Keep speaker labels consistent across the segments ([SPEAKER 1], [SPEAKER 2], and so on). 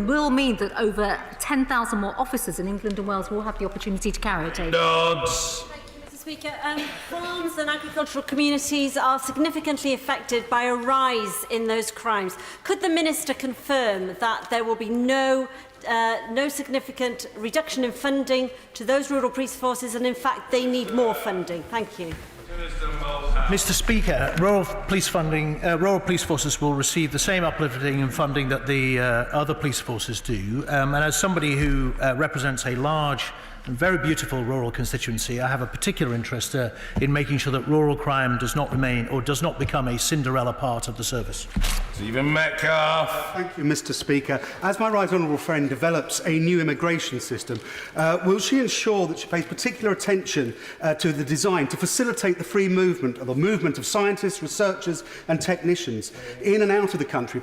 [SPEAKER 1] and will mean that over 10,000 more officers in England and Wales will have the opportunity to carry a taser.
[SPEAKER 2] Dodds.
[SPEAKER 3] Speaker, farms and agricultural communities are significantly affected by a rise in those crimes. Could the Minister confirm that there will be no significant reduction in funding to those rural police forces, and in fact they need more funding? Thank you.
[SPEAKER 4] Mr. Speaker, rural police forces will receive the same uplifting and funding that the other police forces do. And as somebody who represents a large and very beautiful rural constituency, I have a particular interest in making sure that rural crime does not remain or does not become a Cinderella part of the service.
[SPEAKER 2] Stephen Metcalfe.
[SPEAKER 5] Thank you, Mr. Speaker. As my right honourable friend develops a new immigration system, will she ensure that she pays particular attention to the design to facilitate the free movement or the movement of scientists, researchers and technicians in and out of the country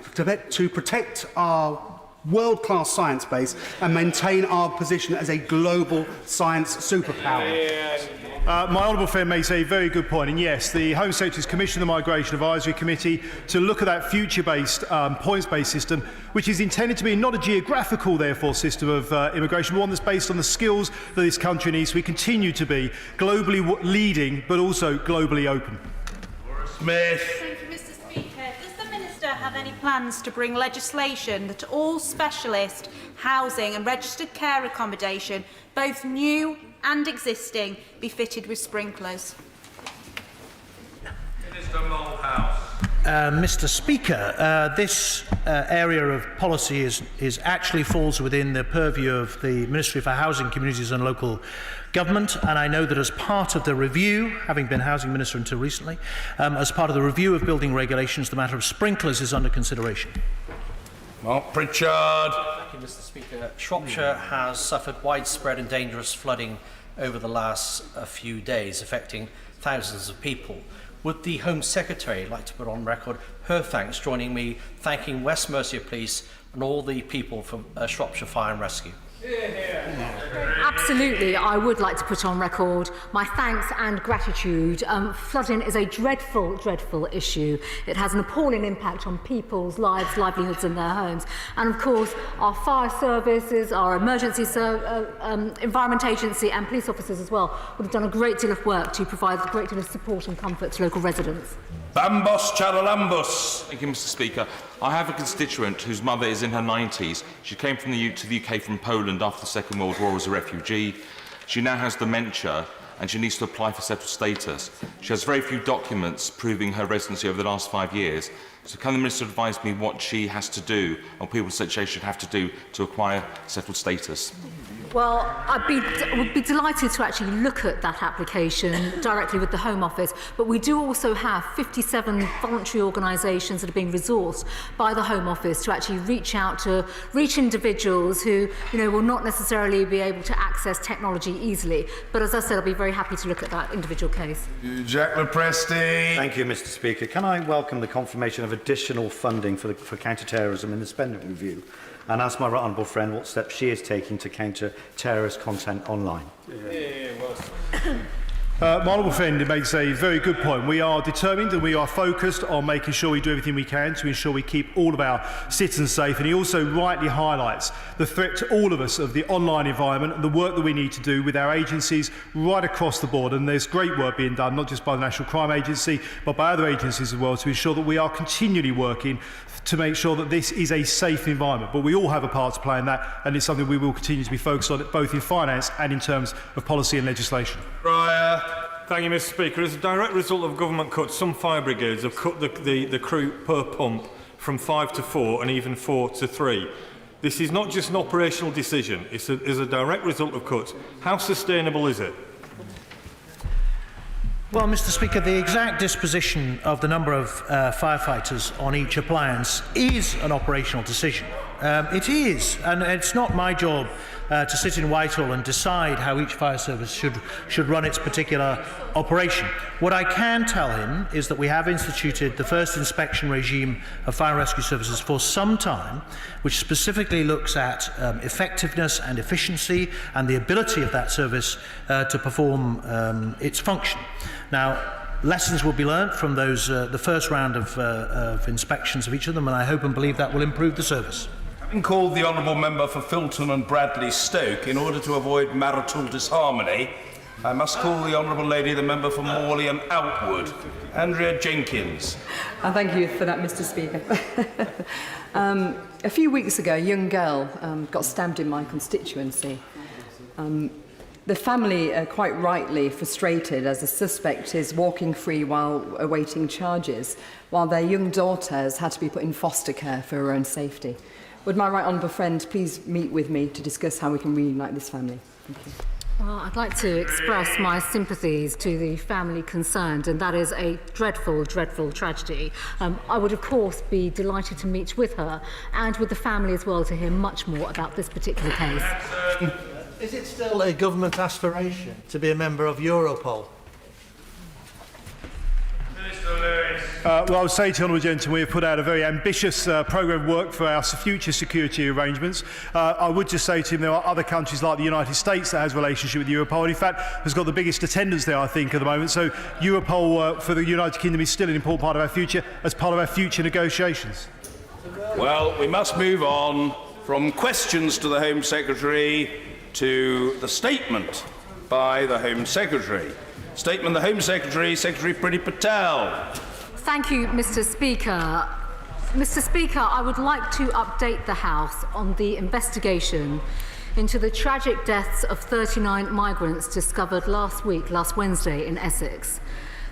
[SPEAKER 5] to protect our world-class science base and maintain our position as a global science superpower?
[SPEAKER 6] My honourable friend makes a very good point, and yes, the Home Secretary has commissioned the Migration Advisory Committee to look at that future-based, points-based system, which is intended to be not a geographical, therefore, system of immigration, but one that's based on the skills that this country needs so we continue to be globally leading, but also globally open.
[SPEAKER 2] Smith.
[SPEAKER 7] Have any plans to bring legislation that all specialist housing and registered care accommodation, both new and existing, be fitted with sprinklers?
[SPEAKER 2] Minister Mulhouse.
[SPEAKER 4] Mr. Speaker, this area of policy actually falls within the purview of the Ministry for Housing, Communities and Local Government, and I know that as part of the review, having been Housing Minister until recently, as part of the review of building regulations, the matter of sprinklers is under consideration.
[SPEAKER 2] Mark Pritchard.
[SPEAKER 8] Thank you, Mr. Speaker. Shropshire has suffered widespread and dangerous flooding over the last few days, affecting thousands of people. Would the Home Secretary like to put on record her thanks, joining me thanking West Mercia Police and all the people from Shropshire Fire and Rescue?
[SPEAKER 1] Absolutely, I would like to put on record my thanks and gratitude. Flooding is a dreadful, dreadful issue. It has an appalling impact on people's lives, livelihoods and their homes. And of course, our fire services, our emergency environment agency and police officers as well would have done a great deal of work to provide a great deal of support and comfort to local residents.
[SPEAKER 2] Bambos Charalambos.
[SPEAKER 9] Thank you, Mr. Speaker. I have a constituent whose mother is in her 90s. She came to the UK from Poland after the Second World War as a refugee. She now has dementia and she needs to apply for settled status. She has very few documents proving her residency over the last 5 years. So can the Minister advise me what she has to do, or people such as should have to do, to acquire settled status?
[SPEAKER 1] Well, I would be delighted to actually look at that application directly with the Home Office, but we do also have 57 voluntary organisations that are being resourced by the Home Office to actually reach individuals who, will not necessarily be able to access technology easily. But as I said, I'll be very happy to look at that individual case.
[SPEAKER 2] Jack Lepresti.
[SPEAKER 10] Thank you, Mr. Speaker. Can I welcome the confirmation of additional funding for counter-terrorism in the spending review, and ask my right honourable friend what steps she is taking to counter terrorist content online?
[SPEAKER 6] My honourable friend makes a very good point. We are determined and we are focused on making sure we do everything we can to ensure we keep all of our citizens safe, and he also rightly highlights the threat to all of us of the online environment and the work that we need to do with our agencies right across the board. And there's great work being done, not just by the National Crime Agency, but by other agencies as well, to ensure that we are continually working to make sure that this is a safe environment. But we all have a part to play in that, and it's something we will continue to be focused on, both in finance and in terms of policy and legislation.
[SPEAKER 2] Fryer.
[SPEAKER 11] Thank you, Mr. Speaker. As a direct result of government cuts, some fire brigades have cut the crew per pump from 5 to 4 and even 4 to 3. This is not just an operational decision, it's a direct result of cuts. How sustainable is it?
[SPEAKER 4] Well, Mr. Speaker, the exact disposition of the number of firefighters on each appliance is an operational decision. It is, and it's not my job to sit in Whitehall and decide how each fire service should run its particular operation. What I can tell him is that we have instituted the first inspection regime of fire and rescue services for some time, which specifically looks at effectiveness and efficiency and the ability of that service to perform its function. Now, lessons will be learnt from those the first round of inspections of each of them, and I hope and believe that will improve the service.
[SPEAKER 2] Having called the honourable member for Filton and Bradley Stoke in order to avoid marital disharmony, I must call the honourable lady, the member for Morley and Outwood, Andrea Jenkins.
[SPEAKER 12] Thank you for that, Mr. Speaker. A few weeks ago, a young girl got stabbed in my constituency. The family are quite rightly frustrated as the suspect is walking free while awaiting charges, while their young daughter has had to be put in foster care for her own safety. Would my right honourable friend please meet with me to discuss how we can reunite this family? Thank you.
[SPEAKER 1] Well, I'd like to express my sympathies to the family concerned, and that is a dreadful, dreadful tragedy. I would, of course, be delighted to meet with her and with the family as well to hear much more about this particular case.
[SPEAKER 4] Is it still a government aspiration to be a member of Europol?
[SPEAKER 6] Well, I would say to the honourable gentleman, we have put out a very ambitious programme of work for our future security arrangements. I would just say to him there are other countries like the United States that has a relationship with Europol, and in fact has got the biggest attendance there, I think, at the moment. So Europol for the United Kingdom is still an important part of our future, as part of our future negotiations.
[SPEAKER 2] Well, we must move on from questions to the Home Secretary to the statement by the Home Secretary. Statement the Home Secretary, Secretary Priti Patel.
[SPEAKER 1] Thank you, Mr. Speaker. Mr. Speaker, I would like to update the House on the investigation into the tragic deaths of 39 migrants discovered last Wednesday, in Essex.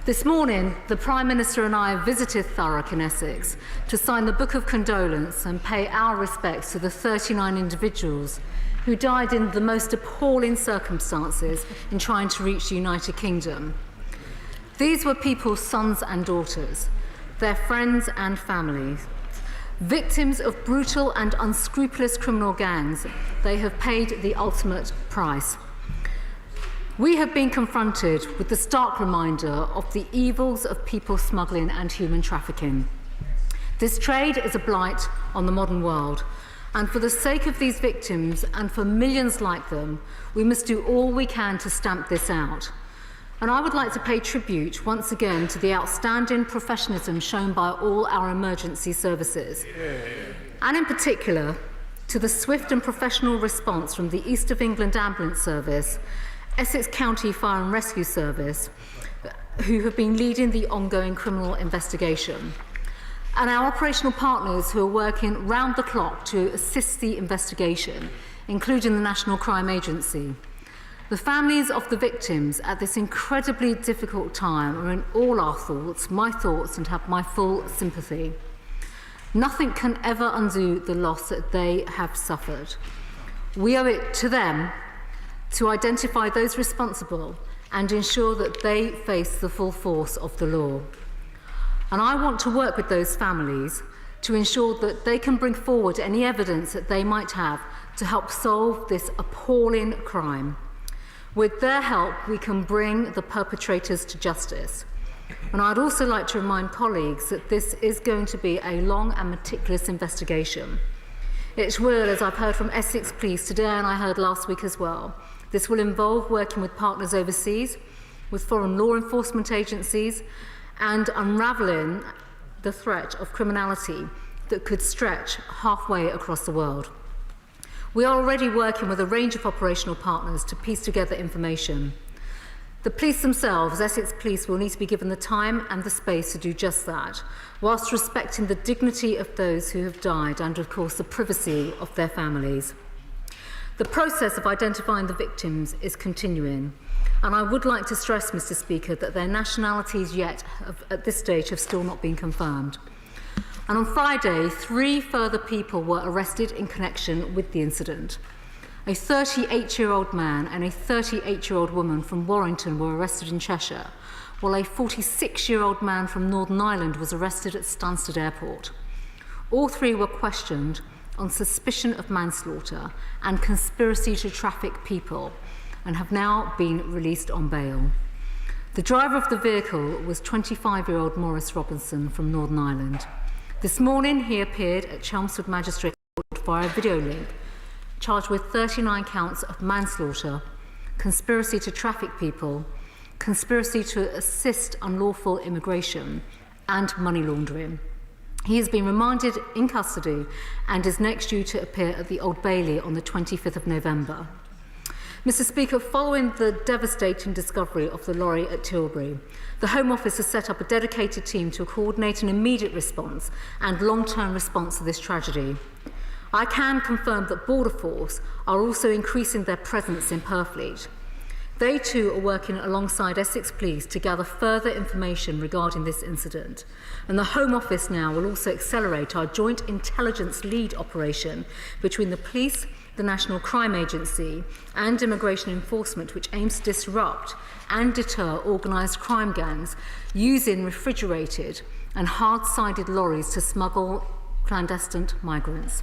[SPEAKER 1] This morning, the Prime Minister and I visited Thurrock in Essex to sign the Book of Condolence and pay our respects to the 39 individuals who died in the most appalling circumstances in trying to reach the United Kingdom. These were people's sons and daughters, their friends and families. Victims of brutal and unscrupulous criminal gangs, they have paid the ultimate price. We have been confronted with the stark reminder of the evils of people smuggling and human trafficking. This trade is a blight on the modern world, and for the sake of these victims and for millions like them, we must do all we can to stamp this out. And I would like to pay tribute once again to the outstanding professionalism shown by all our emergency services, and in particular to the swift and professional response from the East of England Ambulance Service, Essex County Fire and Rescue Service, who have been leading the ongoing criminal investigation, and our operational partners who are working round the clock to assist the investigation, including the National Crime Agency. The families of the victims at this incredibly difficult time are in all our thoughts, my thoughts, and have my full sympathy. Nothing can ever undo the loss that they have suffered. We owe it to them to identify those responsible and ensure that they face the full force of the law. And I want to work with those families to ensure that they can bring forward any evidence that they might have to help solve this appalling crime. With their help, we can bring the perpetrators to justice. And I'd also like to remind colleagues that this is going to be a long and meticulous investigation. It will, as I've heard from Essex Police today and I heard last week as well, this will involve working with partners overseas, with foreign law enforcement agencies, and unravelling the threat of criminality that could stretch halfway across the world. We are already working with a range of operational partners to piece together information. The police themselves, Essex Police, will need to be given the time and the space to do just that, whilst respecting the dignity of those who have died and, of course, the privacy of their families. The process of identifying the victims is continuing, and I would like to stress, Mr. Speaker, that their nationalities yet, at this stage, have still not been confirmed. And on Friday, 3 further people were arrested in connection with the incident. A 38-year-old man and a 38-year-old woman from Warrington were arrested in Cheshire, while a 46-year-old man from Northern Ireland was arrested at Stansted Airport. All 3 were questioned on suspicion of manslaughter and conspiracy to traffic people and have now been released on bail. The driver of the vehicle was 25-year-old Maurice Robinson from Northern Ireland. This morning, he appeared at Chelmsford Magistrate Court via video link, charged with 39 counts of manslaughter, conspiracy to traffic people, conspiracy to assist unlawful immigration, and money laundering. He has been remanded in custody and is next due to appear at the Old Bailey on the 25th of November. Mr. Speaker, following the devastating discovery of the lorry at Tilbury, the Home Office has set up a dedicated team to coordinate an immediate response and long-term response to this tragedy. I can confirm that Border Force are also increasing their presence in Purfleet. They too are working alongside Essex Police to gather further information regarding this incident. And the Home Office now will also accelerate our joint intelligence lead operation between the police, the National Crime Agency and Immigration Enforcement, which aims to disrupt and deter organised crime gangs using refrigerated and hard-sided lorries to smuggle clandestine migrants.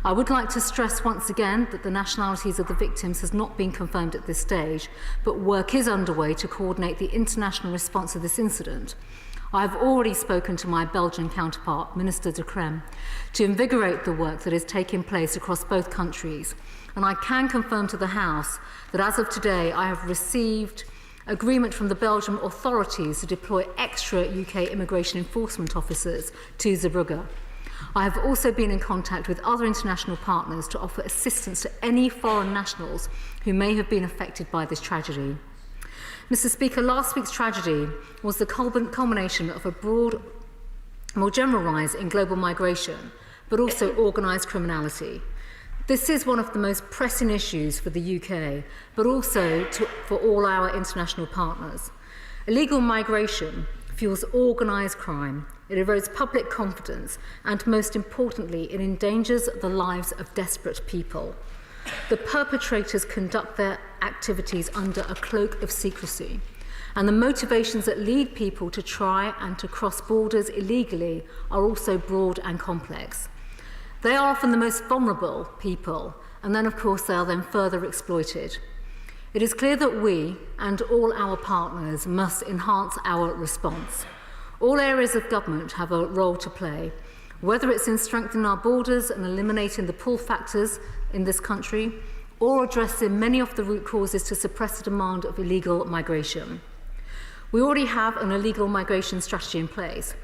[SPEAKER 1] I would like to stress once again that the nationalities of the victims has not been confirmed at this stage, but work is underway to coordinate the international response to this incident. I have already spoken to my Belgian counterpart, Minister de Crème, to invigorate the work that is taking place across both countries. And I can confirm to the House that as of today, I have received agreement from the Belgian authorities to deploy extra UK immigration enforcement officers to Zeebrugge. I have also been in contact with other international partners to offer assistance to any foreign nationals who may have been affected by this tragedy. Mr. Speaker, last week's tragedy was the culmination of a broad, more general rise in global migration, but also organised criminality. This is one of the most pressing issues for the UK, but also for all our international partners. Illegal migration fuels organised crime, it erodes public confidence, and most importantly, it endangers the lives of desperate people. The perpetrators conduct their activities under a cloak of secrecy, and the motivations that lead people to try and to cross borders illegally are also broad and complex. They are often the most vulnerable people, and then of course they are then further exploited. It is clear that we and all our partners must enhance our response. All areas of government have a role to play, whether it's in strengthening our borders and eliminating the pull factors in this country, or addressing many of the root causes to suppress the demand of illegal migration. We already have an illegal migration strategy in place,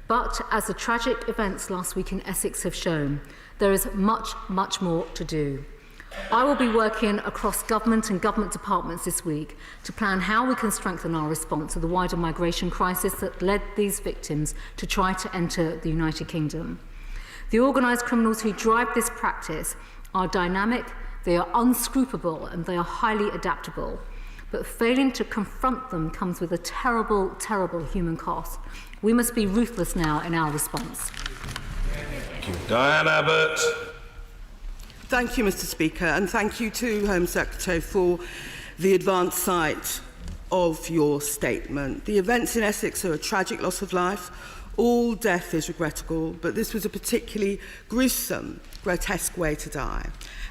[SPEAKER 1] but as the tragic events last week in Essex have shown, there is much, much more to do. I will be working across government and government departments this week to plan how we can strengthen our response to the wider migration crisis that led these victims to try to enter the United Kingdom. The organised criminals who drive this practice are dynamic, they are unscrupulous and they are highly adaptable. But failing to confront them comes with a terrible, terrible human cost. We must be ruthless now in our response.
[SPEAKER 2] Thank you. Diane Abbott.
[SPEAKER 13] Thank you, Mr. Speaker, and thank you to Home Secretary for the advance sight of your statement. The events in Essex are a tragic loss of life. All death is regrettable, but this was a particularly gruesome, grotesque way to die,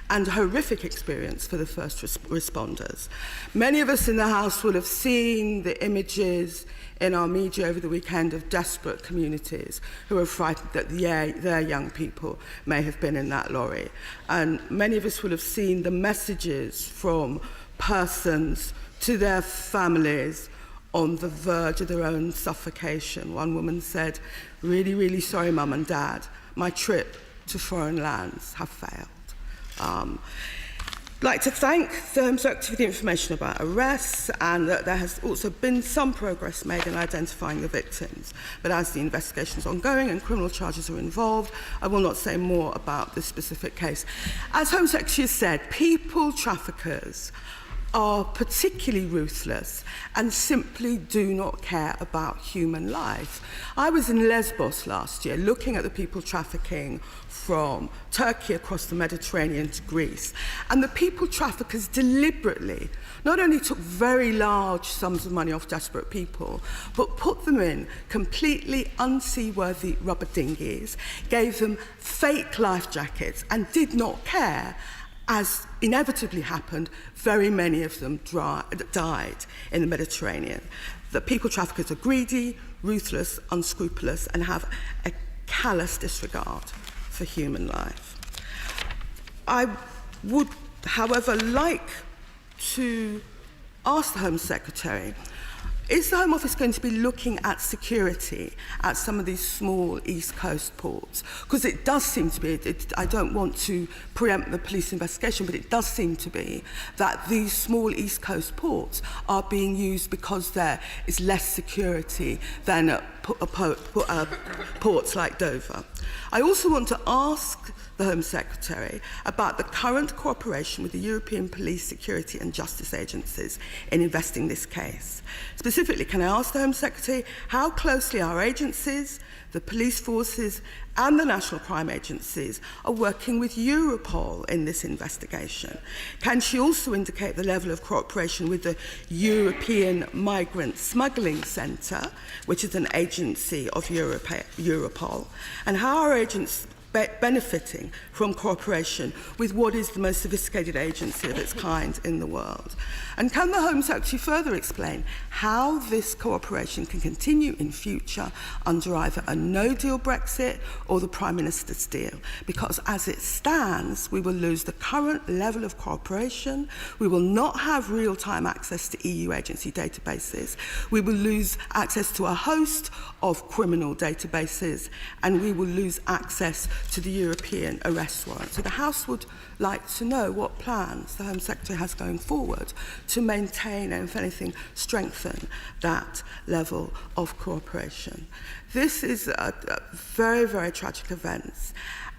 [SPEAKER 13] and a horrific experience for the first responders. Many of us in the House will have seen the images in our media over the weekend of desperate communities who are frightened that their young people may have been in that lorry. And many of us will have seen the messages from persons to their families on the verge of their own suffocation. One woman said, "Really, really sorry, Mum and Dad. My trip to foreign lands have failed." I'd like to thank the Home Secretary for the information about arrests and that there has also been some progress made in identifying the victims. But as the investigation is ongoing and criminal charges are involved, I will not say more about this specific case. As Home Secretary has said, people traffickers are particularly ruthless and simply do not care about human life. I was in Lesbos last year looking at the people trafficking from Turkey across the Mediterranean to Greece, and the people traffickers deliberately not only took very large sums of money off desperate people, but put them in completely unseaworthy rubber dinghies, gave them fake life jackets, and did not care. As inevitably happened, very many of them died in the Mediterranean. The people traffickers are greedy, ruthless, unscrupulous, and have a callous disregard for human life. I would, however, like to ask the Home Secretary Is the Home Office going to be looking at security at some of these small East Coast ports? Because it does seem to be, I don't want to preempt the police investigation, but it does seem to be that these small East Coast ports are being used because there is less security than at ports like Dover. I also want to ask the Home Secretary about the current cooperation with the European police, security and justice agencies in investigating this case. Specifically, can I ask the Home Secretary how closely our agencies, the police forces and the national crime agencies are working with Europol in this investigation? Can she also indicate the level of cooperation with the European Migrant Smuggling Centre, which is an agency of Europol, and how our agents benefiting from cooperation with what is the most sophisticated agency of its kind in the world? And can the Home Secretary further explain how this cooperation can continue in future under either a no-deal Brexit or the Prime Minister's deal? Because as it stands, we will lose the current level of cooperation, we will not have real-time access to EU agency databases, we will lose access to a host of criminal databases, and we will lose access to the European arrest warrant. So the House would like to know what plans the Home Secretary has going forward to maintain and, if anything, strengthen that level of cooperation. This is a very, very tragic event,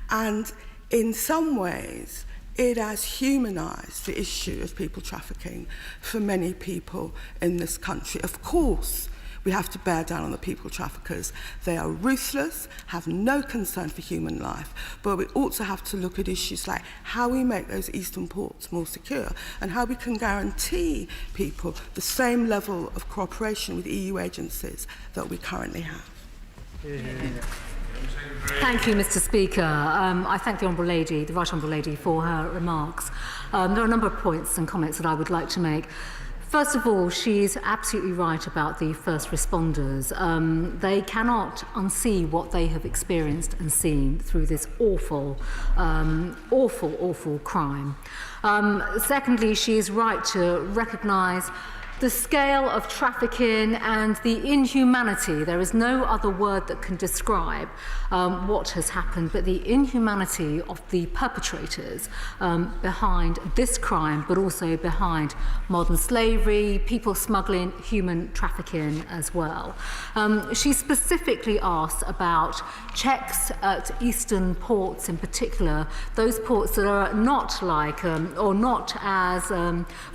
[SPEAKER 13] and in some ways it has humanised the issue of people trafficking for many people in this country. Of course, we have to bear down on the people traffickers. They are ruthless, have no concern for human life, but we also have to look at issues like how we make those eastern ports more secure and how we can guarantee people the same level of cooperation with EU agencies that we currently have.
[SPEAKER 1] Thank you, Mr. Speaker. I thank the Honourable Lady, the Right Honourable Lady, for her remarks. There are a number of points and comments that I would like to make. First of all, she's absolutely right about the first responders. They cannot unsee what they have experienced and seen through this awful crime. Secondly, she is right to recognise the scale of trafficking and the inhumanity. There is no other word that can describe what has happened, but the inhumanity of the perpetrators behind this crime, but also behind modern slavery, people smuggling, human trafficking as well. She specifically asked about checks at eastern ports in particular, those ports that are not like, or not as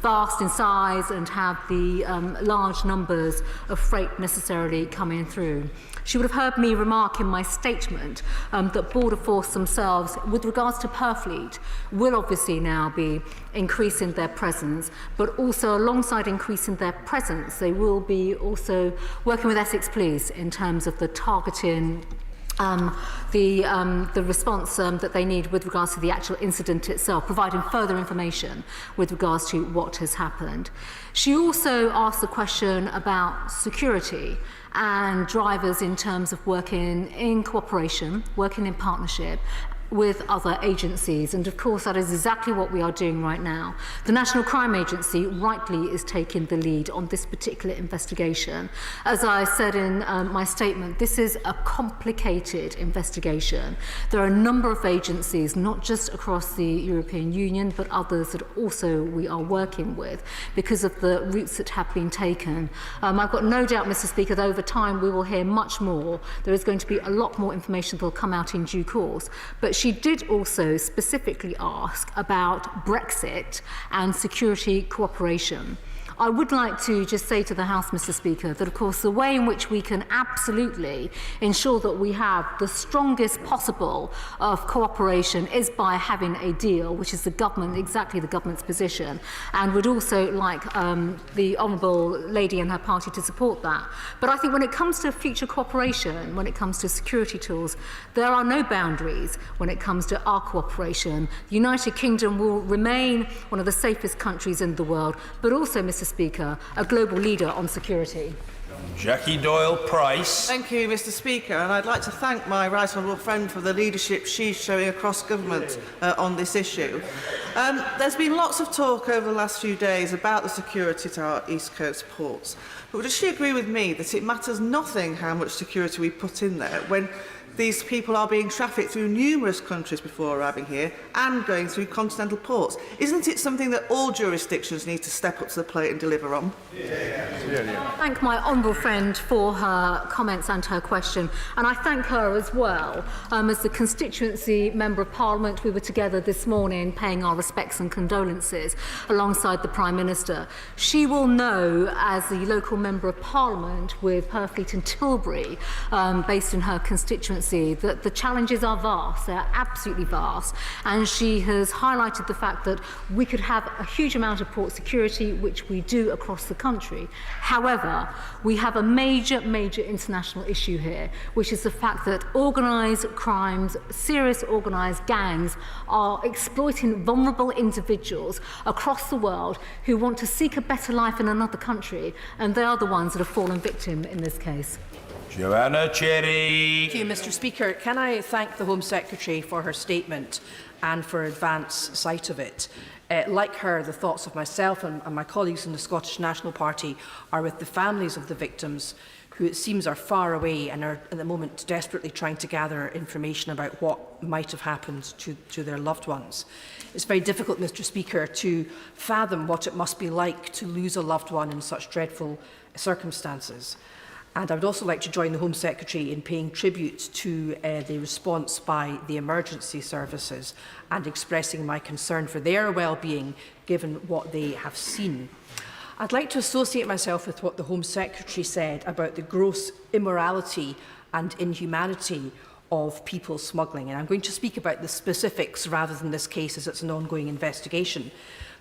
[SPEAKER 1] vast in size and have the large numbers of freight necessarily coming through. She would have heard me remark in my statement that Border Force themselves, with regards to Purfleet, will obviously now be increasing their presence, but also alongside increasing their presence, they will be also working with Essex Police in terms of the targeting the response that they need with regards to the actual incident itself, providing further information with regards to what has happened. She also asked the question about security and drivers in terms of working in cooperation, working in partnership with other agencies, and of course that is exactly what we are doing right now. The National Crime Agency rightly is taking the lead on this particular investigation. As I said in my statement, this is a complicated investigation. There are a number of agencies, not just across the European Union, but others that also we are working with because of the routes that have been taken. I've got no doubt, Mr. Speaker, that over time we will hear much more. There is going to be a lot more information that will come out in due course, but she did also specifically ask about Brexit and security cooperation. I would like to just say to the House, Mr. Speaker, that of course the way in which we can absolutely ensure that we have the strongest possible of cooperation is by having a deal, which is the government, exactly the government's position, and would also like the Honourable Lady and her party to support that. But I think when it comes to future cooperation, when it comes to security tools, there are no boundaries when it comes to our cooperation. The United Kingdom will remain one of the safest countries in the world, but also, Mr. Speaker, a global leader on security.
[SPEAKER 2] Jackie Doyle-Price.
[SPEAKER 14] Thank you, Mr. Speaker, and I'd like to thank my right honourable friend for the leadership she's showing across government on this issue. There's been lots of talk over the last few days about the security to our East Coast ports. But does she agree with me that it matters nothing how much security we put in there when these people are being trafficked through numerous countries before arriving here and going through continental ports? Isn't it something that all jurisdictions need to step up to the plate and deliver on?
[SPEAKER 1] Thank my honourable friend for her comments and her question, and I thank her as well. As the constituency member of Parliament, we were together this morning paying our respects and condolences alongside the Prime Minister. She will know, as the local member of Parliament with Purfleet and Tilbury, based in her constituency, that the challenges are vast. They're absolutely vast, and she has highlighted the fact that we could have a huge amount of port security, which we do across the country. However, we have a major international issue here, which is the fact that organised crimes, serious organised gangs are exploiting vulnerable individuals across the world who want to seek a better life in another country, and they are the ones that have fallen victim in this case.
[SPEAKER 2] Joanna Cherry.
[SPEAKER 15] Thank you, Mr. Speaker. Can I thank the Home Secretary for her statement and for advance sight of it? Like her, the thoughts of myself and my colleagues in the Scottish National Party are with the families of the victims, who it seems are far away and are at the moment desperately trying to gather information about what might have happened to their loved ones. It's very difficult, Mr. Speaker, to fathom what it must be like to lose a loved one in such dreadful circumstances. And I would also like to join the Home Secretary in paying tribute to the response by the emergency services and expressing my concern for their well-being given what they have seen. I'd like to associate myself with what the Home Secretary said about the gross immorality and inhumanity of people smuggling. And I'm going to speak about the specifics rather than this case, as it's an ongoing investigation.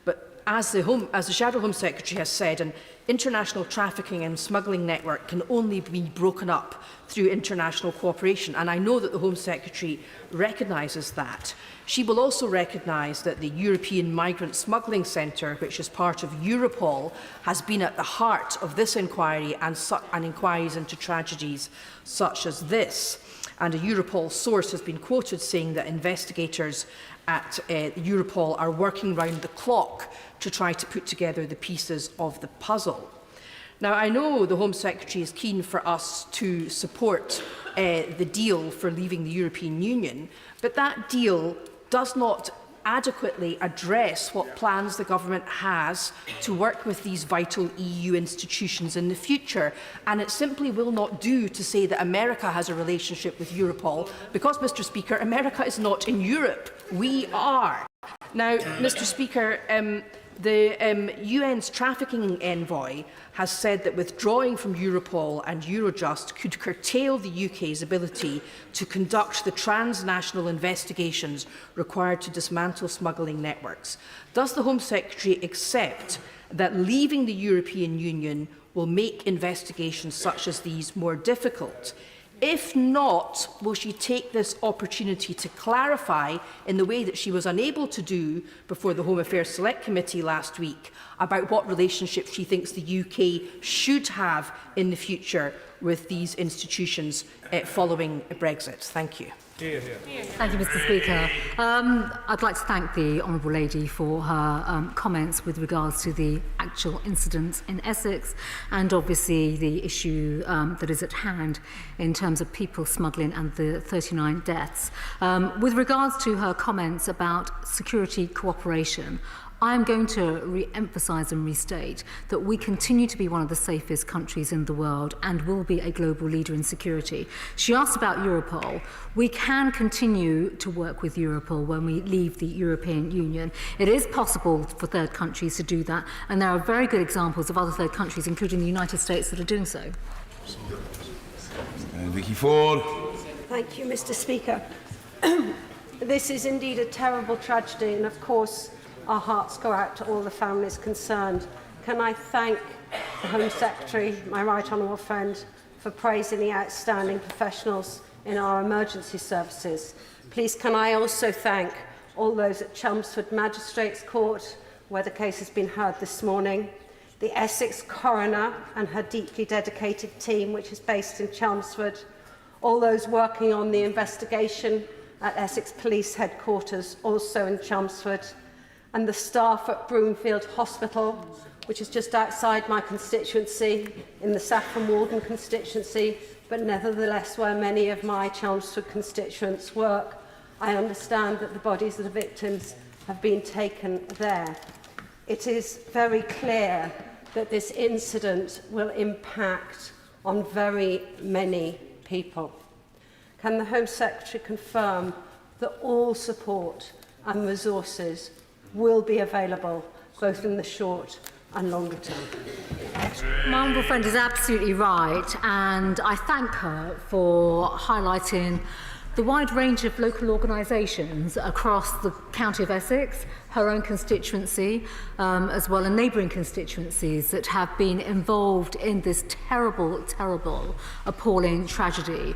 [SPEAKER 15] But as the Shadow Home Secretary has said, an international trafficking and smuggling network can only be broken up through international cooperation. And I know that the Home Secretary recognises that. She will also recognise that the European Migrant Smuggling Centre, which is part of Europol, has been at the heart of this inquiry and inquiries into tragedies such as this. And a Europol source has been quoted saying that investigators at Europol are working round the clock to try to put together the pieces of the puzzle. Now, I know the Home Secretary is keen for us to support the deal for leaving the European Union, but that deal does not adequately address what plans the government has to work with these vital EU institutions in the future. And it simply will not do to say that America has a relationship with Europol, because, Mr. Speaker, America is not in Europe. We are. Now, Mr. Speaker, the UN's trafficking envoy has said that withdrawing from Europol and Eurojust could curtail the UK's ability to conduct the transnational investigations required to dismantle smuggling networks. Does the Home Secretary accept that leaving the European Union will make investigations such as these more difficult? If not, will she take this opportunity to clarify, in the way that she was unable to do before the Home Affairs Select Committee last week, about what relationship she thinks the UK should have in the future with these institutions following Brexit? Thank you.
[SPEAKER 1] Thank you, Mr. Speaker. I'd like to thank the Honourable Lady for her comments with regards to the actual incidents in Essex and obviously the issue that is at hand in terms of people smuggling and the 39 deaths. With regards to her comments about security cooperation, I am going to re-emphasise and restate that we continue to be one of the safest countries in the world and will be a global leader in security. She asked about Europol. We can continue to work with Europol when we leave the European Union. It is possible for third countries to do that, and there are very good examples of other third countries, including the United States, that are doing so.
[SPEAKER 2] Vicky Ford.
[SPEAKER 16] Thank you, Mr. Speaker. This is indeed a terrible tragedy, and of course, our hearts go out to all the families concerned. Can I thank the Home Secretary, my right honourable friend, for praising the outstanding professionals in our emergency services. Please can I also thank all those at Chelmsford Magistrates Court, where the case has been heard this morning, the Essex Coroner and her deeply dedicated team, which is based in Chelmsford, all those working on the investigation at Essex Police Headquarters, also in Chelmsford, and the staff at Broomfield Hospital, which is just outside my constituency, in the Saffron Walden constituency, but nevertheless where many of my Chelmsford constituents work. I understand that the bodies of the victims have been taken there. It is very clear that this incident will impact on very many people. Can the Home Secretary confirm that all support and resources will be available both in the short and longer term?
[SPEAKER 1] My honourable friend is absolutely right, and I thank her for highlighting the wide range of local organisations across the county of Essex, her own constituency, as well as neighbouring constituencies that have been involved in this terrible, terrible, appalling tragedy,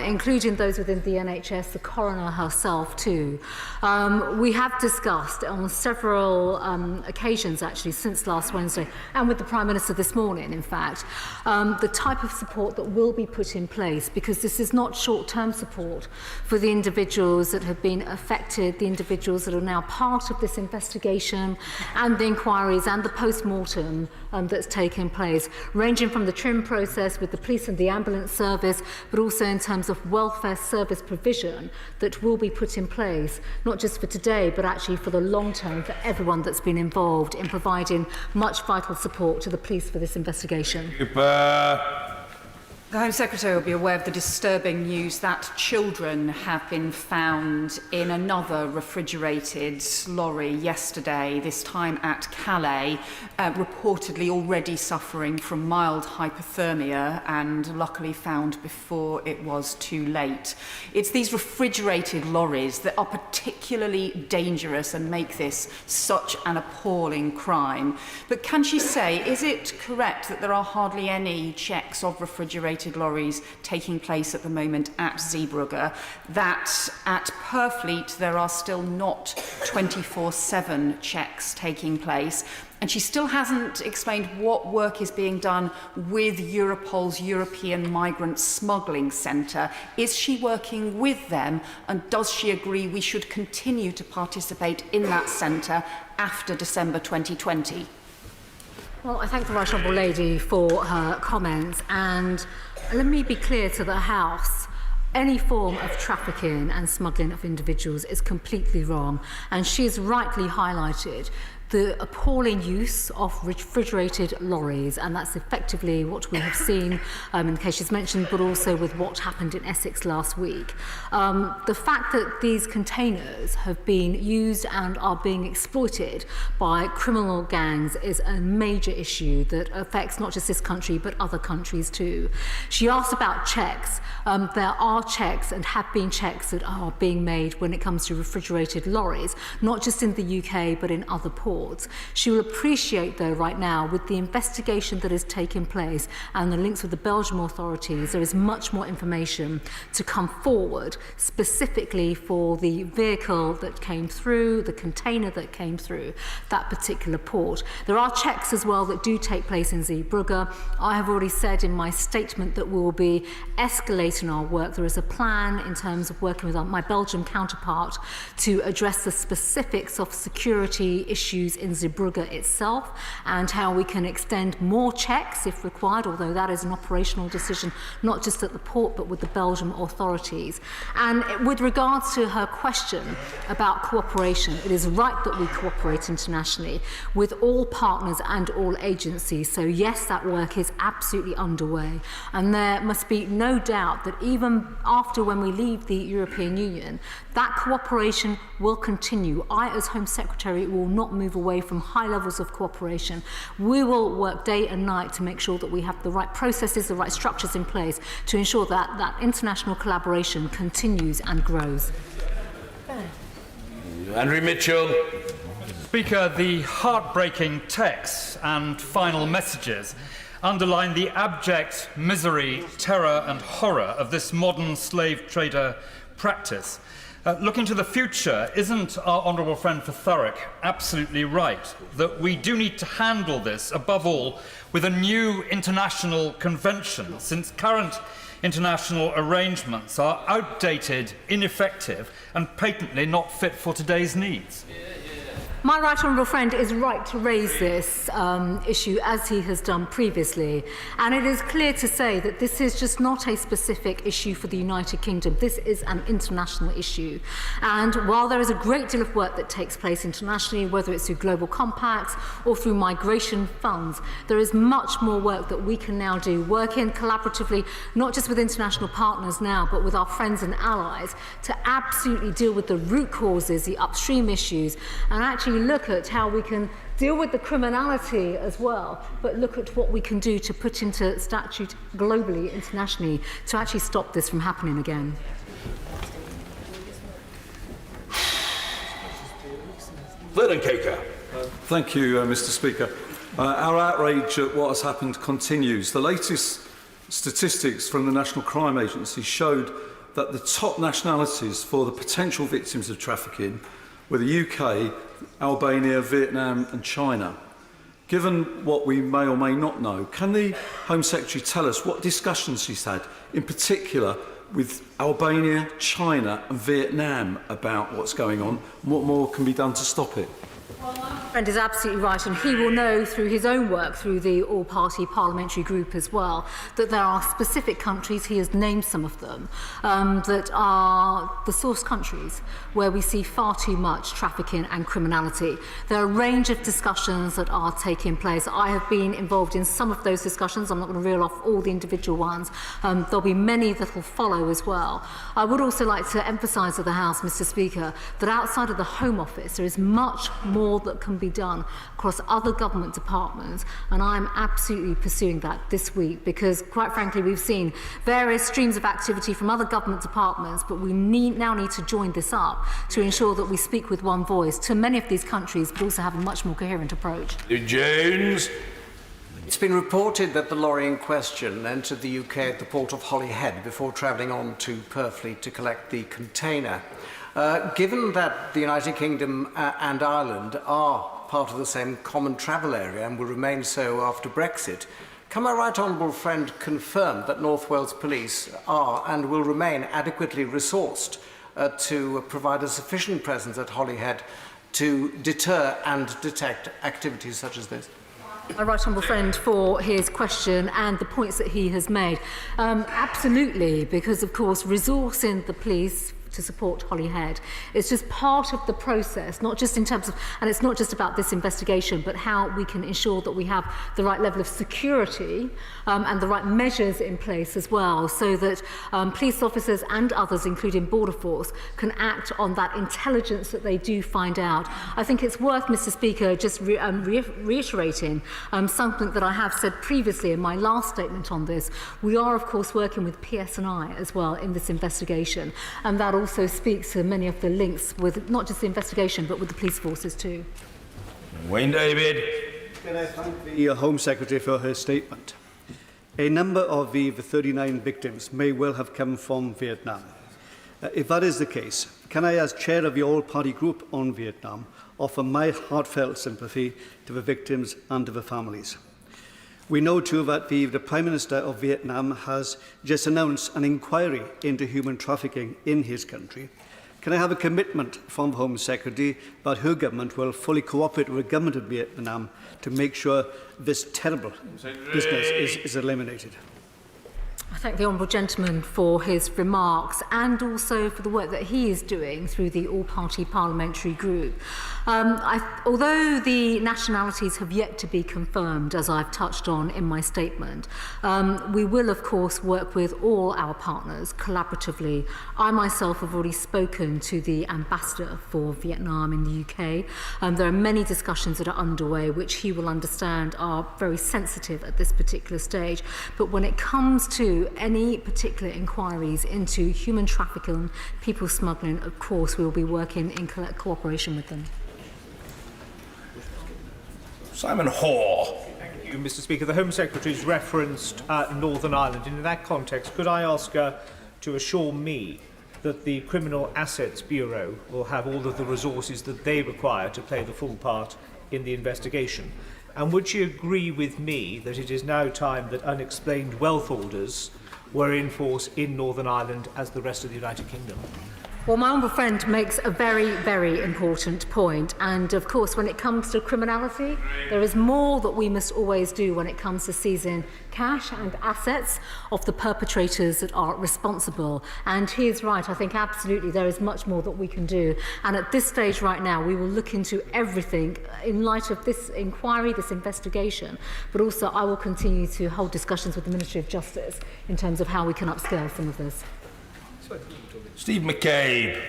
[SPEAKER 1] including those within the NHS, the coroner herself too. We have discussed on several occasions actually since last Wednesday, and with the Prime Minister this morning in fact, the type of support that will be put in place, because this is not short-term support for the individuals that have been affected, the individuals that are now part of this investigation and the inquiries and the post-mortem that's taken place, ranging from the trim process with the police and the ambulance service, but also in terms of welfare service provision that will be put in place, not just for today, but actually for the long term, for everyone that's been involved in providing much vital support to the police for this investigation.
[SPEAKER 17] The Home Secretary will be aware of the disturbing news that children have been found in another refrigerated lorry yesterday, this time at Calais, reportedly already suffering from mild hypothermia and luckily found before it was too late. It's these refrigerated lorries that are particularly dangerous and make this such an appalling crime. But can she say, is it correct that there are hardly any checks of refrigerated lorries taking place at the moment at Zeebrugge, that at Purfleet there are still not 24/7 checks taking place, and she still hasn't explained what work is being done with Europol's European Migrant Smuggling Centre. Is she working with them, and does she agree we should continue to participate in that centre after December 2020?
[SPEAKER 1] Well, I thank the Right Honourable Lady for her comments, and let me be clear to the House. Any form of trafficking and smuggling of individuals is completely wrong, and she has rightly highlighted the appalling use of refrigerated lorries, and that's effectively what we have seen in the case she's mentioned, but also with what happened in Essex last week. The fact that these containers have been used and are being exploited by criminal gangs is a major issue that affects not just this country but other countries too. She asked about checks. There are checks and have been checks that are being made when it comes to refrigerated lorries, not just in the UK but in other ports. She will appreciate, though, right now, with the investigation that is taking place and the links with the Belgian authorities, there is much more information to come forward, specifically for the vehicle that came through, the container that came through that particular port. There are checks as well that do take place in Zeebrugge. I have already said in my statement that we will be escalating our work. There is a plan in terms of working with my Belgian counterpart to address the specifics of security issues in Zeebrugge itself and how we can extend more checks if required, although that is an operational decision not just at the port but with the Belgian authorities. And with regards to her question about cooperation, it is right that we cooperate internationally with all partners and all agencies. So yes, that work is absolutely underway, and there must be no doubt that even after when we leave the European Union, that cooperation will continue. I, as Home Secretary, will not move away from high levels of cooperation. We will work day and night to make sure that we have the right processes, the right structures in place to ensure that that international collaboration continues and grows.
[SPEAKER 2] Andrew Mitchell.
[SPEAKER 18] Speaker, the heartbreaking texts and final messages underline the abject misery, terror and horror of this modern slave trader practice. Looking to the future, isn't our honourable friend for Thurrock absolutely right that we do need to handle this, above all, with a new international convention, since current international arrangements are outdated, ineffective and patently not fit for today's needs?
[SPEAKER 1] My right honourable friend is right to raise this issue as he has done previously, and it is clear to say that this is just not a specific issue for the United Kingdom. This is an international issue, and while there is a great deal of work that takes place internationally, whether it's through global compacts or through migration funds, there is much more work that we can now do, working collaboratively, not just with international partners now, but with our friends and allies, to absolutely deal with the root causes, the upstream issues, and actually look at how we can deal with the criminality as well, but look at what we can do to put into statute globally, internationally, to actually stop this from happening again.
[SPEAKER 19] Thank you, Mr. Speaker. Our outrage at what has happened continues. The latest statistics from the National Crime Agency showed that the top nationalities for the potential victims of trafficking were the UK, Albania, Vietnam and China. Given what we may or may not know, can the Home Secretary tell us what discussions she's had, in particular with Albania, China and Vietnam, about what's going on and what more can be done to stop it?
[SPEAKER 1] Friend is absolutely right, and he will know through his own work, through the all-party parliamentary group as well, that there are specific countries, he has named some of them, that are the source countries where we see far too much trafficking and criminality. There are a range of discussions that are taking place. I have been involved in some of those discussions. I'm not going to reel off all the individual ones. There'll be many that will follow as well. I would also like to emphasise to the House, Mr. Speaker, that outside of the Home Office there is much more that can be done across other government departments, and I'm absolutely pursuing that this week because, quite frankly, we've seen various streams of activity from other government departments, but we now need to join this up to ensure that we speak with one voice to many of these countries, but also have a much more coherent approach.
[SPEAKER 2] Jones.
[SPEAKER 20] It's been reported that the lorry in question entered the UK at the port of Holyhead before travelling on to Purfleet to collect the container. Given that the United Kingdom and Ireland are part of the same common travel area and will remain so after Brexit, can my right honourable friend confirm that North Wales Police are and will remain adequately resourced to provide a sufficient presence at Holyhead to deter and detect activities such as this?
[SPEAKER 1] My right honourable friend for his question and the points that he has made. Absolutely, because of course resourcing the police to support Holyhead is just part of the process, not just in terms of, and it's not just about this investigation, but how we can ensure that we have the right level of security and the right measures in place as well, so that police officers and others, including Border Force, can act on that intelligence that they do find out. I think it's worth, Mr. Speaker, just reiterating something that I have said previously in my last statement on this. We are, of course, working with PSNI as well in this investigation, and that also speaks to many of the links with not just the investigation but with the police forces too.
[SPEAKER 2] Wayne David.
[SPEAKER 21] Can I thank the Home Secretary for her statement? A number of the 39 victims may well have come from Vietnam. If that is the case, can I, as chair of the all-party group on Vietnam, offer my heartfelt sympathy to the victims and to the families? We know too that the Prime Minister of Vietnam has just announced an inquiry into human trafficking in his country. Can I have a commitment from the Home Secretary that her government will fully cooperate with the government of Vietnam to make sure this terrible business is eliminated?
[SPEAKER 1] I thank the Honourable Gentleman for his remarks and also for the work that he is doing through the all-party parliamentary group. Although the nationalities have yet to be confirmed, as I've touched on in my statement, we will of course work with all our partners collaboratively. I myself have already spoken to the Ambassador for Vietnam in the UK. There are many discussions that are underway which he will understand are very sensitive at this particular stage. But when it comes to any particular inquiries into human trafficking, people smuggling, of course we will be working in cooperation with them.
[SPEAKER 2] Simon Hoare.
[SPEAKER 4] Thank you, Mr. Speaker. The Home Secretary's referenced Northern Ireland. In that context, could I ask her to assure me that the Criminal Assets Bureau will have all of the resources that they require to play the full part in the investigation? And would she agree with me that it is now time that unexplained wealth orders were in force in Northern Ireland as the rest of the United Kingdom?
[SPEAKER 1] Well, my honourable friend makes a very, very important point. And of course, when it comes to criminality, there is more that we must always do when it comes to seizing cash and assets of the perpetrators that are responsible. And he is right. I think absolutely there is much more that we can do. And at this stage right now, we will look into everything in light of this inquiry, this investigation. But also, I will continue to hold discussions with the Ministry of Justice in terms of how we can upscale some of this.
[SPEAKER 2] Steve McCabe.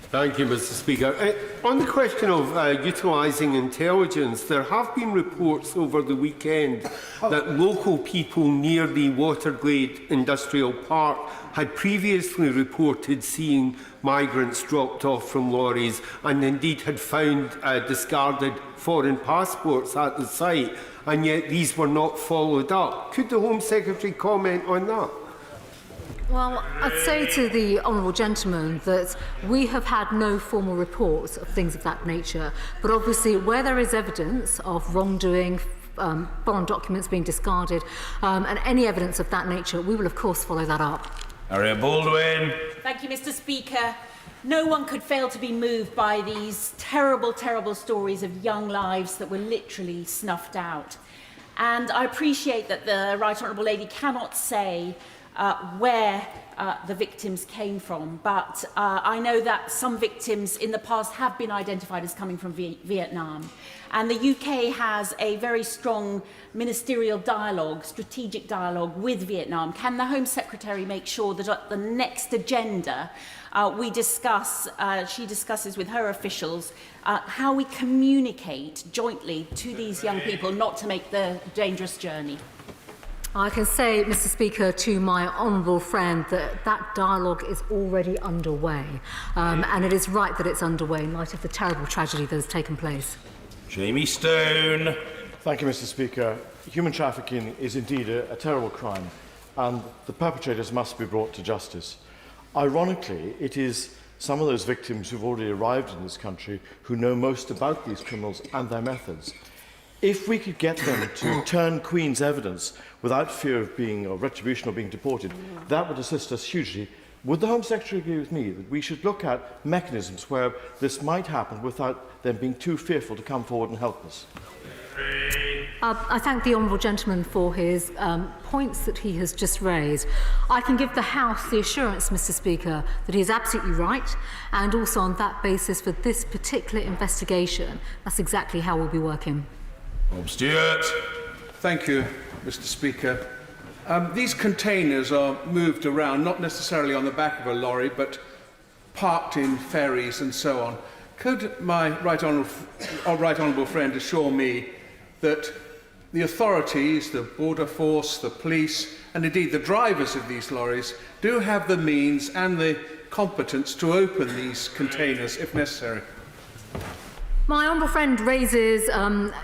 [SPEAKER 3] Thank you, Mr. Speaker. On the question of utilising intelligence, there have been reports over the weekend that local people near the Waterglade Industrial Park had previously reported seeing migrants dropped off from lorries and indeed had found discarded foreign passports at the site, and yet these were not followed up. Could the Home Secretary comment on that?
[SPEAKER 1] Well, I'd say to the honourable gentleman that we have had no formal reports of things of that nature, but obviously where there is evidence of wrongdoing, foreign documents being discarded, and any evidence of that nature, we will of course follow that up.
[SPEAKER 2] Harriet Baldwin.
[SPEAKER 22] Thank you, Mr. Speaker. No one could fail to be moved by these terrible, terrible stories of young lives that were literally snuffed out. And I appreciate that the Right Honourable Lady cannot say where the victims came from, but I know that some victims in the past have been identified as coming from Vietnam. And the UK has a very strong ministerial dialogue, strategic dialogue with Vietnam. Can the Home Secretary make sure that at the next agenda we discuss, she discusses with her officials, how we communicate jointly to these young people not to make the dangerous journey?
[SPEAKER 1] I can say, Mr. Speaker, to my honourable friend that that dialogue is already underway, and it is right that it's underway in light of the terrible tragedy that has taken place.
[SPEAKER 2] Jamie Stone.
[SPEAKER 23] Thank you, Mr. Speaker. Human trafficking is indeed a terrible crime, and the perpetrators must be brought to justice. Ironically, it is some of those victims who've already arrived in this country who know most about these criminals and their methods. If we could get them to turn Queen's evidence without fear of being or retribution or being deported, that would assist us hugely. Would the Home Secretary agree with me that we should look at mechanisms where this might happen without them being too fearful to come forward and help us?
[SPEAKER 1] I thank the honourable gentleman for his points that he has just raised. I can give the House the assurance, Mr. Speaker, that he is absolutely right, and also on that basis for this particular investigation, that's exactly how we'll be working.
[SPEAKER 2] Bob Stewart.
[SPEAKER 24] Thank you, Mr. Speaker. These containers are moved around, not necessarily on the back of a lorry, but parked in ferries and so on. Could my right honourable friend assure me that the authorities, the border force, the police, and indeed the drivers of these lorries do have the means and the competence to open these containers if necessary?
[SPEAKER 1] My honourable friend raises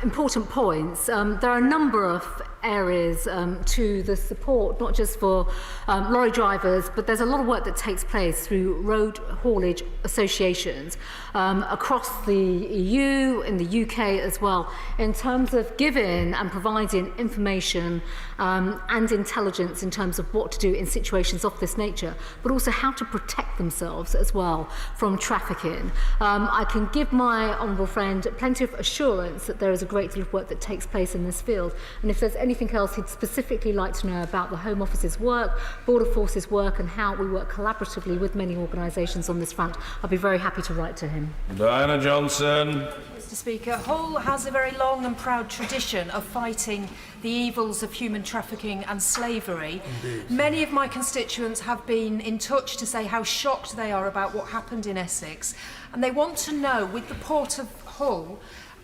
[SPEAKER 1] important points. There are a number of areas to the support, not just for lorry drivers, but there's a lot of work that takes place through road haulage associations across the EU, in the UK as well, in terms of giving and providing information and intelligence in terms of what to do in situations of this nature, but also how to protect themselves as well from trafficking. I can give my honourable friend plenty of assurance that there is a great deal of work that takes place in this field, and if there's anything else he'd specifically like to know about the Home Office's work, Border Force's work, and how we work collaboratively with many organisations on this front, I'd be very happy to write to him.
[SPEAKER 2] Diana Johnson.
[SPEAKER 15] Mr. Speaker, Hull has a very long and proud tradition of fighting the evils of human trafficking and slavery. Indeed. Many of my constituents have been in touch to say how shocked they are about what happened in Essex, and they want to know, with the Port of Hull,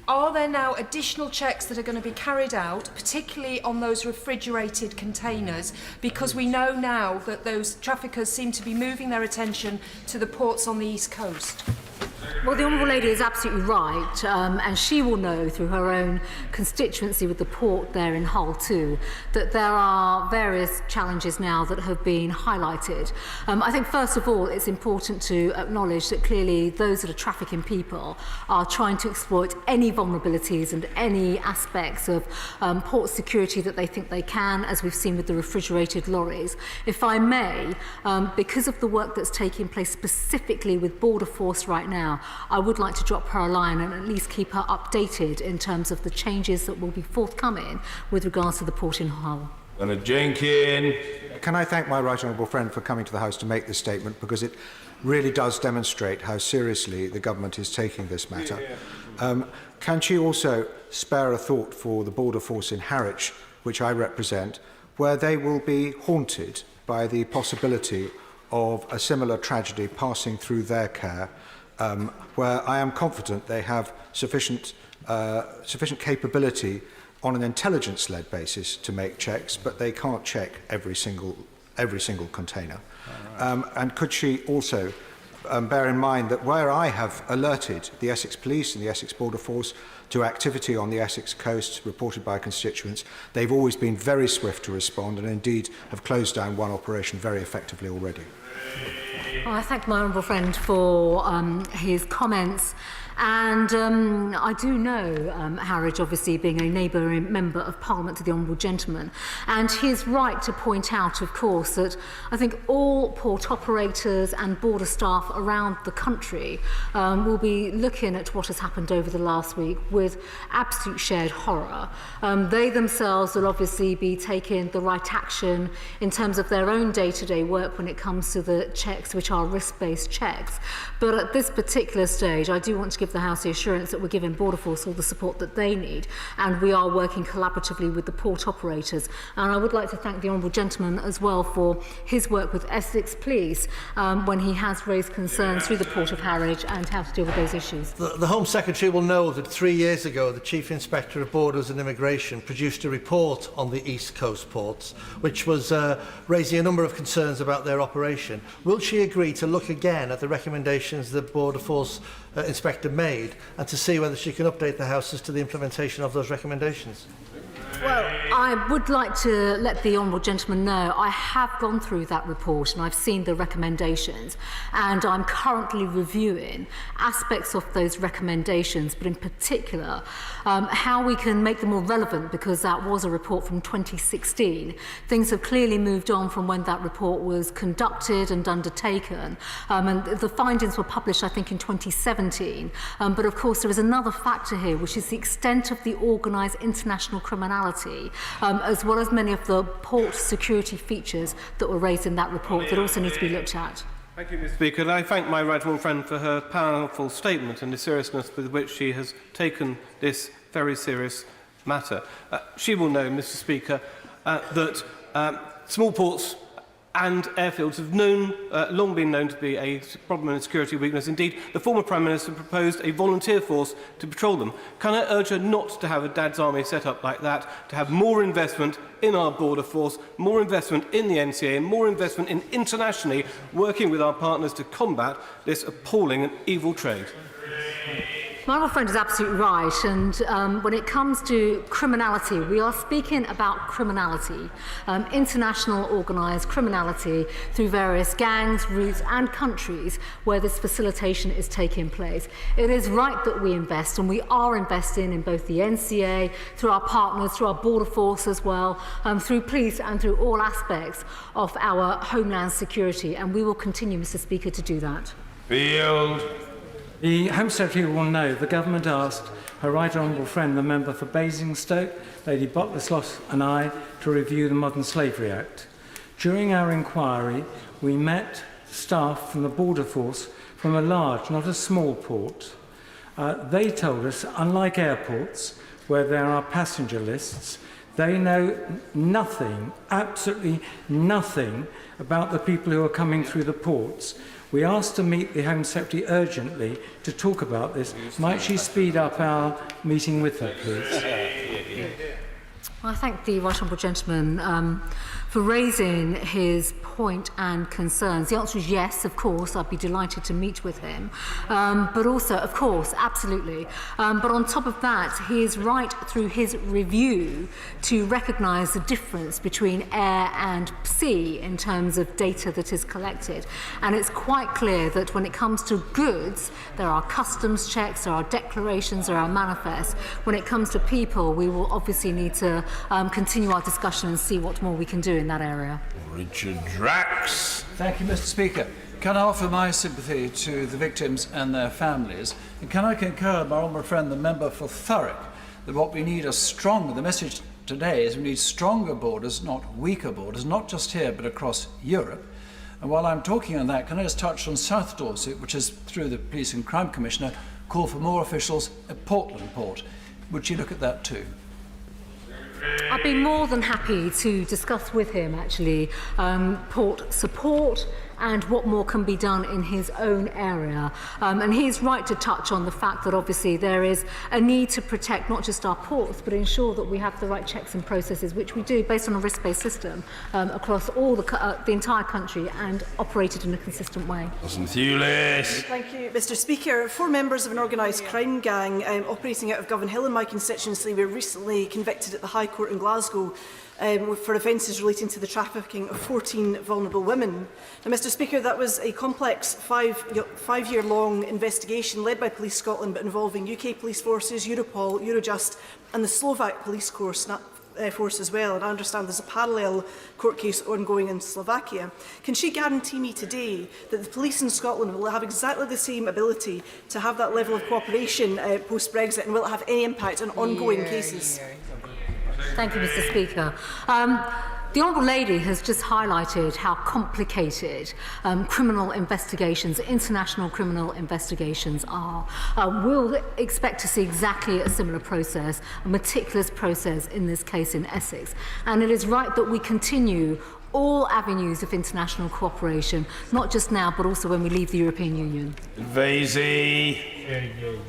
[SPEAKER 15] are there now additional checks that are going to be carried out, particularly on those refrigerated containers, because we know now that those traffickers seem to be moving their attention to the ports on the East Coast?
[SPEAKER 1] Well, the Honourable Lady is absolutely right, and she will know through her own constituency with the port there in Hull too, that there are various challenges now that have been highlighted. I think first of all it's important to acknowledge that clearly those that are trafficking people are trying to exploit any vulnerabilities and any aspects of port security that they think they can, as we've seen with the refrigerated lorries. If I may, because of the work that's taking place specifically with Border Force right now, I would like to drop her a line and at least keep her updated in terms of the changes that will be forthcoming with regards to the port in Hull.
[SPEAKER 2] Jenkins.
[SPEAKER 5] Can I thank my right honourable friend for coming to the House to make this statement, because it really does demonstrate how seriously the government is taking this matter. Can she also spare a thought for the Border Force in Harwich, which I represent, where they will be haunted by the possibility of a similar tragedy passing through their care, where I am confident they have sufficient capability on an intelligence-led basis to make checks, but they can't check every single container. And could she also bear in mind that where I have alerted the Essex Police and the Essex Border Force to activity on the Essex coast reported by constituents, they've always been very swift to respond and indeed have closed down one operation very effectively already.
[SPEAKER 1] Well, I thank my honourable friend for his comments. And I do know Harwich, obviously, being a neighbouring member of Parliament to the Honourable Gentleman. And he's right to point out, of course, that I think all port operators and border staff around the country will be looking at what has happened over the last week with absolute shared horror. They themselves will obviously be taking the right action in terms of their own day-to-day work when it comes to the checks, which are risk-based checks. But at this particular stage, I do want to give the House the assurance that we're giving Border Force all the support that they need, and we are working collaboratively with the port operators. And I would like to thank the Honourable Gentleman as well for his work with Essex Police when he has raised concerns through the Port of Harwich and how to deal with those issues.
[SPEAKER 4] The Home Secretary will know that 3 years ago the Chief Inspector of Borders and Immigration produced a report on the East Coast ports, which was raising a number of concerns about their operation. Will she agree to look again at the recommendations the Border Force Inspector made and to see whether she can update the House as to the implementation of those recommendations?
[SPEAKER 1] Well, I would like to let the Honourable Gentleman know I have gone through that report and I've seen the recommendations, and I'm currently reviewing aspects of those recommendations, but in particular how we can make them more relevant, because that was a report from 2016. Things have clearly moved on from when that report was conducted and undertaken, and the findings were published, I think, in 2017. But of course there is another factor here, which is the extent of the organised international criminality, as well as many of the port security features that were raised in that report that also need to be looked at.
[SPEAKER 7] Thank you, Mr. Speaker. And I thank my right honourable friend for her powerful statement and the seriousness with which she has taken this very serious matter. She will know, Mr. Speaker, that small ports and airfields have long been known to be a problem and a security weakness. Indeed, the former Prime Minister proposed a volunteer force to patrol them. Can I urge her not to have a Dad's Army set up like that, to have more investment in our border force, more investment in the NCA, and more investment in internationally working with our partners to combat this appalling and evil trade?
[SPEAKER 1] My old friend is absolutely right, and when it comes to criminality, we are speaking about criminality, international organised criminality through various gangs, routes and countries where this facilitation is taking place. It is right that we invest, and we are investing in both the NCA, through our partners, through our border force as well, through police and through all aspects of our homeland security, and we will continue, Mr. Speaker, to do that.
[SPEAKER 2] Field.
[SPEAKER 8] The Home Secretary will know the Government asked her right honourable friend, the member for Basingstoke, Lady Butler-Sloss, and I to review the Modern Slavery Act. During our inquiry, we met staff from the Border Force from a large, not a small port. They told us, unlike airports, where there are passenger lists, they know nothing, absolutely nothing, about the people who are coming through the ports. We asked to meet the Home Secretary urgently to talk about this. Might she speed up our meeting with her, please?
[SPEAKER 1] I thank the right honourable gentleman for raising his point and concerns. The answer is yes, of course. I'd be delighted to meet with him. But also, of course, absolutely. But on top of that, he is right through his review to recognise the difference between air and sea in terms of data that is collected. And it's quite clear that when it comes to goods, there are customs checks, there are declarations, there are manifests. When it comes to people, we will obviously need to continue our discussion and see what more we can do in that area.
[SPEAKER 2] Richard Drax.
[SPEAKER 9] Thank you, Mr. Speaker. Can I offer my sympathy to the victims and their families? And can I concur with my honourable friend, the member for Thurrock, that what we need the message today is we need stronger borders, not weaker borders, not just here, but across Europe. And while I'm talking on that, can I just touch on South Dorset, which is, through the Police and Crime Commissioner, call for more officials at Portland Port. Would you look at that too?
[SPEAKER 1] I'd be more than happy to discuss with him, actually, port support and what more can be done in his own area. And he's right to touch on the fact that obviously there is a need to protect not just our ports, but ensure that we have the right checks and processes, which we do based on a risk-based system across all the entire country and operated in a consistent way.
[SPEAKER 2] Thank
[SPEAKER 10] you, Mr. Speaker. 4 members of an organised crime gang operating out of Govan Hill in my constituency were recently convicted at the High Court in Glasgow for offences relating to the trafficking of 14 vulnerable women. Now, Mr. Speaker, that was a complex five-year-long investigation led by Police Scotland, but involving UK police forces, Europol, Eurojust and the Slovak police force as well. And I understand there's a parallel court case ongoing in Slovakia. Can she guarantee me today that the police in Scotland will have exactly the same ability to have that level of cooperation post-Brexit, and will it have any impact on ongoing cases?
[SPEAKER 1] Thank you, Mr. Speaker. The Honourable Lady has just highlighted how complicated criminal investigations, international criminal investigations are. We'll expect to see exactly a similar process, a meticulous process in this case in Essex. And it is right that we continue all avenues of international cooperation, not just now, but also when we leave the European Union.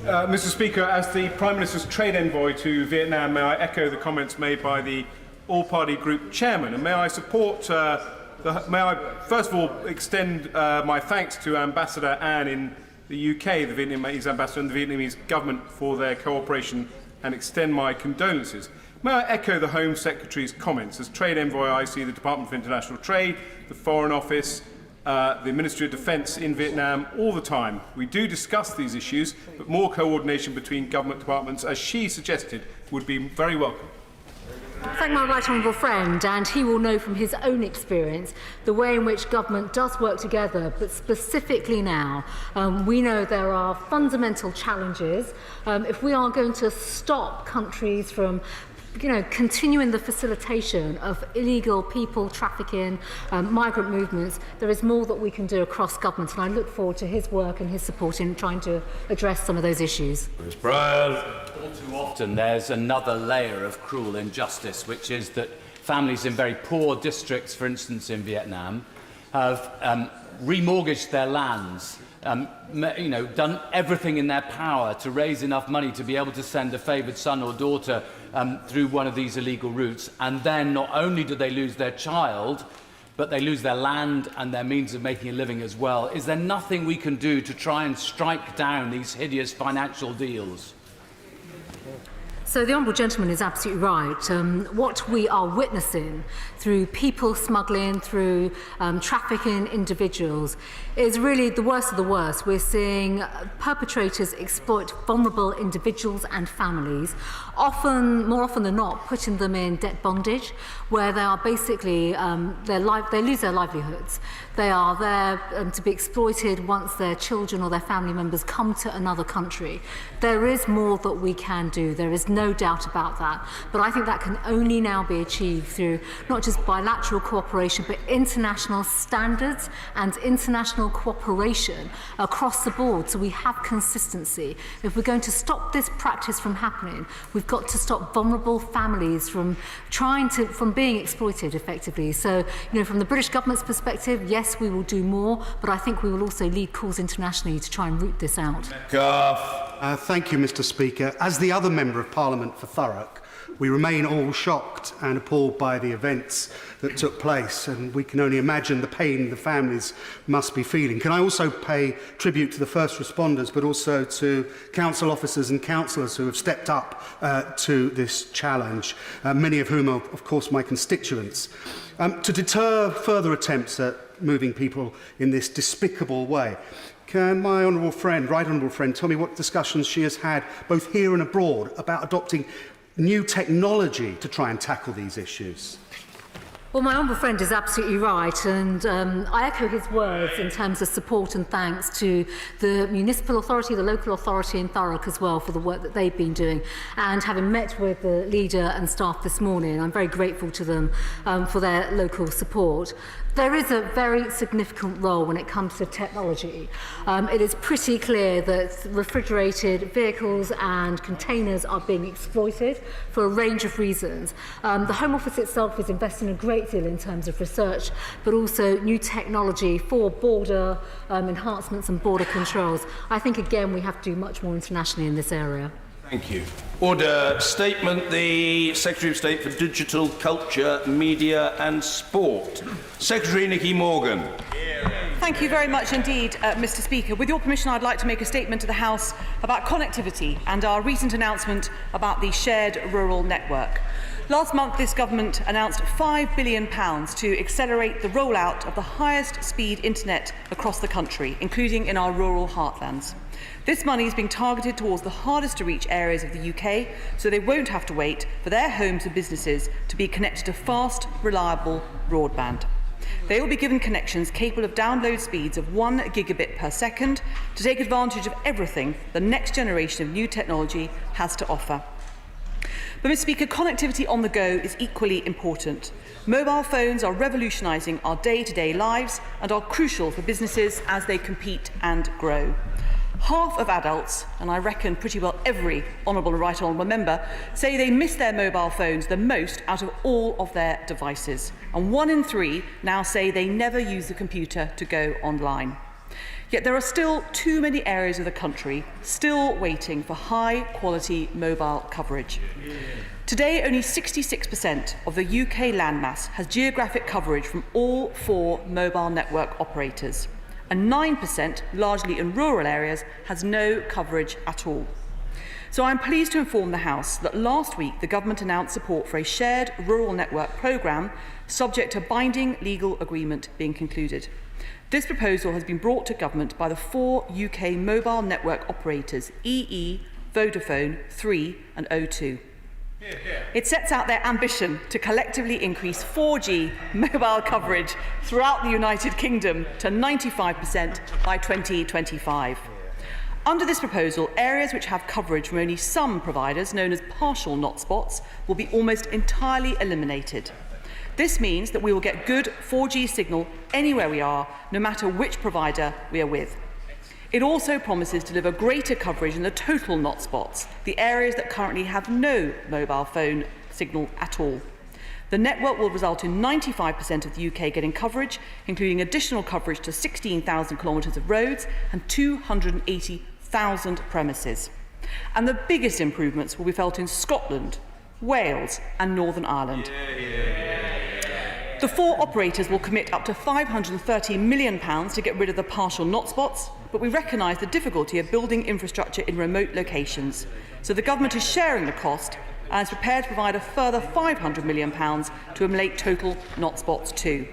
[SPEAKER 11] Mr. Speaker, as the Prime Minister's trade envoy to Vietnam, may I echo the comments made by the all-party group chairman, and may I support, may I first of all extend my thanks to Ambassador Anne in the UK, the Vietnamese ambassador, and the Vietnamese government for their cooperation, and extend my condolences. May I echo the Home Secretary's comments. As Trade Envoy, I see the Department for International Trade, the Foreign Office, the Ministry of Defence in Vietnam all the time. We do discuss these issues, but more coordination between government departments, as she suggested, would be very welcome.
[SPEAKER 1] Thank my right honourable friend, and he will know from his own experience the way in which government does work together, but specifically now we know there are fundamental challenges. If we are going to stop countries from continuing the facilitation of illegal people trafficking, migrant movements, there is more that we can do across government, and I look forward to his work and his support in trying to address some of those issues.
[SPEAKER 12] All too often there's another layer of cruel injustice, which is that families in very poor districts, for instance in Vietnam, have remortgaged their lands, done everything in their power to raise enough money to be able to send a favoured son or daughter through one of these illegal routes, and then not only do they lose their child, but they lose their land and their means of making a living as well. Is there nothing we can do to try and strike down these hideous financial deals?
[SPEAKER 1] So the Honourable Gentleman is absolutely right. What we are witnessing through people smuggling, through trafficking individuals, is really the worst of the worst. We're seeing perpetrators exploit vulnerable individuals and families, more often than not, putting them in debt bondage, where they are basically, they lose their livelihoods. They are there to be exploited once their children or their family members come to another country. There is more that we can do. There is no doubt about that. But I think that can only now be achieved through not just bilateral cooperation, but international standards and international cooperation across the board, so we have consistency. If we're going to stop this practice from happening, we've got to stop vulnerable families from being exploited effectively. So, from the British government's perspective, yes, we will do more, but I think we will also lead calls internationally to try and root this out.
[SPEAKER 6] Thank you, Mr. Speaker. As the other Member of Parliament for Thurrock, we remain all shocked and appalled by the events that took place, and we can only imagine the pain the families must be feeling. Can I also pay tribute to the first responders, but also to council officers and councillors who have stepped up to this challenge, many of whom are, of course, my constituents. To deter further attempts at moving people in this despicable way, can my right honourable friend, tell me what discussions she has had, both here and abroad, about adopting new technology to try and tackle these issues?
[SPEAKER 1] Well, my honourable friend is absolutely right, and I echo his words in terms of support and thanks to the municipal authority, the local authority in Thurrock as well for the work that they've been doing. And having met with the leader and staff this morning, I'm very grateful to them for their local support. There is a very significant role when it comes to technology. It is pretty clear that refrigerated vehicles and containers are being exploited for a range of reasons. The Home Office itself is investing a great deal in terms of research, but also new technology for border enhancements and border controls. I think, again, we have to do much more internationally in this area.
[SPEAKER 2] Thank you. Order. Statement. The Secretary of State for Digital, Culture, Media and Sport. Secretary Nicky Morgan.
[SPEAKER 13] Thank you very much indeed, Mr. Speaker. With your permission, I'd like to make a statement to the House about connectivity and our recent announcement about the shared rural network. Last month, this government announced £5 billion to accelerate the rollout of the highest speed internet across the country, including in our rural heartlands. This money is being targeted towards the hardest to reach areas of the UK, so they won't have to wait for their homes and businesses to be connected to fast, reliable broadband. They will be given connections capable of download speeds of 1 gigabit per second to take advantage of everything the next generation of new technology has to offer. But, Mr. Speaker, connectivity on the go is equally important. Mobile phones are revolutionising our day-to-day lives and are crucial for businesses as they compete and grow. Half of adults, and I reckon pretty well every honourable and right honourable member, say they miss their mobile phones the most out of all of their devices. And 1 in 3 now say they never use the computer to go online. Yet there are still too many areas of the country still waiting for high-quality mobile coverage. Today, only 66% of the UK landmass has geographic coverage from all 4 mobile network operators, and 9%, largely in rural areas, has no coverage at all. So I'm pleased to inform the House that last week the government announced support for a shared rural network programme subject to binding legal agreement being concluded. This proposal has been brought to government by the 4 UK mobile network operators EE, Vodafone, 3 and O2. It sets out their ambition to collectively increase 4G mobile coverage throughout the United Kingdom to 95% by 2025. Under this proposal, areas which have coverage from only some providers, known as partial not spots, will be almost entirely eliminated. This means that we will get good 4G signal anywhere we are, no matter which provider we are with. It also promises to deliver greater coverage in the total not spots, the areas that currently have no mobile phone signal at all. The network will result in 95% of the UK getting coverage, including additional coverage to 16,000 kilometres of roads and 280,000 premises. And the biggest improvements will be felt in Scotland, Wales and Northern Ireland. The 4 operators will commit up to £530 million to get rid of the partial not spots, but we recognise the difficulty of building infrastructure in remote locations. So the government is sharing the cost and is prepared to provide a further £500 million to eliminate total not spots too.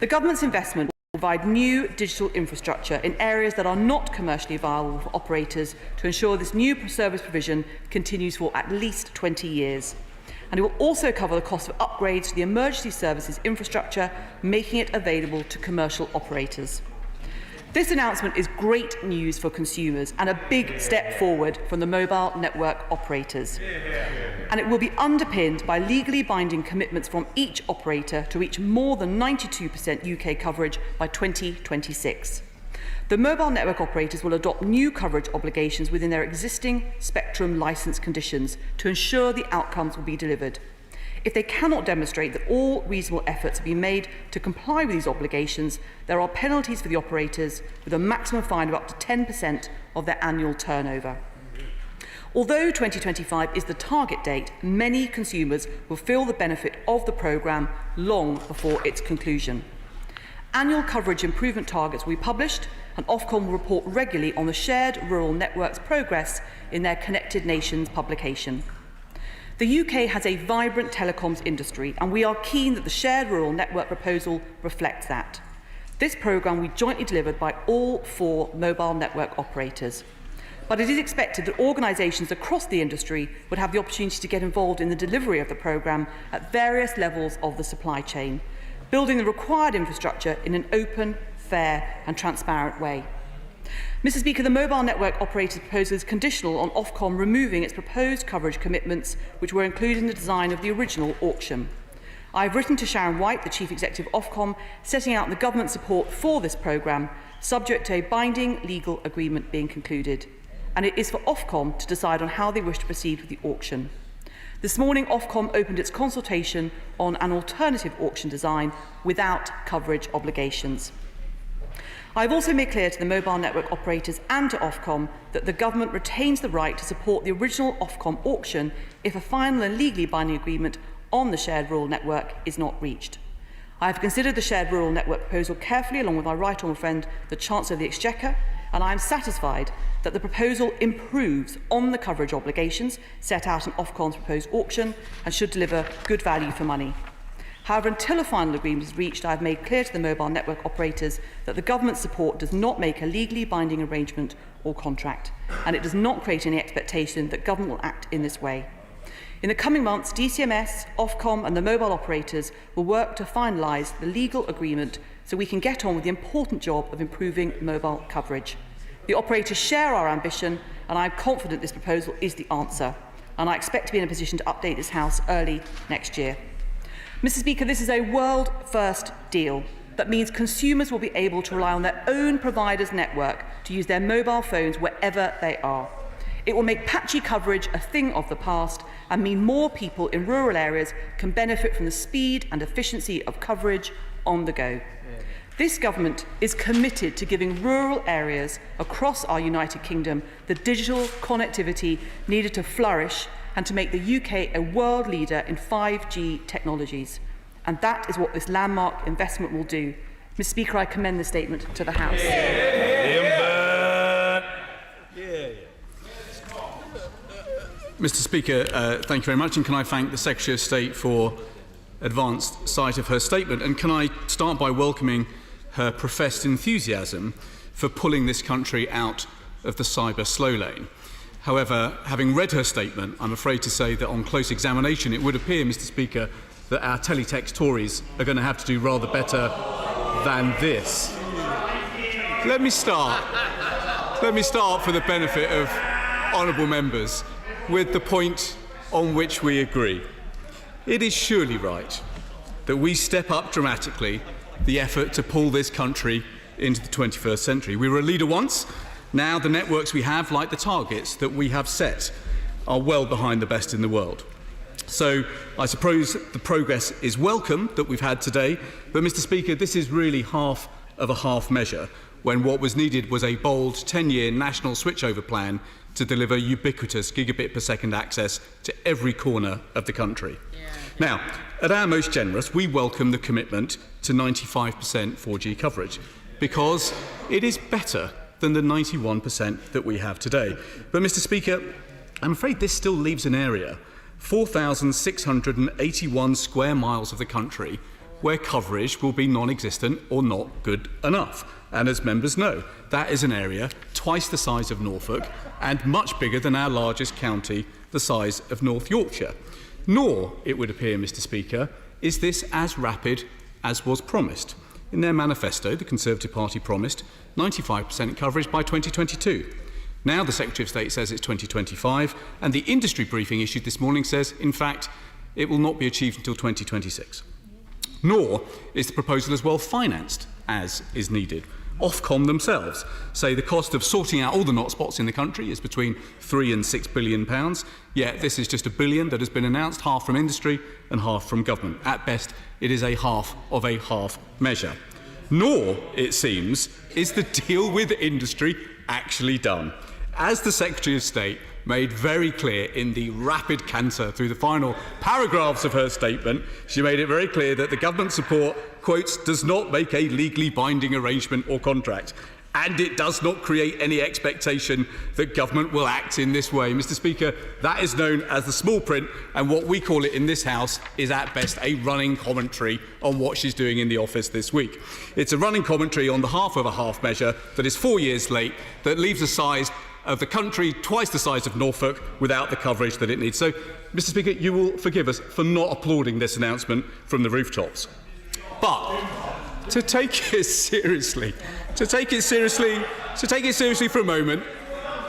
[SPEAKER 13] The government's investment will provide new digital infrastructure in areas that are not commercially viable for operators to ensure this new service provision continues for at least 20 years. And it will also cover the cost of upgrades to the emergency services infrastructure, making it available to commercial operators. This announcement is great news for consumers and a big step forward from the mobile network operators. And it will be underpinned by legally binding commitments from each operator to reach more than 92% UK coverage by 2026. The mobile network operators will adopt new coverage obligations within their existing spectrum licence conditions to ensure the outcomes will be delivered. If they cannot demonstrate that all reasonable efforts have been made to comply with these obligations, there are penalties for the operators with a maximum fine of up to 10% of their annual turnover. Although 2025 is the target date, many consumers will feel the benefit of the programme long before its conclusion. Annual coverage improvement targets will be published, and Ofcom will report regularly on the Shared Rural Network's progress in their Connected Nations publication. The UK has a vibrant telecoms industry, and we are keen that the Shared Rural Network proposal reflects that. This programme will be jointly delivered by all 4 mobile network operators. But it is expected that organisations across the industry would have the opportunity to get involved in the delivery of the programme at various levels of the supply chain, building the required infrastructure in an open, fair and transparent way. Mr Speaker, the mobile network operator's proposal is conditional on Ofcom removing its proposed coverage commitments which were included in the design of the original auction. I have written to Sharon White, the Chief Executive of Ofcom, setting out the government support for this programme, subject to a binding legal agreement being concluded. And it is for Ofcom to decide on how they wish to proceed with the auction. This morning, Ofcom opened its consultation on an alternative auction design without coverage obligations. I have also made clear to the mobile network operators and to Ofcom that the government retains the right to support the original Ofcom auction if a final and legally binding agreement on the shared rural network is not reached. I have considered the shared rural network proposal carefully along with my right honourable friend, the Chancellor of the Exchequer, and I am satisfied that the proposal improves on the coverage obligations set out in Ofcom's proposed auction and should deliver good value for money. However, until a final agreement is reached, I have made clear to the mobile network operators that the government's support does not make a legally binding arrangement or contract, and it does not create any expectation that government will act in this way. In the coming months, DCMS, Ofcom and the mobile operators will work to finalise the legal agreement so we can get on with the important job of improving mobile coverage. The operators share our ambition, and I am confident this proposal is the answer, and I expect to be in a position to update this House early next year. Mr Speaker, this is a world-first deal that means consumers will be able to rely on their own provider's network to use their mobile phones wherever they are. It will make patchy coverage a thing of the past and mean more people in rural areas can benefit from the speed and efficiency of coverage on the go. This government is committed to giving rural areas across our United Kingdom the digital connectivity needed to flourish and to make the UK a world leader in 5G technologies. And that is what this landmark investment will do. Mr Speaker, I commend the statement to the House.
[SPEAKER 14] Mr Speaker, thank you very much, and can I thank the Secretary of State for advanced sight of her statement, and can I start by welcoming her professed enthusiasm for pulling this country out of the cyber slow lane. However, having read her statement, I'm afraid to say that on close examination it would appear, Mr Speaker, that our teletext Tories are going to have to do rather better than this. Let me start for the benefit of honourable members with the point on which we agree. It is surely right that we step up dramatically the effort to pull this country into the 21st century. We were a leader once. Now the networks we have, like the targets that we have set, are well behind the best in the world. So I suppose the progress is welcome that we've had today, but Mr Speaker, this is really half of a half measure, when what was needed was a bold 10-year national switchover plan to deliver ubiquitous gigabit per second access to every corner of the country. Now, at our most generous, we welcome the commitment to 95% 4G coverage, because it is better than the 91% that we have today. But, Mr Speaker, I'm afraid this still leaves an area, 4,681 square miles of the country, where coverage will be non-existent or not good enough. And as members know, that is an area twice the size of Norfolk and much bigger than our largest county, the size of North Yorkshire. Nor, it would appear, Mr Speaker, is this as rapid as was promised. In their manifesto, the Conservative Party promised 95% coverage by 2022. Now the Secretary of State says it's 2025, and the industry briefing issued this morning says, in fact, it will not be achieved until 2026. Nor is the proposal as well financed as is needed. Ofcom themselves say the cost of sorting out all the not spots in the country is between £3 and £6 billion, yet this is just £1 billion that has been announced, half from industry and half from government. At best, it is a half of a half measure. Nor, it seems, is the deal with industry actually done. As the Secretary of State made very clear in the rapid canter through the final paragraphs of her statement, she made it very clear that the government support, quotes, does not make a legally binding arrangement or contract, and it does not create any expectation that government will act in this way. Mr. Speaker, that is known as the small print, and what we call it in this House is at best a running commentary on what she's doing in the office this week. It's a running commentary on the half of a half measure that is 4 years late, that leaves the size of the country twice the size of Norfolk without the coverage that it needs. So, Mr. Speaker, you will forgive us for not applauding this announcement from the rooftops. But to take it seriously for a moment,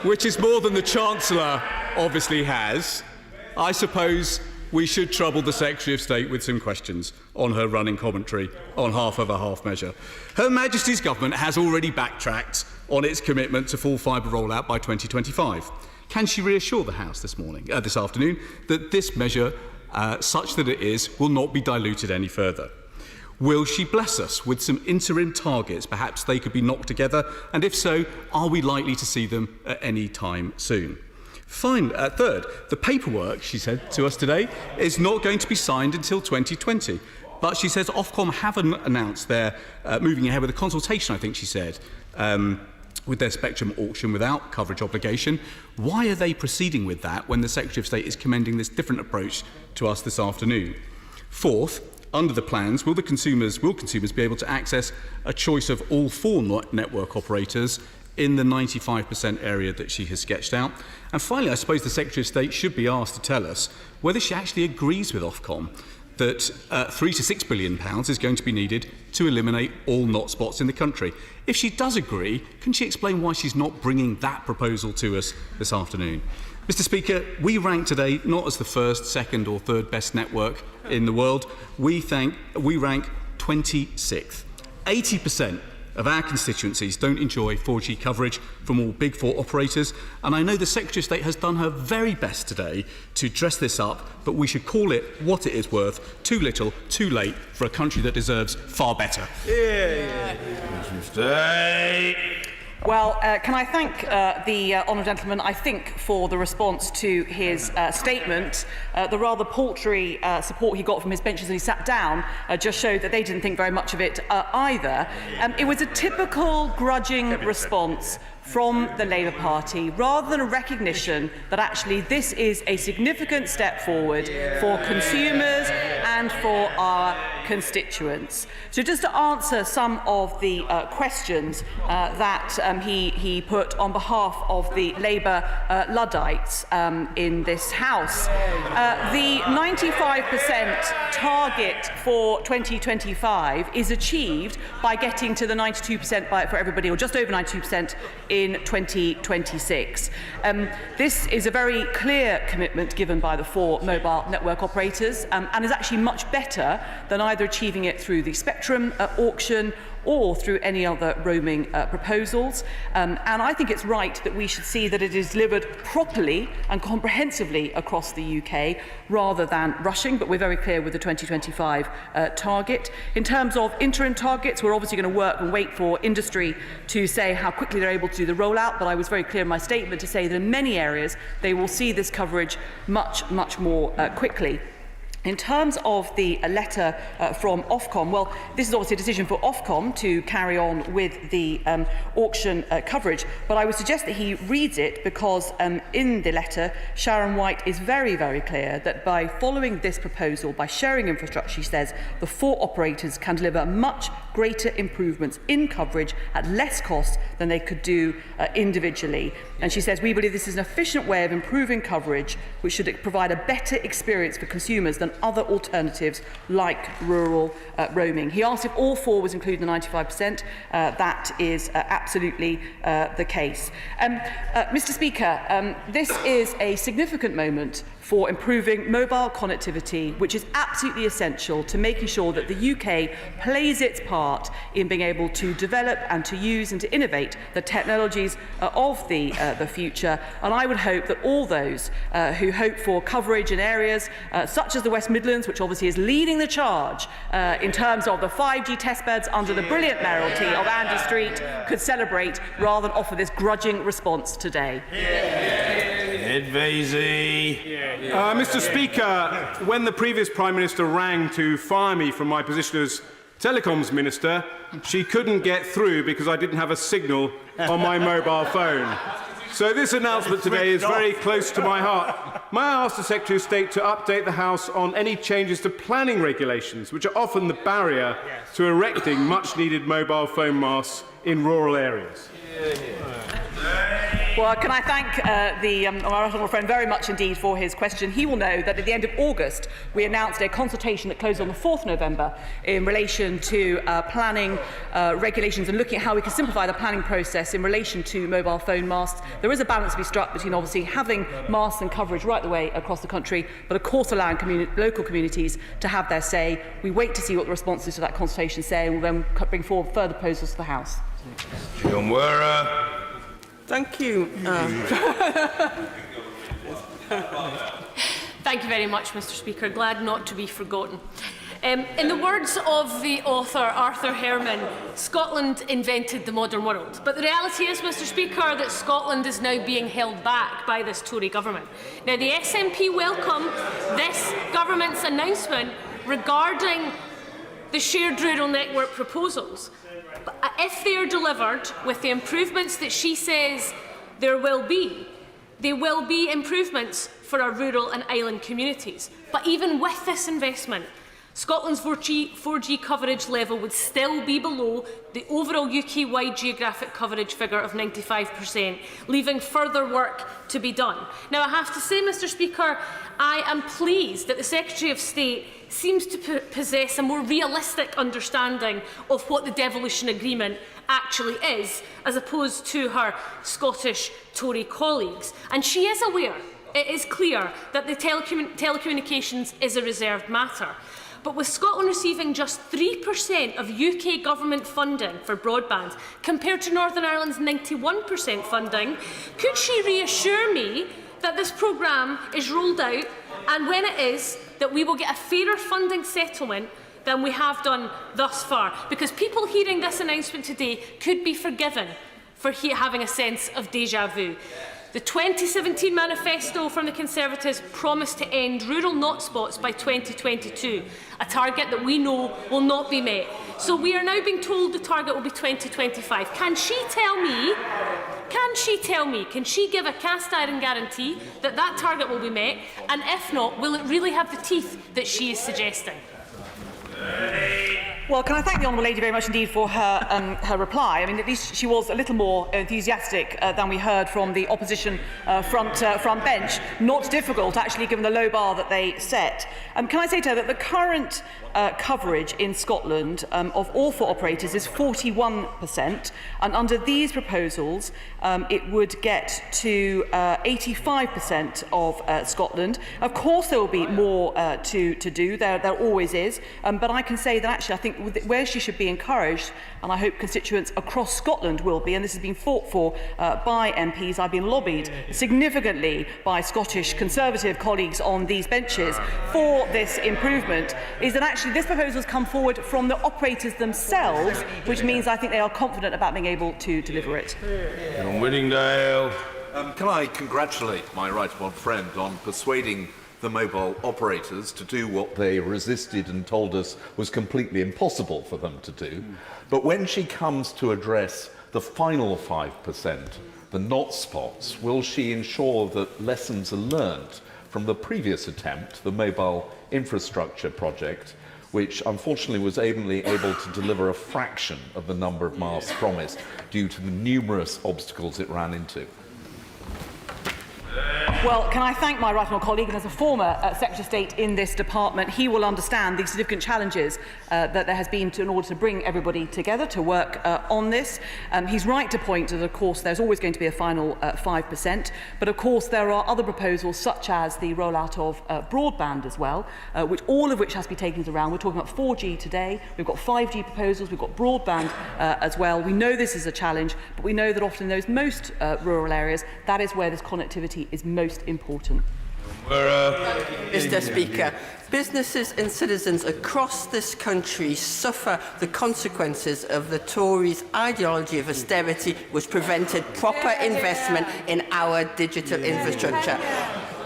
[SPEAKER 14] which is more than the Chancellor obviously has, I suppose we should trouble the Secretary of State with some questions on her running commentary on half of a half measure. Her Majesty's government has already backtracked on its commitment to full fibre rollout by 2025. Can she reassure the House this afternoon, that this measure, such that it is, will not be diluted any further? Will she bless us with some interim targets? Perhaps they could be knocked together, and if so, are we likely to see them at any time soon? Third, the paperwork, she said to us today, is not going to be signed until 2020. But she says Ofcom haven't announced they're moving ahead with a consultation, I think she said, with their spectrum auction without coverage obligation. Why are they proceeding with that when the Secretary of State is commending this different approach to us this afternoon? Fourth, under the plans, will consumers be able to access a choice of all four network operators in the 95% area that she has sketched out? And finally, I suppose the Secretary of State should be asked to tell us whether she actually agrees with Ofcom that £3 to £6 billion is going to be needed to eliminate all not spots in the country. If she does agree, can she explain why she's not bringing that proposal to us this afternoon? Mr. Speaker, we rank today not as the first, second or third best network in the world. We rank 26th. 80% of our constituencies don't enjoy 4G coverage from all Big Four operators, and I know the Secretary of State has done her very best today to dress this up, but we should call it what it is worth: too little, too late, for a country that deserves far better.
[SPEAKER 13] Well, can I thank the honourable gentleman, I think, for the response to his statement. The rather paltry support he got from his benches as he sat down just showed that they didn't think very much of it either. It was a typical grudging response from the Labour Party, rather than a recognition that actually this is a significant step forward for consumers and for our constituents. So just to answer some of the questions that he put on behalf of the Labour Luddites in this House. The 95% target for 2025 is achieved by getting to the 92% for everybody, or just over 92% in 2026. This is a very clear commitment given by the four mobile network operators and is actually much better than either achieving it through the spectrum auction or through any other roaming proposals. And I think it's right that we should see that it is delivered properly and comprehensively across the UK rather than rushing, but we're very clear with the 2025 target. In terms of interim targets, we're obviously going to work and wait for industry to say how quickly they're able to do the rollout, but I was very clear in my statement to say that in many areas they will see this coverage much, much more quickly. In terms of the letter from Ofcom, well, this is obviously a decision for Ofcom to carry on with the auction coverage, but I would suggest that he reads it because in the letter, Sharon White is very, very clear that by following this proposal, by sharing infrastructure, she says, the four operators can deliver much greater improvements in coverage at less cost than they could do individually. And she says, we believe this is an efficient way of improving coverage, which should provide a better experience for consumers than other alternatives like rural roaming. He asked if all four was included in the 95%. That is absolutely the case. Mr. Speaker, this is a significant moment for improving mobile connectivity, which is absolutely essential to making sure that the UK plays its part in being able to develop and to use and to innovate the technologies of the future. And I would hope that all those who hope for coverage in areas such as the West Midlands, which obviously is leading the charge in terms of the 5G testbeds under the brilliant mayoralty of Andy Street, could celebrate rather than offer this grudging response today.
[SPEAKER 11] Mr. Speaker, when the previous Prime Minister rang to fire me from my position as Telecoms Minister, she couldn't get through because I didn't have a signal on my mobile phone. So this announcement today is very close to my heart. May I ask the Secretary of State to update the House on any changes to planning regulations, which are often the barrier to erecting much-needed mobile phone masts in rural areas?
[SPEAKER 13] Well, can I thank our honourable friend very much indeed for his question. He will know that at the end of August we announced a consultation that closed on the 4th November in relation to planning regulations and looking at how we can simplify the planning process in relation to mobile phone masts. There is a balance to be struck between obviously having masts and coverage right the way across the country, but of course allowing local communities to have their say. We wait to see what the responses to that consultation say, and will then bring forward further proposals to the House.
[SPEAKER 16] Thank you. Thank you very much, Mr. Speaker. Glad not to be forgotten. In the words of the author Arthur Herman, Scotland invented the modern world. But the reality is, Mr. Speaker, that Scotland is now being held back by this Tory government. Now, the SNP welcome this government's announcement regarding the shared rural network proposals. But if they are delivered with the improvements that she says there will be improvements for our rural and island communities. But even with this investment, Scotland's 4G coverage level would still be below the overall UK-wide geographic coverage figure of 95%, leaving further work to be done. Now, I have to say, Mr. Speaker, I am pleased that the Secretary of State seems to possess a more realistic understanding of what the devolution agreement actually is, as opposed to her Scottish Tory colleagues. And she is aware, it is clear, that the telecommunications is a reserved matter. But with Scotland receiving just 3% of UK government funding for broadband, compared to Northern Ireland's 91% funding, could she reassure me that this programme is rolled out, and when it is, that we will get a fairer funding settlement than we have done thus far? Because people hearing this announcement today could be forgiven for having a sense of déjà vu. The 2017 manifesto from the Conservatives promised to end rural hotspots by 2022, a target that we know will not be met. So we are now being told the target will be 2025. Can she tell me, can she give a cast iron guarantee that that target will be met? And if not, will it really have the teeth that she is suggesting?
[SPEAKER 13] Well, can I thank the Honourable Lady very much indeed for her reply. I mean, at least she was a little more enthusiastic than we heard from the opposition front bench. Not difficult, actually, given the low bar that they set. Can I say to her that the current coverage in Scotland of all 4 operators is 41%, and under these proposals it would get to 85% of Scotland. Of course there will be more to do, there always is, but I can say that actually I think where she should be encouraged, and I hope constituents across Scotland will be, and this has been fought for by MPs, I've been lobbied significantly by Scottish Conservative colleagues on these benches for this improvement, is that actually this proposal has come forward from the operators themselves, which means I think they are confident about being able to deliver it.
[SPEAKER 2] Whittingdale.
[SPEAKER 17] Can I congratulate my right honourable friend on persuading the mobile operators to do what they resisted and told us was completely impossible for them to do. But when she comes to address the final 5%, the not spots, will she ensure that lessons are learnt from the previous attempt, the mobile infrastructure project, which unfortunately was only able to deliver a fraction of the number of masts promised due to the numerous obstacles it ran into?
[SPEAKER 13] Well, can I thank my right honourable colleague, and as a former Secretary of State in this department, he will understand the significant challenges that there has been in order to bring everybody together to work on this. He's right to point that, of course, there's always going to be a final 5%, but of course there are other proposals such as the rollout of broadband as well, all of which has to be taken into account. We're talking about 4G today, we've got 5G proposals, we've got broadband as well. We know this is a challenge, but we know that often in those most rural areas, that is where this connectivity is most important.
[SPEAKER 18] Mr. Speaker, businesses and citizens across this country suffer the consequences of the Tories' ideology of austerity, which prevented proper investment in our digital infrastructure.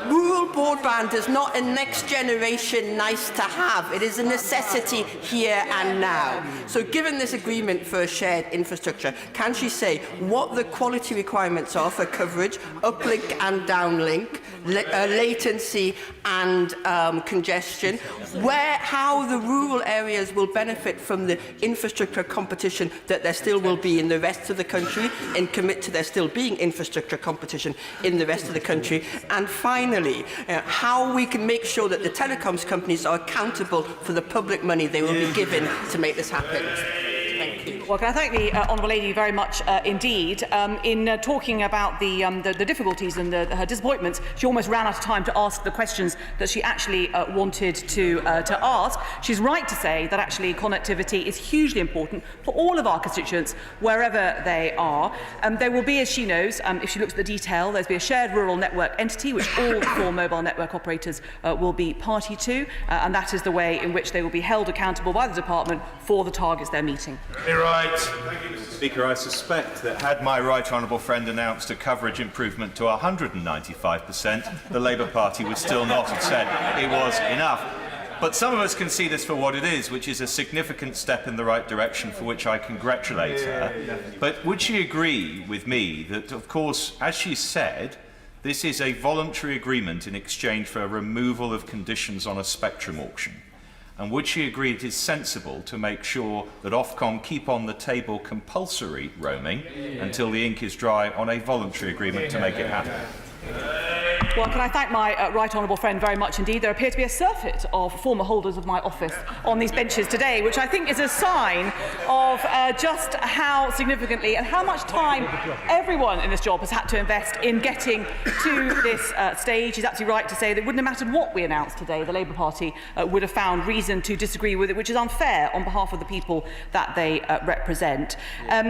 [SPEAKER 18] Rural broadband is not a next generation nice to have. It is a necessity here and now. So given this agreement for a shared infrastructure, can she say what the quality requirements are for coverage, uplink and downlink, latency and congestion, how the rural areas will benefit from the infrastructure competition that there still will be in the rest of the country, and commit to there still being infrastructure competition in the rest of the country, and finally, how we can make sure that the telecoms companies are accountable for the public money they will be given to make this happen. Thank you.
[SPEAKER 13] Well, can I thank the honourable lady very much indeed. In talking about the difficulties and her disappointments, she almost ran out of time to ask the questions that she actually wanted to ask. She's right to say that actually connectivity is hugely important for all of our constituents, wherever they are. There will be, as she knows, if she looks at the detail, there's be a shared rural network entity, which all 4 mobile network operators will be party to, and that is the way in which they will be held accountable by the department for the targets they're meeting.
[SPEAKER 19] Right. Thank you, Mr. Speaker. I suspect that had my right honourable friend announced a coverage improvement to 195%, the Labour Party would still not have said it was enough. But some of us can see this for what it is, which is a significant step in the right direction, for which I congratulate her. But would she agree with me that, of course, as she said, this is a voluntary agreement in exchange for a removal of conditions on a spectrum auction? And would she agree it is sensible to make sure that Ofcom keep on the table compulsory roaming until the ink is dry on a voluntary agreement to make it happen?
[SPEAKER 13] Well, can I thank my right honourable friend very much indeed. There appear to be a surfeit of former holders of my office on these benches today, which I think is a sign of just how significantly and how much time everyone in this job has had to invest in getting to this stage. He's absolutely right to say that it wouldn't have mattered what we announced today, the Labour Party would have found reason to disagree with it, which is unfair on behalf of the people that they represent.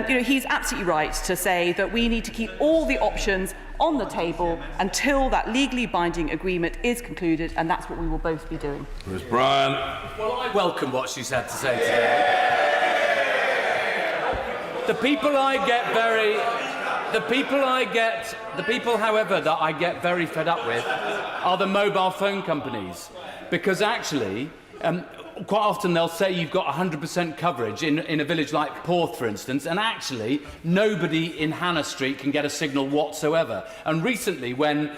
[SPEAKER 13] He's absolutely right to say that we need to keep all the options on the table until that legally binding agreement is concluded, and that's what we will both be doing.
[SPEAKER 2] Ms. Bryan.
[SPEAKER 12] Well, I welcome what she's had to say today. The people, however, that I get very fed up with are the mobile phone companies, because actually, quite often they'll say you've got 100% coverage in a village like Porth, for instance, and actually nobody in Hannah Street can get a signal whatsoever. And recently, when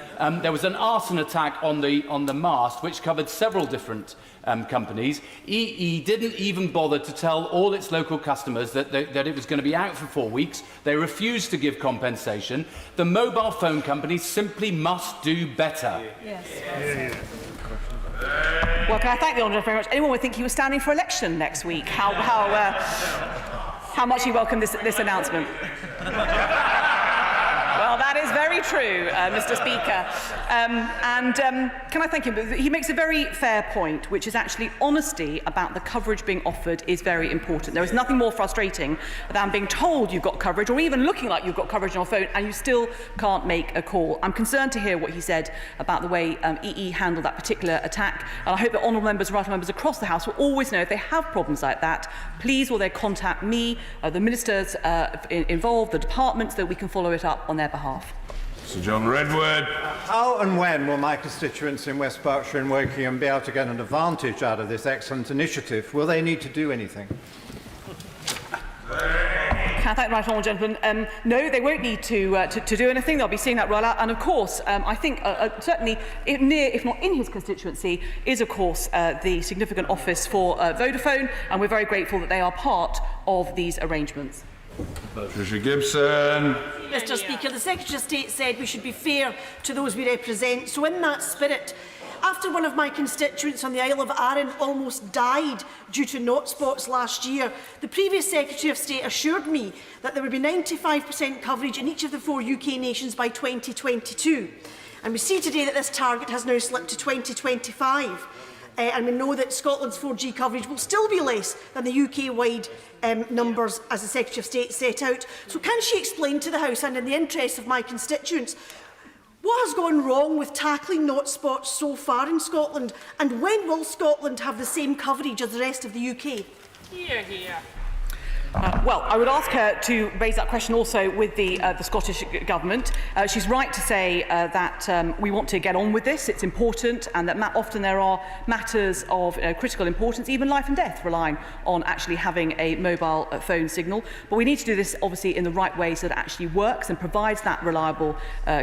[SPEAKER 12] there was an arson attack on the mast, which covered several different companies, EE didn't even bother to tell all its local customers that it was going to be out for 4 weeks. They refused to give compensation. The mobile phone companies simply must do better.
[SPEAKER 13] Yes. Well, can I thank the Honourable very much? Anyone would think he was standing for election next week. How much he welcomed this announcement. Well, that is very true, Mr. Speaker. Can I thank him? He makes a very fair point, which is actually honesty about the coverage being offered is very important. There is nothing more frustrating than being told you've got coverage, or even looking like you've got coverage on your phone, and you still can't make a call. I'm concerned to hear what he said about the way EE handled that particular attack, and I hope that honourable members and right members across the House will always know if they have problems like that, please will they contact me, the ministers involved, the departments, that we can follow it up on their behalf.
[SPEAKER 2] Sir John Redwood.
[SPEAKER 5] How and when will my constituents in West Berkshire and Wokingham be able to get an advantage out of this excellent initiative? Will they need to do anything?
[SPEAKER 13] Can I thank the right honourable gentleman? No, they won't need to do anything. They'll be seeing that roll out. And of course, I think certainly near, if not in his constituency, is of course the significant office for Vodafone, and we're very grateful that they are part of these arrangements.
[SPEAKER 2] Patricia Gibson.
[SPEAKER 10] Mr. Speaker, the Secretary of State said we should be fair to those we represent. So in that spirit, after one of my constituents on the Isle of Arran almost died due to knot spots last year, the previous Secretary of State assured me that there would be 95% coverage in each of the 4 UK nations by 2022. And we see today that this target has now slipped to 2025. And we know that Scotland's 4G coverage will still be less than the UK-wide numbers as the Secretary of State set out. So can she explain to the House, and in the interests of my constituents, what has gone wrong with tackling knot spots so far in Scotland, and when will Scotland have the same coverage as the rest of the UK?
[SPEAKER 16] Hear, hear.
[SPEAKER 13] Well, I would ask her to raise that question also with the Scottish Government. She's right to say that we want to get on with this. It's important, and that often there are matters of critical importance, even life and death, relying on actually having a mobile phone signal. But we need to do this, obviously, in the right way so that it actually works and provides that reliable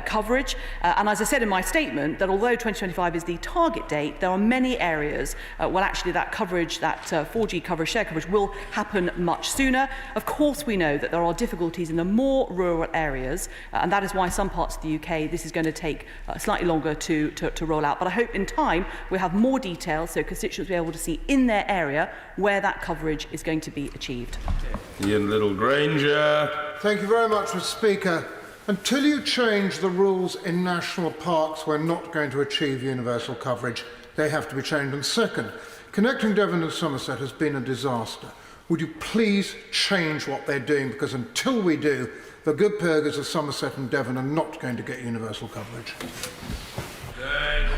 [SPEAKER 13] coverage. And as I said in my statement, that although 2025 is the target date, there are many areas where actually that coverage, that 4G coverage, share coverage, will happen much sooner. Of course, we know that there are difficulties in the more rural areas, and that is why some parts of the UK this is going to take slightly longer to roll out. But I hope in time we'll have more details so constituents will be able to see in their area where that coverage is going to be achieved.
[SPEAKER 2] Ian Little-Granger.
[SPEAKER 3] Thank you very much, Mr. Speaker. Until you change the rules in national parks, we're not going to achieve universal coverage. They have to be changed. And second, connecting Devon and Somerset has been a disaster. Would you please change what they're doing? Because until we do, the good burghers of Somerset and Devon are not going to get universal coverage.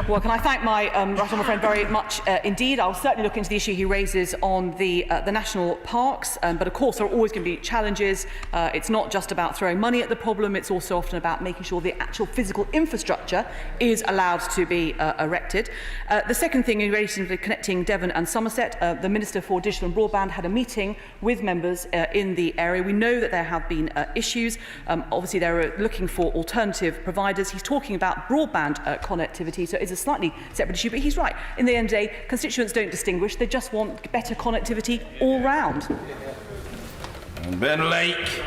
[SPEAKER 13] Well, can I thank my right honourable friend very much indeed. I'll certainly look into the issue he raises on the national parks, but of course there are always going to be challenges. It's not just about throwing money at the problem, it's also often about making sure the actual physical infrastructure is allowed to be erected. The second thing in relation to connecting Devon and Somerset, the Minister for Digital and Broadband had a meeting with members in the area. We know that there have been issues. Obviously they're looking for alternative providers. He's talking about broadband connectivity, so it's a slightly separate issue, but he's right. In the end of the day, constituents don't distinguish, they just want better connectivity all round.
[SPEAKER 2] And Ben Lake.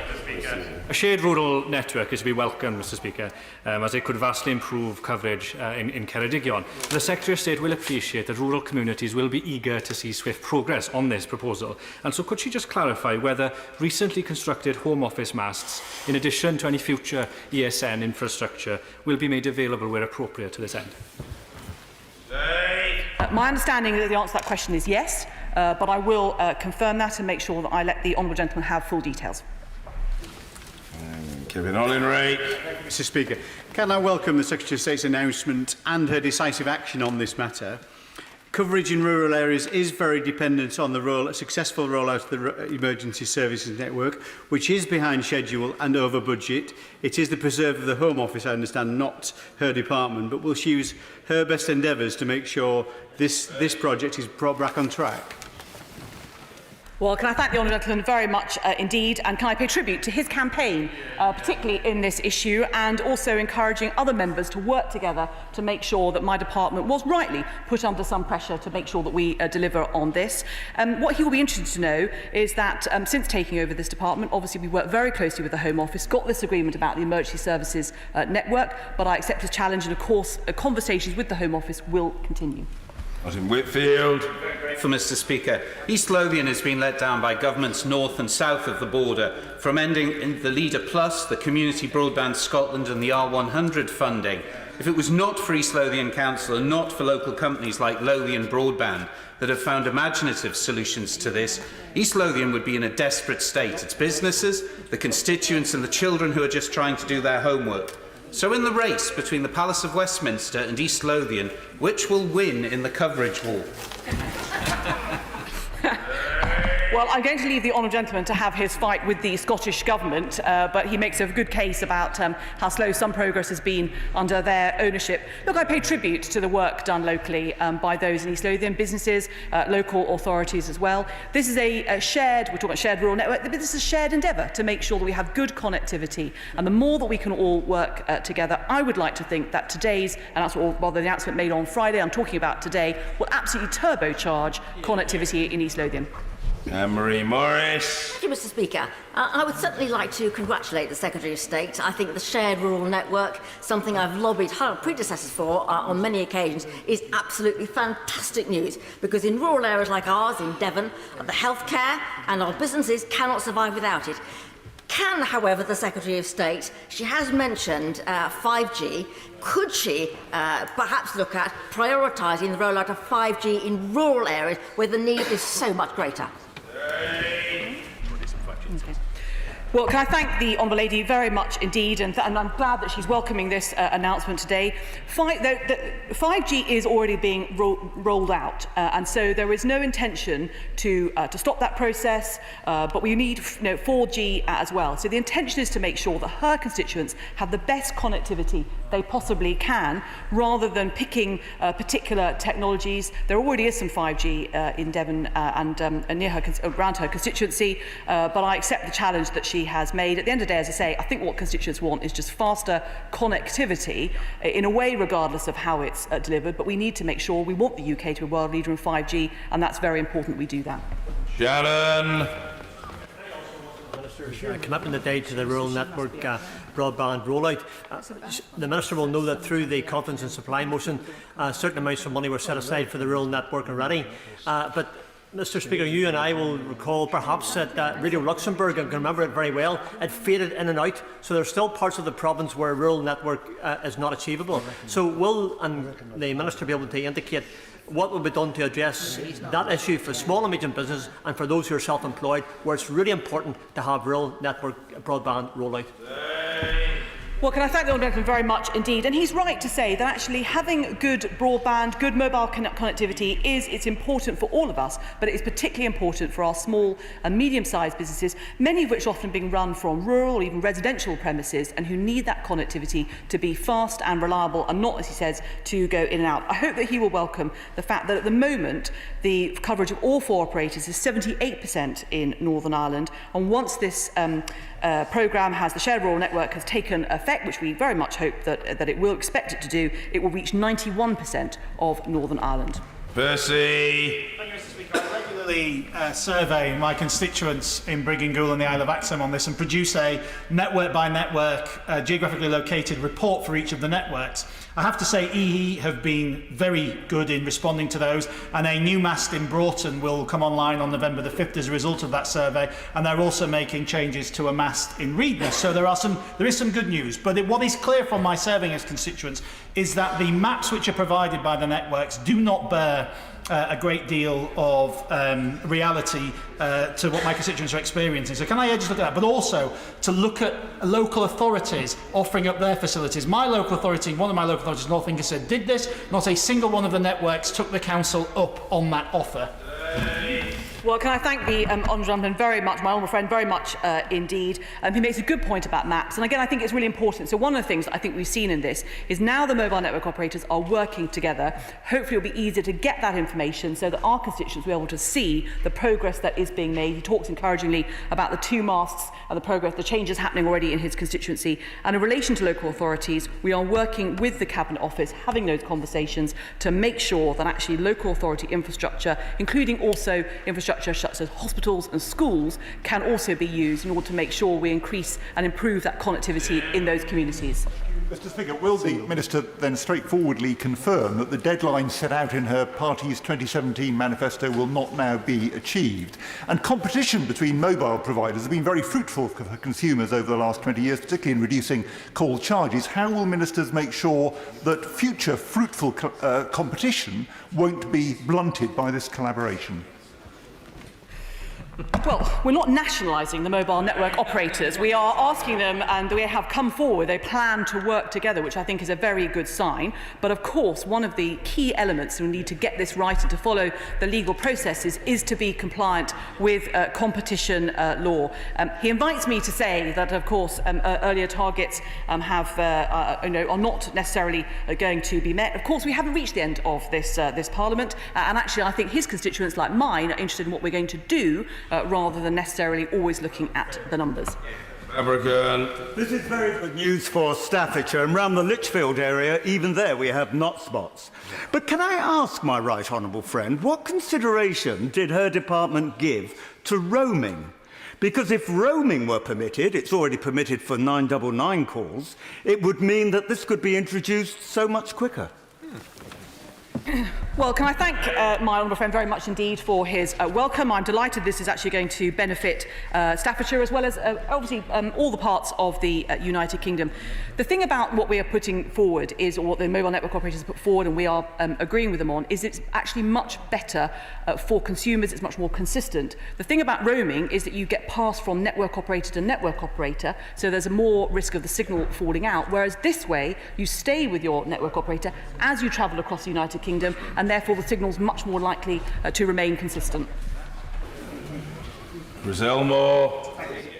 [SPEAKER 20] A shared rural network is to be welcomed, Mr. Speaker, as it could vastly improve coverage in Ceredigion. The Secretary of State will appreciate that rural communities will be eager to see swift progress on this proposal. And so could she just clarify whether recently constructed Home Office masts, in addition to any future ESN infrastructure, will be made available where appropriate to this end?
[SPEAKER 13] My understanding is that the answer to that question is yes, but I will confirm that and make sure that I let the honourable gentleman have full details.
[SPEAKER 2] Kevin Ollinrake.
[SPEAKER 21] Mr. Speaker, can I welcome the Secretary of State's announcement and her decisive action on this matter? Coverage in rural areas is very dependent on the successful rollout of the emergency services network, which is behind schedule and over budget. It is the preserve of the Home Office, I understand, not her department, but will she use her best endeavours to make sure this project is brought back on track?
[SPEAKER 13] Well, can I thank the honourable gentleman very much indeed, and can I pay tribute to his campaign, particularly in this issue, and also encouraging other members to work together to make sure that my department was rightly put under some pressure to make sure that we deliver on this. What he will be interested to know is that since taking over this department, obviously we worked very closely with the Home Office, got this agreement about the emergency services network, but I accept his challenge, and of course conversations with the Home Office will continue.
[SPEAKER 2] Martin Whitfield.
[SPEAKER 22] For Mr. Speaker, East Lothian has been let down by governments north and south of the border, from ending in the Leader Plus, the Community Broadband Scotland and the R100 funding. If it was not for East Lothian Council and not for local companies like Lothian Broadband that have found imaginative solutions to this, East Lothian would be in a desperate state. Its businesses, the constituents and the children who are just trying to do their homework. So in the race between the Palace of Westminster and East Lothian, which will win in the coverage war?
[SPEAKER 13] Well, I'm going to leave the honourable gentleman to have his fight with the Scottish Government, but he makes a good case about how slow some progress has been under their ownership. Look, I pay tribute to the work done locally by those in East Lothian, businesses, local authorities as well. This is a shared, we're talking about shared rural network, but this is a shared endeavour to make sure that we have good connectivity. And the more that we can all work together, I would like to think that today's announcement, or rather the announcement made on Friday, I'm talking about today, will absolutely turbocharge connectivity in East Lothian.
[SPEAKER 2] Anne-Marie Morris.
[SPEAKER 4] Thank you, Mr. Speaker. I would certainly like to congratulate the Secretary of State. I think the shared rural network, something I've lobbied hard predecessors for on many occasions, is absolutely fantastic news, because in rural areas like ours in Devon, the healthcare and our businesses cannot survive without it. Can, however, the Secretary of State, she has mentioned 5G, could she perhaps look at prioritising the rollout of 5G in rural areas where the need is so much greater?
[SPEAKER 13] Well, can I thank the Honourable Lady very much indeed, and I'm glad that she's welcoming this announcement today. 5G is already being rolled out, and so there is no intention to stop that process, but we need 4G as well. So the intention is to make sure that her constituents have the best connectivity they possibly can, rather than picking particular technologies. There already is some 5G in Devon and near her, around her constituency, but I accept the challenge that she has made. At the end of the day, as I say, I think what constituents want is just faster connectivity, in a way regardless of how it's delivered, but we need to make sure we want the UK to be a world leader in 5G, and that's very important we do that.
[SPEAKER 2] Shannon.
[SPEAKER 15] Commitment today to the rural network broadband rollout. The Minister will know that through the confidence and supply motion, certain amounts of money were set aside for the rural network already. But Mr. Speaker, you and I will recall perhaps that Radio Luxembourg, I can remember it very well, it faded in and out, so there are still parts of the province where rural network is not achievable. So will the Minister be able to indicate what will be done to address that issue for small and medium business and for those who are self-employed, where it's really important to have rural network broadband rollout?
[SPEAKER 13] Well, can I thank the Honourable very much indeed. And he's right to say that actually having good broadband, good mobile connectivity it's important for all of us, but it is particularly important for our small and medium-sized businesses, many of which are often being run from rural or even residential premises, and who need that connectivity to be fast and reliable and not, as he says, to go in and out. I hope that he will welcome the fact that at the moment the coverage of all 4 operators is 78% in Northern Ireland, and once this programme the shared rural network has taken effect, which we very much hope that it will expect it to do, it will reach 91% of Northern Ireland.
[SPEAKER 2] Percy.
[SPEAKER 23] Thank you, Mr. Speaker. I regularly survey my constituents in Briggingool and the Isle of Axholme on this and produce a network-by-network, geographically located report for each of the networks. I have to say EE have been very good in responding to those, and a new mast in Broughton will come online on November the 5th as a result of that survey, and they're also making changes to a mast in Reedness. So there is some good news, but what is clear from my surveying as constituents is that the maps which are provided by the networks do not bear a great deal of reality to what my constituents are experiencing. So can I just look at that, but also to look at local authorities offering up their facilities. My local authority, one of my local authorities, North Lincolnshire, did this. Not a single one of the networks took the council up on that offer.
[SPEAKER 13] Well, can I thank the honourable gentleman very much, my honourable friend, very much indeed. He makes a good point about maps. And again, I think it's really important. So one of the things I think we've seen in this is now the mobile network operators are working together. Hopefully it'll be easier to get that information so that our constituents will be able to see the progress that is being made. He talks encouragingly about the 2 masts and the progress, the changes happening already in his constituency. And in relation to local authorities, we are working with the Cabinet Office, having those conversations to make sure that actually local authority infrastructure, including also infrastructure such as hospitals and schools, can also be used in order to make sure we increase and improve that connectivity in those communities.
[SPEAKER 24] Mr. Speaker, will the Minister then straightforwardly confirm that the deadline set out in her party's 2017 manifesto will not now be achieved? And competition between mobile providers has been very fruitful for consumers over the last 20 years, particularly in reducing call charges. How will ministers make sure that future fruitful competition won't be blunted by this collaboration?
[SPEAKER 13] Well, we're not nationalising the mobile network operators. We are asking them, and they have come forward, they plan to work together, which I think is a very good sign. But of course, one of the key elements we need to get this right and to follow the legal processes is to be compliant with competition law. He invites me to say that, of course, earlier targets are not necessarily going to be met. Of course, we haven't reached the end of this Parliament, and actually I think his constituents, like mine, are interested in what we're going to do rather than necessarily always looking at the numbers.
[SPEAKER 6] This is very good news for Staffordshire, and round the Lichfield area, even there we have not spots. But can I ask my right honourable friend, what consideration did her department give to roaming? Because if roaming were permitted, it's already permitted for 999 calls, it would mean that this could be introduced so much quicker.
[SPEAKER 13] Well, can I thank my honourable friend very much indeed for his welcome. I'm delighted this is actually going to benefit Staffordshire as well as obviously all the parts of the United Kingdom. The thing about what we are putting forward is, or what the mobile network operators put forward, and we are agreeing with them on, is it's actually much better for consumers. It's much more consistent. The thing about roaming is that you get passed from network operator to network operator, so there's a more risk of the signal falling out, whereas this way you stay with your network operator as you travel across the United Kingdom, and therefore the signal is much more likely to remain consistent.
[SPEAKER 2] Griselmore.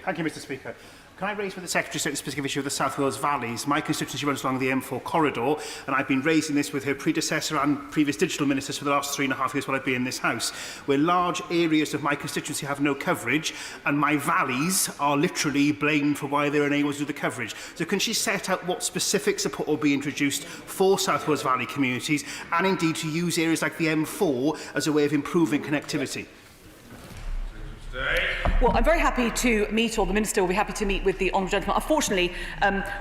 [SPEAKER 23] Thank you, Mr. Speaker. Can I raise with the Secretary of State the specific issue of the South Wales Valleys? My constituency runs along the M4 corridor, and I've been raising this with her predecessor and previous digital ministers for the last 3.5 years while I've been in this House, where large areas of my constituency have no coverage, and my valleys are literally blamed for why they're unable to do the coverage. So can she set out what specific support will be introduced for South Wales Valley communities, and indeed to use areas like the M4 as a way of improving connectivity?
[SPEAKER 13] Well, I'm very happy to meet, or the Minister will be happy to meet with the Honourable Gentleman. Unfortunately,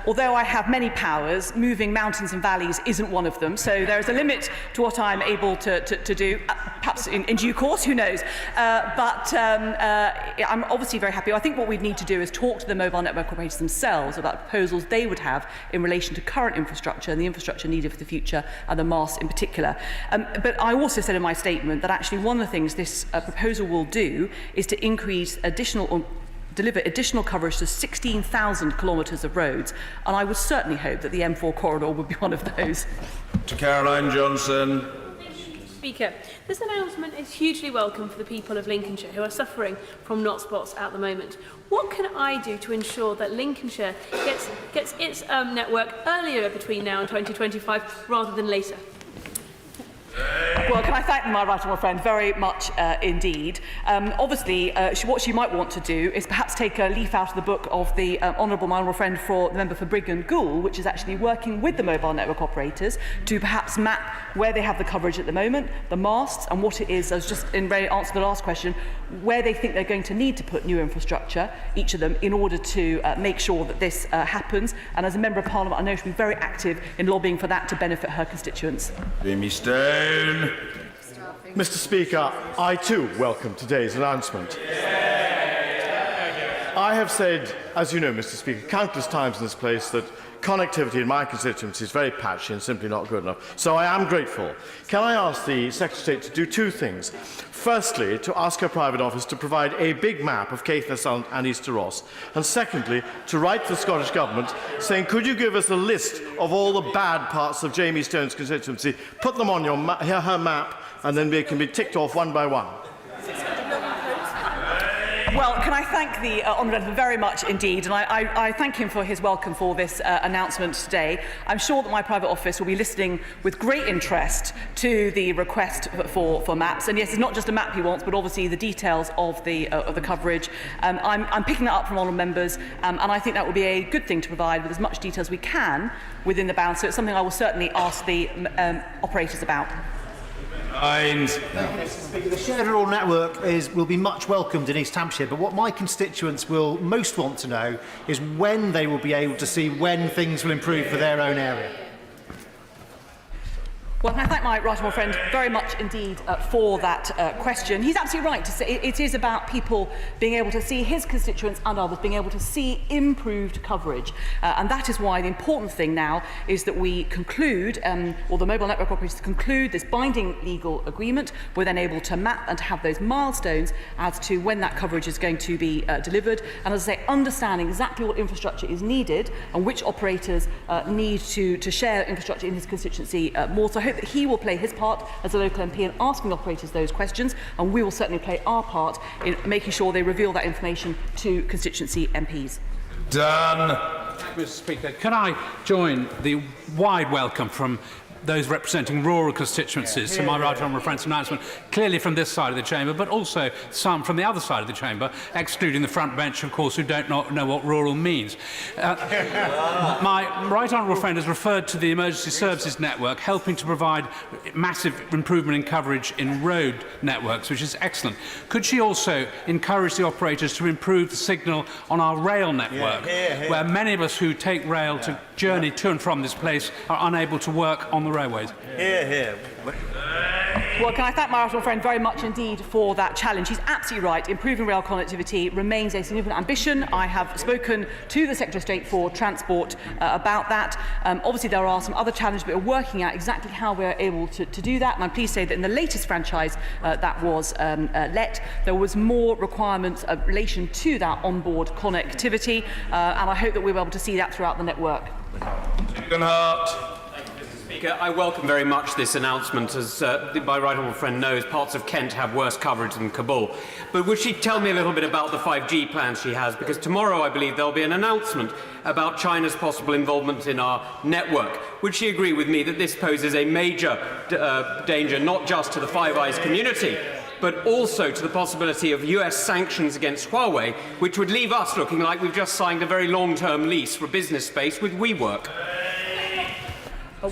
[SPEAKER 13] although I have many powers, moving mountains and valleys isn't one of them. So there is a limit to what I'm able to do, perhaps in due course, who knows. But I'm obviously very happy. I think what we need to do is talk to the mobile network operators themselves about proposals they would have in relation to current infrastructure and the infrastructure needed for the future, and the masts in particular. But I also said in my statement that actually one of the things this proposal will do is to increase deliver additional coverage to 16,000 kilometres of roads, and I would certainly hope that the M4 corridor would be one of those.
[SPEAKER 2] To Caroline Johnson.
[SPEAKER 16] Speaker, this announcement is hugely welcome for the people of Lincolnshire who are suffering from not spots at the moment. What can I do to ensure that Lincolnshire gets its network earlier between now and 2025 rather than later?
[SPEAKER 13] Well, can I thank my right honourable friend very much indeed. Obviously, what she might want to do is perhaps take a leaf out of the book of the my honourable friend for the member for Brigg and Goole, which is actually working with the mobile network operators to perhaps map where they have the coverage at the moment, the masts, and what it is, as just in answer to the last question, where they think they're going to need to put new infrastructure, each of them, in order to make sure that this happens. And as a Member of Parliament, I know she'll be very active in lobbying for that to benefit her constituents.
[SPEAKER 2] Jamie Stone.
[SPEAKER 7] Mr. Speaker, I too welcome today's announcement. I have said, as you know, Mr. Speaker, countless times in this place that connectivity in my constituency is very patchy and simply not good enough. So I am grateful. Can I ask the Secretary of State to do two things? Firstly, to ask her private office to provide a big map of Caithness and Easter Ross. And secondly, to write to the Scottish Government saying, could you give us a list of all the bad parts of Jamie Stone's constituency, put them on her map, and then they can be ticked off one by one.
[SPEAKER 13] Well, can I thank the Honourable very much indeed, and I thank him for his welcome for this announcement today. I'm sure that my private office will be listening with great interest to the request for maps, and yes, it's not just a map he wants, but obviously the details of the coverage. I'm picking that up from honourable members, and I think that will be a good thing to provide with as much detail as we can within the bounds, so it's something I will certainly ask the operators about.
[SPEAKER 8] The shared rural network will be much welcomed in East Hampshire, but what my constituents will most want to know is when they will be able to see when things will improve for their own area.
[SPEAKER 13] Well, I thank my right honourable friend very much indeed for that question. He's absolutely right to say it is about people being able to see, his constituents and others being able to see improved coverage. And that is why the important thing now is that we conclude, or the mobile network operators conclude this binding legal agreement. We're then able to map and to have those milestones as to when that coverage is going to be delivered. And as I say, understanding exactly what infrastructure is needed and which operators need to share infrastructure in his constituency more. So I hope that he will play his part as a local MP in asking operators those questions, and we will certainly play our part in making sure they reveal that information to constituency MPs.
[SPEAKER 2] Done.
[SPEAKER 12] Mr. Speaker, can I join the wide welcome from
[SPEAKER 1] those representing rural constituencies, to my right honourable friend's announcement, clearly from this side of the chamber, but also some from the other side of the chamber, excluding the front bench, of course, who don't know what rural means. My right honourable friend has referred to the emergency services network helping to provide massive improvement in coverage in road networks, which is excellent. Could she also encourage the operators to improve the signal on our rail network, where many of us who take rail to journey to and from this place are unable to work on the railways?
[SPEAKER 13] Well, can I thank my honourable friend very much indeed for that challenge. He's absolutely right. Improving rail connectivity remains a significant ambition. I have spoken to the Secretary of State for Transport about that. Obviously, there are some other challenges, but we're working out exactly how we're able to do that. And I'm pleased to say that in the latest franchise that was let, there was more requirements in relation to that onboard connectivity. And I hope that we'll be able to see that throughout the network.
[SPEAKER 9] I welcome very much this announcement. As my right honourable friend knows, parts of Kent have worse coverage than Kabul. But would she tell me a little bit about the 5G plans she has? Because tomorrow, I believe, there'll be an announcement about China's possible involvement in our network. Would she agree with me that this poses a major danger, not just to the Five Eyes community, but also to the possibility of US sanctions against Huawei, which would leave us looking like we've just signed a very long-term lease for business space with WeWork?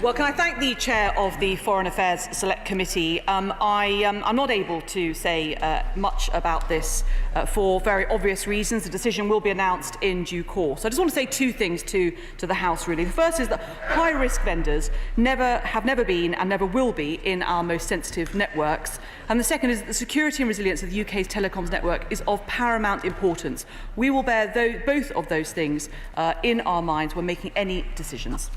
[SPEAKER 13] Well, can I thank the chair of the Foreign Affairs Select Committee? I'm not able to say much about this for very obvious reasons. The decision will be announced in due course. I just want to say two things to the House, really. The first is that high-risk vendors have never been and never will be in our most sensitive networks. And the second is that the security and resilience of the UK's telecoms network is of paramount importance. We will bear both of those things in our minds when making any decisions.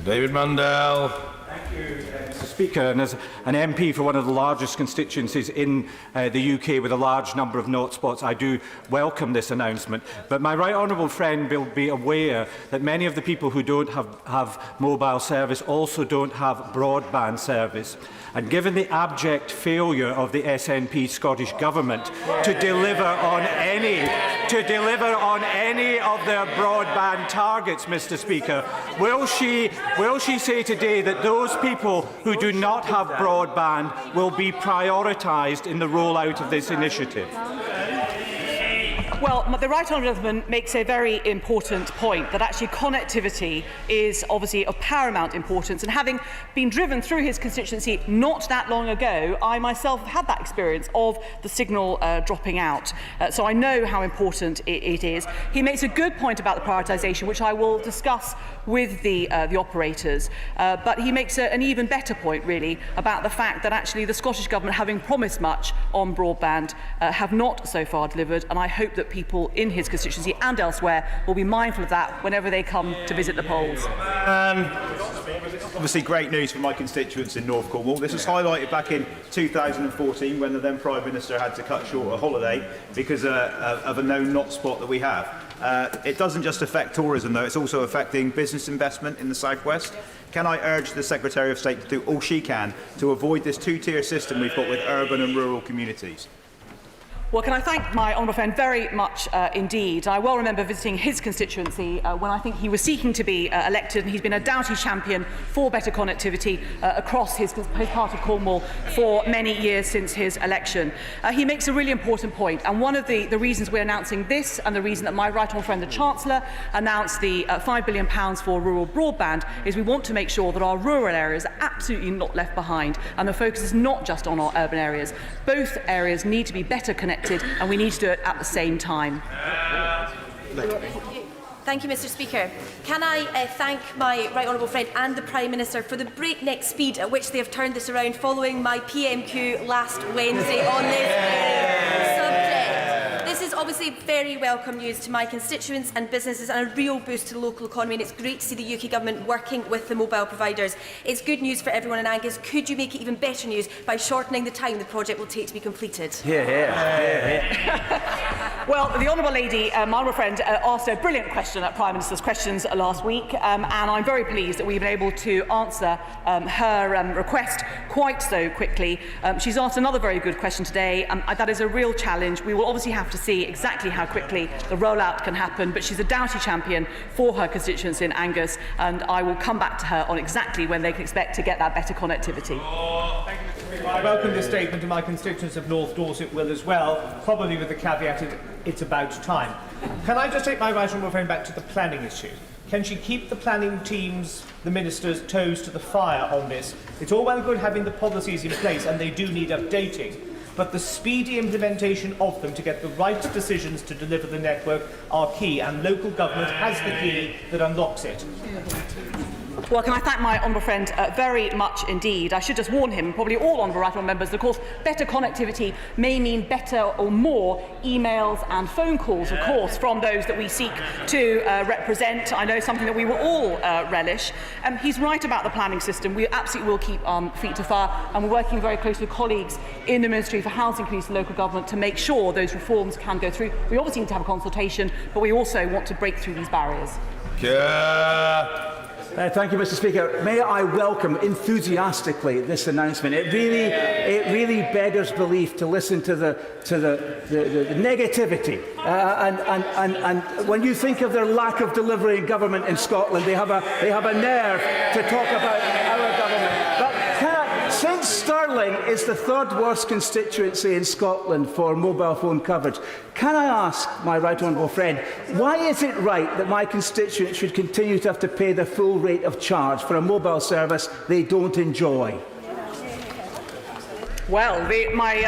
[SPEAKER 2] David Mundell.
[SPEAKER 11] Thank you, Mr. Speaker. And as an MP for one of the largest constituencies in the UK with a large number of not spots, I do welcome this announcement. But my right honourable friend will be aware that many of the people who don't have mobile service also don't have broadband service. And given the abject failure of the SNP Scottish Government to deliver on any of their broadband targets, Mr. Speaker, will she say today that those people who do not have broadband will be prioritised in the rollout of this initiative?
[SPEAKER 13] Well, the right honourable gentleman makes a very important point that actually connectivity is obviously of paramount importance, and having been driven through his constituency not that long ago, I myself have had that experience of the signal dropping out, so I know how important it is. He makes a good point about the prioritisation, which I will discuss with the operators, but he makes an even better point, really, about the fact that actually the Scottish Government, having promised much on broadband, have not so far delivered, and I hope that people in his constituency and elsewhere will be mindful of that whenever they come to visit the polls.
[SPEAKER 21] Obviously great news for my constituents in North Cornwall. This was highlighted back in 2014 when the then Prime Minister had to cut short a holiday because of a known not spot that we have. It doesn't just affect tourism though, it's also affecting business investment in the South West. Can I urge the Secretary of State to do all she can to avoid this two-tier system we've got with urban and rural communities?
[SPEAKER 13] Well, can I thank my honourable friend very much indeed. I well remember visiting his constituency when I think he was seeking to be elected, and he's been a doughty champion for better connectivity across his part of Cornwall for many years since his election. He makes a really important point, and one of the reasons we're announcing this, and the reason that my right honourable friend the Chancellor announced the £5 billion for rural broadband, is we want to make sure that our rural areas are absolutely not left behind, and the focus is not just on our urban areas. Both areas need to be better connected, and we need to do it at the same time.
[SPEAKER 14] Thank you, Mr. Speaker. Can I thank my right honourable friend and the Prime Minister for the breakneck speed at which they have turned this around following my PMQ last Wednesday on this subject. This is obviously very welcome news to my constituents and businesses, and a real boost to the local economy, and it's great to see the UK Government working with the mobile providers. It's good news for everyone in Angus. Could you make it even better news by shortening the time the project will take to be completed?
[SPEAKER 13] Well, the honourable lady, my honourable friend, asked a brilliant question at Prime Minister's Questions last week, and I'm very pleased that we've been able to answer her request quite so quickly. She's asked another very good question today, and that is a real challenge. We will obviously have to see exactly exactly how quickly the rollout can happen, but she's a doughty champion for her constituency in Angus, and I will come back to her on exactly when they can expect to get that better connectivity.
[SPEAKER 5] I welcome this statement, and my constituents of North Dorset will as well, probably with the caveat it's about time. Can I just take my right honourable friend back to the planning issue? Can she keep the planning teams, the ministers' toes to the fire on this? It's all well and good having the policies in place, and they do need updating, but the speedy implementation of them to get the right decisions to deliver the network are key, and local government has the key that unlocks it.
[SPEAKER 13] Well, can I thank my honourable friend very much indeed. I should just warn him, probably all honourable right honourable members, that of course better connectivity may mean better or more emails and phone calls, of course, from those that we seek to represent. I know something that we will all relish. He's right about the planning system. We absolutely will keep feet to fire, and we're working very closely with colleagues in the Ministry for Housing, Communities and Local Government to make sure those reforms can go through. We obviously need to have a consultation, but we also want to break through these barriers.
[SPEAKER 17] Thank you, Mr. Speaker. May I welcome enthusiastically this announcement. It really beggars belief to listen to the negativity. And when you think of their lack of delivery in government in Scotland, they have a nerve to talk about our government. But since Stirling is the third worst constituency in Scotland for mobile phone coverage, can I ask my right honourable friend, why is it right that my constituents should continue to have to pay the full rate of charge for a mobile service they don't enjoy?
[SPEAKER 13] Well, my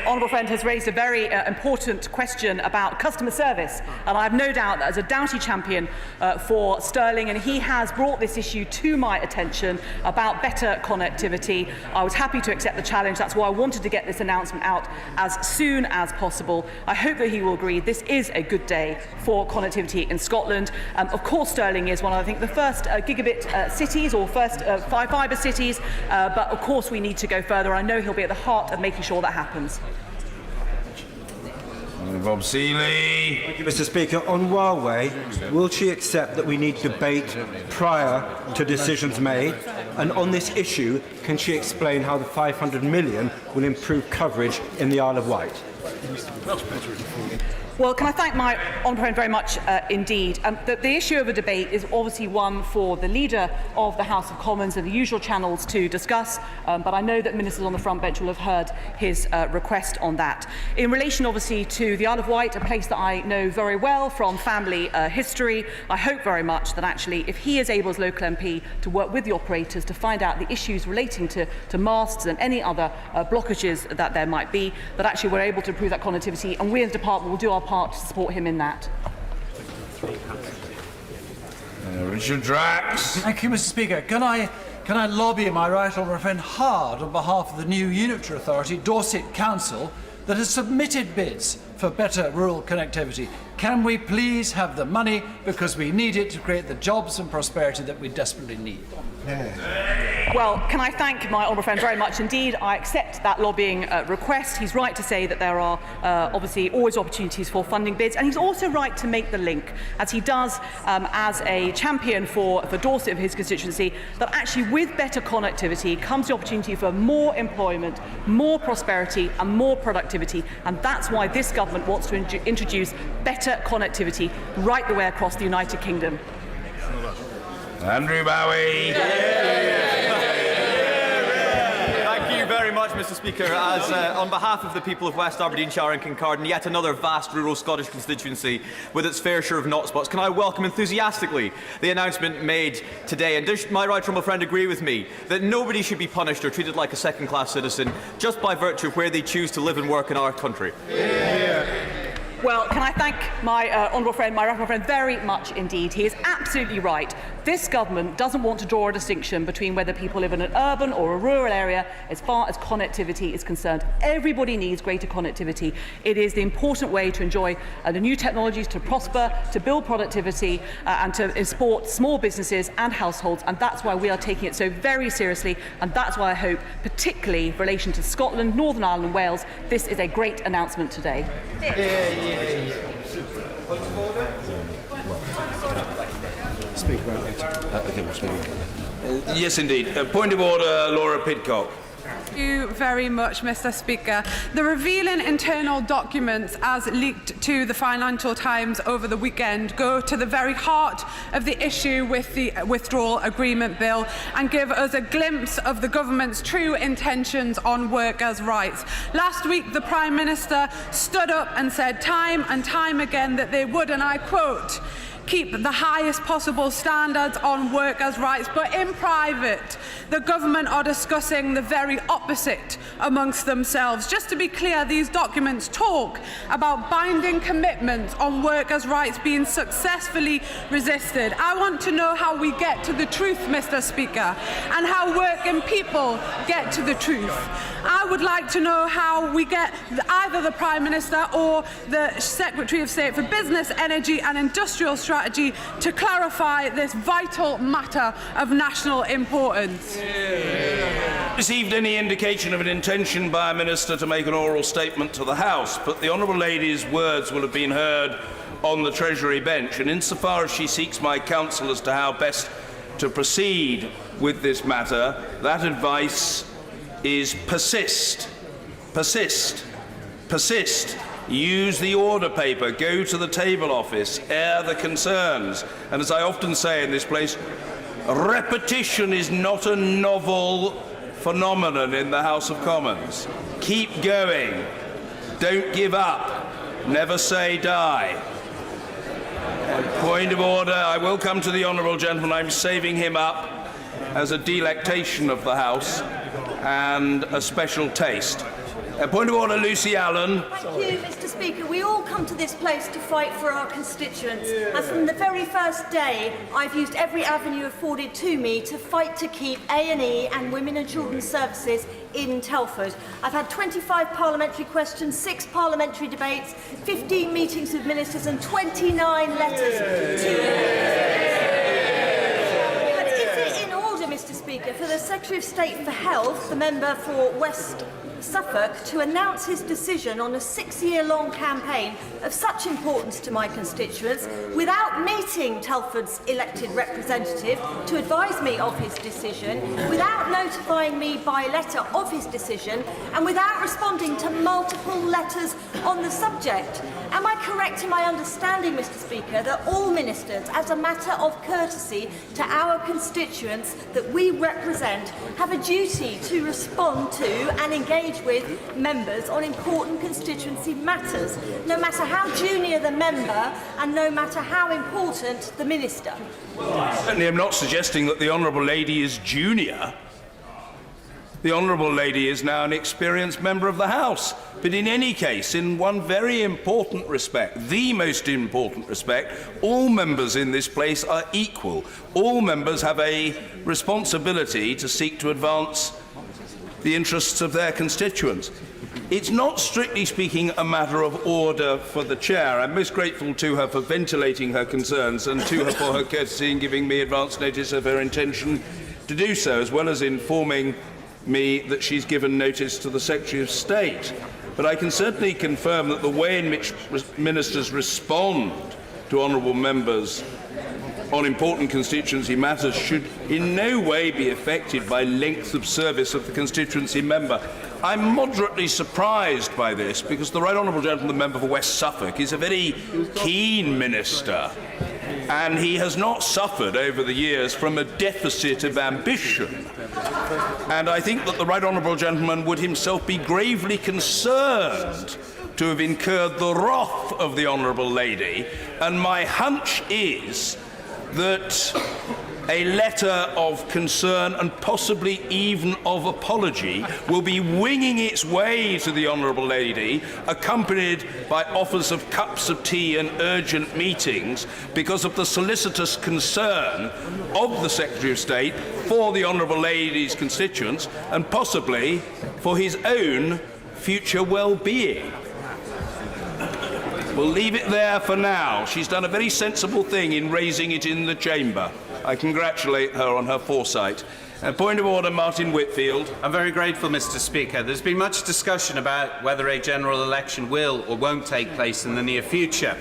[SPEAKER 13] honourable friend has raised a very important question about customer service, and I have no doubt that as a doughty champion for Stirling, and he has brought this issue to my attention about better connectivity, I was happy to accept the challenge. That's why I wanted to get this announcement out as soon as possible. I hope that he will agree this is a good day for connectivity in Scotland. Of course, Stirling is one of, I think, the first gigabit cities, or first fibre cities, but of course we need to go further. I know he'll be at the heart of making sure that happens.
[SPEAKER 2] Bob Seeley.
[SPEAKER 18] Thank you, Mr. Speaker. On Huawei, will she accept that we need debate prior to decisions made? And on this issue, can she explain how the 500 million will improve coverage in the Isle of Wight?
[SPEAKER 13] Well, can I thank my honourable friend very much indeed. The issue of a debate is obviously one for the Leader of the House of Commons and the usual channels to discuss, but I know that ministers on the front bench will have heard his request on that. In relation, obviously, to the Isle of Wight, a place that I know very well from family history, I hope very much that actually, if he is able as local MP to work with the operators to find out the issues relating to masts and any other blockages that there might be, that actually we're able to improve that connectivity, and we as a department will do our part to support him in that.
[SPEAKER 2] Richard Drax.
[SPEAKER 19] Thank you, Mr. Speaker. Can I lobby my right honourable friend hard on behalf of the new unitary authority, Dorset Council, that has submitted bids for better rural connectivity? Can we please have the money, because we need it to create the jobs and prosperity that we desperately need?
[SPEAKER 13] Well, can I thank my honourable friend very much indeed. I accept that lobbying request. He's right to say that there are obviously always opportunities for funding bids, and he's also right to make the link, as he does as a champion for Dorset of his constituency, that actually with better connectivity comes the opportunity for more employment, more prosperity and more productivity, and that's why this government wants to introduce better connectivity right the way across the United Kingdom.
[SPEAKER 2] Andrew Bowie.
[SPEAKER 25] Thank you very much, Mr. Speaker. As on behalf of the people of West Aberdeenshire and Kincardine, yet another vast rural Scottish constituency with its fair share of not spots, can I welcome enthusiastically the announcement made today? And does my right honourable friend agree with me that nobody should be punished or treated like a second-class citizen just by virtue of where they choose to live and work in our country?
[SPEAKER 13] Well, can I thank my honourable friend, my honourable friend, very much indeed. He is absolutely right. This government doesn't want to draw a distinction between whether people live in an urban or a rural area as far as connectivity is concerned. Everybody needs greater connectivity. It is the important way to enjoy the new technologies, to prosper, to build productivity and to support small businesses and households, and that's why we are taking it so very seriously, and that's why I hope, particularly in relation to Scotland, Northern Ireland and Wales, this is a great announcement today.
[SPEAKER 2] Yes, indeed. Point of order, Laura Pidcock.
[SPEAKER 3] Thank you very much, Mr. Speaker. The revealing internal documents as leaked to the Financial Times over the weekend go to the very heart of the issue with the Withdrawal Agreement Bill and give us a glimpse of the government's true intentions on workers' rights. Last week, the Prime Minister stood up and said time and time again that they would, and I quote, keep the highest possible standards on workers' rights, but in private, the government are discussing the very opposite amongst themselves. Just to be clear, these documents talk about binding commitments on workers' rights being successfully resisted. I want to know how we get to the truth, Mr. Speaker, and how working people get to the truth. I would like to know how we get either the Prime Minister or the Secretary of State for Business, Energy and Industrial Strategy to clarify this vital matter of national importance.
[SPEAKER 2] Received any indication of an intention by a minister to make an oral statement to the House, but the Honourable Lady's words will have been heard on the Treasury bench, and insofar as she seeks my counsel as to how best to proceed with this matter, that advice is persist, persist, persist. Use the order paper, go to the table office, air the concerns. And as I often say in this place, repetition is not a novel phenomenon in the House of Commons. Keep going. Don't give up. Never say die. Point of order. I will come to the Honourable Gentleman. I'm saving him up as a delectation of the House and a special taste. Point of order, Lucy Allen.
[SPEAKER 4] Thank you, Mr. Speaker. We all come to this place to fight for our constituents. And from the very first day, I've used every avenue afforded to me to fight to keep A&E and women and children's services in Telford. I've had 25 parliamentary questions, 6 parliamentary debates, 15 meetings with ministers and 29 letters to But is it in order, Mr. Speaker, for the Secretary of State for Health, the member for West Suffolk, to announce his decision on a 6-year-long campaign of such importance to my constituents without meeting Telford's elected representative to advise me of his decision, without notifying me by letter of his decision, and without responding to multiple letters on the subject? Am I correct in my understanding, Mr. Speaker, that all ministers, as a matter of courtesy to our constituents that we represent, have a duty to respond to and engage with members on important constituency matters, no matter how junior the member and no matter how important the minister?
[SPEAKER 2] Certainly, I'm not suggesting that the Honourable Lady is junior. The Honourable Lady is now an experienced member of the House. But in any case, in one very important respect, the most important respect, all members in this place are equal. All members have a responsibility to seek to advance the interests of their constituents. It's not, strictly speaking, a matter of order for the Chair. I'm most grateful to her for ventilating her concerns and to her for her courtesy in giving me advance notice of her intention to do so, as well as informing me that she's given notice to the Secretary of State. But I can certainly confirm that the way in which ministers respond to honourable members on important constituency matters should in no way be affected by length of service of the constituency member. I'm moderately surprised by this because the Right Honourable Gentleman, the member for West Suffolk, is a very keen minister, and he has not suffered over the years from a deficit of ambition. And I think that the Right Honourable Gentleman would himself be gravely concerned to have incurred the wrath of the Honourable Lady, and my hunch is that a letter of concern and possibly even of apology will be winging its way to the Honourable Lady, accompanied by offers of cups of tea and urgent meetings because of the solicitous concern of the Secretary of State for the Honourable Lady's constituents and possibly for his own future well-being. We'll leave it there for now. She's done a very sensible thing in raising it in the chamber. I congratulate her on her foresight. Point of order, Martin Whitfield.
[SPEAKER 10] I'm very grateful, Mr. Speaker. There's been much discussion about whether a general election will or won't take place in the near future.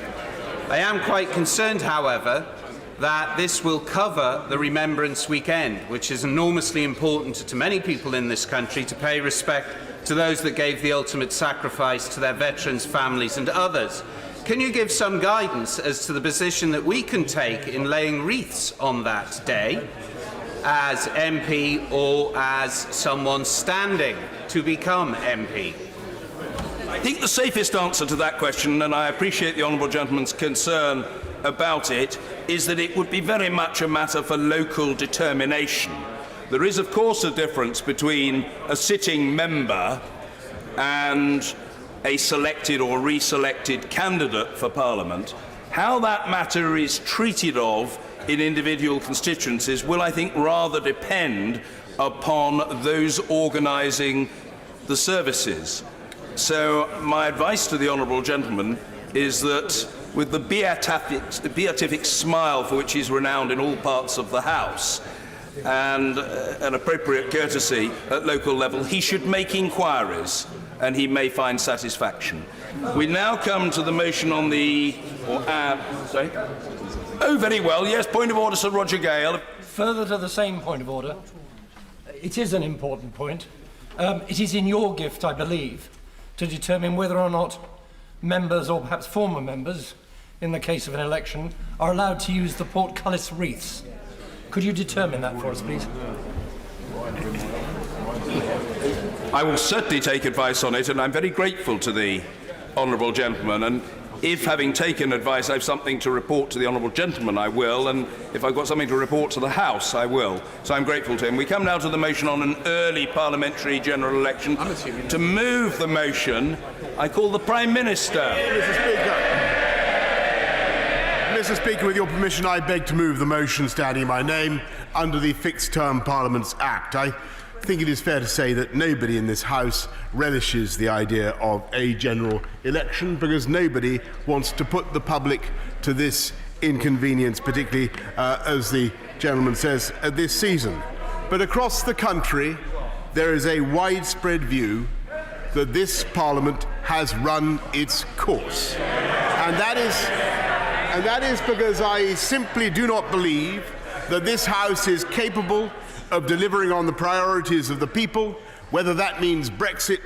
[SPEAKER 10] I am quite concerned, however, that this will cover the Remembrance Weekend, which is enormously important to many people in this country, to pay respect to those that gave the ultimate sacrifice, to their veterans, families and others. Can you give some guidance as to the position that we can take in laying wreaths on that day as MP or as someone standing to become MP?
[SPEAKER 2] I think the safest answer to that question, and I appreciate the honourable gentleman's concern about it, is that it would be very much a matter for local determination. There is, of course, a difference between a sitting member and a selected or reselected candidate for Parliament. How that matter is treated of in individual constituencies will, I think, rather depend upon those organising the services. So my advice to the honourable gentleman is that, with the beatific smile for which he's renowned in all parts of the House, and an appropriate courtesy at local level, he should make inquiries, and he may find satisfaction. We now come to the motion on the... sorry? Oh, very well. Yes, point of order, Sir Roger Gale.
[SPEAKER 6] Further to the same point of order, it is an important point. It is in your gift, I believe, to determine whether or not members, or perhaps former members, in the case of an election, are allowed to use the portcullis wreaths. Could you determine that for us, please?
[SPEAKER 2] I will certainly take advice on it, and I'm very grateful to the honourable gentleman. And if, having taken advice, I have something to report to the honourable gentleman, I will. And if I've got something to report to the House, I will. So I'm grateful to him. We come now to the motion on an early parliamentary general election. To move the motion, I call the Prime Minister.
[SPEAKER 15] Mr. Speaker, with your permission, I beg to move the motion standing in my name under the Fixed Term Parliaments Act. I think it is fair to say that nobody in this House relishes the idea of a general election, because nobody wants to put the public to this inconvenience, particularly, as the gentleman says, this season. But across the country, there is a widespread view that this Parliament has run its course. And that is because I simply do not believe that this House is capable of delivering on the priorities of the people, whether that means Brexit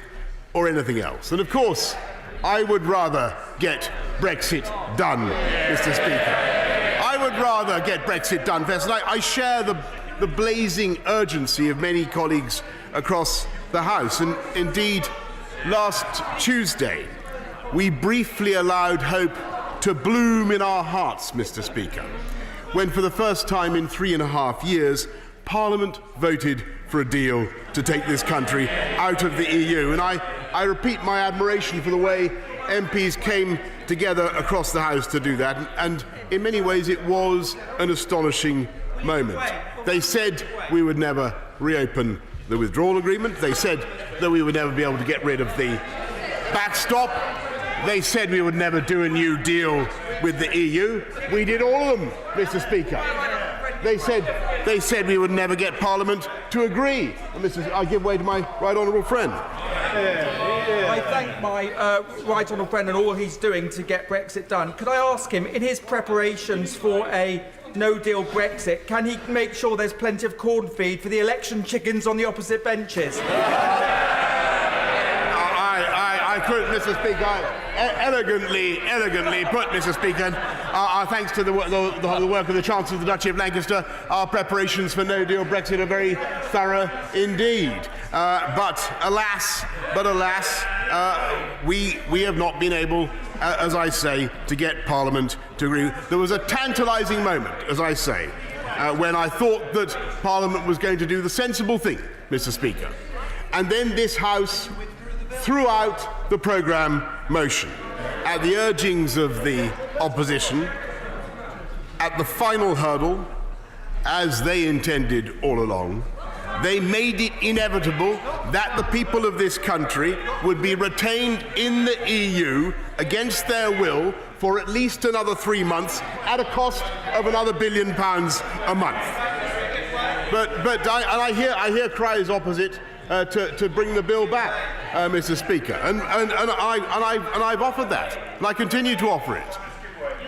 [SPEAKER 15] or anything else. And of course, I would rather get Brexit done, Mr. Speaker. I would rather get Brexit done first. And I share the blazing urgency of many colleagues across the House. And indeed, last Tuesday, we briefly allowed hope to bloom in our hearts, Mr. Speaker, when for the first time in 3.5 years, Parliament voted for a deal to take this country out of the EU. And I repeat my admiration for the way MPs came together across the House to do that. And in many ways, it was an astonishing moment. They said we would never reopen the withdrawal agreement. They said that we would never be able to get rid of the backstop. They said we would never do a new deal with the EU. We did all of them, Mr. Speaker. They said we would never get Parliament to agree. And I give way to my right honourable friend.
[SPEAKER 20] I thank my right honourable friend and all he's doing to get Brexit done. Could I ask him, in his preparations for a no-deal Brexit, can he make sure there's plenty of corn feed for the election chickens on the opposite benches?
[SPEAKER 15] I could, Mr. Speaker, elegantly put, Mr. Speaker. Thanks to the work of the Chancellor of the Duchy of Lancaster, our preparations for no-deal Brexit are very thorough indeed. But alas, we have not been able, as I say, to get Parliament to agree. There was a tantalising moment, as I say, when I thought that Parliament was going to do the sensible thing, Mr. Speaker. And then this House threw out the programme motion at the urgings of the opposition, at the final hurdle, as they intended all along. They made it inevitable that the people of this country would be retained in the EU against their will for at least another 3 months at a cost of another £1 billion a month. But I hear cries opposite to bring the bill back, Mr. Speaker, and I've offered that, and I continue to offer it.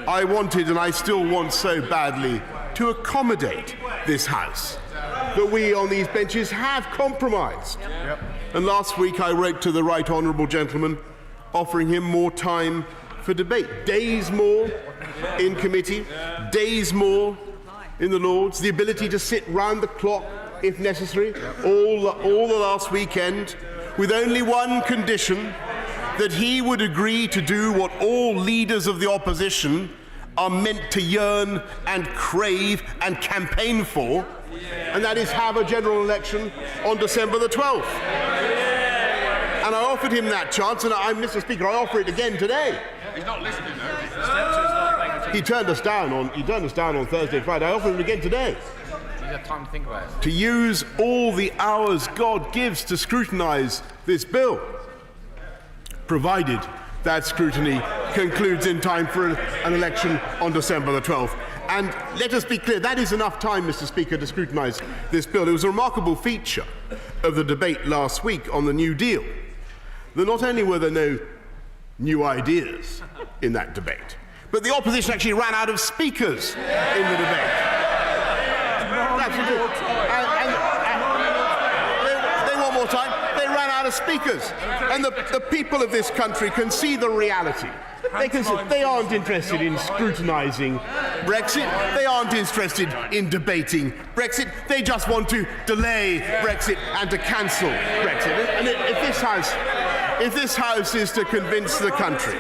[SPEAKER 15] I wanted, and I still want so badly, to accommodate this House, that we on these benches have compromised. And last week I wrote to the right honourable gentleman offering him more time for debate. Days more in committee, days more in the Lords, the ability to sit round the clock if necessary, all the last weekend, with only one condition, that he would agree to do what all leaders of the opposition are meant to yearn and crave and campaign for, and that is have a general election on December the 12th. And I offered him that chance, and Mr. Speaker, I offer it again today.
[SPEAKER 7] He's not listening, though.
[SPEAKER 15] He turned us down on Thursday and Friday. I offered him again today.
[SPEAKER 7] He's had time to think about it.
[SPEAKER 15] To use all the hours God gives to scrutinise this bill, provided that scrutiny concludes in time for an election on December the 12th. And let us be clear, that is enough time, Mr. Speaker, to scrutinise this bill. It was a remarkable feature of the debate last week on the New Deal that not only were there no new ideas in that debate, but the opposition actually ran out of speakers in the debate. They want more time. They ran out of speakers. And the people of this country can see the reality. They aren't interested in scrutinising Brexit. They aren't interested in debating Brexit. They just want to delay Brexit and to cancel Brexit. And if this House is to convince the country,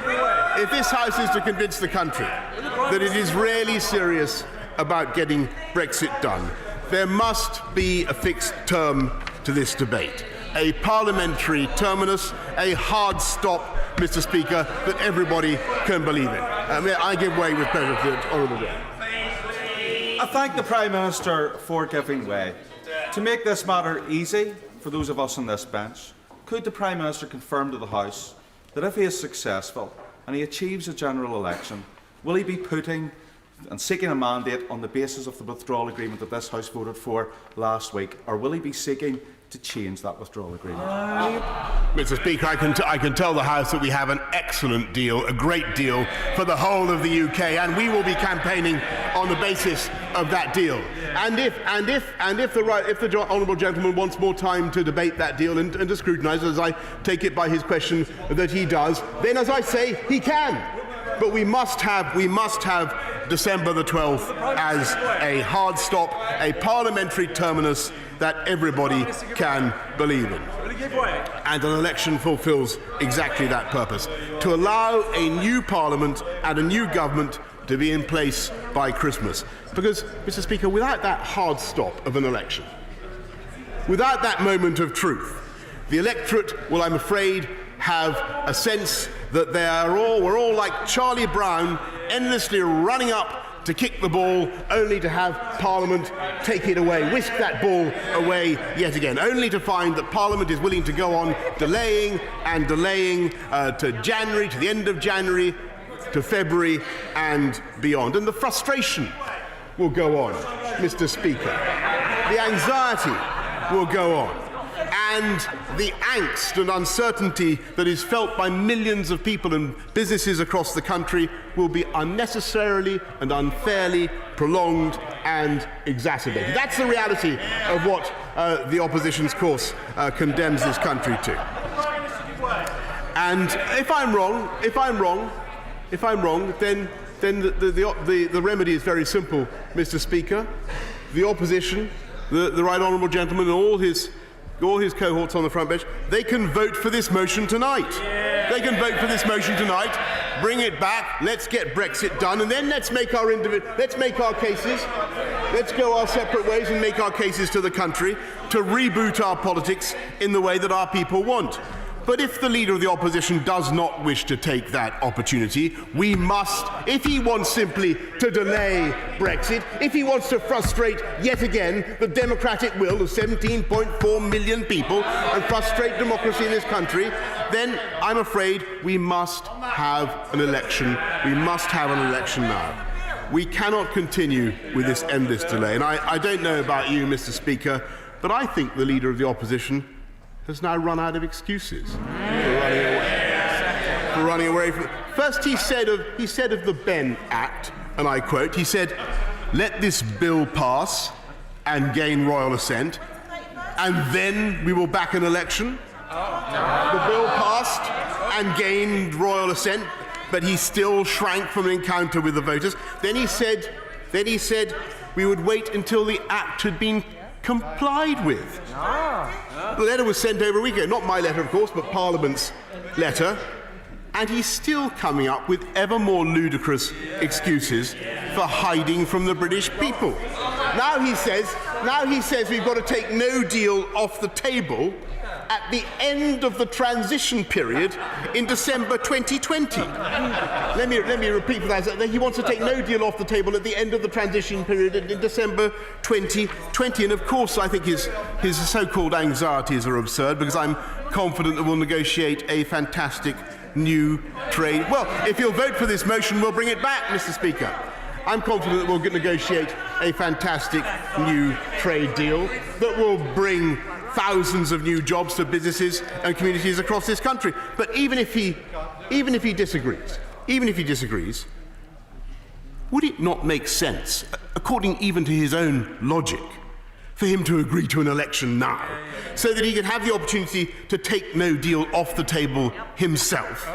[SPEAKER 15] that it is really serious about getting Brexit done, there must be a fixed term to this debate. A parliamentary terminus, a hard stop, Mr. Speaker, that everybody can believe in. I give way with pleasure to the Honourable Gentleman.
[SPEAKER 20] I thank the Prime Minister for giving way. To make this matter easy for those of us on this bench, could the Prime Minister confirm to the House that if he is successful and he achieves a general election, will he be putting and seeking a mandate on the basis of the withdrawal agreement that this House voted for last week, or will he be seeking to change that withdrawal agreement?
[SPEAKER 15] Mr. Speaker, I can tell the House that we have an excellent deal, a great deal for the whole of the UK, and we will be campaigning on the basis of that deal. And if the honourable gentleman wants more time to debate that deal and to scrutinise, as I take it by his question that he does, then, as I say, he can. But we must have December the 12th as a hard stop, a parliamentary terminus that everybody can believe in. And an election fulfills exactly that purpose, to allow a new parliament and a new government to be in place by Christmas. Because, Mr. Speaker, without that hard stop of an election, without that moment of truth, the electorate will, I'm afraid, have a sense that we're all like Charlie Brown, endlessly running up to kick the ball, only to have Parliament take it away, whisk that ball away yet again, only to find that Parliament is willing to go on delaying to January, to the end of January, to February and beyond. And the frustration will go on, Mr. Speaker. The anxiety will go on. And the angst and uncertainty that is felt by millions of people and businesses across the country will be unnecessarily and unfairly prolonged and exacerbated. That's the reality of what the opposition's course condemns this country to. And if I'm wrong, then the remedy is very simple, Mr. Speaker. The opposition, the right honourable gentleman, and all his cohorts on the front bench, they can vote for this motion tonight. They can vote for this motion tonight, bring it back, let's get Brexit done, and then let's make our cases, let's go our separate ways and make our cases to the country to reboot our politics in the way that our people want. But if the Leader of the Opposition does not wish to take that opportunity, we must, if he wants simply to delay Brexit, if he wants to frustrate yet again the democratic will of 17.4 million people and frustrate democracy in this country, then I'm afraid we must have an election. We must have an election now. We cannot continue with this endless delay. And I don't know about you, Mr. Speaker, but I think the Leader of the Opposition has now run out of excuses for running away First, he said of the Benn Act, and I quote, he said, "Let this bill pass and gain royal assent, and then we will back an election." The bill passed and gained royal assent, but he still shrank from an encounter with the voters. Then he said we would wait until the act had been complied with. The letter was sent over a week ago, not my letter, of course, but Parliament's letter, and he's still coming up with ever more ludicrous excuses for hiding from the British people. Now he says we've got to take no deal off the table at the end of the transition period in December 2020. Let me repeat for that. He wants to take no deal off the table at the end of the transition period in December 2020. And of course, I think his so-called anxieties are absurd, because I'm confident that we'll negotiate a fantastic new trade. Well, if you'll vote for this motion, we'll bring it back, Mr. Speaker. I'm confident that we'll negotiate a fantastic new trade deal that will bring thousands of new jobs to businesses and communities across this country. But even if he disagrees, would it not make sense, according even to his own logic, for him to agree to an election now, so that he could have the opportunity to take no deal off the table himself?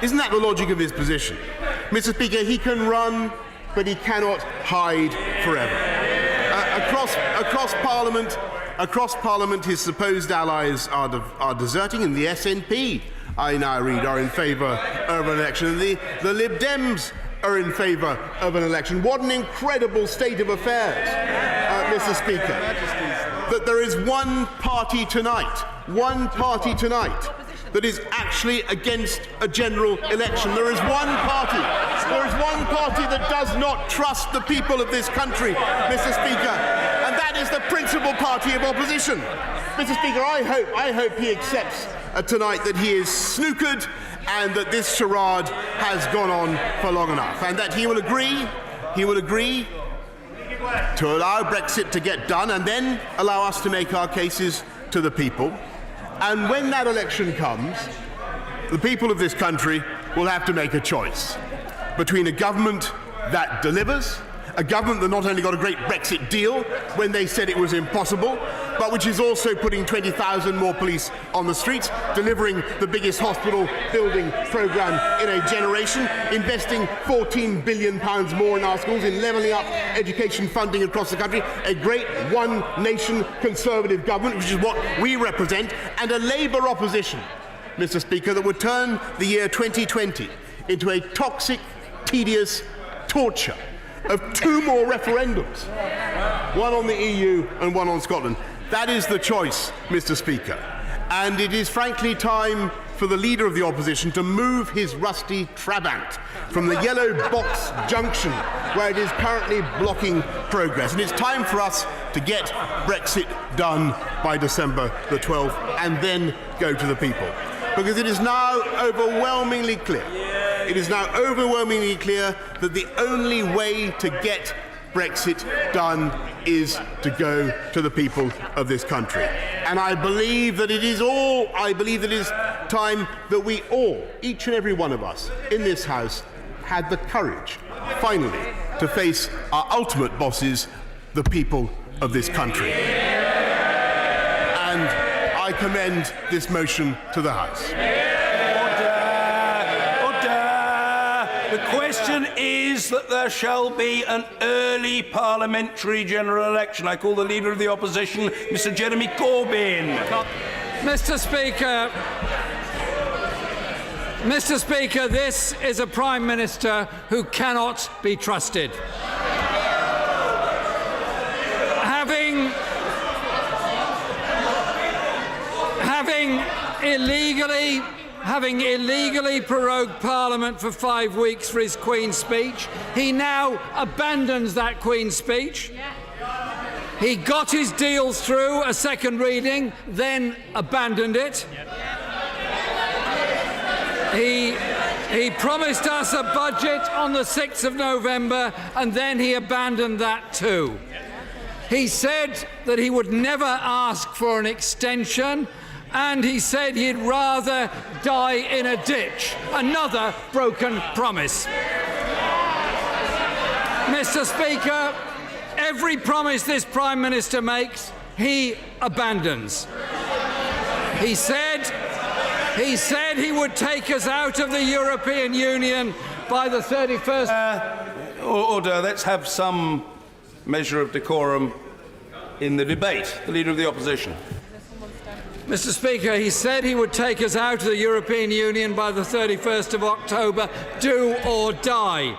[SPEAKER 15] Isn't that the logic of his position? Mr. Speaker, he can run, but he cannot hide forever. Across Parliament, his supposed allies are deserting, and the SNP, I now read, are in favour of an election, and the Lib Dems are in favour of an election. What an incredible state of affairs, Mr. Speaker, that there is one party tonight that is actually against a general election. There is one party that does not trust the people of this country, Mr. Speaker, and that is the principal party of opposition. Mr. Speaker, I hope he accepts tonight that he is snookered and that this charade has gone on for long enough, and that he will agree to allow Brexit to get done and then allow us to make our cases to the people. And when that election comes, the people of this country will have to make a choice between a government that delivers, a government that not only got a great Brexit deal when they said it was impossible, but which is also putting 20,000 more police on the streets, delivering the biggest hospital building programme in a generation, investing £14 billion more in our schools, in levelling up education funding across the country, a great one-nation Conservative government, which is what we represent, and a Labour opposition, Mr. Speaker, that would turn the year 2020 into a toxic, tedious torture of two more referendums, one on the EU and one on Scotland. That is the choice, Mr. Speaker. And it is frankly time for the Leader of the Opposition to move his rusty Trabant from the yellow box junction where it is currently blocking progress. And it's time for us to get Brexit done by December the 12th and then go to the people. Because it is now overwhelmingly clear that the only way to get Brexit done is to go to the people of this country. And I believe that it is time that we all, each and every one of us in this House, had the courage, finally, to face our ultimate bosses, the people of this country. And I commend this motion to the House.
[SPEAKER 2] The question is that there shall be an early parliamentary general election. I call the Leader of the Opposition, Mr. Jeremy Corbyn.
[SPEAKER 8] Mr. Speaker, this is a Prime Minister who cannot be trusted. Having illegally prorogued Parliament for 5 weeks for his Queen's speech, he now abandons that Queen's speech. He got his deals through a second reading, then abandoned it. He promised us a budget on the 6th of November, and then he abandoned that too. He said that he would never ask for an extension, and he said he'd rather die in a ditch. Another broken promise. Mr. Speaker, every promise this Prime Minister makes, he abandons. He said he would take us out of the European Union by the 31st.
[SPEAKER 2] Order. Let's have some measure of decorum in the debate. The Leader of the Opposition.
[SPEAKER 8] Mr. Speaker, he said he would take us out of the European Union by the 31st of October, do or die.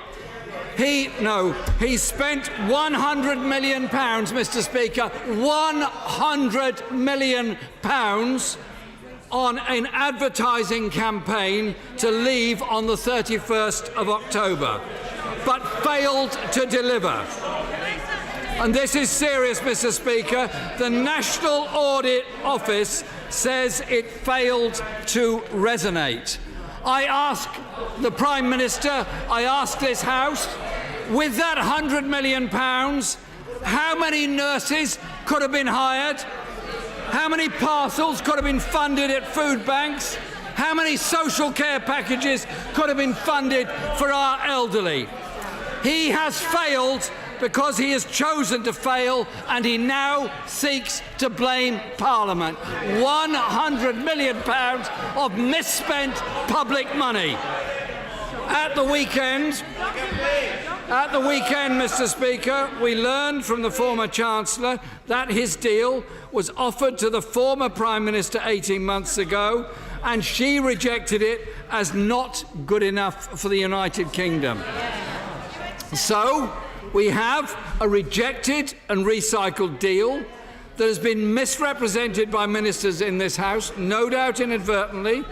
[SPEAKER 8] He spent £100 million, Mr. Speaker, £100 million on an advertising campaign to leave on the 31st of October, but failed to deliver. And this is serious, Mr. Speaker. The National Audit Office says it failed to resonate. I ask the Prime Minister, I ask this House, with that £100 million, how many nurses could have been hired? How many parcels could have been funded at food banks? How many social care packages could have been funded for our elderly? He has failed because he has chosen to fail, and he now seeks to blame Parliament. £100 million of misspent public money. At the weekend, Mr. Speaker, we learned from the former Chancellor that his deal was offered to the former Prime Minister 18 months ago, and she rejected it as not good enough for the United Kingdom. So, we have a rejected and recycled deal that has been misrepresented by ministers in this House, no doubt inadvertently.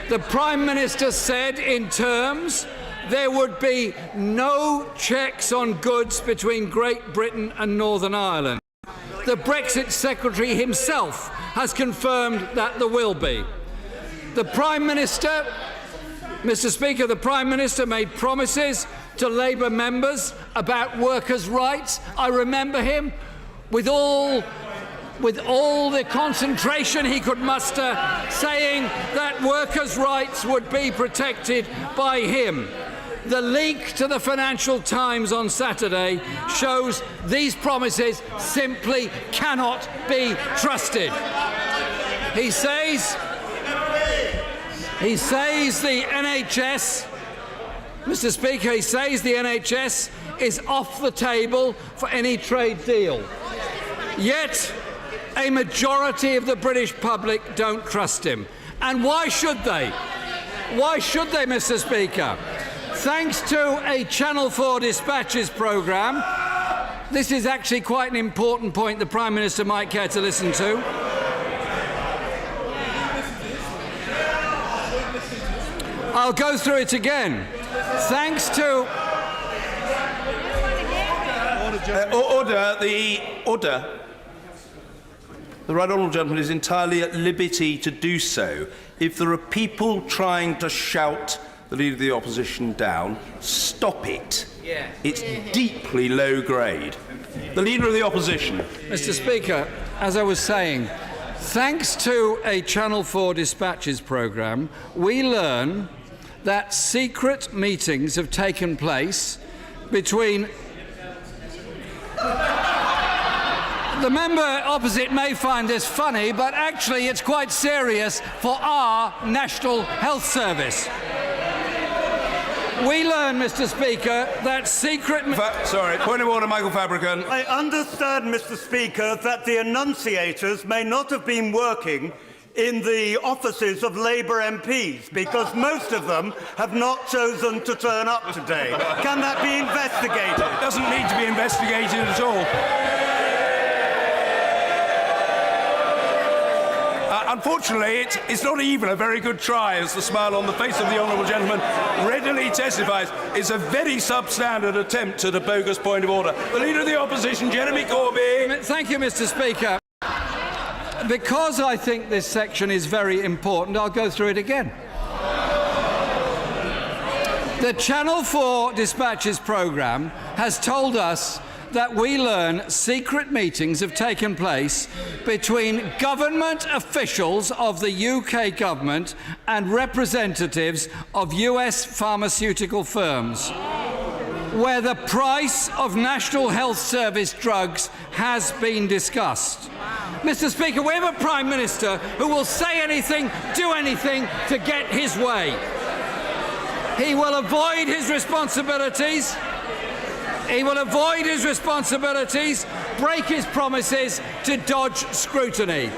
[SPEAKER 8] The Prime Minister said in terms there would be no checks on goods between Great Britain and Northern Ireland. The Brexit Secretary himself has confirmed that there will be. The Prime Minister, Mr. Speaker, the Prime Minister made promises to Labour members about workers' rights. I remember him with all the concentration he could muster, saying that workers' rights would be protected by him. The leak to the Financial Times on Saturday shows these promises simply cannot be trusted. He says the NHS, Mr. Speaker, he says the NHS is off the table for any trade deal. Yet, a majority of the British public don't trust him. And why should they? Why should they, Mr. Speaker? Thanks to a Channel 4 dispatches programme, this is actually quite an important point the Prime Minister might care to listen to. I'll go through it again. Thanks to...
[SPEAKER 2] Order. The Right Honourable Gentleman is entirely at liberty to do so. If there are people trying to shout the Leader of the Opposition down, stop it. Yeah. It's deeply low grade. The Leader of the Opposition.
[SPEAKER 8] Mr. Speaker, as I was saying, thanks to a Channel 4 dispatches programme, we learn that secret meetings have taken place between... The member opposite may find this funny, but actually it's quite serious for our National Health Service. We learn, Mr. Speaker, that secret...
[SPEAKER 2] Sorry, point of order, Michael Fabricant.
[SPEAKER 12] I understand, Mr. Speaker, that the enunciators may not have been working in the offices of Labour MPs, because most of them have not chosen to turn up today. Can that be investigated?
[SPEAKER 2] It doesn't need to be investigated at all. Unfortunately, it's not even a very good try, as the smile on the face of the honourable gentleman readily testifies. It's a very substandard attempt at a bogus point of order. The Leader of the Opposition, Jeremy Corbyn.
[SPEAKER 8] Thank you, Mr. Speaker. Because I think this section is very important, I'll go through it again. The Channel 4 dispatches programme has told us that we learn secret meetings have taken place between government officials of the UK government and representatives of US pharmaceutical firms, where the price of National Health Service drugs has been discussed. Mr. Speaker, we have a Prime Minister who will say anything, do anything to get his way. He will avoid his responsibilities. He will avoid his responsibilities, break his promises to dodge scrutiny.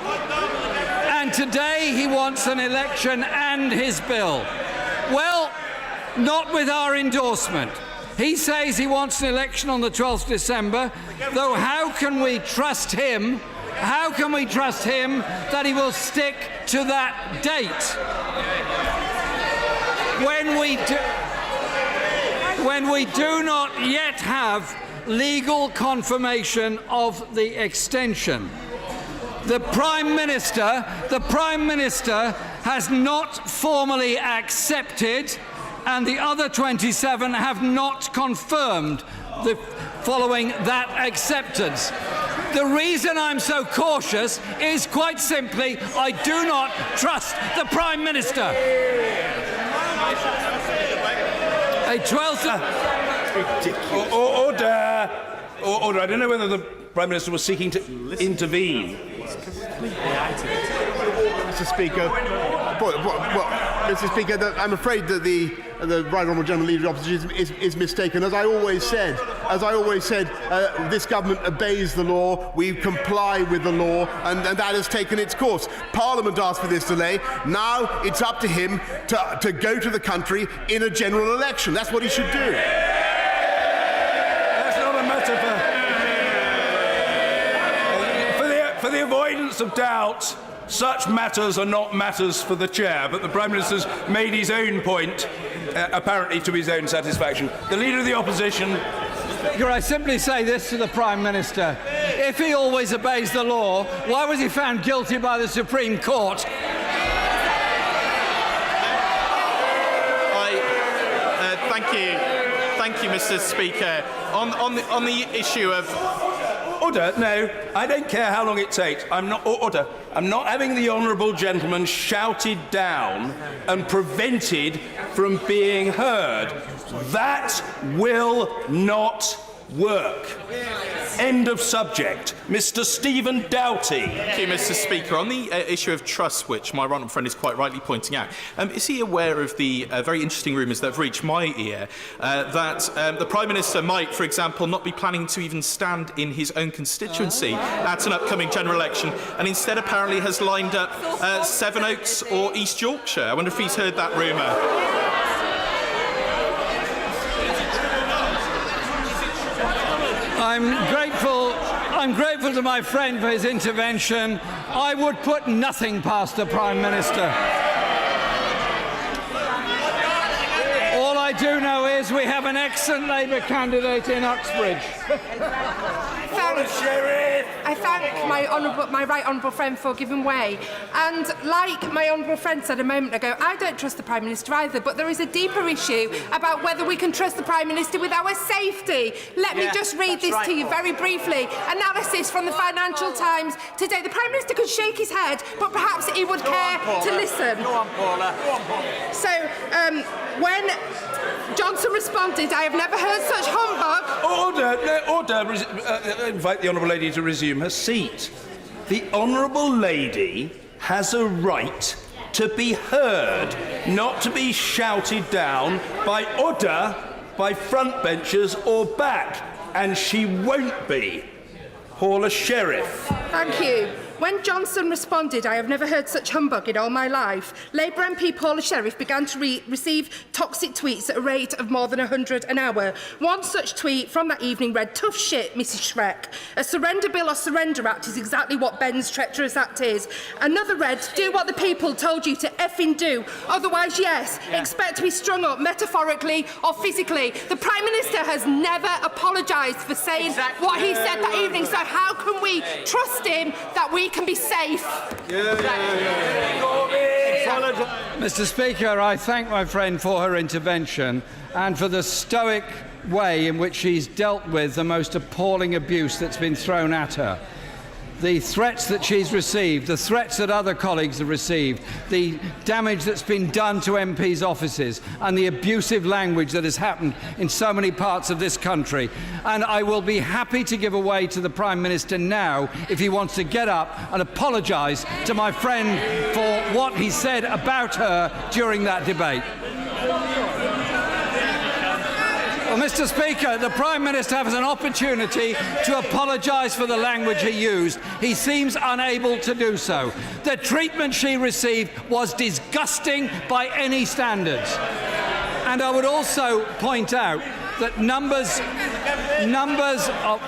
[SPEAKER 8] And today he wants an election and his bill. Well, not with our endorsement. He says he wants an election on the 12th of December, though how can we trust him? How can we trust him that he will stick to that date? When we do not yet have legal confirmation of the extension. The Prime Minister has not formally accepted, and the other 27 have not confirmed following that acceptance. The reason I'm so cautious is quite simply I do not trust the Prime Minister. A 12th...
[SPEAKER 2] Order. I don't know whether the Prime Minister was seeking to intervene.
[SPEAKER 15] Mr. Speaker, Mr. Speaker, I'm afraid that the Right Honourable Gentleman Leader of the Opposition is mistaken. As I always said, this government obeys the law. We comply with the law, and that has taken its course. Parliament asked for this delay. Now it's up to him to go to the country in a general election. That's what he should do.
[SPEAKER 2] That's not a matter for the avoidance of doubt. Such matters are not matters for the Chair, but the Prime Minister's made his own point, apparently to his own satisfaction. The Leader of the Opposition...
[SPEAKER 8] Speaker, I simply say this to the Prime Minister. If he always obeys the law, why was he found guilty by the Supreme Court?
[SPEAKER 25] Thank you, Mr. Speaker. On the issue of...
[SPEAKER 2] Order. No, I don't care how long it takes. I'm not having the honourable gentleman shouted down and prevented from being heard. That will not work. End of subject. Mr. Stephen Doughty.
[SPEAKER 25] Thank you, Mr. Speaker. On the issue of trust, which my right friend is quite rightly pointing out, is he aware of the very interesting rumours that have reached my ear that the Prime Minister might, for example, not be planning to even stand in his own constituency at an upcoming general election, and instead apparently has lined up Sevenoaks or East Yorkshire? I wonder if he's heard that rumour.
[SPEAKER 8] I'm grateful to my friend for his intervention. I would put nothing past the Prime Minister. All I do know is we have an excellent Labour candidate in Uxbridge.
[SPEAKER 1] I thank my right honourable friend for giving way. And like my honourable friend said a moment ago, I don't trust the Prime Minister either, but there is a deeper issue about whether we can trust the Prime Minister with our safety. Let me just read this to you very briefly. Analysis from the Financial Times today. The Prime Minister could shake his head, but perhaps he would care to listen.
[SPEAKER 25] Go on, Paula.
[SPEAKER 1] So, when Johnson responded, I have never heard such humbug.
[SPEAKER 2] Order. Invite the Honourable Lady to resume her seat. The Honourable Lady has a right to be heard, not to be shouted down by front benchers or back, and she won't be. Paula Sheriff.
[SPEAKER 1] Thank you. When Johnson responded, I have never heard such humbug in all my life, Labour MP Paula Sheriff began to receive toxic tweets at a rate of more than 100 an hour. One such tweet from that evening read, "Tough shit, Mrs Shrek. A surrender bill or surrender act is exactly what Ben's treacherous act is." Another read, "Do what the people told you to effing do. Otherwise, yes, expect to be strung up metaphorically or physically." The Prime Minister has never apologised for saying what he said that evening, so how can we trust him that we can be safe?
[SPEAKER 8] Mr. Speaker, I thank my friend for her intervention and for the stoic way in which she's dealt with the most appalling abuse that's been thrown at her. The threats that she's received, the threats that other colleagues have received, the damage that's been done to MPs' offices, and the abusive language that has happened in so many parts of this country. And I will be happy to give way to the Prime Minister now if he wants to get up and apologise to my friend for what he said about her during that debate. Well, Mr. Speaker, the Prime Minister has an opportunity to apologise for the language he used. He seems unable to do so. The treatment she received was disgusting by any standards. And I would also point out that numbers of...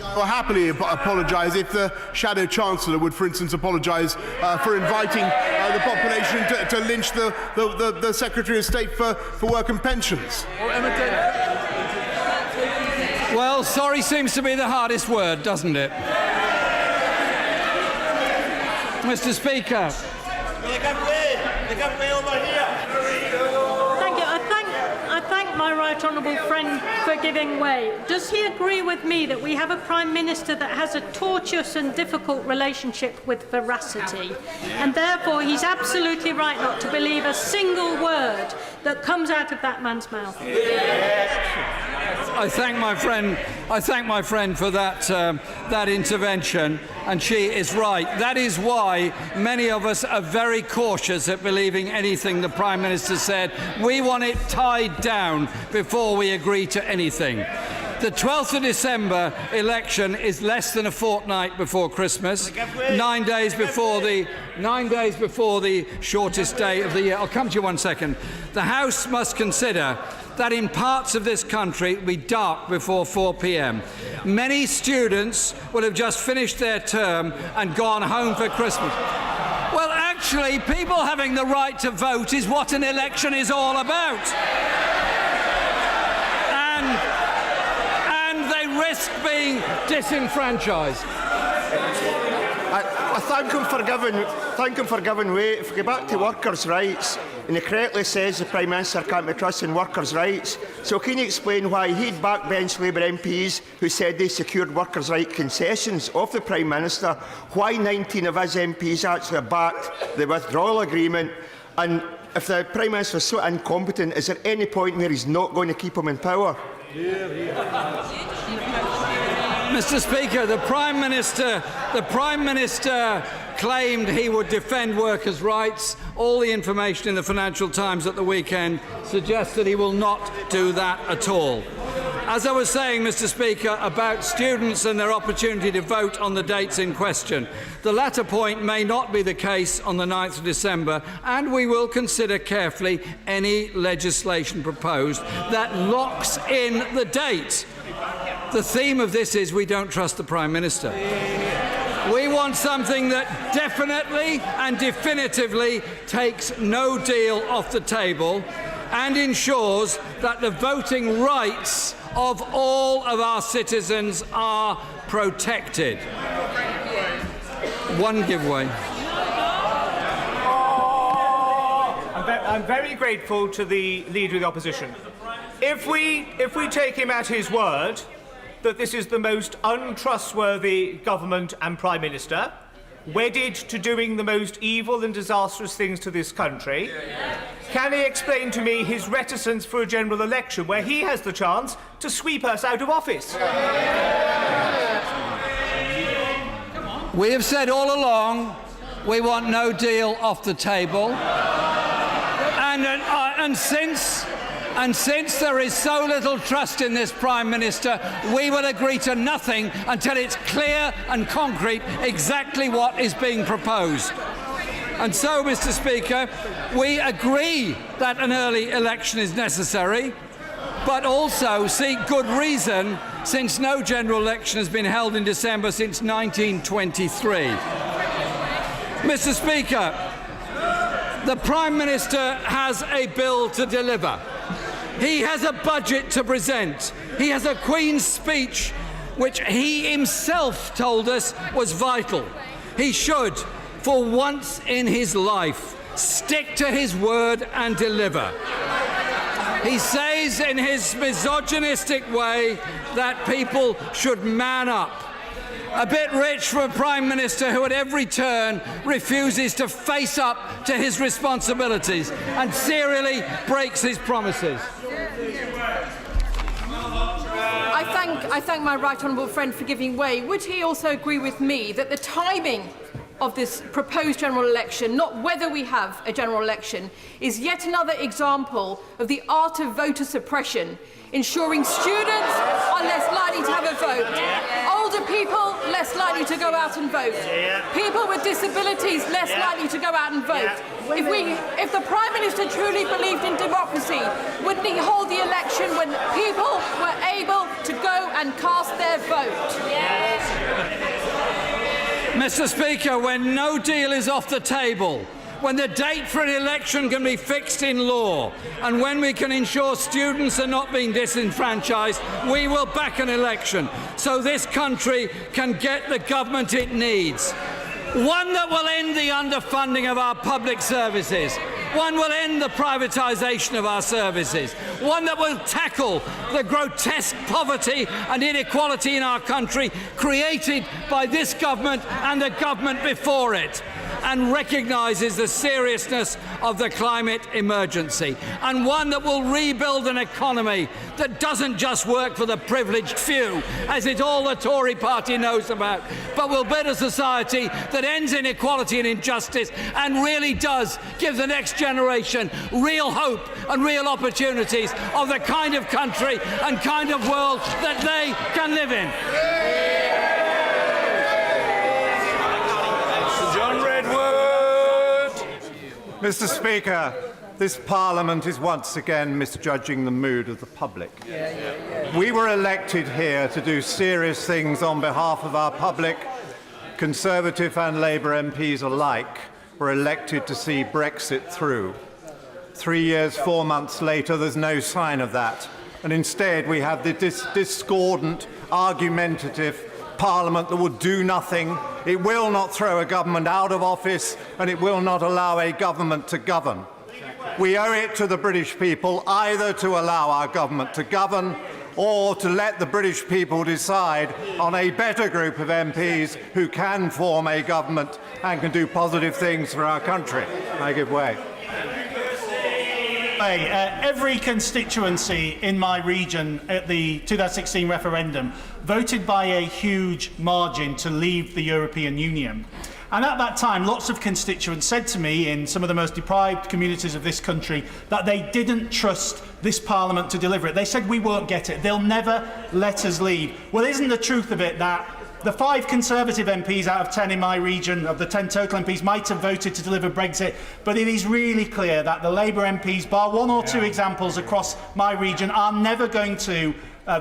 [SPEAKER 15] I'll happily apologise if the Shadow Chancellor would, for instance, apologise for inviting the population to lynch the Secretary of State for Work and Pensions.
[SPEAKER 8] Well, sorry seems to be the hardest word, doesn't it? Mr. Speaker.
[SPEAKER 9] Thank you. I thank my right honourable friend for giving way. Does he agree with me that we have a Prime Minister that has a tortuous and difficult relationship with veracity, and therefore he's absolutely right not to believe a single word that comes out of that man's mouth?
[SPEAKER 8] I thank my friend for that intervention, and she is right. That is why many of us are very cautious at believing anything the Prime Minister said. We want it tied down before we agree to anything. The 12th of December election is less than a fortnight before Christmas, 9 days before the shortest day of the year. I'll come to you 1 second. The House must consider that in parts of this country it will be dark before 4 p.m. Many students will have just finished their term and gone home for Christmas. Well, actually, people having the right to vote is what an election is all about. And they risk being disenfranchised.
[SPEAKER 16] I thank him for giving way. If we go back to workers' rights, and he correctly says the Prime Minister can't be trusted in workers' rights, so can you explain why he'd backbench Labour MPs who said they secured workers' right concessions of the Prime Minister, why 19 of his MPs actually backed the withdrawal agreement, and if the Prime Minister is so incompetent, is there any point where he's not going to keep him in power?
[SPEAKER 8] Mr. Speaker, the Prime Minister claimed he would defend workers' rights. All the information in the Financial Times at the weekend suggests that he will not do that at all. As I was saying, Mr. Speaker, about students and their opportunity to vote on the dates in question, the latter point may not be the case on the 9th of December, and we will consider carefully any legislation proposed that locks in the date. The theme of this is we don't trust the Prime Minister. We want something that definitely and definitively takes no deal off the table and ensures that the voting rights of all of our citizens are protected. One giveaway.
[SPEAKER 5] I'm very grateful to the Leader of the Opposition. If we take him at his word that this is the most untrustworthy government and Prime Minister, wedded to doing the most evil and disastrous things to this country, can he explain to me his reticence for a general election where he has the chance to sweep us out of office?
[SPEAKER 8] We have said all along we want no deal off the table, and since there is so little trust in this Prime Minister, we will agree to nothing until it's clear and concrete exactly what is being proposed. And so, Mr. Speaker, we agree that an early election is necessary, but also seek good reason since no general election has been held in December since 1923. Mr. Speaker, the Prime Minister has a bill to deliver. He has a budget to present. He has a Queen's speech which he himself told us was vital. He should, for once in his life, stick to his word and deliver. He says in his misogynistic way that people should man up. A bit rich for a Prime Minister who at every turn refuses to face up to his responsibilities and serially breaks his promises.
[SPEAKER 11] I thank my right honourable friend for giving way. Would he also agree with me that the timing of this proposed general election, not whether we have a general election, is yet another example of the art of voter suppression, ensuring students are less likely to have a vote, older people less likely to go out and vote, people with disabilities less likely to go out and vote. If the Prime Minister truly believed in democracy, wouldn't he hold the election when people were able to go and cast their vote?
[SPEAKER 8] Mr. Speaker, when no deal is off the table, when the date for an election can be fixed in law, and when we can ensure students are not being disenfranchised, we will back an election so this country can get the government it needs. One that will end the underfunding of our public services. One will end the privatisation of our services. One that will tackle the grotesque poverty and inequality in our country created by this government and the government before it, and recognises the seriousness of the climate emergency, and one that will rebuild an economy that doesn't just work for the privileged few, as it all the Tory party knows about, but will build a society that ends inequality and injustice and really does give the next generation real hope and real opportunities of the kind of country and kind of world that they can live in.
[SPEAKER 21] Mr. Speaker, this Parliament is once again misjudging the mood of the public. We were elected here to do serious things on behalf of our public. Conservative and Labour MPs alike were elected to see Brexit through. 3 years, 4 months later, there's no sign of that. And instead, we have the discordant, argumentative Parliament that will do nothing. It will not throw a government out of office, and it will not allow a government to govern. We owe it to the British people either to allow our government to govern or to let the British people decide on a better group of MPs who can form a government and can do positive things for our country. I give way.
[SPEAKER 22] Every constituency in my region at the 2016 referendum voted by a huge margin to leave the European Union. And at that time, lots of constituents said to me in some of the most deprived communities of this country that they didn't trust this Parliament to deliver it. They said, we won't get it. They'll never let us leave. Well, isn't the truth of it that the 5 Conservative MPs out of 10 in my region, of the 10 total MPs, might have voted to deliver Brexit, but it is really clear that the Labour MPs, bar 1 or 2 examples across my region, are never going to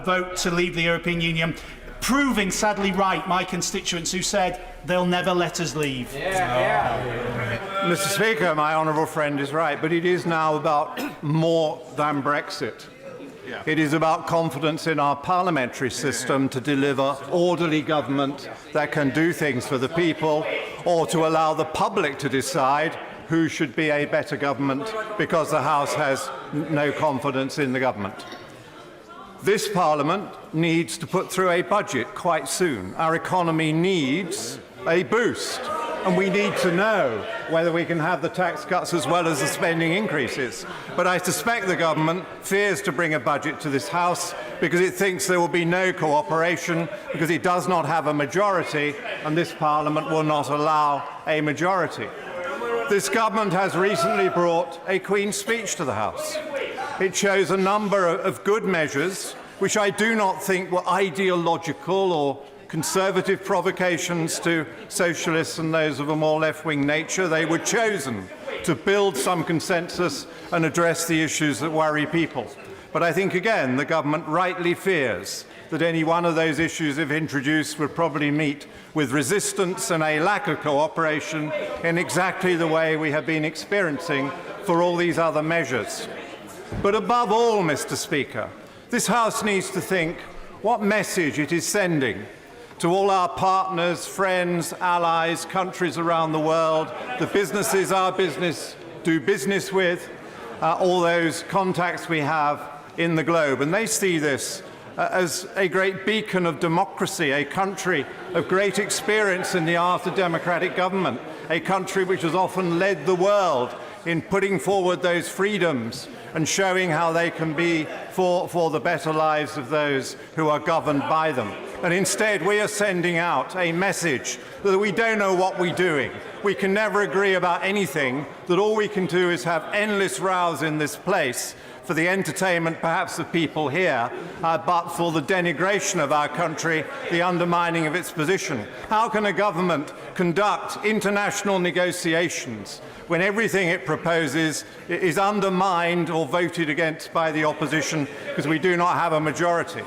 [SPEAKER 22] vote to leave the European Union, proving, sadly right, my constituents who said they'll never let us leave.
[SPEAKER 21] Mr. Speaker, my honourable friend is right, but it is now about more than Brexit. It is about confidence in our parliamentary system to deliver orderly government that can do things for the people, or to allow the public to decide who should be a better government because the House has no confidence in the government. This Parliament needs to put through a budget quite soon. Our economy needs a boost, and we need to know whether we can have the tax cuts as well as the spending increases. But I suspect the government fears to bring a budget to this House because it thinks there will be no cooperation, because it does not have a majority, and this Parliament will not allow a majority. This government has recently brought a Queen's speech to the House. It shows a number of good measures which I do not think were ideological or conservative provocations to socialists and those of a more left-wing nature. They were chosen to build some consensus and address the issues that worry people. But I think, again, the government rightly fears that any one of those issues, if introduced, would probably meet with resistance and a lack of cooperation in exactly the way we have been experiencing for all these other measures. But above all, Mr. Speaker, this House needs to think what message it is sending to all our partners, friends, allies, countries around the world, the businesses our business do business with, all those contacts we have in the globe, and they see this as a great beacon of democracy, a country of great experience in the art of democratic government, a country which has often led the world in putting forward those freedoms and showing how they can be for the better lives of those who are governed by them. And instead, we are sending out a message that we don't know what we're doing. We can never agree about anything, that all we can do is have endless rows in this place for the entertainment perhaps of people here, but for the denigration of our country, the undermining of its position. How can a government conduct international negotiations when everything it proposes is undermined or voted against by the opposition because we do not have a majority?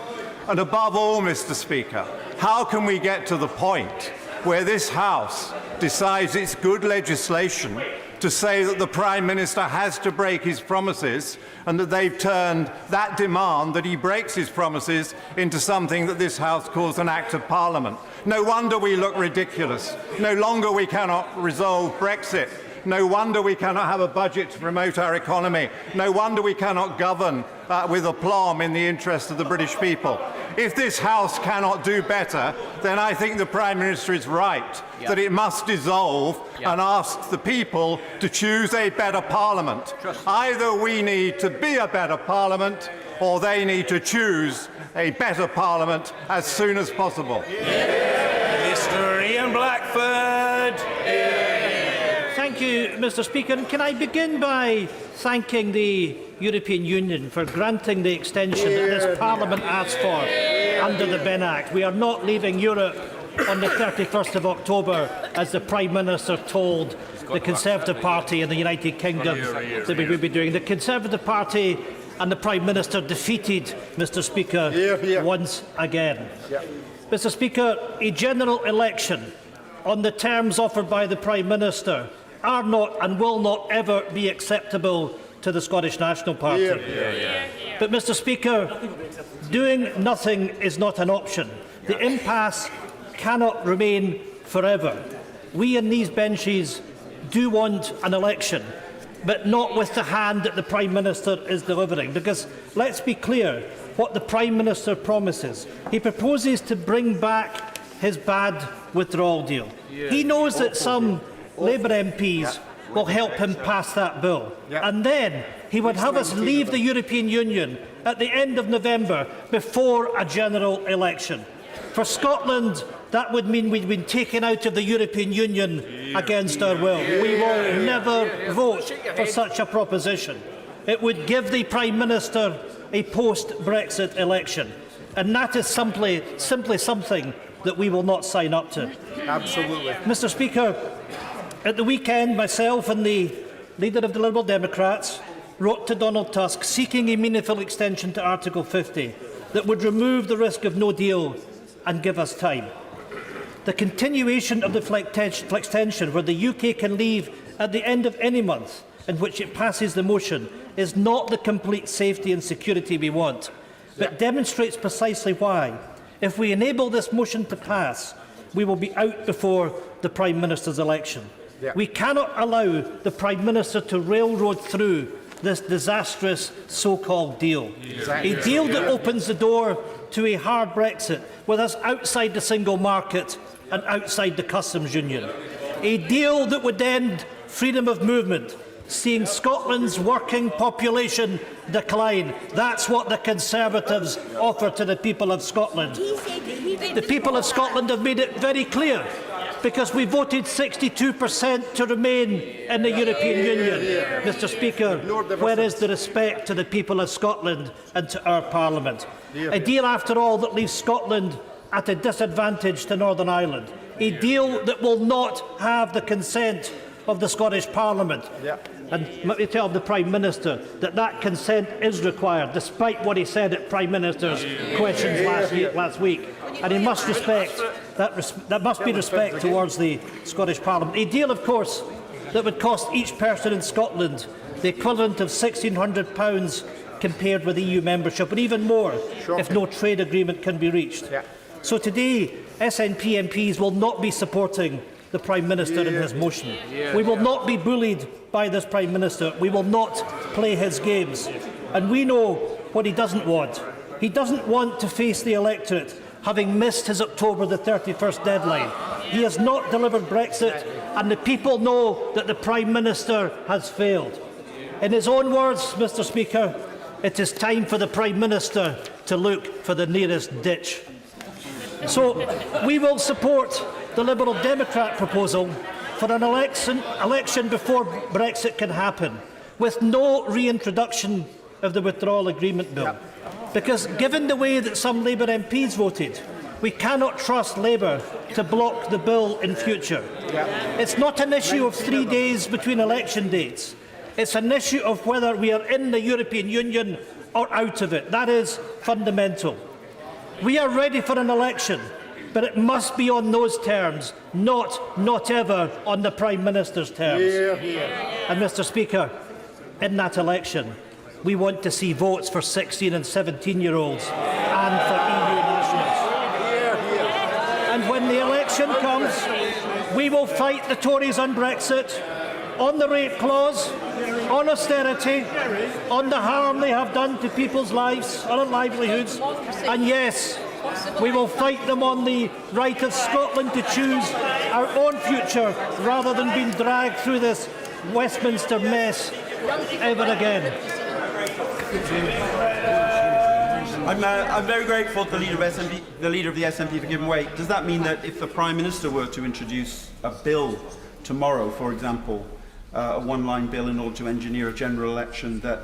[SPEAKER 21] And above all, Mr. Speaker, how can we get to the point where this House decides it's good legislation to say that the Prime Minister has to break his promises, and that they've turned that demand that he breaks his promises into something that this House calls an Act of Parliament? No wonder we look ridiculous. No longer we cannot resolve Brexit. No wonder we cannot have a budget to promote our economy. No wonder we cannot govern with aplomb in the interest of the British people. If this House cannot do better, then I think the Prime Minister is right, that it must dissolve and ask the people to choose a better Parliament. Either we need to be a better Parliament, or they need to choose a better Parliament as soon as possible.
[SPEAKER 2] Mr. Ian Blackford.
[SPEAKER 14] Thank you, Mr. Speaker. Can I begin by thanking the European Union for granting the extension that this Parliament asked for under the Benn Act? We are not leaving Europe on the 31st of October, as the Prime Minister told the Conservative Party in the United Kingdom that we would be doing. The Conservative Party and the Prime Minister defeated, Mr. Speaker, once again. Mr. Speaker, a general election on the terms offered by the Prime Minister are not and will not ever be acceptable to the Scottish National Party. But, Mr. Speaker, doing nothing is not an option. The impasse cannot remain forever. We in these benches do want an election, but not with the hand that the Prime Minister is delivering. Because, let's be clear, what the Prime Minister promises. He proposes to bring back his bad withdrawal deal. He knows that some Labour MPs will help him pass that bill. And then he would have us leave the European Union at the end of November before a general election. For Scotland, that would mean we'd been taken out of the European Union against our will. We will never vote for such a proposition. It would give the Prime Minister a post-Brexit election. And that is simply something that we will not sign up to.
[SPEAKER 17] Absolutely.
[SPEAKER 14] Mr. Speaker, at the weekend, myself and the leader of the Liberal Democrats wrote to Donald Tusk seeking a meaningful extension to Article 50 that would remove the risk of no deal and give us time. The continuation of the flextension, where the UK can leave at the end of any month in which it passes the motion, is not the complete safety and security we want, but demonstrates precisely why. If we enable this motion to pass, we will be out before the Prime Minister's election. We cannot allow the Prime Minister to railroad through this disastrous so-called deal. A deal that opens the door to a hard Brexit with us outside the single market and outside the customs union. A deal that would end freedom of movement, seeing Scotland's working population decline. That's what the Conservatives offer to the people of Scotland. The people of Scotland have made it very clear, because we voted 62% to remain in the European Union. Mr. Speaker, where is the respect to the people of Scotland and to our Parliament? A deal, after all, that leaves Scotland at a disadvantage to Northern Ireland. A deal that will not have the consent of the Scottish Parliament. And let me tell the Prime Minister that that consent is required, despite what he said at Prime Minister's questions last week. And he must respect that must be respect towards the Scottish Parliament. A deal, of course, that would cost each person in Scotland the equivalent of £1,600 compared with EU membership, but even more if no trade agreement can be reached. So today, SNP MPs will not be supporting the Prime Minister in his motion. We will not be bullied by this Prime Minister. We will not play his games. And we know what he doesn't want. He doesn't want to face the electorate having missed his October the 31st deadline. He has not delivered Brexit, and the people know that the Prime Minister has failed. In his own words, Mr. Speaker, it is time for the Prime Minister to look for the nearest ditch. So we will support the Liberal Democrat proposal for an election before Brexit can happen, with no reintroduction of the Withdrawal Agreement Bill. Because given the way that some Labour MPs voted, we cannot trust Labour to block the bill in future. It's not an issue of 3 days between election dates. It's an issue of whether we are in the European Union or out of it. That is fundamental. We are ready for an election, but it must be on those terms, not ever on the Prime Minister's terms. And Mr. Speaker, in that election, we want to see votes for 16 and 17-year-olds and for EU nationals. And when the election comes, we will fight the Tories on Brexit, on the rate clause, on austerity, on the harm they have done to people's lives, on their livelihoods, and yes, we will fight them on the right of Scotland to choose our own future rather than being dragged through this Westminster mess ever again.
[SPEAKER 17] I'm very grateful to the leader of the SNP for giving way. Does that mean that if the Prime Minister were to introduce a bill tomorrow, for example, a one-line bill in order to engineer a general election, that,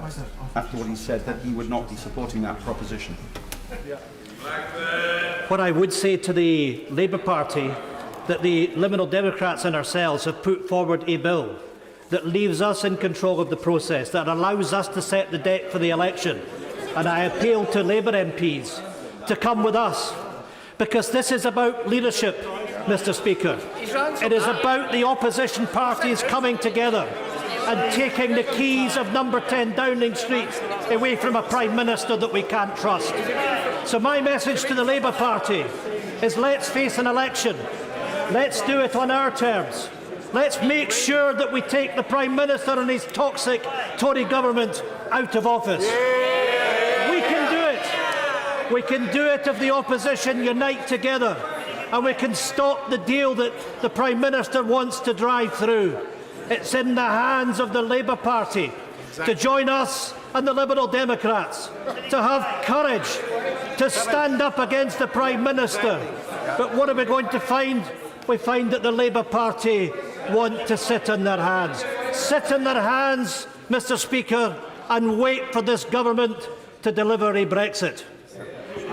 [SPEAKER 17] after what he said, that he would not be supporting that proposition?
[SPEAKER 14] What I would say to the Labour Party, that the Liberal Democrats and ourselves have put forward a bill that leaves us in control of the process, that allows us to set the date for the election. And I appeal to Labour MPs to come with us, because this is about leadership, Mr. Speaker. It is about the opposition parties coming together and taking the keys of number 10 Downing Street away from a Prime Minister that we can't trust. So my message to the Labour Party is, let's face an election. Let's do it on our terms. Let's make sure that we take the Prime Minister and his toxic Tory government out of office. We can do it. We can do it if the opposition unite together, and we can stop the deal that the Prime Minister wants to drive through. It's in the hands of the Labour Party to join us and the Liberal Democrats, to have courage to stand up against the Prime Minister. But what are we going to find? We find that the Labour Party want to sit on their hands. Sit on their hands, Mr. Speaker, and wait for this government to deliver a Brexit.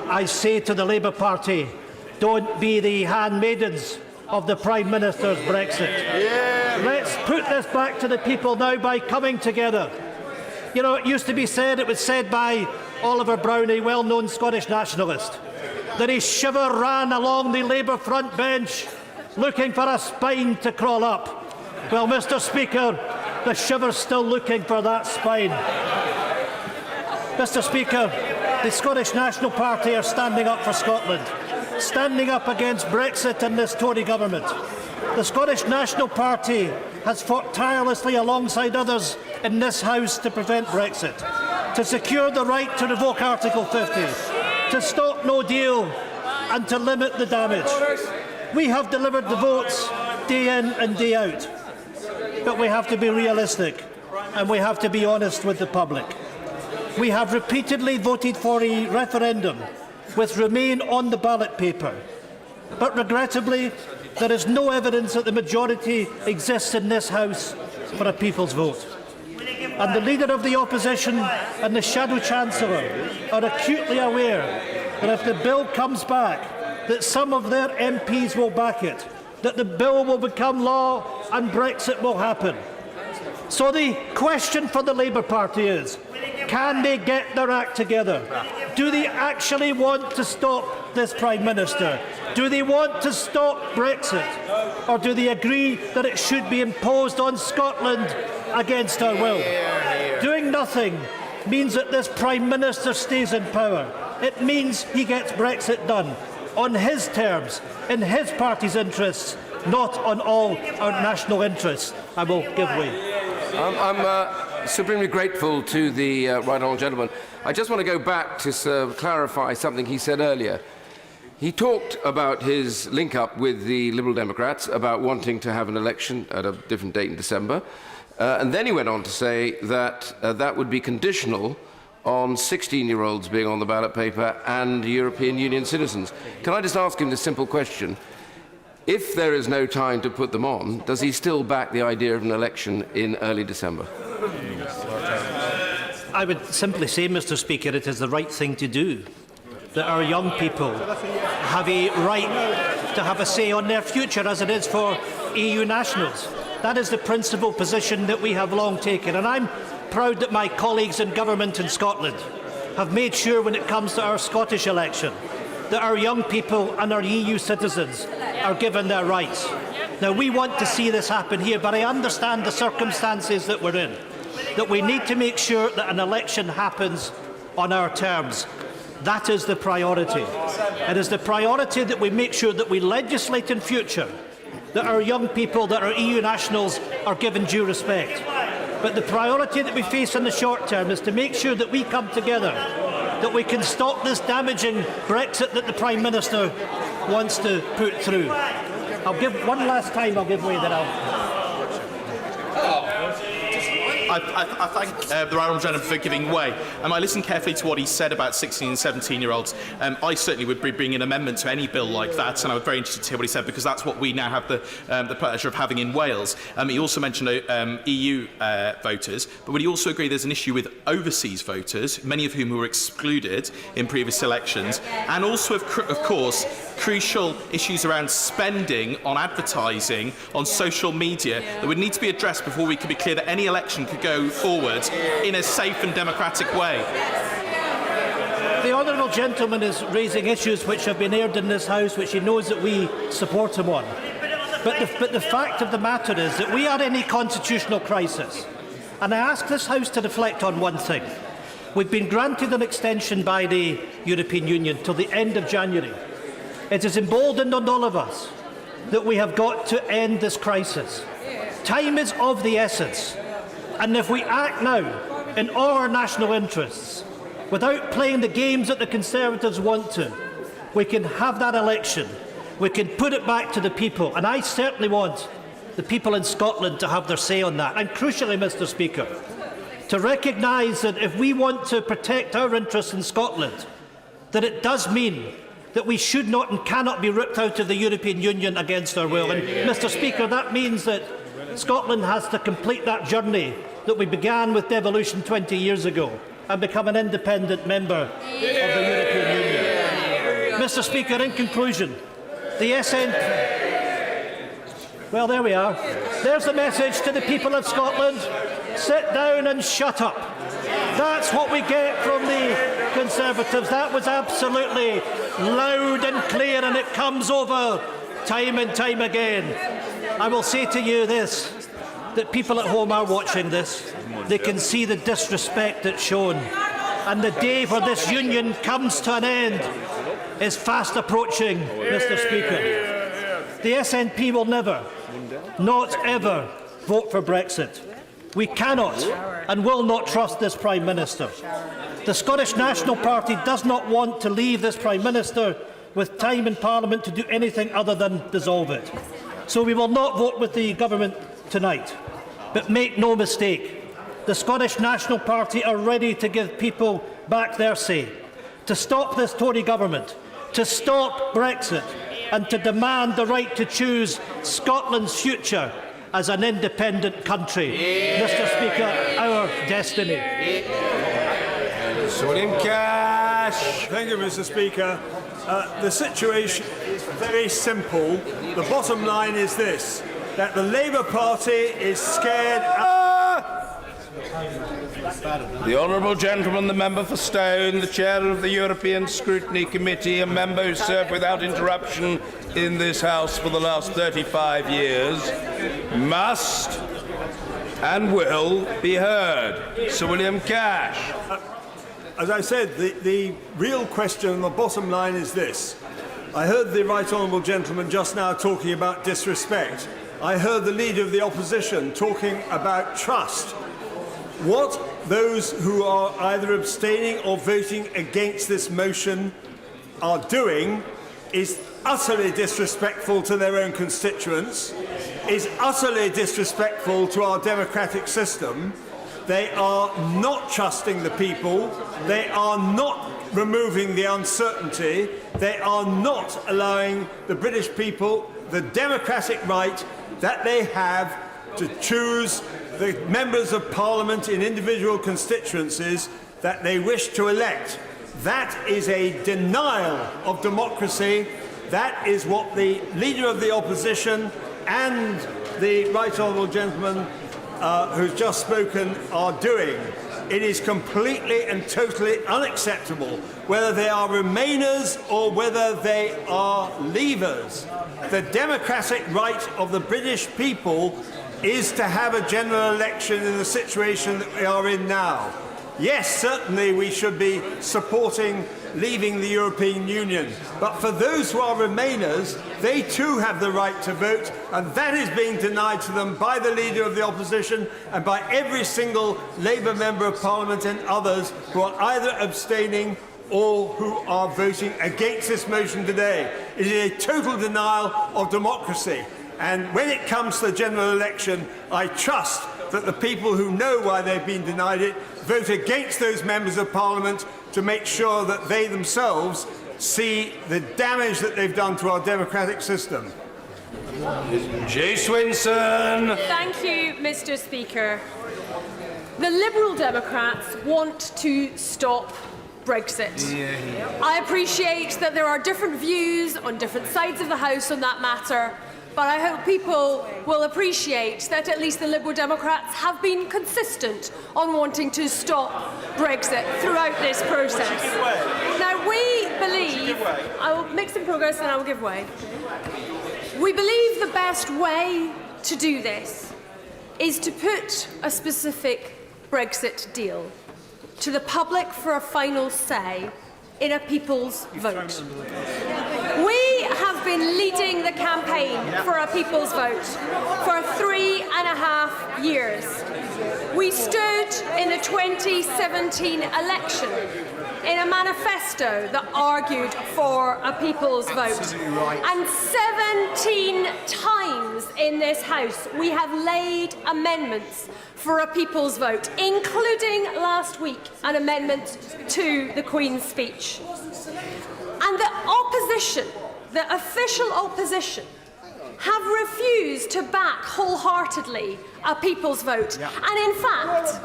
[SPEAKER 14] I say to the Labour Party, don't be the handmaidens of the Prime Minister's Brexit. Let's put this back to the people now by coming together. You know, it used to be said, it was said by Oliver Brown, a well-known Scottish nationalist, that a shiver ran along the Labour front bench looking for a spine to crawl up. Well, Mr. Speaker, the shiver's still looking for that spine. Mr. Speaker, the Scottish National Party are standing up for Scotland, standing up against Brexit and this Tory government. The Scottish National Party has fought tirelessly alongside others in this House to prevent Brexit, to secure the right to revoke Article 50, to stop no deal and to limit the damage. We have delivered the votes day in and day out, but we have to be realistic and we have to be honest with the public. We have repeatedly voted for a referendum with Remain on the ballot paper, but regrettably there is no evidence that the majority exists in this House for a people's vote. And the Leader of the Opposition and the Shadow Chancellor are acutely aware that if the bill comes back, that some of their MPs will back it, that the bill will become law and Brexit will happen. So the question for the Labour Party is, can they get their act together? Do they actually want to stop this Prime Minister? Do they want to stop Brexit? Or do they agree that it should be imposed on Scotland against our will? Doing nothing means that this Prime Minister stays in power. It means he gets Brexit done on his terms, in his party's interests, not on all our national interests. I will give way.
[SPEAKER 13] supremely grateful to the right honourable gentleman. I just want to go back to clarify something he said earlier. He talked about his link-up with the Liberal Democrats about wanting to have an election at a different date in December, and then he went on to say that that would be conditional on 16-year-olds being on the ballot paper and European Union citizens. Can I just ask him this simple question? If there is no time to put them on, does he still back the idea of an election in early December?
[SPEAKER 14] I would simply say, Mr. Speaker, it is the right thing to do. That our young people have a right to have a say on their future, as it is for EU nationals. That is the principal position that we have long taken, and I'm proud that my colleagues in government in Scotland have made sure, when it comes to our Scottish election, that our young people and our EU citizens are given their rights. Now, we want to see this happen here, but I understand the circumstances that we're in, that we need to make sure that an election happens on our terms. That is the priority. It is the priority that we make sure that we legislate in future, that our young people, that our EU nationals are given due respect. But the priority that we face in the short term is to make sure that we come together, that we can stop this damaging Brexit that the Prime Minister wants to put through. I'll give one last time, I'll give way, then
[SPEAKER 18] I thank the right honourable gentleman for giving way. I listened carefully to what he said about 16 and 17-year-olds. I certainly would be bringing an amendment to any bill like that, and I was very interested to hear what he said, because that's what we now have the pleasure of having in Wales. He also mentioned EU voters, but would he also agree there's an issue with overseas voters, many of whom were excluded in previous elections, and also, of course, crucial issues around spending on advertising on social media that would need to be addressed before we can be clear that any election could go forward in a safe and democratic way?
[SPEAKER 14] The honourable gentleman is raising issues which have been aired in this House, which he knows that we support him on. But the fact of the matter is that we are in a constitutional crisis. And I ask this House to reflect on one thing. We've been granted an extension by the European Union till the end of January. It is emboldened on all of us that we have got to end this crisis. Time is of the essence. And if we act now in all our national interests, without playing the games that the Conservatives want to, we can have that election. We can put it back to the people. And I certainly want the people in Scotland to have their say on that. And crucially, Mr. Speaker, to recognise that if we want to protect our interests in Scotland, that it does mean that we should not and cannot be ripped out of the European Union against our will. And, Mr. Speaker, that means that Scotland has to complete that journey that we began with devolution 20 years ago and become an independent member of the European Union. Mr. Speaker, in conclusion, the SNP... Well, there we are. There's the message to the people of Scotland. Sit down and shut up. That's what we get from the Conservatives. That was absolutely loud and clear, and it comes over time and time again. I will say to you this, that people at home are watching this. They can see the disrespect that's shown. And the day where this union comes to an end is fast approaching, Mr. Speaker. The SNP will never, not ever, vote for Brexit. We cannot and will not trust this Prime Minister. The Scottish National Party does not want to leave this Prime Minister with time in Parliament to do anything other than dissolve it. So we will not vote with the government tonight. But make no mistake, the Scottish National Party are ready to give people back their say, to stop this Tory government, to stop Brexit, and to demand the right to choose Scotland's future as an independent country. Mr. Speaker, our destiny.
[SPEAKER 2] William Cash.
[SPEAKER 19] Thank you, Mr. Speaker. The situation is very simple. The bottom line is this, that the Labour Party is scared...
[SPEAKER 2] The honourable gentleman, the member for Stone, the chair of the European Scrutiny Committee, a member who served without interruption in this House for the last 35 years, must and will be heard. Sir William Cash.
[SPEAKER 19] As I said, the real question, the bottom line is this. I heard the right honourable gentleman just now talking about disrespect. I heard the Leader of the Opposition talking about trust. what those who are either abstaining or voting against this motion are doing is utterly disrespectful to their own constituents, is utterly disrespectful to our democratic system. They are not trusting the people. They are not removing the uncertainty. They are not allowing the British people the democratic right that they have to choose the members of Parliament in individual constituencies that they wish to elect. That is a denial of democracy. That is what the Leader of the Opposition and the Right Honourable Gentleman who's just spoken are doing. It is completely and totally unacceptable, whether they are Remainers or whether they are Leavers. The democratic right of the British people is to have a general election in the situation that we are in now. Yes, certainly we should be supporting leaving the European Union, but for those who are Remainers, they too have the right to vote, and that is being denied to them by the Leader of the Opposition and by every single Labour Member of Parliament and others who are either abstaining or who are voting against this motion today. It is a total denial of democracy. And when it comes to the general election, I trust that the people who know why they've been denied it vote against those members of Parliament to make sure that they themselves see the damage that they've done to our democratic system.
[SPEAKER 2] Jay Swinson.
[SPEAKER 11] Thank you, Mr. Speaker. The Liberal Democrats want to stop Brexit. I appreciate that there are different views on different sides of the House on that matter, but I hope people will appreciate that at least the Liberal Democrats have been consistent on wanting to stop Brexit throughout this process. Now, we believe... I will make some progress and I will give way. We believe the best way to do this is to put a specific Brexit deal to the public for a final say in a people's vote. We have been leading the campaign for a people's vote for 3.5 years. We stood in the 2017 election in a manifesto that argued for a people's vote. And 17 times in this House we have laid amendments for a people's vote, including last week an amendment to the Queen's speech. And the opposition, the official opposition, have refused to back wholeheartedly a people's vote. And in fact,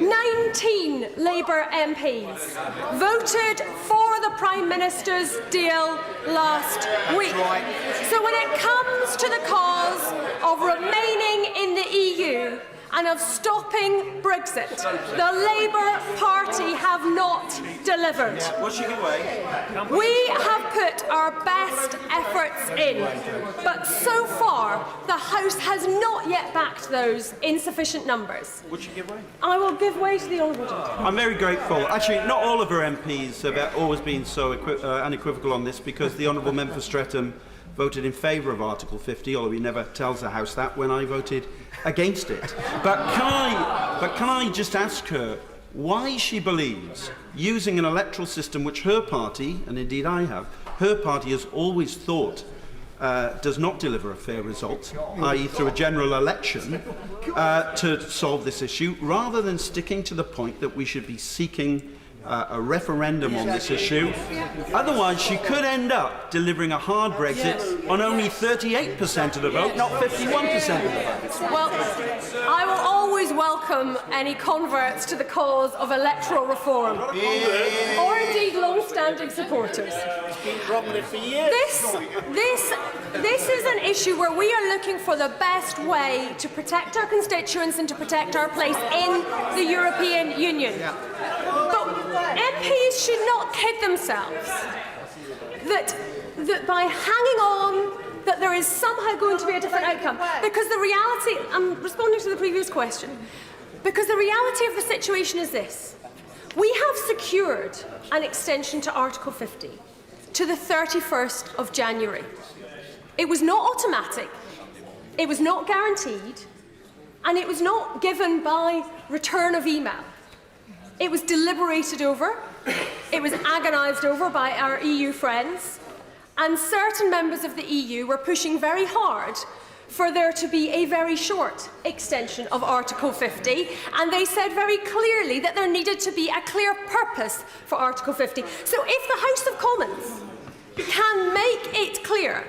[SPEAKER 11] 19 Labour MPs voted for the Prime Minister's deal last week. So when it comes to the cause of remaining in the EU and of stopping Brexit, the Labour Party have not delivered. We have put our best efforts in, but so far the House has not yet backed those in sufficient numbers.
[SPEAKER 17] Would you give way?
[SPEAKER 11] I will give way to the Honourable Gentleman.
[SPEAKER 17] I'm very grateful. Actually, not all of our MPs have always been so unequivocal on this, because the Honourable Member for Streatham voted in favour of Article 50, although he never tells the House that, when I voted against it. But can I just ask her why she believes using an electoral system which her party, and indeed I have, her party has always thought does not deliver a fair result, i.e. through a general election, to solve this issue, rather than sticking to the point that we should be seeking a referendum on this issue. Otherwise, she could end up delivering a hard Brexit on only 38% of the vote, not 51% of the vote.
[SPEAKER 11] Well, I will always welcome any converts to the cause of electoral reform, or indeed long-standing supporters. This is an issue where we are looking for the best way to protect our constituents and to protect our place in the European Union. But MPs should not kid themselves that by hanging on that there is somehow going to be a different outcome. Because the reality, I'm responding to the previous question, because the reality of the situation is this. We have secured an extension to Article 50 to the 31st of January. It was not automatic, it was not guaranteed, And it was not given by return of email. It was deliberated over, it was agonised over by our EU friends, and certain members of the EU were pushing very hard for there to be a very short extension of Article 50, and they said very clearly that there needed to be a clear purpose for Article 50. So if the House of Commons can make it clear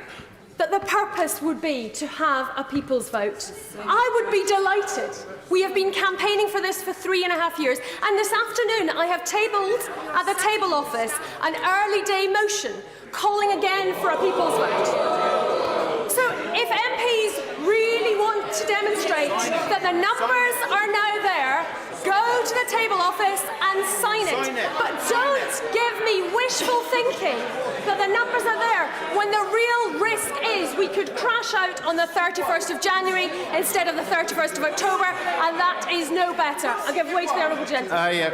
[SPEAKER 11] that the purpose would be to have a people's vote, I would be delighted. We have been campaigning for this for 3.5 years, and this afternoon I have tabled at the table office an early day motion calling again for a people's vote. So if MPs really want to demonstrate that the numbers are now there, go to the table office and sign it. But don't give me wishful thinking that the numbers are there when the real risk is we could crash out on the 31st of January instead of the 31st of October, and that is no better. I'll give way to the Honourable Gentleman.
[SPEAKER 3] I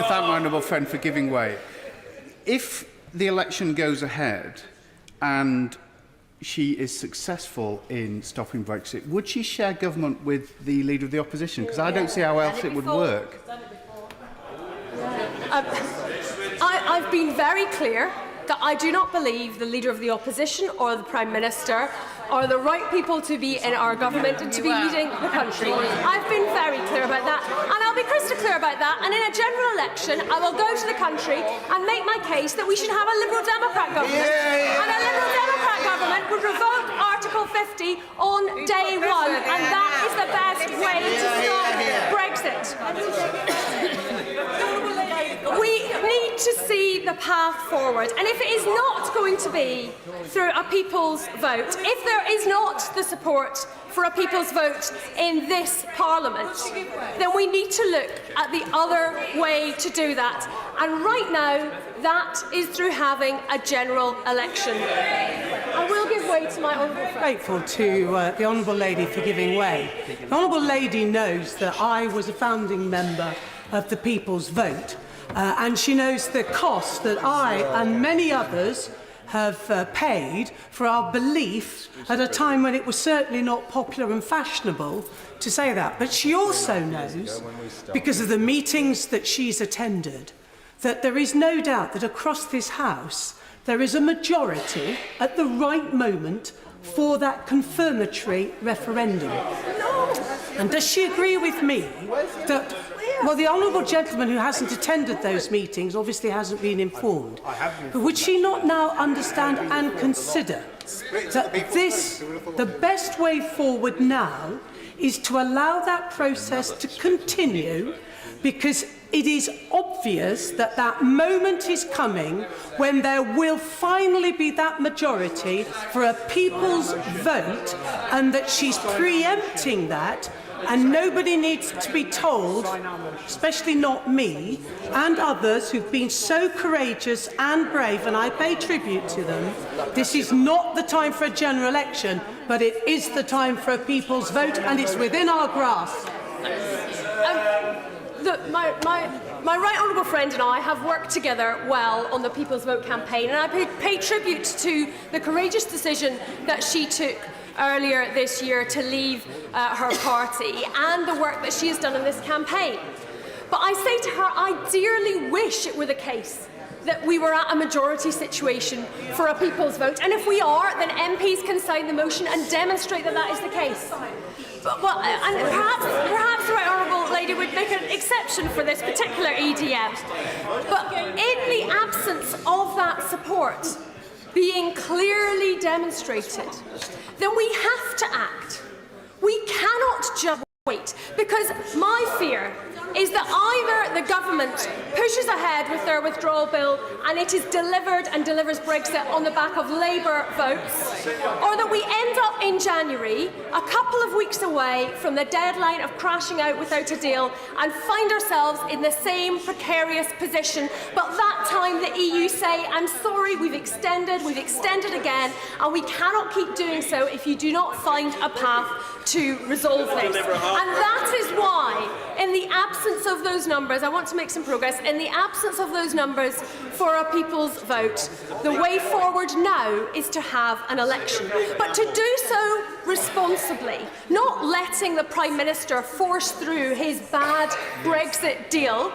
[SPEAKER 3] thank my honourable friend for giving way. If the election goes ahead and she is successful in stopping Brexit, would she share government with the Leader of the Opposition? Because I don't see how else it would work.
[SPEAKER 11] I've been very clear that I do not believe the Leader of the Opposition or the Prime Minister are the right people to be in our government and to be leading the country. I've been very clear about that, and I'll be crystal clear about that. And in a general election, I will go to the country and make my case that we should have a Liberal Democrat government. And a Liberal Democrat government would revoke Article 50 on day one, and that is the best way to stop Brexit. We need to see the path forward, and if it is not going to be through a people's vote, if there is not the support for a people's vote in this Parliament, then we need to look at the other way to do that. And right now, that is through having a general election. I will give way to my honourable friend.
[SPEAKER 4] Grateful to the honourable lady for giving way. The honourable lady knows that I was a founding member of the People's Vote. And she knows the cost that I and many others have paid for our belief at a time when it was certainly not popular and fashionable to say that. But she also knows, because of the meetings that she's attended, that there is no doubt that across this House there is a majority at the right moment for that confirmatory referendum. And does she agree with me that, well, the honourable gentleman who hasn't attended those meetings obviously hasn't been informed, but would she not now understand and consider that the best way forward now is to allow that process to continue, because it is obvious that that moment is coming when there will finally be that majority for a people's vote, and that she's preempting that, and nobody needs to be told, especially not me and others who've been so courageous and brave, and I pay tribute to them. This is not the time for a general election, but it is the time for a people's vote, and it's within our grasp.
[SPEAKER 11] Look, my right honourable friend and I have worked together well on the People's Vote campaign, and I pay tribute to the courageous decision that she took earlier this year to leave her party and the work that she has done in this campaign. But I say to her, I dearly wish it were the case that we were at a majority situation for a people's vote, and if we are, then MPs can sign the motion and demonstrate that that is the case. But, and perhaps the right honourable lady would make an exception for this particular EDM. But in the absence of that support being clearly demonstrated, then we have to act. We cannot just wait, because my fear is that either the government pushes ahead with their withdrawal bill and it is delivered and delivers Brexit on the back of Labour votes, or that we end up in January, a couple of weeks away from the deadline of crashing out without a deal, and find ourselves in the same precarious position. But that time the EU say, I'm sorry, we've extended again, and we cannot keep doing so if you do not find a path to resolve this. And that is why
[SPEAKER 6] in the absence of those numbers, I want to make some progress. In the absence of those numbers for a people's vote, the way forward now is to have an election. But to do so responsibly, not letting the Prime Minister force through his bad Brexit deal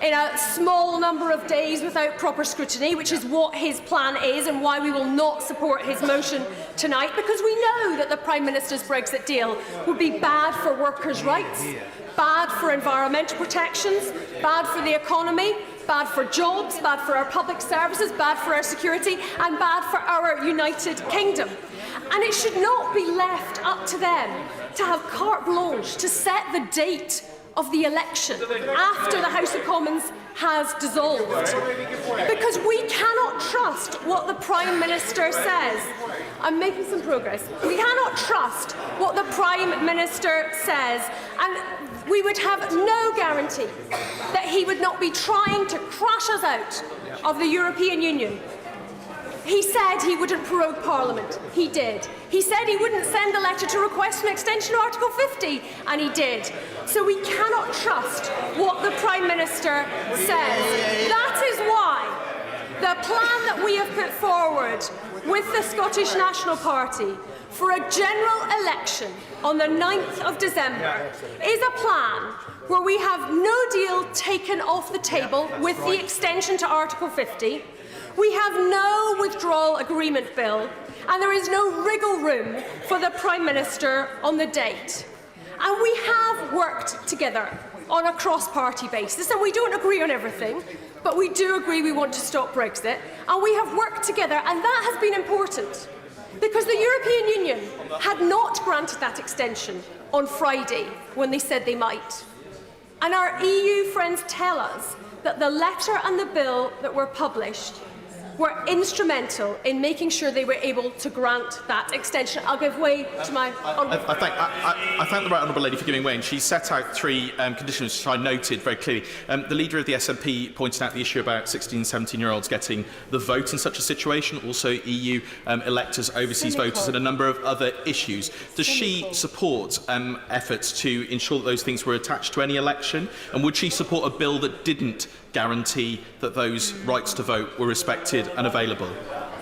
[SPEAKER 6] in a small number of days without proper scrutiny, which is what his plan is and why we will not support his motion tonight, because we know that the Prime Minister's Brexit deal would be bad for workers' rights, bad for environmental protections, bad for the economy, bad for jobs, bad for our public services, bad for our security, and bad for our United Kingdom. And it should not be left up to them to have carte blanche to set the date of the election after the House of Commons has dissolved. Because we cannot trust what the Prime Minister says. I'm making some progress. We cannot trust what the Prime Minister says, and we would have no guarantee that he would not be trying to crash us out of the European Union. He said he wouldn't prorogue Parliament. He did. He said he wouldn't send a letter to request an extension of Article 50, and he did. So we cannot trust what the Prime Minister says. That is why the plan that we have put forward with the Scottish National Party for a general election on the 9th of December is a plan where we have no deal taken off the table with the extension to Article 50. We have no withdrawal agreement bill, and there is no wriggle room for the Prime Minister on the date. And we have worked together on a cross-party basis, and we don't agree on everything, but we do agree we want to stop Brexit, and we have worked together, and that has been important, because the European Union had not granted that extension on Friday when they said they might. And our EU friends tell us that the letter and the bill that were published were instrumental in making sure they were able to grant that extension. I'll give way to my...
[SPEAKER 18] I thank the Right Honourable Lady for giving way, and she set out three conditions which I noted very clearly. The leader of the SNP pointed out the issue about 16 and 17-year-olds getting the vote in such a situation, also EU electors, overseas voters, and a number of other issues. Does she support efforts to ensure that those things were attached to any election? And would she support a bill that didn't guarantee that those rights to vote were respected and available?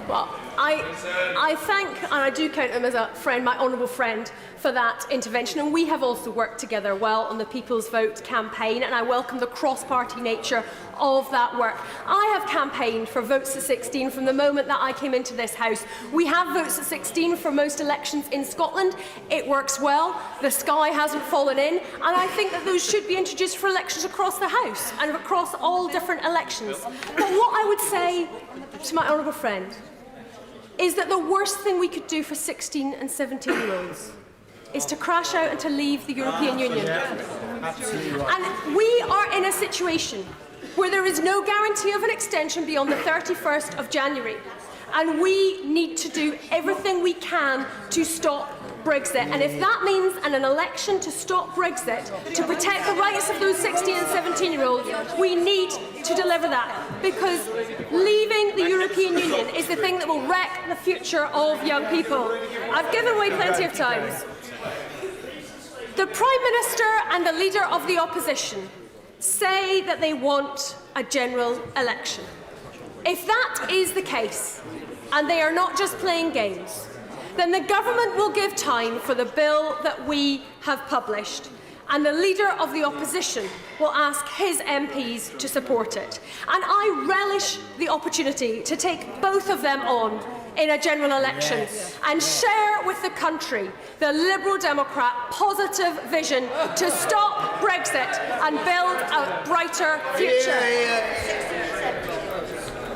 [SPEAKER 6] Well, I thank, and I do count him as a friend, my honourable friend, for that intervention. And we have also worked together well on the People's Vote campaign, and I welcome the cross-party nature of that work. I have campaigned for votes at 16 from the moment that I came into this House. We have votes at 16 for most elections in Scotland. It works well. The sky hasn't fallen in. And I think that those should be introduced for elections across the House and across all different elections. But what I would say to my honourable friend is that the worst thing we could do for 16 and 17-year-olds is to crash out and to leave the European Union. And we are in a situation where there is no guarantee of an extension beyond the 31st of January. And we need to do everything we can to stop Brexit. And if that means an election to stop Brexit, to protect the rights of those 16 and 17-year-olds, we need to deliver that. Because leaving the European Union is the thing that will wreck the future of young people. I've given away plenty of times. The Prime Minister and the Leader of the Opposition say that they want a general election. If that is the case, and they are not just playing games, then the government will give time for the bill that we have published, and the Leader of the Opposition will ask his MPs to support it. And I relish the opportunity to take both of them on in a general election and share with the country the Liberal Democrat positive vision to stop Brexit and build a brighter future.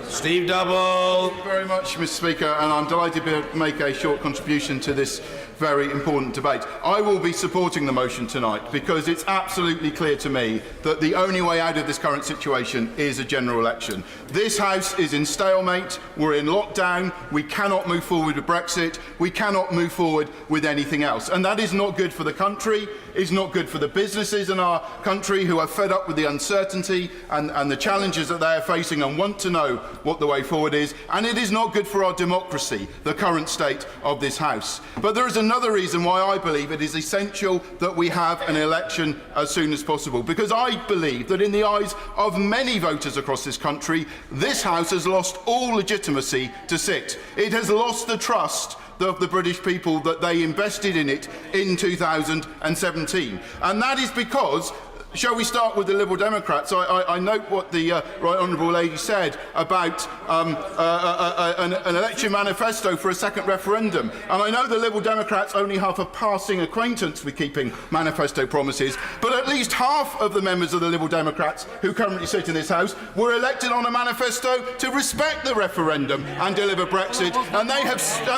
[SPEAKER 2] Steve Double.
[SPEAKER 7] Thank you very much, Mr. Speaker, and I'm delighted to make a short contribution to this very important debate. I will be supporting the motion tonight because it's absolutely clear to me that the only way out of this current situation is a general election. This House is in stalemate, we're in lockdown, we cannot move forward with Brexit, we cannot move forward with anything else. And that is not good for the country, it's not good for the businesses in our country who are fed up with the uncertainty and the challenges that they are facing and want to know what the way forward is, and it is not good for our democracy, the current state of this House. But there is another reason why I believe it is essential that we have an election as soon as possible, because I believe that in the eyes of many voters across this country, this House has lost all legitimacy to sit. It has lost the trust of the British people that they invested in it in 2017. And that is because, shall we start with the Liberal Democrats? I note what the Right Honourable Lady said about an election manifesto for a second referendum. And I know the Liberal Democrats only have a passing acquaintance with keeping manifesto promises, but at least half of the members of the Liberal Democrats who currently sit in this House were elected on a manifesto to respect the referendum and deliver Brexit, and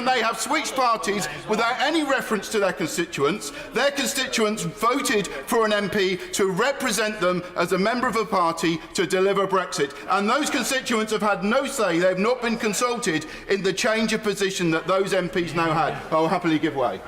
[SPEAKER 7] they have switched parties without any reference to their constituents. Their constituents voted for an MP to represent them as a member of a party to deliver Brexit. And those constituents have had no say. They have not been consulted in the change of position that those MPs now had. I will happily give way.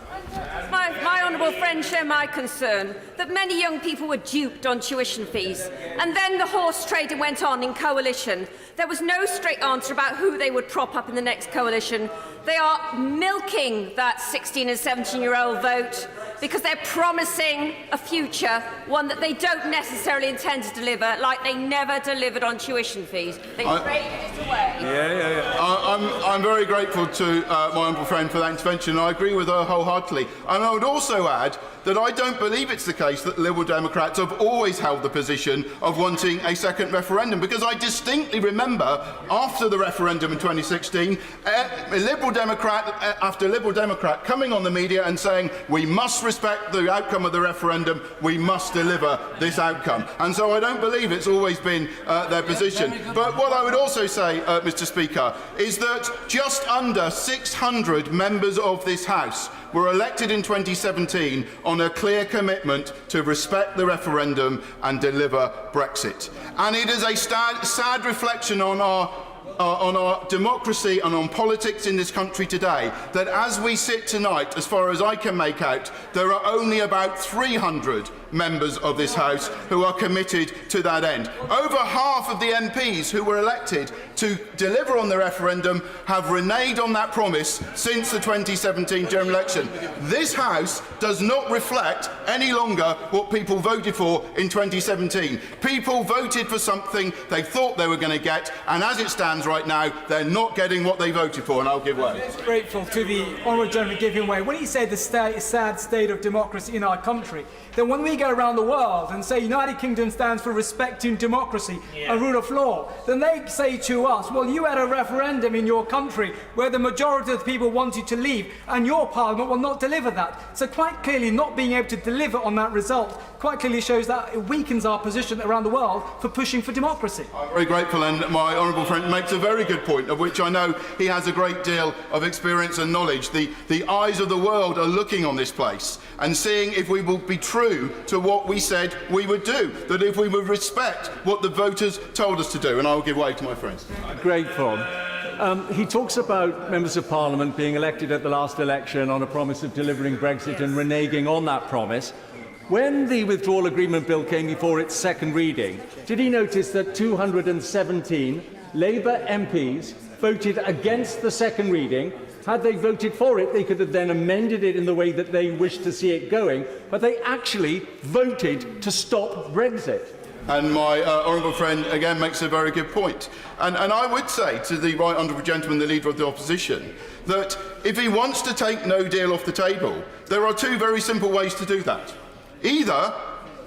[SPEAKER 10] My honourable friend share my concern that many young people were duped on tuition fees, and then the horse trading went on in coalition. There was no straight answer about who they would prop up in the next coalition. They are milking that 16 and 17-year-old vote because they're promising a future, one that they don't necessarily intend to deliver, like they never delivered on tuition fees. They traded it away.
[SPEAKER 7] I'm very grateful to my honourable friend for that intervention. I agree with her wholeheartedly. And I would also add that I don't believe it's the case that Liberal Democrats have always held the position of wanting a second referendum, because I distinctly remember after the referendum in 2016, a Liberal Democrat after Liberal Democrat coming on the media and saying, we must respect the outcome of the referendum, we must deliver this outcome. And so I don't believe it's always been their position. But what I would also say, Mr. Speaker, is that just under 600 members of this House were elected in 2017 on a clear commitment to respect the referendum and deliver Brexit. And it is a sad reflection on our democracy and on politics in this country today that as we sit tonight, as far as I can make out, there are only about 300 members of this House who are committed to that end. Over half of the MPs who were elected to deliver on the referendum have reneged on that promise since the 2017 general election. This House does not reflect any longer what people voted for in 2017. People voted for something they thought they were going to get, and as it stands right now, they're not getting what they voted for, and I'll give way.
[SPEAKER 12] I'm grateful to the Honourable Gentleman giving way. When he said the sad state of democracy in our country, then when we go around the world and say United Kingdom stands for respecting democracy and rule of law, then they say to us, well, you had a referendum in your country where the majority of the people wanted to leave and your parliament will not deliver that. So quite clearly not being able to deliver on that result quite clearly shows that it weakens our position around the world for pushing for democracy.
[SPEAKER 7] I'm very grateful, and my honourable friend makes a very good point, of which I know he has a great deal of experience and knowledge. The eyes of the world are looking on this place and seeing if we will be true to what we said we would do, that if we would respect what the voters told us to do. And I will give way to my friends.
[SPEAKER 20] Grateful. He talks about members of Parliament being elected at the last election on a promise of delivering Brexit and reneging on that promise. When the withdrawal agreement bill came before its second reading, did he notice that 217 Labour MPs voted against the second reading? Had they voted for it, they could have then amended it in the way that they wished to see it going, but they actually voted to stop Brexit.
[SPEAKER 7] And my honourable friend again makes a very good point. And I would say to the right honourable gentleman, the Leader of the Opposition, that if he wants to take no deal off the table, there are two very simple ways to do that. Either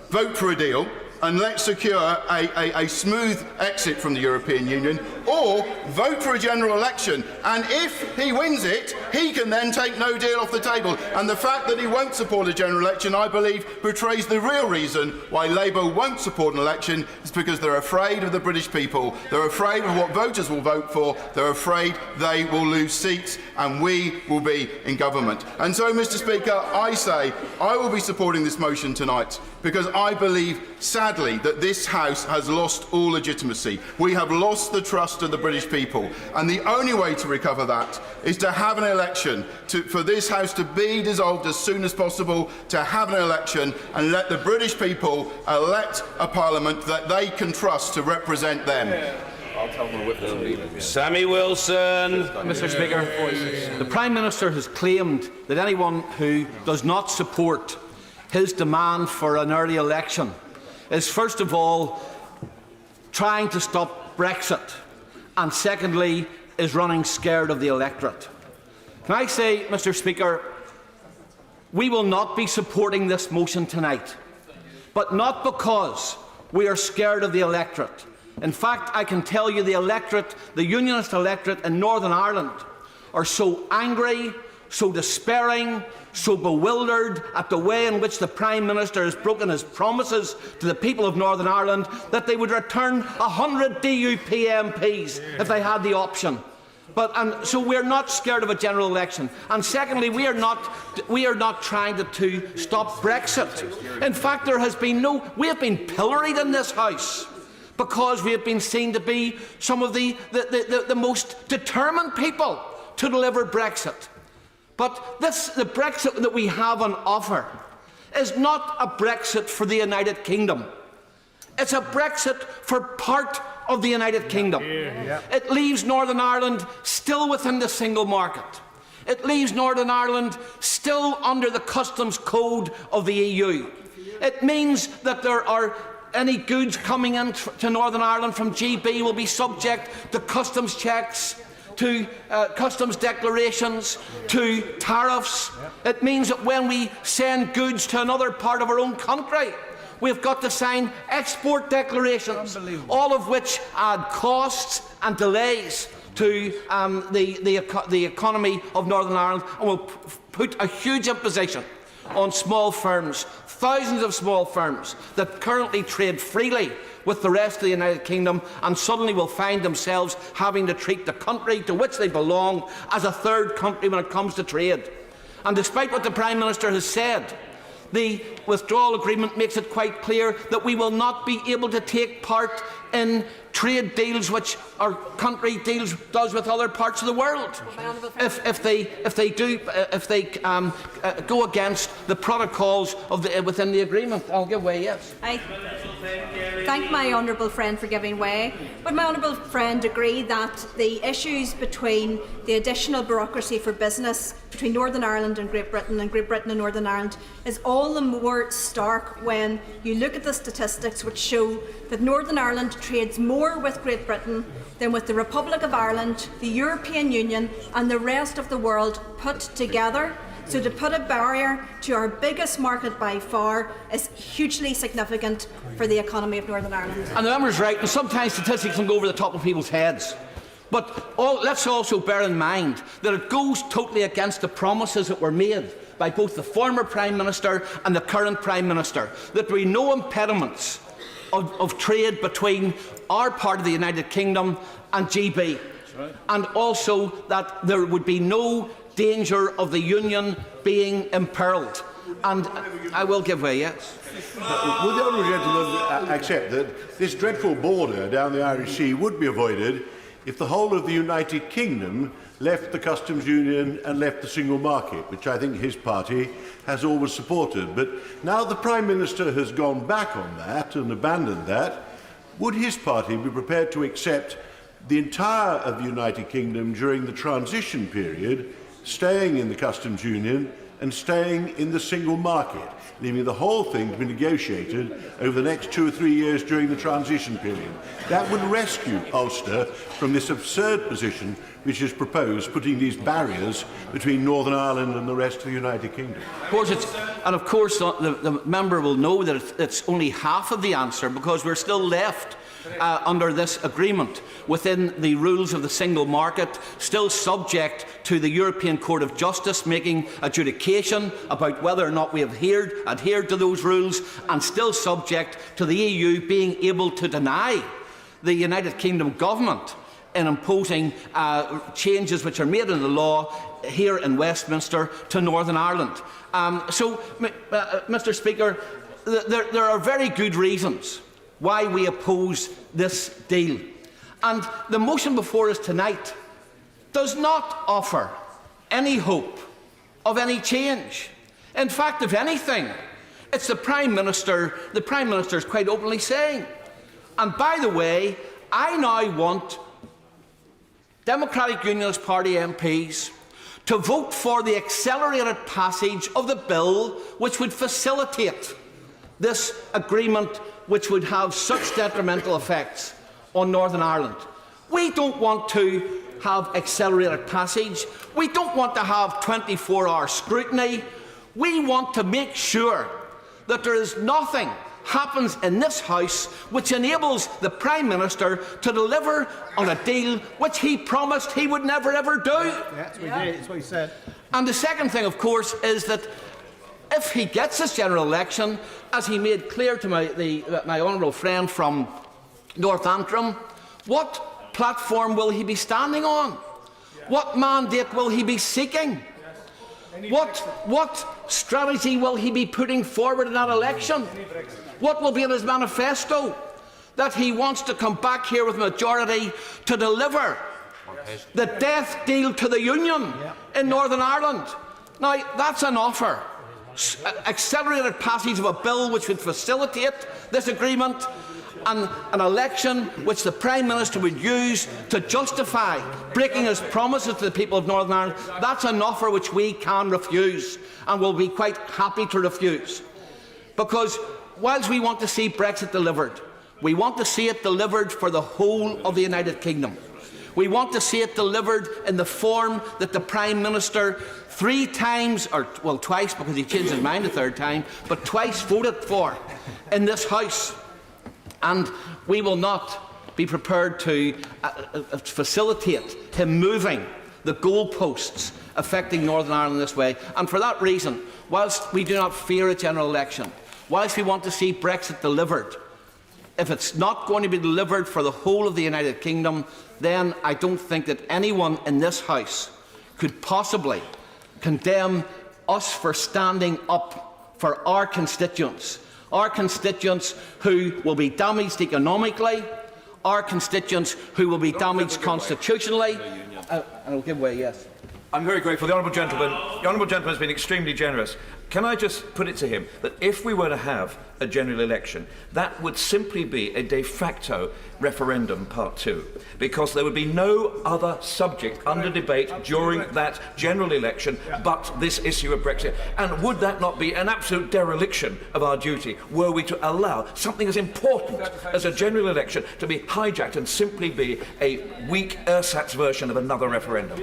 [SPEAKER 7] vote for a deal and let's secure a smooth exit from the European Union, or vote for a general election, and if he wins it, he can then take no deal off the table. And the fact that he won't support a general election, I believe, betrays the real reason why Labour won't support an election. Is because they're afraid of the British people, they're afraid of what voters will vote for, they're afraid they will lose seats and we will be in government. And so, Mr. Speaker, I say I will be supporting this motion tonight because I believe, sadly, that this House has lost all legitimacy. We have lost the trust of the British people, and the only way to recover that is to have an election, for this House to be dissolved as soon as possible, to have an election and let the British people elect a Parliament that they can trust to represent them.
[SPEAKER 2] Sammy Wilson.
[SPEAKER 1] Mr. Speaker, the Prime Minister has claimed that anyone who does not support his demand for an early election is, first of all, trying to stop Brexit, and secondly, is running scared of the electorate. Can I say, Mr. Speaker, we will not be supporting this motion tonight, but not because we are scared of the electorate. In fact, I can tell you the electorate, the Unionist electorate in Northern Ireland, are so angry, so despairing, so bewildered at the way in which the Prime Minister has broken his promises to the people of Northern Ireland that they would return 100 DUP MPs if they had the option. So we're not scared of a general election. And secondly, we are not trying to stop Brexit. In fact, we have been pilloried in this House because we have been seen to be some of the most determined people to deliver Brexit. But the Brexit that we have on offer is not a Brexit for the United Kingdom. It's a Brexit for part of the United Kingdom. It leaves Northern Ireland still within the single market. It leaves Northern Ireland still under the customs code of the EU. It means that any goods coming into Northern Ireland from GB will be subject to customs checks, to customs declarations, to tariffs. It means that when we send goods to another part of our own country, we've got to sign export declarations, all of which add costs and delays to the economy of Northern Ireland, and will put a huge imposition on small firms, thousands of small firms that currently trade freely with the rest of the United Kingdom, and suddenly will find themselves having to treat the country to which they belong as a third country when it comes to trade. And despite what the Prime Minister has said, the withdrawal agreement makes it quite clear that we will not be able to take part in trade deals which our country does with other parts of the world if they go against the protocols within the agreement. I'll give way, yes.
[SPEAKER 15] I thank my honourable friend for giving way. Would my honourable friend agree that the issues between the additional bureaucracy for business between Northern Ireland and Great Britain and Northern Ireland is all the more stark when you look at the statistics which show that Northern Ireland trades more with Great Britain than with the Republic of Ireland, the European Union and the rest of the world put together? So to put a barrier to our biggest market by far is hugely significant for the economy of Northern Ireland.
[SPEAKER 1] And the member's right, and sometimes statistics can go over the top of people's heads. But let's also bear in mind that it goes totally against the promises that were made by both the former Prime Minister and the current Prime Minister, that there be no impediments of trade between our part of the United Kingdom and GB. Right. And also that there would be no danger of the Union being imperilled. And I will give way, yes.
[SPEAKER 23] Would the honourable gentleman accept that this dreadful border down the Irish Sea would be avoided if the whole of the United Kingdom left the customs union and left the single market, which I think his party has always supported? But now the Prime Minister has gone back on that and abandoned that, would his party be prepared to accept the entire of the United Kingdom during the transition period, staying in the customs union and staying in the single market, leaving the whole thing to be negotiated over the next 2 or 3 years during the transition period? That would rescue Ulster from this absurd position which is proposed, putting these barriers between Northern Ireland and the rest of the United Kingdom.
[SPEAKER 1] Of course, the member will know that it's only half of the answer, because we're still left under this agreement within the rules of the single market, still subject to the European Court of Justice making adjudication about whether or not we have adhered to those rules, and still subject to the EU being able to deny the United Kingdom government in imposing changes which are made in the law here in Westminster to Northern Ireland. Mr. Speaker, there are very good reasons why we oppose this deal. And the motion before us tonight does not offer any hope of any change. In fact, if anything, it's the Prime Minister is quite openly saying. And by the way, I now want Democratic Unionist Party MPs to vote for the accelerated passage of the bill which would facilitate this agreement, which would have such detrimental effects on Northern Ireland. We don't want to have accelerated passage. We don't want to have 24-hour scrutiny. We want to make sure that there is nothing happens in this House which enables the Prime Minister to deliver on a deal which he promised he would never ever do.
[SPEAKER 19] That's what he did. That's what he said.
[SPEAKER 1] And the second thing, of course, is that if he gets this general election, as he made clear to my honourable friend from North Antrim, what platform will he be standing on? What mandate will he be seeking? What strategy will he be putting forward in that election? What will be in his manifesto? That he wants to come back here with a majority to deliver the death deal to the Union in Northern Ireland. Now, that's an offer. Accelerated passage of a bill which would facilitate this agreement, and an election which the Prime Minister would use to justify breaking his promises to the people of Northern Ireland. That's an offer which we can refuse, and will be quite happy to refuse. Because whilst we want to see Brexit delivered, we want to see it delivered for the whole of the United Kingdom. We want to see it delivered in the form that the Prime Minister 3 times, or well, twice, because he changed his mind a third time, but twice voted for in this House. And we will not be prepared to facilitate him moving the goalposts affecting Northern Ireland this way. And for that reason, whilst we do not fear a general election, whilst we want to see Brexit delivered, if it's not going to be delivered for the whole of the United Kingdom, then I don't think that anyone in this House could possibly condemn us for standing up for our constituents who will be damaged economically, our constituents who will be damaged constitutionally. I'll give way, yes.
[SPEAKER 5] I'm very grateful. The honourable gentleman has been extremely generous. Can I just put it to him that if we were to have a general election, that would simply be a de facto referendum part 2, because there would be no other subject under debate during that general election but this issue of Brexit. And would that not be an absolute dereliction of our duty were we to allow something as important as a general election to be hijacked and simply be a weak ersatz version of another referendum?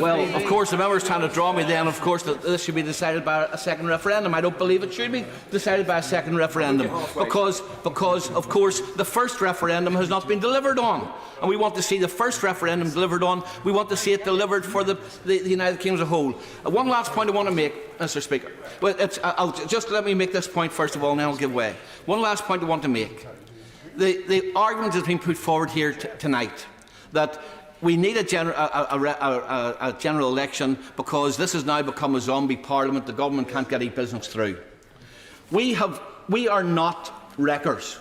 [SPEAKER 1] Well, of course, the member's trying to draw me then, of course, that this should be decided by a second referendum. I don't believe it should be decided by a second referendum because, of course, the first referendum has not been delivered on. And we want to see the first referendum delivered on. We want to see it delivered for the United Kingdom as a whole. One last point I want to make, Mr. Speaker. Well, just let me make this point first of all, and then I'll give way. One last point I want to make. The argument has been put forward here tonight that we need a general election because this has now become a zombie parliament. The government can't get any business through. We are not wreckers.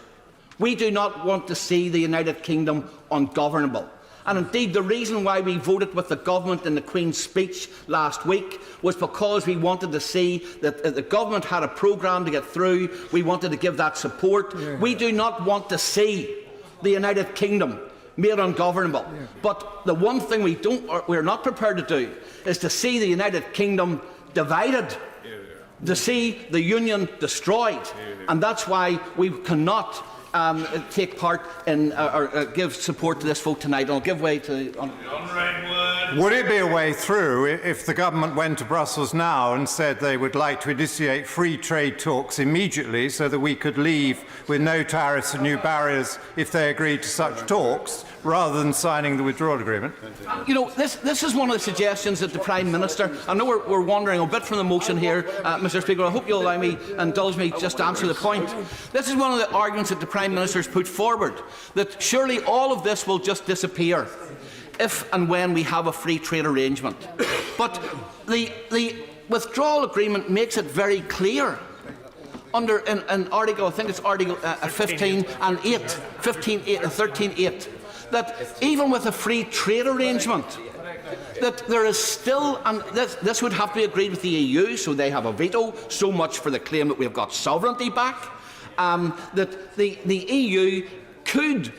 [SPEAKER 1] We do not want to see the United Kingdom ungovernable. And indeed, the reason why we voted with the government in the Queen's speech last week was because we wanted to see that the government had a programme to get through. We wanted to give that support. Yeah. We do not want to see the United Kingdom made ungovernable. Yeah. But the one thing we're not prepared to do is to see the United Kingdom divided, to see the Union destroyed. And that's why we cannot take part in or give support to this vote tonight. And I'll give way to
[SPEAKER 21] Would it be a way through if the government went to Brussels now and said they would like to initiate free trade talks immediately so that we could leave with no tariffs and new barriers if they agreed to such talks, rather than signing the withdrawal agreement?
[SPEAKER 1] You know, this is one of the suggestions that the Prime Minister... I know we're wandering a bit from the motion here, Mr. Speaker. I hope you'll allow me, indulge me, just to answer the point. This is one of the arguments that the Prime Minister has put forward, that surely all of this will just disappear if and when we have a free trade arrangement. But the withdrawal agreement makes it very clear under an article, I think it's Article 15 and 8, 13.8, that even with a free trade arrangement, that there is still, and this would have to be agreed with the EU, so they have a veto. So much for the claim that we've got sovereignty back. That the EU could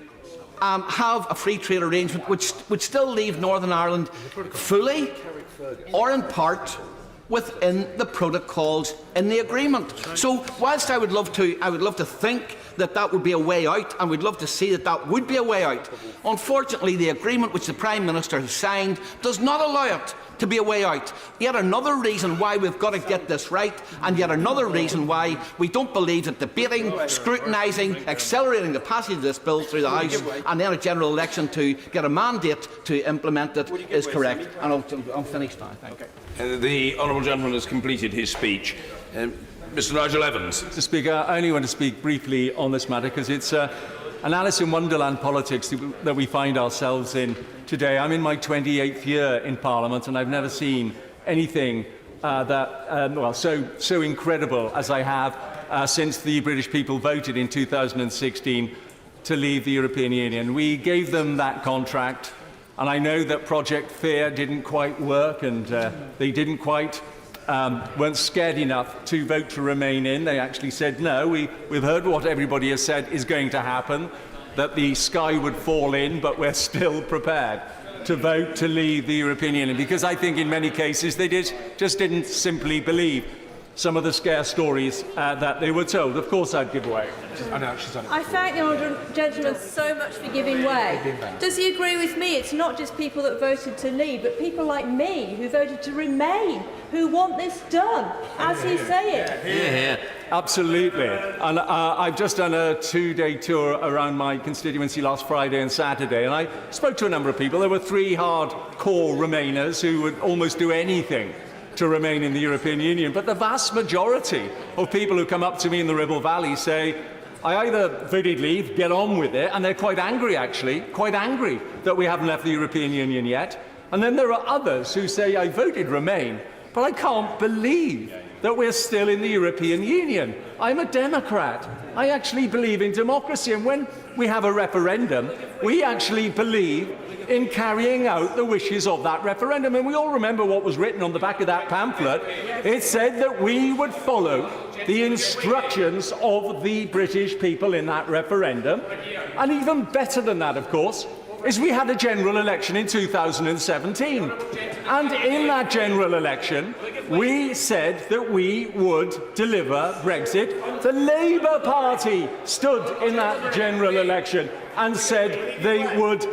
[SPEAKER 1] have a free trade arrangement which would still leave Northern Ireland fully or in part within the protocols in the agreement. So whilst I would love to think that would be a way out, and we'd love to see that would be a way out, unfortunately the agreement which the Prime Minister has signed does not allow it to be a way out. Yet another reason why we've got to get this right, and yet another reason why we don't believe that debating, scrutinising, accelerating the passage of this bill through the House and then a general election to get a mandate to implement it is correct. And I'll finish now. Thank you.
[SPEAKER 2] The honourable gentleman has completed his speech. Mr. Nigel Evans.
[SPEAKER 20] Mr. Speaker, I only want to speak briefly on this matter because it's an Alice in Wonderland politics that we find ourselves in today. I'm in my 28th year in Parliament and I've never seen anything so incredible as I have since the British people voted in 2016 to leave the European Union. We gave them that contract, and I know that Project Fear didn't quite work, and they didn't quite weren't scared enough to vote to remain in. They actually said no. We've heard what everybody has said is going to happen, that the sky would fall in, but we're still prepared to vote to leave the European Union, because I think in many cases they just didn't simply believe some of the scare stories that they were told. Of course I'd give way.
[SPEAKER 11] I thank the honourable gentleman so much for giving way. Does he agree with me? It's not just people that voted to leave, but people like me who voted to remain, who want this done, as he's saying.
[SPEAKER 20] Yeah. Absolutely. And I've just done a 2-day tour around my constituency last Friday and Saturday, and I spoke to a number of people. There were 3 hardcore Remainers who would almost do anything to remain in the European Union. But the vast majority of people who come up to me in the Ribble Valley say, I either voted leave, get on with it, and they're quite angry, actually, quite angry that we haven't left the European Union yet. And then there are others who say, I voted remain, but I can't believe that we're still in the European Union. I'm a Democrat. I actually believe in democracy, and when we have a referendum, we actually believe in carrying out the wishes of that referendum. And we all remember what was written on the back of that pamphlet. It said that we would follow the instructions of the British people in that referendum. And even better than that, of course, is we had a general election in 2017. And in that general election, we said that we would deliver Brexit. The Labour Party stood in that general election and said they would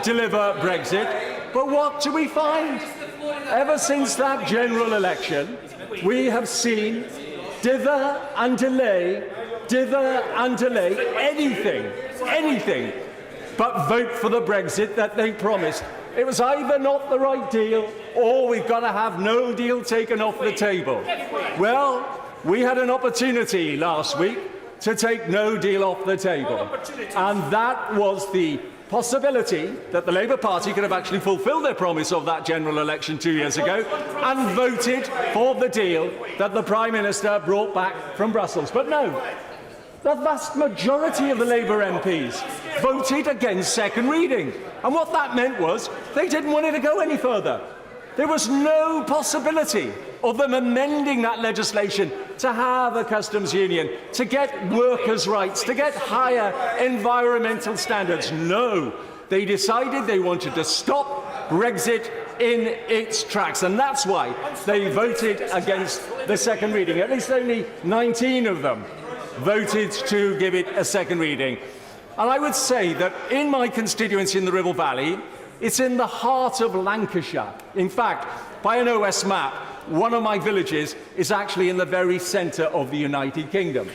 [SPEAKER 20] deliver Brexit. But what do we find? Ever since that general election, we have seen dither and delay, anything but vote for the Brexit that they promised. It was either not the right deal, or we've got to have no deal taken off the table. Well, we had an opportunity last week to take no deal off the table. And that was the possibility that the Labour Party could have actually fulfilled their promise of that general election 2 years ago and voted for the deal that the Prime Minister brought back from Brussels. But no, the vast majority of the Labour MPs voted against second reading. And what that meant was they didn't want it to go any further. There was no possibility of them amending that legislation to have a customs union, to get workers' rights, to get higher environmental standards. No, they decided they wanted to stop Brexit in its tracks, and that's why they voted against the second reading. At least only 19 of them voted to give it a second reading. And I would say that in my constituency in the Ribble Valley, it's in the heart of Lancashire. In fact, by an OS map, one of my villages is actually in the very centre of the United Kingdom.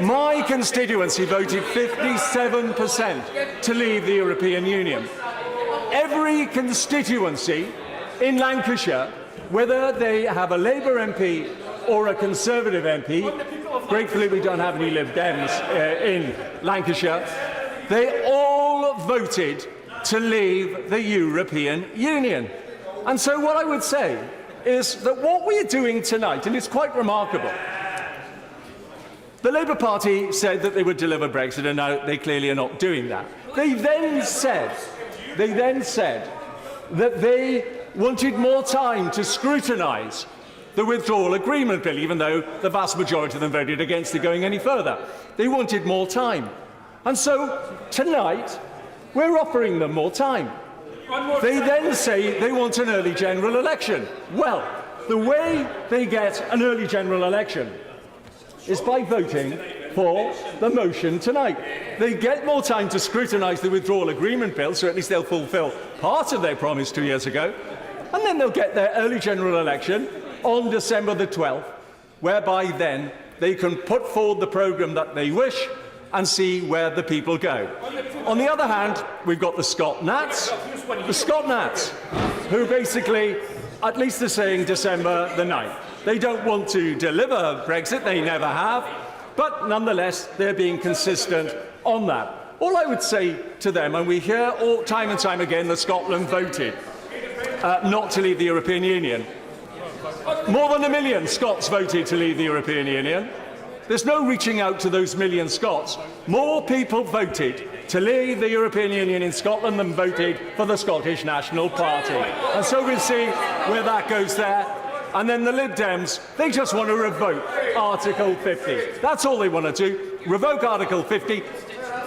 [SPEAKER 20] My constituency voted 57% to leave the European Union. Every constituency in Lancashire, whether they have a Labour MP or a Conservative MP, gratefully we don't have any Lib Dems in Lancashire, they all voted to leave the European Union. And so what I would say is that what we are doing tonight, and it's quite remarkable, the Labour Party said that they would deliver Brexit, and now they clearly are not doing that. They then said that they wanted more time to scrutinise the withdrawal agreement bill, even though the vast majority of them voted against it going any further. They wanted more time. And so tonight, We're offering them more time. They then say they want an early general election. Well, the way they get an early general election is by voting for the motion tonight. They get more time to scrutinise the withdrawal agreement bill, so at least they'll fulfil part of their promise 2 years ago, and then they'll get their early general election on December the 12th, whereby then they can put forward the programme that they wish and see where the people go. On the other hand, we've got the Scot Nats, who basically, at least are saying December the 9th. They don't want to deliver Brexit, they never have, but nonetheless, they're being consistent on that. All I would say to them, and we hear time and time again that Scotland voted not to leave the European Union. More than 1 million Scots voted to leave the European Union. There's no reaching out to those million Scots. More people voted to leave the European Union in Scotland than voted for the Scottish National Party. And so we'll see where that goes there. And then the Lib Dems, they just want to revoke Article 50. That's all they want to do, revoke Article 50.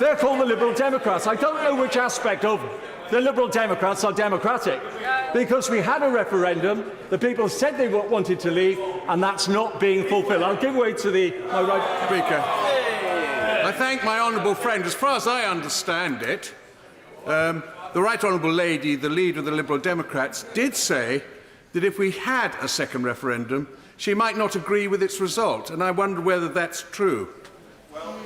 [SPEAKER 20] They're called the Liberal Democrats. I don't know which aspect of the Liberal Democrats are democratic, because we had a referendum, the people said they wanted to leave, and that's not being fulfilled. I'll give way to my right speaker.
[SPEAKER 8] I thank my honourable friend. As far as I understand it, the Right Honourable Lady, the leader of the Liberal Democrats, did say that if we had a second referendum, she might not agree with its result, and I wonder whether that's true.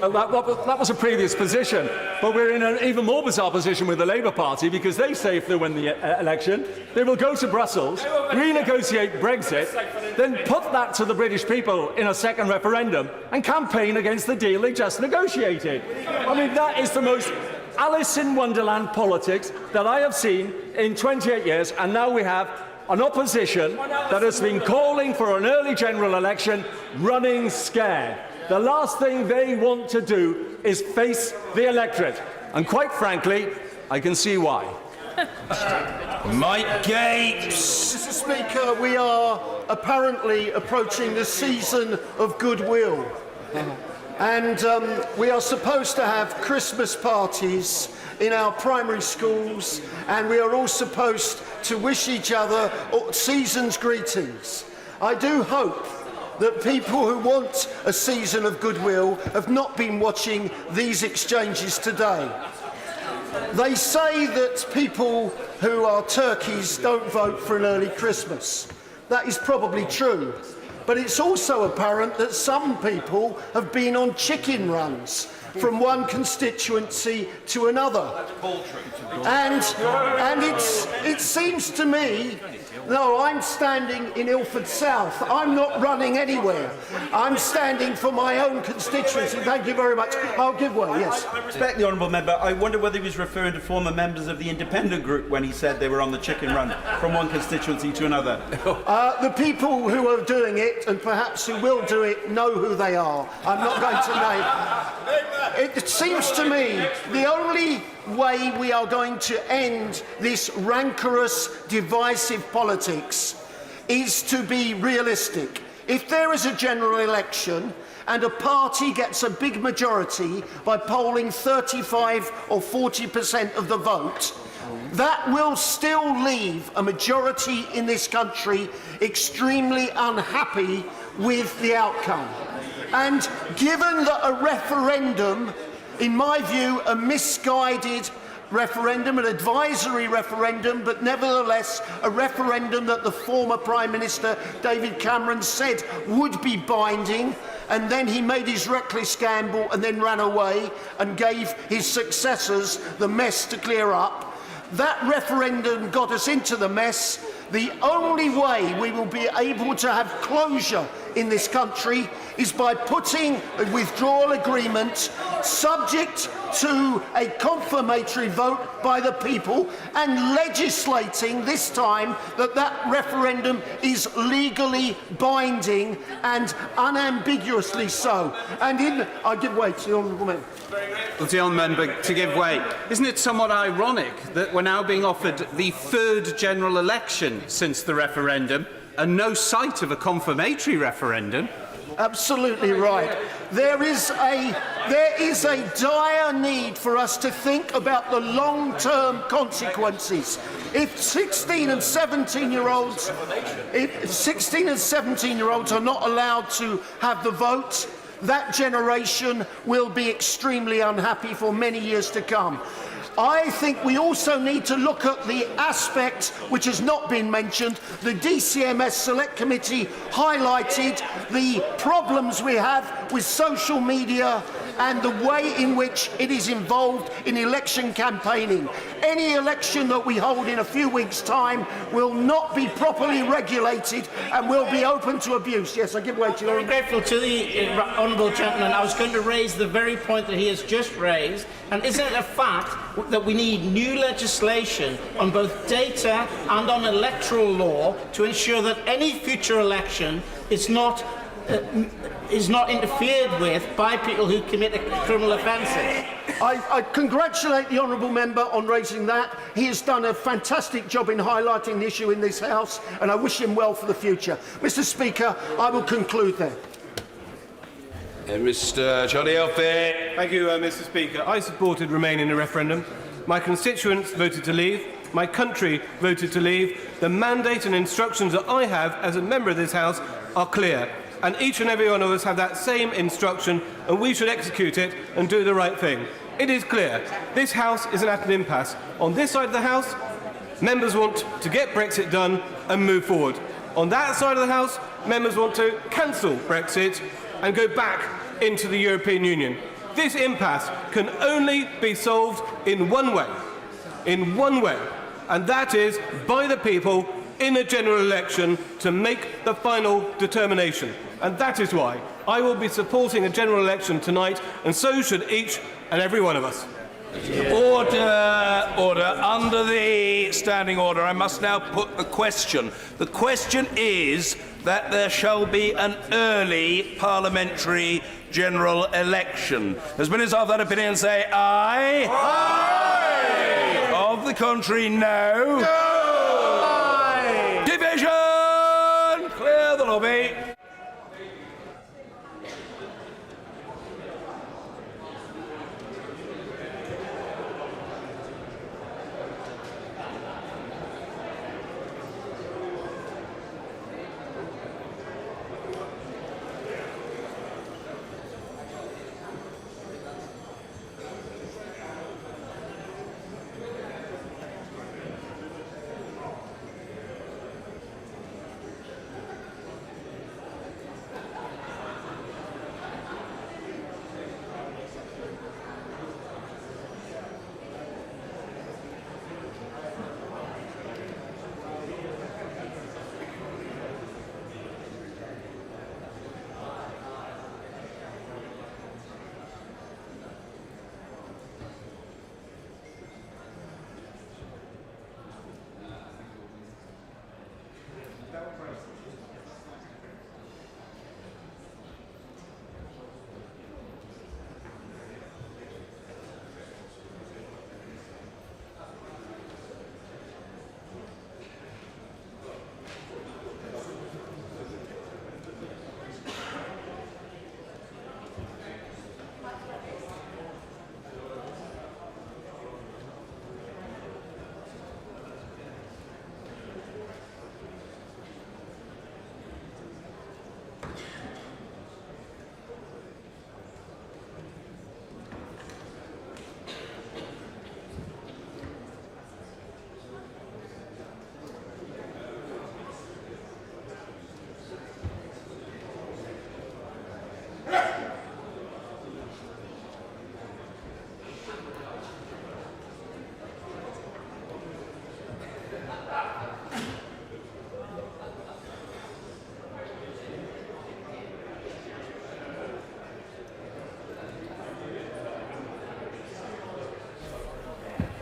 [SPEAKER 20] That was a previous position, but we're in an even more bizarre position with the Labour Party, because they say if they win the election, they will go to Brussels, renegotiate Brexit, then put that to the British people in a second referendum and campaign against the deal they just negotiated. I mean, that is the most Alice in Wonderland politics that I have seen in 28 years, and now we have an opposition that has been calling for an early general election, running scared. The last thing they want to do is face the electorate. And quite frankly, I can see why.
[SPEAKER 2] Mike Gates.
[SPEAKER 9] Mr. Speaker, we are apparently approaching the season of goodwill. And we are supposed to have Christmas parties in our primary schools, and we are all supposed to wish each other season's greetings. I do hope that people who want a season of goodwill have not been watching these exchanges today. They say that people who are turkeys don't vote for an early Christmas. That is probably true. But it's also apparent that some people have been on chicken runs from one constituency to another. And it seems to me, no, I'm standing in Ilford South. I'm not running anywhere. I'm standing for my own constituency. Thank you very much. I'll give way, yes.
[SPEAKER 17] I respect the honourable member. I wonder whether he was referring to former members of the independent group when he said they were on the chicken run from one constituency to another.
[SPEAKER 9] The people who are doing it, and perhaps who will do it, know who they are. I'm not going to name. It seems to me the only way we are going to end this rancorous, divisive politics is to be realistic. If there is a general election and a party gets a big majority by polling 35 or 40% of the vote, that will still leave a majority in this country extremely unhappy with the outcome. And given that a referendum, in my view, a misguided referendum, an advisory referendum, but nevertheless a referendum that the former Prime Minister David Cameron said would be binding, and then he made his reckless gamble and then ran away and gave his successors the mess to clear up. That referendum got us into the mess. The only way we will be able to have closure in this country is by putting a withdrawal agreement subject to a confirmatory vote by the people and legislating this time that that referendum is legally binding and unambiguously so. And I give way to the honourable member.
[SPEAKER 16] Well, to the honourable member to give way. Isn't it somewhat ironic that we're now being offered the third general election since the referendum and no sight of a confirmatory referendum?
[SPEAKER 9] Absolutely right. There is a dire need for us to think about the long-term consequences. If 16 and 17-year-olds are not allowed to have the vote, that generation will be extremely unhappy for many years to come. I think we also need to look at the aspect which has not been mentioned. The DCMS Select Committee highlighted the problems we have with social media and the way in which it is involved in election campaigning. Any election that we hold in a few weeks' time will not be properly regulated and will be open to abuse. Yes, I give way to you.
[SPEAKER 13] I'm grateful to the honourable gentleman. I was going to raise the very point that he has just raised. And isn't it a fact that we need new legislation on both data and on electoral law to ensure that any future election is not interfered with by people who commit criminal offences?
[SPEAKER 9] I congratulate the honourable member on raising that. He has done a fantastic job in highlighting the issue in this House, and I wish him well for the future. Mr. Speaker, I will conclude there.
[SPEAKER 2] Mr. Johnny Elfie.
[SPEAKER 14] Thank you, Mr. Speaker. I supported Remain in the referendum. My constituents voted to leave. My country voted to leave. The mandate and instructions that I have as a member of this House are clear. And each and every one of us have that same instruction, and we should execute it and do the right thing. It is clear. This House is at an impasse. On this side of the House, members want to get Brexit done and move forward. On that side of the House, members want to cancel Brexit and go back into the European Union. This impasse can only be solved in one way, and that is by the people in a general election to make the final determination. And that is why I will be supporting a general election tonight, and so should each and every one of us.
[SPEAKER 2] Order, order. Under the standing order, I must now put the question. The question is that there shall be an early parliamentary general election. As ministers of that opinion say aye. Aye. Of the contrary, no. No. Aye. Division! Clear the lobby.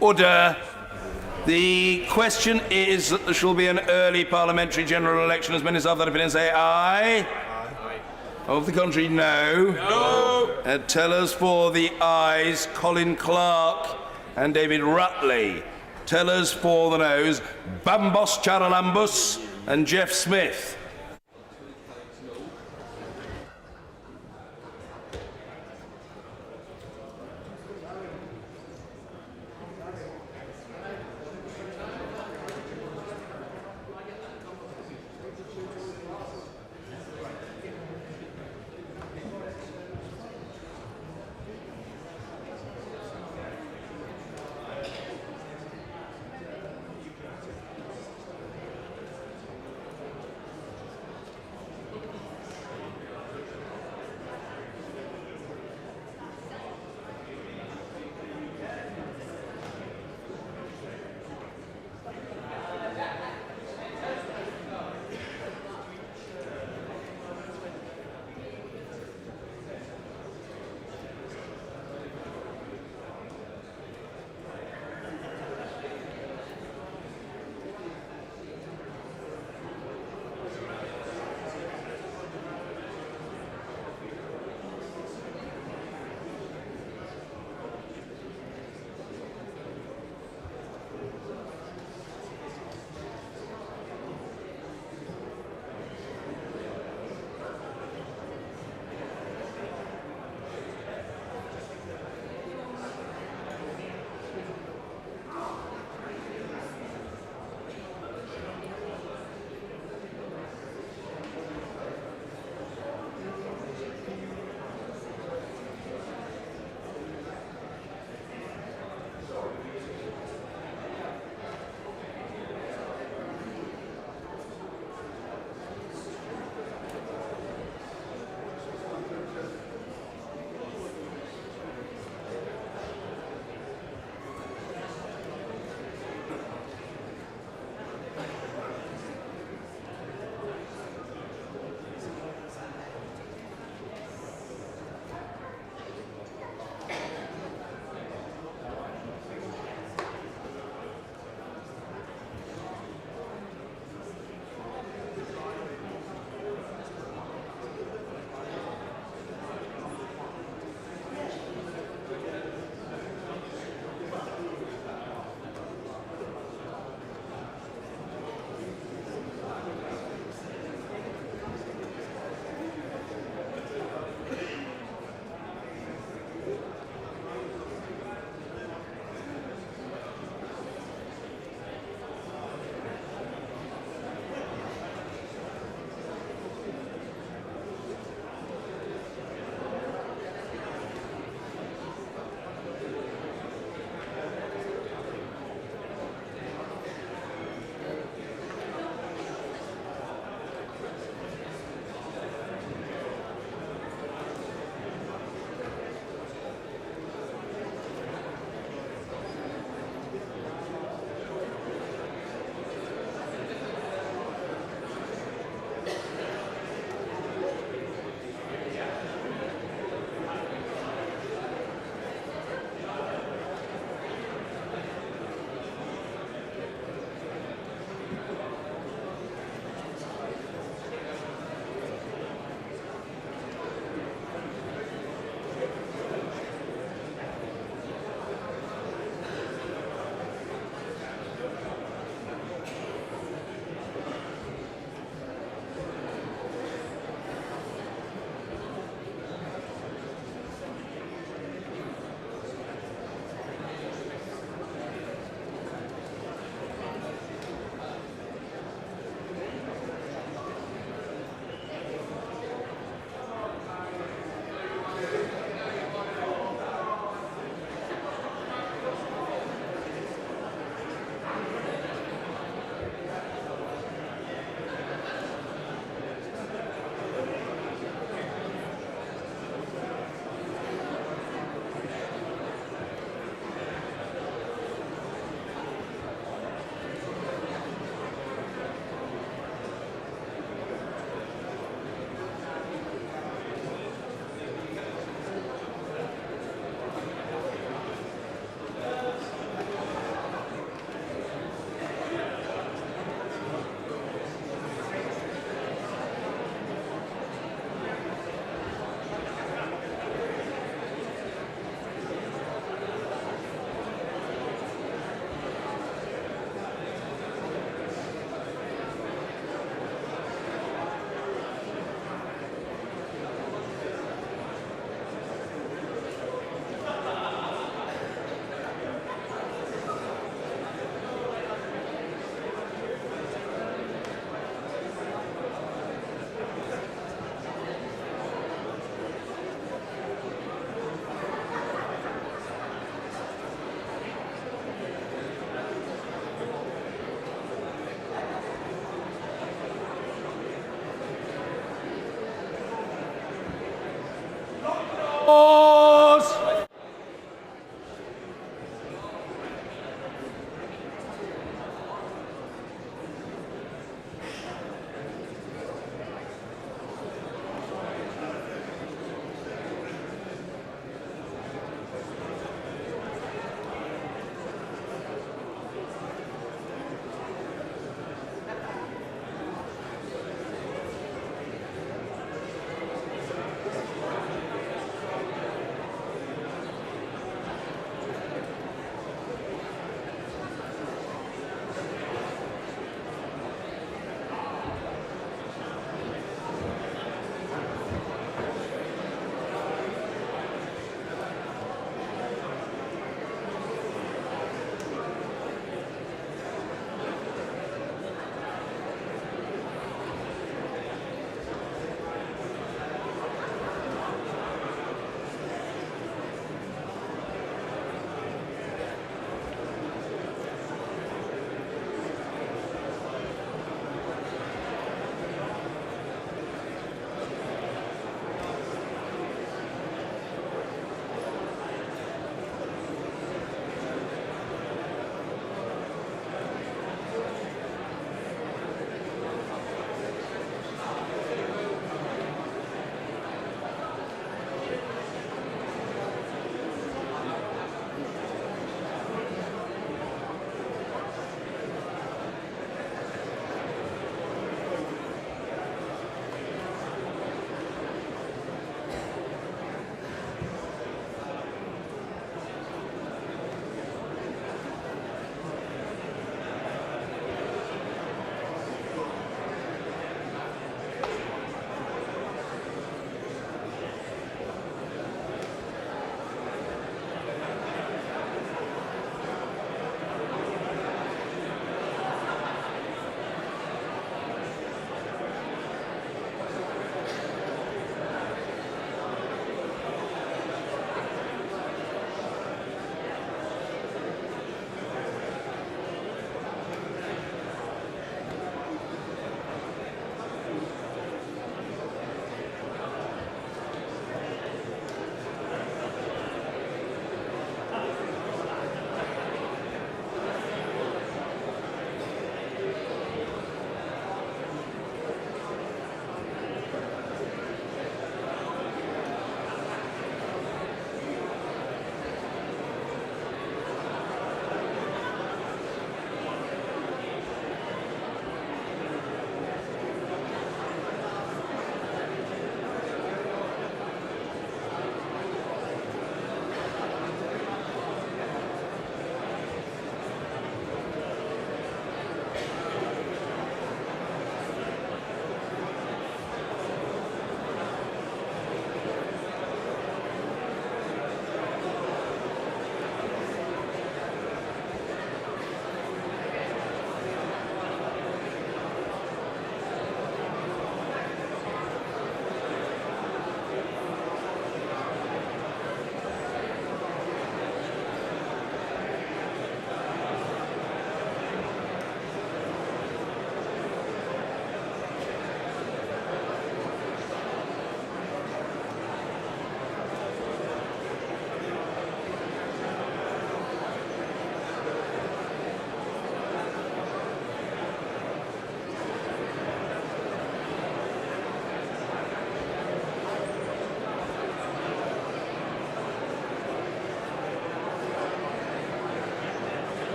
[SPEAKER 2] Order. The question is that there shall be an early parliamentary general election. As ministers of that opinion say aye. Aye. Of the contrary, no. No. Tellers for the ayes, Colin Clark and David Rutley. Tellers for the noes, Bambos Charalambus and Jeff Smith.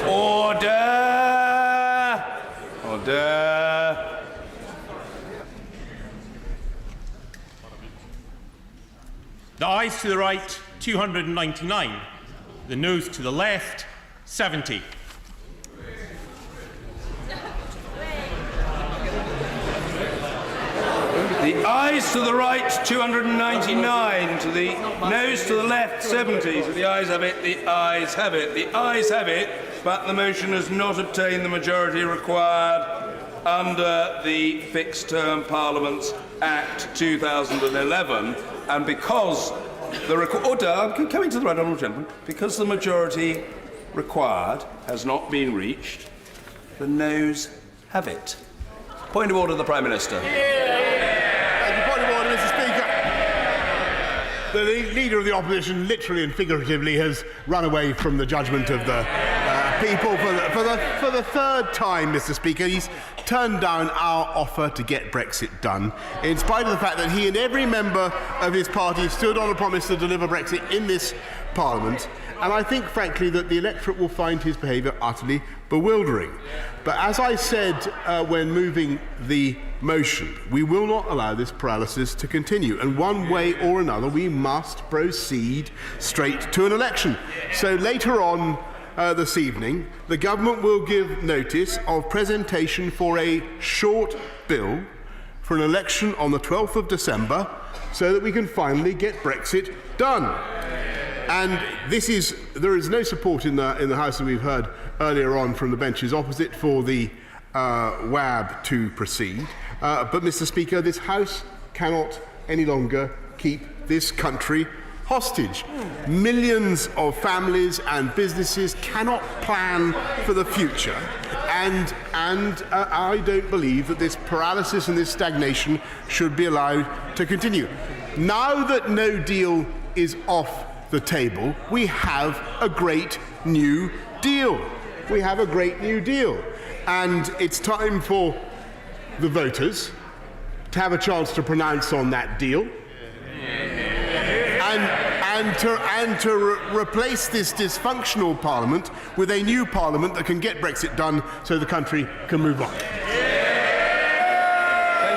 [SPEAKER 2] Order! Order!
[SPEAKER 3] The ayes to the right, 299. The noes to the left, 70.
[SPEAKER 2] The ayes to the right, 299. To the noes to the left, 70. So the ayes have it, the ayes have it. The ayes have it, but the motion has not obtained the majority required under the Fixed Term Parliaments Act 2011. And because the order, I'm coming to the right, honourable gentleman, because the majority required has not been reached, the noes have it. Point of order, the Prime Minister.
[SPEAKER 4] Point of order, Mr. Speaker. The Leader of the Opposition, literally and figuratively, has run away from the judgment of the people for the third time, Mr. Speaker. He's turned down our offer to get Brexit done, in spite of the fact that he and every member of his party stood on a promise to deliver Brexit in this Parliament. And I think, frankly, that the electorate will find his behaviour utterly bewildering. But as I said when moving the motion, we will not allow this paralysis to continue. And one way or another, we must proceed straight to an election. So later on this evening, the government will give notice of presentation for a short bill for an election on the 12th of December so that we can finally get Brexit done. And there is no support in the House, that we've heard earlier on from the benches opposite, for the WAB to proceed. But, Mr. Speaker, this House cannot any longer keep this country hostage. Millions of families and businesses cannot plan for the future. And I don't believe that this paralysis and this stagnation should be allowed to continue. Now that no deal is off the table, we have a great new deal. We have a great new deal. And it's time for the voters to have a chance to pronounce on that deal. And to replace this dysfunctional Parliament with a new Parliament that can get Brexit done so the country can move on.
[SPEAKER 2] Thank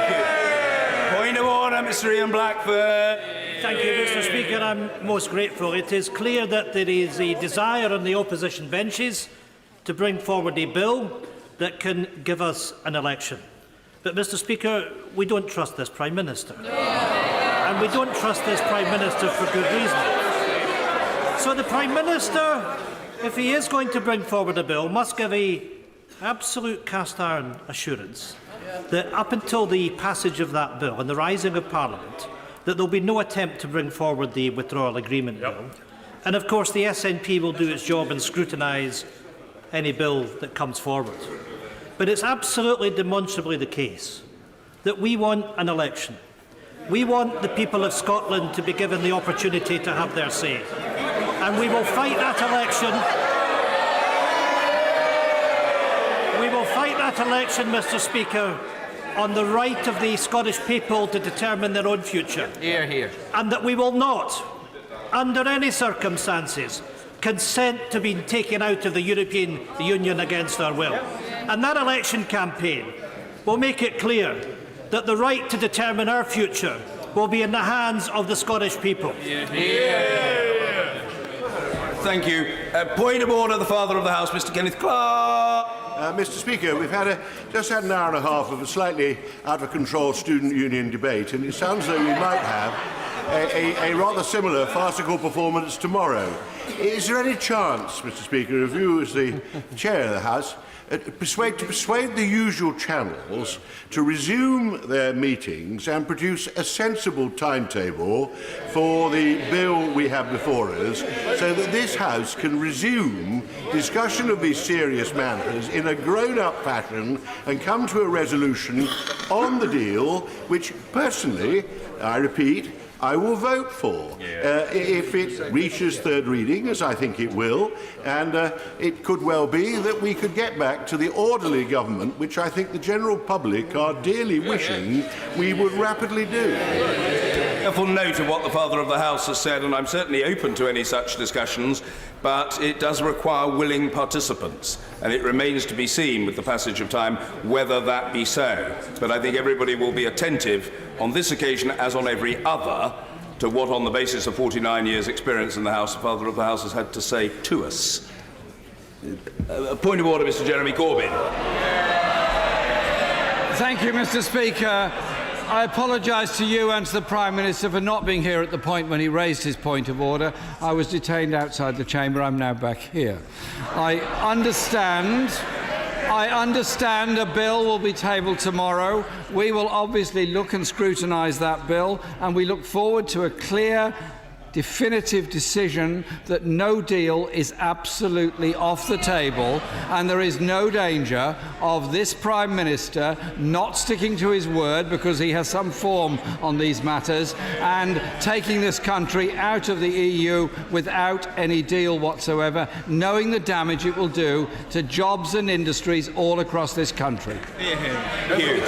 [SPEAKER 2] you. Point of order, Mr. Ian Blackford.
[SPEAKER 22] Thank you, Mr. Speaker. I'm most grateful. It is clear that there is a desire on the opposition benches to bring forward a bill that can give us an election. But, Mr. Speaker, we don't trust this Prime Minister. And we don't trust this Prime Minister for good reason. So the Prime Minister, if he is going to bring forward a bill, must give an absolute cast-iron assurance that up until the passage of that bill and the rising of Parliament, that there will be no attempt to bring forward the withdrawal agreement bill. And of course the SNP will do its job and scrutinise any bill that comes forward. But it's absolutely demonstrably the case that we want an election. We want the people of Scotland to be given the opportunity to have their say. And we will fight that election. We will fight that election, Mr. Speaker, on the right of the Scottish people to determine their own future.
[SPEAKER 24] Hear, hear.
[SPEAKER 22] And that we will not, under any circumstances, consent to being taken out of the European Union against our will. And that election campaign will make it clear that the right to determine our future will be in the hands of the Scottish people.
[SPEAKER 2] Thank you. Point of order, the Father of the House, Mr. Kenneth Clark.
[SPEAKER 23] Mr. Speaker, we've just had an hour and a half of a slightly out-of-control student union debate, and it sounds as though we might have a rather similar farcical performance tomorrow. Is there any chance, Mr. Speaker, of you as the Chair of the House, to persuade the usual channels to resume their meetings and produce a sensible timetable for the bill we have before us, so that this House can resume discussion of these serious matters in a grown-up fashion and come to a resolution on the deal, which personally, I repeat, I will vote for if it reaches third reading, as I think it will, and it could well be that we could get back to the orderly government, which I think the general public are dearly wishing we would rapidly do.
[SPEAKER 2] careful note of what the Father of the House has said, and I'm certainly open to any such discussions, but it does require willing participants, and it remains to be seen with the passage of time whether that be so. But I think everybody will be attentive on this occasion, as on every other, to what, on the basis of 49 years' experience in the House, the Father of the House has had to say to us. A point of order, Mr. Jeremy Corbyn.
[SPEAKER 6] Thank you, Mr. Speaker. I apologise to you and to the Prime Minister for not being here at the point when he raised his point of order. I was detained outside the chamber. I'm now back here. I understand a bill will be tabled tomorrow. We will obviously look and scrutinise that bill, and we look forward to a clear, definitive decision that no deal is absolutely off the table, and there is no danger of this Prime Minister not sticking to his word because he has some form on these matters and taking this country out of the EU without any deal whatsoever, knowing the damage it will do to jobs and industries all across this country.
[SPEAKER 2] Thank you.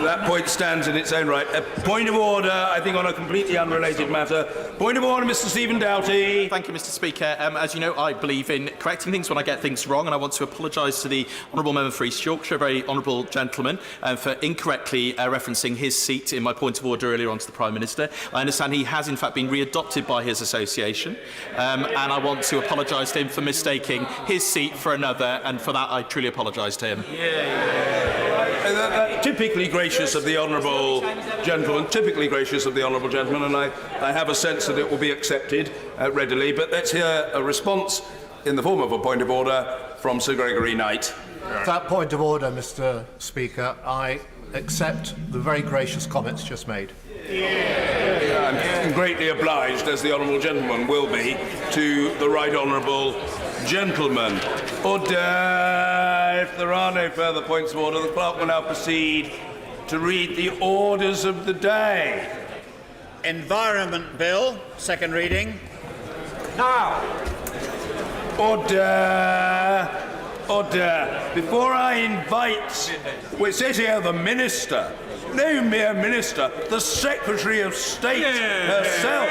[SPEAKER 2] That point stands in its own right. A point of order, I think, on a completely unrelated matter. Point of order, Mr. Stephen Doughty.
[SPEAKER 10] Thank you, Mr. Speaker. As you know, I believe in correcting things when I get things wrong, and I want to apologise to the Honourable Member for East Yorkshire, a very honourable gentleman, for incorrectly referencing his seat in my point of order earlier on to the Prime Minister. I understand he has, in fact, been readopted by his association, and I want to apologise to him for mistaking his seat for another, and for that I truly apologise to him.
[SPEAKER 2] Typically gracious of the honourable gentleman, and I have a sense that it will be accepted readily, but let's hear a response in the form of a point of order from Sir Gregory Knight.
[SPEAKER 18] That point of order, Mr. Speaker, I accept the very gracious comments just made.
[SPEAKER 2] I'm greatly obliged, as the honourable gentleman will be, to the right honourable gentleman. Order. If there are no further points of order, the clerk will now proceed to read the orders of the day.
[SPEAKER 24] Environment Bill, second reading.
[SPEAKER 2] Now. Order. Order. Before I invite, we sit here, the Minister, no mere Minister, the Secretary of State herself,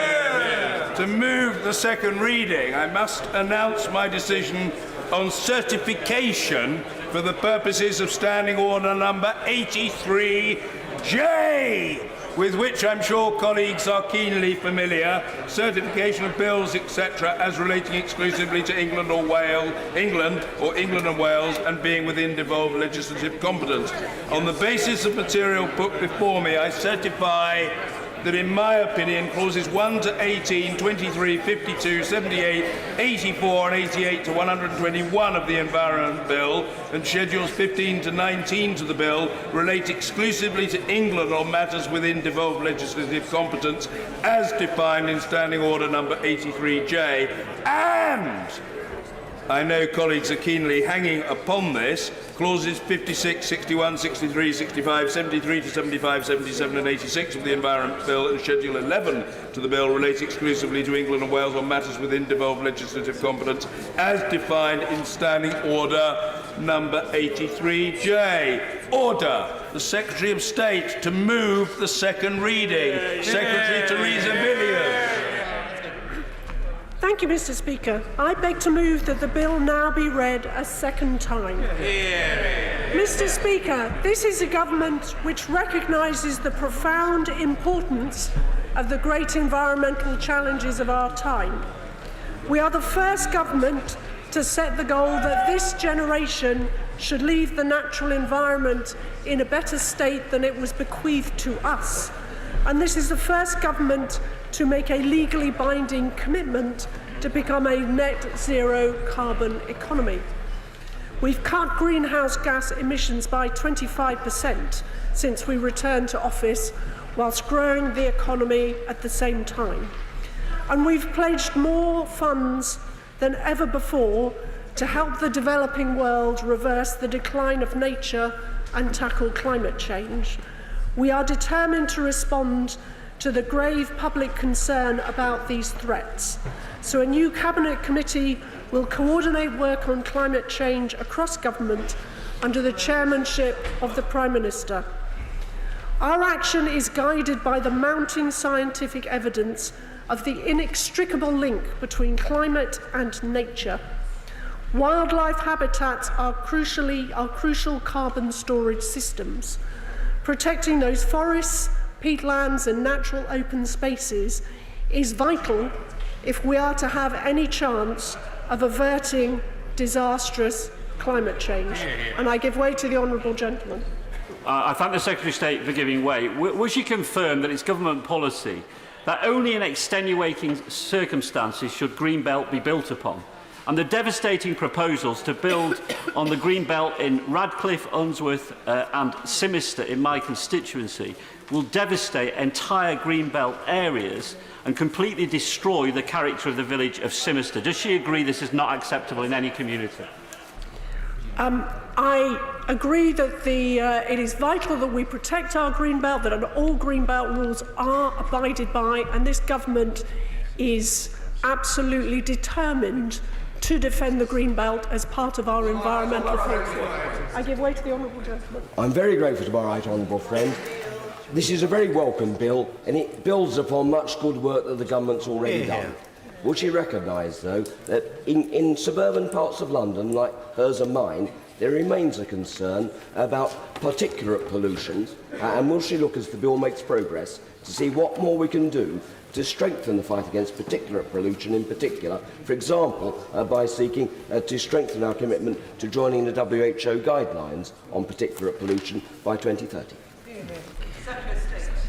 [SPEAKER 2] to move the second reading, I must announce my decision on certification for the purposes of Standing Order number 83J, with which I'm sure colleagues are keenly familiar, certification of bills, etc., as relating exclusively to England and Wales, and being within devolved legislative competence. On the basis of material put before me, I certify that, in my opinion, clauses 1 to 18, 23, 52, 78, 84 and 88 to 121 of the Environment Bill and schedules 15 to 19 to the bill relate exclusively to England on matters within devolved legislative competence as defined in Standing Order number 83J. And I know colleagues are keenly hanging upon this. Clauses 56, 61, 63, 65, 73 to 75, 77 and 86 of the Environment Bill and Schedule 11 to the bill relate exclusively to England and Wales on matters within devolved legislative competence as defined in Standing Order number 83J. Order the Secretary of State to move the second reading. Secretary Theresa Villiers.
[SPEAKER 25] Thank you, Mr. Speaker. I beg to move that the bill now be read a second time. Mr. Speaker, this is a government which recognises the profound importance of the great environmental challenges of our time. We are the first government to set the goal that this generation should leave the natural environment in a better state than it was bequeathed to us. And this is the first government to make a legally binding commitment to become a net zero carbon economy. We've cut greenhouse gas emissions by 25% since we returned to office, whilst growing the economy at the same time. And we've pledged more funds than ever before to help the developing world reverse the decline of nature and tackle climate change. We are determined to respond to the grave public concern about these threats. So a new Cabinet Committee will coordinate work on climate change across government under the chairmanship of the Prime Minister. Our action is guided by the mounting scientific evidence of the inextricable link between climate and nature. Wildlife habitats are crucial carbon storage systems. Protecting those forests, peatlands and natural open spaces is vital if we are to have any chance of averting disastrous climate change. And I give way to the honourable gentleman.
[SPEAKER 5] I thank the Secretary of State for giving way. Will she confirm that it's government policy that only in extenuating circumstances should Greenbelt be built upon? And the devastating proposals to build on the Greenbelt in Radcliffe, Unsworth and Simister in my constituency will devastate entire Greenbelt areas and completely destroy the character of the village of Simister. Does she agree this is not acceptable in any community?
[SPEAKER 25] I agree that it is vital that we protect our Greenbelt, that all Greenbelt rules are abided by, and this government is absolutely determined to defend the Greenbelt as part of our environmental policy. I give way to the honourable gentleman.
[SPEAKER 7] I'm very grateful to my right honourable friend. This is a very welcome bill, and it builds upon much good work that the government's already done. Will she recognise, though, that in suburban parts of London, like hers and mine, there remains a concern about particulate pollution, and will she look, as the bill makes progress, to see what more we can do to strengthen the fight against particulate pollution in particular, for example, by seeking to strengthen our commitment to joining the WHO guidelines on particulate pollution by 2030?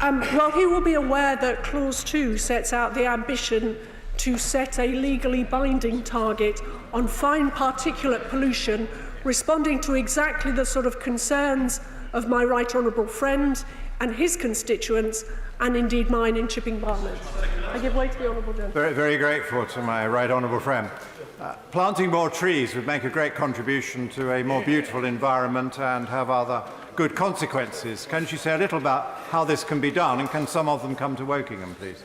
[SPEAKER 25] Well, he will be aware that Clause 2 sets out the ambition to set a legally binding target on fine particulate pollution, responding to exactly the sort of concerns of my right honourable friend and his constituents, and indeed mine in Chipping Barnet. I give way to the honourable gentleman.
[SPEAKER 21] Very, very grateful to my right honourable friend. Planting more trees would make a great contribution to a more beautiful environment and have other good consequences. Can she say a little about how this can be done, and can some of them come to Wokingham, please?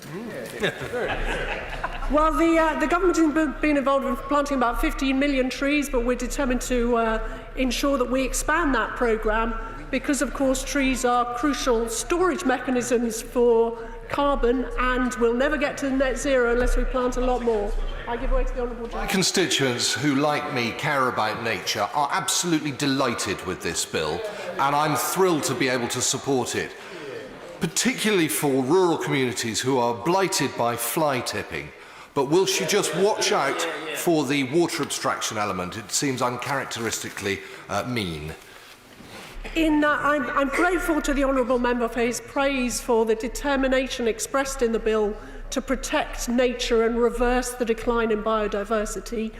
[SPEAKER 25] Well, the government has been involved in planting about 15 million trees, but we're determined to ensure that we expand that programme because, of course, trees are crucial storage mechanisms for carbon, and we'll never get to net zero unless we plant a lot more. I give way to the honourable gentleman.
[SPEAKER 12] My constituents who, like me, care about nature are absolutely delighted with this bill, and I'm thrilled to be able to support it, particularly for rural communities who are blighted by fly tipping. But will she just watch out for the water abstraction element? It seems uncharacteristically mean.
[SPEAKER 25] I'm grateful to the honourable member for his praise for the determination expressed in the bill to protect nature and reverse the decline in biodiversity,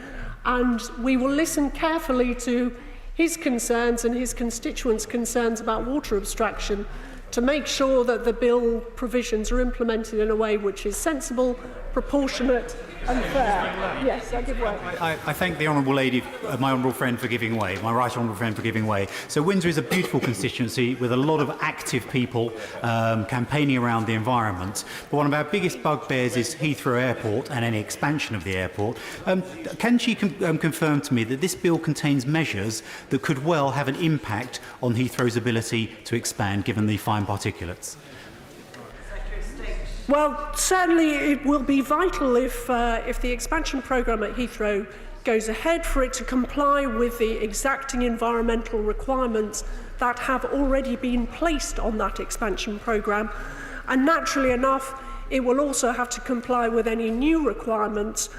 [SPEAKER 25] and we will listen carefully to his concerns and his constituents' concerns about water abstraction to make sure that the bill provisions are implemented in a way which is sensible, proportionate and fair. Yes, I give way.
[SPEAKER 15] I thank the honourable lady, my honourable friend, for giving way, my right honourable friend for giving way. So Windsor is a beautiful constituency with a lot of active people campaigning around the environment. But one of our biggest bugbears is Heathrow Airport and any expansion of the airport. Can she confirm to me that this bill contains measures that could well have an impact on Heathrow's ability to expand, given the fine particulates?
[SPEAKER 25] Well, certainly it will be vital if the expansion programme at Heathrow goes ahead for it to comply with the exacting environmental requirements that have already been placed on that expansion programme. And naturally enough, it will also have to comply with any new requirements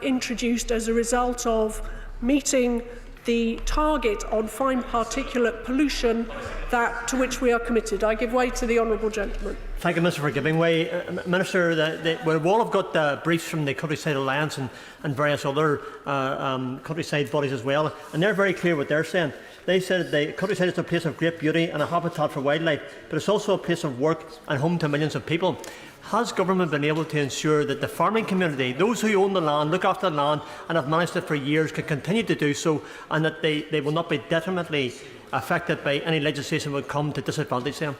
[SPEAKER 25] introduced as a result of meeting the target on fine particulate pollution to which we are committed. I give way to the honourable gentleman.
[SPEAKER 22] Thank you, Minister, for giving way. Minister, we've all got briefs from the Countryside Alliance and various other countryside bodies as well, and they're very clear what they're saying. They said the countryside is a place of great beauty and a habitat for wildlife, but it's also a place of work and home to millions of people. Has government been able to ensure that the farming community, those who own the land, look after the land and have managed it for years, can continue to do so, and that they will not be detrimentally affected by any legislation that would come to disadvantage them?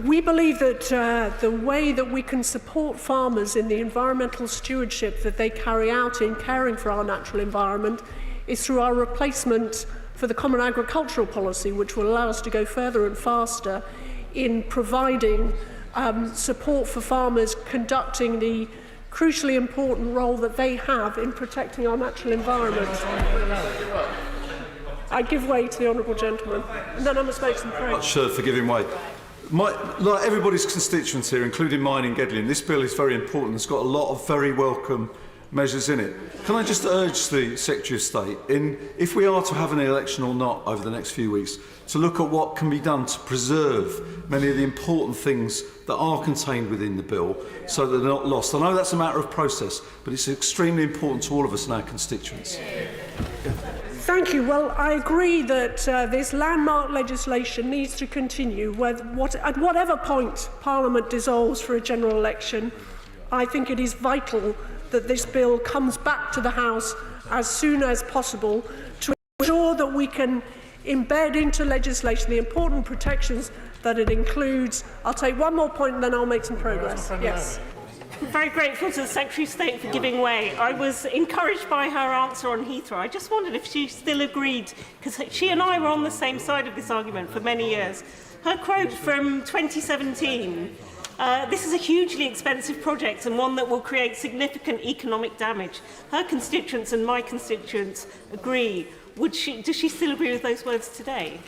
[SPEAKER 25] We believe that the way that we can support farmers in the environmental stewardship that they carry out in caring for our natural environment is through our replacement for the Common Agricultural Policy, which will allow us to go further and faster in providing support for farmers conducting the crucially important role that they have in protecting our natural environment. I give way to the honourable gentleman, and then I must make some progress.
[SPEAKER 1] For giving way. Like everybody's constituents here, including mine in Gedling, this bill is very important. It's got a lot of very welcome measures in it. Can I just urge the Secretary of State, if we are to have an election or not over the next few weeks, to look at what can be done to preserve many of the important things that are contained within the bill so that they're not lost. I know that's a matter of process, but it's extremely important to all of us and our constituents.
[SPEAKER 25] Thank you. Well, I agree that this landmark legislation needs to continue. At whatever point Parliament dissolves for a general election, I think it is vital that this bill comes back to the House as soon as possible to ensure that we can embed into legislation the important protections that it includes. I'll take one more point and then I'll make some progress. Yes.
[SPEAKER 8] I'm very grateful to the Secretary of State for giving way. I was encouraged by her answer on Heathrow. I just wondered if she still agreed, because she and I were on the same side of this argument for many years. Her quote from 2017, this is a hugely expensive project and one that will create significant economic damage. Her constituents and my constituents agree. Does she still agree with those words today?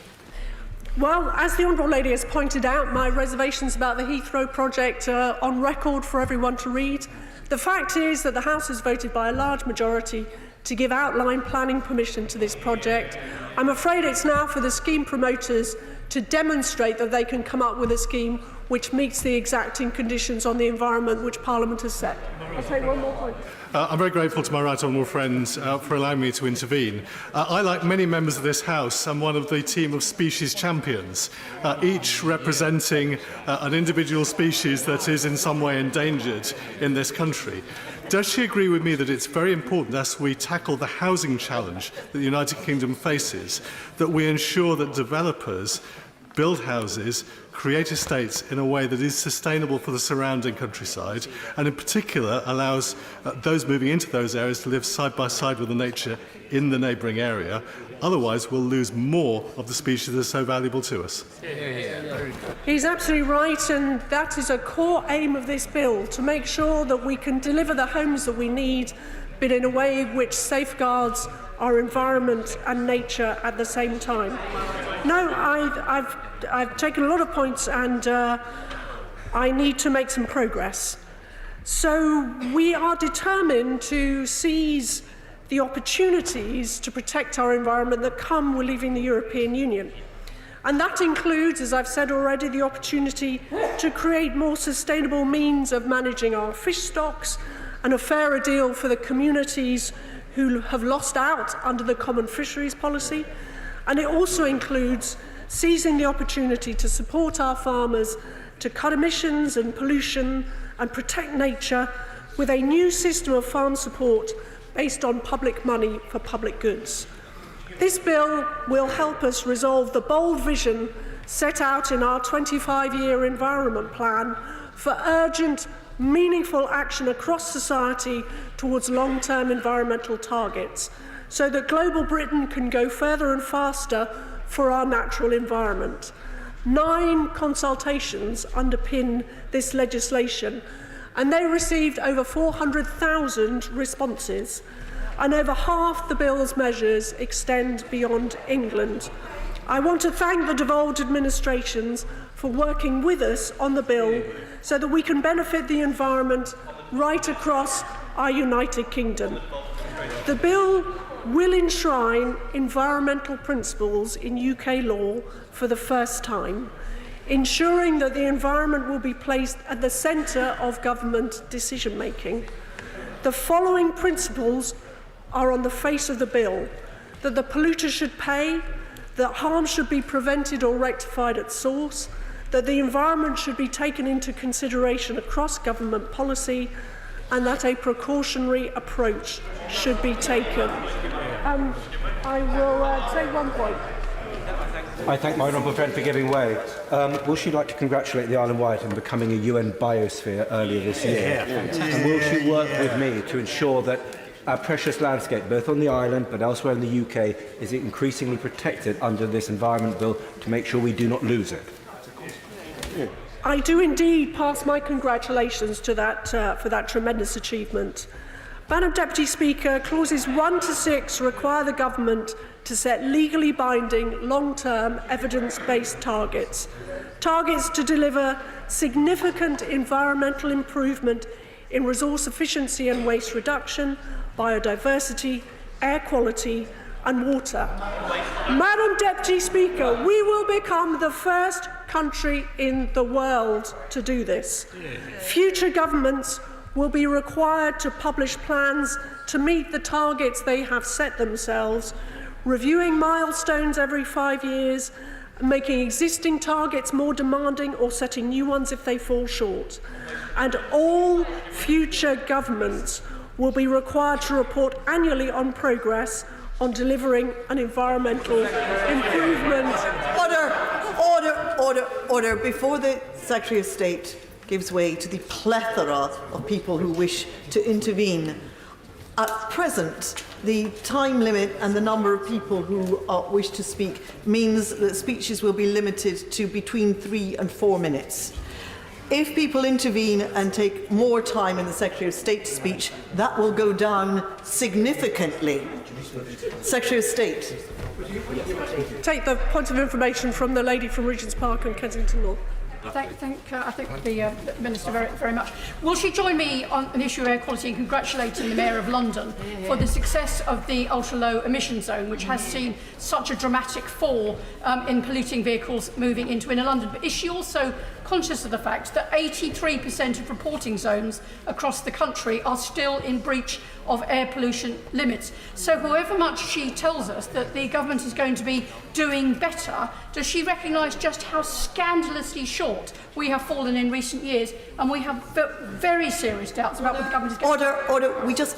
[SPEAKER 25] Well, as the Honourable Lady has pointed out, my reservations about the Heathrow project are on record for everyone to read. The fact is that the House has voted by a large majority to give outline planning permission to this project. I'm afraid it's now for the scheme promoters to demonstrate that they can come up with a scheme which meets the exacting conditions on the environment which Parliament has set. I'll take one more point.
[SPEAKER 11] I'm very grateful to my right honourable friends for allowing me to intervene. I, like many members of this House, am one of the team of species champions, each representing an individual species that is in some way endangered in this country. Does she agree with me that it's very important, as we tackle the housing challenge that the United Kingdom faces, that we ensure that developers build houses, create estates in a way that is sustainable for the surrounding countryside, and in particular allows those moving into those areas to live side by side with the nature in the neighbouring area? Otherwise, we'll lose more of the species that are so valuable to us.
[SPEAKER 25] He's absolutely right, and that is a core aim of this bill, to make sure that we can deliver the homes that we need, but in a way which safeguards our environment and nature at the same time. No, I've taken a lot of points, and I need to make some progress. So we are determined to seize the opportunities to protect our environment that come with leaving the European Union. And that includes, as I've said already, the opportunity to create more sustainable means of managing our fish stocks and a fairer deal for the communities who have lost out under the common fisheries policy. And it also includes seizing the opportunity to support our farmers to cut emissions and pollution and protect nature with a new system of farm support based on public money for public goods. This bill will help us resolve the bold vision set out in our 25-year environment plan for urgent, meaningful action across society towards long-term environmental targets, so that global Britain can go further and faster for our natural environment. 9 consultations underpin this legislation, and they received over 400,000 responses, and over half the bill's measures extend beyond England. I want to thank the devolved administrations for working with us on the bill so that we can benefit the environment right across our United Kingdom. The bill will enshrine environmental principles in UK law for the first time, ensuring that the environment will be placed at the centre of government decision-making. The following principles are on the face of the bill: that the polluter should pay, that harm should be prevented or rectified at source, that the environment should be taken into consideration across government policy, and that a precautionary approach should be taken. I will take one point.
[SPEAKER 19] I thank my honourable friend for giving way. Will she like to congratulate the Isle of Wight on becoming a UN biosphere earlier this year? And will she work with me to ensure that our precious landscape, both on the island but elsewhere in the UK, is increasingly protected under this Environment Bill to make sure we do not lose it?
[SPEAKER 25] I do indeed pass my congratulations to that, for that tremendous achievement. Madam Deputy Speaker, clauses 1 to 6 require the government to set legally binding, long-term, evidence-based targets. Targets to deliver significant environmental improvement in resource efficiency and waste reduction, biodiversity, air quality and water. Madam Deputy Speaker, we will become the first country in the world to do this. Future governments will be required to publish plans to meet the targets they have set themselves, reviewing milestones every 5 years, making existing targets more demanding or setting new ones if they fall short. And all future governments will be required to report annually on progress on delivering an environmental improvement.
[SPEAKER 9] Order. Before the Secretary of State gives way to the plethora of people who wish to intervene, at present, the time limit and the number of people who wish to speak means that speeches will be limited to between 3 and 4 minutes. If people intervene and take more time in the Secretary of State's speech, that will go down significantly. Secretary of State.
[SPEAKER 25] Take the point of information from the lady from Regent's Park and Kensington North.
[SPEAKER 13] I thank the Minister very much. Will she join me on the issue of air quality in congratulating the Mayor of London for the success of the ultra-low emission zone, which has seen such a dramatic fall in polluting vehicles moving into inner London? But is she also conscious of the fact that 83% of reporting zones across the country are still in breach of air pollution limits? So however much she tells us that the government is going to be doing better, does she recognise just how scandalously short we have fallen in recent years, and we have very serious doubts about what the government is going to do?
[SPEAKER 9] Order.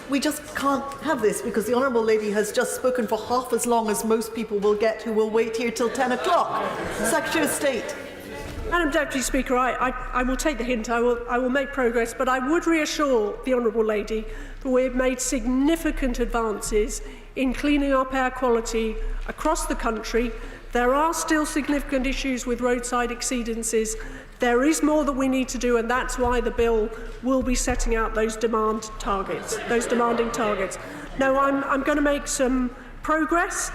[SPEAKER 9] We just can't have this, because the Honourable Lady has just spoken for half as long as most people will get who will wait here till 10 o'clock. Secretary of State.
[SPEAKER 25] Madam Deputy Speaker, I will take the hint. I will make progress, but I would reassure the Honourable Lady that we have made significant advances in cleaning up air quality across the country. There are still significant issues with roadside exceedances. There is more that we need to do, and that's why the bill will be setting out those demanding targets. Now, I'm going to make some progress.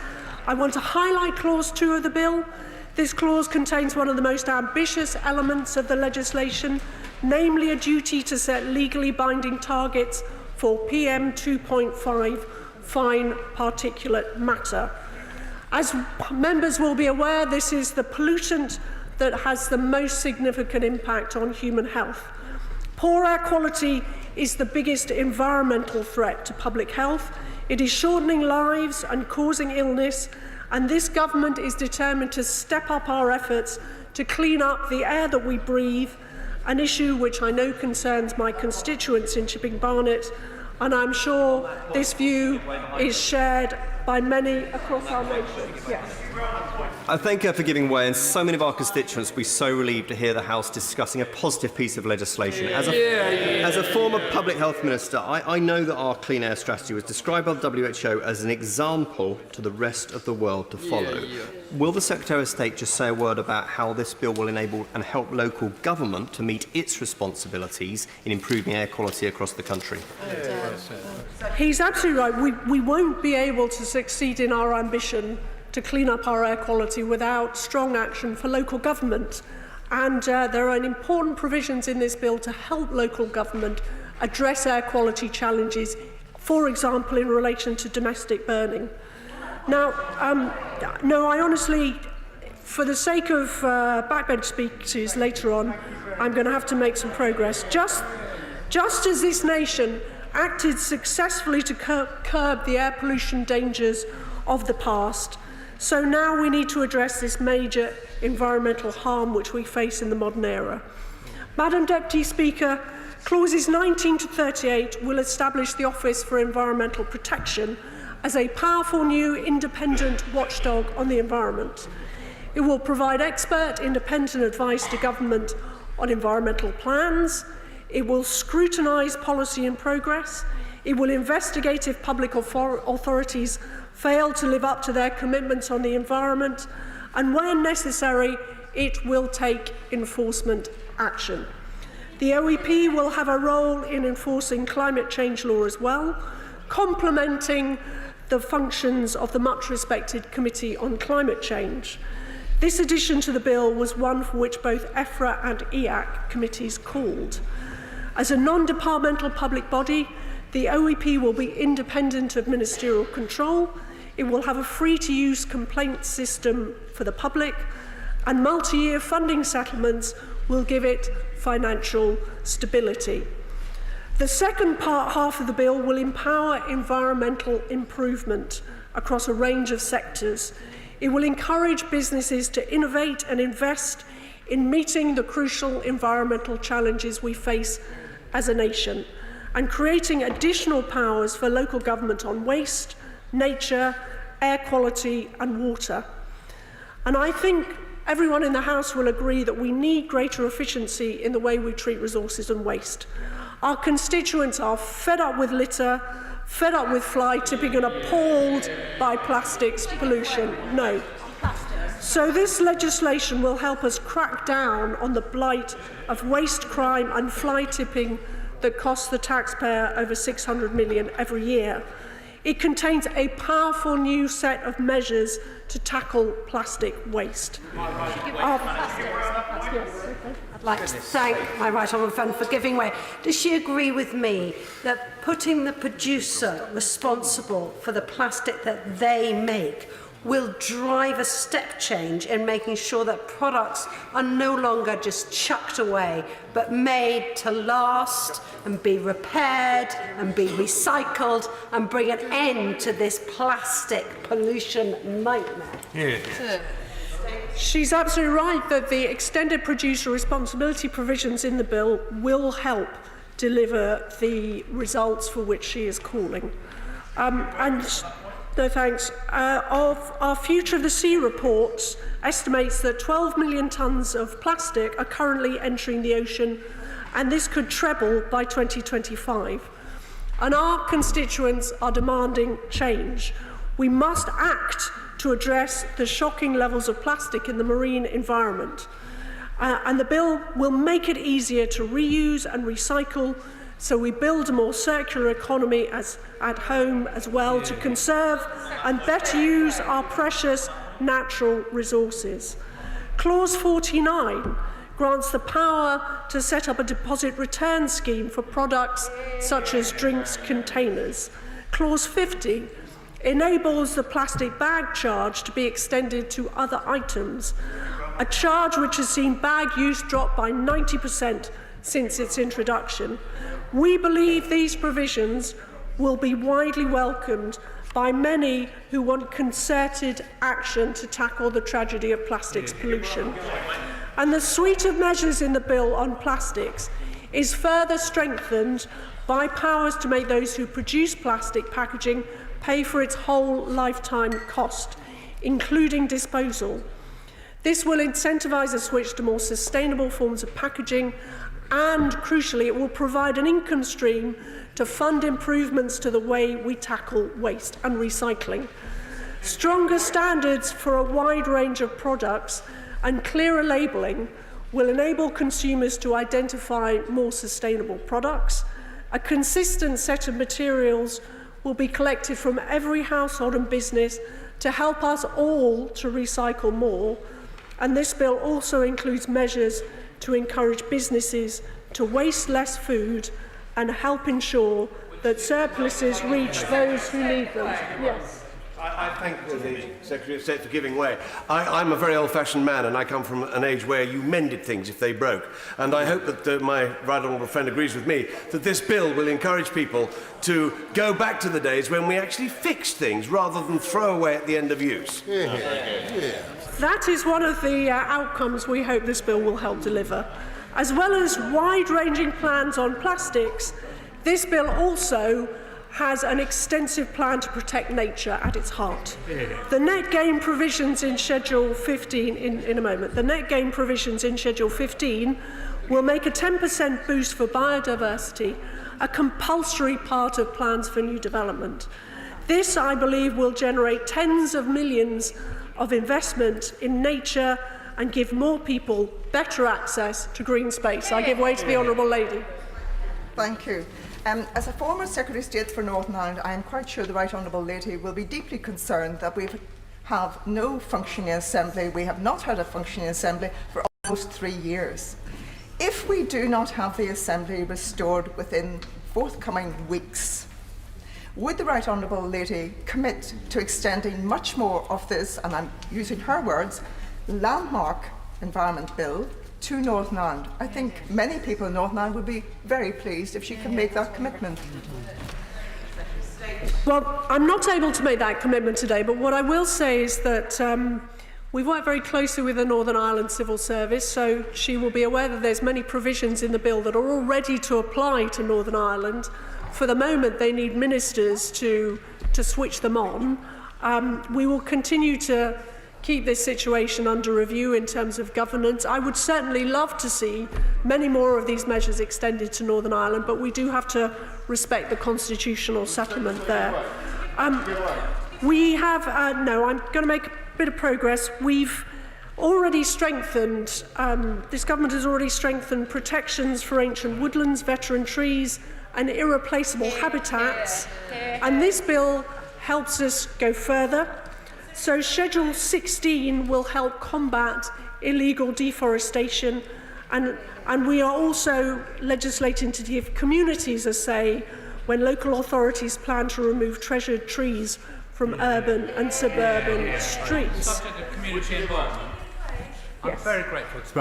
[SPEAKER 25] I want to highlight Clause 2 of the bill. This clause contains one of the most ambitious elements of the legislation, namely a duty to set legally binding targets for PM2.5 fine particulate matter. As members will be aware, this is the pollutant that has the most significant impact on human health. Poor air quality is the biggest environmental threat to public health. It is shortening lives and causing illness, and this government is determined to step up our efforts to clean up the air that we breathe, an issue which I know concerns my constituents in Chipping Barnet, and I'm sure this view is shared by many across our nation. Yes.
[SPEAKER 16] I thank her for giving way, and so many of our constituents will be so relieved to hear the House discussing a positive piece of legislation. As a former public health minister, I know that our clean air strategy was described by the WHO as an example to the rest of the world to follow. Will the Secretary of State just say a word about how this bill will enable and help local government to meet its responsibilities in improving air quality across the country?
[SPEAKER 25] He's absolutely right. We won't be able to succeed in our ambition to clean up our air quality without strong action for local government. And there are important provisions in this bill to help local government address air quality challenges, for example, in relation to domestic burning. Now, no, I honestly, for the sake of backbench speeches later on, I'm going to have to make some progress. Just as this nation acted successfully to curb the air pollution dangers of the past, so now we need to address this major environmental harm which we face in the modern era. Madam Deputy Speaker, clauses 19 to 38 will establish the Office for Environmental Protection as a powerful new independent watchdog on the environment. It will provide expert independent advice to government on environmental plans. It will scrutinise policy and progress. It will investigate if public authorities fail to live up to their commitments on the environment, and when necessary, it will take enforcement action. The OEP will have a role in enforcing climate change law as well, complementing the functions of the much-respected Committee on Climate Change. This addition to the bill was one for which both EFRA and EAC committees called. As a non-departmental public body, the OEP will be independent of ministerial control. It will have a free-to-use complaint system for the public, and multi-year funding settlements will give it financial stability. The second half of the bill will empower environmental improvement across a range of sectors. It will encourage businesses to innovate and invest in meeting the crucial environmental challenges we face as a nation, and creating additional powers for local government on waste, nature, air quality and water. And I think everyone in the House will agree that we need greater efficiency in the way we treat resources and waste. Our constituents are fed up with litter, fed up with fly tipping and appalled by plastics pollution. No. So this legislation will help us crack down on the blight of waste crime and fly tipping that costs the taxpayer over $600 million every year. It contains a powerful new set of measures to tackle plastic waste.
[SPEAKER 3] I'd like to thank my right honourable friend for giving way. Does she agree with me that putting the producer responsible for the plastic that they make will drive a step change in making sure that products are no longer just chucked away, but made to last and be repaired and be recycled and bring an end to this plastic pollution nightmare?
[SPEAKER 25] Yeah. She's absolutely right that the extended producer responsibility provisions in the bill will help deliver the results for which she is calling. No thanks. Our Future of the Sea reports estimates that 12 million tonnes of plastic are currently entering the ocean, and this could treble by 2025. And our constituents are demanding change. We must act to address the shocking levels of plastic in the marine environment. And the bill will make it easier to reuse and recycle, so we build a more circular economy at home as well, to conserve and better use our precious natural resources. Clause 49 grants the power to set up a deposit return scheme for products such as drinks containers. Clause 50 enables the plastic bag charge to be extended to other items, a charge which has seen bag use drop by 90% since its introduction. We believe these provisions will be widely welcomed by many who want concerted action to tackle the tragedy of plastics pollution. And the suite of measures in the bill on plastics is further strengthened by powers to make those who produce plastic packaging pay for its whole lifetime cost, including disposal. This will incentivise a switch to more sustainable forms of packaging, and crucially, it will provide an income stream to fund improvements to the way we tackle waste and recycling. Stronger standards for a wide range of products and clearer labelling will enable consumers to identify more sustainable products. A consistent set of materials will be collected from every household and business to help us all to recycle more. And this bill also includes measures to encourage businesses to waste less food and help ensure that surpluses reach those who need them. Yes.
[SPEAKER 4] I thank the Secretary of State for giving way. I'm a very old-fashioned man, and I come from an age where you mended things if they broke. And I hope that my right honourable friend agrees with me that this bill will encourage people to go back to the days when we actually fixed things rather than throw away at the end of use.
[SPEAKER 25] That is one of the outcomes we hope this bill will help deliver. As well as wide-ranging plans on plastics, this bill also has an extensive plan to protect nature at its heart. The net gain provisions in Schedule 15, in a moment, the net gain provisions in Schedule 15 will make a 10% boost for biodiversity a compulsory part of plans for new development. This, I believe, will generate tens of millions of investment in nature and give more people better access to green space. I give way to the Honourable Lady.
[SPEAKER 6] Thank you. As a former Secretary of State for Northern Ireland, I am quite sure the Right Honourable Lady will be deeply concerned that we have no functioning assembly. We have not had a functioning assembly for almost 3 years. If we do not have the assembly restored within forthcoming weeks, would the Right Honourable Lady commit to extending much more of this, and I'm using her words, landmark environment bill to Northern Ireland? I think many people in Northern Ireland would be very pleased if she could make that commitment.
[SPEAKER 25] Well, I'm not able to make that commitment today, but what I will say is that we've worked very closely with the Northern Ireland Civil Service, so she will be aware that there's many provisions in the bill that are all ready to apply to Northern Ireland. For the moment, they need ministers to switch them on. We will continue to keep this situation under review in terms of governance. I would certainly love to see many more of these measures extended to Northern Ireland, but we do have to respect the constitutional settlement there. We have, no, I'm going to make a bit of progress. We've already strengthened, this government has already strengthened protections for ancient woodlands, veteran trees and irreplaceable habitats, and this bill helps us go further. So Schedule 16 will help combat illegal deforestation, and we are also legislating to give communities a say when local authorities plan to remove treasured trees from urban and suburban streets.
[SPEAKER 14] Subject of community involvement. I'm very grateful to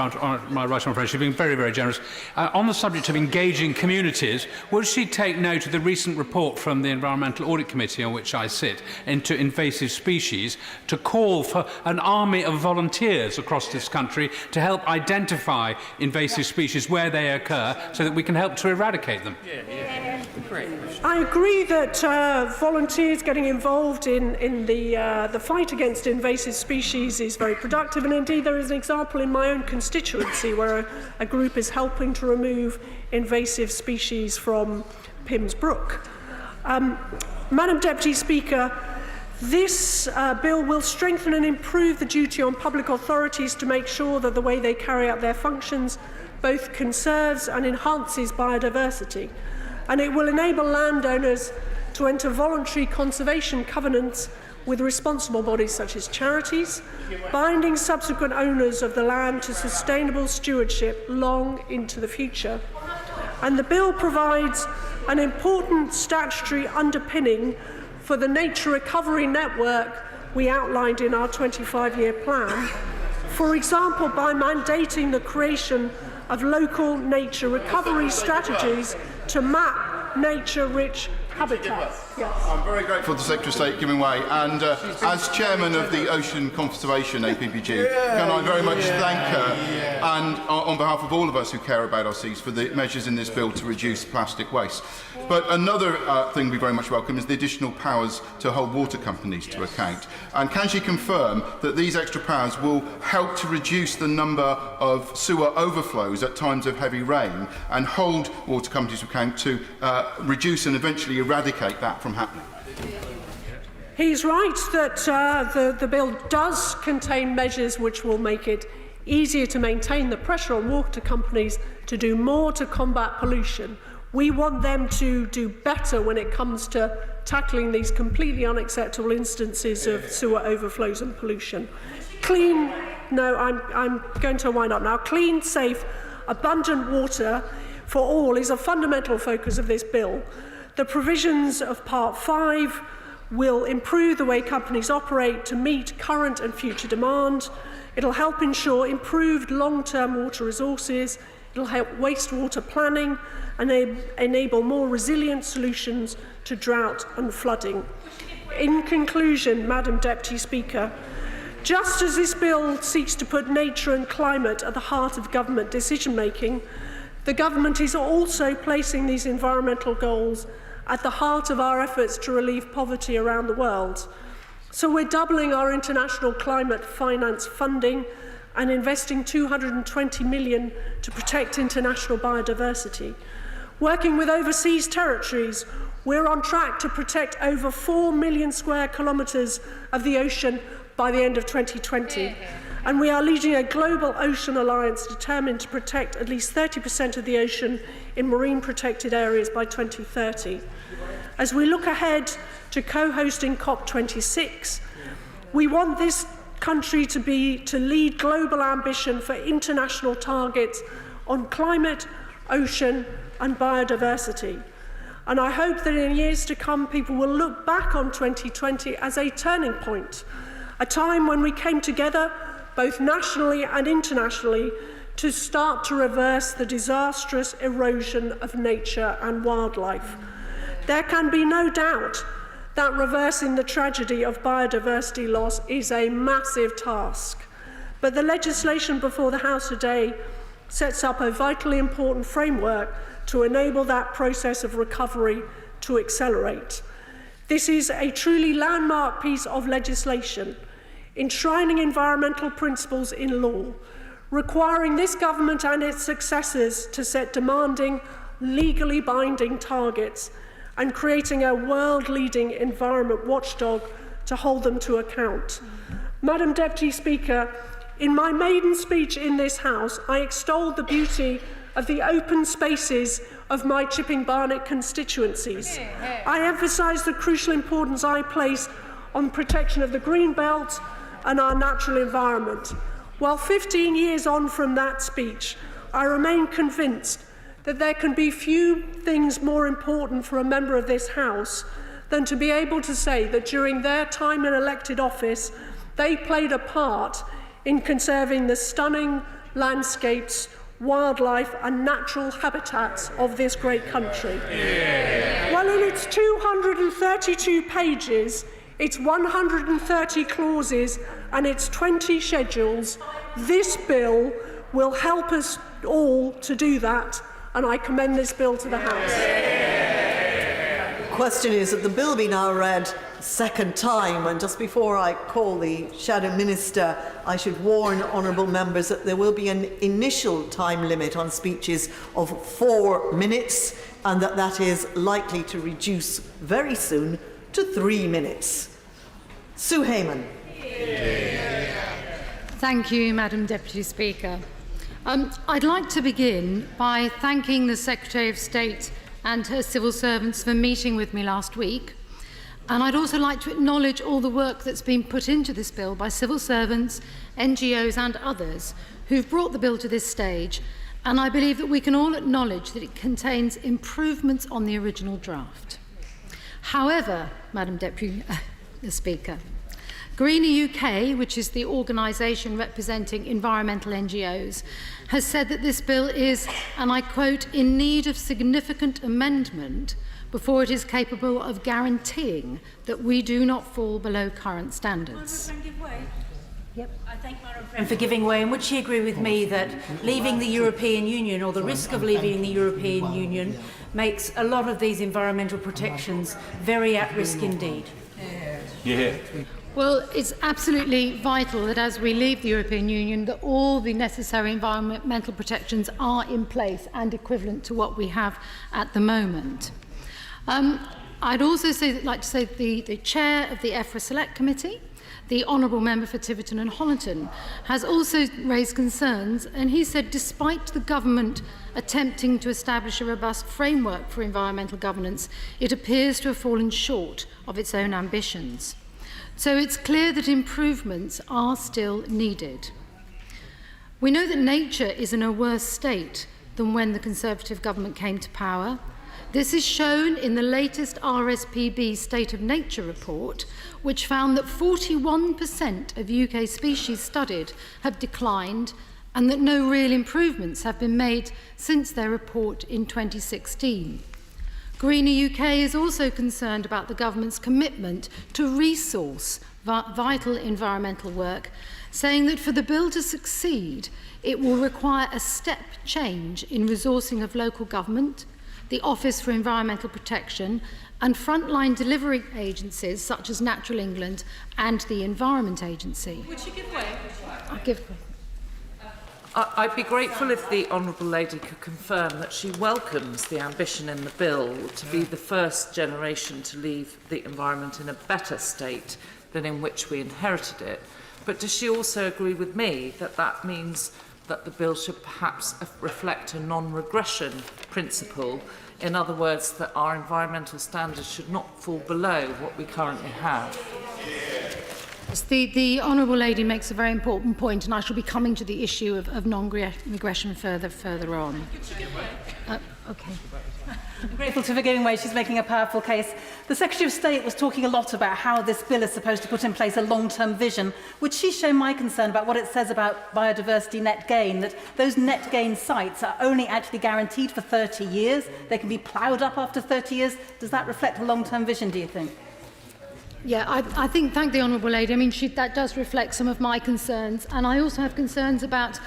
[SPEAKER 14] my right honourable friend. She's been very, very generous. On the subject of engaging communities, would she take note of the recent report from the Environmental Audit Committee, on which I sit, into invasive species, to call for an army of volunteers across this country to help identify invasive species where they occur, so that we can help to eradicate them?
[SPEAKER 25] I agree that volunteers getting involved in the fight against invasive species is very productive, and indeed there is an example in my own constituency where a group is helping to remove invasive species from Pims Brook. Madam Deputy Speaker, this bill will strengthen and improve the duty on public authorities to make sure that the way they carry out their functions both conserves and enhances biodiversity, and it will enable landowners to enter voluntary conservation covenants with responsible bodies such as charities, binding subsequent owners of the land to sustainable stewardship long into the future. And the bill provides an important statutory underpinning for the nature recovery network we outlined in our 25-year plan, for example, by mandating the creation of local nature recovery strategies to map nature-rich habitats. Yes.
[SPEAKER 17] I'm very grateful to the Secretary of State giving way, and as Chairman of the Ocean Conservation APPG, can I very much thank her and on behalf of all of us who care about our seas for the measures in this bill to reduce plastic waste. But another thing we very much welcome is the additional powers to hold water companies to account. And can she confirm that these extra powers will help to reduce the number of sewer overflows at times of heavy rain and hold water companies to account to reduce and eventually eradicate that from happening?
[SPEAKER 25] He's right that the bill does contain measures which will make it easier to maintain the pressure on water companies to do more to combat pollution. We want them to do better when it comes to tackling these completely unacceptable instances of sewer overflows and pollution. Clean, no, I'm going to wind up now. Clean, safe, abundant water for all is a fundamental focus of this bill. The provisions of Part 5 will improve the way companies operate to meet current and future demand. It'll help ensure improved long-term water resources. It'll help wastewater planning and enable more resilient solutions to drought and flooding. In conclusion, Madam Deputy Speaker, just as this bill seeks to put nature and climate at the heart of government decision-making, the government is also placing these environmental goals at the heart of our efforts to relieve poverty around the world. So we're doubling our international climate finance funding and investing $220 million to protect international biodiversity. Working with overseas territories, we're on track to protect over 4 million square kilometres of the ocean by the end of 2020. And we are leading a global ocean alliance determined to protect at least 30% of the ocean in marine protected areas by 2030. As we look ahead to co-hosting COP26, we want this country to lead global ambition for international targets on climate, ocean and biodiversity. And I hope that in years to come, people will look back on 2020 as a turning point, a time when we came together, both nationally and internationally, to start to reverse the disastrous erosion of nature and wildlife. There can be no doubt that reversing the tragedy of biodiversity loss is a massive task. But the legislation before the House today sets up a vitally important framework to enable that process of recovery to accelerate. This is a truly landmark piece of legislation, enshrining environmental principles in law, requiring this government and its successors to set demanding, legally binding targets, and creating a world-leading environment watchdog to hold them to account. Madam Deputy Speaker, in my maiden speech in this House, I extolled the beauty of the open spaces of my Chipping Barnet constituencies. I emphasised the crucial importance I place on protection of the green belt and our natural environment. While 15 years on from that speech, I remain convinced that there can be few things more important for a member of this House than to be able to say that during their time in elected office, they played a part in conserving the stunning landscapes, wildlife and natural habitats of this great country. Well, in its 232 pages, its 130 clauses and its 20 schedules, this bill will help us all to do that, and I commend this bill to the House.
[SPEAKER 9] The question is that the bill be now read a second time, and just before I call the Shadow Minister, I should warn honourable members that there will be an initial time limit on speeches of 4 minutes, and that is likely to reduce very soon to 3 minutes. Sue Hayman.
[SPEAKER 10] Thank you, Madam Deputy Speaker. I'd like to begin by thanking the Secretary of State and her civil servants for meeting with me last week. And I'd also like to acknowledge all the work that's been put into this bill by civil servants, NGOs and others who've brought the bill to this stage. And I believe that we can all acknowledge that it contains improvements on the original draft. However, Madam Deputy Speaker, Greener UK, which is the organisation representing environmental NGOs, has said that this bill is, and I quote, in need of significant amendment before it is capable of guaranteeing that we do not fall below current standards.
[SPEAKER 18] Yep. I thank my friend for giving way, and would she agree with me that leaving the European Union, or the risk of leaving the European Union, makes a lot of these environmental protections very at risk indeed?
[SPEAKER 2] Yeah.
[SPEAKER 10] Well, it's absolutely vital that as we leave the European Union, that all the necessary environmental protections are in place and equivalent to what we have at the moment. I'd also like to say that the chair of the EFRA Select Committee, the Honourable Member for Tiverton and Honiton, has also raised concerns, and he said despite the government attempting to establish a robust framework for environmental governance, it appears to have fallen short of its own ambitions. So it's clear that improvements are still needed. We know that nature is in a worse state than when the Conservative government came to power. This is shown in the latest RSPB State of Nature report, which found that 41% of UK species studied have declined and that no real improvements have been made since their report in 2016. Greener UK is also concerned about the government's commitment to resource vital environmental work, saying that for the bill to succeed, it will require a step change in resourcing of local government, the Office for Environmental Protection, and frontline delivery agencies such as Natural England and the Environment Agency.
[SPEAKER 18] Would you give way?
[SPEAKER 10] I'll give
[SPEAKER 5] I'd be grateful if the Honourable Lady could confirm that she welcomes the ambition in the bill to be the first generation to leave the environment in a better state than in which we inherited it. But does she also agree with me that that means that the bill should perhaps reflect a non-regression principle? In other words, that our environmental standards should not fall below what we currently have?
[SPEAKER 10] The Honourable Lady makes a very important point, and I shall be coming to the issue of non-regression further on. Okay.
[SPEAKER 7] I'm grateful to Forgiving Way. She's making a powerful case. The Secretary of State was talking a lot about how this bill is supposed to put in place a long-term vision. Would she share my concern about what it says about biodiversity net gain, that those net gain sites are only actually guaranteed for 30 years? They can be ploughed up after 30 years. Does that reflect a long-term vision, do you think?
[SPEAKER 10] Yeah, I think, thank the Honourable Lady. I mean, that does reflect some of my concerns, and I also have concerns about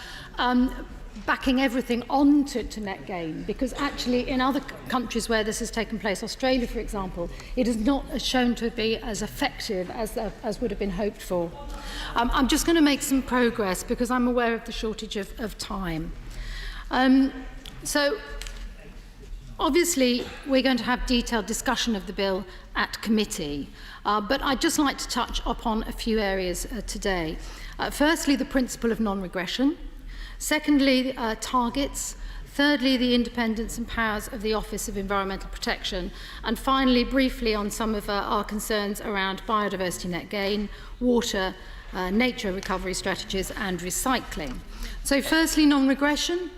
[SPEAKER 10] backing everything onto net gain, because actually in other countries where this has taken place, Australia, for example, it is not shown to be as effective as would have been hoped for. I'm just going to make some progress because I'm aware of the shortage of time. So, obviously, we're going to have detailed discussion of the bill at committee, but I'd just like to touch upon a few areas today. Firstly, the principle of non-regression. Secondly, targets. Thirdly, the independence and powers of the Office of Environmental Protection. And finally, briefly on some of our concerns around biodiversity net gain, water, nature recovery strategies and recycling. So firstly, non-regression.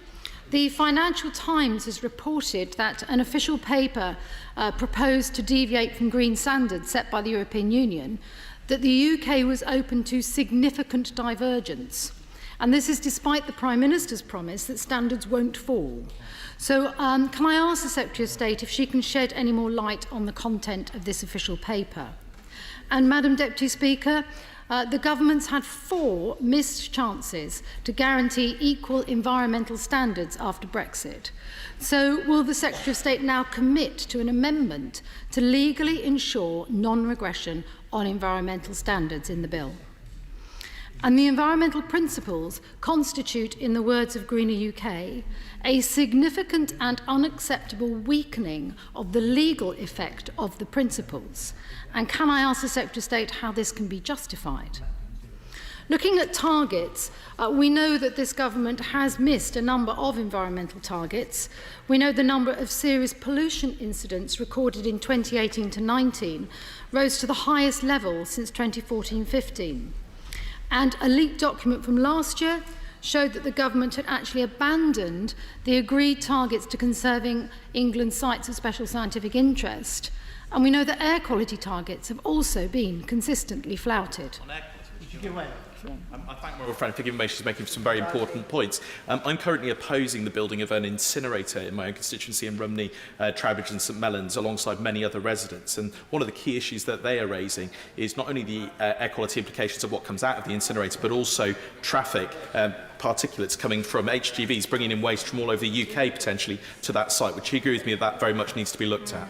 [SPEAKER 10] The Financial Times has reported that an official paper proposed to deviate from green standards set by the European Union, that the UK was open to significant divergence. And this is despite the Prime Minister's promise that standards won't fall. So can I ask the Secretary of State if she can shed any more light on the content of this official paper? And Madam Deputy Speaker, the government's had 4 missed chances to guarantee equal environmental standards after Brexit. So will the Secretary of State now commit to an amendment to legally ensure non-regression on environmental standards in the bill? And the environmental principles constitute, in the words of Greener UK, a significant and unacceptable weakening of the legal effect of the principles. And can I ask the Secretary of State how this can be justified? Looking at targets, we know that this government has missed a number of environmental targets. We know the number of serious pollution incidents recorded in 2018 to 19 rose to the highest level since 2014-15. And a leaked document from last year showed that the government had actually abandoned the agreed targets to conserving England's sites of special scientific interest. And we know that air quality targets have also been consistently flouted.
[SPEAKER 20] I thank my friend for giving me. She's making some very important points. I'm currently opposing the building of an incinerator in my own constituency in Rumney, Trowbridge and St Mellons, alongside many other residents. And one of the key issues that they are raising is not only the air quality implications of what comes out of the incinerator, but also traffic, particulates coming from HGVs, bringing in waste from all over the UK potentially to that site. Would you agree with me that very much needs to be looked at?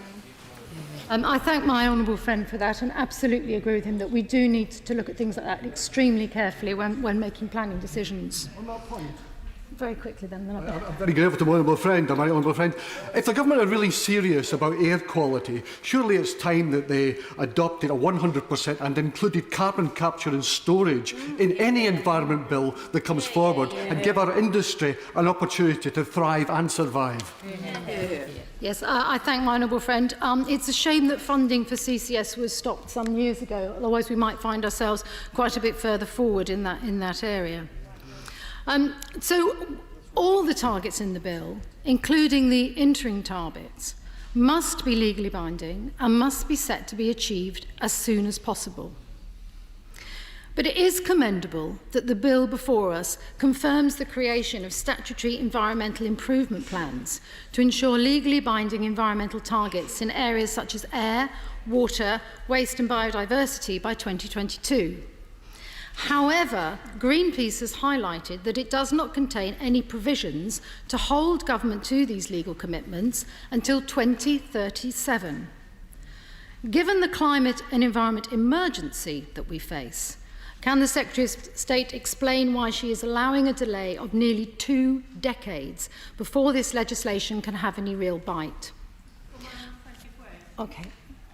[SPEAKER 10] I thank my honourable friend for that and absolutely agree with him that we do need to look at things like that extremely carefully when making planning decisions.
[SPEAKER 23] On that point.
[SPEAKER 10] Very quickly then.
[SPEAKER 23] I'm very grateful to my honourable friend. If the government are really serious about air quality, surely it's time that they adopted a 100% and included carbon capture and storage in any environment bill that comes forward and give our industry an opportunity to thrive and survive.
[SPEAKER 10] Yes, I thank my honourable friend. It's a shame that funding for CCS was stopped some years ago, otherwise we might find ourselves quite a bit further forward in that area. So all the targets in the bill, including the interim targets, must be legally binding and must be set to be achieved as soon as possible. But it is commendable that the bill before us confirms the creation of statutory environmental improvement plans to ensure legally binding environmental targets in areas such as air, water, waste and biodiversity by 2022. However, Greenpeace has highlighted that it does not contain any provisions to hold government to these legal commitments until 2037. Given the climate and environment emergency that we face, Can the Secretary of State explain why she is allowing a delay of nearly 2 decades before this legislation can have any real bite? Okay.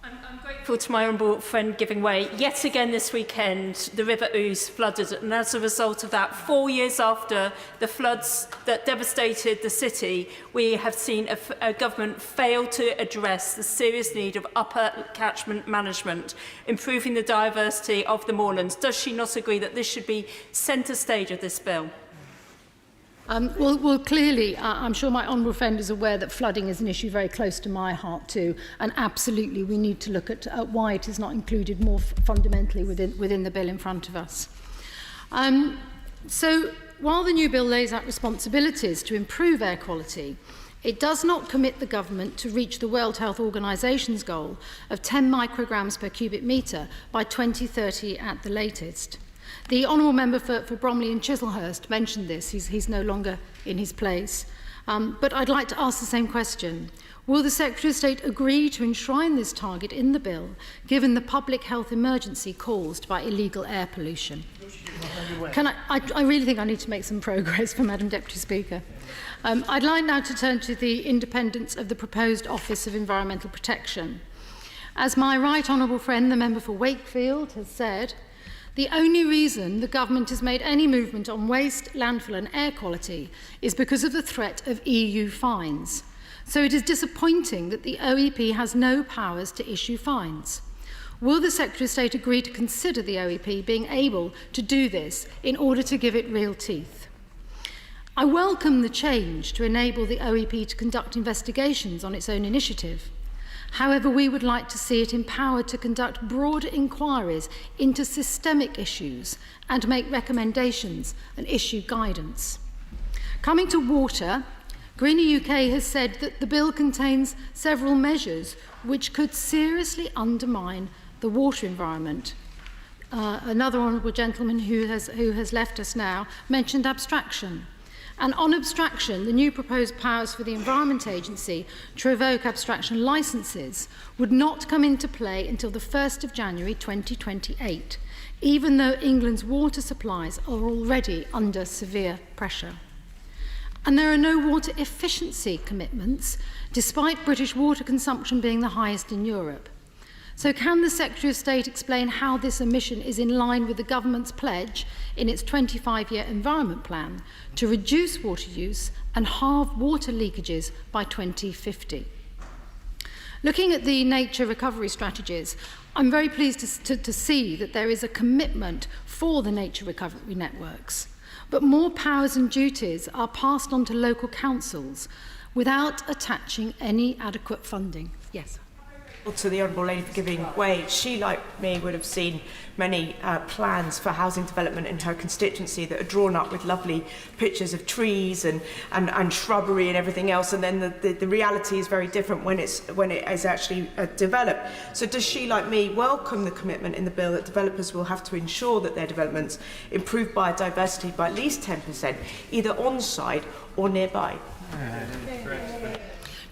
[SPEAKER 8] I'm grateful to my honourable friend giving way. Yet again this weekend, the River Ouse flooded, and as a result of that, 4 years after the floods that devastated the city, we have seen a government fail to address the serious need of upper catchment management, improving the diversity of the moorlands. Does she not agree that this should be centre stage of this bill?
[SPEAKER 10] Well, clearly, I'm sure my honourable friend is aware that flooding is an issue very close to my heart too, and absolutely we need to look at why it is not included more fundamentally within the bill in front of us. So, while the new bill lays out responsibilities to improve air quality, it does not commit the government to reach the World Health Organisation's goal of 10 micrograms per cubic metre by 2030 at the latest. The honourable member for Bromley and Chislehurst mentioned this. He's no longer in his place. But I'd like to ask the same question. Will the Secretary of State agree to enshrine this target in the bill, given the public health emergency caused by illegal air pollution? I really think I need to make some progress for Madam Deputy Speaker. I'd like now to turn to the independence of the proposed Office of Environmental Protection. As my right honourable friend, the member for Wakefield, has said, the only reason the government has made any movement on waste, landfill and air quality is because of the threat of EU fines. So it is disappointing that the OEP has no powers to issue fines. Will the Secretary of State agree to consider the OEP being able to do this in order to give it real teeth? I welcome the change to enable the OEP to conduct investigations on its own initiative. However, we would like to see it empowered to conduct broader inquiries into systemic issues and make recommendations and issue guidance. Coming to water, Greener UK has said that the bill contains several measures which could seriously undermine the water environment. Another honourable gentleman who has left us now mentioned abstraction. And on abstraction, the new proposed powers for the Environment Agency to revoke abstraction licences would not come into play until the 1st of January 2028, even though England's water supplies are already under severe pressure. And there are no water efficiency commitments, despite British water consumption being the highest in Europe. So can the Secretary of State explain how this omission is in line with the government's pledge in its 25-year environment plan to reduce water use and halve water leakages by 2050? Looking at the nature recovery strategies, I'm very pleased to see that there is a commitment for the nature recovery networks, but more powers and duties are passed on to local councils without attaching any adequate funding. Yes.
[SPEAKER 12] To the Honourable Lady for giving way. She, like me, would have seen many plans for housing development in her constituency that are drawn up with lovely pictures of trees and shrubbery and everything else, and then the reality is very different when it is actually developed. So does she, like me, welcome the commitment in the bill that developers will have to ensure that their developments improve biodiversity by at least 10%, either on-site or nearby?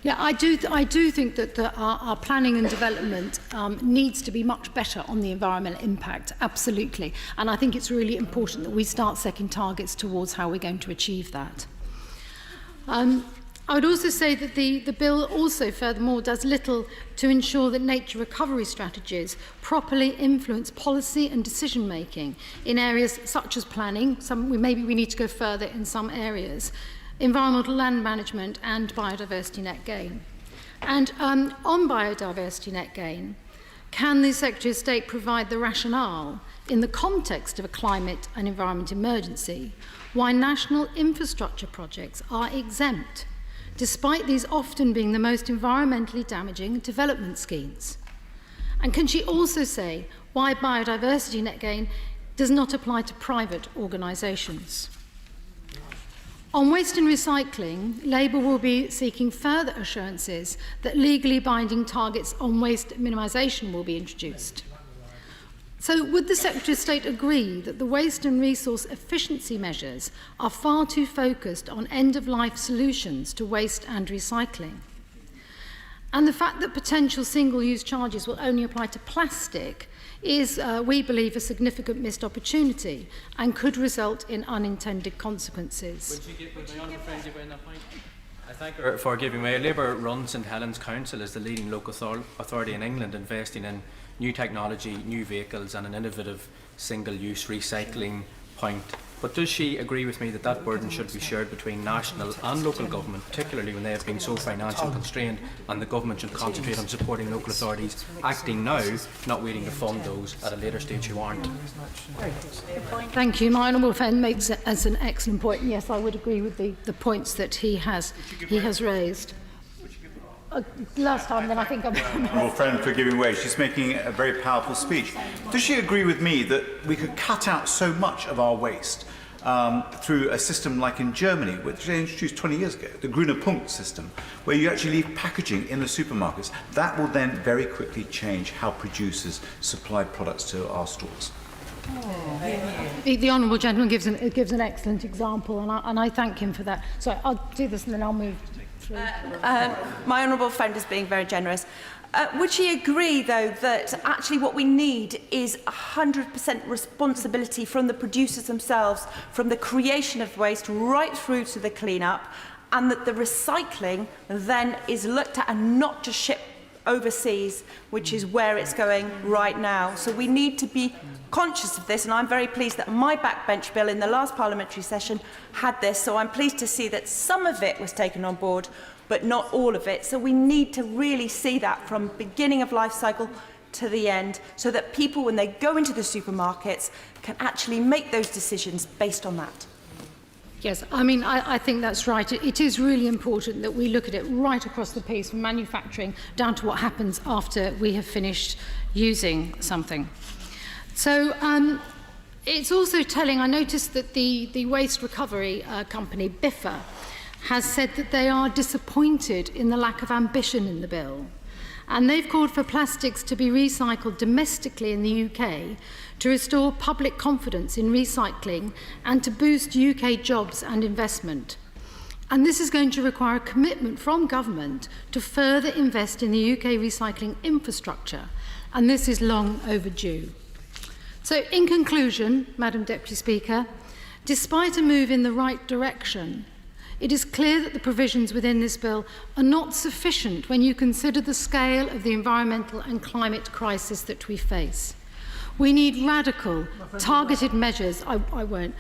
[SPEAKER 10] Yeah, I do think that our planning and development needs to be much better on the environmental impact, absolutely. And I think it's really important that we start setting targets towards how we're going to achieve that. I would also say that the bill also furthermore does little to ensure that nature recovery strategies properly influence policy and decision making in areas such as planning. Maybe we need to go further in some areas. Environmental land management and biodiversity net gain. And on biodiversity net gain, can the Secretary of State provide the rationale in the context of a climate and environment emergency why national infrastructure projects are exempt, despite these often being the most environmentally damaging development schemes? And can she also say why biodiversity net gain does not apply to private organisations? On waste and recycling, Labour will be seeking further assurances that legally binding targets on waste minimisation will be introduced. So would the Secretary of State agree that the waste and resource efficiency measures are far too focused on end-of-life solutions to waste and recycling? And the fact that potential single-use charges will only apply to plastic is, we believe, a significant missed opportunity and could result in unintended consequences.
[SPEAKER 1] I thank her for giving way. Labour run St Helens Council as the leading local authority in England, investing in new technology, new vehicles and an innovative single-use recycling point. But does she agree with me that that burden should be shared between national and local government, particularly when they have been so financially constrained, and the government should concentrate on supporting local authorities acting now, not waiting to fund those at a later stage who aren't?
[SPEAKER 10] Thank you. My honourable friend makes it as an excellent point. Yes, I would agree with the points that he has raised. Last time, then I think I'm...
[SPEAKER 15] Honourable friend for giving way. She's making a very powerful speech. Does she agree with me that we could cut out so much of our waste through a system like in Germany, which they introduced 20 years ago, the Grüne Punkt system, where you actually leave packaging in the supermarkets? That will then very quickly change how producers supply products to our stores.
[SPEAKER 10] The honourable gentleman gives an excellent example, and I thank him for that. So I'll do this and then I'll move.
[SPEAKER 21] My honourable friend is being very generous. Would she agree, though, that actually what we need is 100% responsibility from the producers themselves, from the creation of waste right through to the clean-up, and that the recycling then is looked at and not just shipped overseas, which is where it's going right now? So we need to be conscious of this, and I'm very pleased that my backbench bill in the last parliamentary session had this, so I'm pleased to see that some of it was taken on board, but not all of it. So we need to really see that from beginning of life cycle to the end, so that people, when they go into the supermarkets, can actually make those decisions based on that.
[SPEAKER 10] Yes, I mean, I think that's right. It is really important that we look at it right across the piece, from manufacturing down to what happens after we have finished using something. So it's also telling, I noticed that the waste recovery company, Biffa, has said that they are disappointed in the lack of ambition in the bill. And they've called for plastics to be recycled domestically in the UK to restore public confidence in recycling and to boost UK jobs and investment. And this is going to require a commitment from government to further invest in the UK recycling infrastructure, and this is long overdue. So, in conclusion, Madam Deputy Speaker, despite a move in the right direction, it is clear that the provisions within this bill are not sufficient when you consider the scale of the environmental and climate crisis that we face. We need radical, targeted measures. I won't.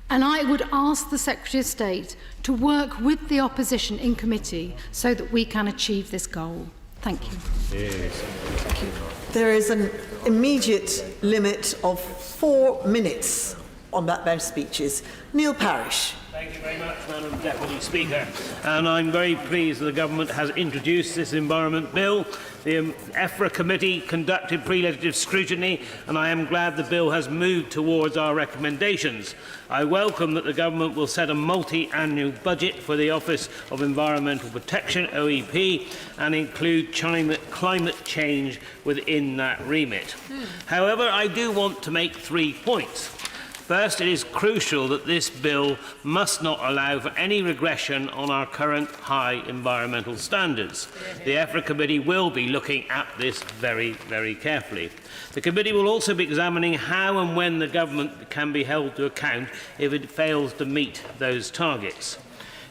[SPEAKER 10] And I would ask the Secretary of State to work with the opposition in committee so that we can achieve this goal. Thank you.
[SPEAKER 9] Yes. Thank you. There is an immediate limit of 4 minutes on backbench speeches. Neil Parish.
[SPEAKER 22] Thank you very much, Madam Deputy Speaker. And I'm very pleased that the Government has introduced this Environment Bill. The EFRA Committee conducted pre-legislative scrutiny, and I am glad the bill has moved towards our recommendations. I welcome that the Government will set a multi-annual budget for the Office of Environmental Protection, OEP, and include climate change within that remit. However, I do want to make 3 points. First, it is crucial that this bill must not allow for any regression on our current high environmental standards. The EFRA Committee will be looking at this very, very carefully. The Committee will also be examining how and when the Government can be held to account if it fails to meet those targets.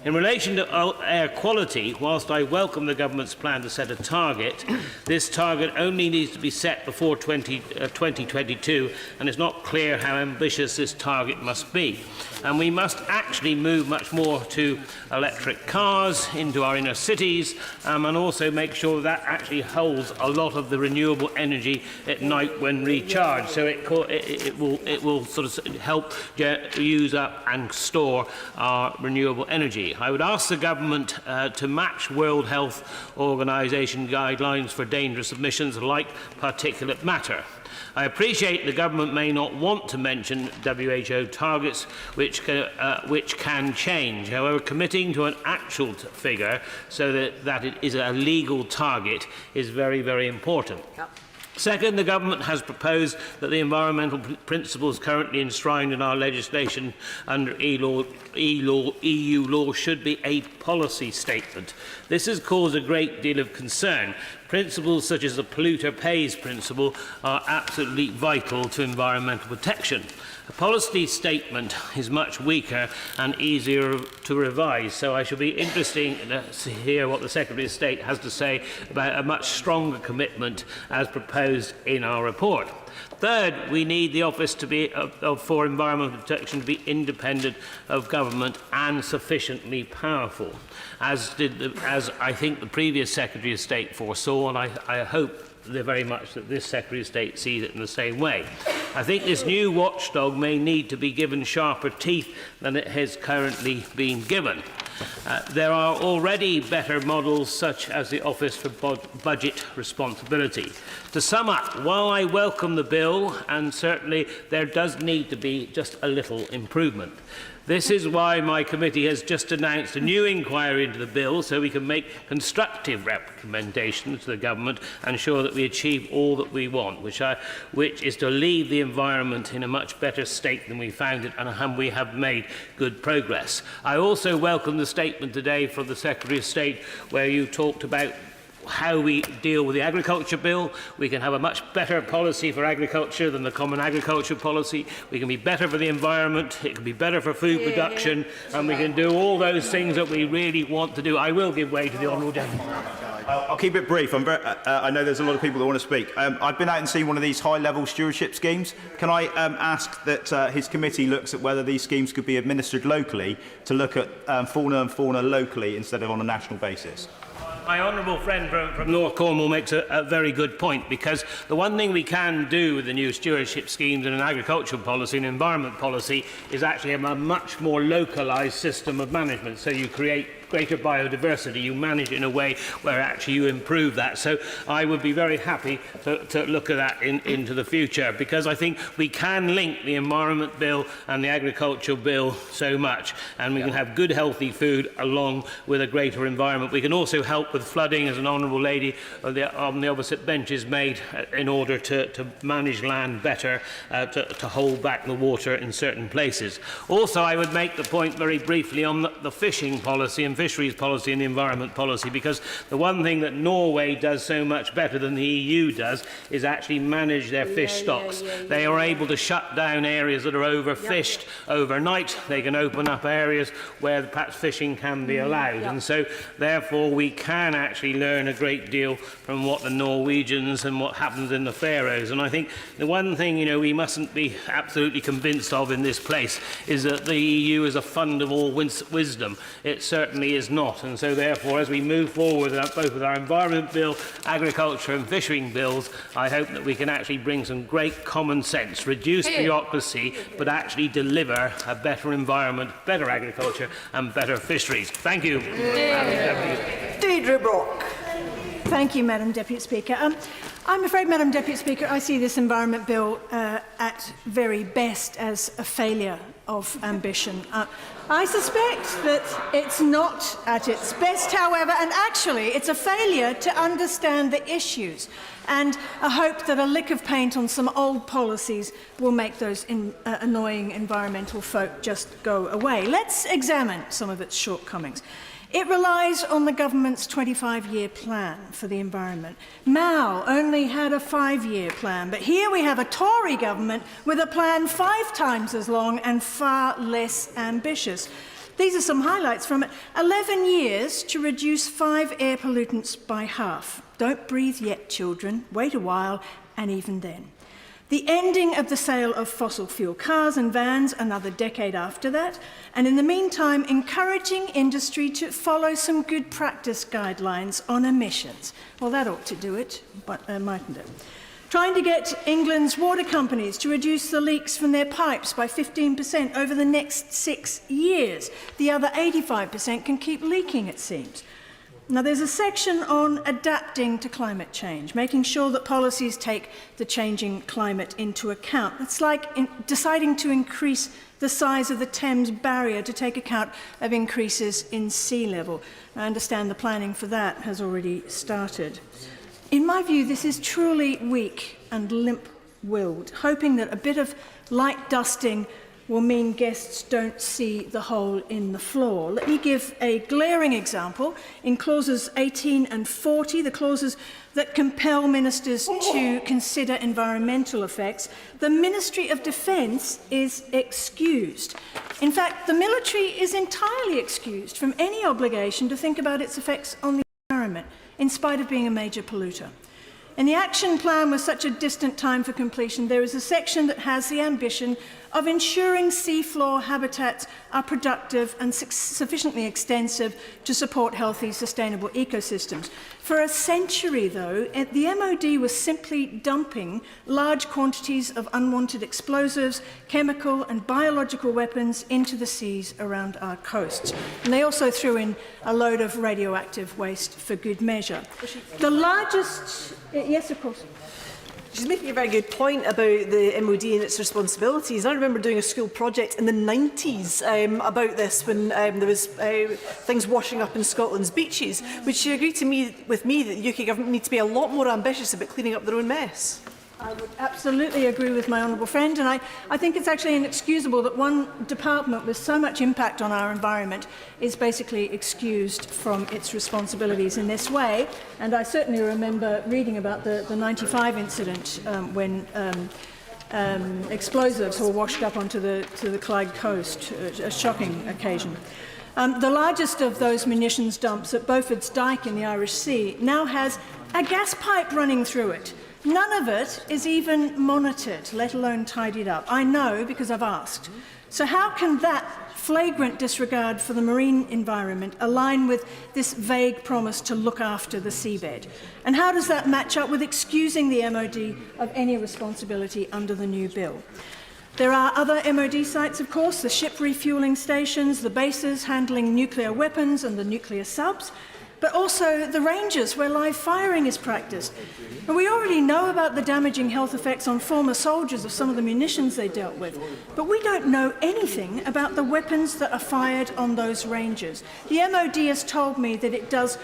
[SPEAKER 22] In relation to air quality, whilst I welcome the Government's plan to set a target, this target only needs to be set before 2022, and it's not clear how ambitious this target must be. And we must actually move much more to electric cars into our inner cities, and also make sure that actually holds a lot of the renewable energy at night when recharged, so it will sort of help use up and store our renewable energy. I would ask the Government to match World Health Organization guidelines for dangerous emissions like particulate matter. I appreciate the Government may not want to mention WHO targets, which can change. However, committing to an actual figure so that it is a legal target is very, very important. Yep. Second, the Government has proposed that the environmental principles currently enshrined in our legislation under EU law should be a policy statement. This has caused a great deal of concern, Principles such as the polluter pays principle are absolutely vital to environmental protection. The policy statement is much weaker and easier to revise, so I shall be interested to hear what the Secretary of State has to say about a much stronger commitment as proposed in our report. Third, we need the Office to be for Environmental Protection to be independent of government and sufficiently powerful, as I think the previous Secretary of State foresaw, and I hope very much that this Secretary of State sees it in the same way. I think this new watchdog may need to be given sharper teeth than it has currently been given. There are already better models, such as the Office for Budget Responsibility. To sum up, while I welcome the bill, and certainly there does need to be just a little improvement, this is why my committee has just announced a new inquiry into the bill, so we can make constructive recommendations to the government and ensure that we achieve all that we want, which is to leave the environment in a much better state than we found it, and we have made good progress. I also welcome the statement today from the Secretary of State, where you talked about how we deal with the agriculture bill. We can have a much better policy for agriculture than the common agriculture policy. We can be better for the environment. It can be better for food production, and we can do all those things that we really want to do. I will give way to the honourable gentleman.
[SPEAKER 11] I'll keep it brief. I know there's a lot of people that want to speak. I've been out and seen one of these high-level stewardship schemes. Can I ask that his committee looks at whether these schemes could be administered locally, to look at fauna and fauna locally instead of on a national basis?
[SPEAKER 22] My honourable friend from North Cornwall makes a very good point, because the one thing we can do with the new stewardship schemes and an agricultural policy and environment policy is actually have a much more localised system of management. So you create greater biodiversity, you manage it in a way where actually you improve that. So I would be very happy to look at that into the future, because I think we can link the Environment Bill and the Agricultural Bill so much, and we can have good healthy food along with a greater environment. We can also help with flooding, as an honourable lady on the opposite bench has made, in order to manage land better, to hold back the water in certain places. Also, I would make the point very briefly on the fishing policy and fisheries policy and the environment policy, because the one thing that Norway does so much better than the EU does is actually manage their fish stocks. They are able to shut down areas that are overfished overnight. They can open up areas where perhaps fishing can be allowed, and so therefore we can actually learn a great deal from what the Norwegians and what happens in the Faroes. And I think the one thing we mustn't be absolutely convinced of in this place is that the EU is a fund of all wisdom. It certainly is not, and so therefore as we move forward both with our Environment Bill, Agriculture and Fishing Bills, I hope that we can actually bring some great common sense, reduce bureaucracy, but actually deliver a better environment, better agriculture and better fisheries. Thank you.
[SPEAKER 13] Deirdre Brock. Thank you, Madam Deputy Speaker. I'm afraid, Madam Deputy Speaker, I see this Environment Bill at very best as a failure of ambition. I suspect that it's not at its best, however, and actually it's a failure to understand the issues, and a hope that a lick of paint on some old policies will make those annoying environmental folk just go away. Let's examine some of its shortcomings. It relies on the government's 25-year plan for the environment. Mao only had a 5-year plan, but here we have a Tory government with a plan 5 times as long and far less ambitious. These are some highlights from it. 11 years to reduce 5 air pollutants by half. Don't breathe yet, children. Wait a while, and even then. The ending of the sale of fossil fuel cars and vans another decade after that, and in the meantime encouraging industry to follow some good practice guidelines on emissions. Well, that ought to do it, but mightn't it? Trying to get England's water companies to reduce the leaks from their pipes by 15% over the next 6 years. The other 85% can keep leaking, it seems. Now, there's a section on adapting to climate change, making sure that policies take the changing climate into account. It's like deciding to increase the size of the Thames barrier to take account of increases in sea level. I understand the planning for that has already started. In my view, this is truly weak and limp-willed, hoping that a bit of light dusting will mean guests don't see the hole in the floor. Let me give a glaring example. In clauses 18 and 40, the clauses that compel ministers to consider environmental effects, the Ministry of Defence is excused. In fact, the military is entirely excused from any obligation to think about its effects on the environment, in spite of being a major polluter. In the action plan with such a distant time for completion, there is a section that has the ambition of ensuring seafloor habitats are productive and sufficiently extensive to support healthy, sustainable ecosystems. For a century, though, the MOD was simply dumping large quantities of unwanted explosives, chemical and biological weapons into the seas around our coasts. And they also threw in a load of radioactive waste for good measure. The largest... Yes, of course.
[SPEAKER 3] She's making a very good point about the MOD and its responsibilities. I remember doing a school project in the 90s about this when there was things washing up in Scotland's beaches. Would she agree with me that the UK government needs to be a lot more ambitious about cleaning up their own mess?
[SPEAKER 13] I would absolutely agree with my honourable friend, and I think it's actually inexcusable that one department with so much impact on our environment is basically excused from its responsibilities in this way. And I certainly remember reading about the 95 incident when explosives were washed up onto the Clyde coast, a shocking occasion. The largest of those munitions dumps at Beaufort's Dyke in the Irish Sea now has a gas pipe running through it. None of it is even monitored, let alone tidied up. I know because I've asked. So how can that flagrant disregard for the marine environment align with this vague promise to look after the seabed? And how does that match up with excusing the MOD of any responsibility under the new bill? There are other MOD sites, of course, the ship refuelling stations, the bases handling nuclear weapons and the nuclear subs, but also the ranges where live firing is practiced. And we already know about the damaging health effects on former soldiers of some of the munitions they dealt with, but we don't know anything about the weapons that are fired on those ranges. The MOD has told me that it does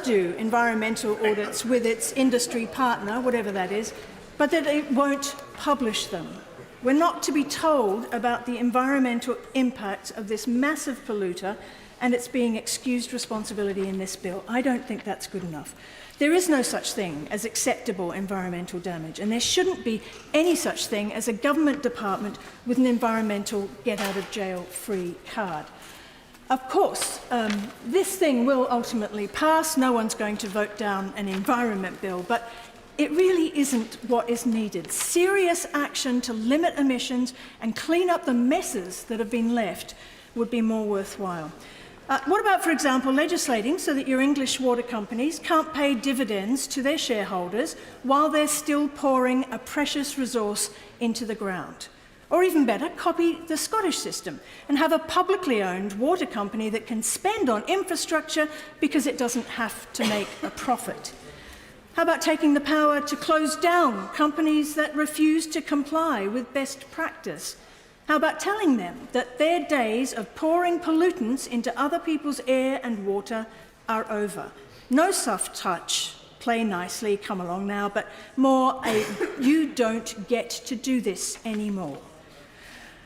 [SPEAKER 13] do environmental audits with its industry partner, whatever that is, but that it won't publish them. We're not to be told about the environmental impacts of this massive polluter and it's being excused responsibility in this bill. I don't think that's good enough. There is no such thing as acceptable environmental damage, and there shouldn't be any such thing as a government department with an environmental get-out-of-jail-free card. Of course, this thing will ultimately pass. No one's going to vote down an environment bill, but it really isn't what is needed. Serious action to limit emissions and clean up the messes that have been left would be more worthwhile. What about, for example, legislating so that your English water companies can't pay dividends to their shareholders while they're still pouring a precious resource into the ground? Or even better, copy the Scottish system and have a publicly owned water company that can spend on infrastructure because it doesn't have to make a profit. How about taking the power to close down companies that refuse to comply with best practice? How about telling them that their days of pouring pollutants into other people's air and water are over? No soft touch, play nicely, come along now, but more a you don't get to do this anymore.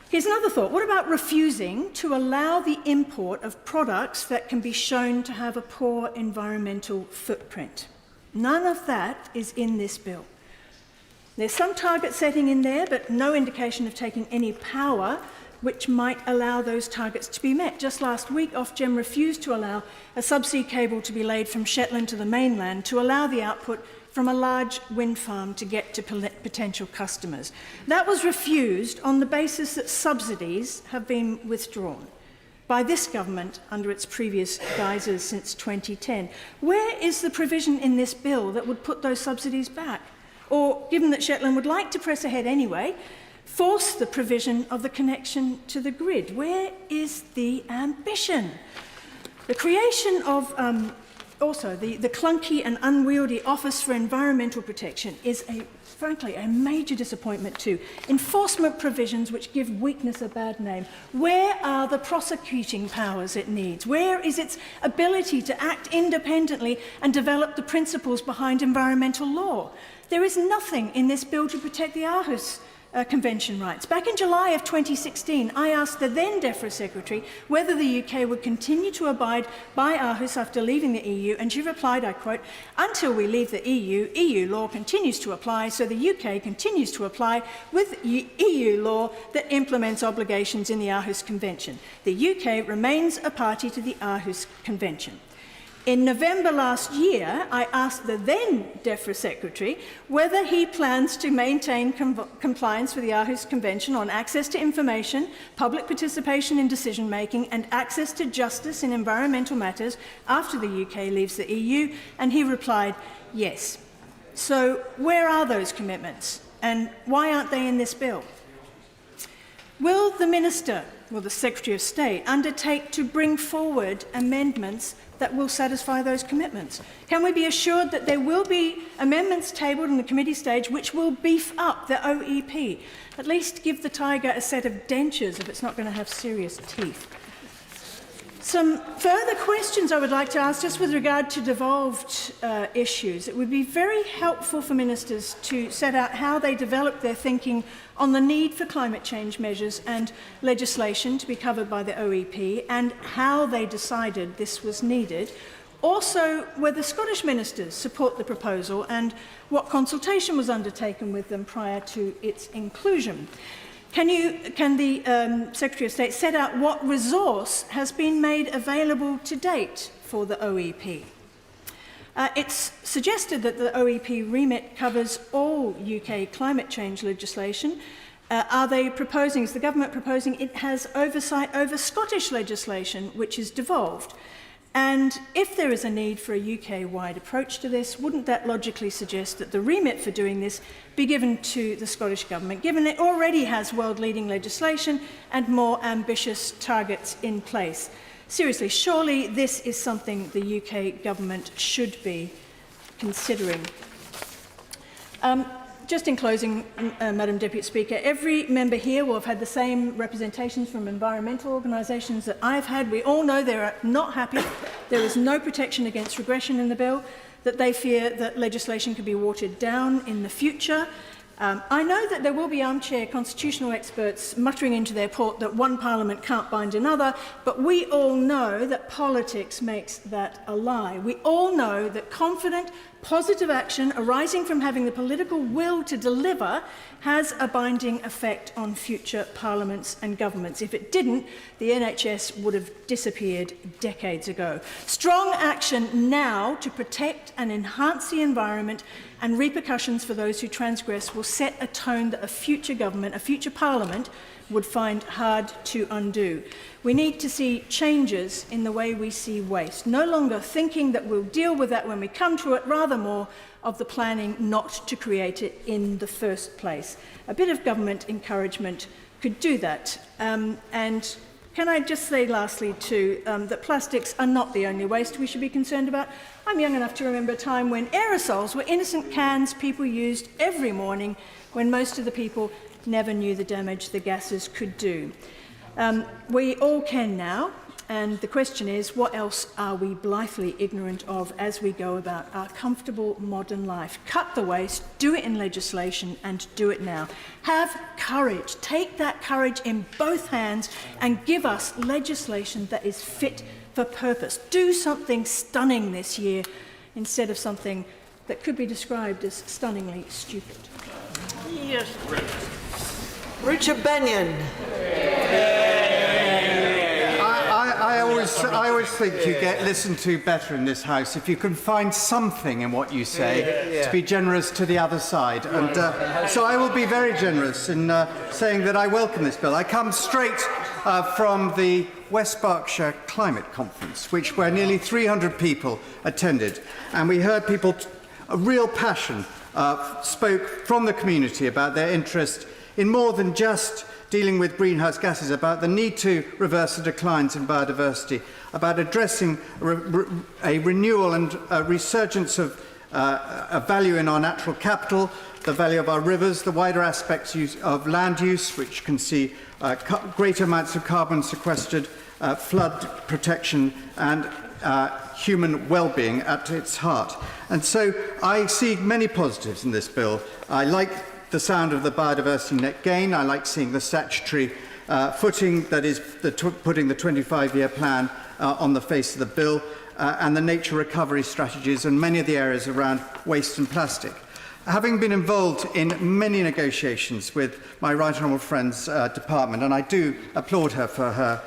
[SPEAKER 13] Here's another thought. What about refusing to allow the import of products that can be shown to have a poor environmental footprint? None of that is in this bill. There's some target setting in there, but no indication of taking any power which might allow those targets to be met. Just last week, Ofgem refused to allow a subsea cable to be laid from Shetland to the mainland to allow the output from a large wind farm to get to potential customers. That was refused on the basis that subsidies have been withdrawn by this government under its previous guises since 2010. Where is the provision in this bill that would put those subsidies back? Or, given that Shetland would like to press ahead anyway, force the provision of the connection to the grid? Where is the ambition? The creation of also the clunky and unwieldy Office for Environmental Protection is, frankly, a major disappointment too. Enforcement provisions which give weakness a bad name. Where are the prosecuting powers it needs? Where is its ability to act independently and develop the principles behind environmental law? There is nothing in this bill to protect the Aarhus Convention rights. Back in July of 2016, I asked the then DEFRA Secretary whether the UK would continue to abide by Aarhus after leaving the EU, and she replied, I quote, "Until we leave the EU, EU law continues to apply, so the UK continues to apply with EU law that implements obligations in the Aarhus Convention. The UK remains a party to the Aarhus Convention." In November last year, I asked the then DEFRA Secretary whether he plans to maintain compliance with the Aarhus Convention on access to information, public participation in decision-making and access to justice in environmental matters after the UK leaves the EU, and he replied, yes. So where are those commitments, and why aren't they in this bill? Will the Minister, will the Secretary of State, undertake to bring forward amendments that will satisfy those commitments? Can we be assured that there will be amendments tabled in the committee stage which will beef up the OEP? At least give the tiger a set of dentures if it's not going to have serious teeth. Some further questions I would like to ask just with regard to devolved issues. It would be very helpful for ministers to set out how they develop their thinking on the need for climate change measures and legislation to be covered by the OEP and how they decided this was needed. Also, whether Scottish ministers support the proposal and what consultation was undertaken with them prior to its inclusion. Can the Secretary of State set out what resource has been made available to date for the OEP? It's suggested that the OEP remit covers all UK climate change legislation. Are they proposing, is the government proposing it has oversight over Scottish legislation which is devolved? And if there is a need for a UK-wide approach to this, wouldn't that logically suggest that the remit for doing this be given to the Scottish Government, given it already has world-leading legislation and more ambitious targets in place? Seriously, surely this is something the UK Government should be considering. Just in closing, Madam Deputy Speaker, every member here will have had the same representations from environmental organisations that I've had. We all know they're not happy. There is no protection against regression in the bill, that they fear that legislation could be watered down in the future. I know that there will be armchair constitutional experts muttering into their port that one parliament can't bind another, but we all know that politics makes that a lie. We all know that confident, positive action arising from having the political will to deliver has a binding effect on future parliaments and governments. If it didn't, the NHS would have disappeared decades ago. Strong action now to protect and enhance the environment and repercussions for those who transgress will set a tone that a future government, a future parliament, would find hard to undo. We need to see changes in the way we see waste, no longer thinking that we'll deal with that when we come to it, rather more of the planning not to create it in the first place. A bit of government encouragement could do that. And can I just say lastly too that plastics are not the only waste we should be concerned about. I'm young enough to remember a time when aerosols were innocent cans people used every morning when most of the people never knew the damage the gases could do. We all can now, and the question is, what else are we blithely ignorant of as we go about our comfortable modern life? Cut the waste, do it in legislation, and do it now. Have courage. Take that courage in both hands and give us legislation that is fit for purpose. Do something stunning this year instead of something that could be described as stunningly stupid.
[SPEAKER 9] Yes. Richard Benyon.
[SPEAKER 4] I always think you get listened to better in this House if you can find something in what you say to be generous to the other side. And so I will be very generous in saying that I welcome this bill. I come straight from the West Berkshire Climate Conference, where nearly 300 people attended. And we heard people, a real passion, spoke from the community about their interest in more than just dealing with greenhouse gases, about the need to reverse the declines in biodiversity, about addressing a renewal and a resurgence of value in our natural capital, the value of our rivers, the wider aspects of land use, which can see greater amounts of carbon sequestered, flood protection and human well-being at its heart. And so I see many positives in this bill. I like the sound of the biodiversity net gain. I like seeing the statutory footing, that is, putting the 25-year plan on the face of the bill, and the nature recovery strategies and many of the areas around waste and plastic. Having been involved in many negotiations with my right honourable friend's department, and I do applaud her for her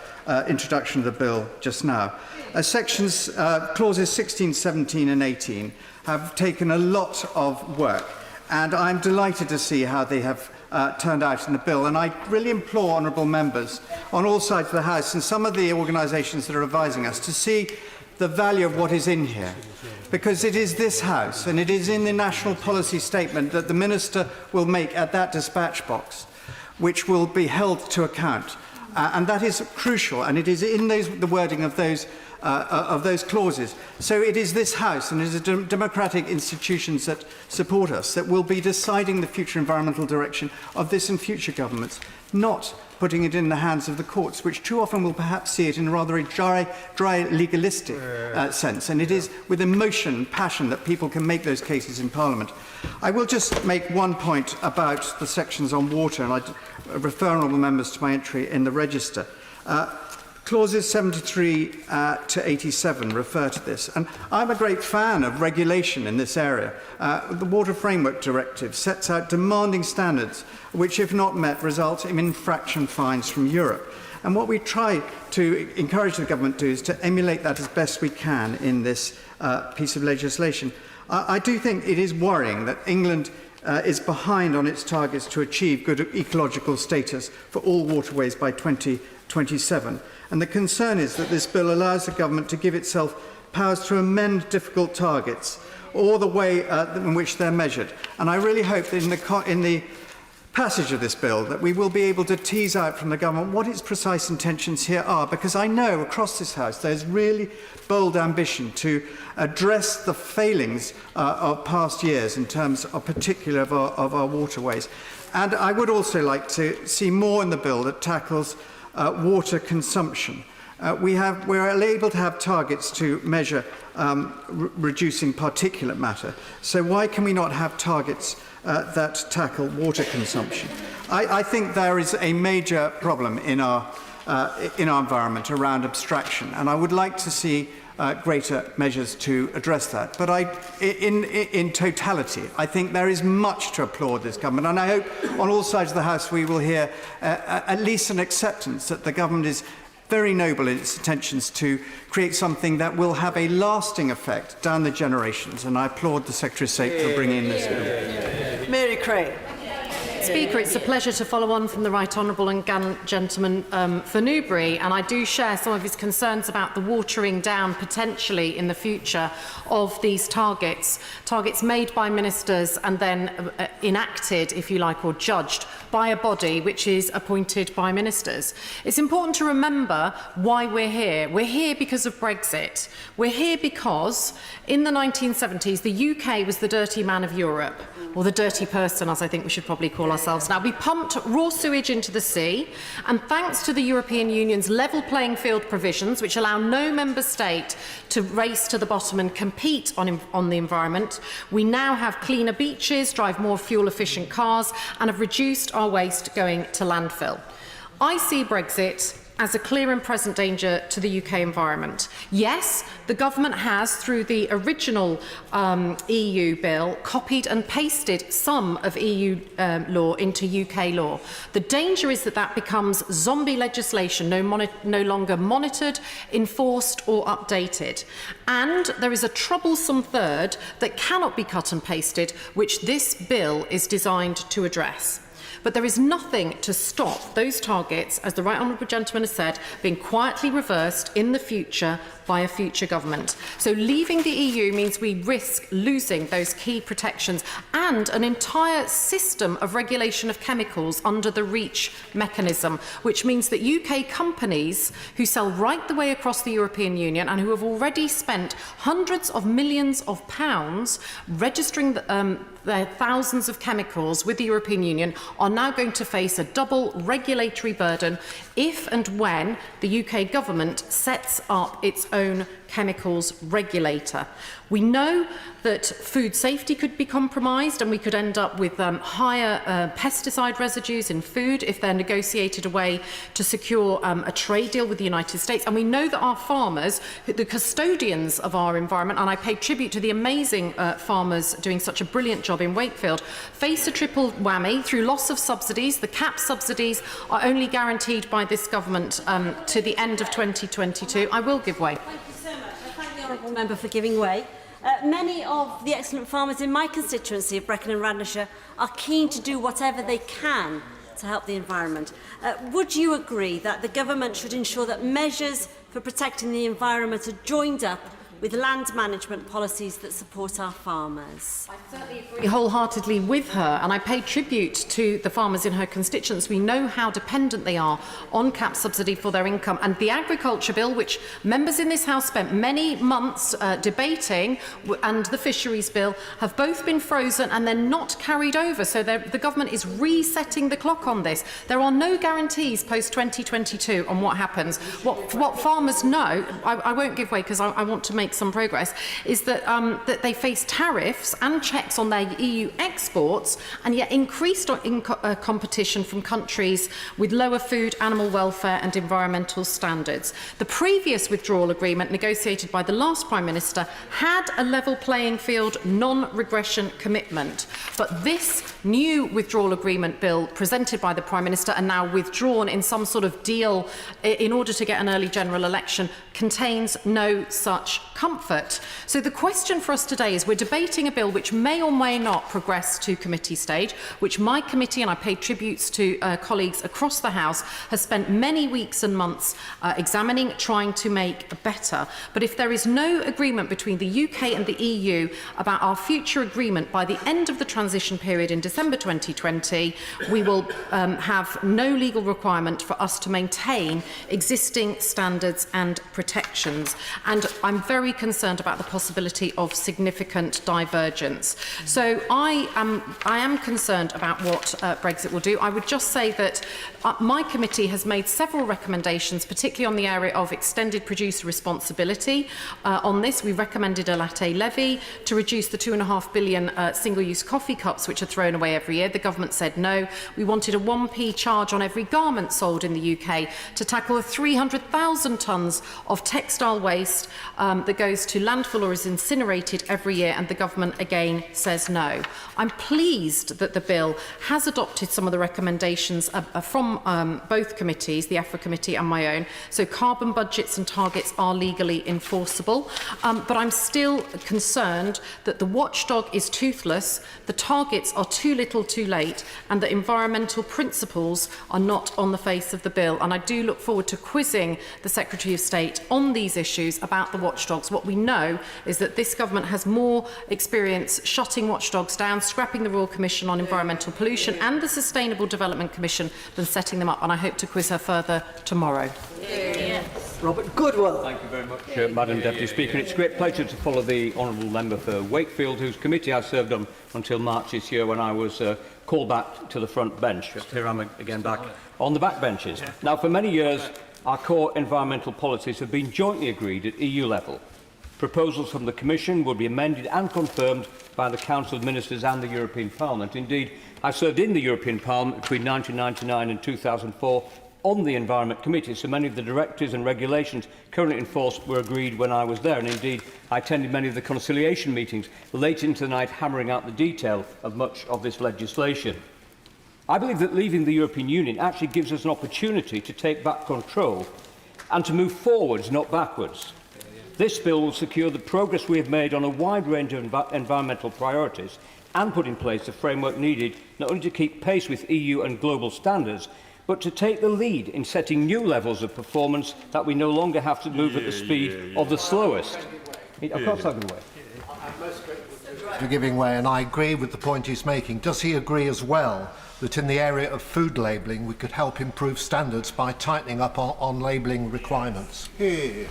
[SPEAKER 4] introduction of the bill just now, clauses 16, 17 and 18 have taken a lot of work, and I'm delighted to see how they have turned out in the bill. And I really implore honourable members on all sides of the House and some of the organisations that are advising us to see the value of what is in here, because it is this House and it is in the national policy statement that the Minister will make at that dispatch box which will be held to account, and that is crucial, and it is in the wording of those clauses. So it is this House and it is the democratic institutions that support us that will be deciding the future environmental direction of this and future governments, not putting it in the hands of the courts, which too often will perhaps see it in rather a dry legalistic sense. And it is with emotion and passion that people can make those cases in Parliament. I will just make one point about the sections on water, and I refer honourable members to my entry in the register. Clauses 73 to 87 refer to this, and I'm a great fan of regulation in this area. The Water Framework Directive sets out demanding standards which, if not met, result in infraction fines from Europe. And what we try to encourage the government to do is to emulate that as best we can in this piece of legislation. I do think it is worrying that England is behind on its targets to achieve good ecological status for all waterways by 2027. And the concern is that this bill allows the government to give itself powers to amend difficult targets or the way in which they're measured. And I really hope that in the passage of this bill that we will be able to tease out from the government what its precise intentions here are, because I know across this House there's really bold ambition to address the failings of past years in terms of particular of our waterways. And I would also like to see more in the bill that tackles water consumption. We're able to have targets to measure reducing particulate matter. So why can we not have targets that tackle water consumption? I think there is a major problem in our environment around abstraction, and I would like to see greater measures to address that. But in totality, I think there is much to applaud this government, and I hope on all sides of the House we will hear at least an acceptance that the government is very noble in its intentions to create something that will have a lasting effect down the generations, and I applaud the Secretary of State for bringing in this bill.
[SPEAKER 9] Mary Craig.
[SPEAKER 6] Speaker, it's a pleasure to follow on from the right honourable and gallant gentleman for Newbury, and I do share some of his concerns about the watering down potentially in the future of these targets made by ministers and then enacted, if you like, or judged by a body which is appointed by ministers. It's important to remember why we're here. We're here because of Brexit. We're here because in the 1970s the UK was the dirty man of Europe, or the dirty person, as I think we should probably call ourselves now. We pumped raw sewage into the sea, and thanks to the European Union's level playing field provisions, which allow no member state to race to the bottom and compete on the environment, we now have cleaner beaches, drive more fuel-efficient cars, and have reduced our waste going to landfill. I see Brexit as a clear and present danger to the UK environment. Yes, the government has, through the original EU bill, copied and pasted some of EU law into UK law. The danger is that that becomes zombie legislation, no longer monitored, enforced or updated. And there is a troublesome third that cannot be cut and pasted, which this bill is designed to address. But there is nothing to stop those targets, as the right honourable gentleman has said, being quietly reversed in the future by a future government. So leaving the EU means we risk losing those key protections and an entire system of regulation of chemicals under the REACH mechanism, which means that UK companies who sell right the way across the European Union and who have already spent hundreds of millions of pounds registering their thousands of chemicals with the European Union are now going to face a double regulatory burden if and when the UK government sets up its own chemicals regulator. We know that food safety could be compromised and we could end up with higher pesticide residues in food if they're negotiated away to secure a trade deal with the United States. And we know that our farmers, the custodians of our environment, and I pay tribute to the amazing farmers doing such a brilliant job in Wakefield, face a triple whammy through loss of subsidies. The CAP subsidies are only guaranteed by this government to the end of 2022. I will give way.
[SPEAKER 14] Thank you so much. I thank the honourable member for giving way. Many of the excellent farmers in my constituency of Brecon and Radnorshire are keen to do whatever they can to help the environment. Would you agree that the government should ensure that measures for protecting the environment are joined up with land management policies that support our farmers?
[SPEAKER 6] I certainly agree wholeheartedly with her, and I pay tribute to the farmers in her constituents. We know how dependent they are on CAP subsidy for their income, and the Agriculture Bill, which members in this House spent many months debating, and the Fisheries Bill have both been frozen and then not carried over, so the government is resetting the clock on this. There are no guarantees post-2022 on what happens. What farmers know, I won't give way because I want to make some progress, is that, that they face tariffs and checks on their EU exports, and yet increased competition from countries with lower food, animal welfare and environmental standards. The previous withdrawal agreement, negotiated by the last Prime Minister, had a level playing field non-regression commitment, but this new withdrawal agreement bill presented by the Prime Minister and now withdrawn in some sort of deal in order to get an early general election contains no such comfort. So the question for us today is, we're debating a bill which may or may not progress to committee stage, which my committee, and I pay tributes to colleagues across the House, has spent many weeks and months examining, trying to make better. But if there is no agreement between the UK and the EU about our future agreement by the end of the transition period in December 2020, we will have no legal requirement for us to maintain existing standards and protections. And I'm very concerned about the possibility of significant divergence. So I am concerned about what Brexit will do. I would just say that my committee has made several recommendations, particularly on the area of extended producer responsibility. On this, we recommended a latte levy to reduce the 2.5 billion single-use coffee cups which are thrown away every year. The government said no. We wanted a 1p charge on every garment sold in the UK to tackle the 300,000 tonnes of textile waste that goes to landfill or is incinerated every year, and the government again says no. I'm pleased that the bill has adopted some of the recommendations from both committees, the AFRA committee and my own, so carbon budgets and targets are legally enforceable, but I'm still concerned that the watchdog is toothless, the targets are too little too late, and that environmental principles are not on the face of the bill. And I do look forward to quizzing the Secretary of State on these issues about the watchdogs. What we know is that this government has more experience shutting watchdogs down, scrapping the Royal Commission on Environmental Pollution and the Sustainable Development Commission than setting them up, and I hope to quiz her further tomorrow.
[SPEAKER 9] Robert Goodwell.
[SPEAKER 16] Thank you very much, Madam Deputy Speaker. It's a great pleasure to follow the honourable member for Wakefield, whose committee I served on until March this year, when I was called back to the front bench. Just here I am again back on the back benches. Now, for many years, our core environmental policies have been jointly agreed at EU level. Proposals from the Commission will be amended and confirmed by the Council of Ministers and the European Parliament. Indeed, I served in the European Parliament between 1999 and 2004 on the Environment Committee, so many of the directives and regulations currently in force were agreed when I was there, and indeed I attended many of the conciliation meetings late into the night, hammering out the detail of much of this legislation. I believe that leaving the European Union actually gives us an opportunity to take back control and to move forwards, not backwards. This bill will secure the progress we have made on a wide range of environmental priorities and put in place the framework needed not only to keep pace with EU and global standards, but to take the lead in setting new levels of performance that we no longer have to move at the speed of the slowest. Of course, I can wait.
[SPEAKER 17] For giving way, and I agree with the point he's making. Does he agree as well that in the area of food labelling we could help improve standards by tightening up on labelling requirements?
[SPEAKER 16] I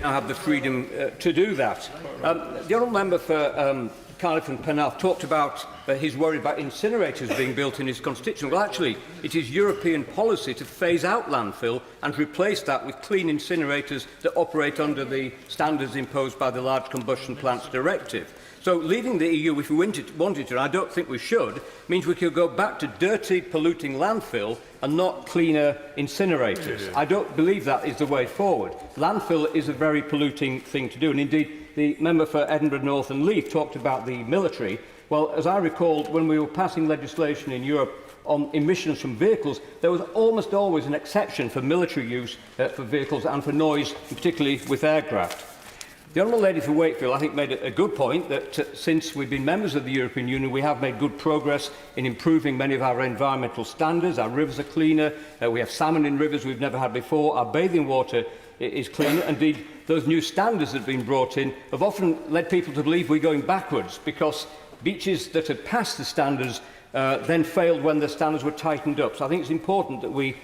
[SPEAKER 16] have the freedom to do that. The honourable member for Cardiff from Penarth talked about his worry about incinerators being built in his constituency. Well, actually, it is European policy to phase out landfill and replace that with clean incinerators that operate under the standards imposed by the Large Combustion Plants Directive. So leaving the EU, if we wanted to, and I don't think we should, means we could go back to dirty, polluting landfill and not cleaner incinerators. I don't believe that is the way forward. Landfill is a very polluting thing to do, and indeed the member for Edinburgh North and Leith talked about the military. Well, as I recall, when we were passing legislation in Europe on emissions from vehicles, there was almost always an exception for military use for vehicles and for noise, particularly with aircraft. The Honourable Lady for Wakefield, I think, made a good point that since we've been members of the European Union, we have made good progress in improving many of our environmental standards. Our rivers are cleaner, we have salmon in rivers we've never had before, our bathing water is cleaner. Indeed, those new standards that have been brought in have often led people to believe we're going backwards, because beaches that had passed the standards then failed when the standards were tightened up. So I think it's important that we,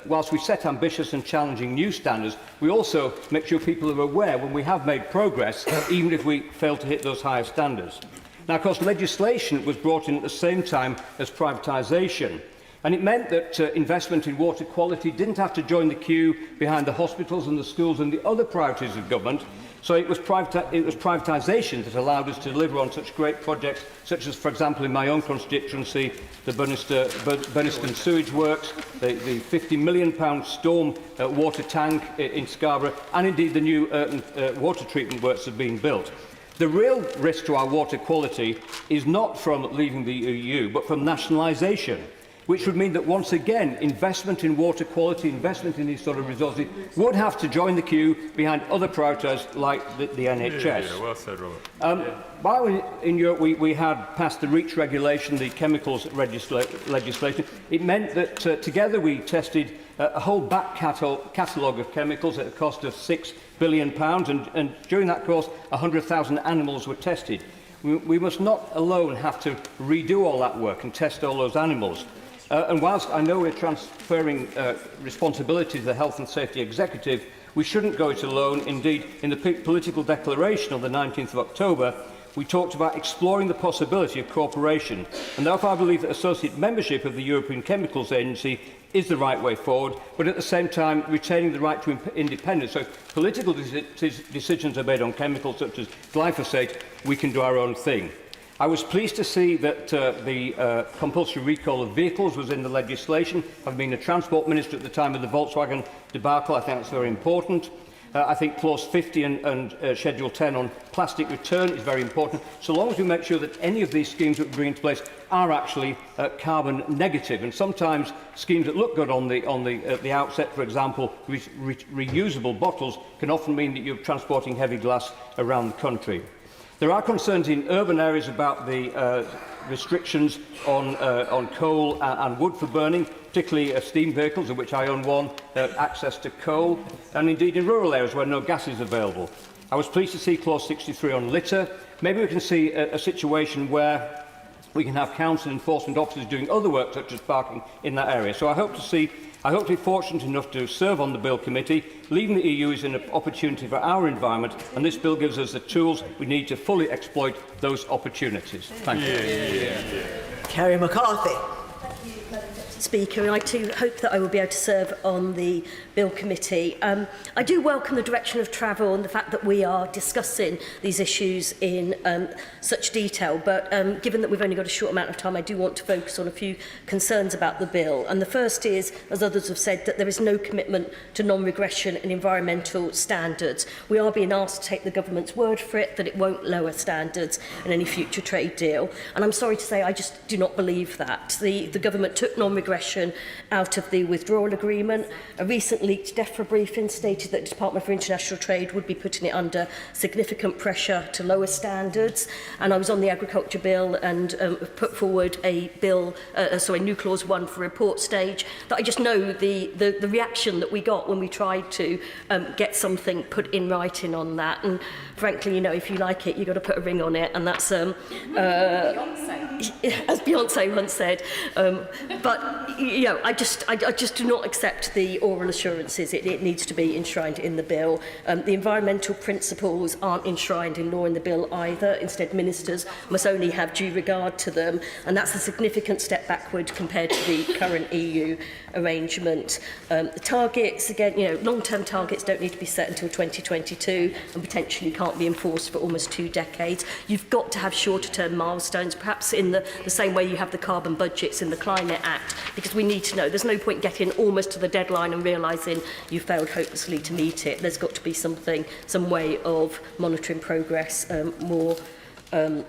[SPEAKER 16] whilst we set ambitious and challenging new standards, we also make sure people are aware when we have made progress, even if we fail to hit those higher standards. Now, of course, legislation was brought in at the same time as privatisation. And it meant that investment in water quality didn't have to join the queue behind the hospitals and the schools and the other priorities of government. So it was privatisation that allowed us to deliver on such great projects, such as, for example, in my own constituency, the Burniston Sewage Works, the £50 million storm water tank in Scarborough, and indeed the new water treatment works that are being built. The real risk to our water quality is not from leaving the EU, but from nationalisation, which would mean that, once again, investment in water quality, investment in these sort of resources would have to join the queue behind other priorities like the NHS.
[SPEAKER 2] Yeah, well said, Robert.
[SPEAKER 16] While in Europe we had passed the REACH regulation, the chemicals legislation, it meant that together we tested a whole back catalogue of chemicals at a cost of £6 billion, and during that course 100,000 animals were tested. We must not alone have to redo all that work and test all those animals. And whilst I know we're transferring responsibility to the Health and Safety Executive, we shouldn't go it alone. Indeed, in the political declaration on the 19th of October, we talked about exploring the possibility of cooperation. And therefore I believe that associate membership of the European Chemicals Agency is the right way forward, but at the same time retaining the right to independence. So if political decisions are made on chemicals such as glyphosate, we can do our own thing. I was pleased to see that the compulsory recall of vehicles was in the legislation. I've been a Transport Minister at the time of the Volkswagen debacle. I think that's very important. I think Clause 50 and Schedule 10 on plastic return is very important, so long as we make sure that any of these schemes that we bring into place are actually carbon negative. And sometimes schemes that look good at the outset, for example, reusable bottles, can often mean that you're transporting heavy glass around the country. There are concerns in urban areas about the restrictions on coal and wood for burning, particularly steam vehicles, of which I own one, access to coal, and indeed in rural areas where no gas is available. I was pleased to see Clause 63 on litter. Maybe we can see a situation where we can have council enforcement officers doing other work, such as parking, in that area. So I hope to be fortunate enough to serve on the Bill Committee. Leaving the EU is an opportunity for our environment, and this bill gives us the tools we need to fully exploit those opportunities. Thank you.
[SPEAKER 18] Kerry McCarthy. Speaker, and I too hope that I will be able to serve on the Bill Committee. I do welcome the direction of travel and the fact that we are discussing these issues in such detail, but given that we've only got a short amount of time, I do want to focus on a few concerns about the bill. And the first is, as others have said, that there is no commitment to non-regression and environmental standards. We are being asked to take the government's word for it that it won't lower standards in any future trade deal. And I'm sorry to say I just do not believe that. The government took non-regression out of the withdrawal agreement. A recent leaked DEFRA briefing stated that the Department for International Trade would be putting it under significant pressure to lower standards. And I was on the agriculture bill and put forward a bill, new clause 1 for report stage, that I just know the reaction that we got when we tried to get something put in writing on that. And frankly, you know, if you like it, you've got to put a ring on it, and that's as Beyonce once said. But You know, I just do not accept the oral assurances. It needs to be enshrined in the bill. The environmental principles aren't enshrined in law in the bill either. Instead, ministers must only have due regard to them, and that's a significant step backward compared to the current EU arrangement. The targets, again, you know, long-term targets don't need to be set until 2022 and potentially can't be enforced for almost 2 decades. You've got to have shorter-term milestones, perhaps in the same way you have the carbon budgets in the Climate Act, because we need to know. There's no point getting almost to the deadline and realising you failed hopelessly to meet it. There's got to be some way of monitoring progress more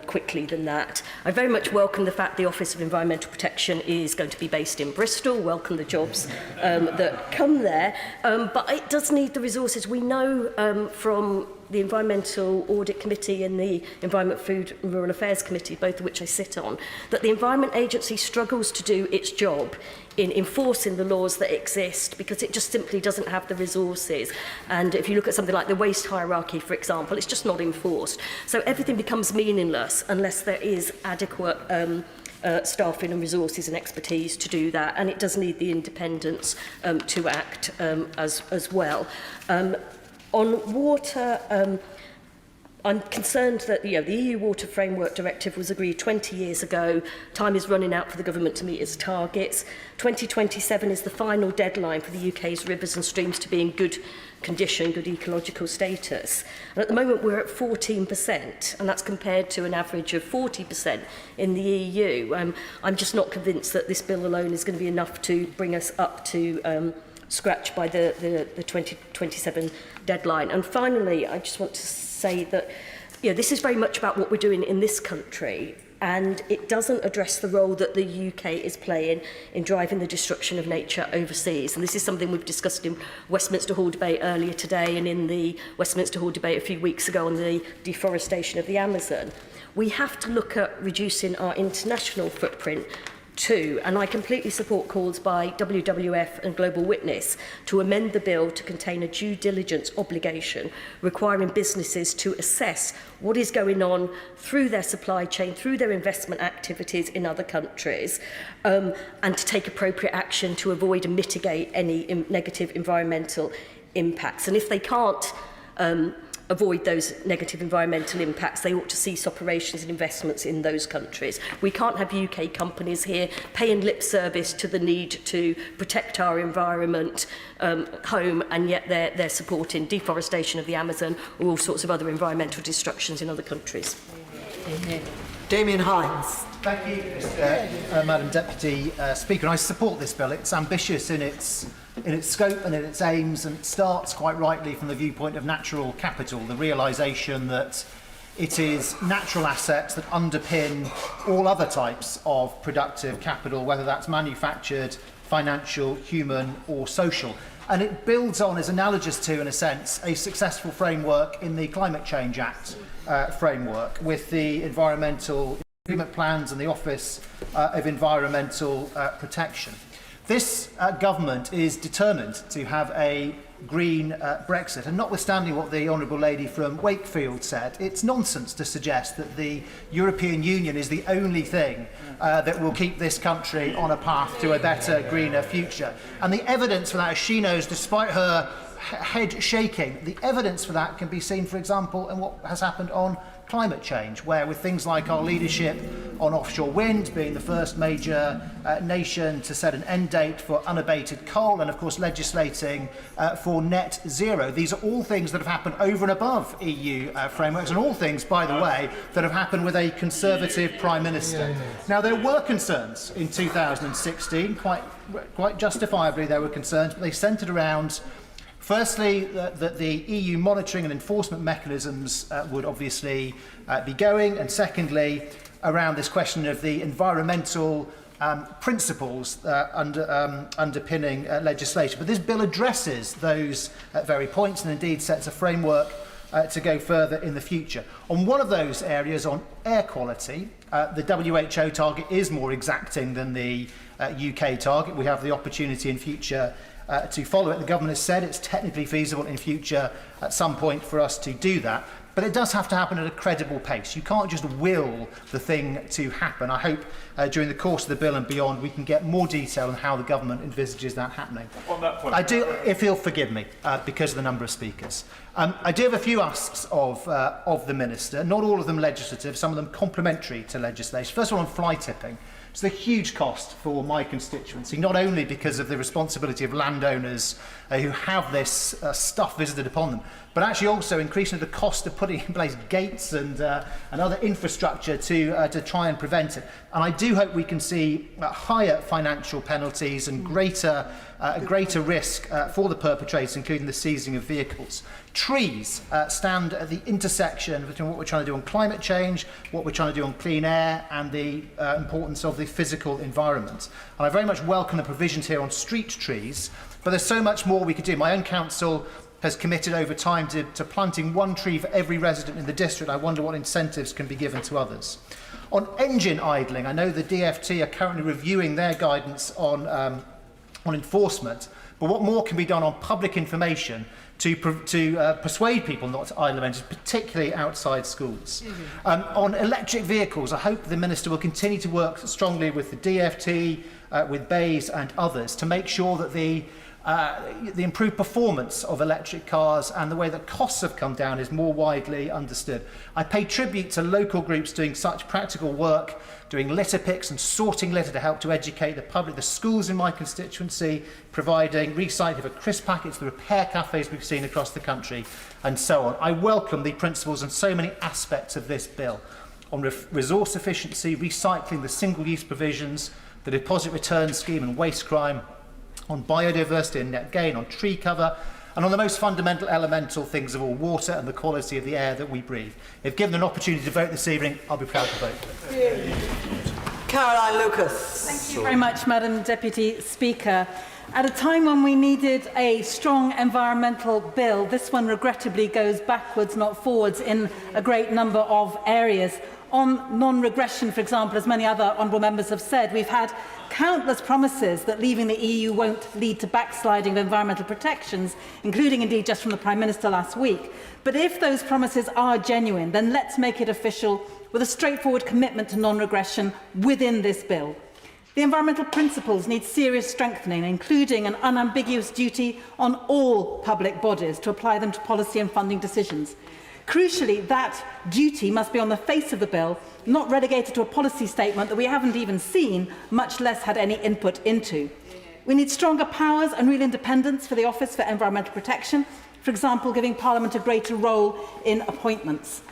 [SPEAKER 18] quickly than that. I very much welcome the fact the Office of Environmental Protection is going to be based in Bristol, welcome the jobs that come there, but it does need the resources. We know from the Environmental Audit Committee and the Environment, Food and Rural Affairs Committee, both of which I sit on, that the Environment Agency struggles to do its job in enforcing the laws that exist because it just simply doesn't have the resources. And if you look at something like the waste hierarchy, for example, it's just not enforced. So everything becomes meaningless unless there is adequate staffing and resources and expertise to do that, and it does need the independence to act as well. On water, I'm concerned that the EU Water Framework Directive was agreed 20 years ago. Time is running out for the government to meet its targets. 2027 is the final deadline for the UK's rivers and streams to be in good condition, good ecological status. And at the moment we're at 14%, and that's compared to an average of 40% in the EU. I'm just not convinced that this bill alone is going to be enough to bring us up to scratch by the 2027 deadline. And finally, I just want to say that this is very much about what we're doing in this country, and it doesn't address the role that the UK is playing in driving the destruction of nature overseas. And this is something we've discussed in Westminster Hall debate earlier today and in the Westminster Hall debate a few weeks ago on the deforestation of the Amazon. We have to look at reducing our international footprint too, and I completely support calls by WWF and Global Witness to amend the bill to contain a due diligence obligation requiring businesses to assess what is going on through their supply chain, through their investment activities in other countries, and to take appropriate action to avoid and mitigate any negative environmental impacts. And if they can't avoid those negative environmental impacts, they ought to cease operations and investments in those countries. We can't have UK companies here paying lip service to the need to protect our environment home, and yet they're supporting deforestation of the Amazon or all sorts of other environmental destructions in other countries.
[SPEAKER 9] Damien Hines.
[SPEAKER 5] Thank you, Madam Deputy Speaker. I support this bill. It's ambitious in its scope and in its aims, and it starts quite rightly from the viewpoint of natural capital, the realisation that it is natural assets that underpin all other types of productive capital, whether that's manufactured, financial, human or social. And it builds on, is analogous to, in a sense, a successful framework in the Climate Change Act framework with the environmental improvement plans and the Office of Environmental Protection. This government is determined to have a green Brexit, and notwithstanding what the Honourable Lady from Wakefield said, it's nonsense to suggest that the European Union is the only thing that will keep this country on a path to a better, greener future. And the evidence for that, as she knows, despite her head shaking, the evidence for that can be seen, for example, in what has happened on climate change, where with things like our leadership on offshore wind, being the first major nation to set an end date for unabated coal, and of course legislating for net zero. These are all things that have happened over and above EU frameworks, and all things, by the way, that have happened with a Conservative Prime Minister. Now, there were concerns in 2016, quite justifiably there were concerns, but they centred around firstly, that the EU monitoring and enforcement mechanisms would obviously be going, and secondly, around this question of the environmental principles underpinning legislation. But this bill addresses those very points and indeed sets a framework to go further in the future. On one of those areas, on air quality, the WHO target is more exacting than the UK target. We have the opportunity in future to follow it. The government has said it's technically feasible in future at some point for us to do that. but it does have to happen at a credible pace. You can't just will the thing to happen. I hope during the course of the bill and beyond we can get more detail on how the government envisages that happening.
[SPEAKER 2] On that point,
[SPEAKER 5] I do, if you'll forgive me, because of the number of speakers. I do have a few asks of the Minister, not all of them legislative, some of them complementary to legislation. First of all, on fly tipping. It's a huge cost for my constituency, not only because of the responsibility of landowners who have this stuff visited upon them, but actually also increasing the cost of putting in place gates and other infrastructure to try and prevent it. And I do hope we can see higher financial penalties and greater risk for the perpetrators, including the seizing of vehicles. Trees stand at the intersection between what we're trying to do on climate change, what we're trying to do on clean air, and the importance of the physical environment. And I very much welcome the provisions here on street trees, but there's so much more we could do. My own council has committed over time to planting 1 tree for every resident in the district. I wonder what incentives can be given to others. On engine idling, I know the DFT are currently reviewing their guidance on enforcement, but what more can be done on public information to persuade people not to idle engines, particularly outside schools. On electric vehicles, I hope the Minister will continue to work strongly with the DFT, with BEIS and others to make sure that the improved performance of electric cars and the way that costs have come down is more widely understood. I pay tribute to local groups doing such practical work, doing litter picks and sorting litter to help to educate the public, the schools in my constituency, providing recycling for crisp packets, the repair cafes we've seen across the country, and so on. I welcome the principles and so many aspects of this bill on resource efficiency, recycling, the single-use provisions, the deposit return scheme and waste crime, on biodiversity and net gain, on tree cover, and on the most fundamental elemental things of all, water and the quality of the air that we breathe. If given an opportunity to vote this evening, I'll be proud to vote.
[SPEAKER 9] Caroline Lucas.
[SPEAKER 7] Thank you very much, Madam Deputy Speaker. At a time when we needed a strong environmental bill, this one regrettably goes backwards, not forwards, in a great number of areas. On non-regression, for example, as many other honourable members have said, we've had countless promises that leaving the EU won't lead to backsliding of environmental protections, including indeed just from the Prime Minister last week. But if those promises are genuine, then let's make it official with a straightforward commitment to non-regression within this bill. The environmental principles need serious strengthening, including an unambiguous duty on all public bodies to apply them to policy and funding decisions. Crucially, that duty must be on the face of the bill, not relegated to a policy statement that we haven't even seen, much less had any input into. We need stronger powers and real independence for the Office for Environmental Protection, for example, giving Parliament a greater role in appointments.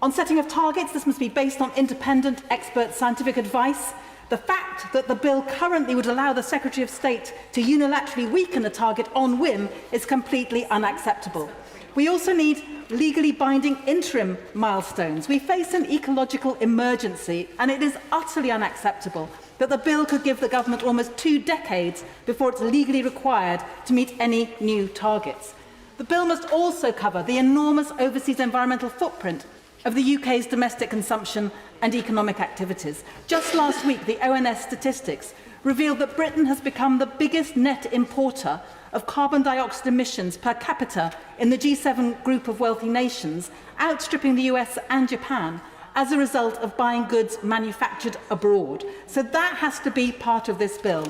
[SPEAKER 7] On setting of targets, this must be based on independent expert scientific advice. The fact that the bill currently would allow the Secretary of State to unilaterally weaken a target on whim is completely unacceptable. We also need legally binding interim milestones. We face an ecological emergency, and it is utterly unacceptable that the bill could give the government almost 2 decades before it's legally required to meet any new targets. The bill must also cover the enormous overseas environmental footprint of the UK's domestic consumption and economic activities. Just last week, the ONS statistics revealed that Britain has become the biggest net importer of carbon dioxide emissions per capita in the G7 group of wealthy nations, outstripping the US and Japan as a result of buying goods manufactured abroad. So that has to be part of this bill.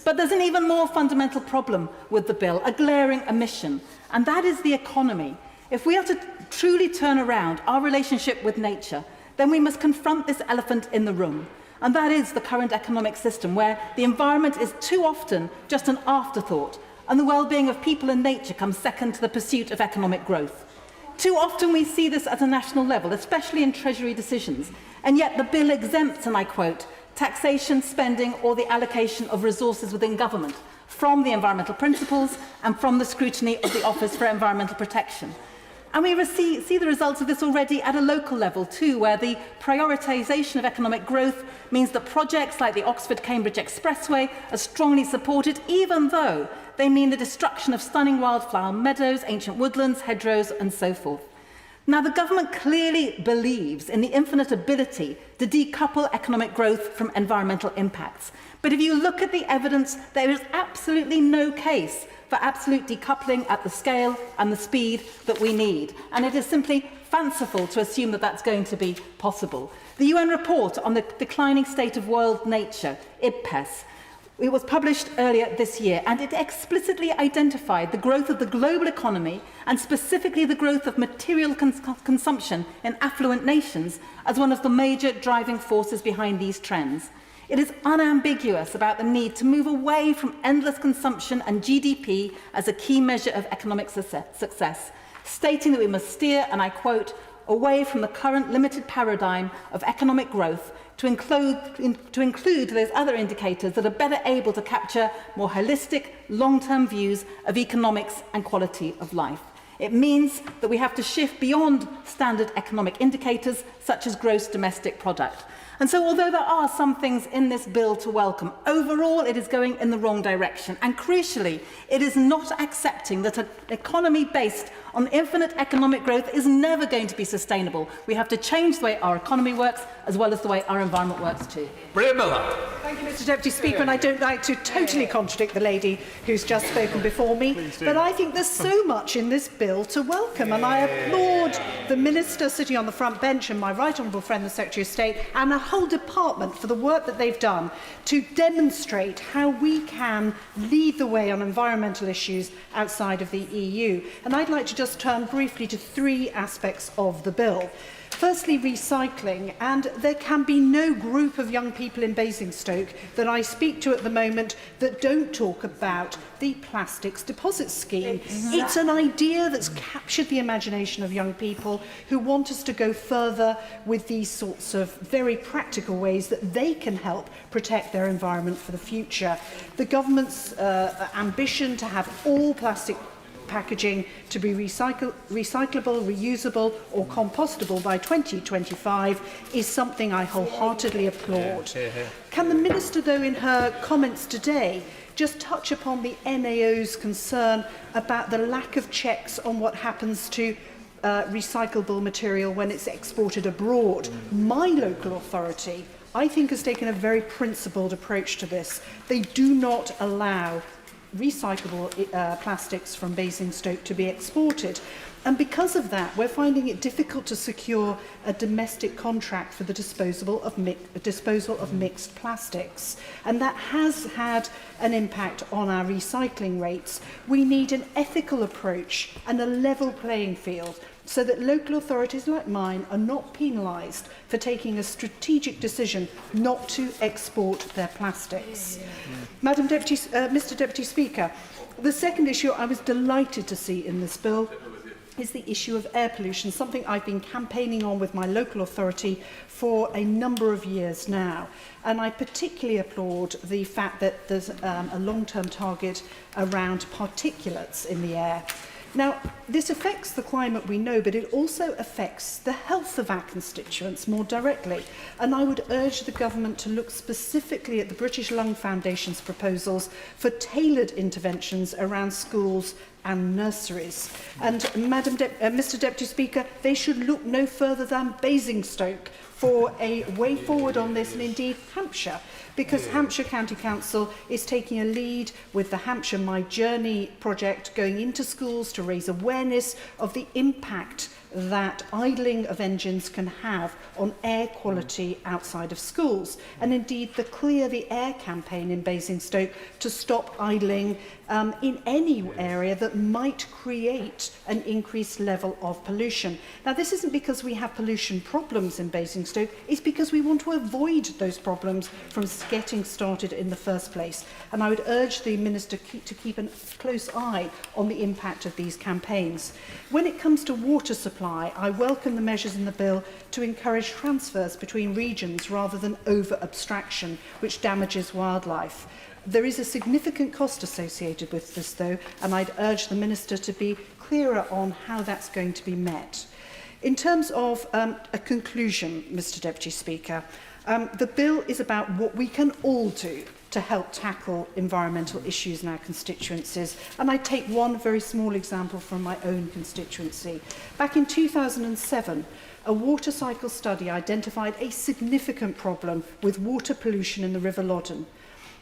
[SPEAKER 7] But there's an even more fundamental problem with the bill, a glaring omission, and that is the economy. If we are to truly turn around our relationship with nature, then we must confront this elephant in the room. And that is the current economic system, where the environment is too often just an afterthought, and the well-being of people and nature comes second to the pursuit of economic growth. Too often we see this at a national level, especially in Treasury decisions, and yet the bill exempts, and I quote, taxation, spending or the allocation of resources within government from the environmental principles and from the scrutiny of the Office for Environmental Protection. And we see the results of this already at a local level too, where the prioritisation of economic growth means that projects like the Oxford-Cambridge Expressway are strongly supported, even though they mean the destruction of stunning wildflower meadows, ancient woodlands, hedgerows and so forth. Now, the government clearly believes in the infinite ability to decouple economic growth from environmental impacts. But if you look at the evidence, there is absolutely no case for absolute decoupling at the scale and the speed that we need. And it is simply fanciful to assume that that's going to be possible. The UN report on the declining state of world nature, IPBES, it was published earlier this year, and it explicitly identified the growth of the global economy and specifically the growth of material consumption in affluent nations as one of the major driving forces behind these trends. It is unambiguous about the need to move away from endless consumption and GDP as a key measure of economic success, stating that we must steer, and I quote, away from the current limited paradigm of economic growth to include those other indicators that are better able to capture more holistic, long-term views of economics and quality of life. It means that we have to shift beyond standard economic indicators such as gross domestic product. And so although there are some things in this bill to welcome, overall it is going in the wrong direction. And crucially, it is not accepting that an economy based on infinite economic growth is never going to be sustainable. We have to change the way our economy works as well as the way our environment works too.
[SPEAKER 3] Thank you, Mr Deputy Speaker, and I don't like to totally contradict the lady who's just spoken before me, but I think there's so much in this bill to welcome, and I applaud the Minister sitting on the front bench and my right honourable friend, the Secretary of State, and a whole department for the work that they've done to demonstrate how we can lead the way on environmental issues outside of the EU. And I'd like to just turn briefly to three aspects of the bill. Firstly, recycling, and there can be no group of young people in Basingstoke that I speak to at the moment that don't talk about the plastics deposit scheme. It's an idea that's captured the imagination of young people who want us to go further with these sorts of very practical ways that they can help protect their environment for the future. The government's ambition to have all plastic packaging to be recyclable, reusable or compostable by 2025 is something I wholeheartedly applaud. Can the Minister, though, in her comments today, just touch upon the NAO's concern about the lack of checks on what happens to recyclable material when it's exported abroad? My local authority, I think, has taken a very principled approach to this. They do not allow recyclable plastics from Basingstoke to be exported. And because of that, we're finding it difficult to secure a domestic contract for the disposal of mixed plastics. And that has had an impact on our recycling rates. We need an ethical approach and a level playing field so that local authorities like mine are not penalised for taking a strategic decision not to export their plastics. Mr Deputy Speaker, the second issue I was delighted to see in this bill is the issue of air pollution, something I've been campaigning on with my local authority for a number of years now. And I particularly applaud the fact that there's a long-term target around particulates in the air. Now, this affects the climate, we know, but it also affects the health of our constituents more directly. And I would urge the government to look specifically at the British Lung Foundation's proposals for tailored interventions around schools and nurseries. And Mr Deputy Speaker, they should look no further than Basingstoke for a way forward on this, and indeed Hampshire, because Hampshire County Council is taking a lead with the Hampshire My Journey project, going into schools to raise awareness of the impact that idling of engines can have on air quality outside of schools. And indeed the Clear the Air campaign in Basingstoke to stop idling in any area that might create an increased level of pollution. Now, this isn't because we have pollution problems in Basingstoke, it's because we want to avoid those problems from getting started in the first place. And I would urge the Minister to keep a close eye on the impact of these campaigns. When it comes to water supply, I welcome the measures in the bill to encourage transfers between regions rather than over-abstraction, which damages wildlife. There is a significant cost associated with this, though, and I'd urge the Minister to be clearer on how that's going to be met. In terms of a conclusion, Mr Deputy Speaker, the bill is about what we can all do
[SPEAKER 19] to help tackle environmental issues in our constituencies. And I take one very small example from my own constituency. Back in 2007, a water cycle study identified a significant problem with water pollution in the River Loddon.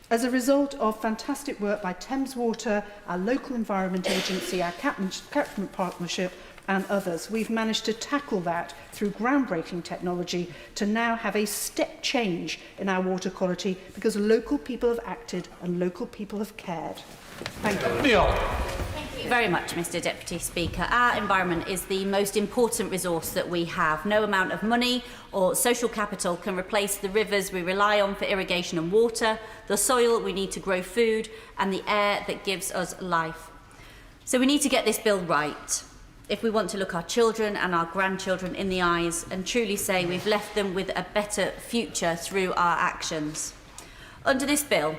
[SPEAKER 19] As a result of fantastic work by Thames Water, our local environment agency, our catchment partnership, and others, we've managed to tackle that through groundbreaking technology to now have a step change in our water quality because local people have acted and local people have cared. Thank you.
[SPEAKER 20] Neil. Thank you very much, Mr. Deputy Speaker. Our environment is the most important resource that we have. No amount of money or social capital can replace the rivers we rely on for irrigation and water, the soil we need to grow food, and the air that gives us life. So we need to get this bill right if we want to look our children and our grandchildren in the eyes and truly say we've left them with a better future through our actions. Under this bill,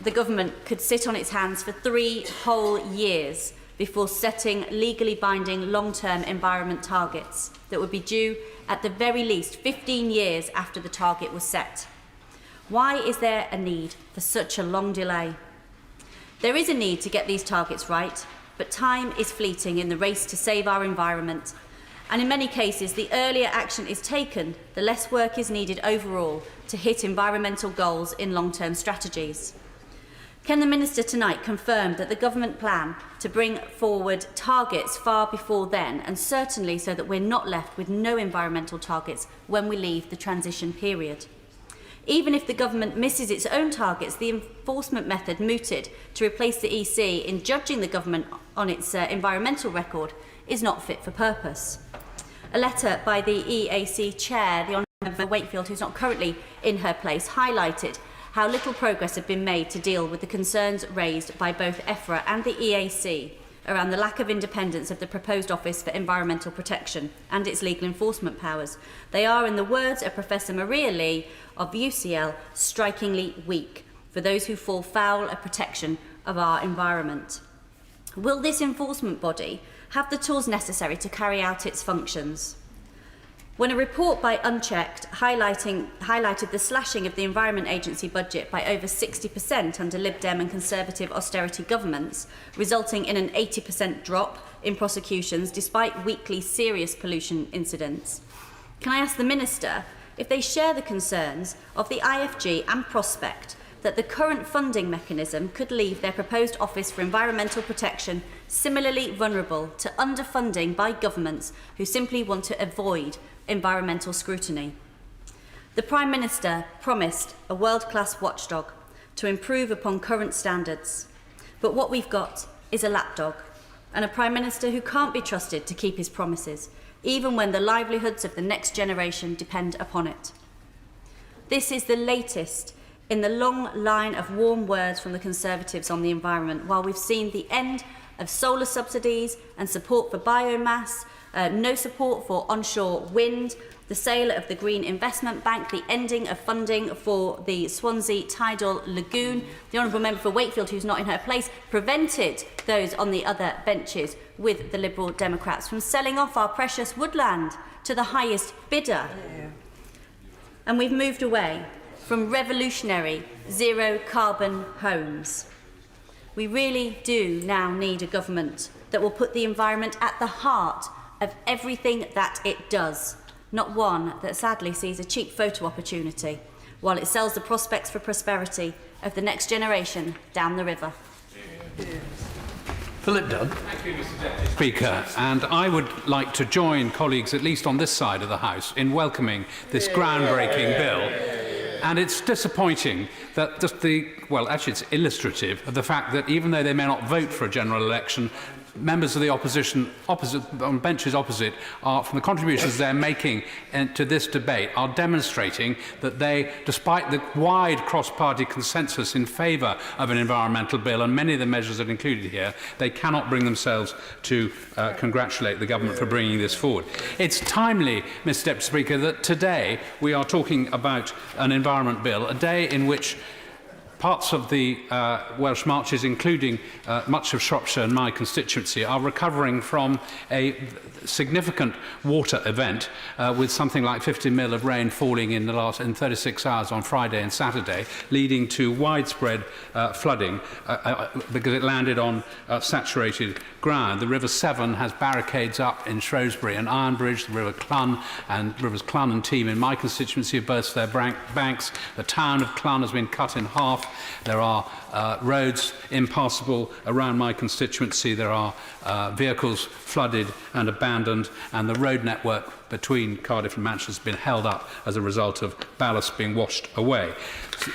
[SPEAKER 20] the government could sit on its hands for 3 whole years before setting legally binding long-term environment targets that would be due at the very least 15 years after the target was set. Why is there a need for such a long delay? There is a need to get these targets right, but time is fleeting in the race to save our environment. And in many cases, the earlier action is taken, the less work is needed overall to hit environmental goals in long-term strategies. Can the Minister tonight confirm that the government plan to bring forward targets far before then, and certainly so that we're not left with no environmental targets when we leave the transition period? Even if the government misses its own targets, the enforcement method mooted to replace the EC in judging the government on its environmental record is not fit for purpose. A letter by the EAC chair, the Honourable Wakefield, who's not currently in her place, highlighted how little progress had been made to deal with the concerns raised by both EFRA and the EAC around the lack of independence of the proposed Office for Environmental Protection and its legal enforcement powers. They are, in the words of Professor Maria Lee of UCL, strikingly weak for those who fall foul of protection of our environment. Will this enforcement body have the tools necessary to carry out its functions? When a report by Unchecked highlighted the slashing of the Environment Agency budget by over 60% under Lib Dem and Conservative austerity governments, resulting in an 80% drop in prosecutions despite weekly serious pollution incidents, can I ask the Minister if they share the concerns of the IFG and Prospect that the current funding mechanism could leave their proposed Office for Environmental Protection similarly vulnerable to underfunding by governments who simply want to avoid environmental scrutiny? The Prime Minister promised a world-class watchdog to improve upon current standards, but what we've got is a lapdog and a Prime Minister who can't be trusted to keep his promises, even when the livelihoods of the next generation depend upon it. This is the latest in the long line of warm words from the Conservatives on the environment, while we've seen the end of solar subsidies and support for biomass, no support for onshore wind, the sale of the Green Investment Bank, the ending of funding for the Swansea Tidal Lagoon. The Honourable Member for Wakefield, who's not in her place, prevented those on the other benches with the Liberal Democrats from selling off our precious woodland to the highest bidder. And we've moved away from revolutionary zero-carbon homes. We really do now need a government that will put the environment at the heart of everything that it does, not one that sadly sees a cheap photo opportunity while it sells the prospects for prosperity of the next generation down the river.
[SPEAKER 23] Philip Dunn. Thank you, Mr. Deputy Speaker. And I would like to join colleagues, at least on this side of the House, in welcoming this groundbreaking bill. And it's disappointing that just well, actually it's illustrative of the fact that even though they may not vote for a general election, members of the opposition on benches opposite are, from the contributions they're making to this debate, are demonstrating that they, despite the wide cross-party consensus in favour of an environmental bill and many of the measures that are included here, they cannot bring themselves to congratulate the government for bringing this forward. It's timely, Mr. Deputy Speaker, that today we are talking about an environment bill, a day in which parts of the Welsh Marches, including much of Shropshire and my constituency, are recovering from a significant water event with something like 50 mil of rain falling in 36 hours on Friday and Saturday, leading to widespread flooding because it landed on saturated ground. The River Severn has barricades up in Shrewsbury and Ironbridge. The River Clun and Rivers Clun and Team in my constituency have burst their banks. The town of Clun has been cut in half. There are roads impassable around my constituency. There are vehicles flooded and abandoned, and the road network between Cardiff and Manchester has been held up as a result of ballast being washed away.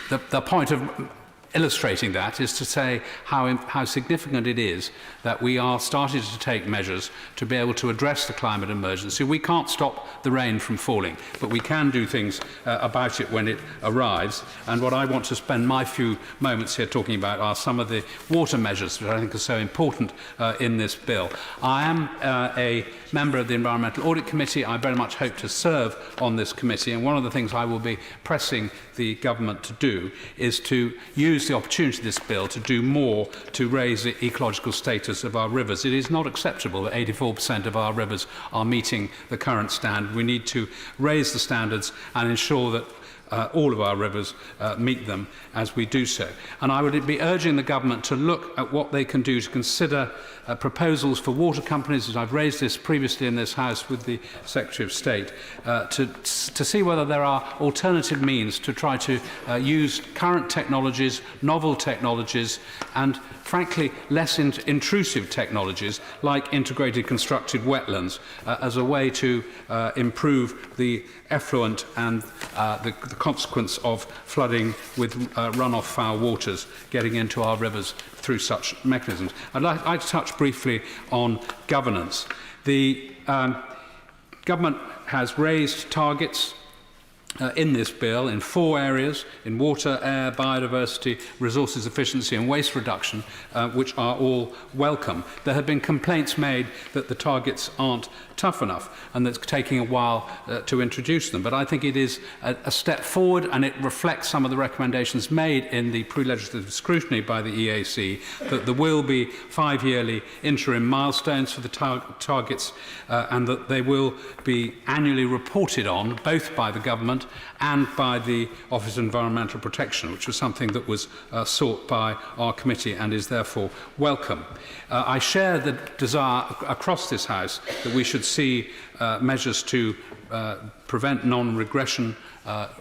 [SPEAKER 23] The point of illustrating that is to say how significant it is that we are starting to take measures to be able to address the climate emergency. We can't stop the rain from falling, but we can do things about it when it arrives. And what I want to spend my few moments here talking about are some of the water measures which I think are so important in this bill. I am a member of the Environmental Audit Committee. I very much hope to serve on this committee, and one of the things I will be pressing the government to do is to use the opportunity of this bill to do more to raise the ecological status of our rivers. It is not acceptable that 84% of our rivers are meeting the current standard. We need to raise the standards and ensure that all of our rivers meet them as we do so. And I would be urging the government to look at what they can do to consider proposals for water companies, as I've raised this previously in this House with the Secretary of State, to see whether there are alternative means to try to use current technologies, novel technologies, and frankly less intrusive technologies like integrated constructed wetlands as a way to improve the effluent and the consequence of flooding with runoff foul waters getting into our rivers through such mechanisms. I'd like to touch briefly on governance. The government has raised targets in this bill in 4 areas: in water, air, biodiversity, resources efficiency and waste reduction, which are all welcome. There have been complaints made that the targets aren't tough enough and that it's taking a while to introduce them. But I think it is a step forward, and it reflects some of the recommendations made in the pre-legislative scrutiny by the EAC, that there will be 5-yearly interim milestones for the targets and that they will be annually reported on both by the government and by the Office of Environmental Protection, which was something that was sought by our committee and is therefore welcome. I share the desire across this House that we should see measures to prevent non-regression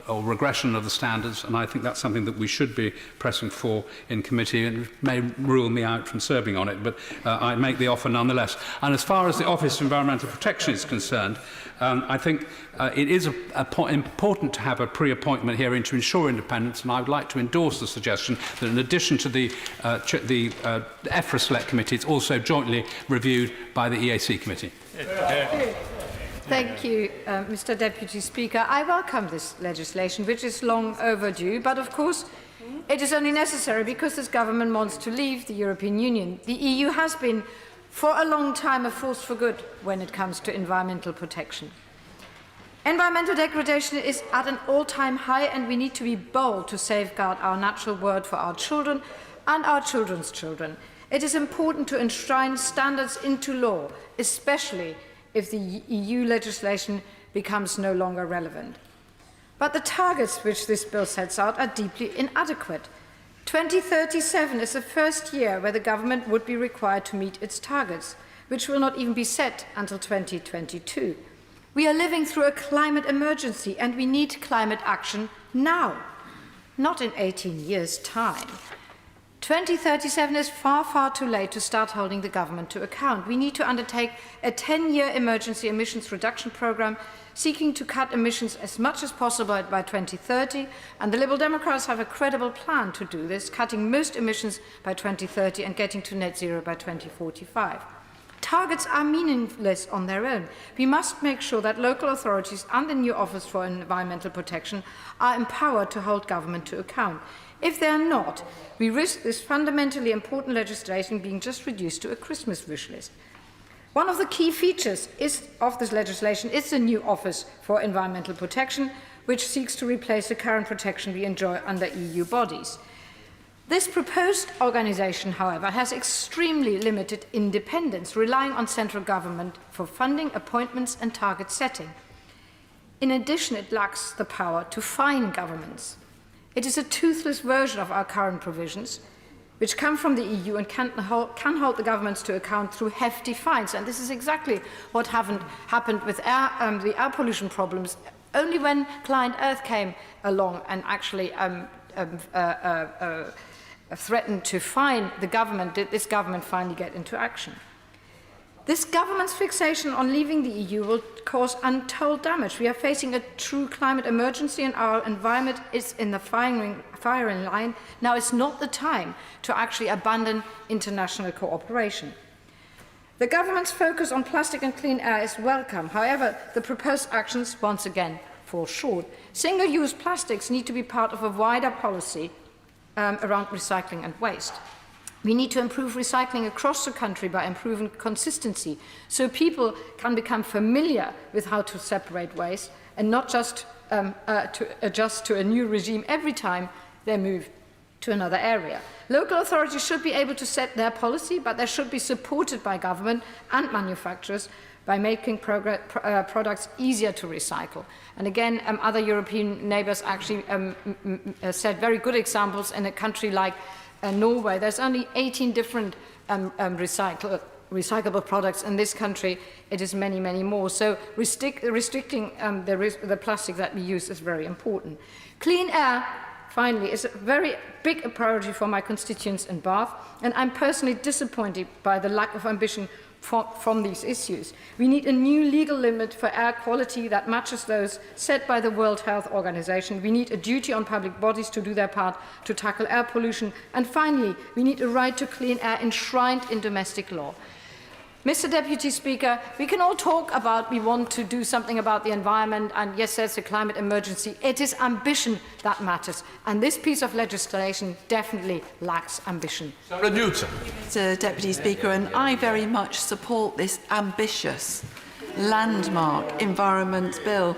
[SPEAKER 23] or regression of the standards, and I think that's something that we should be pressing for in committee, and it may rule me out from serving on it, but I make the offer nonetheless. And as far as the Office of Environmental Protection is concerned, I think it is important to have a pre-appointment hearing to ensure independence, and I would like to endorse the suggestion that in addition to the EFRA Select Committee, it's also jointly reviewed by the EAC Committee.
[SPEAKER 1] Thank you, Mr. Deputy Speaker. I welcome this legislation, which is long overdue, but of course it is only necessary because this government wants to leave the European Union. The EU has been for a long time a force for good when it comes to environmental protection. Environmental degradation is at an all-time high, and we need to be bold to safeguard our natural world for our children and our children's children. It is important to enshrine standards into law, especially if the EU legislation becomes no longer relevant. But the targets which this bill sets out are deeply inadequate. 2037 is the first year where the government would be required to meet its targets, which will not even be set until 2022. We are living through a climate emergency, and we need climate action now, not in 18 years' time. 2037 is far, far too late to start holding the government to account. We need to undertake a 10-year emergency emissions reduction programme seeking to cut emissions as much as possible by 2030, and the Liberal Democrats have a credible plan to do this, cutting most emissions by 2030 and getting to net zero by 2045. Targets are meaningless on their own. We must make sure that local authorities and the new Office for Environmental Protection are empowered to hold government to account. If they are not, we risk this fundamentally important legislation being just reduced to a Christmas wish list. One of the key features of this legislation is the new Office for Environmental Protection, which seeks to replace the current protection we enjoy under EU bodies. This proposed organisation, however, has extremely limited independence, relying on central government for funding, appointments and target setting. In addition, it lacks the power to fine governments. It is a toothless version of our current provisions, which come from the EU and can hold the governments to account through hefty fines. And this is exactly what happened with the air pollution problems. Only when Client Earth came along and actually threatened to fine the government did this government finally get into action. This government's fixation on leaving the EU will cause untold damage. We are facing a true climate emergency and our environment is in the firing line. Now is not the time to actually abandon international cooperation. The government's focus on plastic and clean air is welcome. However, the proposed actions once again fall short. Single-use plastics need to be part of a wider policy around recycling and waste. We need to improve recycling across the country by improving consistency so people can become familiar with how to separate waste and not just to adjust to a new regime every time they move to another area. Local authorities should be able to set their policy, but they should be supported by government and manufacturers by making products easier to recycle. And again, other European neighbours actually set very good examples in a country like Norway. There's only 18 different recyclable products. In this country, it is many, many more. So restricting the plastic that we use is very important. Clean air, finally, is a very big priority for my constituents in Bath, and I'm personally disappointed by the lack of ambition from these issues. We need a new legal limit for air quality that matches those set by the World Health Organization. We need a duty on public bodies to do their part to tackle air pollution. And finally, we need a right to clean air enshrined in domestic law. Mr. Deputy Speaker, we can all talk about we want to do something about the environment, and yes, there's a climate emergency. It is ambition that matters, and this piece of legislation definitely lacks ambition.
[SPEAKER 8] Mr. Deputy Speaker, and I very much support this ambitious landmark environment bill.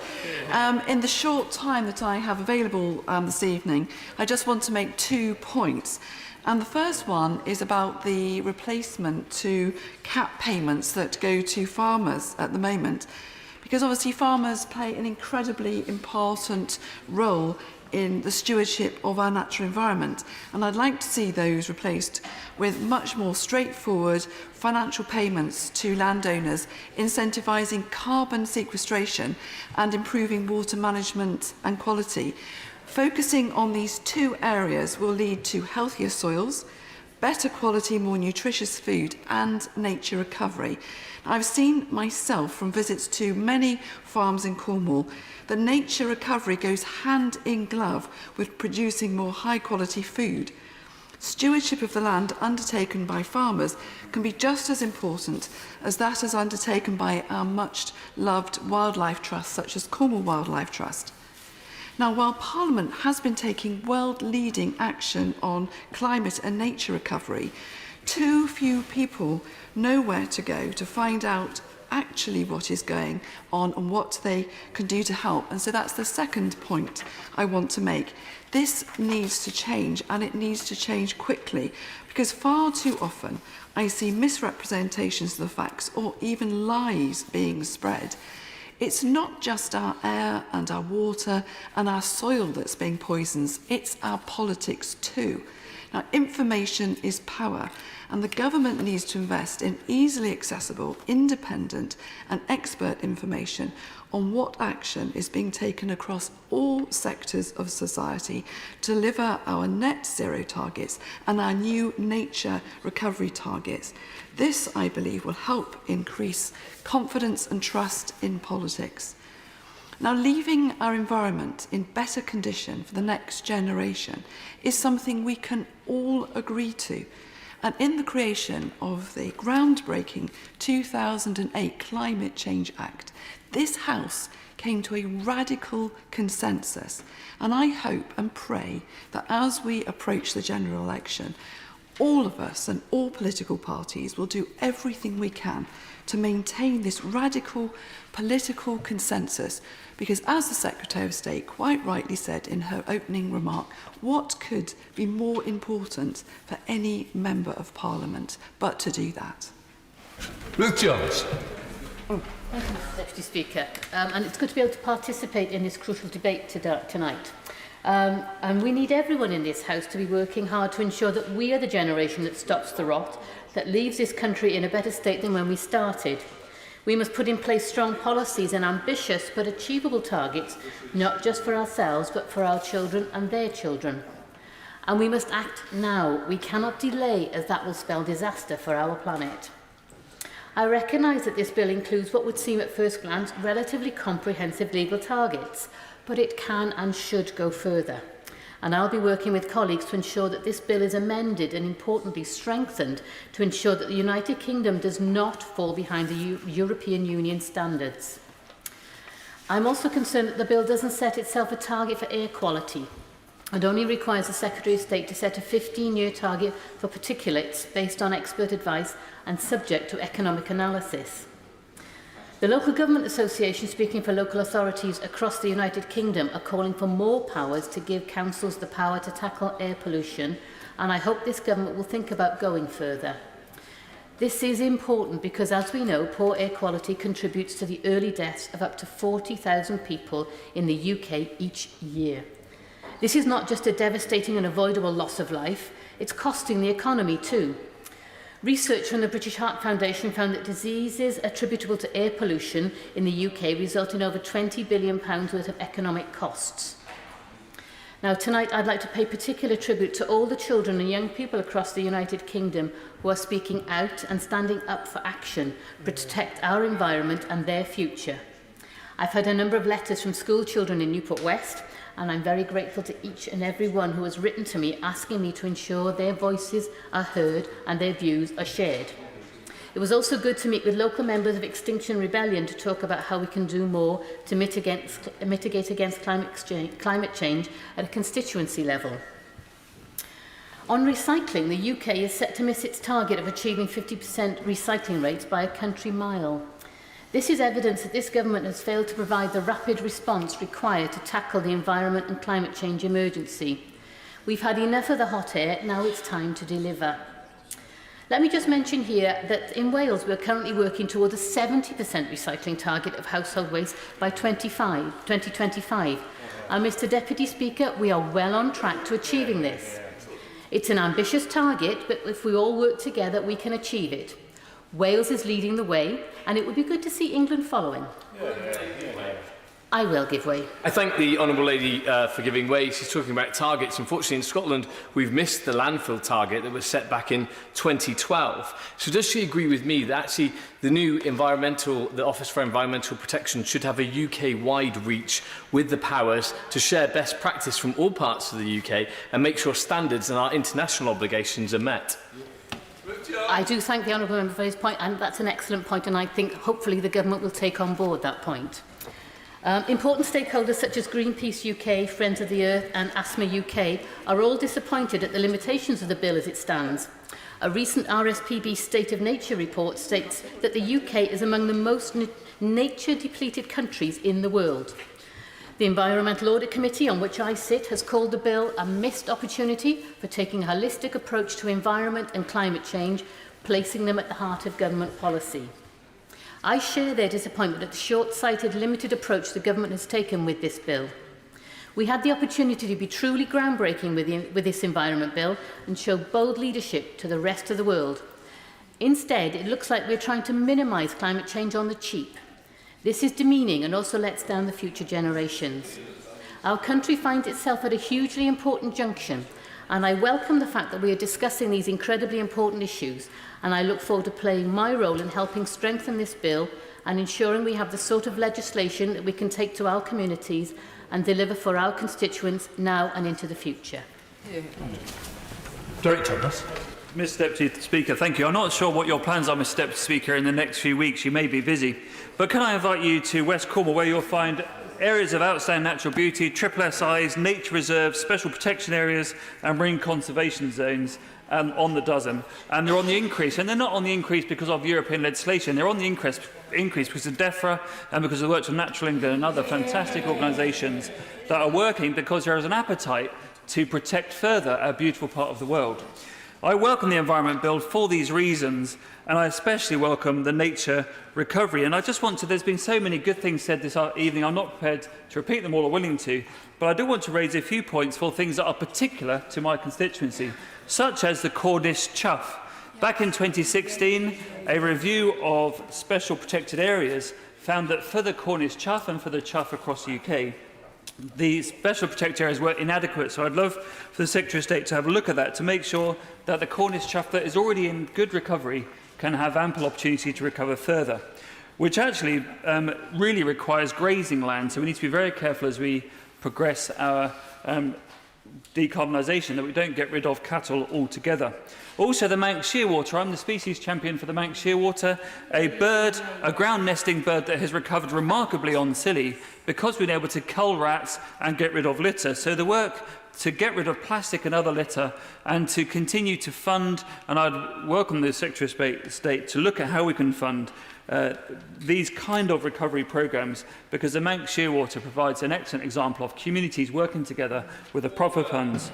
[SPEAKER 8] In the short time that I have available this evening, I just want to make 2 points. And the first one is about the replacement to cap payments that go to farmers at the moment. Because obviously farmers play an incredibly important role in the stewardship of our natural environment. And I'd like to see those replaced with much more straightforward financial payments to landowners, incentivising carbon sequestration and improving water management and quality. Focusing on these 2 areas will lead to healthier soils, better quality, more nutritious food and nature recovery. I've seen myself from visits to many farms in Cornwall that nature recovery goes hand in glove with producing more high quality food. Stewardship of the land undertaken by farmers can be just as important as that is undertaken by our much loved wildlife trusts such as Cornwall Wildlife Trust. Now, while Parliament has been taking world-leading action on climate and nature recovery, too few people know where to go to find out actually what is going on and what they can do to help. And so that's the second point I want to make. This needs to change, and it needs to change quickly, because far too often I see misrepresentations of the facts or even lies being spread. It's not just our air and our water and our soil that's being poisoned, it's our politics too. Now, information is power, and the government needs to invest in easily accessible, independent and expert information on what action is being taken across all sectors of society to deliver our net zero targets and our new nature recovery targets. This, I believe, will help increase confidence and trust in politics. Now, leaving our environment in better condition for the next generation is something we can all agree to. And in the creation of the groundbreaking 2008 Climate Change Act, this House came to a radical consensus. And I hope and pray that as we approach the general election, all of us and all political parties will do everything we can to maintain this radical political consensus, because as the Secretary of State quite rightly said in her opening remark, what could be more important for any Member of Parliament but to do that?
[SPEAKER 12] Ruth Jones.
[SPEAKER 15] Thank you, Mr Deputy Speaker. And it's good to be able to participate in this crucial debate tonight. And we need everyone in this House to be working hard to ensure that we are the generation that stops the rot, that leaves this country in a better state than when we started. We must put in place strong policies and ambitious but achievable targets, not just for ourselves, but for our children and their children. And we must act now. We cannot delay, as that will spell disaster for our planet. I recognise that this bill includes what would seem at first glance relatively comprehensive legal targets, but it can and should go further. And I'll be working with colleagues to ensure that this bill is amended and importantly strengthened to ensure that the United Kingdom does not fall behind the European Union standards. I'm also concerned that the bill doesn't set itself a target for air quality. It only requires the Secretary of State to set a 15-year target for particulates based on expert advice and subject to economic analysis. The Local Government Association, speaking for local authorities across the United Kingdom, are calling for more powers to give councils the power to tackle air pollution, and I hope this government will think about going further. This is important because, as we know, poor air quality contributes to the early deaths of up to 40,000 people in the UK each year. This is not just a devastating and avoidable loss of life, it's costing the economy too. Research from the British Heart Foundation found that diseases attributable to air pollution in the UK result in over £20 billion worth of economic costs. Now, tonight I'd like to pay particular tribute to all the children and young people across the United Kingdom who are speaking out and standing up for action to protect our environment and their future. I've had a number of letters from school children in Newport West, and I'm very grateful to each and every one who has written to me asking me to ensure their voices are heard and their views are shared. It was also good to meet with local members of Extinction Rebellion to talk about how we can do more to mitigate against climate change at a constituency level. On recycling, the UK is set to miss its target of achieving 50% recycling rates by a country mile. This is evidence that this government has failed to provide the rapid response required to tackle the environment and climate change emergency. We've had enough of the hot air, now it's time to deliver. Let me just mention here that in Wales we're currently working towards a 70% recycling target of household waste by 2025. And Mr Deputy Speaker, we are well on track to achieving this. It's an ambitious target, but if we all work together we can achieve it. Wales is leading the way, and it would be good to see England following. I will give way.
[SPEAKER 21] I thank the Honourable Lady for giving way. She's talking about targets. Unfortunately, in Scotland, we've missed the landfill target that was set back in 2012. So does she agree with me that actually the new the Office for Environmental Protection should have a UK-wide reach with the powers to share best practice from all parts of the UK and make sure standards and our international obligations are met?
[SPEAKER 15] I do thank the Honourable Member for his point, and that's an excellent point, and I think hopefully the government will take on board that point. Important stakeholders such as Greenpeace UK, Friends of the Earth and Asthma UK are all disappointed at the limitations of the bill as it stands. A recent RSPB State of Nature report states that the UK is among the most nature-depleted countries in the world. The Environmental Audit Committee, on which I sit, has called the bill a missed opportunity for taking a holistic approach to environment and climate change, placing them at the heart of government policy. I share their disappointment at the short-sighted, limited approach the government has taken with this bill. We had the opportunity to be truly groundbreaking with this environment bill and show bold leadership to the rest of the world. Instead, it looks like we're trying to minimise climate change on the cheap. This is demeaning and also lets down the future generations. Our country finds itself at a hugely important junction, and I welcome the fact that we are discussing these incredibly important issues, and I look forward to playing my role in helping strengthen this bill and ensuring we have the sort of legislation that we can take to our communities and deliver for our constituents now and into the future.
[SPEAKER 12] Derek Thomas.
[SPEAKER 24] Mr Deputy Speaker, thank you. I'm not sure what your plans are, Mr Deputy Speaker, in the next few weeks. You may be busy. But can I invite you to West Cornwall, where you'll find areas of outstanding natural beauty, triple SIs, nature reserves, special protection areas and marine conservation zones. on the dozen, and they're on the increase. And they're not on the increase because of European legislation. They're on the increase because of DEFRA and because of the work of Natural England and other fantastic organisations that are working because there is an appetite to protect further our beautiful part of the world. I welcome the Environment Bill for these reasons, and I especially welcome the nature recovery. And I just want to, there's been so many good things said this evening, I'm not prepared to repeat them all or willing to, but I do want to raise a few points for things that are particular to my constituency, such as the Cornish chough. Back in 2016, a review of special protected areas found that for the Cornish chough and for the chough across the UK, the special protected areas were inadequate. So I'd love for the Secretary of State to have a look at that to make sure that the Cornish chough that is already in good recovery can have ample opportunity to recover further, which actually really requires grazing land. So we need to be very careful as we progress our decarbonisation that we don't get rid of cattle altogether. Also, the Manx shearwater. I'm the species champion for the Manx shearwater, a bird, a ground nesting bird that has recovered remarkably on Scilly because we've been able to cull rats and get rid of litter. So the work to get rid of plastic and other litter and to continue to fund, and I'd welcome the Secretary of State to look at how we can fund these kind of recovery programmes, because the Manx shearwater provides an excellent example of communities working together with the proper funds.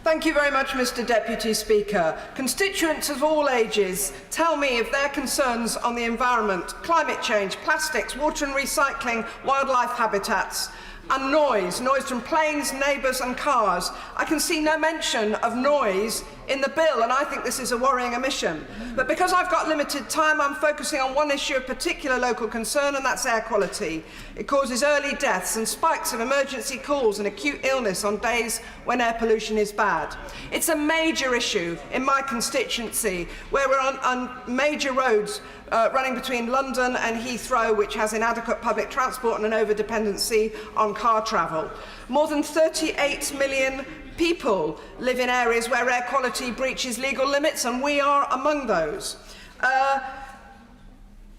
[SPEAKER 10] Thank you very much, Mr Deputy Speaker. Constituents of all ages tell me of their concerns on the environment, climate change, plastics, water and recycling, wildlife habitats, and noise from planes, neighbours and cars. I can see no mention of noise in the bill, and I think this is a worrying omission. But because I've got limited time, I'm focusing on one issue of particular local concern, and that's air quality. It causes early deaths and spikes of emergency calls and acute illness on days when air pollution is bad. It's a major issue in my constituency, where we're on major roads running between London and Heathrow, which has inadequate public transport and an over-dependency on car travel. More than 38 million people live in areas where air quality breaches legal limits, and we are among those.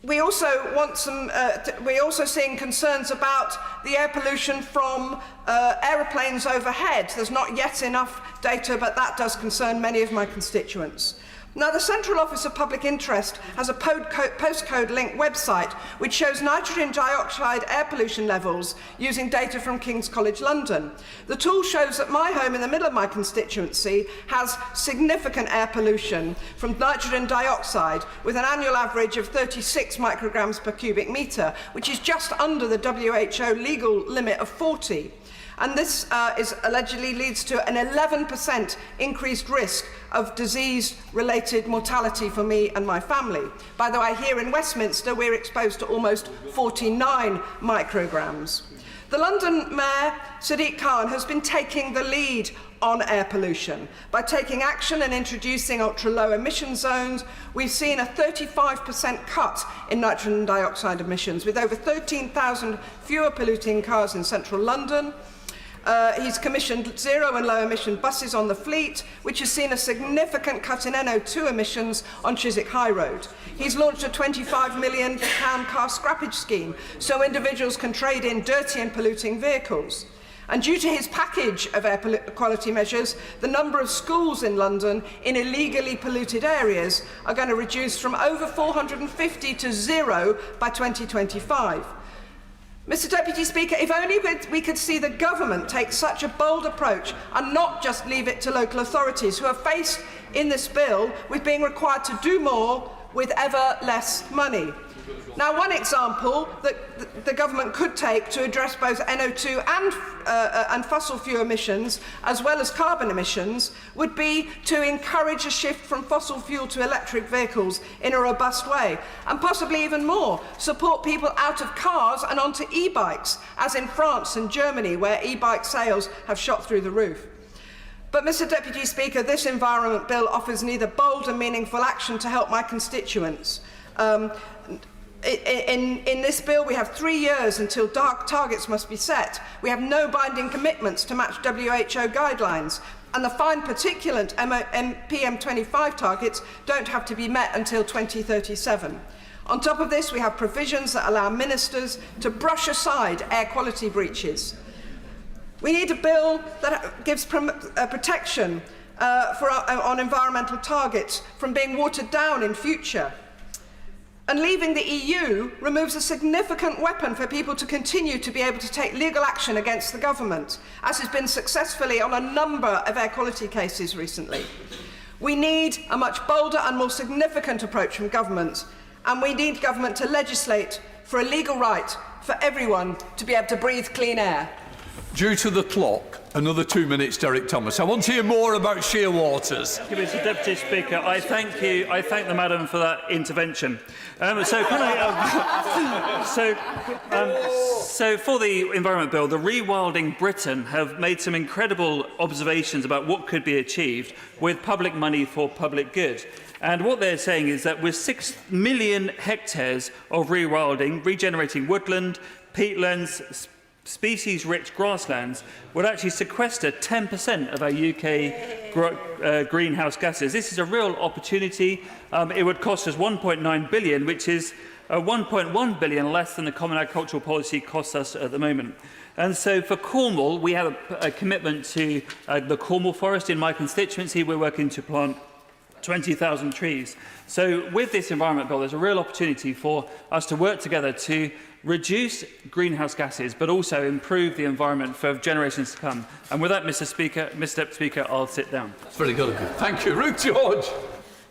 [SPEAKER 10] We're also seeing concerns about the air pollution from aeroplanes overhead. There's not yet enough data, but that does concern many of my constituents. Now, the Central Office of Public Interest has a postcode-linked website which shows nitrogen dioxide air pollution levels using data from King's College London. The tool shows that my home in the middle of my constituency has significant air pollution from nitrogen dioxide with an annual average of 36 micrograms per cubic metre, which is just under the WHO legal limit of 40. And this allegedly leads to an 11% increased risk of disease-related mortality for me and my family. By the way, here in Westminster, we're exposed to almost 49 micrograms. The London Mayor, Sadiq Khan, has been taking the lead on air pollution. By taking action and introducing ultra-low emission zones, we've seen a 35% cut in nitrogen dioxide emissions, with over 13,000 fewer polluting cars in central London. He's commissioned zero and low emission buses on the fleet, which has seen a significant cut in NO2 emissions on Chiswick High Road. He's launched a £25 million car scrappage scheme so individuals can trade in dirty and polluting vehicles. And due to his package of air quality measures, the number of schools in London in illegally polluted areas are going to reduce from over 450 to zero by 2025. Mr Deputy Speaker, if only we could see the government take such a bold approach and not just leave it to local authorities who are faced in this bill with being required to do more with ever less money. Now, one example that the government could take to address both NO2 and fossil fuel emissions, as well as carbon emissions, would be to encourage a shift from fossil fuel to electric vehicles in a robust way, and possibly even more, support people out of cars and onto e-bikes, as in France and Germany, where e-bike sales have shot through the roof. But, Mr Deputy Speaker, this Environment Bill offers neither bold and meaningful action to help my constituents. In this bill, we have 3 years until targets must be set. We have no binding commitments to match WHO guidelines, and the fine particulate PM25 targets don't have to be met until 2037. On top of this, we have provisions that allow ministers to brush aside air quality breaches. We need a bill that gives protection on environmental targets from being watered down in future. And leaving the EU removes a significant weapon for people to continue to be able to take legal action against the government, as has been successfully on a number of air quality cases recently. We need a much bolder and more significant approach from government, and we need government to legislate for a legal right for everyone to be able to breathe clean air.
[SPEAKER 12] Due to the clock, another 2 minutes, Derek Thomas. I want to hear more about Shearwaters.
[SPEAKER 24] Thank you, Mr. Deputy Speaker. I thank the Madam for that intervention. So for the Environment Bill, the Rewilding Britain have made some incredible observations about what could be achieved with public money for public good. And what they're saying is that with 6 million hectares of rewilding, regenerating woodland, peatlands, species-rich grasslands would actually sequester 10% of our UK greenhouse gases. This is a real opportunity. It would cost us £1.9 billion, which is £1.1 billion less than the Common Agricultural Policy costs us at the moment. And so for Cornwall, we have a commitment to the Cornwall Forest in my constituency. We're working to plant 20,000 trees. So with this Environment Bill, there's a real opportunity for us to work together to reduce greenhouse gases, but also improve the environment for generations to come. And with that, Mr. Deputy Speaker, I'll sit down.
[SPEAKER 12] That's very good of you. Thank you. Ruth George.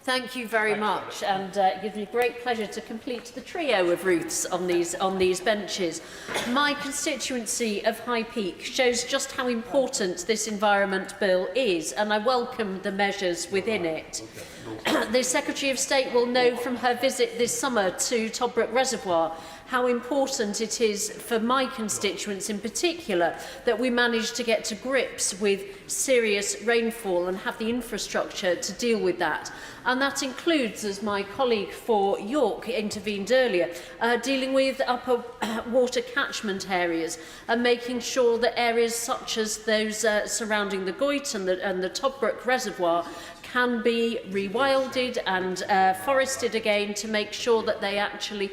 [SPEAKER 6] Thank you very much, and it gives me great pleasure to complete the trio of Ruths on these benches. My constituency of High Peak shows just how important this Environment Bill is, and I welcome the measures within it. The Secretary of State will know from her visit this summer to Toddbrook Reservoir how important it is for my constituents in particular that we manage to get to grips with serious rainfall and have the infrastructure to deal with that. And that includes, as my colleague for York intervened earlier, dealing with upper water catchment areas and making sure that areas such as those surrounding the Goyt and the Toddbrook Reservoir can be rewilded and forested again to make sure that they actually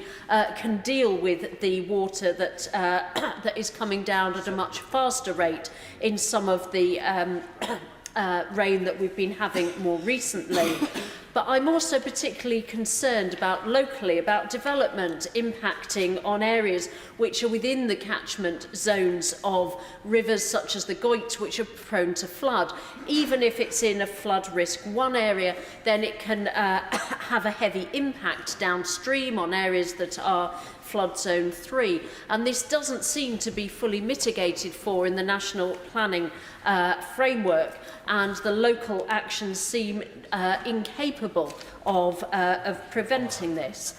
[SPEAKER 6] can deal with the water that, that is coming down at a much faster rate in some of the rain that we've been having more recently. But I'm also particularly concerned about locally, about development impacting on areas which are within the catchment zones of rivers such as the Goyt, which are prone to flood. Even if it's in a flood risk 1 area, then it can have a heavy impact downstream on areas that are flood zone 3. And this doesn't seem to be fully mitigated for in the national planning framework, and the local actions seem incapable of preventing this.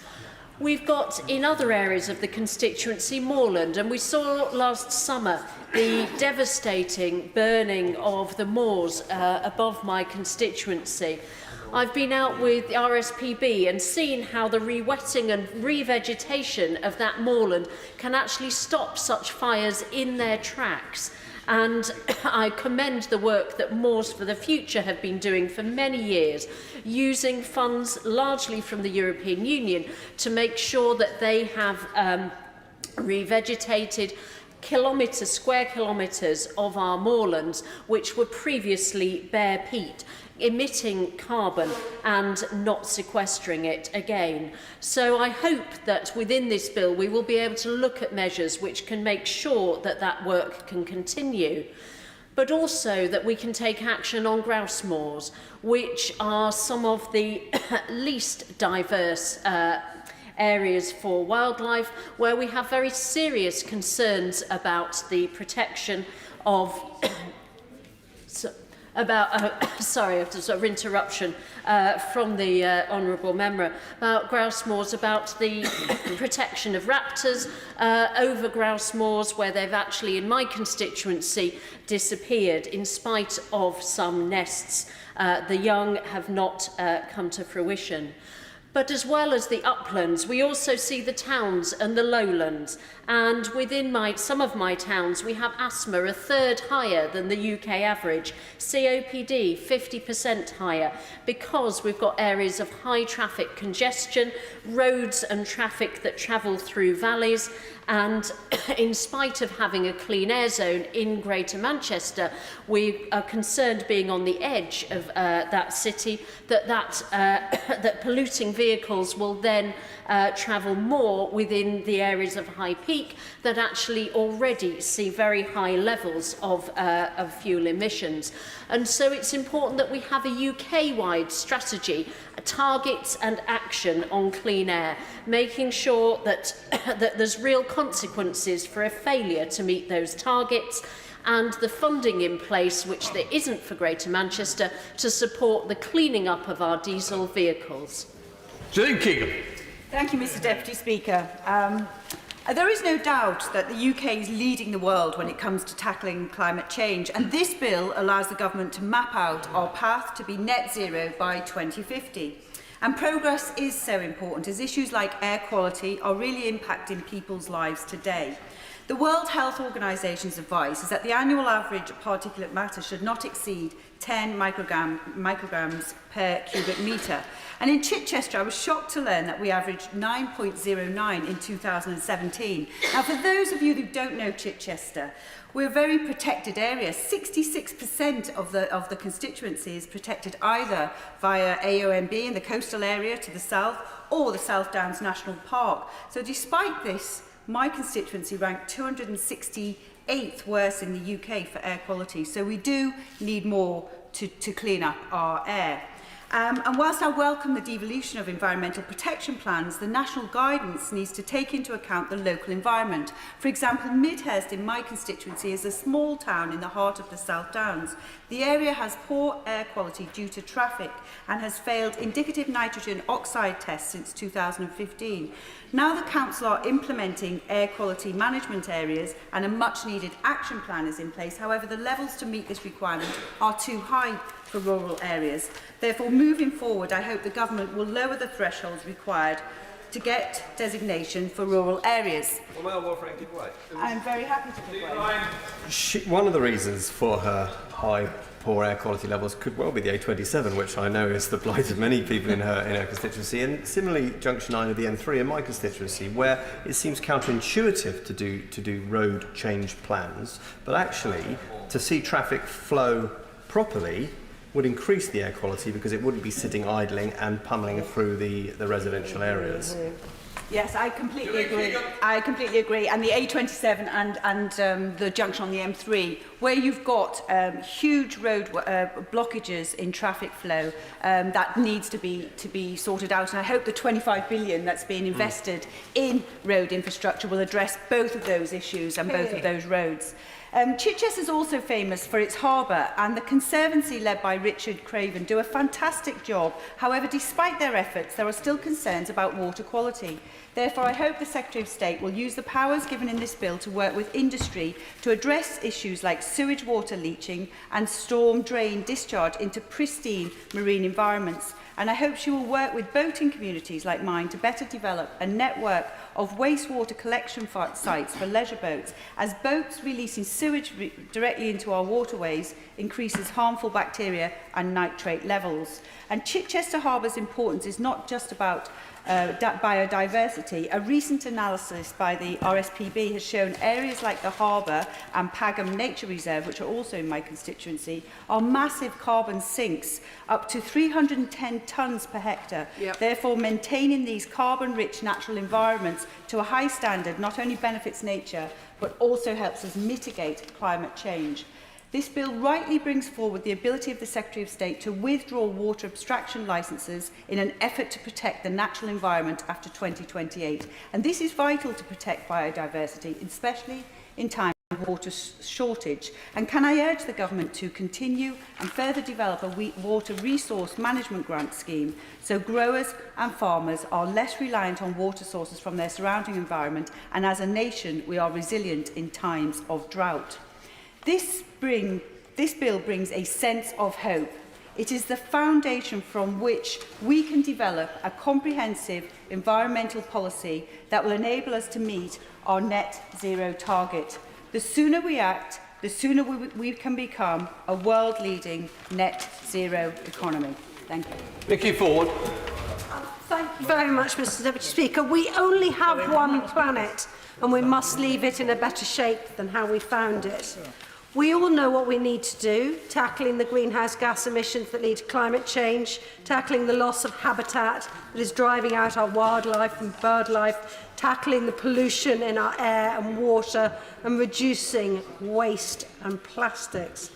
[SPEAKER 6] We've got in other areas of the constituency moorland, and we saw last summer the devastating burning of the moors above my constituency. I've been out with the RSPB and seen how the re-wetting and revegetation of that moorland can actually stop such fires in their tracks. And I commend the work that Moors for the Future have been doing for many years, using funds largely from the European Union to make sure that they have revegetated square kilometres of our moorlands, which were previously bare peat, emitting carbon and not sequestering it again. So I hope that within this bill we will be able to look at measures which can make sure that that work can continue, but also that we can take action on grouse moors, which are some of the least diverse areas for wildlife, where we have very serious concerns about the protection of sorry, I've just interruption from the Honourable Member about grouse moors, about the protection of raptors over grouse moors, where they've actually, in my constituency, disappeared in spite of some nests. The young have not come to fruition. But as well as the uplands, we also see the towns and the lowlands. And within some of my towns, we have asthma a third higher than the UK average, COPD 50% higher, because we've got areas of high traffic congestion, roads and traffic that travel through valleys,
[SPEAKER 18] And in spite of having a clean air zone in Greater Manchester, we are concerned, being on the edge of that city, that polluting vehicles will then travel more within the areas of high peak that actually already see very high levels of fuel emissions. And so it's important that we have a UK-wide strategy, targets and action on clean air, making sure that, that there's real consequences for a failure to meet those targets, and the funding in place, which there isn't for Greater Manchester, to support the cleaning up of our diesel vehicles.
[SPEAKER 12] Jane Keegan.
[SPEAKER 4] Thank you, Mr Deputy Speaker. There is no doubt that the UK is leading the world when it comes to tackling climate change, and this bill allows the government to map out our path to be net zero by 2050. And progress is so important, as issues like air quality are really impacting people's lives today. The World Health Organisation's advice is that the annual average particulate matter should not exceed 10 micrograms per cubic metre. And in Chichester, I was shocked to learn that we averaged 9.09 in 2017. Now, for those of you who don't know Chichester, we're a very protected area. 66% of the constituency is protected either via AONB in the coastal area to the south or the South Downs National Park. So despite this, my constituency ranked 268th worst in the UK for air quality. So we do need more to clean up our air. And whilst I welcome the devolution of environmental protection plans, the national guidance needs to take into account the local environment. For example, Midhurst in my constituency is a small town in the heart of the South Downs. The area has poor air quality due to traffic and has failed indicative nitrogen oxide tests since 2015. Now the council are implementing air quality management areas and a much needed action plan is in place. However, the levels to meet this requirement are too high for rural areas. Therefore, moving forward, I hope the government will lower the thresholds required to get designation for rural areas. I'm very happy to give way.
[SPEAKER 11] One of the reasons for her high poor air quality levels could well be the A27, which I know is the plight of many people in her constituency, and similarly Junction 9 of the M3 in my constituency, where it seems counterintuitive to do road change plans, but actually to see traffic flow properly would increase the air quality because it wouldn't be sitting idling and pummeling through the residential areas.
[SPEAKER 4] Yes, I completely agree. I completely agree. And the A27 and the junction on the M3, where you've got huge road blockages in traffic flow, that needs to be sorted out. And I hope the 25 billion that's being invested in road infrastructure will address both of those issues and both of those roads. Chichester is also famous for its harbour, and the Conservancy led by Richard Craven do a fantastic job. However, despite their efforts, there are still concerns about water quality. Therefore, I hope the Secretary of State will use the powers given in this bill to work with industry to address issues like sewage water leaching and storm drain discharge into pristine marine environments. And I hope she will work with boating communities like mine to better develop a network of wastewater collection sites for leisure boats, as boats releasing sewage directly into our waterways increases harmful bacteria and nitrate levels. And Chichester Harbour's importance is not just about biodiversity. A recent analysis by the RSPB has shown areas like the Harbour and Pagham Nature Reserve, which are also in my constituency, are massive carbon sinks, up to 310 tonnes per hectare. Therefore, maintaining these carbon-rich natural environments to a high standard not only benefits nature, but also helps us mitigate climate change. This bill rightly brings forward the ability of the Secretary of State to withdraw water abstraction licences in an effort to protect the natural environment after 2028. And this is vital to protect biodiversity, especially in times of water shortage. And can I urge the Government to continue and further develop a water resource management grant scheme so growers and farmers are less reliant on water sources from their surrounding environment, and as a nation we are resilient in times of drought. This bill brings a sense of hope. It is the foundation from which we can develop a comprehensive environmental policy that will enable us to meet our net zero target. The sooner we act, the sooner we can become a world-leading net zero economy. Thank you.
[SPEAKER 12] Vicky Ford.
[SPEAKER 13] Thank you very much, Mr Deputy Speaker. We only have one planet and we must leave it in a better shape than how we found it. We all know what we need to do, tackling the greenhouse gas emissions that lead to climate change, tackling the loss of habitat that is driving out our wildlife and bird life, tackling the pollution in our air and water, and reducing waste and plastics.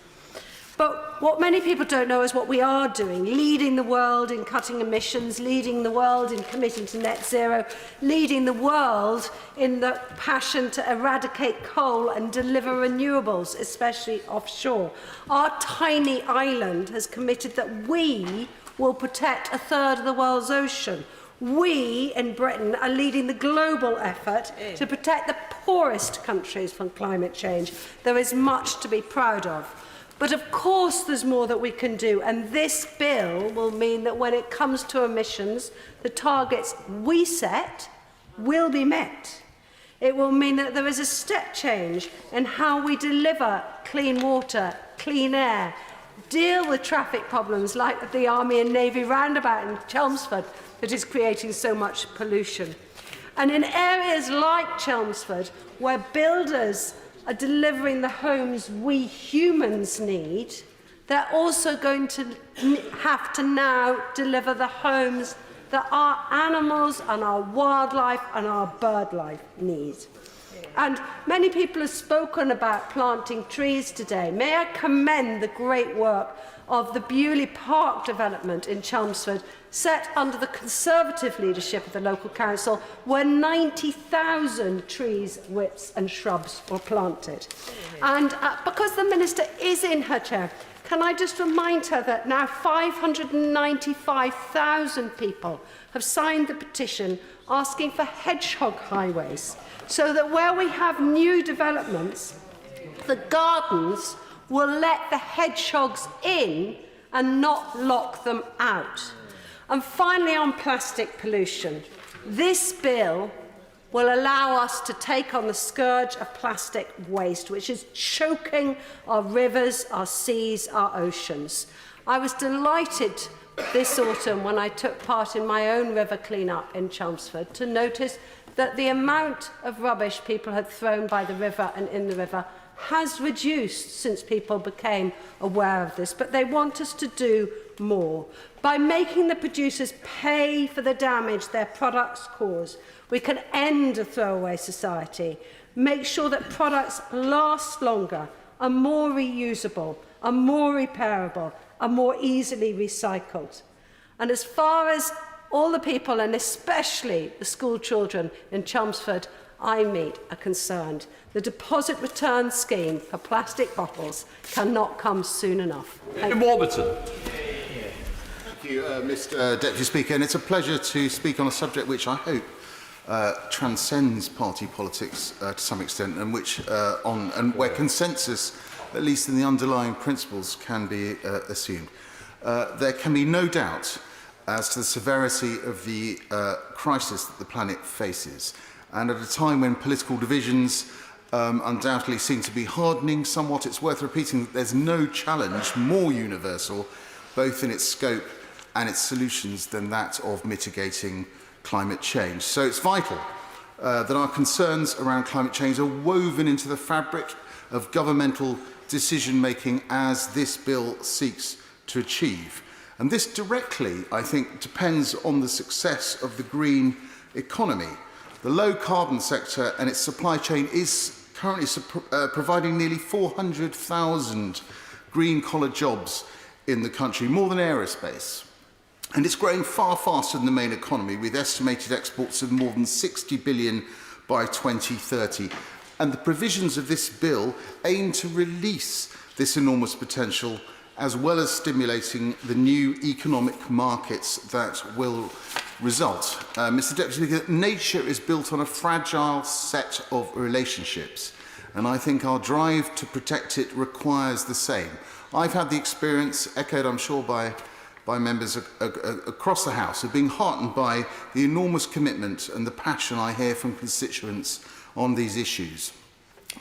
[SPEAKER 13] But what many people don't know is what we are doing, leading the world in cutting emissions, leading the world in committing to net zero, leading the world in the passion to eradicate coal and deliver renewables, especially offshore. Our tiny island has committed that we will protect a third of the world's ocean. We in Britain are leading the global effort to protect the poorest countries from climate change. There is much to be proud of. But of course there's more that we can do, and this bill will mean that when it comes to emissions, the targets we set will be met. It will mean that there is a step change in how we deliver clean water, clean air, deal with traffic problems like the Army and Navy roundabout in Chelmsford that is creating so much pollution. And in areas like Chelmsford, where builders are delivering the homes we humans need, they're also going to have to now deliver the homes that our animals and our wildlife and our bird life need. And many people have spoken about planting trees today. May I commend the great work of the Bewley Park development in Chelmsford, set under the Conservative leadership of the local council, where 90,000 trees, whips and shrubs were planted. And because the Minister is in her chair, can I just remind her that now 595,000 people have signed the petition asking for hedgehog highways, so that where we have new developments, the gardens will let the hedgehogs in and not lock them out. And finally, on plastic pollution, this bill will allow us to take on the scourge of plastic waste, which is choking our rivers, our seas, our oceans. I was delighted this autumn when I took part in my own river clean-up in Chelmsford to notice that the amount of rubbish people had thrown by the river and in the river has reduced since people became aware of this, but they want us to do more. By making the producers pay for the damage their products cause, we can end a throwaway society, make sure that products last longer, are more reusable, are more repairable, are more easily recycled. And as far as all the people, and especially the school children in Chelmsford I meet, are concerned, the deposit return scheme for plastic bottles cannot come soon enough.
[SPEAKER 12] Thank you.
[SPEAKER 14] Thank you, Mr Deputy Speaker, and it's a pleasure to speak on a subject which I hope transcends party politics to some extent, and which where consensus, at least in the underlying principles, can be assumed. There can be no doubt as to the severity of the crisis that the planet faces, and at a time when political divisions undoubtedly seem to be hardening somewhat, it's worth repeating that there's no challenge more universal, both in its scope and its solutions, than that of mitigating climate change. So it's vital that our concerns around climate change are woven into the fabric of governmental decision-making as this bill seeks to achieve. And this directly, I think, depends on the success of the green economy. The low-carbon sector and its supply chain is currently providing nearly 400,000 green-collar jobs in the country, more than aerospace. And it's growing far faster than the main economy, with estimated exports of more than 60 billion by 2030. And the provisions of this bill aim to release this enormous potential, as well as stimulating the new economic markets that will result. Mr Deputy Speaker, nature is built on a fragile set of relationships, and I think our drive to protect it requires the same. I've had the experience, echoed I'm sure by members across the House, of being heartened by the enormous commitment and the passion I hear from constituents on these issues.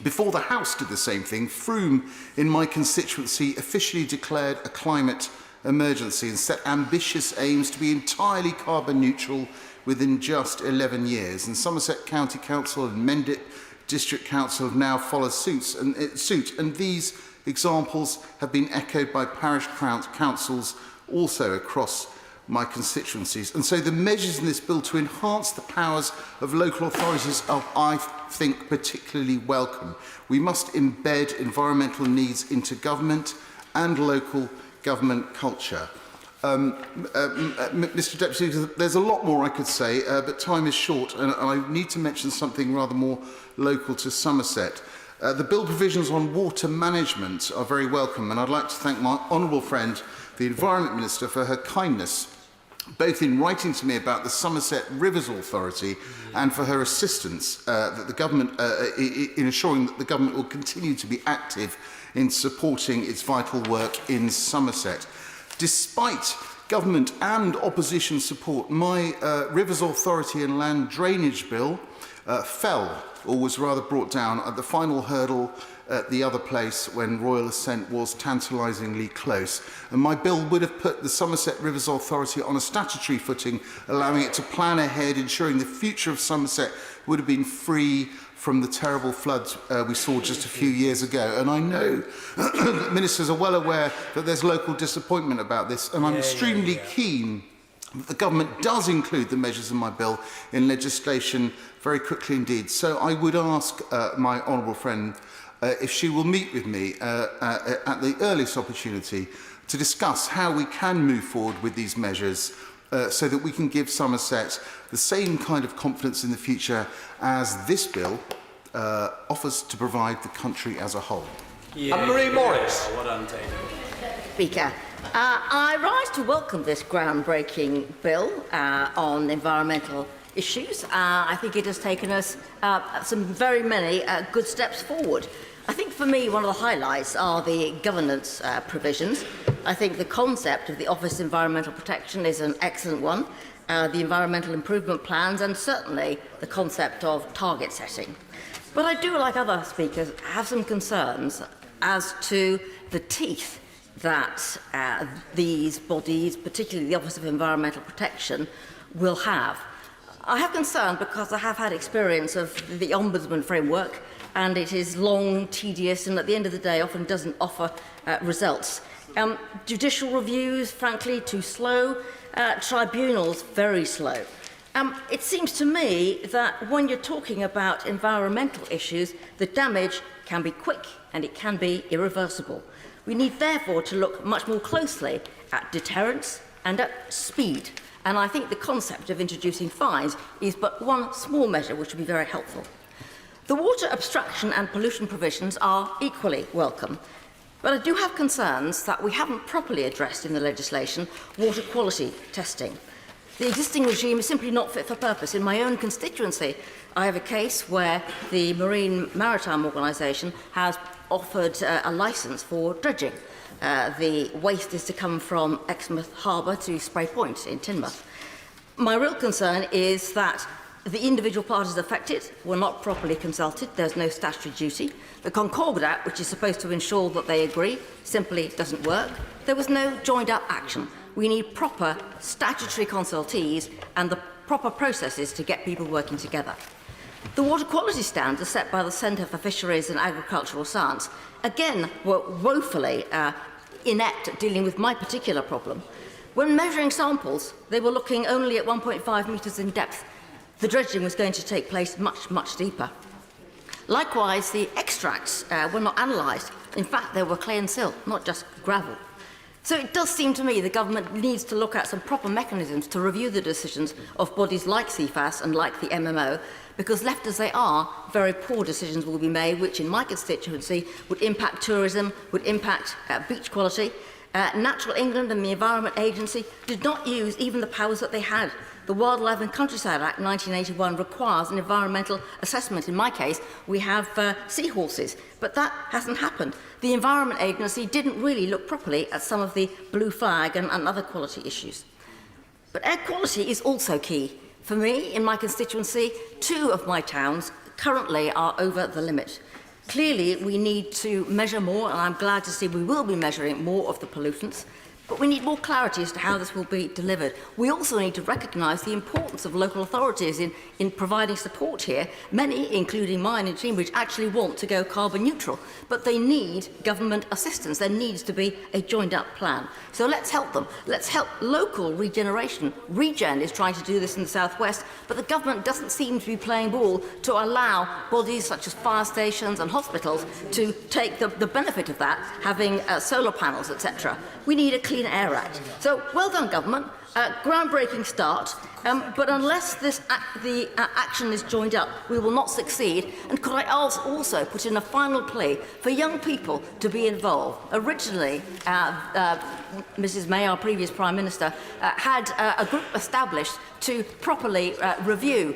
[SPEAKER 14] Before the House did the same thing, Frome in my constituency officially declared a climate emergency and set ambitious aims to be entirely carbon neutral within just 11 years. And Somerset County Council and Mendip District Council have now followed suit, and these examples have been echoed by parish councils also across my constituencies. And so the measures in this bill to enhance the powers of local authorities are, I think, particularly welcome. We must embed environmental needs into government and local government culture. Mr Deputy, there's a lot more I could say, but time is short, and I need to mention something rather more local to Somerset. The bill provisions on water management are very welcome, and I'd like to thank my honourable friend, the Environment Minister, for her kindness, both in writing to me about the Somerset Rivers Authority and for her assistance that the government, in assuring that the government will continue to be active in supporting its vital work in Somerset. Despite government and opposition support, my Rivers Authority and Land Drainage Bill fell, or was rather brought down, at the final hurdle at the other place when royal assent was tantalisingly close. And my bill would have put the Somerset Rivers Authority on a statutory footing, allowing it to plan ahead, ensuring the future of Somerset would have been free from the terrible floods we saw just a few years ago. And I know that ministers are well aware that there's local disappointment about this, and I'm extremely keen that the government does include the measures in my bill in legislation very quickly indeed. So I would ask my honourable friend if she will meet with me at the earliest opportunity to discuss how we can move forward with these measures so that we can give Somerset the same kind of confidence in the future as this bill offers to provide the country as a whole.
[SPEAKER 2] Anne-Marie Morris.
[SPEAKER 16] Speaker, I rise to welcome this groundbreaking bill on environmental issues. I think it has taken us some very many good steps forward. I think for me one of the highlights are the governance provisions. I think the concept of the Office of Environmental Protection is an excellent one, the environmental improvement plans, and certainly the concept of target setting. But I do, like other speakers, have some concerns as to the teeth that these bodies, particularly the Office of Environmental Protection, will have. I have concern because I have had experience of the Ombudsman framework, and it is long, tedious, and at the end of the day often doesn't offer results. Judicial reviews, frankly, too slow. Tribunals, very slow. It seems to me that when you're talking about environmental issues, the damage can be quick and it can be irreversible. We need, therefore, to look much more closely at deterrence and at speed. And I think the concept of introducing fines is but one small measure which would be very helpful. The water abstraction and pollution provisions are equally welcome, but I do have concerns that we haven't properly addressed in the legislation water quality testing. The existing regime is simply not fit for purpose. In my own constituency, I have a case where the Marine Maritime Organisation has offered a licence for dredging. The waste is to come from Exmouth Harbour to Spray Point in Teignmouth. My real concern is that the individual parties affected were not properly consulted. There's no statutory duty. The Concordat, which is supposed to ensure that they agree, simply doesn't work. There was no joined-up action. We need proper statutory consultees and the proper processes to get people working together. The water quality standards set by the Centre for Fisheries and Agricultural Science, again, were woefully inept at dealing with my particular problem. When measuring samples, they were looking only at 1.5 metres in depth. The dredging was going to take place much, much deeper. Likewise, the extracts were not analysed. In fact, they were clay and silt, not just gravel. So it does seem to me the government needs to look at some proper mechanisms to review the decisions of bodies like CFAS and like the MMO, because left as they are, very poor decisions will be made, which in my constituency would impact tourism, would impact beach quality. Natural England and the Environment Agency did not use even the powers that they had. The Wildlife and Countryside Act 1981 requires an environmental assessment. In my case, we have seahorses, but that hasn't happened. The Environment Agency didn't really look properly at some of the blue flag and other quality issues. But air quality is also key. For me, in my constituency, 2 of my towns currently are over the limit. Clearly, we need to measure more, and I'm glad to see we will be measuring more of the pollutants. but we need more clarity as to how this will be delivered. We also need to recognise the importance of local authorities in providing support here. Many, including mine in Cambridge, actually want to go carbon neutral, but they need government assistance. There needs to be a joined-up plan. So let's help them. Let's help local regeneration. Regen is trying to do this in the southwest, but the government doesn't seem to be playing ball to allow bodies such as fire stations and hospitals to take the benefit of that, having solar panels, etc. We need a Clean Air Act. So well done, government. Groundbreaking start, but unless the action is joined up, we will not succeed. And could I also put in a final plea for young people to be involved? Originally, Mrs May, our previous Prime Minister, had a group established to properly review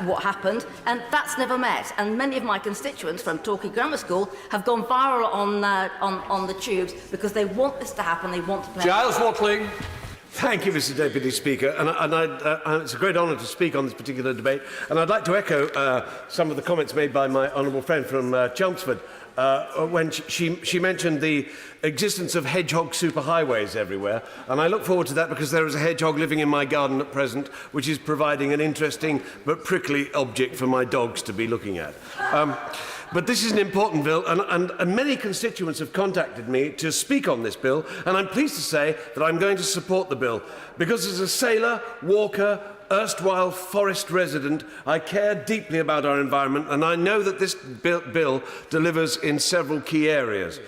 [SPEAKER 16] what happened, and that's never met. And many of my constituents from Torquay Grammar School have gone viral on the tubes because they want this to happen. They want to play.
[SPEAKER 2] Giles Watling.
[SPEAKER 5] Thank you, Mr Deputy Speaker. And it's a great honour to speak on this particular debate. And I'd like to echo some of the comments made by my honourable friend from Chelmsford when she mentioned the existence of hedgehog superhighways everywhere. And I look forward to that because there is a hedgehog living in my garden at present, which is providing an interesting but prickly object for my dogs to be looking at. But this is an important bill, and many constituents have contacted me to speak on this bill, and I'm pleased to say that I'm going to support the bill, because as a sailor, walker, erstwhile forest resident, I care deeply about our environment, and I know that this bill delivers in several key areas.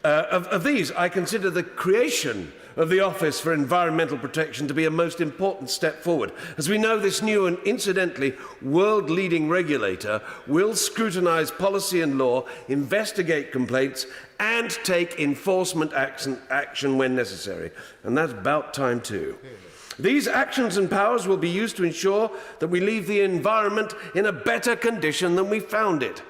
[SPEAKER 5] Of these, I consider the creation of the Office for Environmental Protection to be a most important step forward. As we know, this new and incidentally world-leading regulator will scrutinise policy and law, investigate complaints and take enforcement action when necessary. And that's about time too. These actions and powers will be used to ensure that we leave the environment in a better condition than we found it.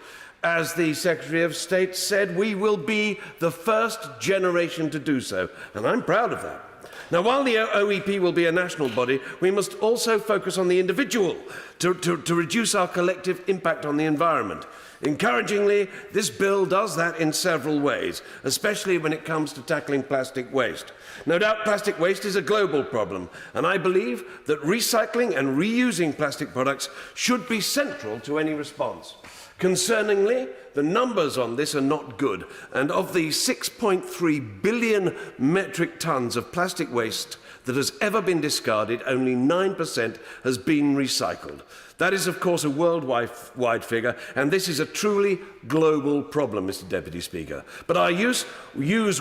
[SPEAKER 5] As the Secretary of State said, we will be the first generation to do so, and I'm proud of that. Now, while the OEP will be a national body, we must also focus on the individual to reduce our collective impact on the environment. Encouragingly, this bill does that in several ways, especially when it comes to tackling plastic waste. No doubt plastic waste is a global problem, and I believe that recycling and reusing plastic products should be central to any response. Concerningly, the numbers on this are not good, and of the 6.3 billion metric tonnes of plastic waste that has ever been discarded, only 9% has been recycled. That is, of course, a worldwide figure, and this is a truly global problem, Mr Deputy Speaker. But our use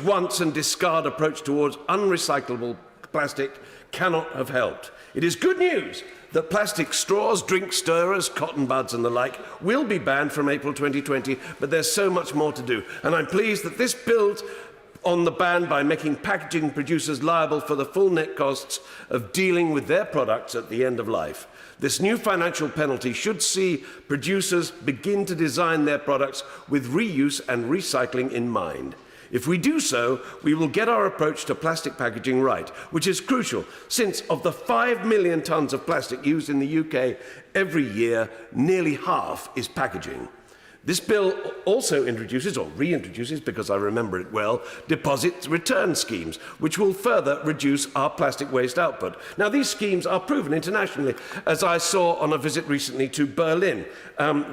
[SPEAKER 5] once and discard approach towards unrecyclable plastic cannot have helped. It is good news that plastic straws, drink stirrers, cotton buds and the like will be banned from April 2020, but there's so much more to do. And I'm pleased that this builds on the ban by making packaging producers liable for the full net costs of dealing with their products at the end of life. This new financial penalty should see producers begin to design their products with reuse and recycling in mind. If we do so, we will get our approach to plastic packaging right, which is crucial, since of the 5 million tonnes of plastic used in the UK every year, nearly half is packaging. This bill also introduces, or reintroduces, because I remember it well, deposit return schemes, which will further reduce our plastic waste output. Now, these schemes are proven internationally, as I saw on a visit recently to Berlin.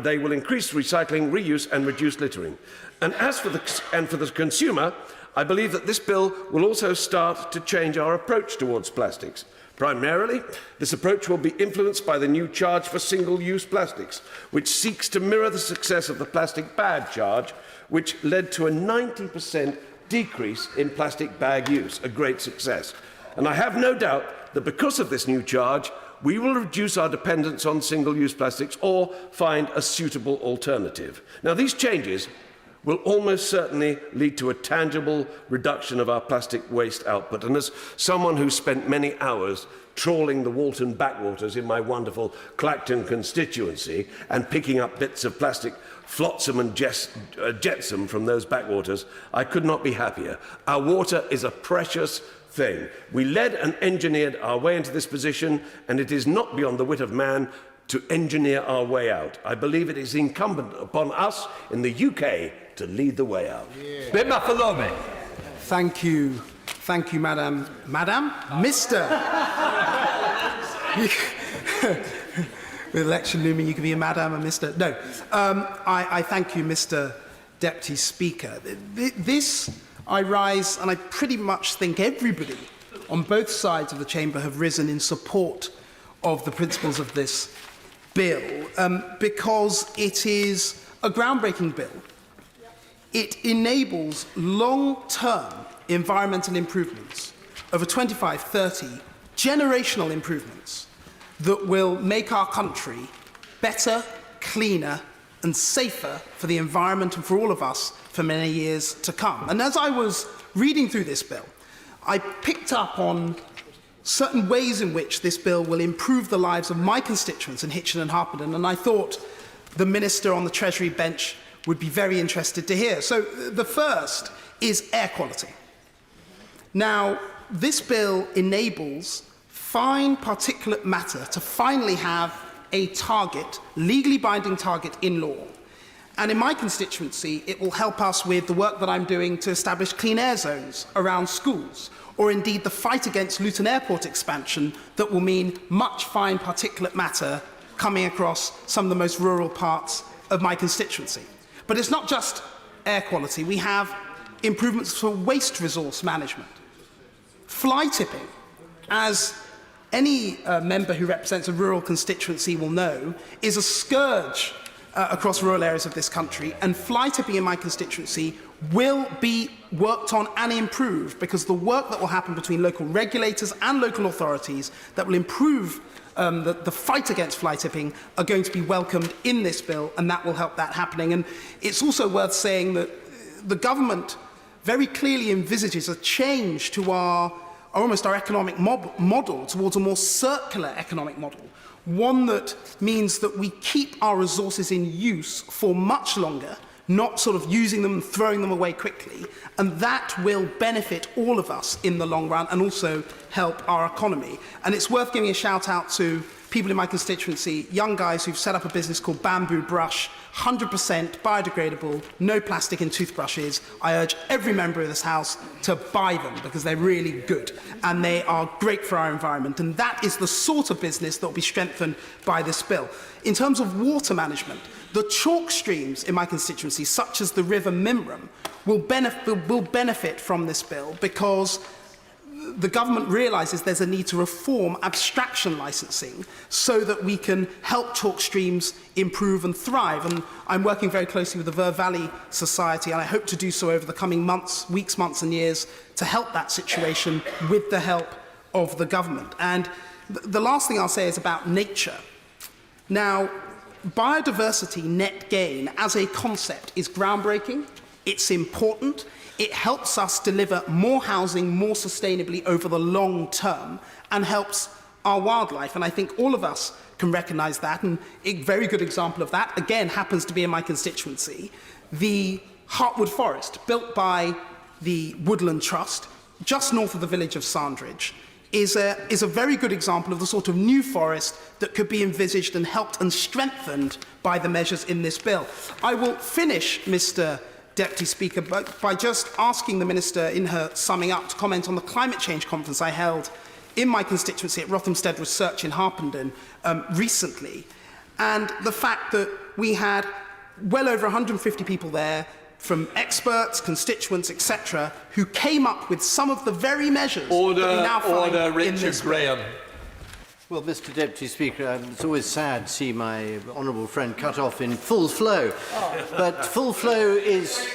[SPEAKER 5] They will increase recycling, reuse, and reduce littering. And as for the consumer, I believe that this bill will also start to change our approach towards plastics. Primarily, this approach will be influenced by the new charge for single-use plastics, which seeks to mirror the success of the plastic bag charge, which led to a 90% decrease in plastic bag use, a great success. And I have no doubt that because of this new charge, we will reduce our dependence on single-use plastics or find a suitable alternative. Now, these changes will almost certainly lead to a tangible reduction of our plastic waste output. And as someone who spent many hours trawling the Walton backwaters in my wonderful Clacton constituency and picking up bits of plastic flotsam and jetsam from those backwaters, I could not be happier. Our water is a precious thing. We led and engineered our way into this position, and it is not beyond the wit of man to engineer our way out. I believe it is incumbent upon us in the UK to lead the way out.
[SPEAKER 2] Ben Maffalone.
[SPEAKER 9] Thank you
[SPEAKER 7] Thank you, Madam. Mr. With election looming, you can be a Madam and Mr. No. I thank you, Mr. Deputy Speaker. I rise, and I pretty much think everybody on both sides of the chamber have risen in support of the principles of this bill, because it is a groundbreaking bill. It enables long-term environmental improvements over 25, 30, generational improvements that will make our country better, cleaner, and safer for the environment and for all of us for many years to come. And as I was reading through this bill, I picked up on certain ways in which this bill will improve the lives of my constituents in Hitchin and Harpenden, and I thought the Minister on the Treasury bench would be very interested to hear. So the first is air quality. Now, this bill enables fine particulate matter to finally have a target, legally binding target in law. And in my constituency, it will help us with the work that I'm doing to establish clean air zones around schools, or indeed the fight against Luton Airport expansion that will mean much fine particulate matter coming across some of the most rural parts of my constituency. But it's not just air quality. We have improvements for waste resource management. Fly tipping, as any member who represents a rural constituency will know, is a scourge across rural areas of this country, and fly tipping in my constituency will be worked on and improved, because the work that will happen between local regulators and local authorities that will improve the fight against fly tipping are going to be welcomed in this bill, and that will help that happening. And it's also worth saying that the government very clearly envisages a change to our economic model towards a more circular economic model, one that means that we keep our resources in use for much longer, not sort of using them and throwing them away quickly, and that will benefit all of us in the long run and also help our economy. And it's worth giving a shout out to people in my constituency, young guys who've set up a business called Bamboo Brush, 100% biodegradable, no plastic in toothbrushes. I urge every member of this House to buy them because they're really good and they are great for our environment. And that is the sort of business that will be strengthened by this bill. In terms of water management, the chalk streams in my constituency, such as the River Mimram, will benefit from this bill because the government realises there's a need to reform abstraction licensing so that we can help chalk streams improve and thrive. And I'm working very closely with the Ver Valley Society, and I hope to do so over the coming weeks, months and years to help that situation with the help of the government. And the last thing I'll say is about nature. Now, biodiversity net gain as a concept is groundbreaking, it's important, it helps us deliver more housing more sustainably over the long term and helps our wildlife. And I think all of us can recognise that. And a very good example of that, again, happens to be in my constituency. The Hartwood Forest, built by the Woodland Trust, just north of the village of Sandridge, is a very good example of the sort of new forest that could be envisaged and helped and strengthened by the measures in this bill. I will finish, Mr. Deputy Speaker, by just asking the Minister in her summing up to comment on the climate change conference I held in my constituency at Rothamsted Research in Harpenden recently, and the fact that we had well over 150 people there from experts, constituents, etc., who came up with some of the very measures that we now find in this
[SPEAKER 2] Graham.
[SPEAKER 9] Well, Mr. Deputy Speaker, it's always sad to see my honourable friend cut off in full flow. But full flow is...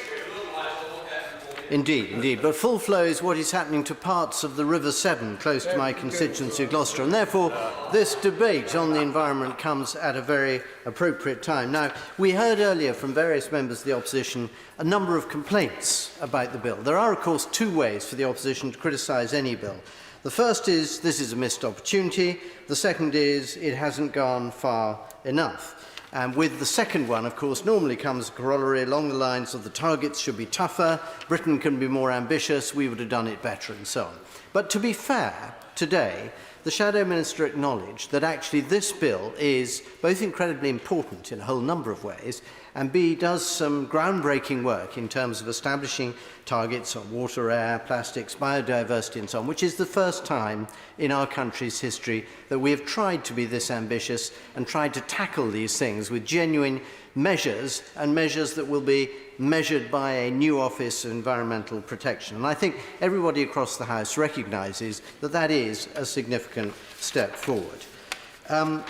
[SPEAKER 9] Indeed. But full flow is what is happening to parts of the River Severn, close to my constituency of Gloucester. And therefore, this debate on the environment comes at a very appropriate time. Now, we heard earlier from various members of the opposition a number of complaints about the bill. There are, of course, two ways for the opposition to criticise any bill. The first is this is a missed opportunity. The second is it hasn't gone far enough. And with the second one, of course, normally comes a corollary along the lines of the targets should be tougher, Britain can be more ambitious, we would have done it better, and so on. But to be fair, today, the Shadow Minister acknowledged that actually this bill is both incredibly important in a whole number of ways, and B, does some groundbreaking work in terms of establishing targets on water, air, plastics, biodiversity and so on, which is the first time in our country's history that we have tried to be this ambitious and tried to tackle these things with genuine measures, and measures that will be measured by a new Office of Environmental Protection. And I think everybody across the House recognises that that is a significant step forward.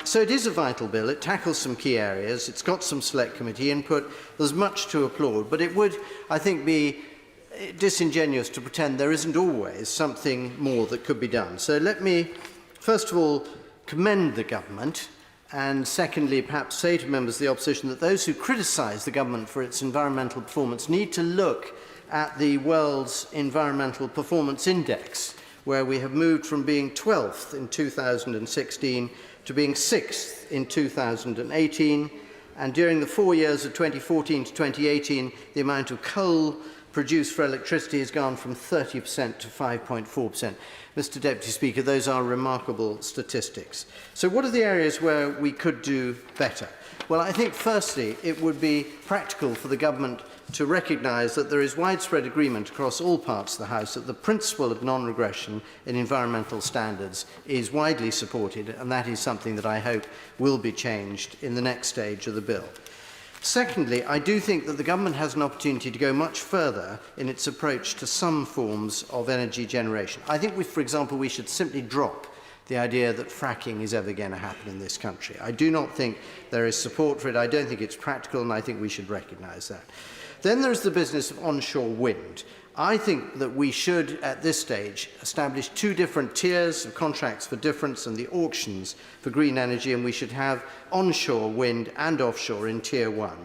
[SPEAKER 9] So it is a vital bill. It tackles some key areas. It's got some select committee input. There's much to applaud, but it would, I think, be disingenuous to pretend there isn't always something more that could be done. So let me, first of all, commend the government, and secondly, perhaps say to members of the opposition that those who criticise the government for its environmental performance need to look at the world's Environmental Performance Index, where we have moved from being 12th in 2016 to being 6th in 2018, and during the 4 years of 2014 to 2018, the amount of coal produced for electricity has gone from 30% to 5.4%. Mr. Deputy Speaker, those are remarkable statistics. So what are the areas where we could do better? Well, I think firstly, it would be practical for the government to recognise that there is widespread agreement across all parts of the House that the principle of non-regression in environmental standards is widely supported, and that is something that I hope will be changed in the next stage of the bill. Secondly, I do think that the government has an opportunity to go much further in its approach to some forms of energy generation. I think, for example, we should simply drop the idea that fracking is ever going to happen in this country. I do not think there is support for it. I don't think it's practical, and I think we should recognise that. Then there's the business of onshore wind. I think that we should, at this stage, establish two different tiers of contracts for difference and the auctions for green energy, and we should have onshore wind and offshore in Tier 1.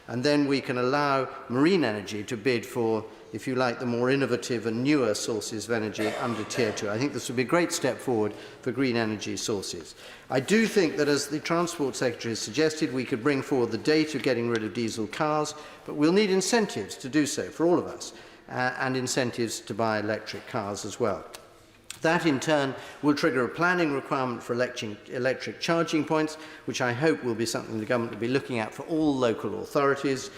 [SPEAKER 9] And then we can allow marine energy to bid for, if you like, the more innovative and newer sources of energy under Tier 2. I think this would be a great step forward for green energy sources. I do think that, as the Transport Secretary has suggested, we could bring forward the date of getting rid of diesel cars, but we'll need incentives to do so for all of us. And incentives to buy electric cars as well. That in turn will trigger a planning requirement for electric charging points, which I hope will be something the government will be looking at for all local authorities.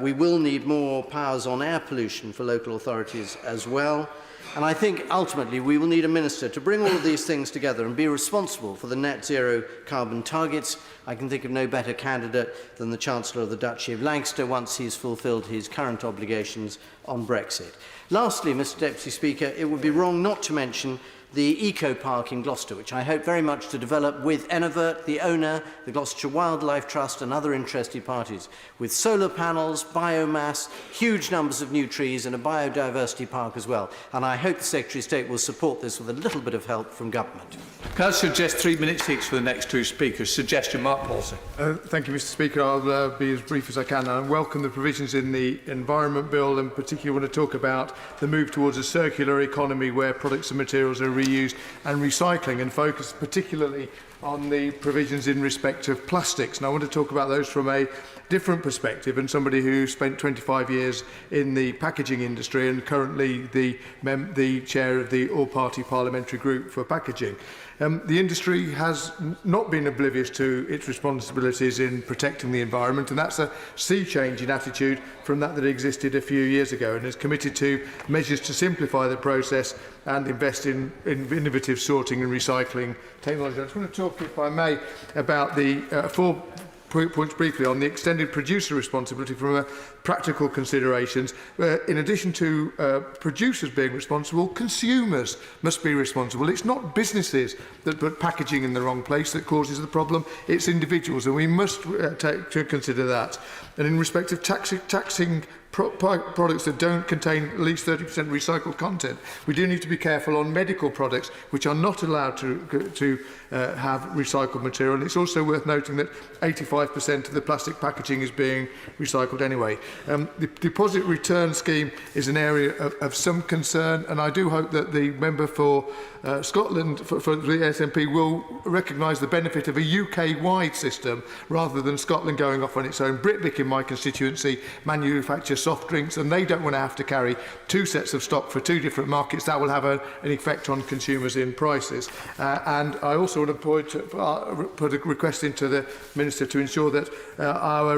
[SPEAKER 9] We will need more powers on air pollution for local authorities as well. And I think ultimately we will need a minister to bring all of these things together and be responsible for the net zero carbon targets. I can think of no better candidate than the Chancellor of the Duchy of Lancaster once he's fulfilled his current obligations on Brexit. Lastly, Mr. Deputy Speaker, it would be wrong not to mention the Eco Park in Gloucester, which I hope very much to develop with Enervert, the owner, the Gloucestershire Wildlife Trust and other interested parties, with solar panels, biomass, huge numbers of new trees and a biodiversity park as well. And I hope the Secretary of State will support this with a little bit of help from government.
[SPEAKER 12] Can I suggest 3 minutes each for the next two speakers? Suggestion, Mark Paulson.
[SPEAKER 3] Thank you, Mr. Speaker. I'll be as brief as I can. I welcome the provisions in the Environment Bill, and particularly want to talk about the move towards a circular economy where products and materials are reused and recycling, and focus particularly on the provisions in respect of plastics. And I want to talk about those from a different perspective, and somebody who spent 25 years in the packaging industry and currently the chair of the all-party parliamentary group for packaging. The industry has not been oblivious to its responsibilities in protecting the environment, and that's a sea change in attitude from that existed a few years ago, and is committed to measures to simplify the process and invest in innovative sorting and recycling technology. I just want to talk, if I may, about the 4 points briefly on the extended producer responsibility from practical considerations. In addition to producers being responsible, consumers must be responsible. It's not businesses that put packaging in the wrong place that causes the problem, it's individuals, and we must take to consider that. And in respect of taxing products that don't contain at least 30% recycled content, we do need to be careful on medical products which are not allowed to have recycled material. And it's also worth noting that 85% of the plastic packaging is being recycled anyway. The deposit return scheme is an area of some concern, and I do hope that the member for Scotland, for the SNP, will recognise the benefit of a UK-wide system rather than Scotland going off on its own. Britvic in my constituency manufacture soft drinks, and they don't want to have to carry two sets of stock for two different markets. That will have an effect on consumers in prices. And I also want to put a request into the Minister to ensure that our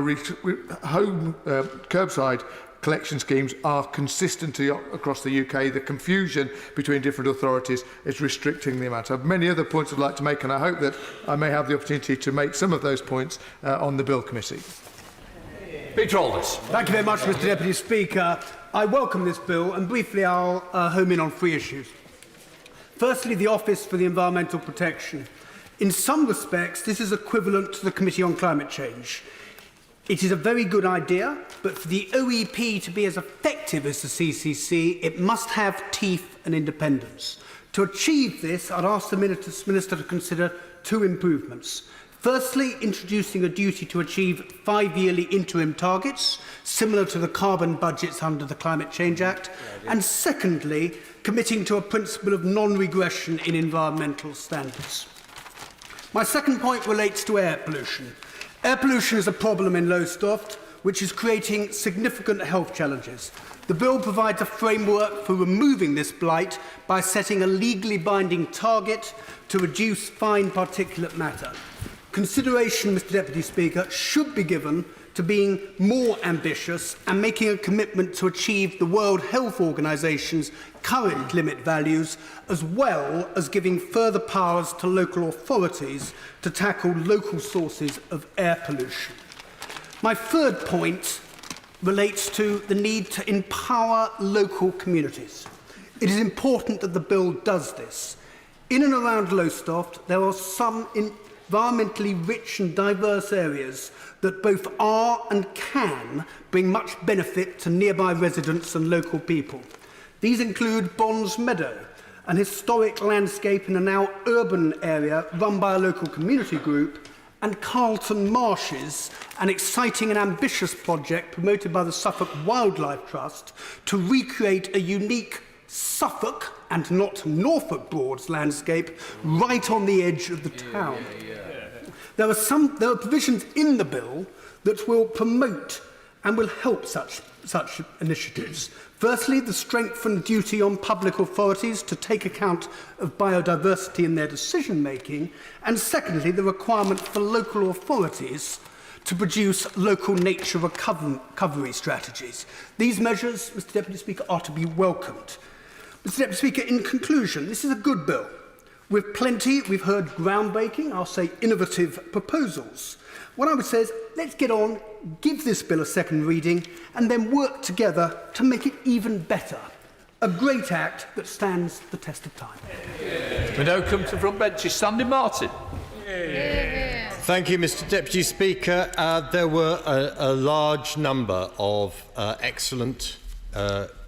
[SPEAKER 3] home curbside collection schemes are consistent across the UK. The confusion between different authorities is restricting the amount. I have many other points I'd like to make, and I hope that I may have the opportunity to make some of those points on the Bill Committee.
[SPEAKER 12] Peter Aldis.
[SPEAKER 7] Thank you very much, Mr Deputy Speaker. I welcome this bill, and briefly I'll home in on three issues. Firstly, the Office for the Environmental Protection. In some respects, this is equivalent to the Committee on Climate Change. It is a very good idea, but for the OEP to be as effective as the CCC, it must have teeth and independence. To achieve this, I'd ask the Minister to consider two improvements. Firstly, introducing a duty to achieve 5-yearly interim targets, similar to the carbon budgets under the Climate Change Act. And secondly, committing to a principle of non-regression in environmental standards. My second point relates to air pollution. Air pollution is a problem in Lowestoft, which is creating significant health challenges. The bill provides a framework for removing this blight by setting a legally binding target to reduce fine particulate matter. Consideration, Mr Deputy Speaker, should be given to being more ambitious and making a commitment to achieve the World Health Organisation's current limit values, as well as giving further powers to local authorities to tackle local sources of air pollution. My third point relates to the need to empower local communities. It is important that the bill does this. In and around Lowestoft, there are some environmentally rich and diverse areas that both are and can bring much benefit to nearby residents and local people. These include Bonds Meadow, an historic landscape in a now urban area run by a local community group, and Carlton Marshes, an exciting and ambitious project promoted by the Suffolk Wildlife Trust to recreate a unique Suffolk and not Norfolk Broads landscape right on the edge of the town. There are provisions in the bill that will promote and will help such initiatives. Firstly, the strengthened duty on public authorities to take account of biodiversity in their decision-making, and secondly, the requirement for local authorities to produce local nature recovery strategies. These measures, Mr Deputy Speaker, are to be welcomed. Mr Deputy Speaker, in conclusion, this is a good bill. With plenty, we've heard groundbreaking, I'll say innovative proposals. What I would say is, let's get on, give this bill a second reading, and then work together to make it even better. A great act that stands the test of time.
[SPEAKER 12] We now come to front benches. Sandy Martin.
[SPEAKER 11] Thank you, Mr Deputy Speaker. There were a large number of excellent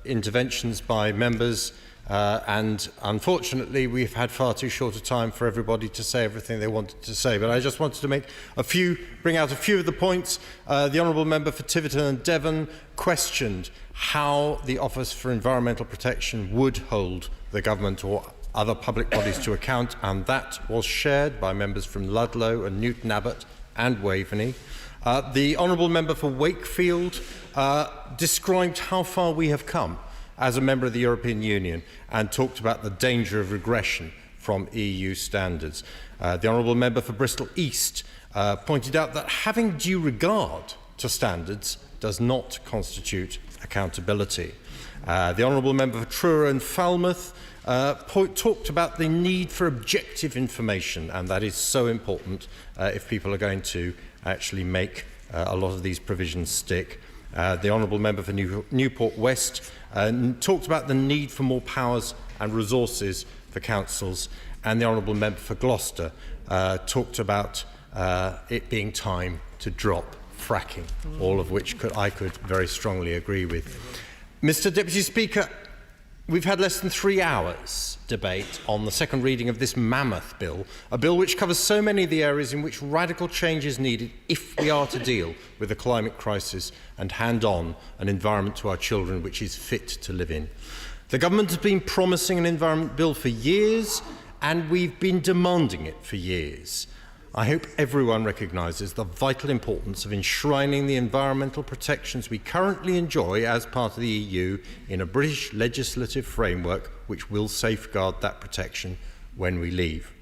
[SPEAKER 11] interventions by members, and unfortunately we've had far too short a time for everybody to say everything they wanted to say. But I just wanted to bring out a few of the points. The Honourable Member for Tiverton and Devon questioned how the Office for Environmental Protection would hold the government or other public bodies to account, and that was shared by members from Ludlow and Newton Abbot and Waveney. The Honourable Member for Wakefield described how far we have come as a member of the European Union and talked about the danger of regression from EU standards. The Honourable Member for Bristol East pointed out that having due regard to standards does not constitute accountability. The Honourable Member for Truro and Falmouth talked about the need for objective information, and that is so important if people are going to actually make a lot of these provisions stick. The Honourable Member for Newport West talked about the need for more powers and resources for councils, and the Honourable Member for Gloucester talked about it being time to drop fracking, all of which I could very strongly agree with. Mr Deputy Speaker, we've had less than 3 hours debate on the second reading of this mammoth bill, a bill which covers so many of the areas in which radical change is needed if we are to deal with the climate crisis and hand on an environment to our children which is fit to live in. The government has been promising an environment bill for years, and we've been demanding it for years.
[SPEAKER 17] I hope everyone recognises the vital importance of enshrining the environmental protections we currently enjoy as part of the EU in a British legislative framework which will safeguard that protection when we leave.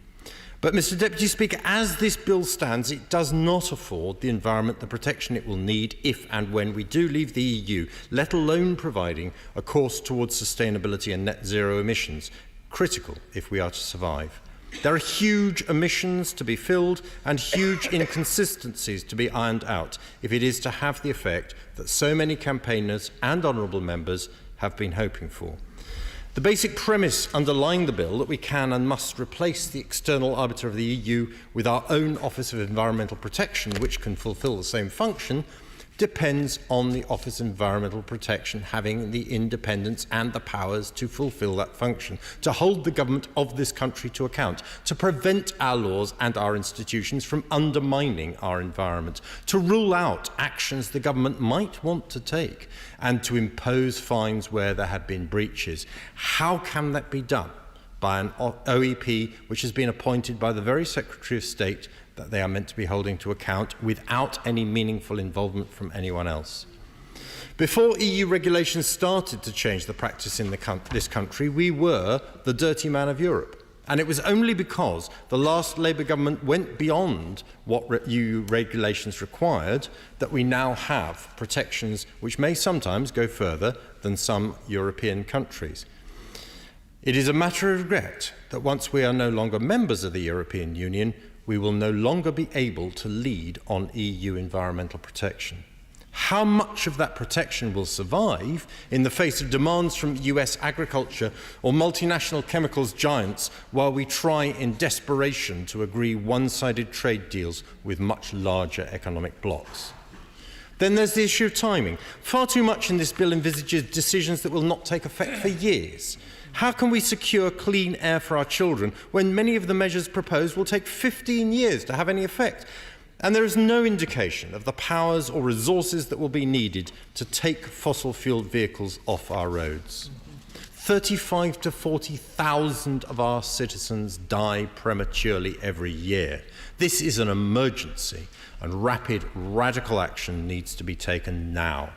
[SPEAKER 17] But, Mr Deputy Speaker, as this bill stands, it does not afford the environment the protection it will need if and when we do leave the EU, let alone providing a course towards sustainability and net zero emissions, critical if we are to survive. There are huge omissions to be filled and huge inconsistencies to be ironed out if it is to have the effect that so many campaigners and honourable members have been hoping for. The basic premise underlying the bill, that we can and must replace the external arbiter of the EU with our own Office of Environmental Protection, which can fulfil the same function, depends on the Office of Environmental Protection having the independence and the powers to fulfil that function, to hold the government of this country to account, to prevent our laws and our institutions from undermining our environment, to rule out actions the government might want to take, and to impose fines where there have been breaches. How can that be done? By an OEP which has been appointed by the very Secretary of State that they are meant to be holding to account without any meaningful involvement from anyone else. Before EU regulations started to change the practice in this country, we were the dirty man of Europe. And it was only because the last Labour government went beyond what EU regulations required that we now have protections which may sometimes go further than some European countries. It is a matter of regret that once we are no longer members of the European Union, we will no longer be able to lead on EU environmental protection. How much of that protection will survive in the face of demands from US agriculture or multinational chemicals giants while we try in desperation to agree one-sided trade deals with much larger economic blocs? Then there's the issue of timing. Far too much in this bill envisages decisions that will not take effect for years. How can we secure clean air for our children when many of the measures proposed will take 15 years to have any effect? And there is no indication of the powers or resources that will be needed to take fossil-fuelled vehicles off our roads. 35 to 40,000 of our citizens die prematurely every year. This is an emergency, and rapid, radical action needs to be taken now.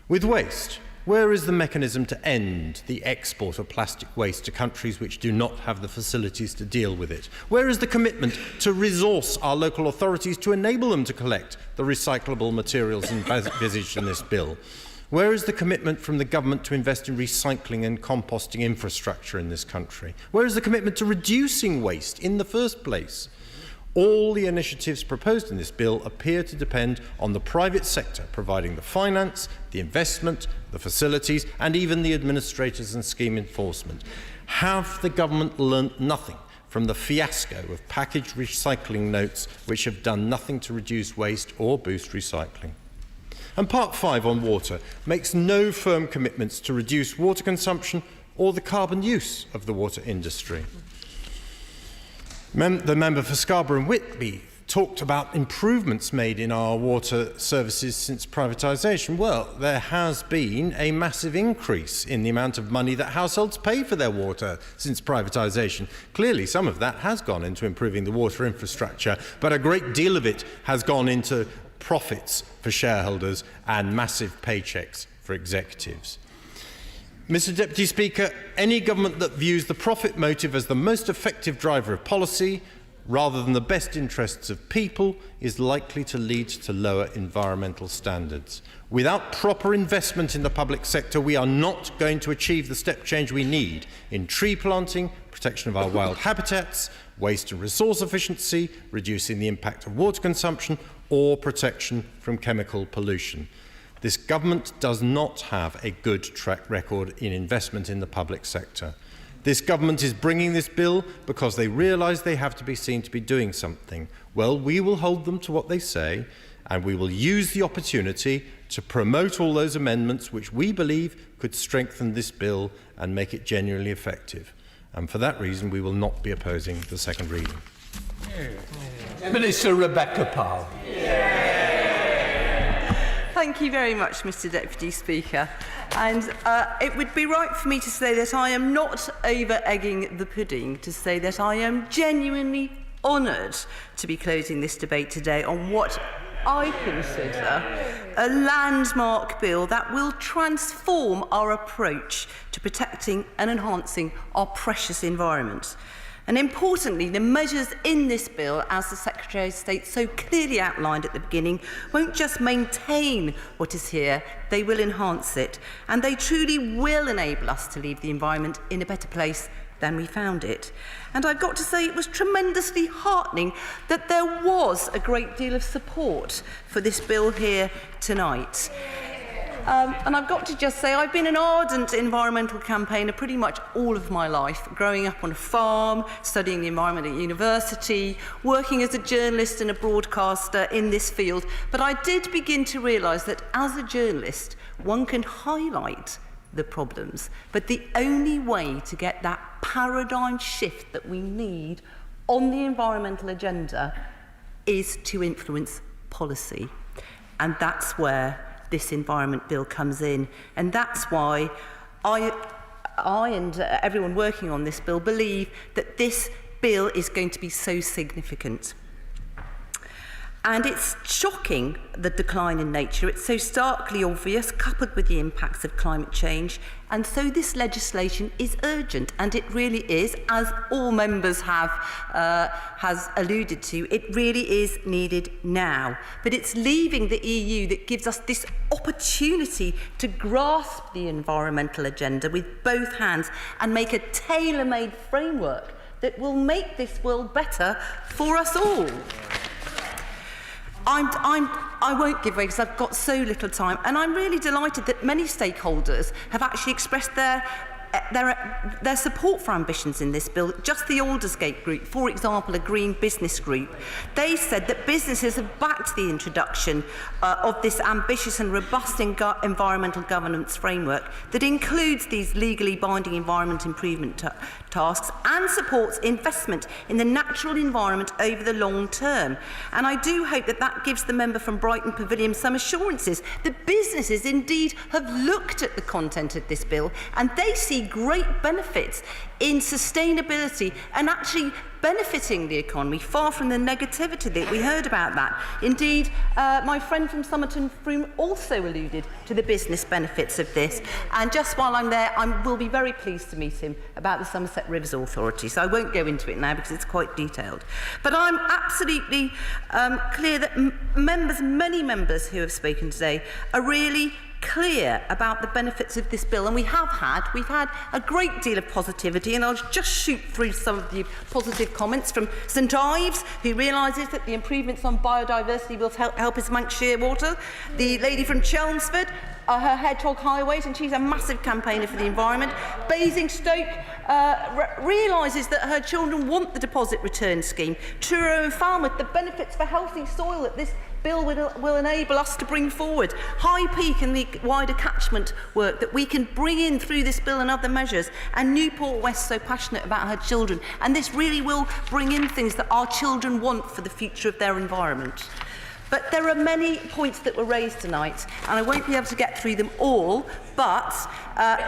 [SPEAKER 17] With waste, where is the mechanism to end the export of plastic waste to countries which do not have the facilities to deal with it? Where is the commitment to resource our local authorities to enable them to collect the recyclable materials envisaged in this bill? Where is the commitment from the government to invest in recycling and composting infrastructure in this country? Where is the commitment to reducing waste in the first place? All the initiatives proposed in this bill appear to depend on the private sector providing the finance, the investment, the facilities, and even the administrators and scheme enforcement. Have the government learnt nothing from the fiasco of packaged recycling notes which have done nothing to reduce waste or boost recycling? And Part 5 on water makes no firm commitments to reduce water consumption or the carbon use of the water industry. The member for Scarborough and Whitby talked about improvements made in our water services since privatisation. Well, there has been a massive increase in the amount of money that households pay for their water since privatisation. Clearly, some of that has gone into improving the water infrastructure, but a great deal of it has gone into profits for shareholders and massive paychecks for executives. Mr Deputy Speaker, any government that views the profit motive as the most effective driver of policy, rather than the best interests of people, is likely to lead to lower environmental standards. Without proper investment in the public sector, we are not going to achieve the step change we need in tree planting, protection of our wild habitats, waste and resource efficiency, reducing the impact of water consumption, or protection from chemical pollution. This government does not have a good track record in investment in the public sector. This government is bringing this bill because they realise they have to be seen to be doing something. Well, we will hold them to what they say, and we will use the opportunity to promote all those amendments which we believe could strengthen this bill and make it genuinely effective. And for that reason, we will not be opposing the second reading.
[SPEAKER 12] Minister Rebecca Powell.
[SPEAKER 19] Thank you very much, Mr Deputy Speaker. And it would be right for me to say that I am not over-egging the pudding, to say that I am genuinely honoured to be closing this debate today on what I consider a landmark bill that will transform our approach to protecting and enhancing our precious environment. And importantly, the measures in this bill, as the Secretary of State so clearly outlined at the beginning, won't just maintain what is here, they will enhance it. And they truly will enable us to leave the environment in a better place than we found it. And I've got to say it was tremendously heartening that there was a great deal of support for this bill here tonight. And I've got to just say I've been an ardent environmental campaigner pretty much all of my life, growing up on a farm, studying the environment at university, working as a journalist and a broadcaster in this field. But I did begin to realise that as a journalist, one can highlight the problems, but the only way to get that paradigm shift that we need on the environmental agenda is to influence policy. And that's where this environment bill comes in. And that's why I and everyone working on this bill believe that this bill is going to be so significant. And it's shocking, the decline in nature. It's so starkly obvious, coupled with the impacts of climate change. And so this legislation is urgent, and it really is, as all members has alluded to, it really is needed now. But it's leaving the EU that gives us this opportunity to grasp the environmental agenda with both hands and make a tailor-made framework that will make this world better for us all. I won't give away because I've got so little time, and I'm really delighted that many stakeholders have actually expressed their support for ambitions in this bill. Just the Aldersgate Group, for example, a green business group, they said that businesses have backed the introduction of this ambitious and robust environmental governance framework that includes these legally binding environment improvement tasks and supports investment in the natural environment over the long term. And I do hope that that gives the member from Brighton Pavilion some assurances that businesses indeed have looked at the content of this bill and they see great benefits in sustainability and actually benefiting the economy, far from the negativity that we heard about that. Indeed, my friend from Somerton Froome also alluded to the business benefits of this. And just while I'm there, I will be very pleased to meet him about the Somerset Rivers Authority. So I won't go into it now because it's quite detailed. But I'm absolutely clear that many members who have spoken today are really clear about the benefits of this bill, and we've had a great deal of positivity, and I'll just shoot through some of the positive comments from St Ives, who realises that the improvements on biodiversity will help his Manx shearwater. The lady from Chelmsford, her Hedgehog Highways, and she's a massive campaigner for the environment. Basingstoke realises that her children want the deposit return scheme. Truro and Falmouth, the benefits for healthy soil that this bill will enable us to bring forward. High Peak and the wider catchment work that we can bring in through this bill and other measures. And Newport West, so passionate about her children. And this really will bring in things that our children want for the future of their environment. But there are many points that were raised tonight, and I won't be able to get through them all, but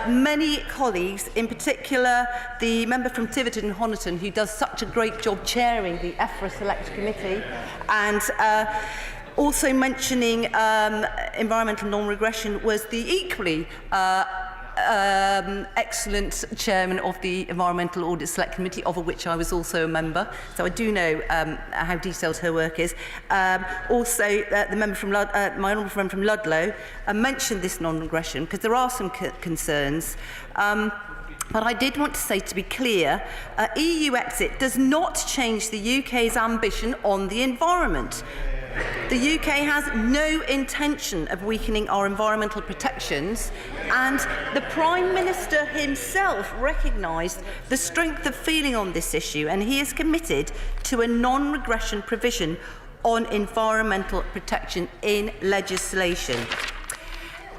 [SPEAKER 19] many colleagues, in particular the member from Tiverton and Honiton, who does such a great job chairing the EFRA Select Committee, and also mentioning environmental non-regression, was the equally excellent chairman of the Environmental Audit Select Committee, of which I was also a member, so I do know how detailed her work is. Also, the member from my honourable friend from Ludlow mentioned this non-regression because there are some concerns. But I did want to say, to be clear, EU exit does not change the UK's ambition on the environment. The UK has no intention of weakening our environmental protections, and the Prime Minister himself recognised the strength of feeling on this issue, and he is committed to a non-regression provision on environmental protection in legislation.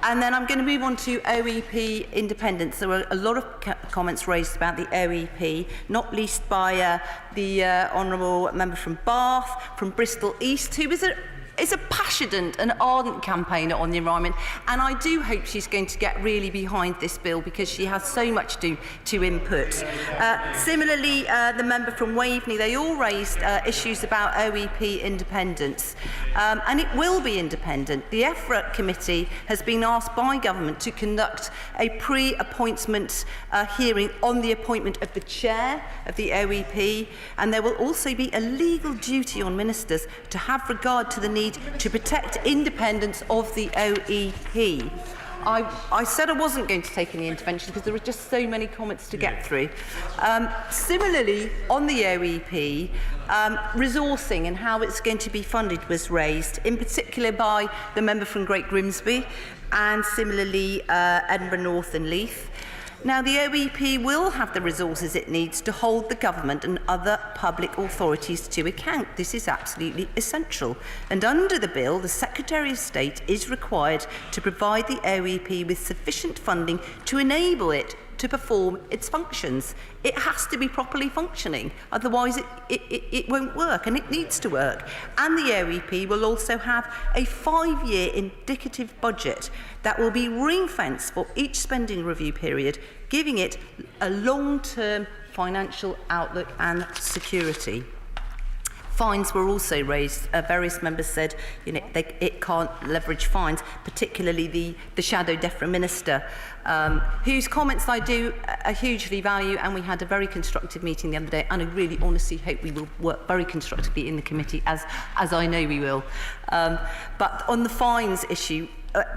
[SPEAKER 19] And then I'm going to move on to OEP independence. There were a lot of comments raised about the OEP, not least by the Honourable Member from Bath, from Bristol East, who was is a passionate and ardent campaigner on the environment, and I do hope she's going to get really behind this bill because she has so much to input. Similarly, the member from Waveney, they all raised issues about OEP independence, and it will be independent. The EFRA committee has been asked by government to conduct a pre-appointment hearing on the appointment of the chair of the OEP, and there will also be a legal duty on ministers to have regard to the need to protect independence of the OEP. I said I wasn't going to take any intervention because there were just so many comments to get through. Similarly, on the OEP, resourcing and how it's going to be funded was raised, in particular by the member from Great Grimsby and similarly Edinburgh North and Leith. Now, the OEP will have the resources it needs to hold the government and other public authorities to account. This is absolutely essential. And under the bill, the Secretary of State is required to provide the OEP with sufficient funding to enable it to perform its functions. It has to be properly functioning, otherwise it won't work, and it needs to work. And the OEP will also have a 5-year indicative budget that will be ring-fenced for each spending review period, giving it a long-term financial outlook and security. Fines were also raised. Various members said it can't leverage fines, particularly the Shadow DEFRA Minister, whose comments I do hugely value, and we had a very constructive meeting the other day, and I really honestly hope we will work very constructively in the committee, as I know we will. But on the fines issue,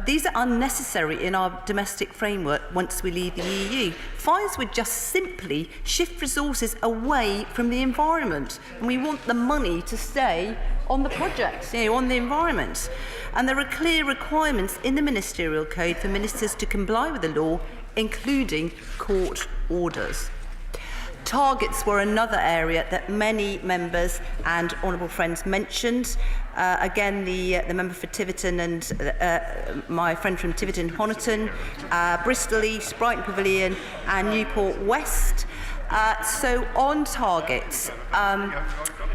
[SPEAKER 19] these are unnecessary in our domestic framework once we leave the EU. Fines would just simply shift resources away from the environment, and we want the money to stay on the projects, on the environment. And there are clear requirements in the ministerial code for ministers to comply with the law, including court orders. Targets were another area that many members and honourable friends mentioned. Again, the member for Tiverton and my friend from Tiverton, Honiton, Bristol East, Brighton Pavilion and Newport West. So on targets,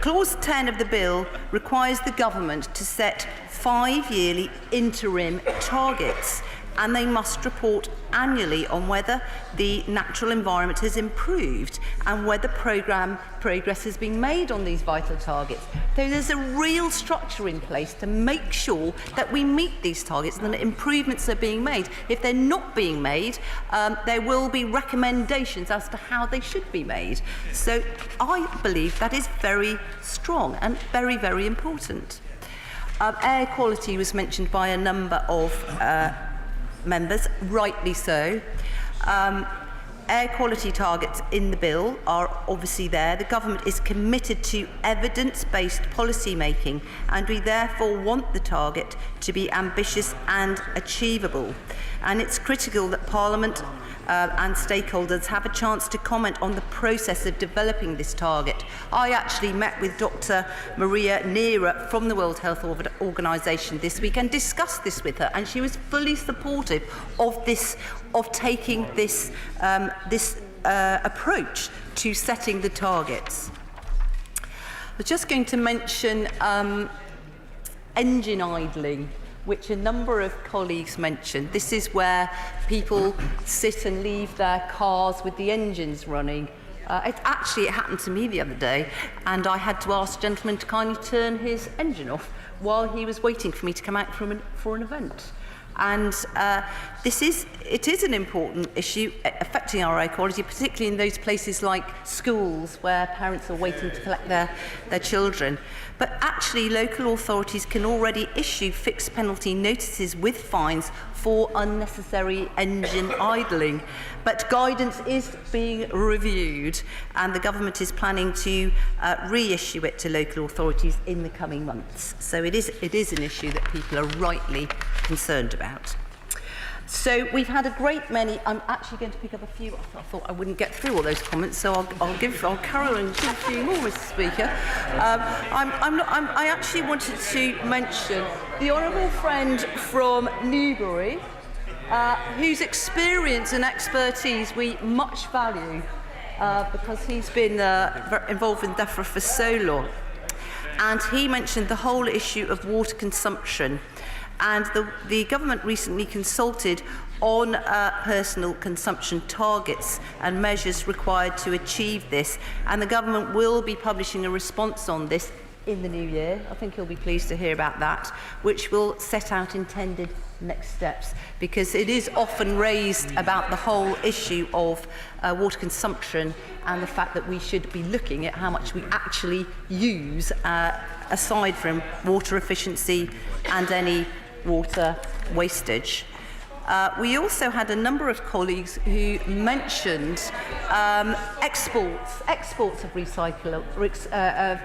[SPEAKER 19] Clause 10 of the bill requires the government to set 5-yearly interim targets, and they must report annually on whether the natural environment has improved and whether progress has been made on these vital targets. So there's a real structure in place to make sure that we meet these targets and that improvements are being made. If they're not being made, there will be recommendations as to how they should be made. So I believe that is very strong and very, very important. Air quality was mentioned by a number of members, rightly so. Air quality targets in the bill are obviously there. The government is committed to evidence-based policy making, and we therefore want the target to be ambitious and achievable. And it's critical that Parliament and stakeholders have a chance to comment on the process of developing this target. I actually met with Dr. Maria Neira from the World Health Organization this week and discussed this with her, and she was fully supportive of this, of taking this approach to setting the targets. I was just going to mention engine idling, which a number of colleagues mentioned. This is where people sit and leave their cars with the engines running. It happened to me the other day, and I had to ask a gentleman to kindly turn his engine off while he was waiting for me to come out for an event. And it is an important issue affecting our air quality, particularly in those places like schools where parents are waiting to collect their children. But actually, local authorities can already issue fixed penalty notices with fines for unnecessary engine idling. But guidance is being reviewed, and the government is planning to reissue it to local authorities in the coming months. So it is an issue that people are rightly concerned about. So we've had a great many. I'm actually going to pick up a few. I thought I wouldn't get through all those comments, so I'll carry on and give a few more, Mr. Speaker. I actually wanted to mention the honourable friend from Newbury, whose experience and expertise we much value, because he's been involved in DEFRA for so long. and he mentioned the whole issue of water consumption. And the government recently consulted on personal consumption targets and measures required to achieve this, and the government will be publishing a response on this in the new year. I think you'll be pleased to hear about that, which will set out intended next steps, because it is often raised about the whole issue of water consumption and the fact that we should be looking at how much we actually use aside from water efficiency and any water wastage. We also had a number of colleagues who mentioned exports of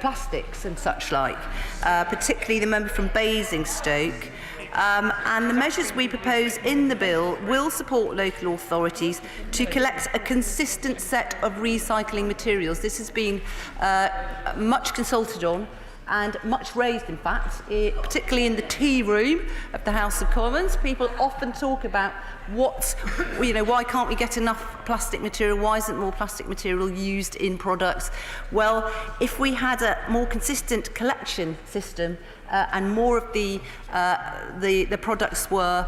[SPEAKER 19] plastics and such like, particularly the member from Basingstoke. And the measures we propose in the bill will support local authorities to collect a consistent set of recycling materials. This has been much consulted on and much raised, in fact, particularly in the tea room of the House of Commons. People often talk about why can't we get enough plastic material? Why isn't more plastic material used in products? Well, if we had a more consistent collection system and more of the products were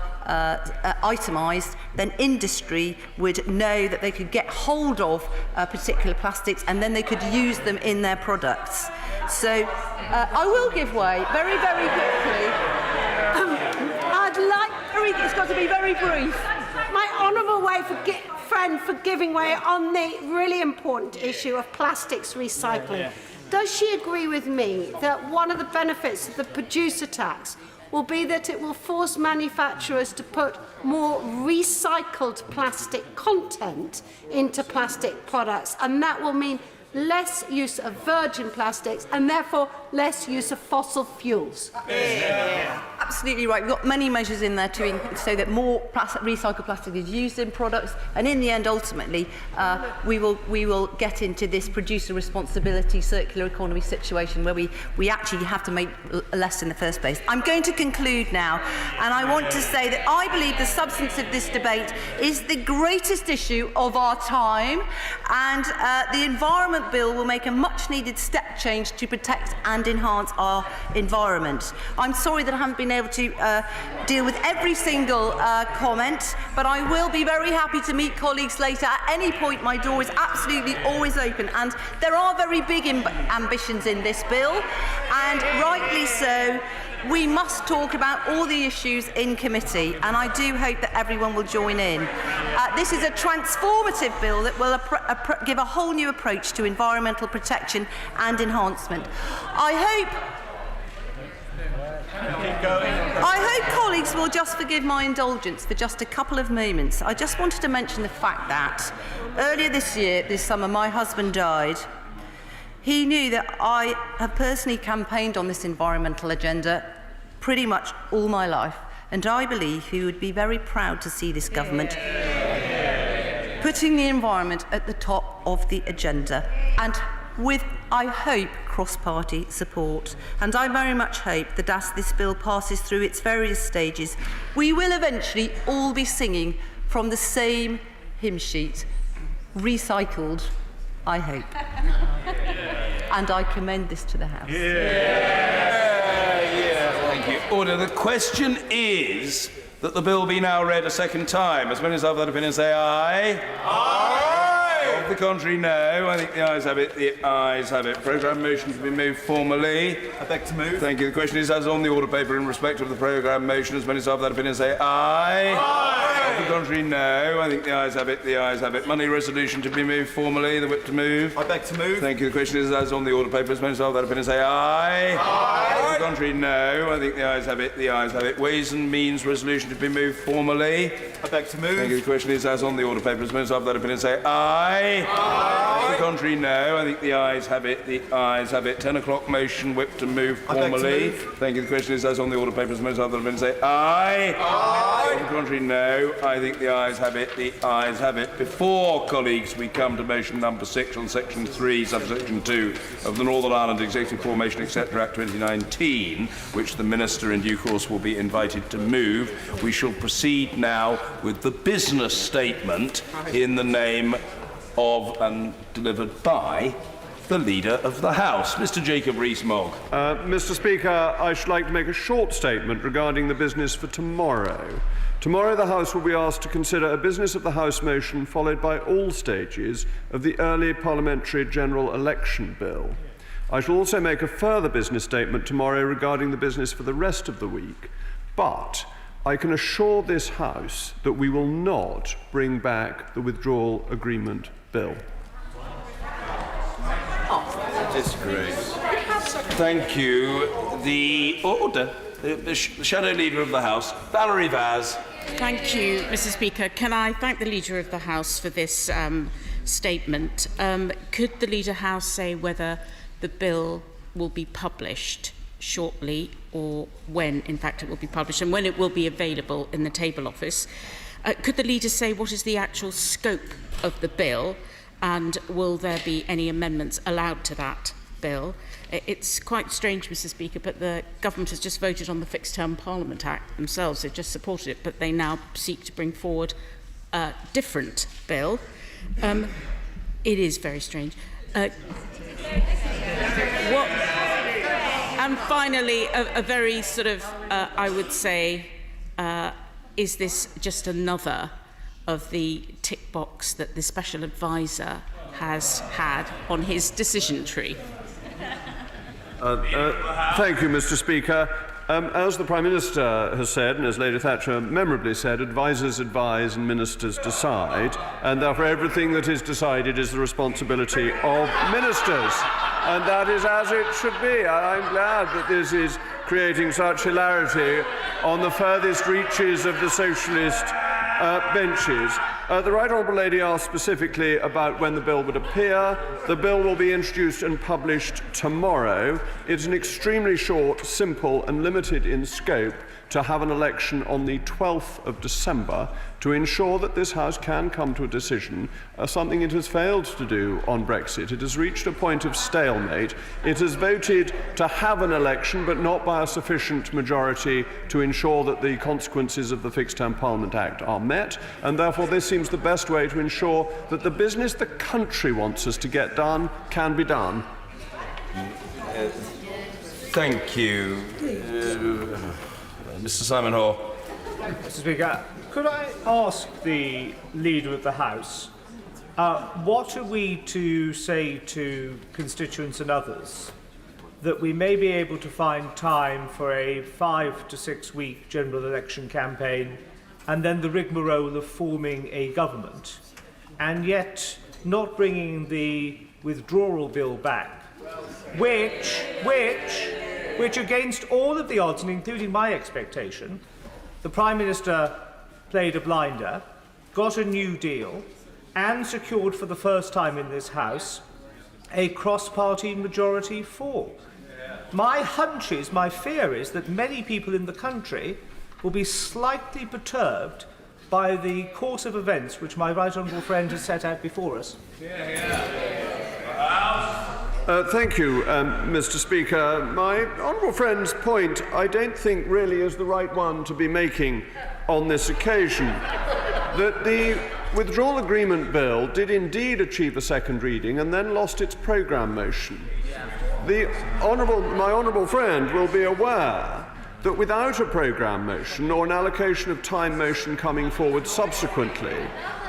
[SPEAKER 19] itemised, then industry would know that they could get hold of particular plastics and then they could use them in their products. So I will give way very, very quickly.
[SPEAKER 13] It's got to be very brief. My honourable friend for giving way on the really important issue of plastics recycling. Does she agree with me that one of the benefits of the producer tax will be that it will force manufacturers to put more recycled plastic content into plastic products, and that will mean less use of virgin plastics and therefore less use of fossil fuels?
[SPEAKER 19] Absolutely right. We've got many measures in there so that more recycled plastic is used in products, and in the end, ultimately, we will get into this producer responsibility circular economy situation where we actually have to make less in the first place. I'm going to conclude now, and I want to say that I believe the substance of this debate is the greatest issue of our time, and the Environment Bill will make a much-needed step change to protect and enhance our environment. I'm sorry that I haven't been able to deal with every single comment, but I will be very happy to meet colleagues later. At any point, my door is absolutely always open, and there are very big ambitions in this bill, and rightly so. We must talk about all the issues in committee, and I do hope that everyone will join in. This is a transformative bill that will give a whole new approach to environmental protection and enhancement. I hope colleagues will just forgive my indulgence for just a couple of moments. I just wanted to mention the fact that earlier this summer, my husband died. He knew that I have personally campaigned on this environmental agenda pretty much all my life, and I believe he would be very proud to see this government putting the environment at the top of the agenda, and with, I hope, cross-party support. And I very much hope that as this bill passes through its various stages, we will eventually all be singing from the same hymn sheet, recycled, I hope. And I commend this to the House.
[SPEAKER 1] Thank you. Order. The question is that the bill be now read a second time. As many as have that opinion say aye. Aye. Of the contrary, no. I think the ayes have it. The ayes have it. Programme motion to be moved formally. I beg to move. Thank you. The question is, as on the order paper in respect of the programme motion, as many as have that opinion say aye. Aye. Of the contrary, no. I think the ayes have it. The ayes have it. Money resolution to be moved formally. The whip to move. I beg to move. Thank you. The question is, as on the order paper, as many as have that opinion say aye. Aye. Of the contrary, no. I think the ayes have it. The ayes have it. Ways and means resolution to be moved formally. I beg to move. Thank you. The question is, as on the order paper, as many as have that opinion say aye. Aye. Of the contrary, no. I think the ayes have it. The ayes have it. 10 o'clock motion, whip to move formally. Thank you. The question is, as on the order paper, as many as have that opinion say aye. Aye. Of the contrary, no. I think the ayes have it. The ayes have it. Before, colleagues, we come to motion number 6 on section 3, subsection 2 of the Northern Ireland Executive Formation, etc. Act 2019, which the Minister in due course will be invited to move, we shall proceed now with the business statement in the name of and delivered by the Leader of the House. Mr Jacob Rees-Mogg.
[SPEAKER 8] Mr Speaker, I should like to make a short statement regarding the business for tomorrow. Tomorrow the House will be asked to consider a business of the House motion followed by all stages of the early parliamentary general election bill. I shall also make a further business statement tomorrow regarding the business for the rest of the week, but I can assure this House that we will not bring back the withdrawal agreement bill.
[SPEAKER 1] Disagree. Thank you. The order. The Shadow Leader of the House, Valerie Vaz.
[SPEAKER 20] Thank you, Mr Speaker. Can I thank the Leader of the House for this statement? Could the Leader House say whether the bill will be published shortly or when, in fact, it will be published and when it will be available in the Table Office? Could the Leader say what is the actual scope of the bill and will there be any amendments allowed to that bill? It's quite strange, Mr Speaker, but the government has just voted on the Fixed Term Parliament Act themselves. They've just supported it, but they now seek to bring forward a different bill. It is very strange. And finally, a very sort of, I would say, is this just another of the tick box that the Special Advisor has had on his decision tree?
[SPEAKER 8] Thank you, Mr Speaker. As the Prime Minister has said, and as Lady Thatcher memorably said, advisers advise and ministers decide, and therefore everything that is decided is the responsibility of ministers. And that is as it should be. I'm glad that this is creating such hilarity on the furthest reaches of the socialist benches. The Right Honourable Lady asked specifically about when the bill would appear. The bill will be introduced and published tomorrow. It's an extremely short, simple and limited in scope to have an election on the 12th of December to ensure that this House can come to a decision, something it has failed to do on Brexit. It has reached a point of stalemate. It has voted to have an election, but not by a sufficient majority to ensure that the consequences of the Fixed Term Parliament Act are met, and therefore this seems the best way to ensure that the business the country wants us to get done can be done.
[SPEAKER 1] Thank you. Mr Simon Hoare.
[SPEAKER 22] Mr Speaker, could I ask the Leader of the House, what are we to say to constituents and others that we may be able to find time for a 5 to 6 week general election campaign and then the rigmarole of forming a government, and yet not bringing the withdrawal bill back, which against all of the odds, and including my expectation, the Prime Minister played a blinder, got a new deal, and secured for the first time in this House a cross-party majority for. My hunch is, my fear is, that many people in the country will be slightly perturbed by the course of events which my right honourable friend has set out before us.
[SPEAKER 8] Thank you, Mr Speaker. My honourable friend's point, I don't think really is the right one to be making on this occasion. That the withdrawal agreement bill did indeed achieve a second reading and then lost its programme motion. My honourable friend will be aware that without a programme motion or an allocation of time motion coming forward subsequently,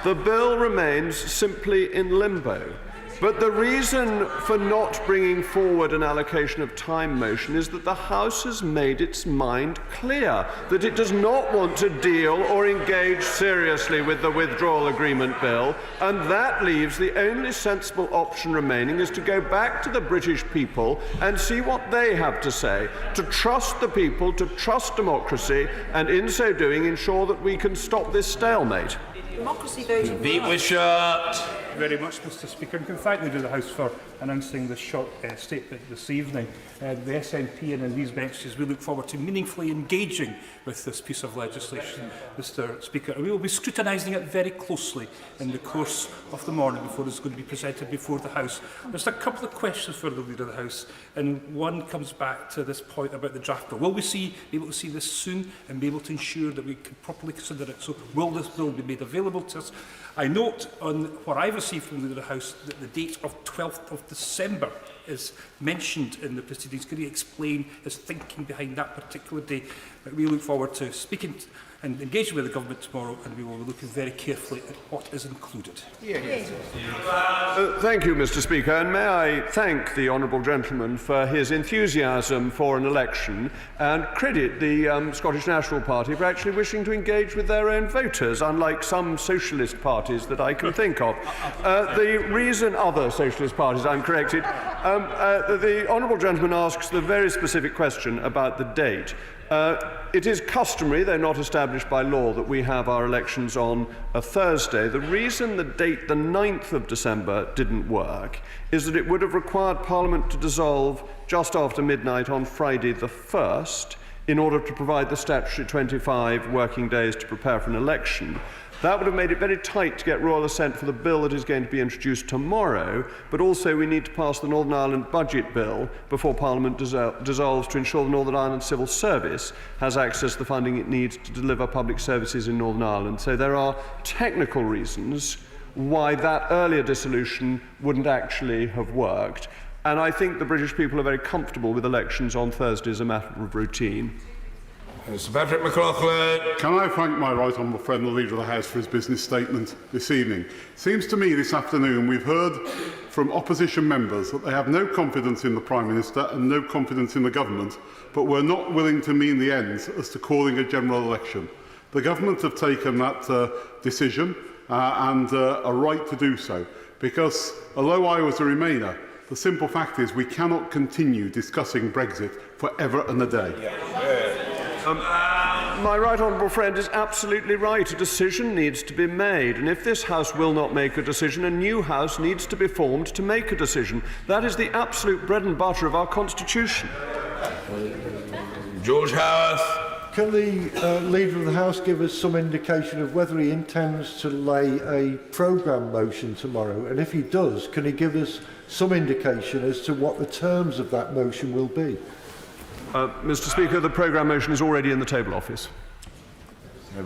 [SPEAKER 8] the bill remains simply in limbo. But the reason for not bringing forward an allocation of time motion is that the House has made its mind clear that it does not want to deal or engage seriously with the withdrawal agreement bill, and that leaves the only sensible option remaining is to go back to the British people and see what they have to say, to trust the people, to trust democracy, and in so doing ensure that we can stop this stalemate.
[SPEAKER 20] Democracy voting.
[SPEAKER 1] Beat with shirt.
[SPEAKER 23] Very much, Mr Speaker, and can thank the Leader of the House for announcing this short statement this evening. The SNP and in these benches, we look forward to meaningfully engaging with this piece of legislation, Mr Speaker. We will be scrutinising it very closely in the course of the morning before it's going to be presented before the House. There's a couple of questions for the Leader of the House, and one comes back to this point about the draft bill. Will we be able to see this soon and be able to ensure that we can properly consider it? So will this bill be made available available to us. I note on what I've received from the Leader of the House that the date of 12th of December is mentioned in the proceedings. Could he explain his thinking behind that particular day? But we look forward to speaking and engaging with the government tomorrow, and we will be looking very carefully at what is included.
[SPEAKER 8] Thank you, Mr. Speaker, and may I thank the honourable gentleman for his enthusiasm for an election and credit the Scottish National Party for actually wishing to engage with their own voters, unlike some socialist parties that I can think of. The reason other socialist parties, I'm corrected, the honourable gentleman asks the very specific question about the date. It is customary, though not established by law, that we have our elections on a Thursday. The reason the date, the 9th of December, didn't work is that it would have required Parliament to dissolve just after midnight on Friday the 1st in order to provide the statutory 25 working days to prepare for an election. That would have made it very tight to get royal assent for the bill that is going to be introduced tomorrow, but also we need to pass the Northern Ireland Budget Bill before Parliament dissolves to ensure the Northern Ireland Civil Service has access to the funding it needs to deliver public services in Northern Ireland. So there are technical reasons why that earlier dissolution wouldn't actually have worked. And I think the British people are very comfortable with elections on Thursday as a matter of routine.
[SPEAKER 1] Mr. Patrick McLaughlin.
[SPEAKER 10] Can I thank my right honourable friend, the Leader of the House, for his business statement this evening? Seems to me this afternoon we've heard from opposition members that they have no confidence in the Prime Minister and no confidence in the government, but were not willing to mean the ends as to calling a general election. The government have taken that decision and a right to do so, because although I was a Remainer, the simple fact is we cannot continue discussing Brexit forever and a day.
[SPEAKER 8] My right honourable friend is absolutely right. A decision needs to be made, and if this House will not make a decision, a new House needs to be formed to make a decision. That is the absolute bread and butter of our Constitution.
[SPEAKER 1] George Howarth.
[SPEAKER 15] Can the Leader of the House give us some indication of whether he intends to lay a programme motion tomorrow? And if he does, can he give us some indication as to what the terms of that motion will be?
[SPEAKER 8] Mr. Speaker, the programme motion is already in the table office.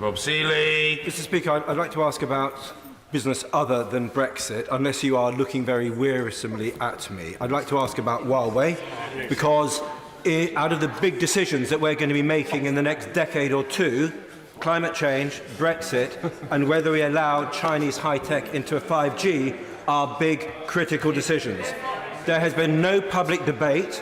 [SPEAKER 1] Bob Seeley.
[SPEAKER 21] Mr. Speaker, I'd like to ask about business other than Brexit, unless you are looking very wearisomely at me. I'd like to ask about Huawei, because out of the big decisions that we're going to be making in the next decade or two, climate change, Brexit, and whether we allow Chinese high-tech into a 5G are big critical decisions. There has been no public debate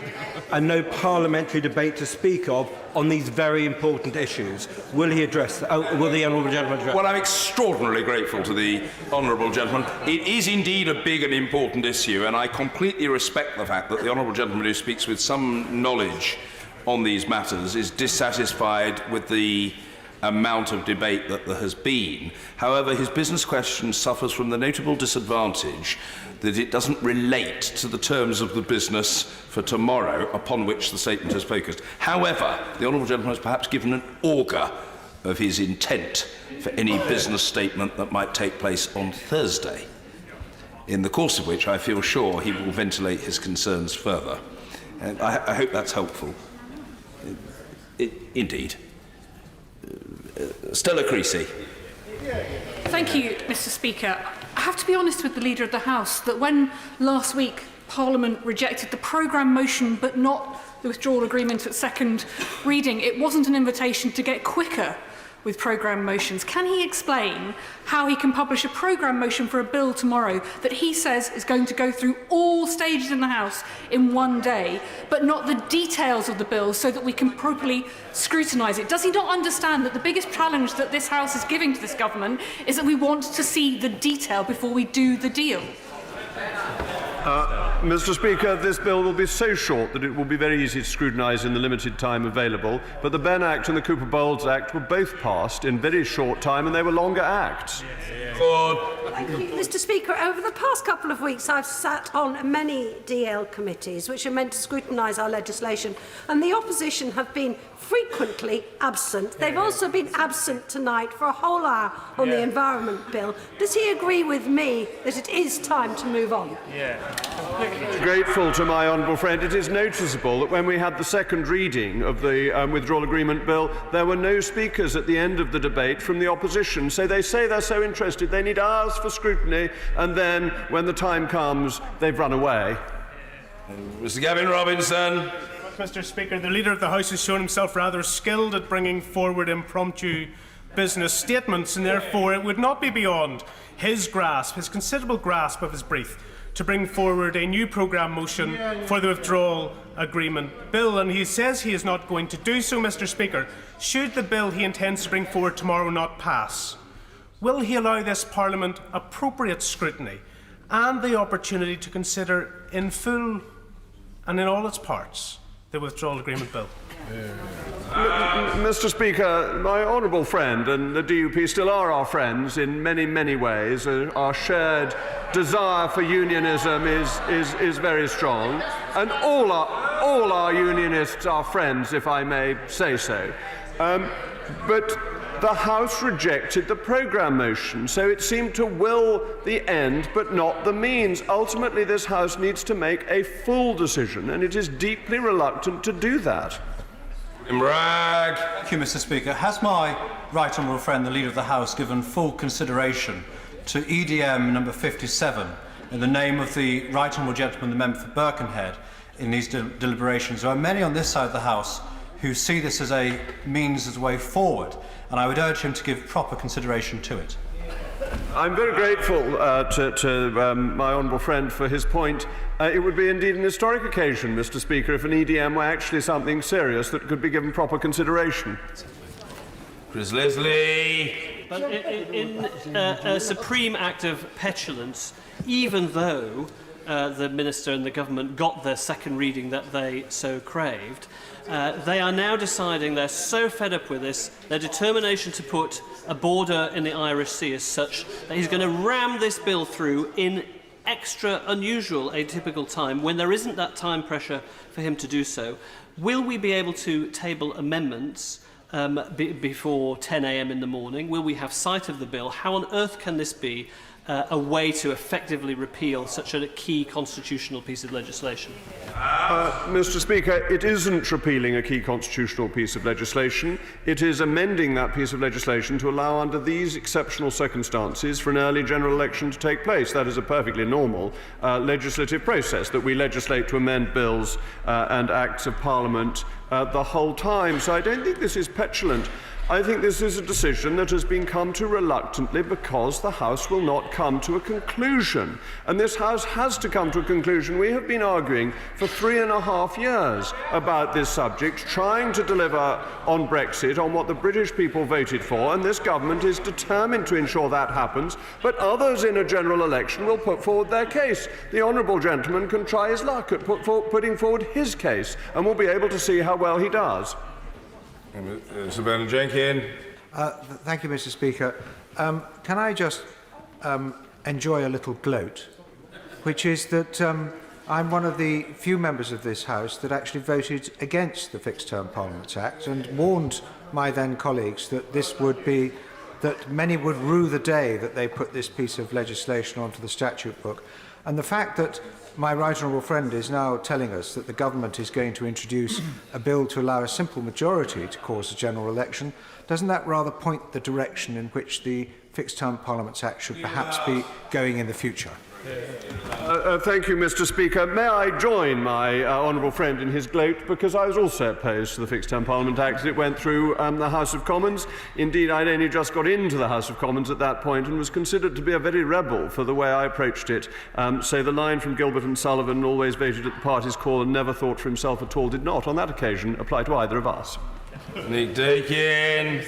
[SPEAKER 21] and no parliamentary debate to speak of on these very important issues. Will he address that? Will the honourable gentleman address?
[SPEAKER 1] Well, I'm extraordinarily grateful to the honourable gentleman. It is indeed a big and important issue, and I completely respect the fact that the honourable gentleman who speaks with some knowledge on these matters is dissatisfied with the amount of debate that there has been. However, his business question suffers from the notable disadvantage that it doesn't relate to the terms of the business for tomorrow upon which the statement has focused. However, the honourable gentleman has perhaps given an augur of his intent for any business statement that might take place on Thursday, in the course of which I feel sure he will ventilate his concerns further. And I hope that's helpful. Indeed. Stella Creasy.
[SPEAKER 24] Thank you, Mr. Speaker. I have to be honest with the Leader of the House that when last week Parliament rejected the programme motion but not the withdrawal agreement at second reading, it wasn't an invitation to get quicker with programme motions. Can he explain how he can publish a programme motion for a bill tomorrow that he says is going to go through all stages in the House in one day, but not the details of the bill so that we can properly scrutinise it? Does he not understand that the biggest challenge that this House is giving to this government is that we want to see the detail before we do the deal?
[SPEAKER 8] Mr. Speaker, this bill will be so short that it will be very easy to scrutinise in the limited time available, but the Benn Act and the Cooper-Bowles Act were both passed in very short time and they were longer acts.
[SPEAKER 13] Thank you, Mr. Speaker. Over the past couple of weeks, I've sat on many DL committees which are meant to scrutinise our legislation, and the opposition have been frequently absent. They've also been absent tonight for a whole hour on the Environment Bill. Does he agree with me that it is time to move on?
[SPEAKER 22] Yeah,
[SPEAKER 8] grateful to my honourable friend. It is noticeable that when we had the second reading of the withdrawal agreement bill, there were no speakers at the end of the debate from the opposition. So they say they're so interested, they need hours for scrutiny, and then when the time comes, they've run away.
[SPEAKER 1] Mr. Gavin Robinson.
[SPEAKER 4] Mr. Speaker, the Leader of the House has shown himself rather skilled at bringing forward impromptu business statements, and therefore it would not be beyond his grasp, his considerable grasp of his brief, to bring forward a new programme motion for the withdrawal agreement bill. And he says he is not going to do so, Mr. Speaker. Should the bill he intends to bring forward tomorrow not pass, will he allow this Parliament appropriate scrutiny and the opportunity to consider in full and in all its parts the withdrawal agreement bill?
[SPEAKER 8] Mr. Speaker, my honourable friend and the DUP still are our friends in many, many ways. Our shared desire for unionism is very strong, and all our unionists are friends, if I may say so. But the House rejected the programme motion, so it seemed to will the end but not the means. Ultimately, this House needs to make a full decision, and it is deeply reluctant to do that.
[SPEAKER 1] Bragg.
[SPEAKER 6] Thank you, Mr. Speaker. Has my right honourable friend, the Leader of the House, given full consideration to EDM number 57 in the name of the right honourable gentleman, the member for Birkenhead, in these deliberations? There are many on this side of the House who see this as a means, as a way forward, and I would urge him to give proper consideration to it.
[SPEAKER 8] I'm very grateful to my honourable friend for his point. It would be indeed an historic occasion, Mr. Speaker, if an EDM were actually something serious that could be given proper consideration.
[SPEAKER 1] Chris Leslie.
[SPEAKER 14] But in a supreme act of petulance, even though the Minister and the Government got their second reading that they so craved, they are now deciding they're so fed up with this, their determination to put a border in the Irish Sea is such that he's going to ram this bill through in extra unusual, atypical time, when there isn't that time pressure for him to do so. Will we be able to table amendments before 10 a.m. in the morning? Will we have sight of the bill? How on earth can this be a way to effectively repeal such a key constitutional piece of legislation?
[SPEAKER 8] Mr. Speaker, it isn't repealing a key constitutional piece of legislation. It is amending that piece of legislation to allow, under these exceptional circumstances, for an early general election to take place. That is a perfectly normal legislative process, that we legislate to amend bills and acts of Parliament the whole time. So I don't think this is petulant. I think this is a decision that has been come to reluctantly because the House will not come to a conclusion. And this House has to come to a conclusion. We have been arguing for 3.5 years about this subject, trying to deliver on Brexit, on what the British people voted for, and this government is determined to ensure that happens, but others in a general election will put forward their case. The honourable gentleman can try his luck at putting forward his case, and we'll be able to see how well he does.
[SPEAKER 1] Mr. Bernard Jenkins.
[SPEAKER 18] Thank you, Mr. Speaker. Can I just enjoy a little gloat, which is that I'm one of the few members of this House that actually voted against the Fixed Term Parliaments Act and warned my then colleagues that this would be, that many would rue the day that they put this piece of legislation onto the statute book. And the fact that my right honourable friend is now telling us that the government is going to introduce a bill to allow a simple majority to cause a general election, doesn't that rather point the direction in which the Fixed Term Parliaments Act should perhaps be going in the future?
[SPEAKER 8] Thank you, Mr. Speaker. May I join my honourable friend in his gloat, because I was also opposed to the Fixed Term Parliament Act as it went through the House of Commons. Indeed, I'd only just got into the House of Commons at that point and was considered to be a very rebel for the way I approached it. So the line from Gilbert and Sullivan, always voted at the party's call and never thought for himself at all, did not on that occasion apply to either of us.
[SPEAKER 1] Nick Dakin.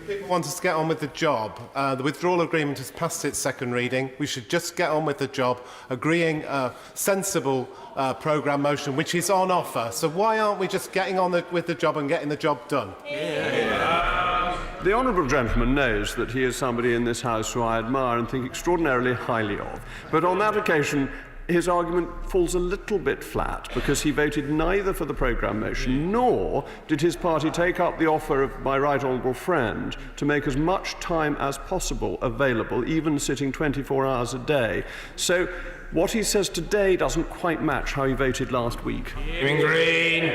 [SPEAKER 25] People want us to get on with the job. The withdrawal agreement has passed its second reading. We should just get on with the job, agreeing a sensible programme motion which is on offer. So why aren't we just getting on with the job and getting the job done?
[SPEAKER 8] The honourable gentleman knows that he is somebody in this House who I admire and think extraordinarily highly of. But on that occasion, his argument falls a little bit flat because he voted neither for the programme motion nor did his party take up the offer of my right honourable friend to make as much time as possible available, even sitting 24 hours a day. So what he says today doesn't quite match how he voted last week.
[SPEAKER 2] Green.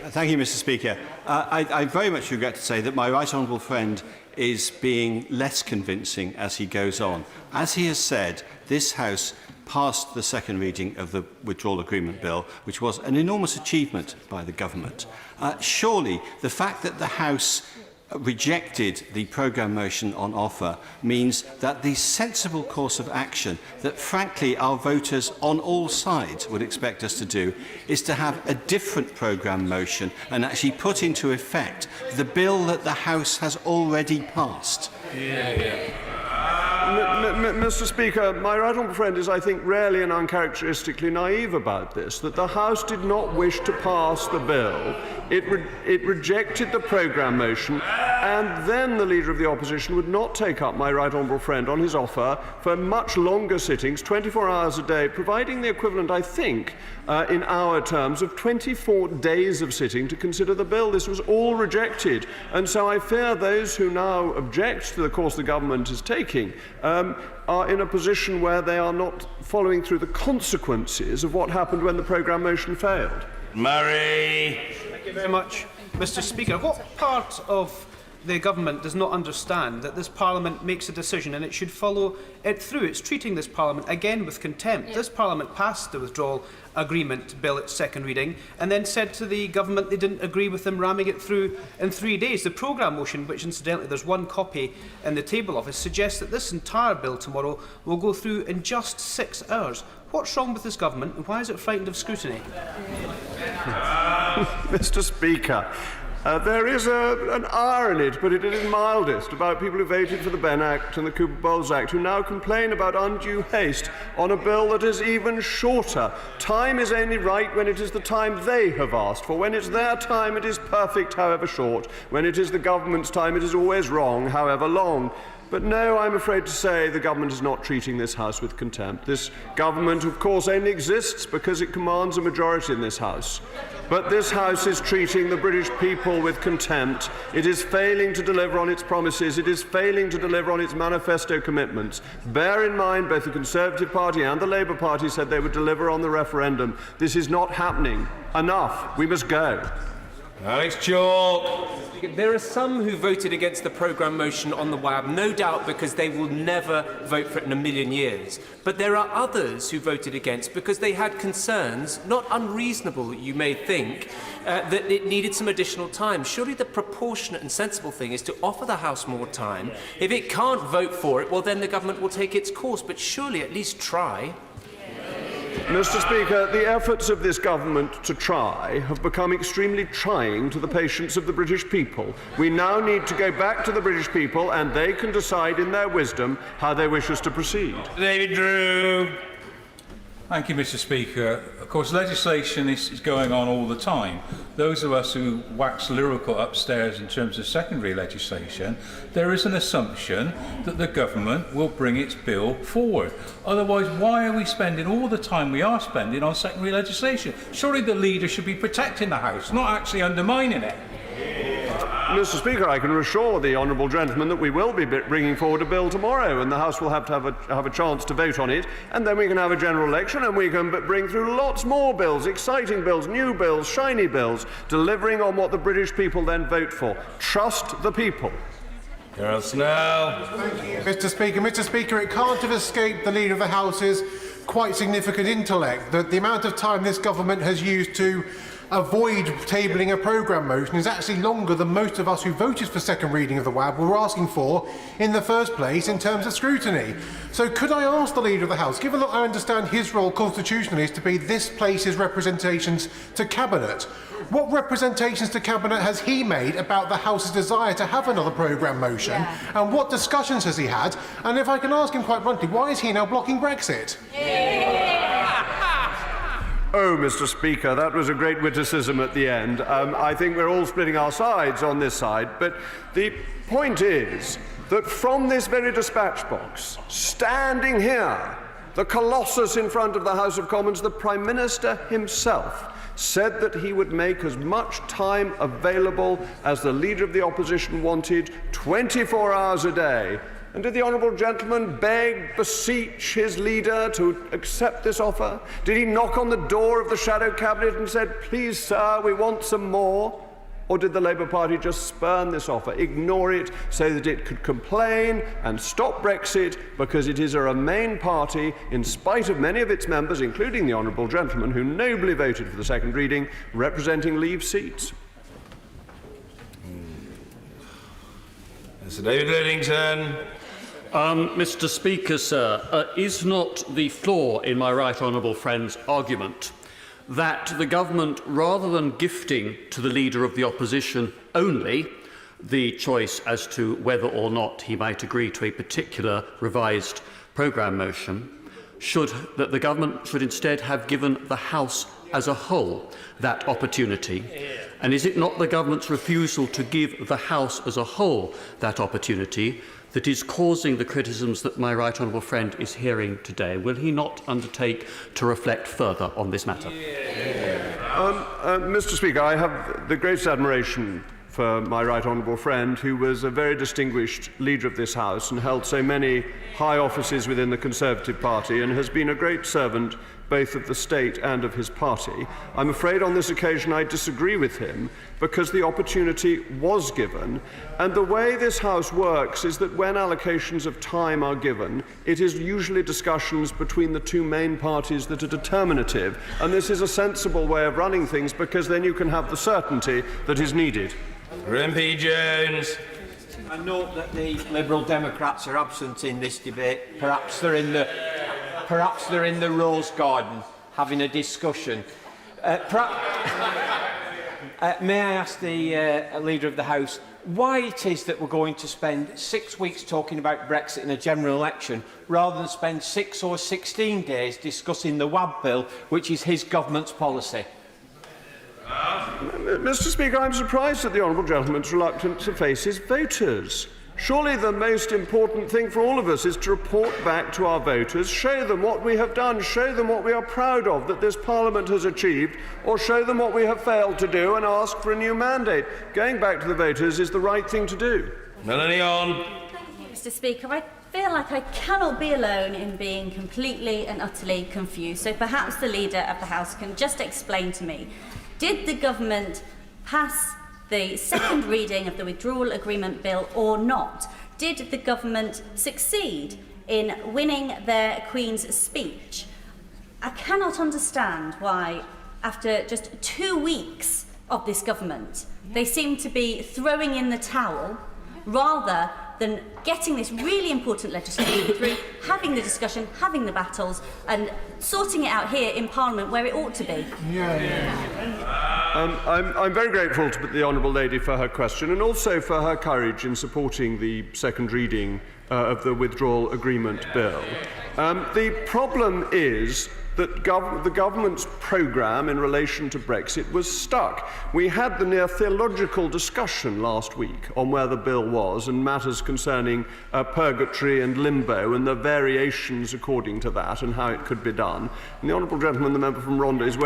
[SPEAKER 2] Thank you, Mr. Speaker. I very much regret to say that my right honourable friend is being less convincing as he goes on. As he has said, this House passed the second reading of the Withdrawal Agreement Bill, which was an enormous achievement by the government. Surely the fact that the House rejected the programme motion on offer means that the sensible course of action that, frankly, our voters on all sides would expect us to do is to have a different programme motion and actually put into effect the bill that the House has already passed.
[SPEAKER 8] Mr. Speaker, my right honourable friend is, I think, rarely and uncharacteristically naive about this, that the House did not wish to pass the bill. It rejected the programme motion, and then the Leader of the Opposition would not take up my right honourable friend on his offer for much longer sittings, 24 hours a day, providing the equivalent, I think, in our terms, of 24 days of sitting to consider the bill. This was all rejected, and so I fear those who now object to the course the government is taking are in a position where they are not following through the consequences of what happened when the programme motion failed.
[SPEAKER 3] Murray. Thank you very much, Mr. Speaker. What part of the government does not understand that this Parliament makes a decision and it should follow it through? It's treating this Parliament again with contempt. This Parliament passed the Withdrawal Agreement Bill at second reading and then said to the government they didn't agree with them ramming it through in 3 days. The programme motion, which incidentally there's one copy in the table office, suggests that this entire bill tomorrow will go through in just 6 hours. What's wrong with this government and why is it frightened of scrutiny?
[SPEAKER 8] Mr. Speaker, there is an irony, to put it in mildest, about people who voted for the Benn Act and the Cooper-Bowles Act who now complain about undue haste on a bill that is even shorter. Time is only right when it is the time they have asked for. When it's their time, it is perfect, however short. When it is the government's time, it is always wrong, however long. But no, I'm afraid to say the government is not treating this House with contempt. This government, of course, only exists because it commands a majority in this House. But this House is treating the British people with contempt. It is failing to deliver on its promises. It is failing to deliver on its manifesto commitments. Bear in mind, both the Conservative Party and the Labour Party said they would deliver on the referendum. This is not happening. Enough. We must go.
[SPEAKER 3] Alex Chalk. There are some who voted against the programme motion on the WAB, no doubt because they will never vote for it in a million years. But there are others who voted against because they had concerns, not unreasonable, you may think, that it needed some additional time. Surely the proportionate and sensible thing is to offer the House more time. If it can't vote for it, well, then the government will take its course. But surely at least try.
[SPEAKER 8] Mr. Speaker, the efforts of this government to try have become extremely trying to the patience of the British people. We now need to go back to the British people and they can decide in their wisdom how they wish us to proceed.
[SPEAKER 3] David Drew.
[SPEAKER 5] Thank you, Mr. Speaker. Of course, legislation is going on all the time. Those of us who wax lyrical upstairs in terms of secondary legislation, there is an assumption that the government will bring its bill forward. Otherwise, why are we spending all the time we are spending on secondary legislation? Surely the leader should be protecting the House, not actually undermining it.
[SPEAKER 8] Mr. Speaker, I can assure the honourable gentleman that we will be bringing forward a bill tomorrow and the House will have a chance to vote on it, and then we can have a general election and we can bring through lots more bills, exciting bills, new bills, shiny bills, delivering on what the British people then vote for. Trust the people.
[SPEAKER 3] Carol Snell.
[SPEAKER 25] Mr. Speaker, it can't have escaped the Leader of the House's quite significant intellect that the amount of time this government has used to avoid tabling a programme motion is actually longer than most of us who voted for second reading of the WAB were asking for in the first place in terms of scrutiny. So could I ask the Leader of the House, given that I understand his role constitutionally is to be this place's representations to Cabinet, what representations to Cabinet has he made about the House's desire to have another programme motion, and what discussions has he had, and if I can ask him quite bluntly, why is he now blocking Brexit?
[SPEAKER 8] Oh, Mr. Speaker, that was a great witticism at the end. I think we're all splitting our sides on this side, but the point is that from this very dispatch box, standing here, the colossus in front of the House of Commons, the Prime Minister himself said that he would make as much time available as the Leader of the Opposition wanted, 24 hours a day. And did the honourable gentleman beg, beseech his leader to accept this offer? Did he knock on the door of the shadow cabinet and said, please, sir, we want some more? Or did the Labour Party just spurn this offer, ignore it, so that it could complain and stop Brexit because it is a Remain party, in spite of many of its members, including the honourable gentleman who nobly voted for the second reading, representing Leave seats?
[SPEAKER 1] Sir David Lidington.
[SPEAKER 7] Mr. Speaker, sir, is not the flaw in my right honourable friend's argument that the government, rather than gifting to the Leader of the Opposition only the choice as to whether or not he might agree to a particular revised programme motion, that the government should instead have given the House as a whole that opportunity? And is it not the government's refusal to give the House as a whole that opportunity that is causing the criticisms that my right honourable friend is hearing today? Will he not undertake to reflect further on this matter?
[SPEAKER 8] Mr. Speaker, I have the greatest admiration for my right honourable friend, who was a very distinguished leader of this House and held so many high offices within the Conservative Party and has been a great servant both of the state and of his party. I'm afraid on this occasion I disagree with him because the opportunity was given, and the way this House works is that when allocations of time are given, it is usually discussions between the two main parties that are determinative, and this is a sensible way of running things because then you can have the certainty that is needed.
[SPEAKER 1] MP Jones.
[SPEAKER 9] I note that the Liberal Democrats are absent in this debate. Perhaps they're in the Rose Garden having a discussion. May I ask the Leader of the House why it is that we're going to spend 6 weeks talking about Brexit in a general election rather than spend 6 or 16 days discussing the WAB bill, which is his government's policy?
[SPEAKER 8] Mr. Speaker, I'm surprised that the honourable gentleman's reluctant to face his voters. Surely the most important thing for all of us is to report back to our voters, show them what we have done, show them what we are proud of that this Parliament has achieved, or show them what we have failed to do and ask for a new mandate. Going back to the voters is the right thing to do.
[SPEAKER 1] Melanie on.
[SPEAKER 11] Thank you, Mr. Speaker. I feel like I cannot be alone in being completely and utterly confused, so perhaps the Leader of the House can just explain to me, did the government pass the second reading of the withdrawal agreement bill or not? Did the government succeed in winning their Queen's speech? I cannot understand why, after just 2 weeks of this government, they seem to be throwing in the towel rather than getting this really important legislation through, having the discussion, having the battles, and sorting it out here in Parliament where it ought to be.
[SPEAKER 8] I'm very grateful to the Honourable Lady for her question and also for her courage in supporting the second reading of the withdrawal agreement bill. The problem is that the government's programme in relation to Brexit was stuck. We had the near theological discussion last week on where the bill was and matters concerning purgatory and limbo and the variations according to that and how it could be done. And the honourable gentleman, the member from Rhondda, is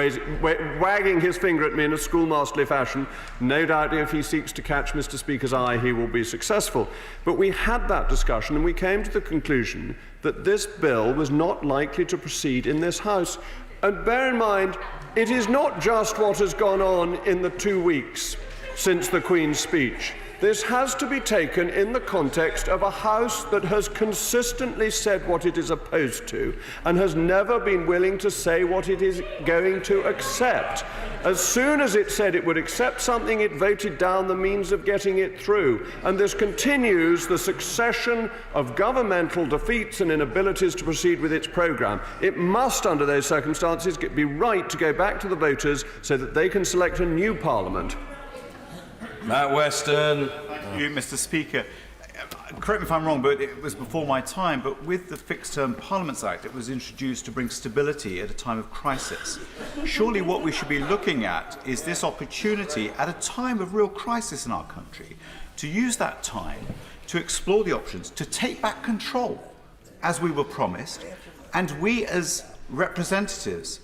[SPEAKER 8] wagging his finger at me in a schoolmasterly fashion. No doubt if he seeks to catch Mr. Speaker's eye, he will be successful. But we had that discussion and we came to the conclusion that this bill was not likely to proceed in this House. And bear in mind, it is not just what has gone on in the 2 weeks since the Queen's speech. This has to be taken in the context of a House that has consistently said what it is opposed to and has never been willing to say what it is going to accept. As soon as it said it would accept something, it voted down the means of getting it through. And this continues the succession of governmental defeats and inabilities to proceed with its programme. It must, under those circumstances, be right to go back to the voters so that they can select a new Parliament.
[SPEAKER 1] Matt Weston.
[SPEAKER 16] Thank you, Mr. Speaker. Correct me if I'm wrong, but it was before my time, but with the Fixed Term Parliaments Act, it was introduced to bring stability at a time of crisis. Surely what we should be looking at is this opportunity at a time of real crisis in our country to use that time to explore the options, to take back control, as we were promised, And we as representatives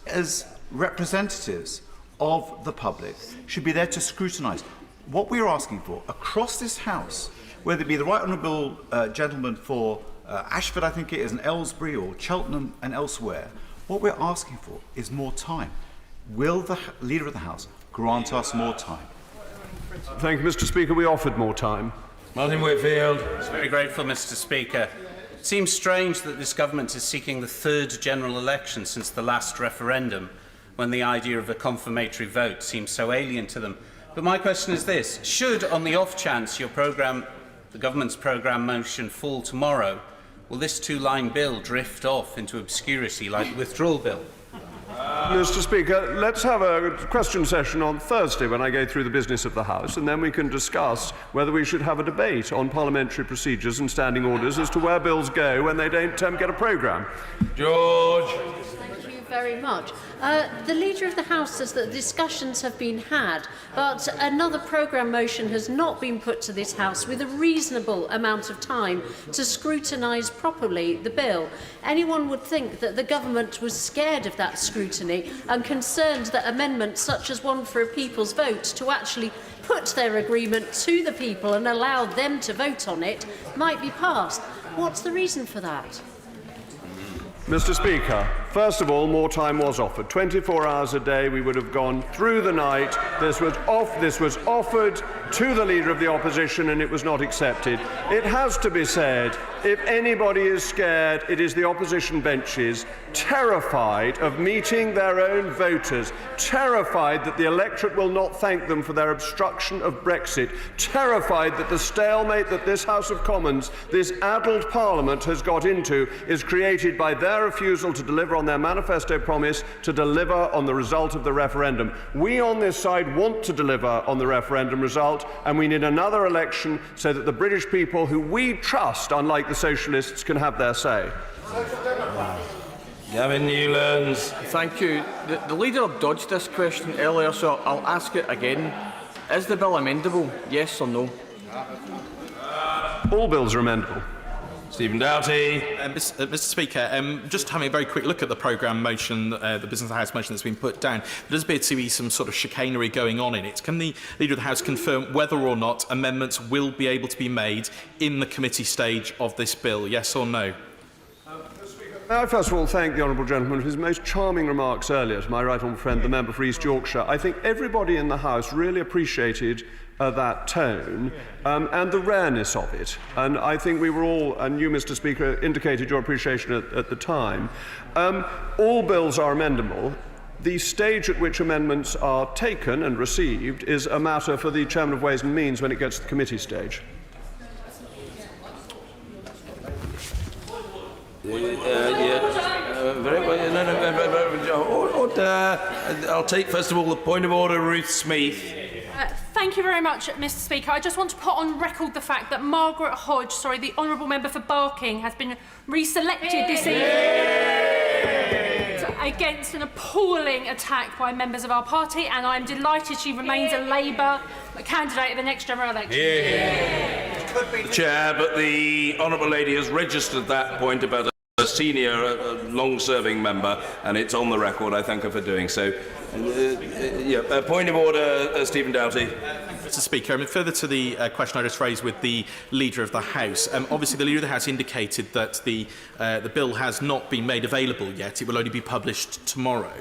[SPEAKER 16] of the public should be there to scrutinise. What we're asking for across this House, whether it be the Right Honourable gentleman for Ashford, I think it is, and Aylesbury, or Cheltenham and elsewhere, what we're asking for is more time. Will the Leader of the House grant us more time?
[SPEAKER 8] Thank you, Mr. Speaker. We offered more time.
[SPEAKER 1] Martin Whitfield.
[SPEAKER 12] Very grateful, Mr. Speaker. It seems strange that this government is seeking the third general election since the last referendum, when the idea of a confirmatory vote seems so alien to them. But my question is this: should, on the off chance the government's programme motion fall tomorrow, will this two-line bill drift off into obscurity like the withdrawal bill?
[SPEAKER 8] Mr. Speaker, let's have a question session on Thursday when I go through the business of the House, and then we can discuss whether we should have a debate on parliamentary procedures and standing orders as to where bills go when they don't get a programme.
[SPEAKER 1] George.
[SPEAKER 17] Thank you very much. The Leader of the House says that discussions have been had, but another programme motion has not been put to this House with a reasonable amount of time to scrutinise properly the bill. Anyone would think that the government was scared of that scrutiny and concerned that amendments such as one for a people's vote to actually put their agreement to the people and allow them to vote on it might be passed. What's the reason for that?
[SPEAKER 8] Mr. Speaker, first of all, more time was offered. 24 hours a day, we would have gone through the night. This was offered to the Leader of the Opposition and it was not accepted. It has to be said, if anybody is scared, it is the opposition benches, terrified of meeting their own voters, terrified that the electorate will not thank them for their obstruction of Brexit, terrified that the stalemate that this House of Commons, this addled Parliament has got into, is created by their refusal to deliver on their manifesto promise to deliver on the result of the referendum. We on this side want to deliver on the referendum result, and we need another election so that the British people who we trust, unlike the socialists, can have their say.
[SPEAKER 1] Gavin Newlands.
[SPEAKER 19] Thank you. The Leader dodged this question earlier, so I'll ask it again. Is the bill amendable, yes or no?
[SPEAKER 8] All bills are amendable.
[SPEAKER 1] Stephen Doughty.
[SPEAKER 20] Mr. Speaker, just having a very quick look at the programme motion, the Business of the House motion that's been put down, there does appear to be some sort of chicanery going on in it. Can the Leader of the House confirm whether or not amendments will be able to be made in the committee stage of this bill, yes or no?
[SPEAKER 8] May I first of all thank the honourable gentleman for his most charming remarks earlier to my right honourable friend, the member for East Yorkshire. I think everybody in the House really appreciated that tone and the rareness of it. And I think we were all, and you, Mr. Speaker, indicated your appreciation at the time. All bills are amendable. The stage at which amendments are taken and received is a matter for the Chairman of Ways and Means when it gets to the committee stage.
[SPEAKER 1] I'll take first of all the point of order, Ruth Smith.
[SPEAKER 24] Thank you very much, Mr. Speaker. I just want to put on record the fact that Margaret Hodge, the honourable member for Barking, has been reselected this evening against an appalling attack by members of our party, and I'm delighted she remains a Labour candidate at the next general election.
[SPEAKER 1] The Chair, but the honourable lady has registered that point about a senior, long-serving member, and it's on the record. I thank her for doing so. Point of order, Stephen Doughty.
[SPEAKER 20] Mr. Speaker, further to the question I just raised with the Leader of the House, obviously the Leader of the House indicated that the bill has not been made available yet. It will only be published tomorrow,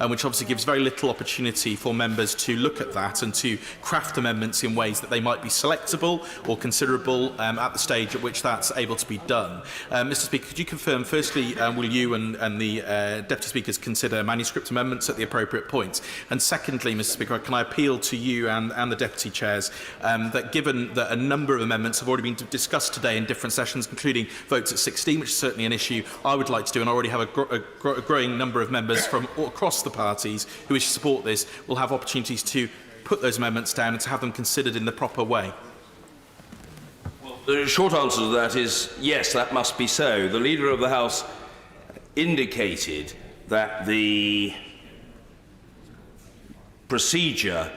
[SPEAKER 20] which obviously gives very little opportunity for members to look at that and to craft amendments in ways that they might be selectable or considerable at the stage at which that's able to be done. Mr. Speaker, could you confirm, firstly, will you and the Deputy Speakers consider manuscript amendments at the appropriate points? And secondly, Mr. Speaker, can I appeal to you and the Deputy Chairs that given that a number of amendments have already been discussed today in different sessions, including votes at 16, which is certainly an issue I would like to do, and I already have a growing number of members from across the parties who wish to support this, will have opportunities to put those amendments down and to have them considered in the proper way.
[SPEAKER 1] The short answer to that is yes, that must be so. The Leader of the House indicated that the procedure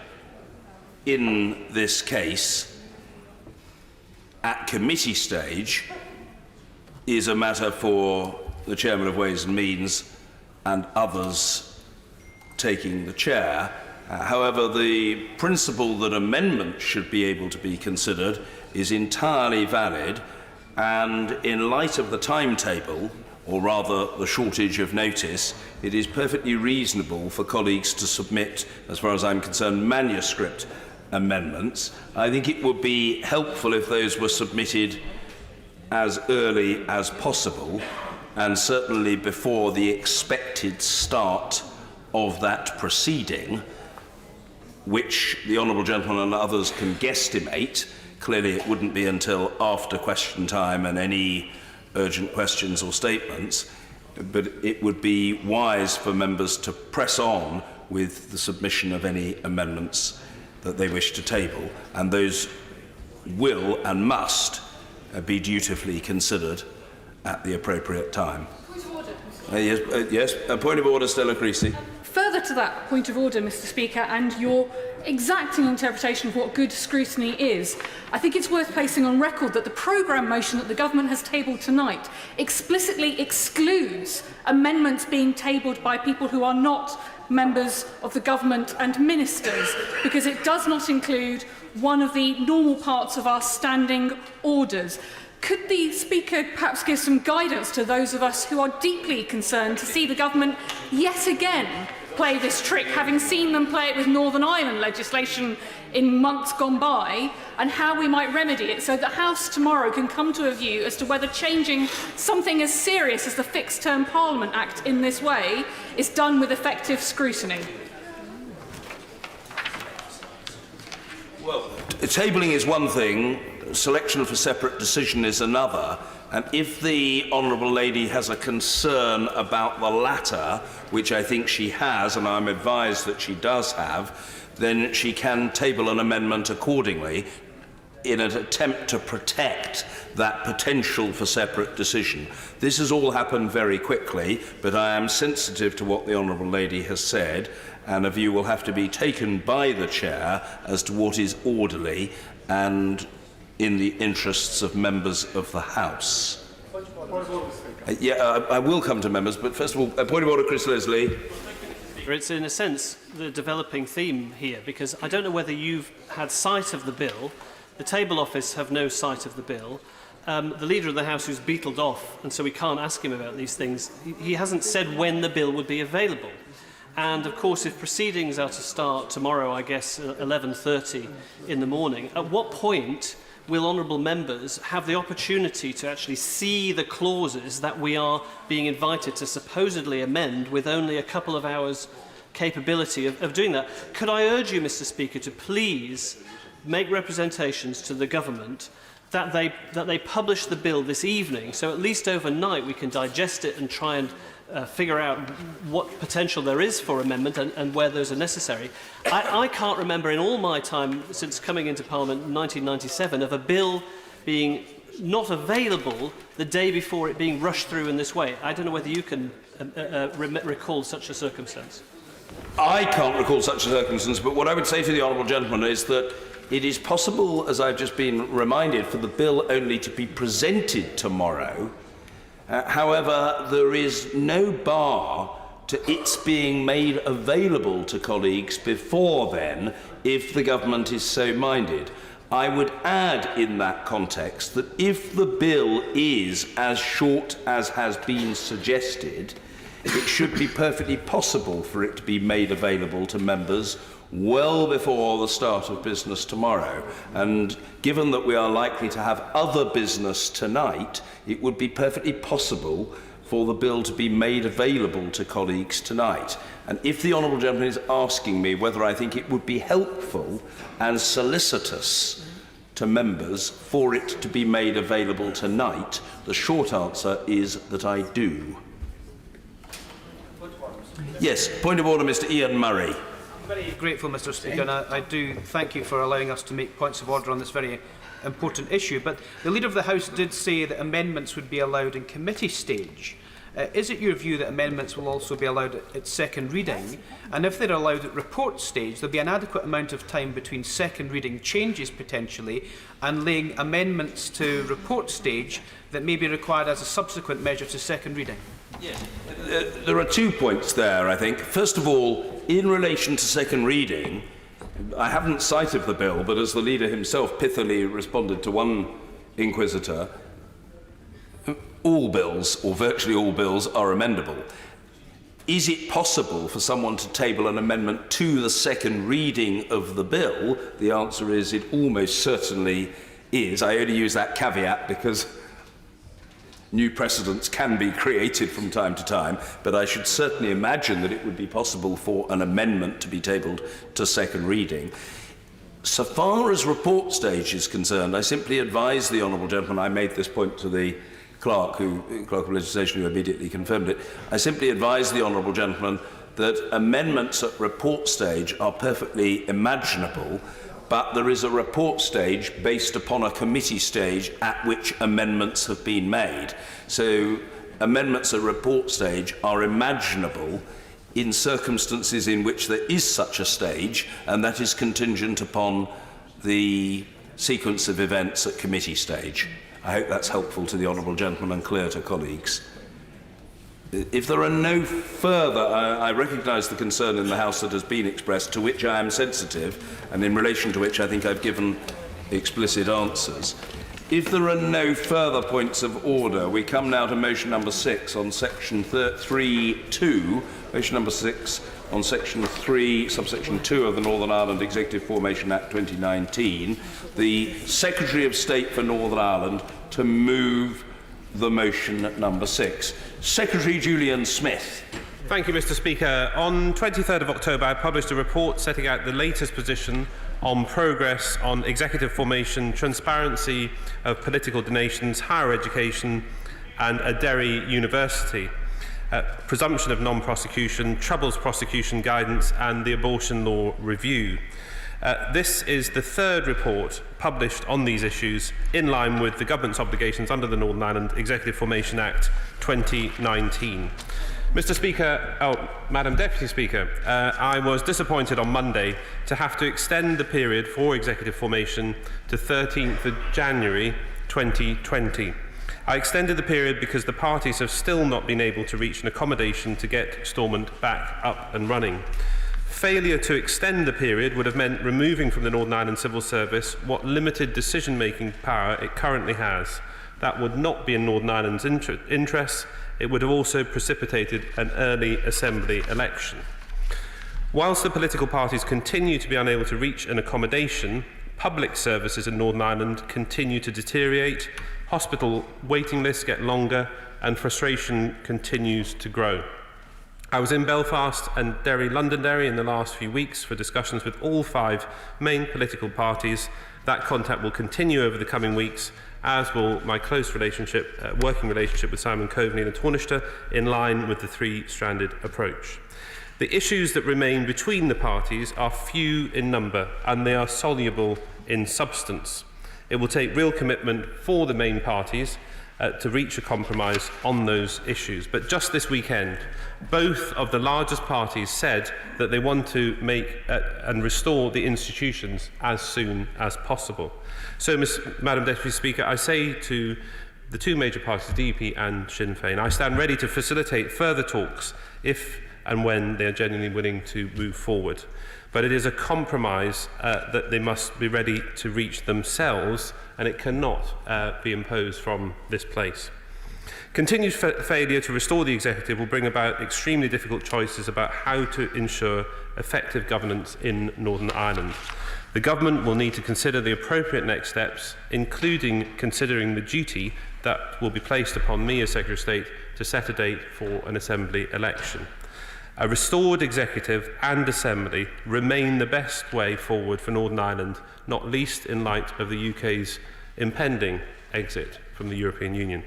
[SPEAKER 1] in this case at committee stage is a matter for the Chairman of Ways and Means and others taking the chair. However, the principle that amendments should be able to be considered is entirely valid, and in light of the timetable, or rather the shortage of notice, it is perfectly reasonable for colleagues to submit, as far as I'm concerned, manuscript amendments. I think it would be helpful if those were submitted as early as possible, and certainly before the expected start of that proceeding, which the Honourable Gentleman and others can guesstimate. Clearly it wouldn't be until after question time and any urgent questions or statements, but it would be wise for members to press on with the submission of any amendments that they wish to table, and those will and must be dutifully considered at the appropriate time.
[SPEAKER 24] Point of order.
[SPEAKER 1] Yes, a point of order, Stella Creasy.
[SPEAKER 24] Further to that point of order, Mr. Speaker, and your exacting interpretation of what good scrutiny is, I think it's worth placing on record that the programme motion that the government has tabled tonight explicitly excludes amendments being tabled by people who are not members of the government and ministers, because it does not include one of the normal parts of our standing orders. Could the Speaker perhaps give some guidance to those of us who are deeply concerned to see the government yet again play this trick, having seen them play it with Northern Ireland legislation in months gone by, and how we might remedy it so the House tomorrow can come to a view as to whether changing something as serious as the Fixed Term Parliament Act in this way is done with effective scrutiny?
[SPEAKER 1] Well, tabling is one thing, selection for separate decision is another, and if the Honourable Lady has a concern about the latter, which I think she has, and I'm advised that she does have, then she can table an amendment accordingly in an attempt to protect that potential for separate decision. This has all happened very quickly, but I am sensitive to what the Honourable Lady has said, and a view will have to be taken by the Chair as to what is orderly and in the interests of members of the House. I will come to members, but first of all, a point of order, Chris Leslie.
[SPEAKER 14] It's in a sense the developing theme here, because I don't know whether you've had sight of the bill. The Table Office have no sight of the bill. The Leader of the House, who's beetled off, and so we can't ask him about these things, he hasn't said when the bill would be available. And of course, if proceedings are to start tomorrow, I guess 11:30 in the morning, at what point will honourable members have the opportunity to actually see the clauses that we are being invited to supposedly amend with only a couple of hours capability of doing that? Could I urge you, Mr. Speaker, to please make representations to the government that they publish the bill this evening, so at least overnight we can digest it and try and figure out what potential there is for amendment and where those are necessary. I can't remember in all my time since coming into Parliament in 1997 of a bill being not available the day before it being rushed through in this way. I don't know whether you can recall such a circumstance.
[SPEAKER 1] I can't recall such a circumstance, but what I would say to the Honourable Gentleman is that it is possible, as I've just been reminded, for the bill only to be presented tomorrow. However, there is no bar to its being made available to colleagues before then, if the government is so minded. I would add in that context that if the bill is as short as has been suggested, it should be perfectly possible for it to be made available to members well before the start of business tomorrow. And given that we are likely to have other business tonight, it would be perfectly possible for the bill to be made available to colleagues tonight. And if the Honourable Gentleman is asking me whether I think it would be helpful and solicitous to members for it to be made available tonight, the short answer is that I do. Yes, point of order, Mr. Ian Murray.
[SPEAKER 3] I'm very grateful, Mr. Speaker, and I do thank you for allowing us to make points of order on this very important issue. But the Leader of the House did say that amendments would be allowed in committee stage. Is it your view that amendments will also be allowed at second reading? And if they're allowed at report stage, there'll be an adequate amount of time between second reading changes potentially and laying amendments to report stage that may be required as a subsequent measure to second reading?
[SPEAKER 1] There are 2 points there, I think. First of all, in relation to second reading, I haven't cited the bill, but as the leader himself pithily responded to one inquisitor, all bills, or virtually all bills, are amendable. Is it possible for someone to table an amendment to the second reading of the bill? The answer is it almost certainly is. I only use that caveat because new precedents can be created from time to time, but I should certainly imagine that it would be possible for an amendment to be tabled to second reading. So far as report stage is concerned, I simply advise the honourable gentleman, I made this point to the clerk of legislation who immediately confirmed it, I simply advise the honourable gentleman that amendments at report stage are perfectly imaginable, but there is a report stage based upon a committee stage at which amendments have been made. So amendments at report stage are imaginable in circumstances in which there is such a stage, and that is contingent upon the sequence of events at committee stage. I hope that's helpful to the honourable gentleman and clear to colleagues. If there are no further, I recognise the concern in the House that has been expressed, to which I am sensitive, and in relation to which I think I've given explicit answers. If there are no further points of order, we come now to motion number 6 on section 3.2, motion number 6 on section 3, subsection 2 of the Northern Ireland Executive Formation Act 2019, the Secretary of State for Northern Ireland to move the motion at number 6. Secretary Julian Smith.
[SPEAKER 10] Thank you, Mr. Speaker. On 23rd of October, I published a report setting out the latest position on progress on executive formation, transparency of political donations, higher education and a Derry University, presumption of non-prosecution, troubles prosecution guidance and the abortion law review. This is the third report published on these issues in line with the government's obligations under the Northern Ireland Executive Formation Act 2019. Mr. Speaker, Madam Deputy Speaker, I was disappointed on Monday to have to extend the period for executive formation to 13th of January 2020. I extended the period because the parties have still not been able to reach an accommodation to get Stormont back up and running. Failure to extend the period would have meant removing from the Northern Ireland Civil Service what limited decision-making power it currently has. That would not be in Northern Ireland's interests. It would have also precipitated an early Assembly election. Whilst the political parties continue to be unable to reach an accommodation, public services in Northern Ireland continue to deteriorate, hospital waiting lists get longer, and frustration continues to grow. I was in Belfast and Londonderry in the last few weeks for discussions with all 5 main political parties. That contact will continue over the coming weeks, as will my close working relationship with Simon Coveney and the Taoiseach, in line with the 3-stranded approach. The issues that remain between the parties are few in number and they are soluble in substance. It will take real commitment for the main parties to reach a compromise on those issues. But just this weekend, both of the largest parties said that they want to make and restore the institutions as soon as possible. So, Madam Deputy Speaker, I say to the 2 major parties, DUP and Sinn Féin, I stand ready to facilitate further talks if and when they are genuinely willing to move forward. But it is a compromise that they must be ready to reach themselves, and it cannot be imposed from this place. Continued failure to restore the executive will bring about extremely difficult choices about how to ensure effective governance in Northern Ireland. The government will need to consider the appropriate next steps, including considering the duty that will be placed upon me as Secretary of State to set a date for an Assembly election. A restored executive and Assembly remain the best way forward for Northern Ireland, not least in light of the UK's impending exit from the European Union.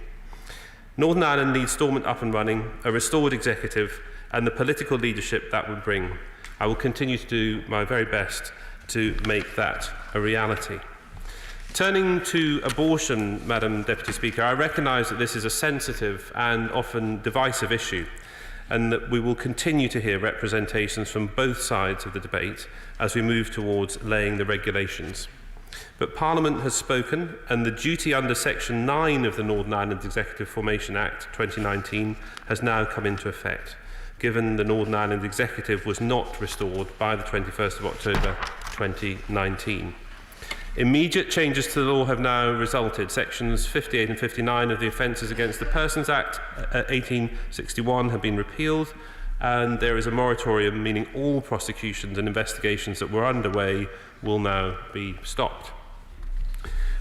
[SPEAKER 10] Northern Ireland needs Stormont up and running, a restored executive and the political leadership that would bring. I will continue to do my very best to make that a reality. Turning to abortion, Madam Deputy Speaker, I recognise that this is a sensitive and often divisive issue, and that we will continue to hear representations from both sides of the debate as we move towards laying the regulations. But Parliament has spoken, and the duty under Section 9 of the Northern Ireland Executive Formation Act 2019 has now come into effect, given the Northern Ireland Executive was not restored by the 21st of October 2019. Immediate changes to the law have now resulted. Sections 58 and 59 of the Offences Against the Persons Act 1861 have been repealed, and there is a moratorium, meaning all prosecutions and investigations that were underway will now be stopped.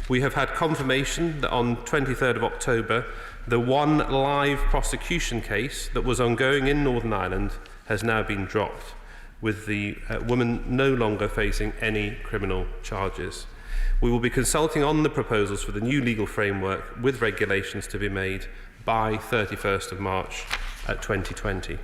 [SPEAKER 10] We have had confirmation that on 23rd of October, the one live prosecution case that was ongoing in Northern Ireland has now been dropped, with the woman no longer facing any criminal charges. We will be consulting on the proposals for the new legal framework with regulations to be made by 31st of March 2020.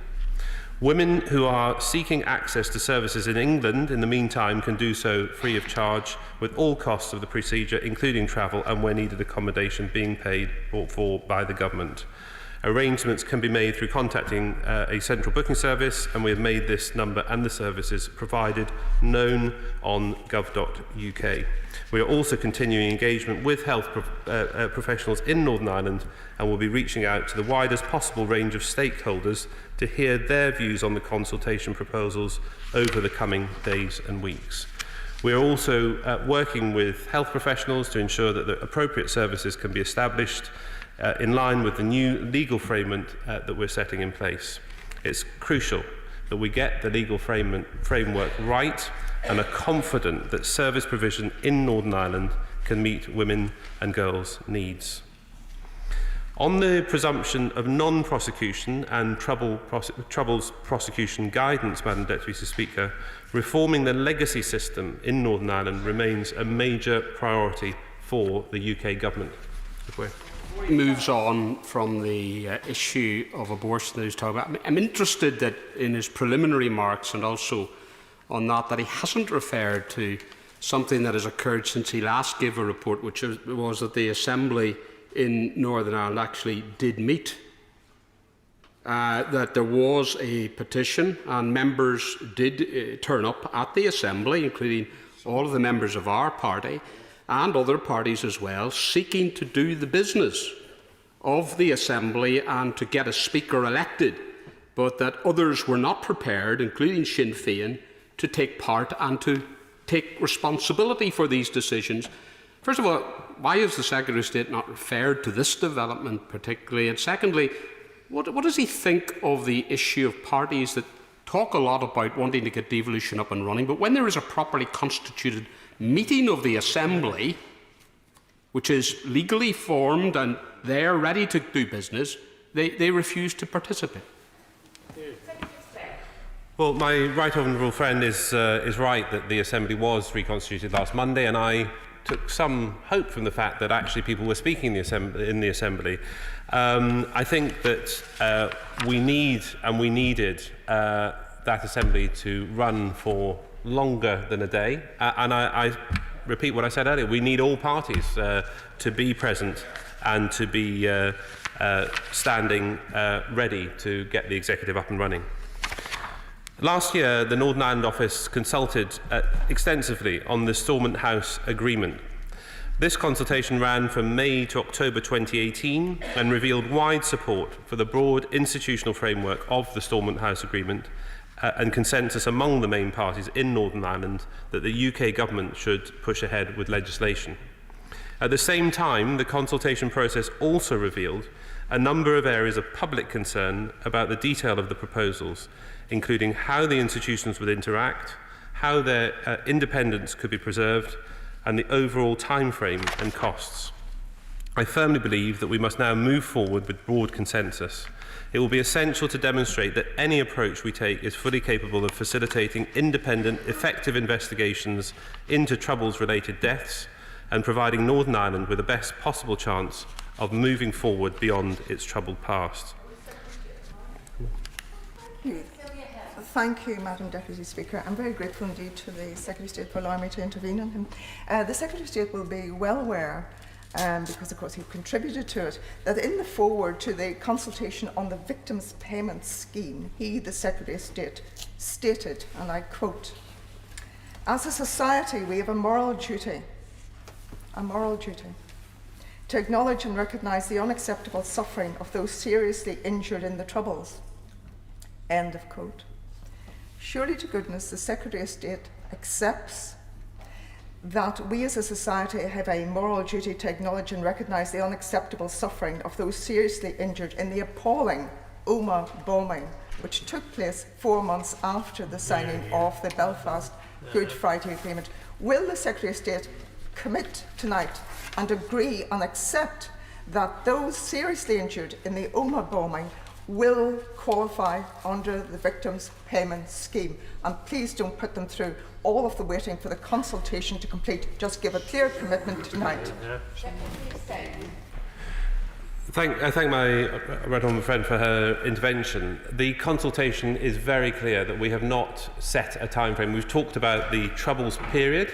[SPEAKER 10] Women who are seeking access to services in England in the meantime can do so free of charge, with all costs of the procedure, including travel and where needed accommodation, being paid for by the government. Arrangements can be made through contacting a central booking service, and we have made this number and the services provided known on gov.uk. We are also continuing engagement with health professionals in Northern Ireland, and will be reaching out to the widest possible range of stakeholders to hear their views on the consultation proposals over the coming days and weeks. We are also working with health professionals to ensure that the appropriate services can be established in line with the new legal framework that we're setting in place. It's crucial that we get the legal framework right and are confident that service provision in Northern Ireland can meet women and girls' needs. On the presumption of non-prosecution and troubles prosecution guidance, Madam Deputy Speaker, reforming the legacy system in Northern Ireland remains a major priority for the UK Government.
[SPEAKER 13] Moves on from the issue of abortion that he's talking about. I'm interested that in his preliminary remarks and also on that he hasn't referred to something that has occurred since he last gave a report, which was that the Assembly in Northern Ireland actually did meet. That there was a petition and members did turn up at the Assembly, including all of the members of our party and other parties as well, seeking to do the business of the Assembly and to get a Speaker elected, but that others were not prepared, including Sinn Féin, to take part and to take responsibility for these decisions. First of all, why has the Secretary of State not referred to this development particularly? And secondly, what does he think of the issue of parties that talk a lot about wanting to get devolution up and running, but when there is a properly constituted meeting of the Assembly, which is legally formed and they're ready to do business, they refuse to participate?
[SPEAKER 10] Well, my right honourable friend is right that the Assembly was reconstituted last Monday, and I took some hope from the fact that actually people were speaking in the Assembly. I think that we need and we needed that Assembly to run for longer than a day, and I repeat what I said earlier. We need all parties to be present and to be standing ready to get the executive up and running. Last year, the Northern Ireland Office consulted extensively on the Stormont House Agreement. This consultation ran from May to October 2018 and revealed wide support for the broad institutional framework of the Stormont House Agreement and consensus among the main parties in Northern Ireland that the UK Government should push ahead with legislation. At the same time, the consultation process also revealed a number of areas of public concern about the detail of the proposals, including how the institutions would interact, how their independence could be preserved, and the overall timeframe and costs. I firmly believe that we must now move forward with broad consensus. It will be essential to demonstrate that any approach we take is fully capable of facilitating independent, effective investigations into troubles-related deaths and providing Northern Ireland with the best possible chance of moving forward beyond its troubled past.
[SPEAKER 15] Thank you, Madam Deputy Speaker. I'm very grateful indeed to the Secretary of State for allowing me to intervene on him. The Secretary of State will be well aware, because of course he contributed to it, that in the foreword to the consultation on the Victims Payment Scheme, he, the Secretary of State, stated, and I quote, "As a society, we have a moral duty a moral duty to acknowledge and recognise the unacceptable suffering of those seriously injured in the Troubles. End of quote. Surely to goodness the Secretary of State accepts that we as a society have a moral duty to acknowledge and recognise the unacceptable suffering of those seriously injured in the appalling Omagh bombing, which took place 4 months after the signing of the Belfast Good Friday Agreement. Will the Secretary of State commit tonight and agree and accept that those seriously injured in the Omagh bombing will qualify under the Victims Payment Scheme? And please don't put them through all of the waiting for the consultation to complete. Just give a clear commitment tonight.
[SPEAKER 10] I thank my right honourable friend for her intervention. The consultation is very clear that we have not set a time frame. We've talked about the Troubles period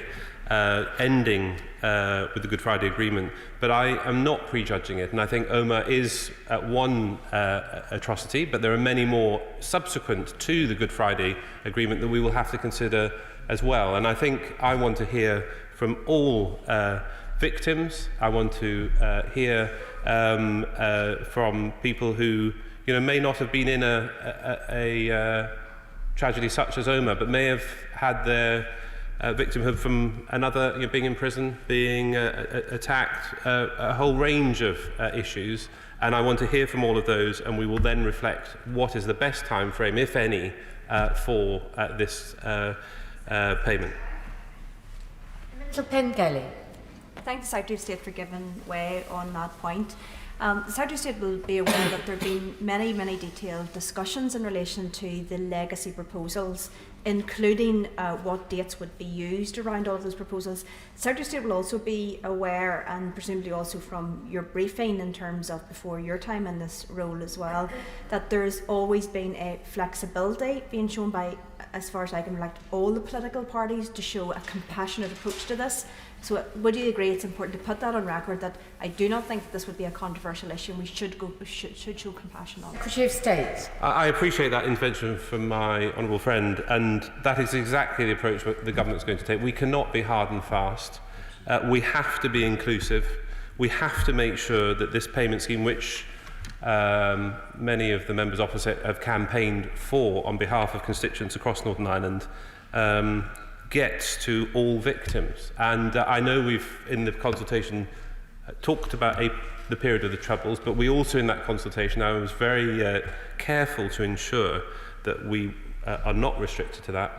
[SPEAKER 10] ending with the Good Friday Agreement, but I am not prejudging it, and I think Omagh is one atrocity, but there are many more subsequent to the Good Friday Agreement that we will have to consider as well. And I think I want to hear from all victims. I want to hear from people who may not have been in a tragedy such as Omagh, but may have had their victimhood from another, being in prison, being attacked, a whole range of issues. And I want to hear from all of those, and we will then reflect what is the best time frame, if any, for this payment.
[SPEAKER 4] Minister Pengelly.
[SPEAKER 6] Thank the Secretary of State for giving way on that point. The Secretary of State will be aware that there have been many detailed discussions in relation to the legacy proposals, including what dates would be used around all of those proposals. The Secretary of State will also be aware, and presumably also from your briefing in terms of before your time in this role as well, that there's always been a flexibility being shown by, as far as I can reflect, all the political parties to show a compassionate approach to this. So would you agree it's important to put that on record, that I do not think that this would be a controversial issue and we should show compassion on it?
[SPEAKER 4] Secretary of State.
[SPEAKER 10] I appreciate that intervention from my honourable friend, and that is exactly the approach that the government is going to take. We cannot be hard and fast. We have to be inclusive. We have to make sure that this payment scheme, which many of the members opposite have campaigned for on behalf of constituents across Northern Ireland, gets to all victims. And I know we've, in the consultation, talked about the period of the Troubles, but we also, in that consultation, I was very careful to ensure that we are not restricted to that,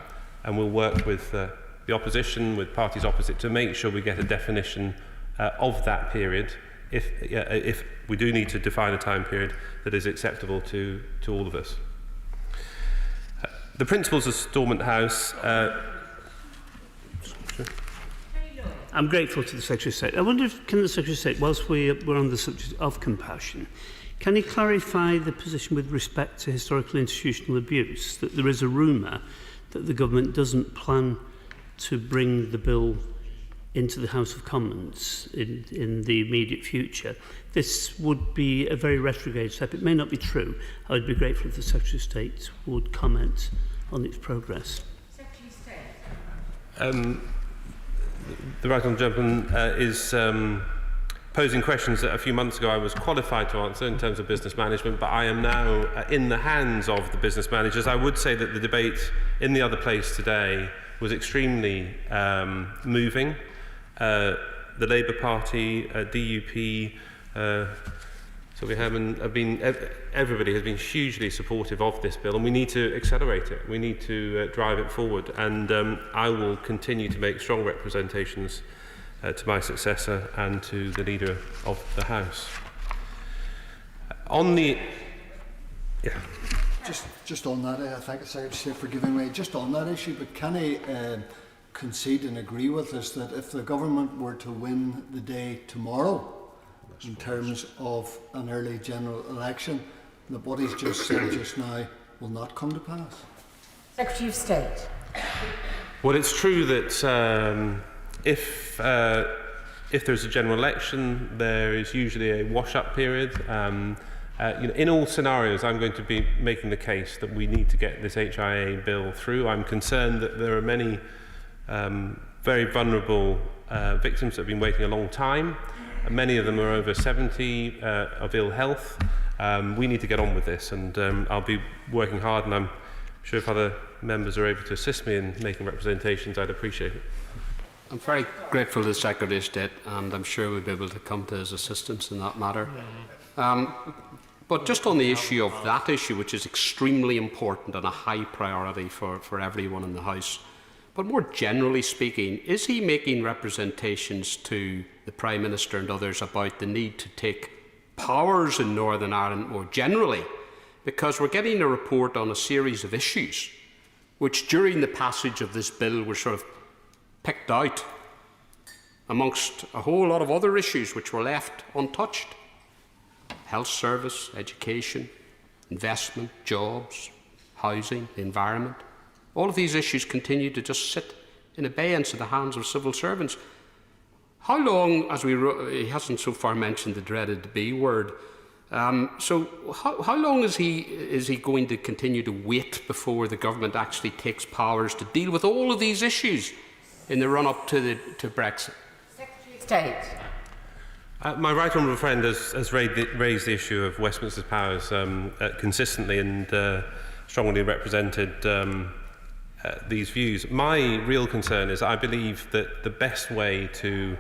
[SPEAKER 10] and we'll work with the opposition, with parties opposite, to make sure we get a definition of that period, if we do need to define a time period that is acceptable to all of us. The principles of Stormont House.
[SPEAKER 21] I'm grateful to the Secretary of State. I wonder if, can the Secretary of State, whilst we're on the subject of compassion, can he clarify the position with respect to historical institutional abuse, that there is a rumour that the government doesn't plan to bring the bill into the House of Commons in the immediate future? This would be a very retrograde step. It may not be true. I would be grateful if the Secretary of State would comment on its progress.
[SPEAKER 4] Secretary of State.
[SPEAKER 10] The right honourable gentleman is posing questions that a few months ago I was qualified to answer in terms of business management, but I am now in the hands of the business managers. I would say that the debate in the other place today was extremely moving. The Labour Party, DUP, so we have been, everybody has been hugely supportive of this bill, and we need to accelerate it. We need to drive it forward, and I will continue to make strong representations to my successor and to the Leader of the House. On the... Yeah.
[SPEAKER 22] Just on that, I thank the Secretary of State for giving way. Just on that issue, but can he concede and agree with us that if the government were to win the day tomorrow, in terms of an early general election, that what he's just said just now will not come to pass?
[SPEAKER 4] Secretary of State.
[SPEAKER 10] Well, it's true that if there's a general election, there is usually a wash-up period. In all scenarios, I'm going to be making the case that we need to get this HIA bill through. I'm concerned that there are many very vulnerable victims that have been waiting a long time. Many of them are over 70 of ill health. We need to get on with this, and I'll be working hard, and I'm sure if other members are able to assist me in making representations, I'd appreciate it.
[SPEAKER 13] I'm very grateful to the Secretary of State, and I'm sure we'll be able to come to his assistance in that matter. But just on the issue of that issue, which is extremely important and a high priority for everyone in the House, but more generally speaking, is he making representations to the Prime Minister and others about the need to take powers in Northern Ireland more generally? Because we're getting a report on a series of issues which during the passage of this bill were sort of picked out amongst a whole lot of other issues which were left untouched. Health service, education, investment, jobs, housing, the environment. All of these issues continue to just sit in abeyance in the hands of civil servants. How long, as he hasn't so far mentioned the dreaded B word, so how long is he going to continue to wait before the government actually takes powers to deal with all of these issues in the run-up to Brexit?
[SPEAKER 4] Secretary of State.
[SPEAKER 10] My right honourable friend has raised the issue of Westminster's powers consistently and strongly represented these views. My real concern is I believe that the best way to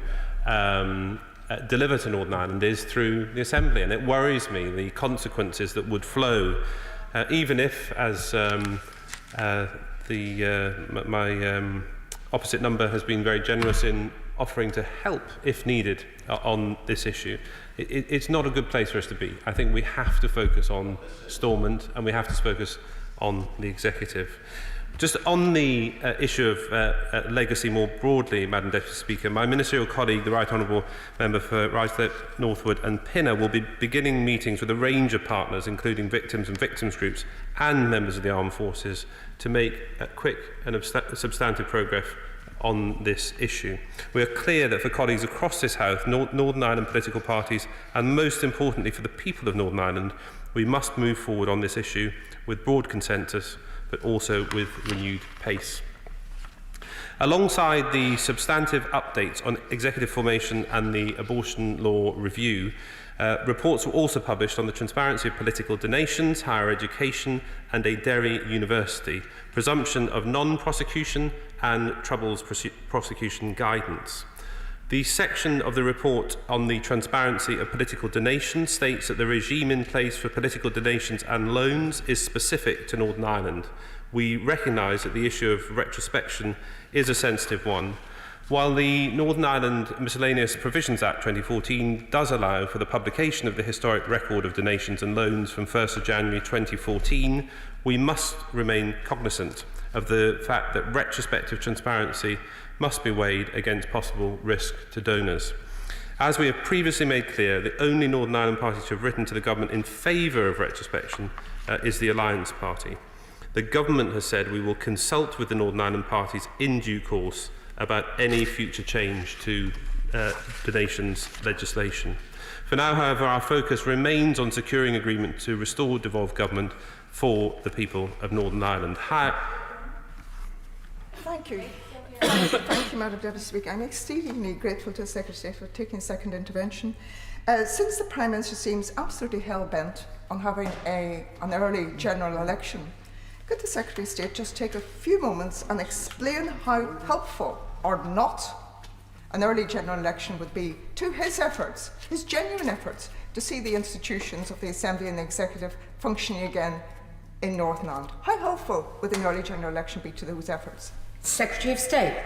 [SPEAKER 10] deliver to Northern Ireland is through the Assembly, and it worries me the consequences that would flow, even if, as my opposite number has been very generous in offering to help if needed on this issue. It's not a good place for us to be. I think we have to focus on Stormont and we have to focus on the executive. Just on the issue of legacy more broadly, Madam Deputy Speaker, my ministerial colleague, the Right Honourable Member for Ruislip, Northwood and Pinner, will be beginning meetings with a range of partners, including victims and victims groups and members of the armed forces, to make quick and substantive progress on this issue. We are clear that for colleagues across this House, Northern Ireland political parties, and most importantly for the people of Northern Ireland, we must move forward on this issue with broad consensus, but also with renewed pace. Alongside the substantive updates on executive formation and the abortion law review, reports were also published on the transparency of political donations, higher education and a Derry university, presumption of non-prosecution and troubles prosecution guidance. The section of the report on the transparency of political donations states that the regime in place for political donations and loans is specific to Northern Ireland. We recognise that the issue of retrospection is a sensitive one. While the Northern Ireland Miscellaneous Provisions Act 2014 does allow for the publication of the historic record of donations and loans from 1st of January 2014, we must remain cognizant of the fact that retrospective transparency must be weighed against possible risk to donors. As we have previously made clear, the only Northern Ireland party to have written to the government in favour of retrospection is the Alliance Party. The government has said we will consult with the Northern Ireland parties in due course about any future change to donations legislation. For now, however, our focus remains on securing agreement to restore devolved government for the people of Northern Ireland.
[SPEAKER 15] Thank you. Thank you, Madam Deputy Speaker. I'm exceedingly grateful to the Secretary of State for taking a second intervention. Since the Prime Minister seems absolutely hell-bent on having an early general election, could the Secretary of State just take a few moments and explain how helpful or not an early general election would be to his efforts, his genuine efforts, to see the institutions of the Assembly and the Executive functioning again in Northern Ireland? How helpful would an early general election be to those efforts?
[SPEAKER 4] Secretary of State.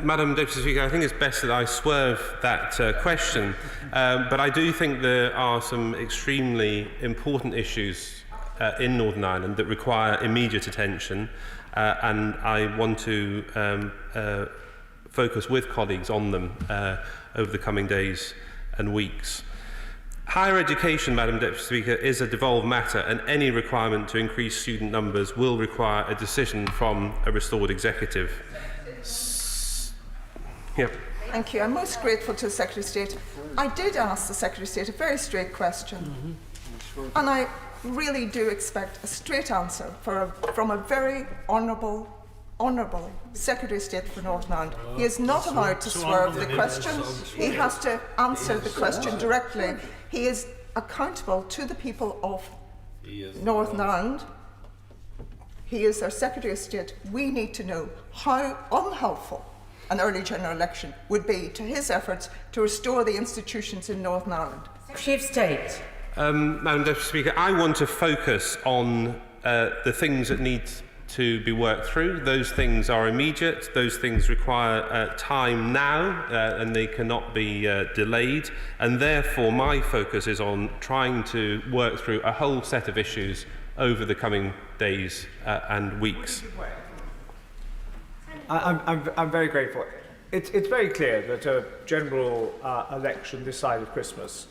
[SPEAKER 10] Madam Deputy Speaker, I think it's best that I swerve that question, but I do think there are some extremely important issues in Northern Ireland that require immediate attention, and I want to focus with colleagues on them over the coming days and weeks. Higher education, Madam Deputy Speaker, is a devolved matter, and any requirement to increase student numbers will require a decision from a restored executive.
[SPEAKER 15] Thank you. I'm most grateful to the Secretary of State. I did ask the Secretary of State a very straight question, and I really do expect a straight answer from a very honourable Honourable Secretary of State for Northern Ireland. He is not allowed to swerve the question. He has to answer the question directly. He is accountable to the people of Northern Ireland. He is our Secretary of State. We need to know how unhelpful an early general election would be to his efforts to restore the institutions in Northern Ireland.
[SPEAKER 4] Secretary of State.
[SPEAKER 10] Madam Deputy Speaker, I want to focus on the things that need to be worked through. Those things are immediate. Those things require time now, and they cannot be delayed. And therefore, my focus is on trying to work through a whole set of issues over the coming days and weeks.
[SPEAKER 2] I'm very grateful. It's very clear that a general election this side of Christmas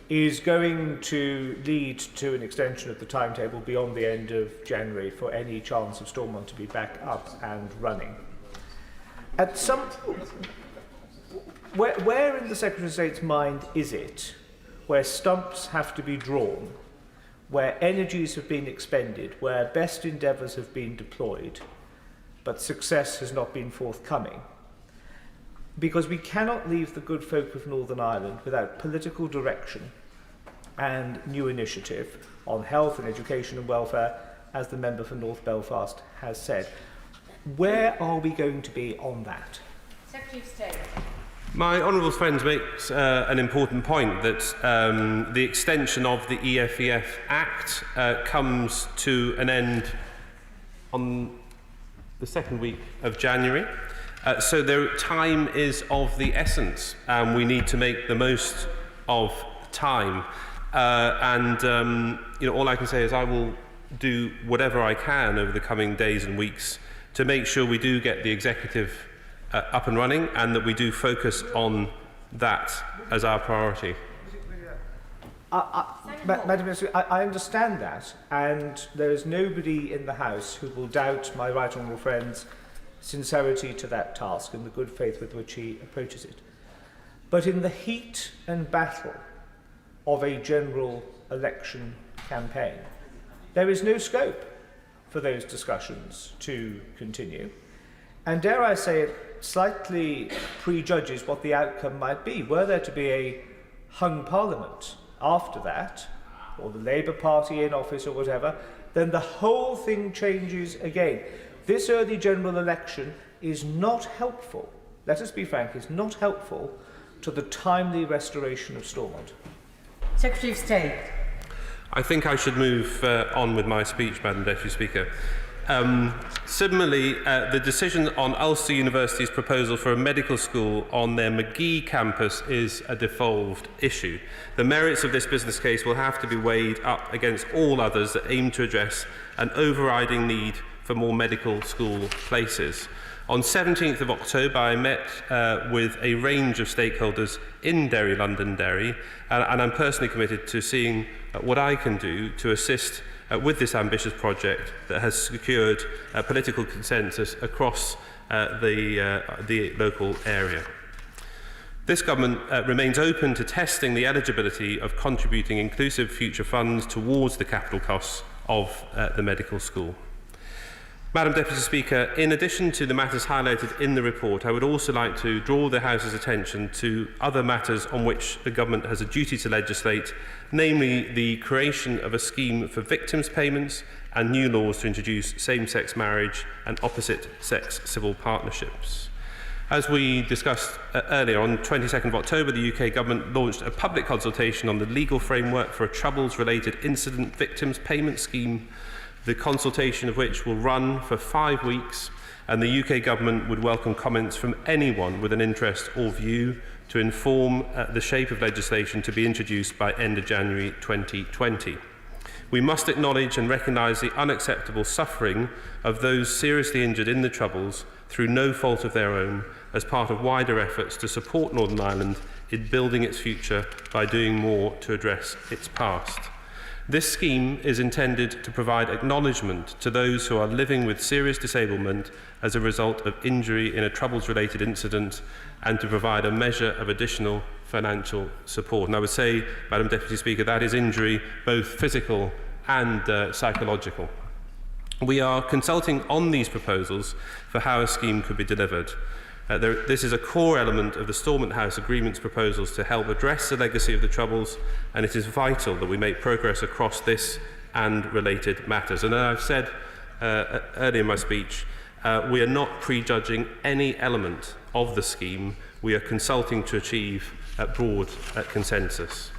[SPEAKER 2] is going to lead to an extension of the timetable beyond the end of January for any chance of Stormont to be back up and running. At some, where in the Secretary of State's mind is it where stumps have to be drawn, where energies have been expended, where best endeavours have been deployed, but success has not been forthcoming? Because we cannot leave the good folk of Northern Ireland without political direction and new initiative on health and education and welfare, as the member for North Belfast has said. Where are we going to be on that?
[SPEAKER 4] Secretary of State.
[SPEAKER 10] My honourable friend makes an important point that the extension of the EFEF Act comes to an end on the second week of January. So time is of the essence, and we need to make the most of time. All I can say is I will do whatever I can over the coming days and weeks to make sure we do get the executive up and running, and that we do focus on that as our priority.
[SPEAKER 2] Madam Minister, I understand that, and there is nobody in the House who will doubt my right honourable friend's sincerity to that task and the good faith with which he approaches it. But in the heat and battle of a general election campaign, there is no scope for those discussions to continue, and dare I say it, slightly prejudges what the outcome might be. Were there to be a hung parliament after that, or the Labour Party in office or whatever, then the whole thing changes again. This early general election is not helpful, let us be frank, is not helpful to the timely restoration of Stormont.
[SPEAKER 4] Secretary of State.
[SPEAKER 10] I think I should move on with my speech, Madam Deputy Speaker. Similarly, the decision on Ulster University's proposal for a medical school on their Magee campus is a devolved issue. The merits of this business case will have to be weighed up against all others that aim to address an overriding need for more medical school places. On 17th of October, I met with a range of stakeholders in Derry, Londonderry, and I'm personally committed to seeing what I can do to assist with this ambitious project that has secured political consensus across the local area. This government remains open to testing the eligibility of contributing inclusive future funds towards the capital costs of the medical school. Madam Deputy Speaker, in addition to the matters highlighted in the report, I would also like to draw the House's attention to other matters on which the Government has a duty to legislate, namely the creation of a scheme for victims' payments and new laws to introduce same-sex marriage and opposite-sex civil partnerships. As we discussed earlier, on 22nd of October, the UK Government launched a public consultation on the legal framework for a Troubles-related incident victims payment scheme, the consultation of which will run for 5 weeks, and the UK Government would welcome comments from anyone with an interest or view to inform the shape of legislation to be introduced by end of January 2020. We must acknowledge and recognise the unacceptable suffering of those seriously injured in the Troubles through no fault of their own, as part of wider efforts to support Northern Ireland in building its future by doing more to address its past. This scheme is intended to provide acknowledgement to those who are living with serious disablement as a result of injury in a Troubles-related incident, and to provide a measure of additional financial support. And I would say, Madam Deputy Speaker, that is injury both physical and psychological. We are consulting on these proposals for how a scheme could be delivered. This is a core element of the Stormont House Agreement's proposals to help address the legacy of the Troubles, and it is vital that we make progress across this and related matters. And as I've said earlier in my speech, we are not prejudging any element of the scheme. We are consulting to achieve a broad consensus.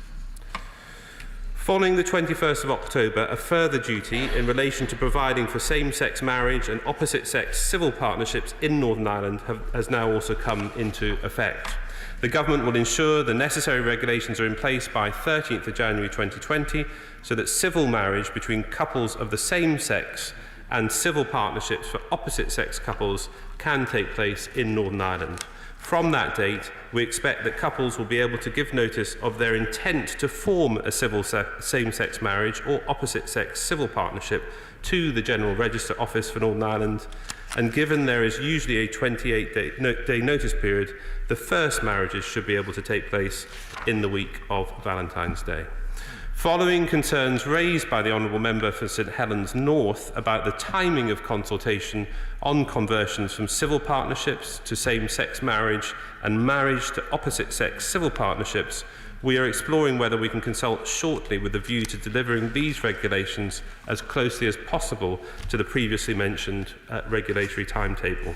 [SPEAKER 10] Following the 21st of October, a further duty in relation to providing for same-sex marriage and opposite-sex civil partnerships in Northern Ireland has now also come into effect. The Government will ensure the necessary regulations are in place by 13th of January 2020 so that civil marriage between couples of the same sex and civil partnerships for opposite-sex couples can take place in Northern Ireland. From that date, we expect that couples will be able to give notice of their intent to form a civil same-sex marriage or opposite-sex civil partnership to the General Register Office for Northern Ireland, and given there is usually a 28-day notice period, the first marriages should be able to take place in the week of Valentine's Day. Following concerns raised by the Honourable Member for St Helens North about the timing of consultation on conversions from civil partnerships to same-sex marriage and marriage to opposite-sex civil partnerships, we are exploring whether we can consult shortly with a view to delivering these regulations as closely as possible to the previously mentioned regulatory timetable.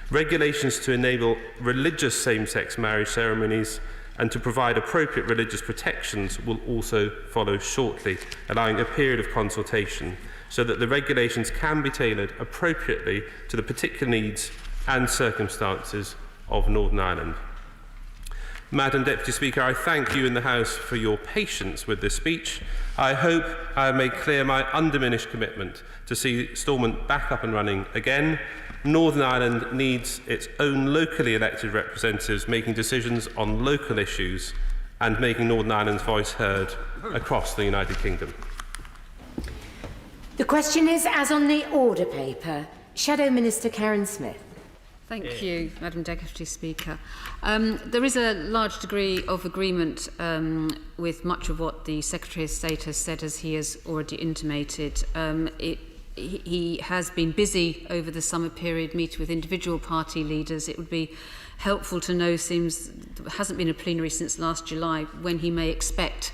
[SPEAKER 10] Regulations to enable religious same-sex marriage ceremonies and to provide appropriate religious protections will also follow shortly, allowing a period of consultation so that the regulations can be tailored appropriately to the particular needs and circumstances of Northern Ireland. Madam Deputy Speaker, I thank you in the House for your patience with this speech. I hope I have made clear my undiminished commitment to see Stormont back up and running again. Northern Ireland needs its own locally elected representatives making decisions on local issues and making Northern Ireland's voice heard across the United Kingdom.
[SPEAKER 4] The question is, as on the order paper, Shadow Minister Karen Smith.
[SPEAKER 5] Thank you, Madam Deputy Speaker. There is a large degree of agreement with much of what the Secretary of State has said, as he has already intimated. He has been busy over the summer period meeting with individual party leaders. It would be helpful to know, seems there hasn't been a plenary since last July, when he may expect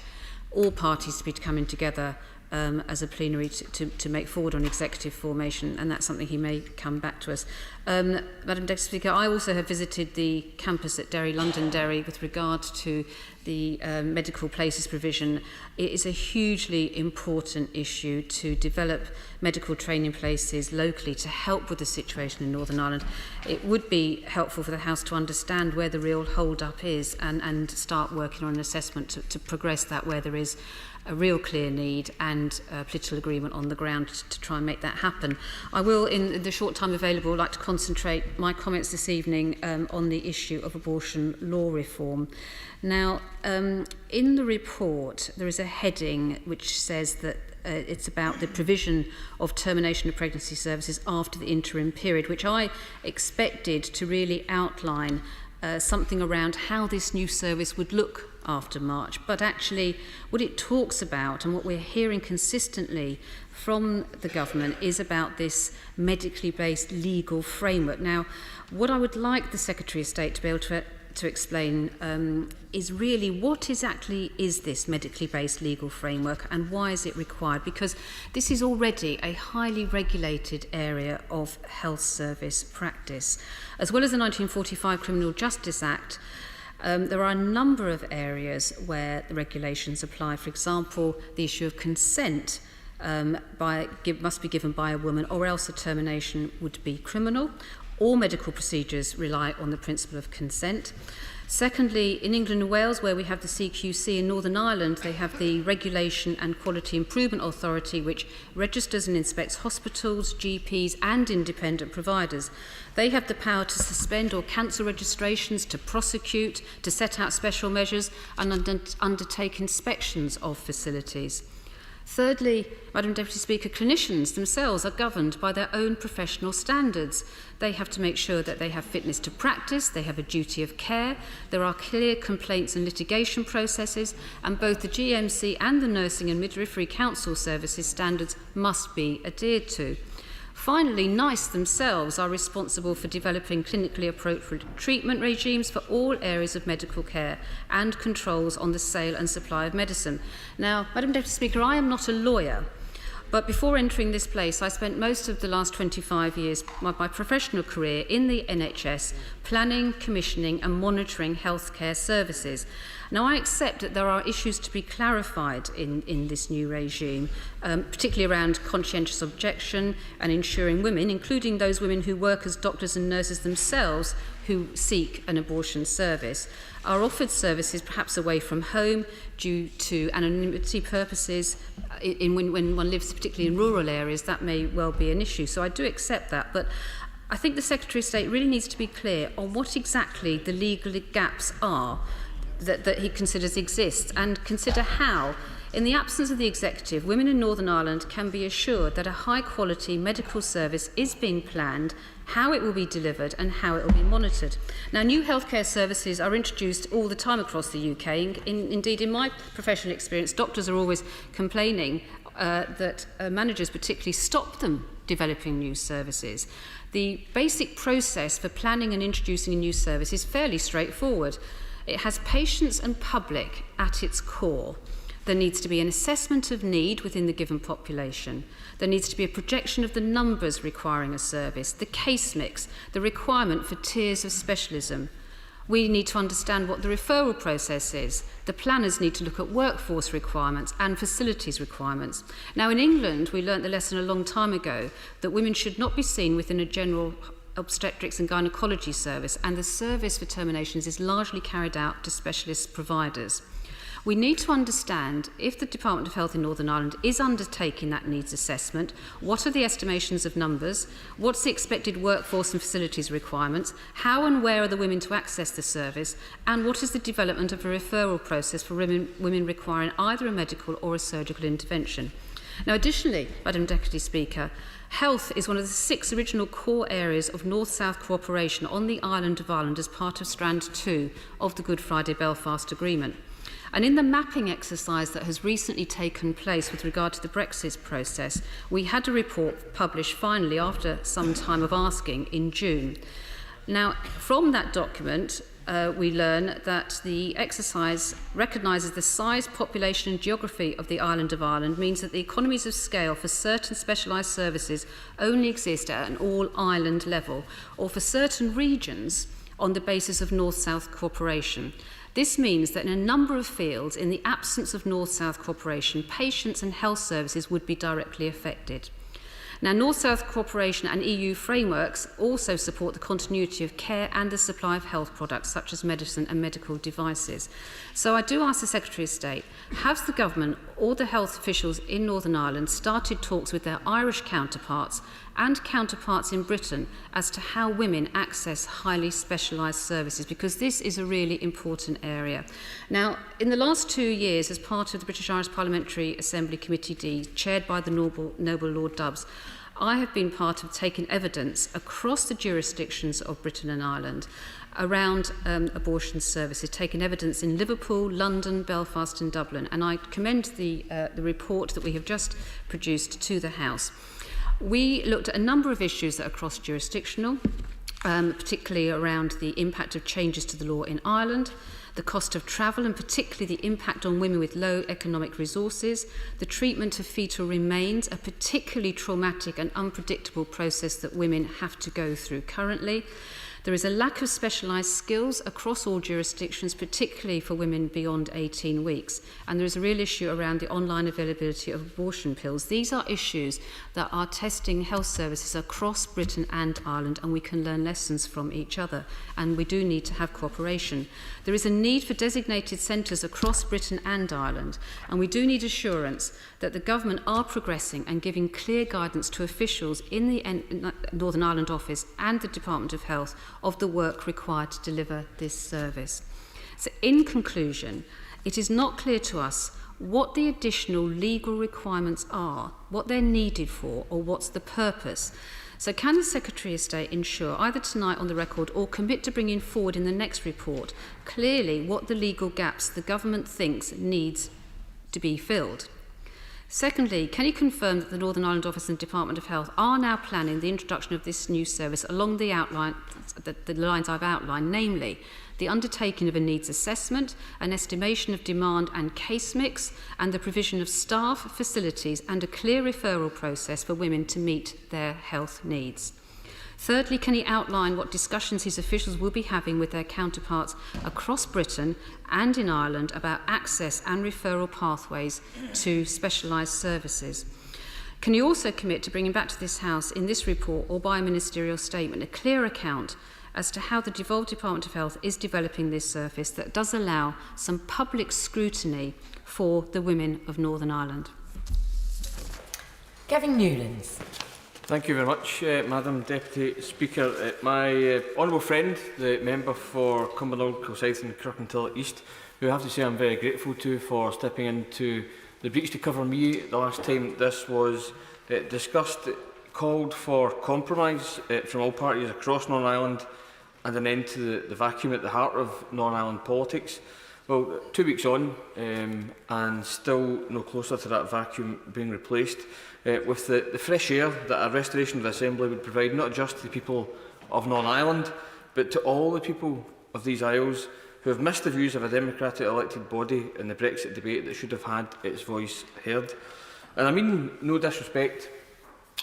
[SPEAKER 5] all parties to be coming together as a plenary to make forward on executive formation, and that's something he may come back to us. Madam Deputy Speaker, I also have visited the campus at Derry, Londonderry, with regard to the medical places provision. It is a hugely important issue to develop medical training places locally to help with the situation in Northern Ireland. It would be helpful for the House to understand where the real hold-up is and start working on an assessment to progress that where there is a real clear need and political agreement on the ground to try and make that happen. I will, in the short time available, like to concentrate my comments this evening on the issue of abortion law reform. Now, in the report, there is a heading which says that it's about the provision of termination of pregnancy services after the interim period, which I expected to really outline something around how this new service would look after March. But actually, what it talks about and what we're hearing consistently from the government is about this medically based legal framework. Now, what I would like the Secretary of State to be able to explain is really what exactly is this medically based legal framework and why is it required? Because this is already a highly regulated area of health service practice. As well as the 1945 Criminal Justice Act, there are a number of areas where the regulations apply. For example, the issue of consent must be given by a woman, or else a termination would be criminal. All medical procedures rely on the principle of consent. Secondly, in England and Wales, where we have the CQC, in Northern Ireland, they have the Regulation and Quality Improvement Authority, which registers and inspects hospitals, GPs and independent providers. They have the power to suspend or cancel registrations, to prosecute, to set out special measures and undertake inspections of facilities. Thirdly, Madam Deputy Speaker, clinicians themselves are governed by their own professional standards. They have to make sure that they have fitness to practice, they have a duty of care, there are clear complaints and litigation processes, and both the GMC and the Nursing and Midwifery Council Services standards must be adhered to. Finally, NICE themselves are responsible for developing clinically appropriate treatment regimes for all areas of medical care and controls on the sale and supply of medicine. Now, Madam Deputy Speaker, I am not a lawyer, but before entering this place, I spent most of the last 25 years of my professional career in the NHS, planning, commissioning and monitoring healthcare services. Now, I accept that there are issues to be clarified in this new regime, particularly around conscientious objection and ensuring women, including those women who work as doctors and nurses themselves who seek an abortion service, are offered services perhaps away from home due to anonymity purposes. When one lives particularly in rural areas, that may well be an issue. So I do accept that, but I think the Secretary of State really needs to be clear on what exactly the legal gaps are that he considers exist, and consider how, in the absence of the executive, women in Northern Ireland can be assured that a high-quality medical service is being planned, how it will be delivered and how it will be monitored. Now, new healthcare services are introduced all the time across the UK. Indeed, in my professional experience, doctors are always complaining that managers particularly stop them developing new services. The basic process for planning and introducing a new service is fairly straightforward. It has patients and public at its core. There needs to be an assessment of need within the given population. There needs to be a projection of the numbers requiring a service, the case mix, the requirement for tiers of specialism. We need to understand what the referral process is. The planners need to look at workforce requirements and facilities requirements. Now, in England, we learnt the lesson a long time ago that women should not be seen within a general obstetrics and gynecology service, and the service for terminations is largely carried out to specialist providers. We need to understand if the Department of Health in Northern Ireland is undertaking that needs assessment, what are the estimations of numbers, what's the expected workforce and facilities requirements, how and where are the women to access the service, and what is the development of a referral process for women requiring either a medical or a surgical intervention. Now, additionally, Madam Deputy Speaker, health is one of the 6 original core areas of North-South cooperation on the island of Ireland as part of Strand 2 of the Good Friday Belfast Agreement. And in the mapping exercise that has recently taken place with regard to the Brexit process, we had a report published finally after some time of asking in June. Now, from that document, we learn that the exercise recognises the size, population and geography of the island of Ireland means that the economies of scale for certain specialised services only exist at an all-island level, or for certain regions on the basis of North-South cooperation. This means that in a number of fields, in the absence of North-South cooperation, patients and health services would be directly affected. Now, North-South cooperation and EU frameworks also support the continuity of care and the supply of health products such as medicine and medical devices. So I do ask the Secretary of State, has the government or the health officials in Northern Ireland started talks with their Irish counterparts and counterparts in Britain as to how women access highly specialised services? Because this is a really important area. Now, in the last 2 years, as part of the British Irish Parliamentary Assembly Committee D, chaired by the Noble Lord Dubs, I have been part of taking evidence across the jurisdictions of Britain and Ireland around abortion services, taking evidence in Liverpool, London, Belfast and Dublin. And I commend the report that we have just produced to the House. We looked at a number of issues that are cross-jurisdictional, particularly around the impact of changes to the law in Ireland, the cost of travel and particularly the impact on women with low economic resources, the treatment of fetal remains, a particularly traumatic and unpredictable process that women have to go through currently. There is a lack of specialised skills across all jurisdictions, particularly for women beyond 18 weeks. And there is a real issue around the online availability of abortion pills. These are issues that are testing health services across Britain and Ireland, and we can learn lessons from each other. And we do need to have cooperation. There is a need for designated centres across Britain and Ireland, and we do need assurance that the government are progressing and giving clear guidance to officials in the Northern Ireland office and the Department of Health of the work required to deliver this service. So in conclusion, it is not clear to us what the additional legal requirements are, what they're needed for, or what's the purpose. So can the Secretary of State ensure, either tonight on the record or commit to bringing forward in the next report, clearly what the legal gaps the government thinks needs to be filled? Secondly, can you confirm that the Northern Ireland Office and Department of Health are now planning the introduction of this new service along the lines I've outlined, namely the undertaking of a needs assessment, an estimation of demand and case mix, and the provision of staff, facilities and a clear referral process for women to meet their health needs? Thirdly, can he outline what discussions his officials will be having with their counterparts across Britain and in Ireland about access and referral pathways to specialised services? Can he also commit to bringing back to this House in this report or by a ministerial statement a clear account as to how the devolved Department of Health is developing this service that does allow some public scrutiny for the women of Northern Ireland?
[SPEAKER 7] Gavin Newlands.
[SPEAKER 19] Thank you very much, Madam Deputy Speaker. My honourable friend, the member for Cumbernauld, Kilsyth and Kirkintilloch East, who I have to say I'm very grateful to for stepping into the breach to cover me the last time this was discussed, called for compromise from all parties across Northern Ireland and an end to the vacuum at the heart of Northern Ireland politics. Well, 2 weeks on and still no closer to that vacuum being replaced. With the fresh air that a restoration of the Assembly would provide, not just to the people of Northern Ireland, but to all the people of these Isles who have missed the views of a democratic elected body in the Brexit debate that should have had its voice heard. And I mean no disrespect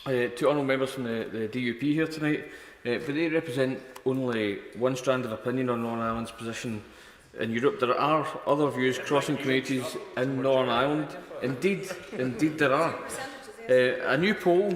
[SPEAKER 19] to honourable members from the DUP here tonight, but they represent only one strand of opinion on Northern Ireland's position in Europe. There are other views crossing communities in Northern Ireland. Indeed there are. A new poll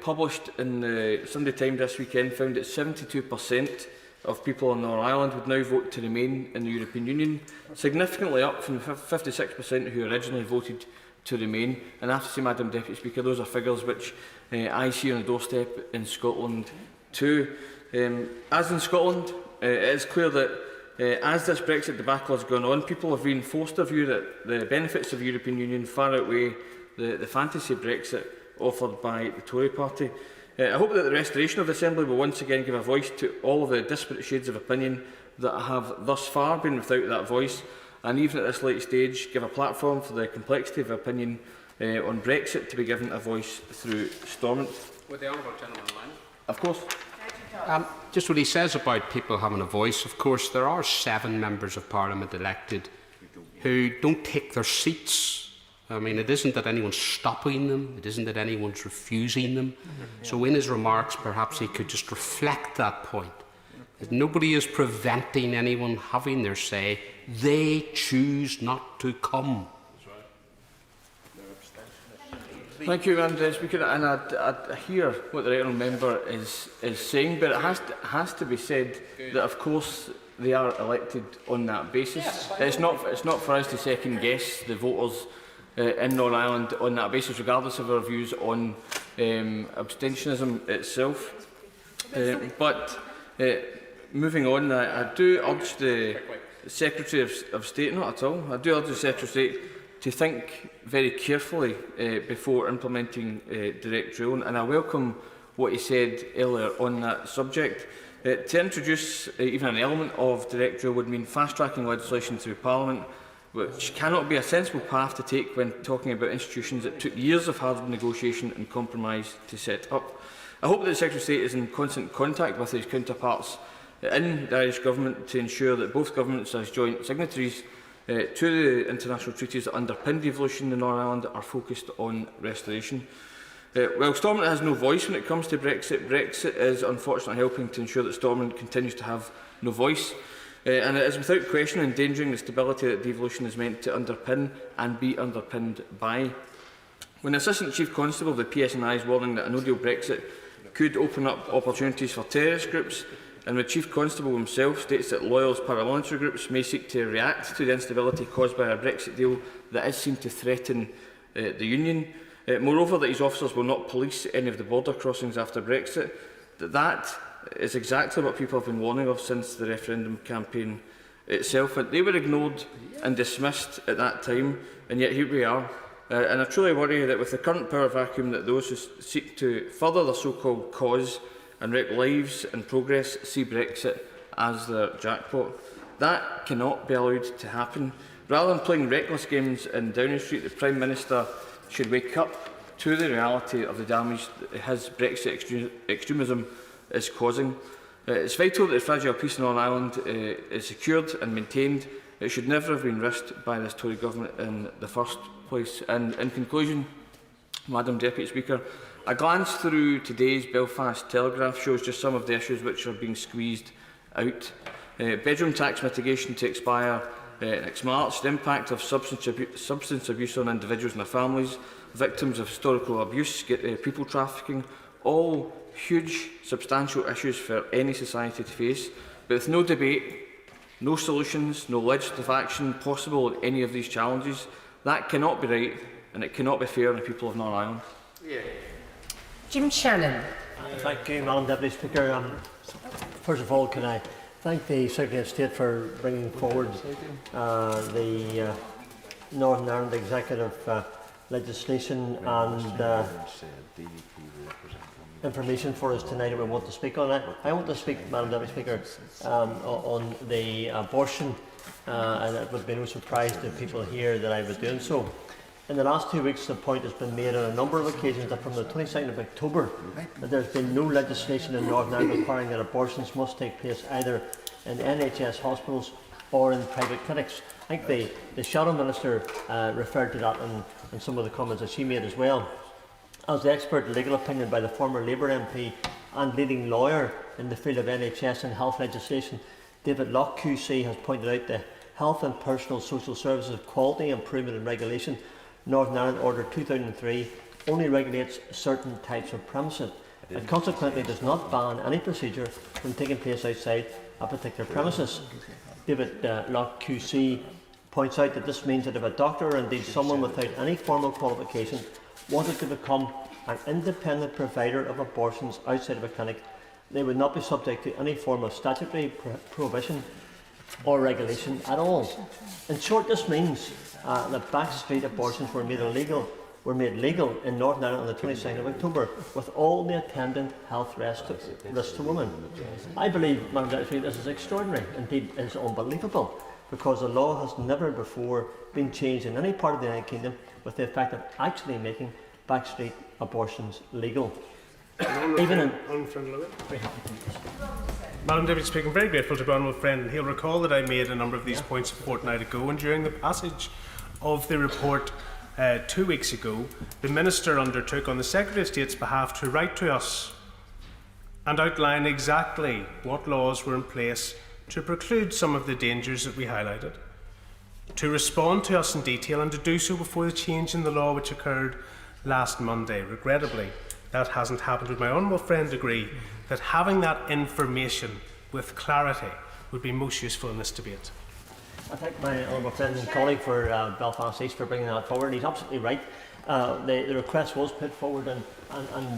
[SPEAKER 19] published in the Sunday Times this weekend found that 72% of people in Northern Ireland would now vote to remain in the European Union, significantly up from the 56% who originally voted to remain. And I have to say, Madam Deputy Speaker, those are figures which I see on the doorstep in Scotland too. As in Scotland, it is clear that as this Brexit debacle has gone on, people have reinforced their view that the benefits of the European Union far outweigh the fantasy Brexit offered by the Tory party. I hope that the restoration of the Assembly will once again give a voice to all of the disparate shades of opinion that have thus far been without that voice, and even at this late stage give a platform for the complexity of opinion on Brexit to be given a voice through Stormont.
[SPEAKER 13] With the honourable gentleman in line.
[SPEAKER 19] Of course.
[SPEAKER 13] Just what he says about people having a voice, of course, there are 7 members of Parliament elected who don't take their seats. I mean, it isn't that anyone's stopping them, it isn't that anyone's refusing them. So in his remarks, perhaps he could just reflect that point. That nobody is preventing anyone having their say. They choose not to come.
[SPEAKER 19] Thank you, Madam Speaker. And I hear what the right honourable member is saying, but it has to be said that, of course, they are elected on that basis. Yes, it's not for us to second guess the voters in Northern Ireland on that basis, regardless of our views on abstentionism itself. But moving on, I do urge the Secretary of State, not at all, I do urge the Secretary of State to think very carefully before implementing direct drilling, and I welcome what he said earlier on that subject. To introduce even an element of direct drill would mean fast-tracking legislation through Parliament, which cannot be a sensible path to take when talking about institutions that took years of hard negotiation and compromise to set up. I hope that the Secretary of State is in constant contact with his counterparts in the Irish Government to ensure that both governments, as joint signatories to the international treaties that underpin devolution in Northern Ireland, are focused on restoration. While Stormont has no voice when it comes to Brexit, Brexit is unfortunately helping to ensure that Stormont continues to have no voice. And it is without question endangering the stability that devolution is meant to underpin and be underpinned by. When the Assistant Chief Constable of the PSNI is warning that a no-deal Brexit could open up opportunities for terrorist groups, and the Chief Constable himself states that loyal paramilitary groups may seek to react to the instability caused by a Brexit deal that is seen to threaten the Union, moreover that his officers will not police any of the border crossings after Brexit, that is exactly what people have been warning of since the referendum campaign itself. They were ignored and dismissed at that time, and yet here we are. And I truly worry that with the current power vacuum, that those who seek to further the so-called cause and wreck lives and progress see Brexit as their jackpot. That cannot be allowed to happen. Rather than playing reckless games in Downing Street, the Prime Minister should wake up to the reality of the damage that his Brexit extremism is causing. It's vital that the fragile peace in Northern Ireland is secured and maintained. It should never have been risked by this Tory government in the first place. And in conclusion, Madam Deputy Speaker, a glance through today's Belfast Telegraph shows just some of the issues which are being squeezed out. Bedroom tax mitigation to expire next March, the impact of substance abuse on individuals and their families, victims of historical abuse, people trafficking, all huge, substantial issues for any society to face, but with no debate, no solutions, no legislative action possible on any of these challenges. That cannot be right, and it cannot be fair on the people of Northern Ireland.
[SPEAKER 4] Jim Shannon.
[SPEAKER 7] Thank you, Madam Deputy Speaker. First of all, can I thank the Secretary of State for bringing forward the Northern Ireland Executive legislation and information for us tonight that we want to speak on it. I want to speak, Madam Deputy Speaker, on the abortion, and it would be no surprise to people here that I was doing so. In the last 2 weeks, the point has been made on a number of occasions that from the 22nd of October that there has been no legislation in Northern Ireland requiring that abortions must take place either in NHS hospitals or in private clinics. I think the Shadow Minister referred to that in some of the comments that she made as well. As the expert legal opinion by the former Labour MP and leading lawyer in the field of NHS and health legislation, David Locke QC, has pointed out the Health and Personal Social Services Quality Improvement and Regulation, Northern Ireland Order 2003, only regulates certain types of premises. It consequently does not ban any procedure from taking place outside a particular premises. David Locke QC points out that this means that if a doctor or indeed someone without any formal qualification wanted to become an independent provider of abortions outside of a clinic, they would not be subject to any form of statutory prohibition or regulation at all. In short, this means that backstreet abortions were made legal in Northern Ireland on the 22nd of October, with all the attendant health risks to women. I believe, Madam Deputy, this is extraordinary, indeed it is unbelievable, because the law has never before been changed in any part of the United Kingdom with the effect of actually making backstreet abortions legal. Even in
[SPEAKER 10] Madam Deputy Speaker, I'm very grateful to my honourable friend. He'll recall that I made a number of these points a fortnight ago, and during the passage of the report 2 weeks ago, the Minister undertook on the Secretary of State's behalf to write to us and outline exactly what laws were in place to preclude some of the dangers that we highlighted, to respond to us in detail and to do so before the change in the law which occurred last Monday. Regrettably, that hasn't happened. Would my honourable friend agree that having that information with clarity would be most useful in this debate?
[SPEAKER 7] I thank my honourable friend and colleague for Belfast East for bringing that forward. He's absolutely right. The request was put forward and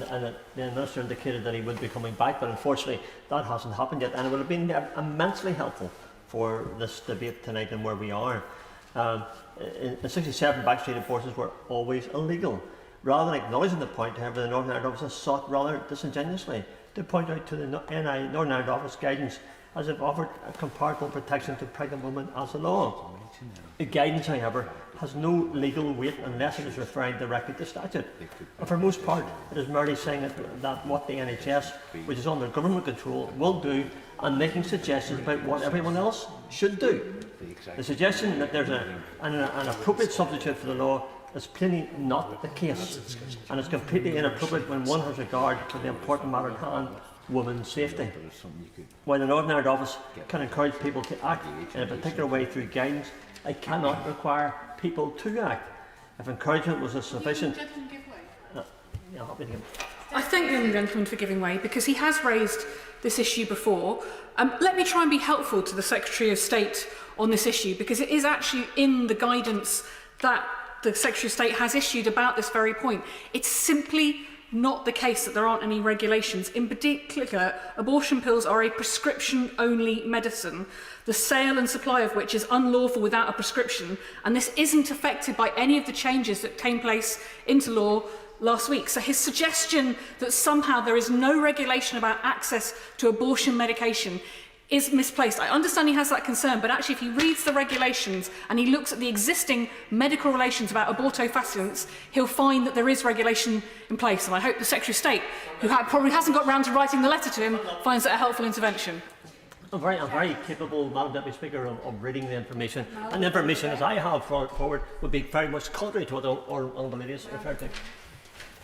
[SPEAKER 7] the Minister indicated that he would be coming back, but unfortunately that hasn't happened yet, and it would have been immensely helpful for this debate tonight and where we are. In 67, backstreet abortions were always illegal. Rather than acknowledging the point, however, the Northern Ireland Office has sought rather disingenuously to point out to the NI Northern Ireland Office guidance as if offered a comparable protection to pregnant women as the law. The guidance, however, has no legal weight unless it is referring directly to statute. And for most part, it is merely saying that what the NHS, which is under government control, will do, and making suggestions about what everyone else should do. The suggestion that there's an appropriate substitute for the law is plainly not the case, and it's completely inappropriate when one has regard to the important matter at hand, women's safety. While the Northern Ireland Office can encourage people to act in a particular way through guidance, it cannot require people to act. If encouragement was sufficient...
[SPEAKER 24] I thank the young gentleman for giving way, because he has raised this issue before. Let me try and be helpful to the Secretary of State on this issue, because it is actually in the guidance that the Secretary of State has issued about this very point. It's simply not the case that there aren't any regulations. In particular, abortion pills are a prescription-only medicine, the sale and supply of which is unlawful without a prescription, and this isn't affected by any of the changes that came place into law last week. So his suggestion that somehow there is no regulation about access to abortion medication is misplaced. I understand he has that concern, but actually if he reads the regulations and he looks at the existing medical relations about abortofacients, he'll find that there is regulation in place. And I hope the Secretary of State, who probably hasn't got round to writing the letter to him, finds that a helpful intervention.
[SPEAKER 7] I'm very capable, Madam Deputy Speaker, of reading the information. And the information as I have forward would be very much contrary to what the Honourable Lady has referred to.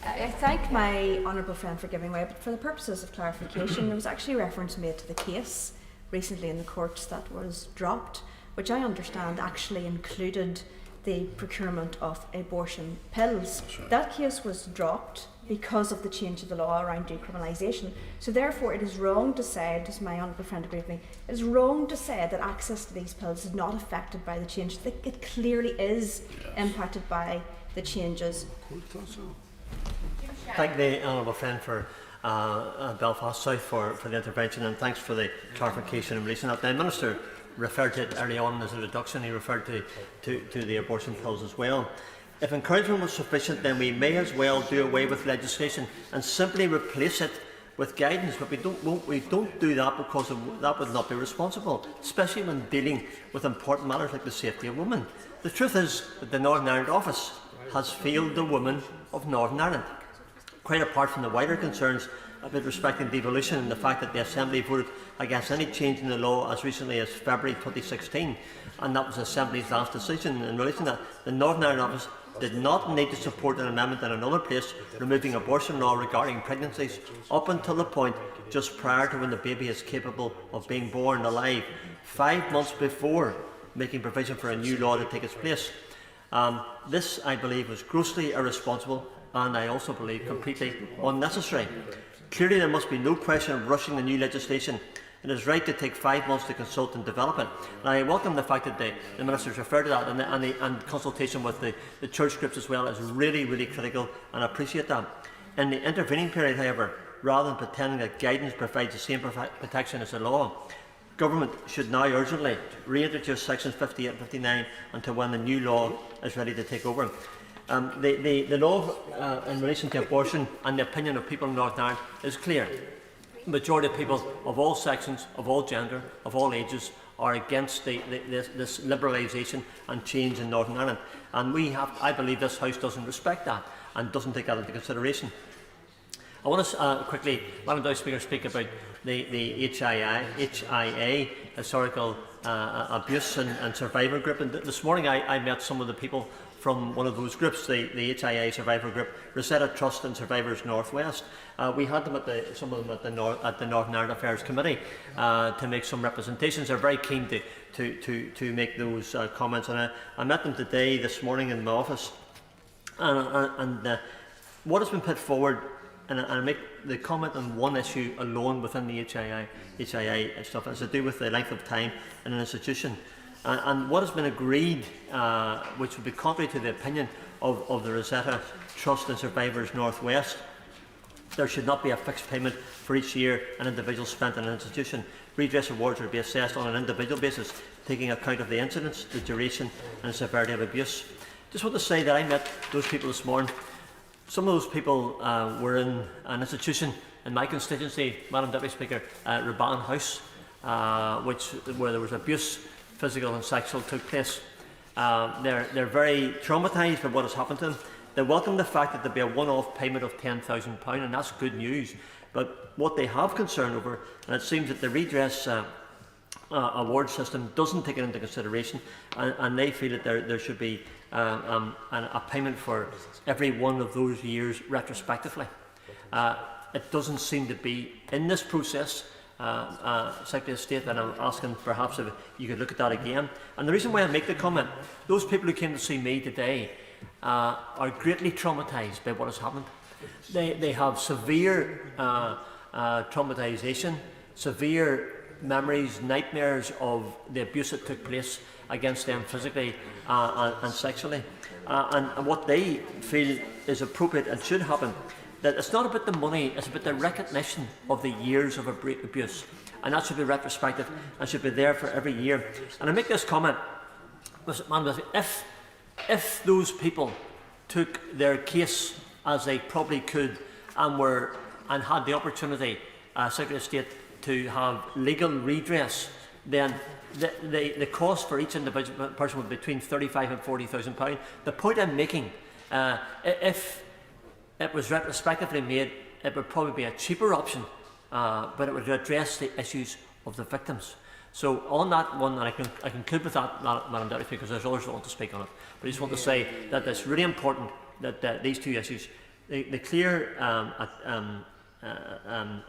[SPEAKER 6] I thank my honourable friend for giving way, but for the purposes of clarification, there was actually reference made to the case recently in the courts that was dropped, which I understand actually included the procurement of abortion pills. Right. That case was dropped because of the change of the law around decriminalisation. So therefore it is wrong to say, does my honourable friend agree with me, it is wrong to say that access to these pills is not affected by the change. It clearly is impacted by the changes.
[SPEAKER 7] Thank the honourable friend for Belfast South for the intervention, and thanks for the clarification in relation to that. The Minister referred to it early on in his introduction. He referred to the abortion pills as well. If encouragement was sufficient, then we may as well do away with legislation and simply replace it with guidance. But we don't do that because that would not be responsible, especially when dealing with important matters like the safety of women. The truth is that the Northern Ireland office has failed the women of Northern Ireland. Quite apart from the wider concerns about respecting devolution and the fact that the Assembly voted against any change in the law as recently as February 2016, and that was the Assembly's last decision in relation to that, the Northern Ireland office did not need to support an amendment in another place removing abortion law regarding pregnancies up until the point just prior to when the baby is capable of being born alive, 5 months before making provision for a new law to take its place. This, I believe, was grossly irresponsible and I also believe completely unnecessary. Clearly there must be no question of rushing the new legislation. It is right to take 5 months to consult and develop it. And I welcome the fact that the Ministers referred to that, and consultation with the church groups as well is really, really critical, and I appreciate that. In the intervening period, however, rather than pretending that guidance provides the same protection as the law, Government should now urgently reintroduce sections 58 and 59 until when the new law is ready to take over. The law in relation to abortion and the opinion of people in Northern Ireland is clear. The majority of people of all sections, of all gender, of all ages are against this liberalisation and change in Northern Ireland. And I believe this House doesn't respect that and doesn't take that into consideration. I want to quickly, Madam Deputy Speaker, speak about the HIA, Historical Abuse and Survivor Group. And this morning I met some of the people from one of those groups, the HIA Survivor Group, Rosetta Trust and Survivors North West. We had them some of them at the Northern Ireland Affairs Committee to make some representations. They're very keen to make those comments, and I met them this morning in my office. And what has been put forward, and I make the comment on one issue alone within the HIA stuff, has to do with the length of time in an institution. And what has been agreed, which would be contrary to the opinion of the Rosetta Trust and Survivors North West, there should not be a fixed payment for each year an individual spent in an institution. Redress awards are to be assessed on an individual basis, taking account of the incidence, the duration and severity of abuse. Just want to say that I met those people this morning. Some of those people were in an institution in my constituency, Madam Deputy Speaker, Raban House, where there was abuse, physical and sexual, took place. They're very traumatised by what has happened to them. They welcome the fact that there will be a one-off payment of £10,000, and that's good news. But what they have concern over, and it seems that the redress award system doesn't take it into consideration, and they feel that there should be a payment for every one of those years retrospectively. It doesn't seem to be in this process. Secretary of State, and I'm asking perhaps if you could look at that again. And the reason why I make the comment, those people who came to see me today are greatly traumatised by what has happened. They have severe traumatisation, severe memories, nightmares of the abuse that took place against them physically and sexually. And what they feel is appropriate and should happen that it's not about the money, it's about the recognition of the years of abuse. And that should be retrospective and should be there for every year. And I make this comment, if those people took their case as they probably could and had the opportunity, Secretary of State, to have legal redress, then the cost for each individual person would be between £35,000 and £40,000. The point I'm making, if it was retrospectively made, it would probably be a cheaper option, but it would address the issues of the victims. So on that one, and I conclude with that, Madam Deputy Speaker, because there's others that want to speak on it, but I just want to say that it's really important that these two issues, the clear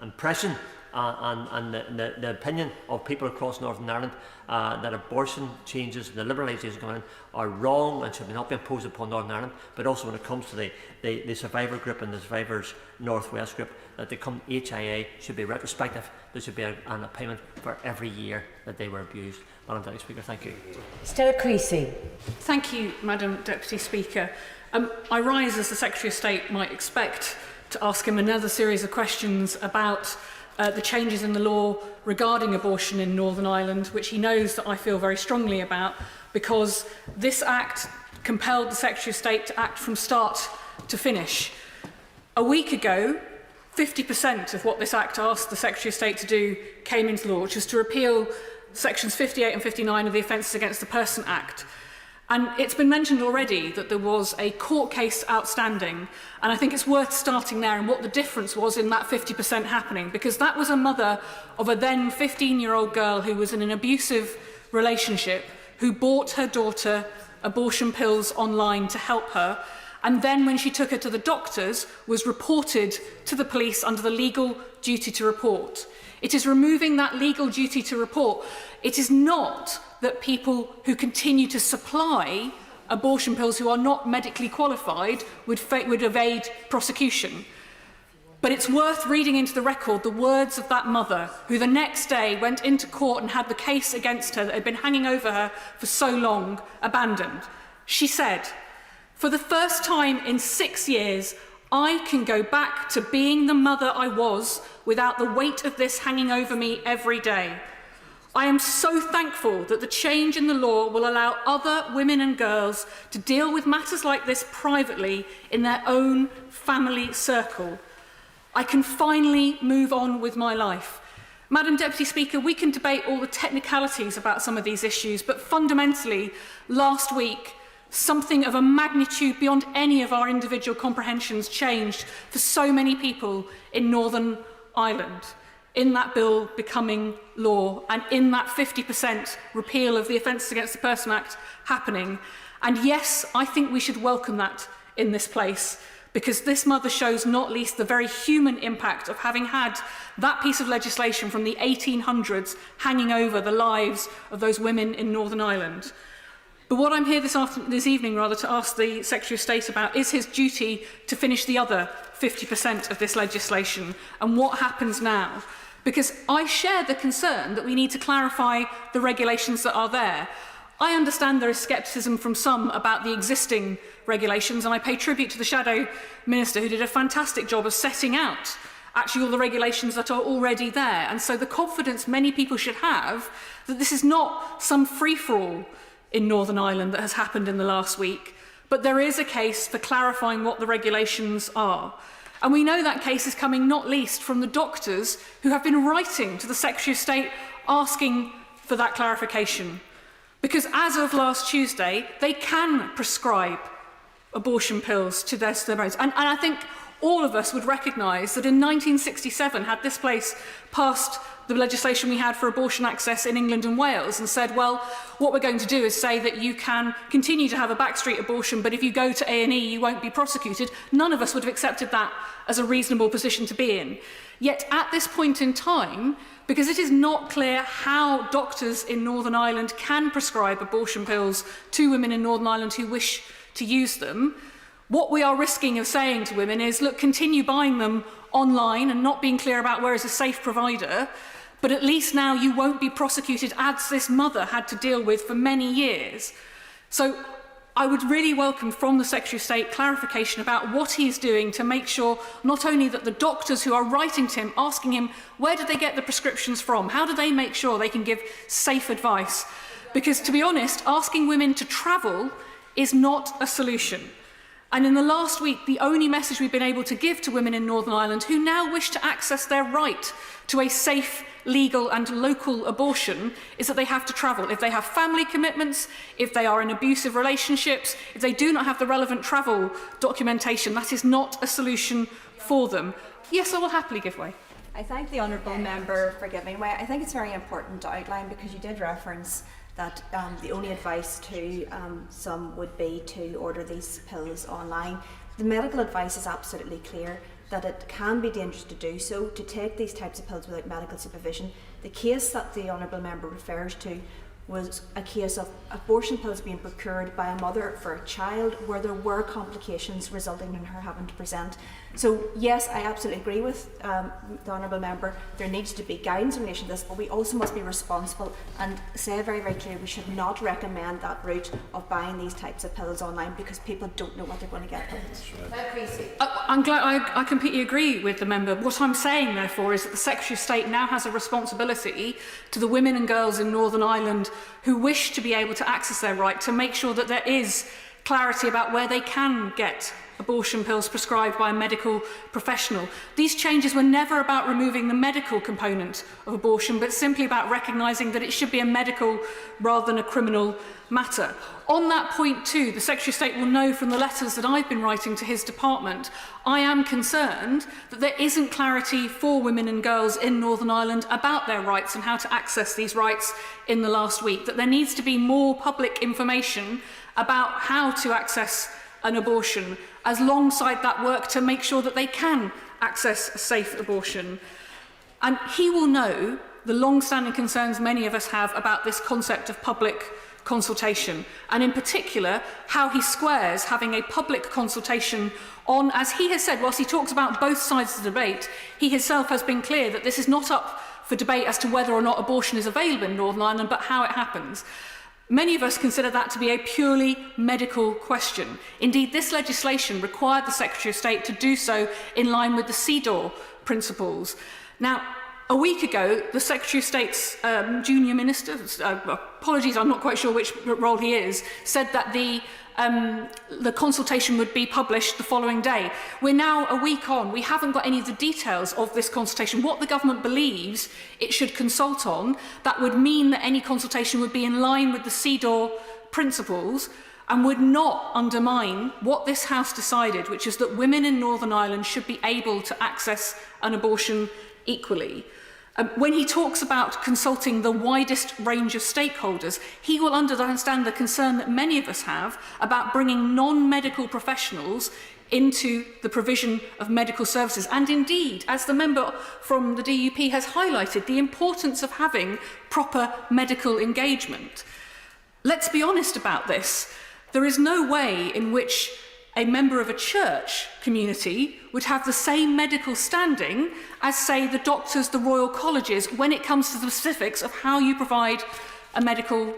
[SPEAKER 7] impression and the opinion of people across Northern Ireland that abortion changes and the liberalisation going on are wrong and should not be imposed upon Northern Ireland, but also when it comes to the survivor group and the survivors North West group, that they come HIA should be retrospective. There should be a payment for every year that they were abused. Madam Deputy Speaker, thank you.
[SPEAKER 4] Stella Creasy.
[SPEAKER 24] Thank you, Madam Deputy Speaker. I rise, as the Secretary of State might expect, to ask him another series of questions about the changes in the law regarding abortion in Northern Ireland, which he knows that I feel very strongly about, because this Act compelled the Secretary of State to act from start to finish. A week ago, 50% of what this Act asked the Secretary of State to do came into law, which was to repeal sections 58 and 59 of the Offences Against the Person Act. And it's been mentioned already that there was a court case outstanding, and I think it's worth starting there and what the difference was in that 50% happening, because that was a mother of a then 15-year-old girl who was in an abusive relationship, who bought her daughter abortion pills online to help her, and then when she took her to the doctors, was reported to the police under the legal duty to report. It is removing that legal duty to report. It is not that people who continue to supply abortion pills who are not medically qualified would evade prosecution. But it's worth reading into the record the words of that mother, who the next day went into court and had the case against her that had been hanging over her for so long abandoned. She said, "For the first time in 6 years, I can go back to being the mother I was without the weight of this hanging over me every day. I am so thankful that the change in the law will allow other women and girls to deal with matters like this privately in their own family circle. I can finally move on with my life." Madam Deputy Speaker, we can debate all the technicalities about some of these issues, but fundamentally, last week, something of a magnitude beyond any of our individual comprehensions changed for so many people in Northern Ireland, in that bill becoming law and in that 50% repeal of the Offences Against the Person Act happening. And yes, I think we should welcome that in this place, because this mother shows not least the very human impact of having had that piece of legislation from the 1800s hanging over the lives of those women in Northern Ireland. But what I'm here this evening to ask the Secretary of State about is his duty to finish the other 50% of this legislation and what happens now. Because I share the concern that we need to clarify the regulations that are there. I understand there is scepticism from some about the existing regulations, and I pay tribute to the Shadow Minister, who did a fantastic job of setting out actually all the regulations that are already there. And so the confidence many people should have that this is not some free-for-all in Northern Ireland that has happened in the last week, but there is a case for clarifying what the regulations are. And we know that case is coming not least from the doctors who have been writing to the Secretary of State asking for that clarification. Because as of last Tuesday, they can prescribe abortion pills to their survivors. And I think all of us would recognise that in 1967, had this place passed the legislation we had for abortion access in England and Wales and said, well, what we're going to do is say that you can continue to have a backstreet abortion, but if you go to A&E, you won't be prosecuted, none of us would have accepted that as a reasonable position to be in. Yet at this point in time, because it is not clear how doctors in Northern Ireland can prescribe abortion pills to women in Northern Ireland who wish to use them, what we are risking of saying to women is, look, continue buying them online and not being clear about where is a safe provider, but at least now you won't be prosecuted, as this mother had to deal with for many years. So I would really welcome from the Secretary of State clarification about what he is doing to make sure not only that the doctors who are writing to him, asking him where did they get the prescriptions from, how do they make sure they can give safe advice? Because, to be honest, asking women to travel is not a solution. And in the last week, the only message we've been able to give to women in Northern Ireland who now wish to access their right to a safe, legal and local abortion is that they have to travel. If they have family commitments, if they are in abusive relationships, if they do not have the relevant travel documentation, that is not a solution for them. Yes, I will happily give way.
[SPEAKER 6] I thank the honourable member for giving way. I think it's very important to outline, because you did reference that the only advice to some would be to order these pills online. The medical advice is absolutely clear that it can be dangerous to do so, to take these types of pills without medical supervision. The case that the honourable member refers to was a case of abortion pills being procured by a mother for a child where there were complications resulting in her having to present. So yes, I absolutely agree with the honourable member. There needs to be guidance in relation to this, but we also must be responsible and say very, very clearly we should not recommend that route of buying these types of pills online, because people don't know what they're going to get.
[SPEAKER 24] I'm glad I completely agree with the member. What I'm saying, therefore, is that the Secretary of State now has a responsibility to the women and girls in Northern Ireland who wish to be able to access their right to make sure that there is clarity about where they can get abortion pills prescribed by a medical professional. These changes were never about removing the medical component of abortion, but simply about recognising that it should be a medical rather than a criminal matter. On that point too, the Secretary of State will know from the letters that I've been writing to his department, I am concerned that there isn't clarity for women and girls in Northern Ireland about their rights and how to access these rights in the last week, that there needs to be more public information about how to access an abortion, as alongside that work to make sure that they can access a safe abortion. And he will know the long-standing concerns many of us have about this concept of public consultation, and in particular how he squares having a public consultation on, as he has said, whilst he talks about both sides of the debate, he himself has been clear that this is not up for debate as to whether or not abortion is available in Northern Ireland, but how it happens. Many of us consider that to be a purely medical question. Indeed, this legislation required the Secretary of State to do so in line with the CEDAW principles. Now, a week ago, the Secretary of State's junior minister, apologies, I'm not quite sure which role he is, said that the consultation would be published the following day. We're now a week on. We haven't got any of the details of this consultation. What the government believes it should consult on, that would mean that any consultation would be in line with the CEDAW principles and would not undermine what this House decided, which is that women in Northern Ireland should be able to access an abortion equally. When he talks about consulting the widest range of stakeholders, he will understand the concern that many of us have about bringing non-medical professionals into the provision of medical services. And indeed, as the member from the DUP has highlighted, the importance of having proper medical engagement. Let's be honest about this. There is no way in which a member of a church community would have the same medical standing as, say, the doctors, the Royal Colleges, when it comes to the specifics of how you provide a medical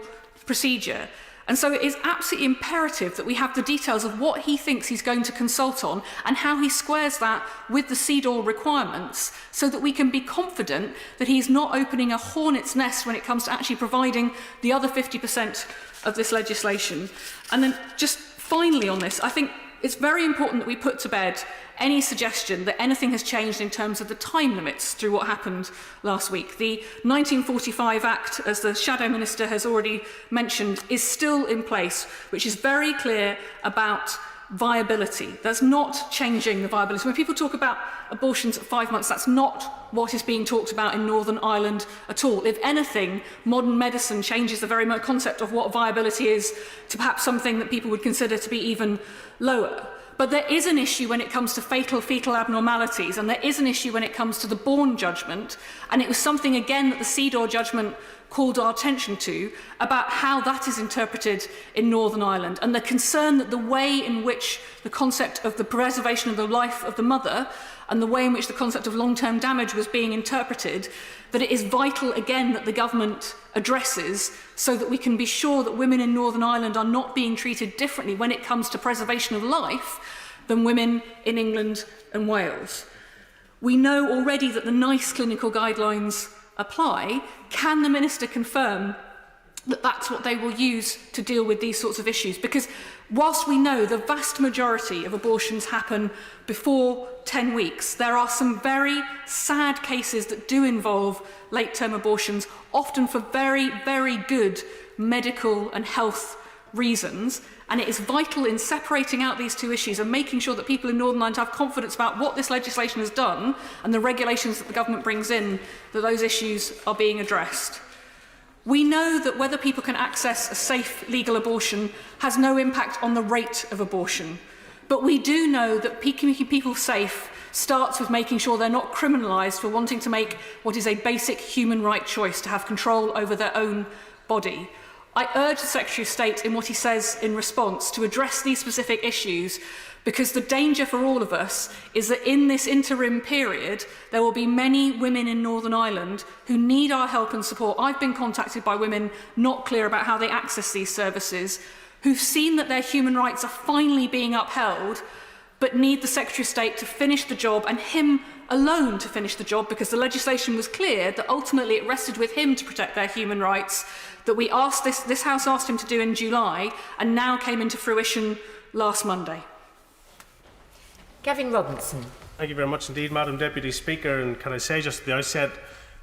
[SPEAKER 24] procedure. And so it is absolutely imperative that we have the details of what he thinks he's going to consult on and how he squares that with the CEDAW requirements, so that we can be confident that he is not opening a hornet's nest when it comes to actually providing the other 50% of this legislation. And then just finally on this, I think it's very important that we put to bed any suggestion that anything has changed in terms of the time limits through what happened last week. The 1945 Act, as the Shadow Minister has already mentioned, is still in place, which is very clear about viability. That's not changing the viability. When people talk about abortions at 5 months, that's not what is being talked about in Northern Ireland at all. If anything, modern medicine changes the very concept of what viability is to perhaps something that people would consider to be even lower. But there is an issue when it comes to fatal fetal abnormalities, and there is an issue when it comes to the Bourne judgment, and it was something, again, that the CEDAW judgment called our attention to, about how that is interpreted in Northern Ireland, and the concern that the way in which the concept of the preservation of the life of the mother and the way in which the concept of long-term damage was being interpreted, that it is vital, again, that the government addresses so that we can be sure that women in Northern Ireland are not being treated differently when it comes to preservation of life than women in England and Wales. We know already that the NICE clinical guidelines apply. Can the Minister confirm that that's what they will use to deal with these sorts of issues? Because whilst we know the vast majority of abortions happen before 10 weeks, there are some very sad cases that do involve late-term abortions, often for very, very good medical and health reasons. And it is vital in separating out these two issues and making sure that people in Northern Ireland have confidence about what this legislation has done and the regulations that the government brings in, that those issues are being addressed. We know that whether people can access a safe legal abortion has no impact on the rate of abortion. But we do know that making people safe starts with making sure they're not criminalised for wanting to make what is a basic human right choice to have control over their own body. I urge the Secretary of State in what he says in response to address these specific issues, because the danger for all of us is that in this interim period there will be many women in Northern Ireland who need our help and support. I've been contacted by women not clear about how they access these services, who've seen that their human rights are finally being upheld, but need the Secretary of State to finish the job, and him alone to finish the job, because the legislation was clear that ultimately it rested with him to protect their human rights, that we asked this House asked him to do in July, and now came into fruition last Monday.
[SPEAKER 4] Gavin Robinson.
[SPEAKER 9] Thank you very much indeed, Madam Deputy Speaker. And can I say just at the outset,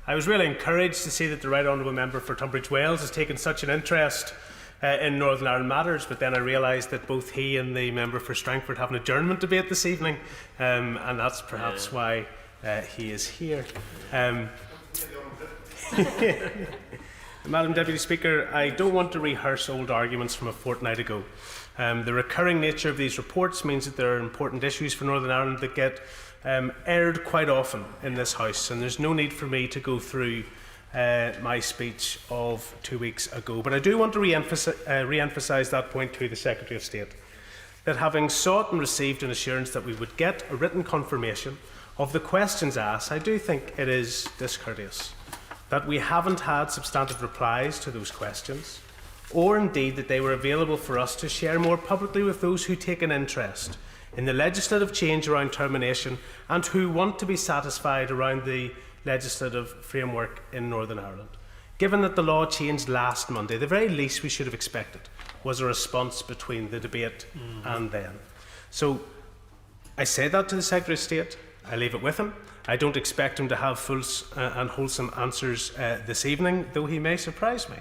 [SPEAKER 9] I was really encouraged to see that the Right Honourable Member for Tunbridge Wells has taken such an interest in Northern Ireland matters, but then I realised that both he and the member for Strangford have an adjournment debate this evening, and that's perhaps why he is here. Madam Deputy Speaker, I don't want to rehearse old arguments from a fortnight ago. The recurring nature of these reports means that there are important issues for Northern Ireland that get aired quite often in this House, and there's no need for me to go through my speech of 2 weeks ago. But I do want to re-emphasise that point to the Secretary of State, that having sought and received an assurance that we would get a written confirmation of the questions asked, I do think it is discourteous that we haven't had substantive replies to those questions, or indeed that they were available for us to share more publicly with those who take an interest in the legislative change around termination and who want to be satisfied around the legislative framework in Northern Ireland. Given that the law changed last Monday, the very least we should have expected was a response between the debate and then. So I say that to the Secretary of State. I leave it with him. I don't expect him to have full and wholesome answers this evening, though he may surprise me.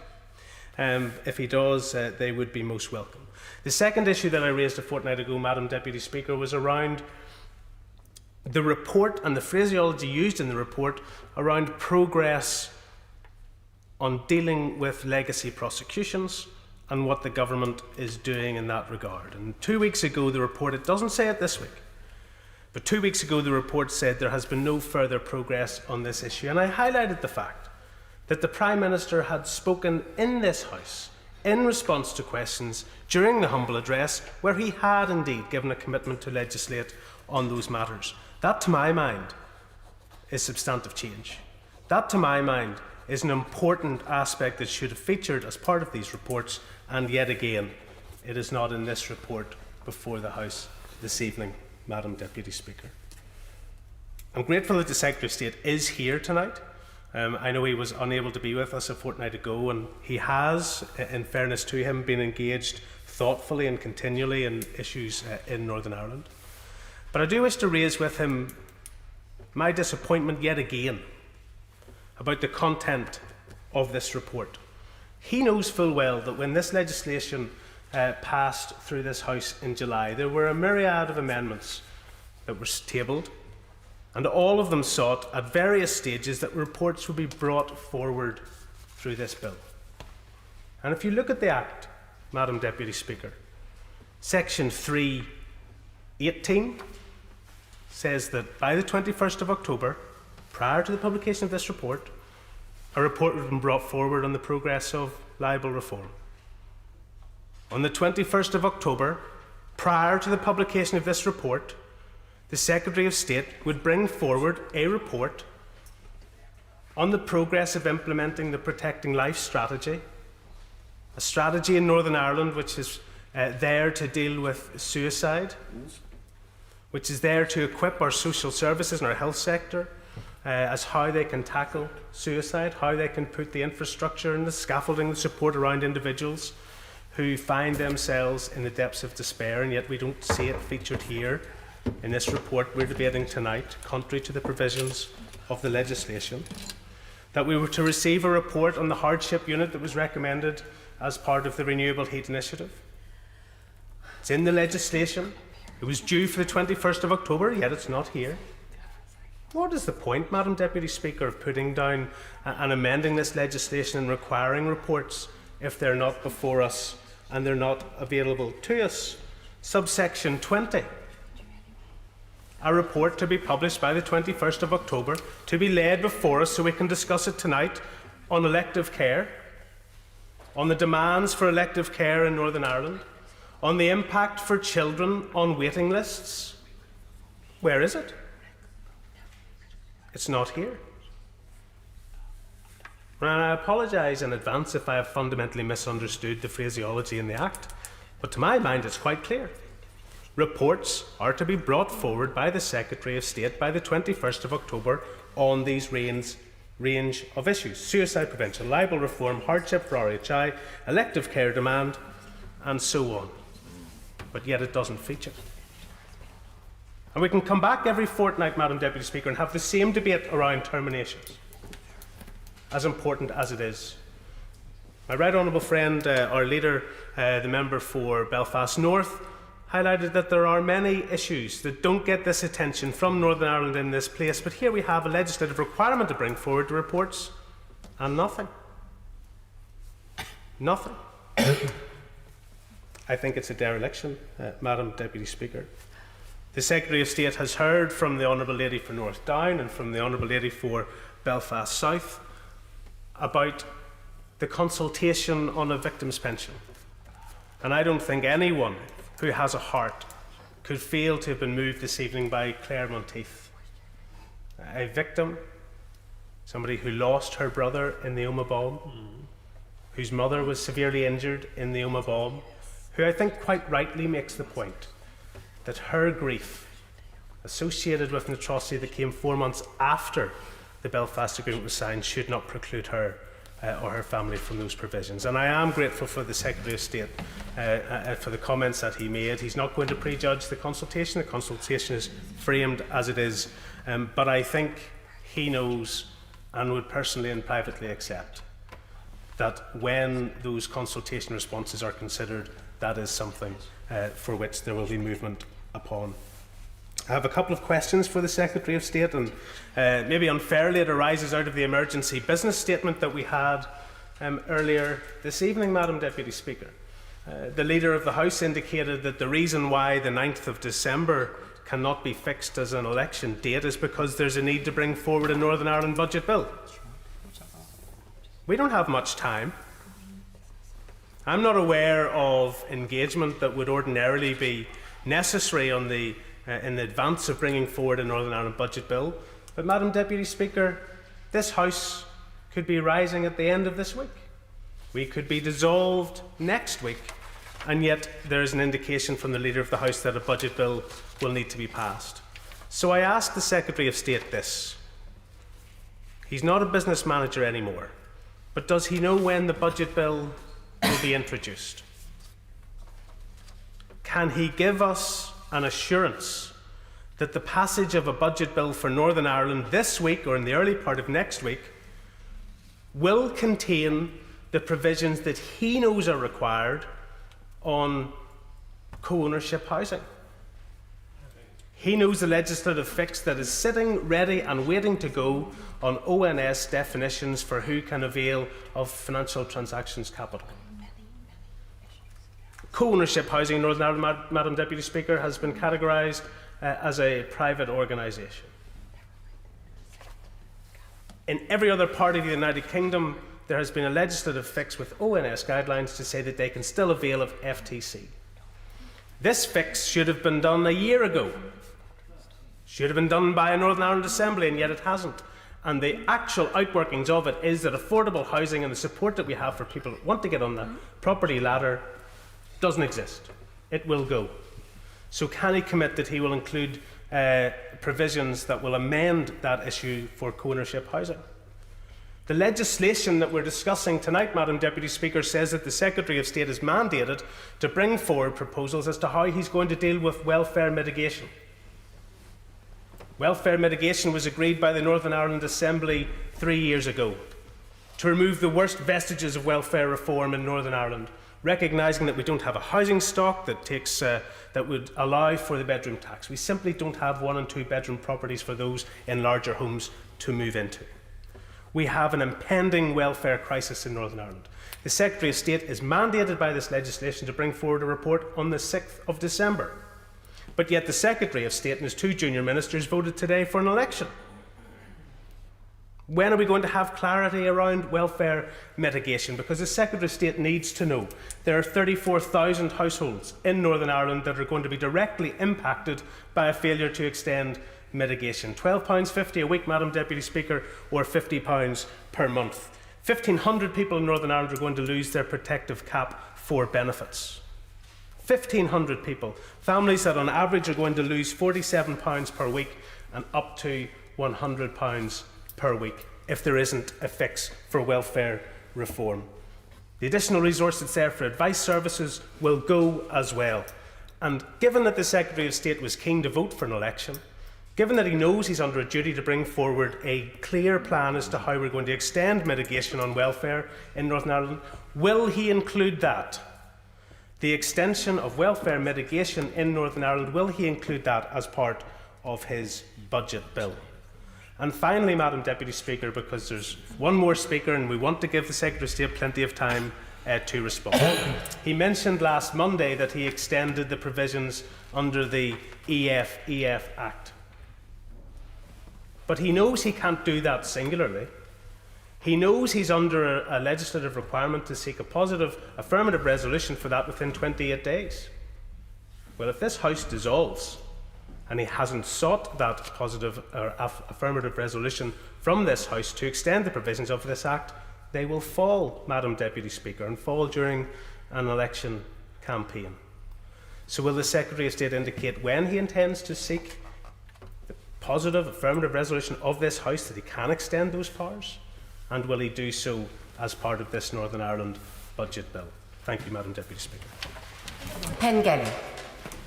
[SPEAKER 9] If he does, they would be most welcome. The second issue that I raised a fortnight ago, Madam Deputy Speaker, was around the report and the phraseology used in the report around progress on dealing with legacy prosecutions and what the government is doing in that regard. And 2 weeks ago, the report, it doesn't say it this week, but 2 weeks ago, the report said there has been no further progress on this issue. And I highlighted the fact that the Prime Minister had spoken in this House in response to questions during the humble address, where he had indeed given a commitment to legislate on those matters. That, to my mind, is substantive change. That, to my mind, is an important aspect that should have featured as part of these reports, and yet again, it is not in this report before the House this evening, Madam Deputy Speaker. I'm grateful that the Secretary of State is here tonight. I know he was unable to be with us a fortnight ago, and he has, in fairness to him, been engaged thoughtfully and continually in issues in Northern Ireland. But I do wish to raise with him my disappointment yet again about the content of this report. He knows full well that when this legislation passed through this House in July, there were a myriad of amendments that were tabled, and all of them sought at various stages that reports would be brought forward through this bill. And if you look at the Act, Madam Deputy Speaker, Section 3.18 says that by the 21st of October, prior to the publication of this report, a report would have been brought forward on the progress of libel reform. On the 21st of October, prior to the publication of this report, the Secretary of State would bring forward a report on the progress of implementing the Protecting Life strategy, a strategy in Northern Ireland which is there to deal with suicide, which is there to equip our social services and our health sector as how they can tackle suicide, how they can put the infrastructure and the scaffolding and support around individuals who find themselves in the depths of despair, and yet we don't see it featured here in this report we're debating tonight, contrary to the provisions of the legislation. That we were to receive a report on the hardship unit that was recommended as part of the Renewable Heat Initiative. It's in the legislation. It was due for the 21st of October, yet it's not here. What is the point, Madam Deputy Speaker, of putting down and amending this legislation and requiring reports if they're not before us and they're not available to us? Subsection 20. A report to be published by the 21st of October, to be laid before us so we can discuss it tonight, on elective care, on the demands for elective care in Northern Ireland, on the impact for children on waiting lists. Where is it? It's not here. And I apologise in advance if I have fundamentally misunderstood the phraseology in the Act, but to my mind it's quite clear. Reports are to be brought forward by the Secretary of State by the 21st of October on these range of issues: suicide prevention, libel reform, hardship for RHI, elective care demand, and so on. But yet it doesn't feature. And we can come back every fortnight, Madam Deputy Speaker, and have the same debate around terminations, as important as it is. My right honourable friend, our leader, the member for Belfast North, highlighted that there are many issues that don't get this attention from Northern Ireland in this place, but here we have a legislative requirement to bring forward the reports, and nothing. Nothing. I think it's a dereliction, Madam Deputy Speaker. The Secretary of State has heard from the Honourable Lady for North Down and from the Honourable Lady for Belfast South about the consultation on a victim's pension. And I don't think anyone who has a heart could fail to have been moved this evening by Claire Monteith, a victim, somebody who lost her brother in the Oma bomb, whose mother was severely injured in the Oma bomb, who I think quite rightly makes the point that her grief associated with an atrocity that came 4 months after the Belfast Agreement was signed should not preclude her or her family from those provisions. And I am grateful for the Secretary of State for the comments that he made. He's not going to prejudge the consultation. The consultation is framed as it is. But I think he knows and would personally and privately accept that when those consultation responses are considered, that is something for which there will be movement upon. I have a couple of questions for the Secretary of State, and maybe unfairly it arises out of the emergency business statement that we had earlier this evening, Madam Deputy Speaker. The Leader of the House indicated that the reason why the 9th of December cannot be fixed as an election date is because there's a need to bring forward a Northern Ireland budget bill. We don't have much time. I'm not aware of engagement that would ordinarily be necessary on the in advance of bringing forward a Northern Ireland budget bill. But, Madam Deputy Speaker, this House could be rising at the end of this week. We could be dissolved next week, and yet there is an indication from the Leader of the House that a budget bill will need to be passed. So I ask the Secretary of State this. He's not a business manager anymore, but does he know when the budget bill will be introduced? Can he give us an assurance that the passage of a budget bill for Northern Ireland this week or in the early part of next week will contain the provisions that he knows are required on co-ownership housing? He knows the legislative fix that is sitting ready and waiting to go on ONS definitions for who can avail of financial transactions capital. Co-ownership housing in Northern Ireland, Madam Deputy Speaker, has been categorised as a private organisation. In every other part of the United Kingdom, there has been a legislative fix with ONS guidelines to say that they can still avail of FTC. This fix should have been done a year ago. Should have been done by a Northern Ireland Assembly, and yet it hasn't. And the actual outworkings of it is that affordable housing and the support that we have for people that want to get on the property ladder doesn't exist. It will go. So can he commit that he will include provisions that will amend that issue for co-ownership housing? The legislation that we're discussing tonight, Madam Deputy Speaker, says that the Secretary of State is mandated to bring forward proposals as to how he's going to deal with welfare mitigation. Welfare mitigation was agreed by the Northern Ireland Assembly 3 years ago to remove the worst vestiges of welfare reform in Northern Ireland, recognising that we don't have a housing stock that would allow for the bedroom tax. We simply don't have 1 and 2 bedroom properties for those in larger homes to move into. We have an impending welfare crisis in Northern Ireland. The Secretary of State is mandated by this legislation to bring forward a report on the 6th of December. But yet the Secretary of State and his 2 junior ministers voted today for an election. When are we going to have clarity around welfare mitigation? Because the Secretary of State needs to know there are 34,000 households in Northern Ireland that are going to be directly impacted by a failure to extend mitigation. £12.50 a week, Madam Deputy Speaker, or £50 per month. 1,500 people in Northern Ireland are going to lose their protective cap for benefits. 1,500 people. Families that on average are going to lose £47 per week and up to £100 per week if there isn't a fix for welfare reform. The additional resource that's there for advice services will go as well. And given that the Secretary of State was keen to vote for an election, given that he knows he's under a duty to bring forward a clear plan as to how we're going to extend mitigation on welfare in Northern Ireland, will he include that? The extension of welfare mitigation in Northern Ireland, will he include that as part of his budget bill? And finally, Madam Deputy Speaker, because there's one more speaker and we want to give the Secretary of State plenty of time to respond. He mentioned last Monday that he extended the provisions under the EF Act. But he knows he can't do that singularly. He knows he's under a legislative requirement to seek a positive affirmative resolution for that within 28 days. Well, if this House dissolves and he hasn't sought that positive or affirmative resolution from this House to extend the provisions of this Act, they will fall, Madam Deputy Speaker, and fall during an election campaign. So will the Secretary of State indicate when he intends to seek the positive affirmative resolution of this House that he can extend those powers? And will he do so as part of this Northern Ireland budget bill? Thank you, Madam Deputy Speaker.
[SPEAKER 4] Pen Gelly.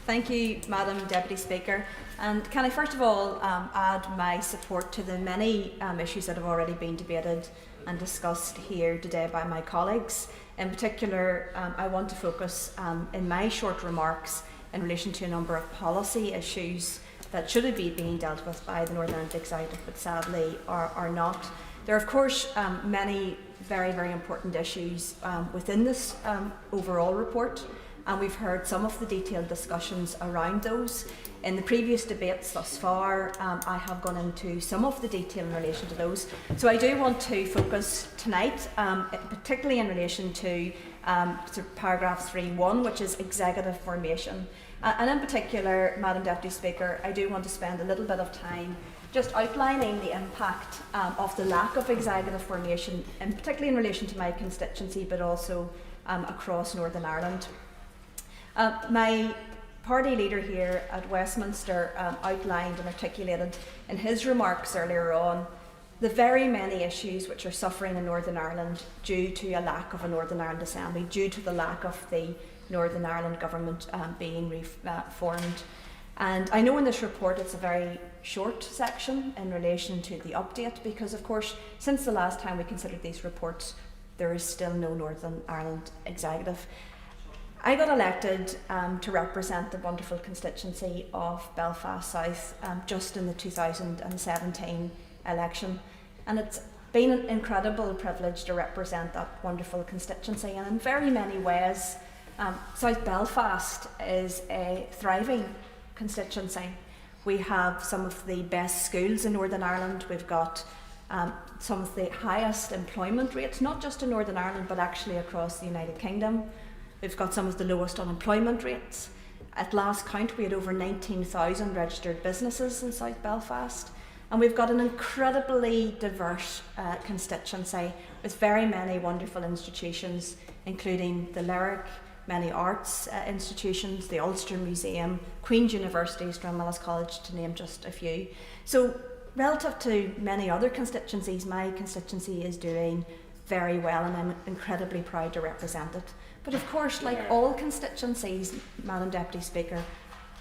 [SPEAKER 6] Thank you, Madam Deputy Speaker. And can I first of all add my support to the many issues that have already been debated and discussed here today by my colleagues. In particular, I want to focus in my short remarks in relation to a number of policy issues that should have been dealt with by the Northern Ireland Executive, but sadly are not. There are, of course, many very, very important issues within this overall report, and we've heard some of the detailed discussions around those. In the previous debates thus far, I have gone into some of the detail in relation to those. So I do want to focus tonight, particularly in relation to paragraph 3.1, which is executive formation. And in particular, Madam Deputy Speaker, I do want to spend a little bit of time just outlining the impact of the lack of executive formation, and particularly in relation to my constituency, but also across Northern Ireland. My party leader here at Westminster outlined and articulated in his remarks earlier on the very many issues which are suffering in Northern Ireland due to a lack of a Northern Ireland Assembly, due to the lack of the Northern Ireland government being reformed. And I know in this report it's a very short section in relation to the update, because of course since the last time we considered these reports there is still no Northern Ireland Executive. I got elected to represent the wonderful constituency of Belfast South just in the 2017 election, and it's been an incredible privilege to represent that wonderful constituency, and in very many ways South Belfast is a thriving constituency. We have some of the best schools in Northern Ireland. We've got some of the highest employment rates, not just in Northern Ireland but actually across the United Kingdom. We've got some of the lowest unemployment rates. At last count, we had over 19,000 registered businesses in South Belfast. And we've got an incredibly diverse constituency with very many wonderful institutions, including the Lyric, many arts institutions, the Ulster Museum, Queen's University, Stranmillis College, to name just a few. So relative to many other constituencies, my constituency is doing very well, and I'm incredibly proud to represent it. But of course, like all constituencies, Madam Deputy Speaker,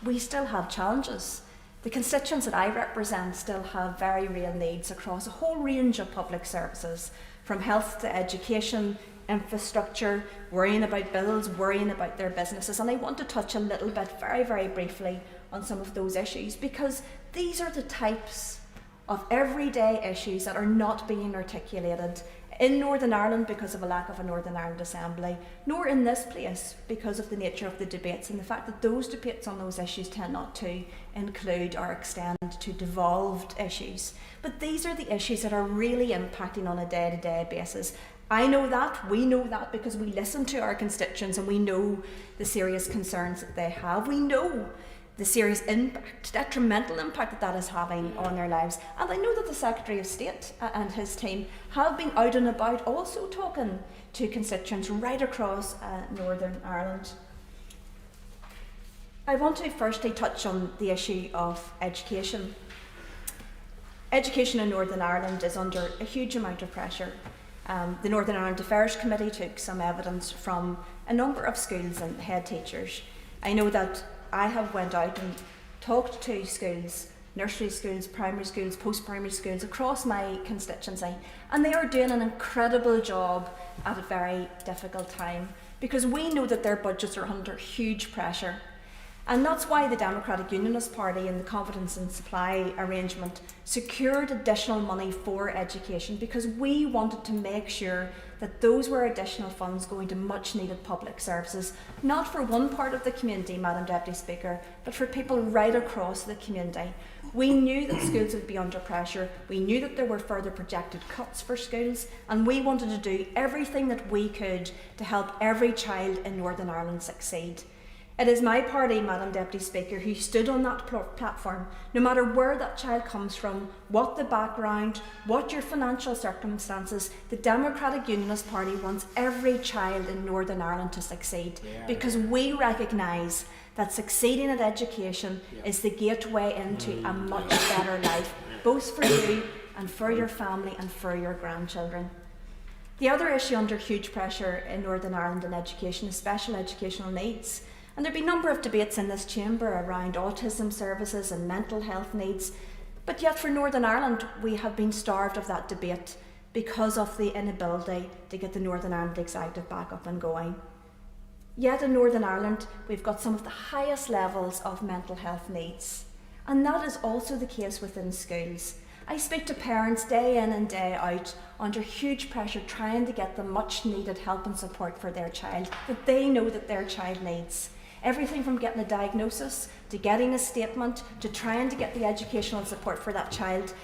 [SPEAKER 6] we still have challenges. The constituents that I represent still have very real needs across a whole range of public services, from health to education, infrastructure, worrying about bills, worrying about their businesses. And I want to touch a little bit, very, very briefly, on some of those issues, because these are the types of everyday issues that are not being articulated in Northern Ireland because of a lack of a Northern Ireland Assembly, nor in this place because of the nature of the debates and the fact that those debates on those issues tend not to include or extend to devolved issues. But these are the issues that are really impacting on a day-to-day basis. I know that, we know that, because we listen to our constituents and we know the serious concerns that they have. We know the serious impact, detrimental impact that is having on their lives. And I know that the Secretary of State and his team have been out and about also talking to constituents right across Northern Ireland. I want to firstly touch on the issue of education. Education in Northern Ireland is under a huge amount of pressure. The Northern Ireland Affairs Committee took some evidence from a number of schools and head teachers. I know that I have went out and talked to schools, nursery schools, primary schools, post-primary schools across my constituency, and they are doing an incredible job at a very difficult time, because we know that their budgets are under huge pressure. And that's why the Democratic Unionist Party in the Confidence and Supply arrangement secured additional money for education, because we wanted to make sure that those were additional funds going to much needed public services, not for one part of the community, Madam Deputy Speaker, but for people right across the community. We knew that schools would be under pressure, we knew that there were further projected cuts for schools, and we wanted to do everything that we could to help every child in Northern Ireland succeed. It is my party, Madam Deputy Speaker, who stood on that platform, no matter where that child comes from, what the background, what your financial circumstances. The Democratic Unionist Party wants every child in Northern Ireland to succeed, because we recognise that succeeding at education is the gateway into a much better life, both for you and for your family and for your grandchildren. The other issue under huge pressure in Northern Ireland in education is special educational needs. And there have been a number of debates in this chamber around autism services and mental health needs, but yet for Northern Ireland we have been starved of that debate because of the inability to get the Northern Ireland Executive back up and going. Yet in Northern Ireland we've got some of the highest levels of mental health needs, and that is also the case within schools. I speak to parents day in and day out under huge pressure trying to get the much needed help and support for their child that they know that their child needs. Everything from getting a diagnosis, to getting a statement, to trying to get the educational support for that child.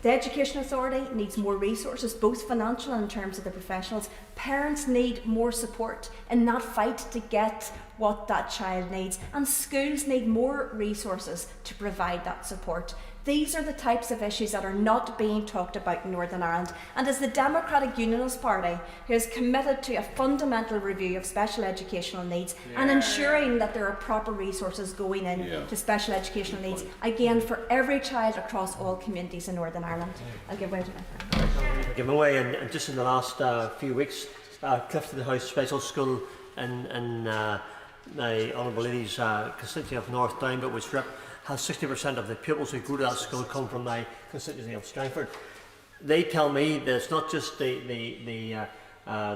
[SPEAKER 6] The Education Authority needs more resources, both financial and in terms of the professionals. Parents need more support in that fight to get what that child needs, and schools need more resources to provide that support. These are the types of issues that are not being talked about in Northern Ireland, and as the Democratic Unionist Party, who is committed to a fundamental review of special educational needs and ensuring that there are proper resources going in to special educational needs, again for every child across all communities in Northern Ireland. I'll give way to my friend.
[SPEAKER 7] Give away, and just in the last few weeks, Clifton House Special School in my Honourable Lady's constituency of North Down, but which has 60% of the pupils who go to that school come from my constituency of Strangford. They tell me that it's not just the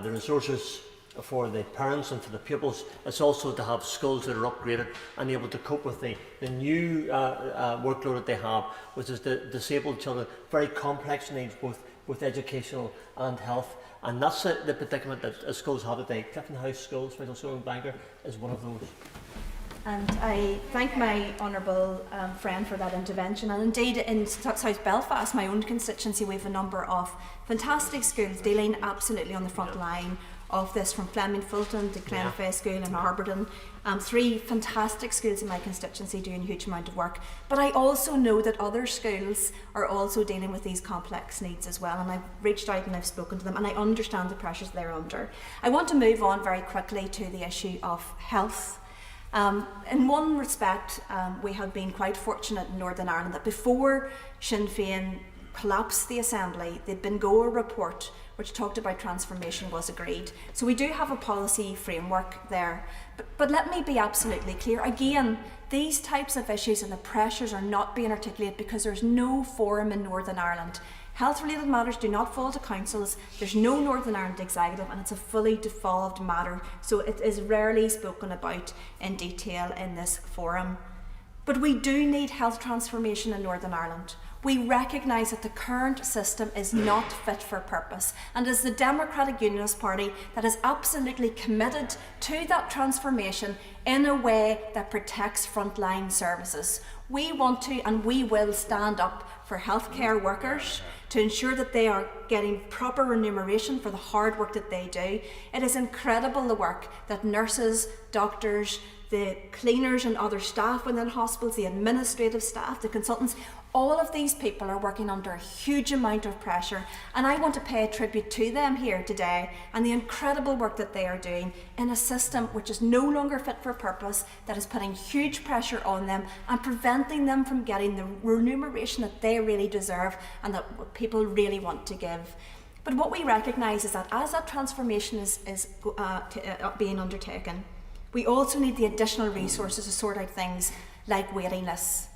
[SPEAKER 7] resources for the parents and for the pupils, it's also to have schools that are upgraded and able to cope with the new workload that they have, which is the disabled children, very complex needs, both with educational and health. And that's the predicament that schools have today. Clifton House School, Special School in Bangor, is one of those.
[SPEAKER 6] And I thank my honourable friend for that intervention. And indeed, in South Belfast, my own constituency, we have a number of fantastic schools dealing absolutely on the front line of this, from Fleming Fulton to Glenfay School in Arberton. 3 fantastic schools in my constituency doing a huge amount of work. But I also know that other schools are also dealing with these complex needs as well, and I've reached out and I've spoken to them, and I understand the pressures they're under. I want to move on very quickly to the issue of health. In one respect, we have been quite fortunate in Northern Ireland that before Sinn Féin collapsed the Assembly, the Bingora report, which talked about transformation, was agreed. So we do have a policy framework there. But let me be absolutely clear. Again, these types of issues and the pressures are not being articulated because there's no forum in Northern Ireland. Health-related matters do not fall to councils. There's no Northern Ireland executive, and it's a fully devolved matter, so it is rarely spoken about in detail in this forum. But we do need health transformation in Northern Ireland. We recognise that the current system is not fit for purpose, and as the Democratic Unionist Party that is absolutely committed to that transformation in a way that protects frontline services. We want to and we will stand up for healthcare workers to ensure that they are getting proper remuneration for the hard work that they do. It is incredible the work that nurses, doctors, the cleaners and other staff within hospitals, the administrative staff, the consultants, all of these people are working under a huge amount of pressure, and I want to pay a tribute to them here today and the incredible work that they are doing in a system which is no longer fit for purpose, that is putting huge pressure on them and preventing them from getting the remuneration that they really deserve and that people really want to give. But what we recognise is that as that transformation is being undertaken, we also need the additional resources to sort out things like waiting lists.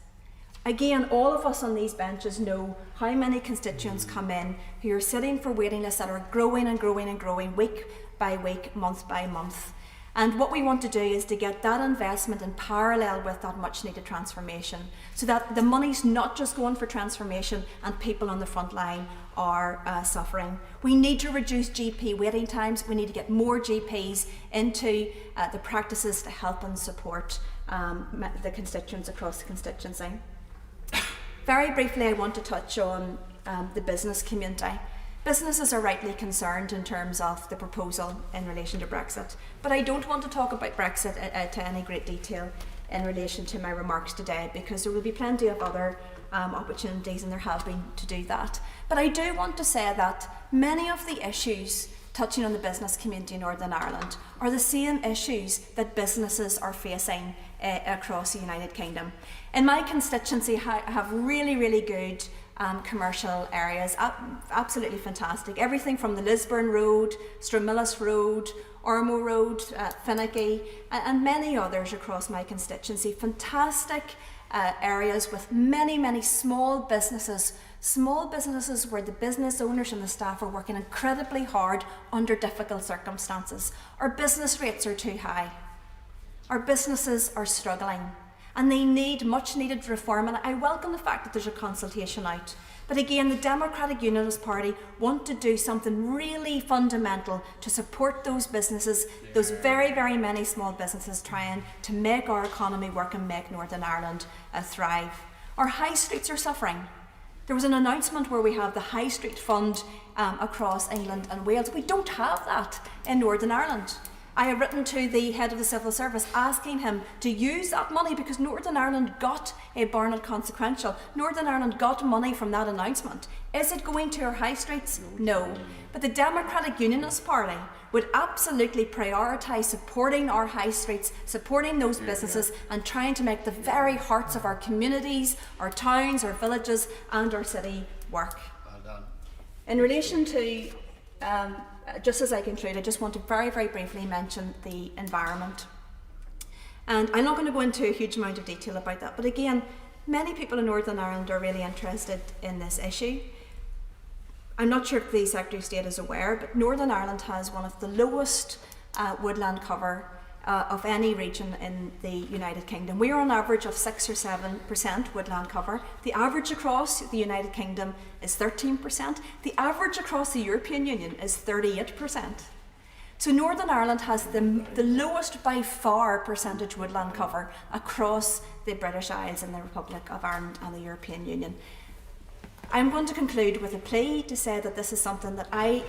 [SPEAKER 6] Again, all of us on these benches know how many constituents come in who are sitting for waiting lists that are growing and growing and growing week by week, month by month. And what we want to do is to get that investment in parallel with that much needed transformation, so that the money's not just going for transformation and people on the front line are suffering. We need to reduce GP waiting times. We need to get more GPs into the practices to help and support the constituents across the constituency. Very briefly, I want to touch on the business community. Businesses are rightly concerned in terms of the proposal in relation to Brexit, but I don't want to talk about Brexit to any great detail in relation to my remarks today, because there will be plenty of other opportunities, and there have been, to do that. But I do want to say that many of the issues touching on the business community in Northern Ireland are the same issues that businesses are facing across the United Kingdom. In my constituency, I have really, really good commercial areas, absolutely fantastic. Everything from the Lisburn Road, Stramillis Road, Ormo Road, Finnicky, and many others across my constituency. Fantastic areas with many, many small businesses where the business owners and the staff are working incredibly hard under difficult circumstances. Our business rates are too high. Our businesses are struggling, and they need much needed reform, and I welcome the fact that there's a consultation out. But again, the Democratic Unionist Party want to do something really fundamental to support those businesses, those very, very many small businesses trying to make our economy work and make Northern Ireland thrive. Our high streets are suffering. There was an announcement where we have the High Street Fund across England and Wales. We don't have that in Northern Ireland. I have written to the head of the civil service asking him to use that money, because Northern Ireland got a Barnett consequential. Northern Ireland got money from that announcement. Is it going to our high streets? No. But the Democratic Unionist Party would absolutely prioritise supporting our high streets, supporting those businesses, and trying to make the very hearts of our communities, our towns, our villages and our city work.
[SPEAKER 22] Well done.
[SPEAKER 6] In relation to just as I conclude, I just want to very, very briefly mention the environment. And I'm not going to go into a huge amount of detail about that, but again, many people in Northern Ireland are really interested in this issue. I'm not sure if the Secretary of State is aware, but Northern Ireland has one of the lowest woodland cover of any region in the United Kingdom. We are on average of 6 or 7% woodland cover. The average across the United Kingdom is 13%. The average across the European Union is 38%. So Northern Ireland has the lowest by far percentage woodland cover across the British Isles and the Republic of Ireland and the European Union. I'm going to conclude with a plea to say that this is something that I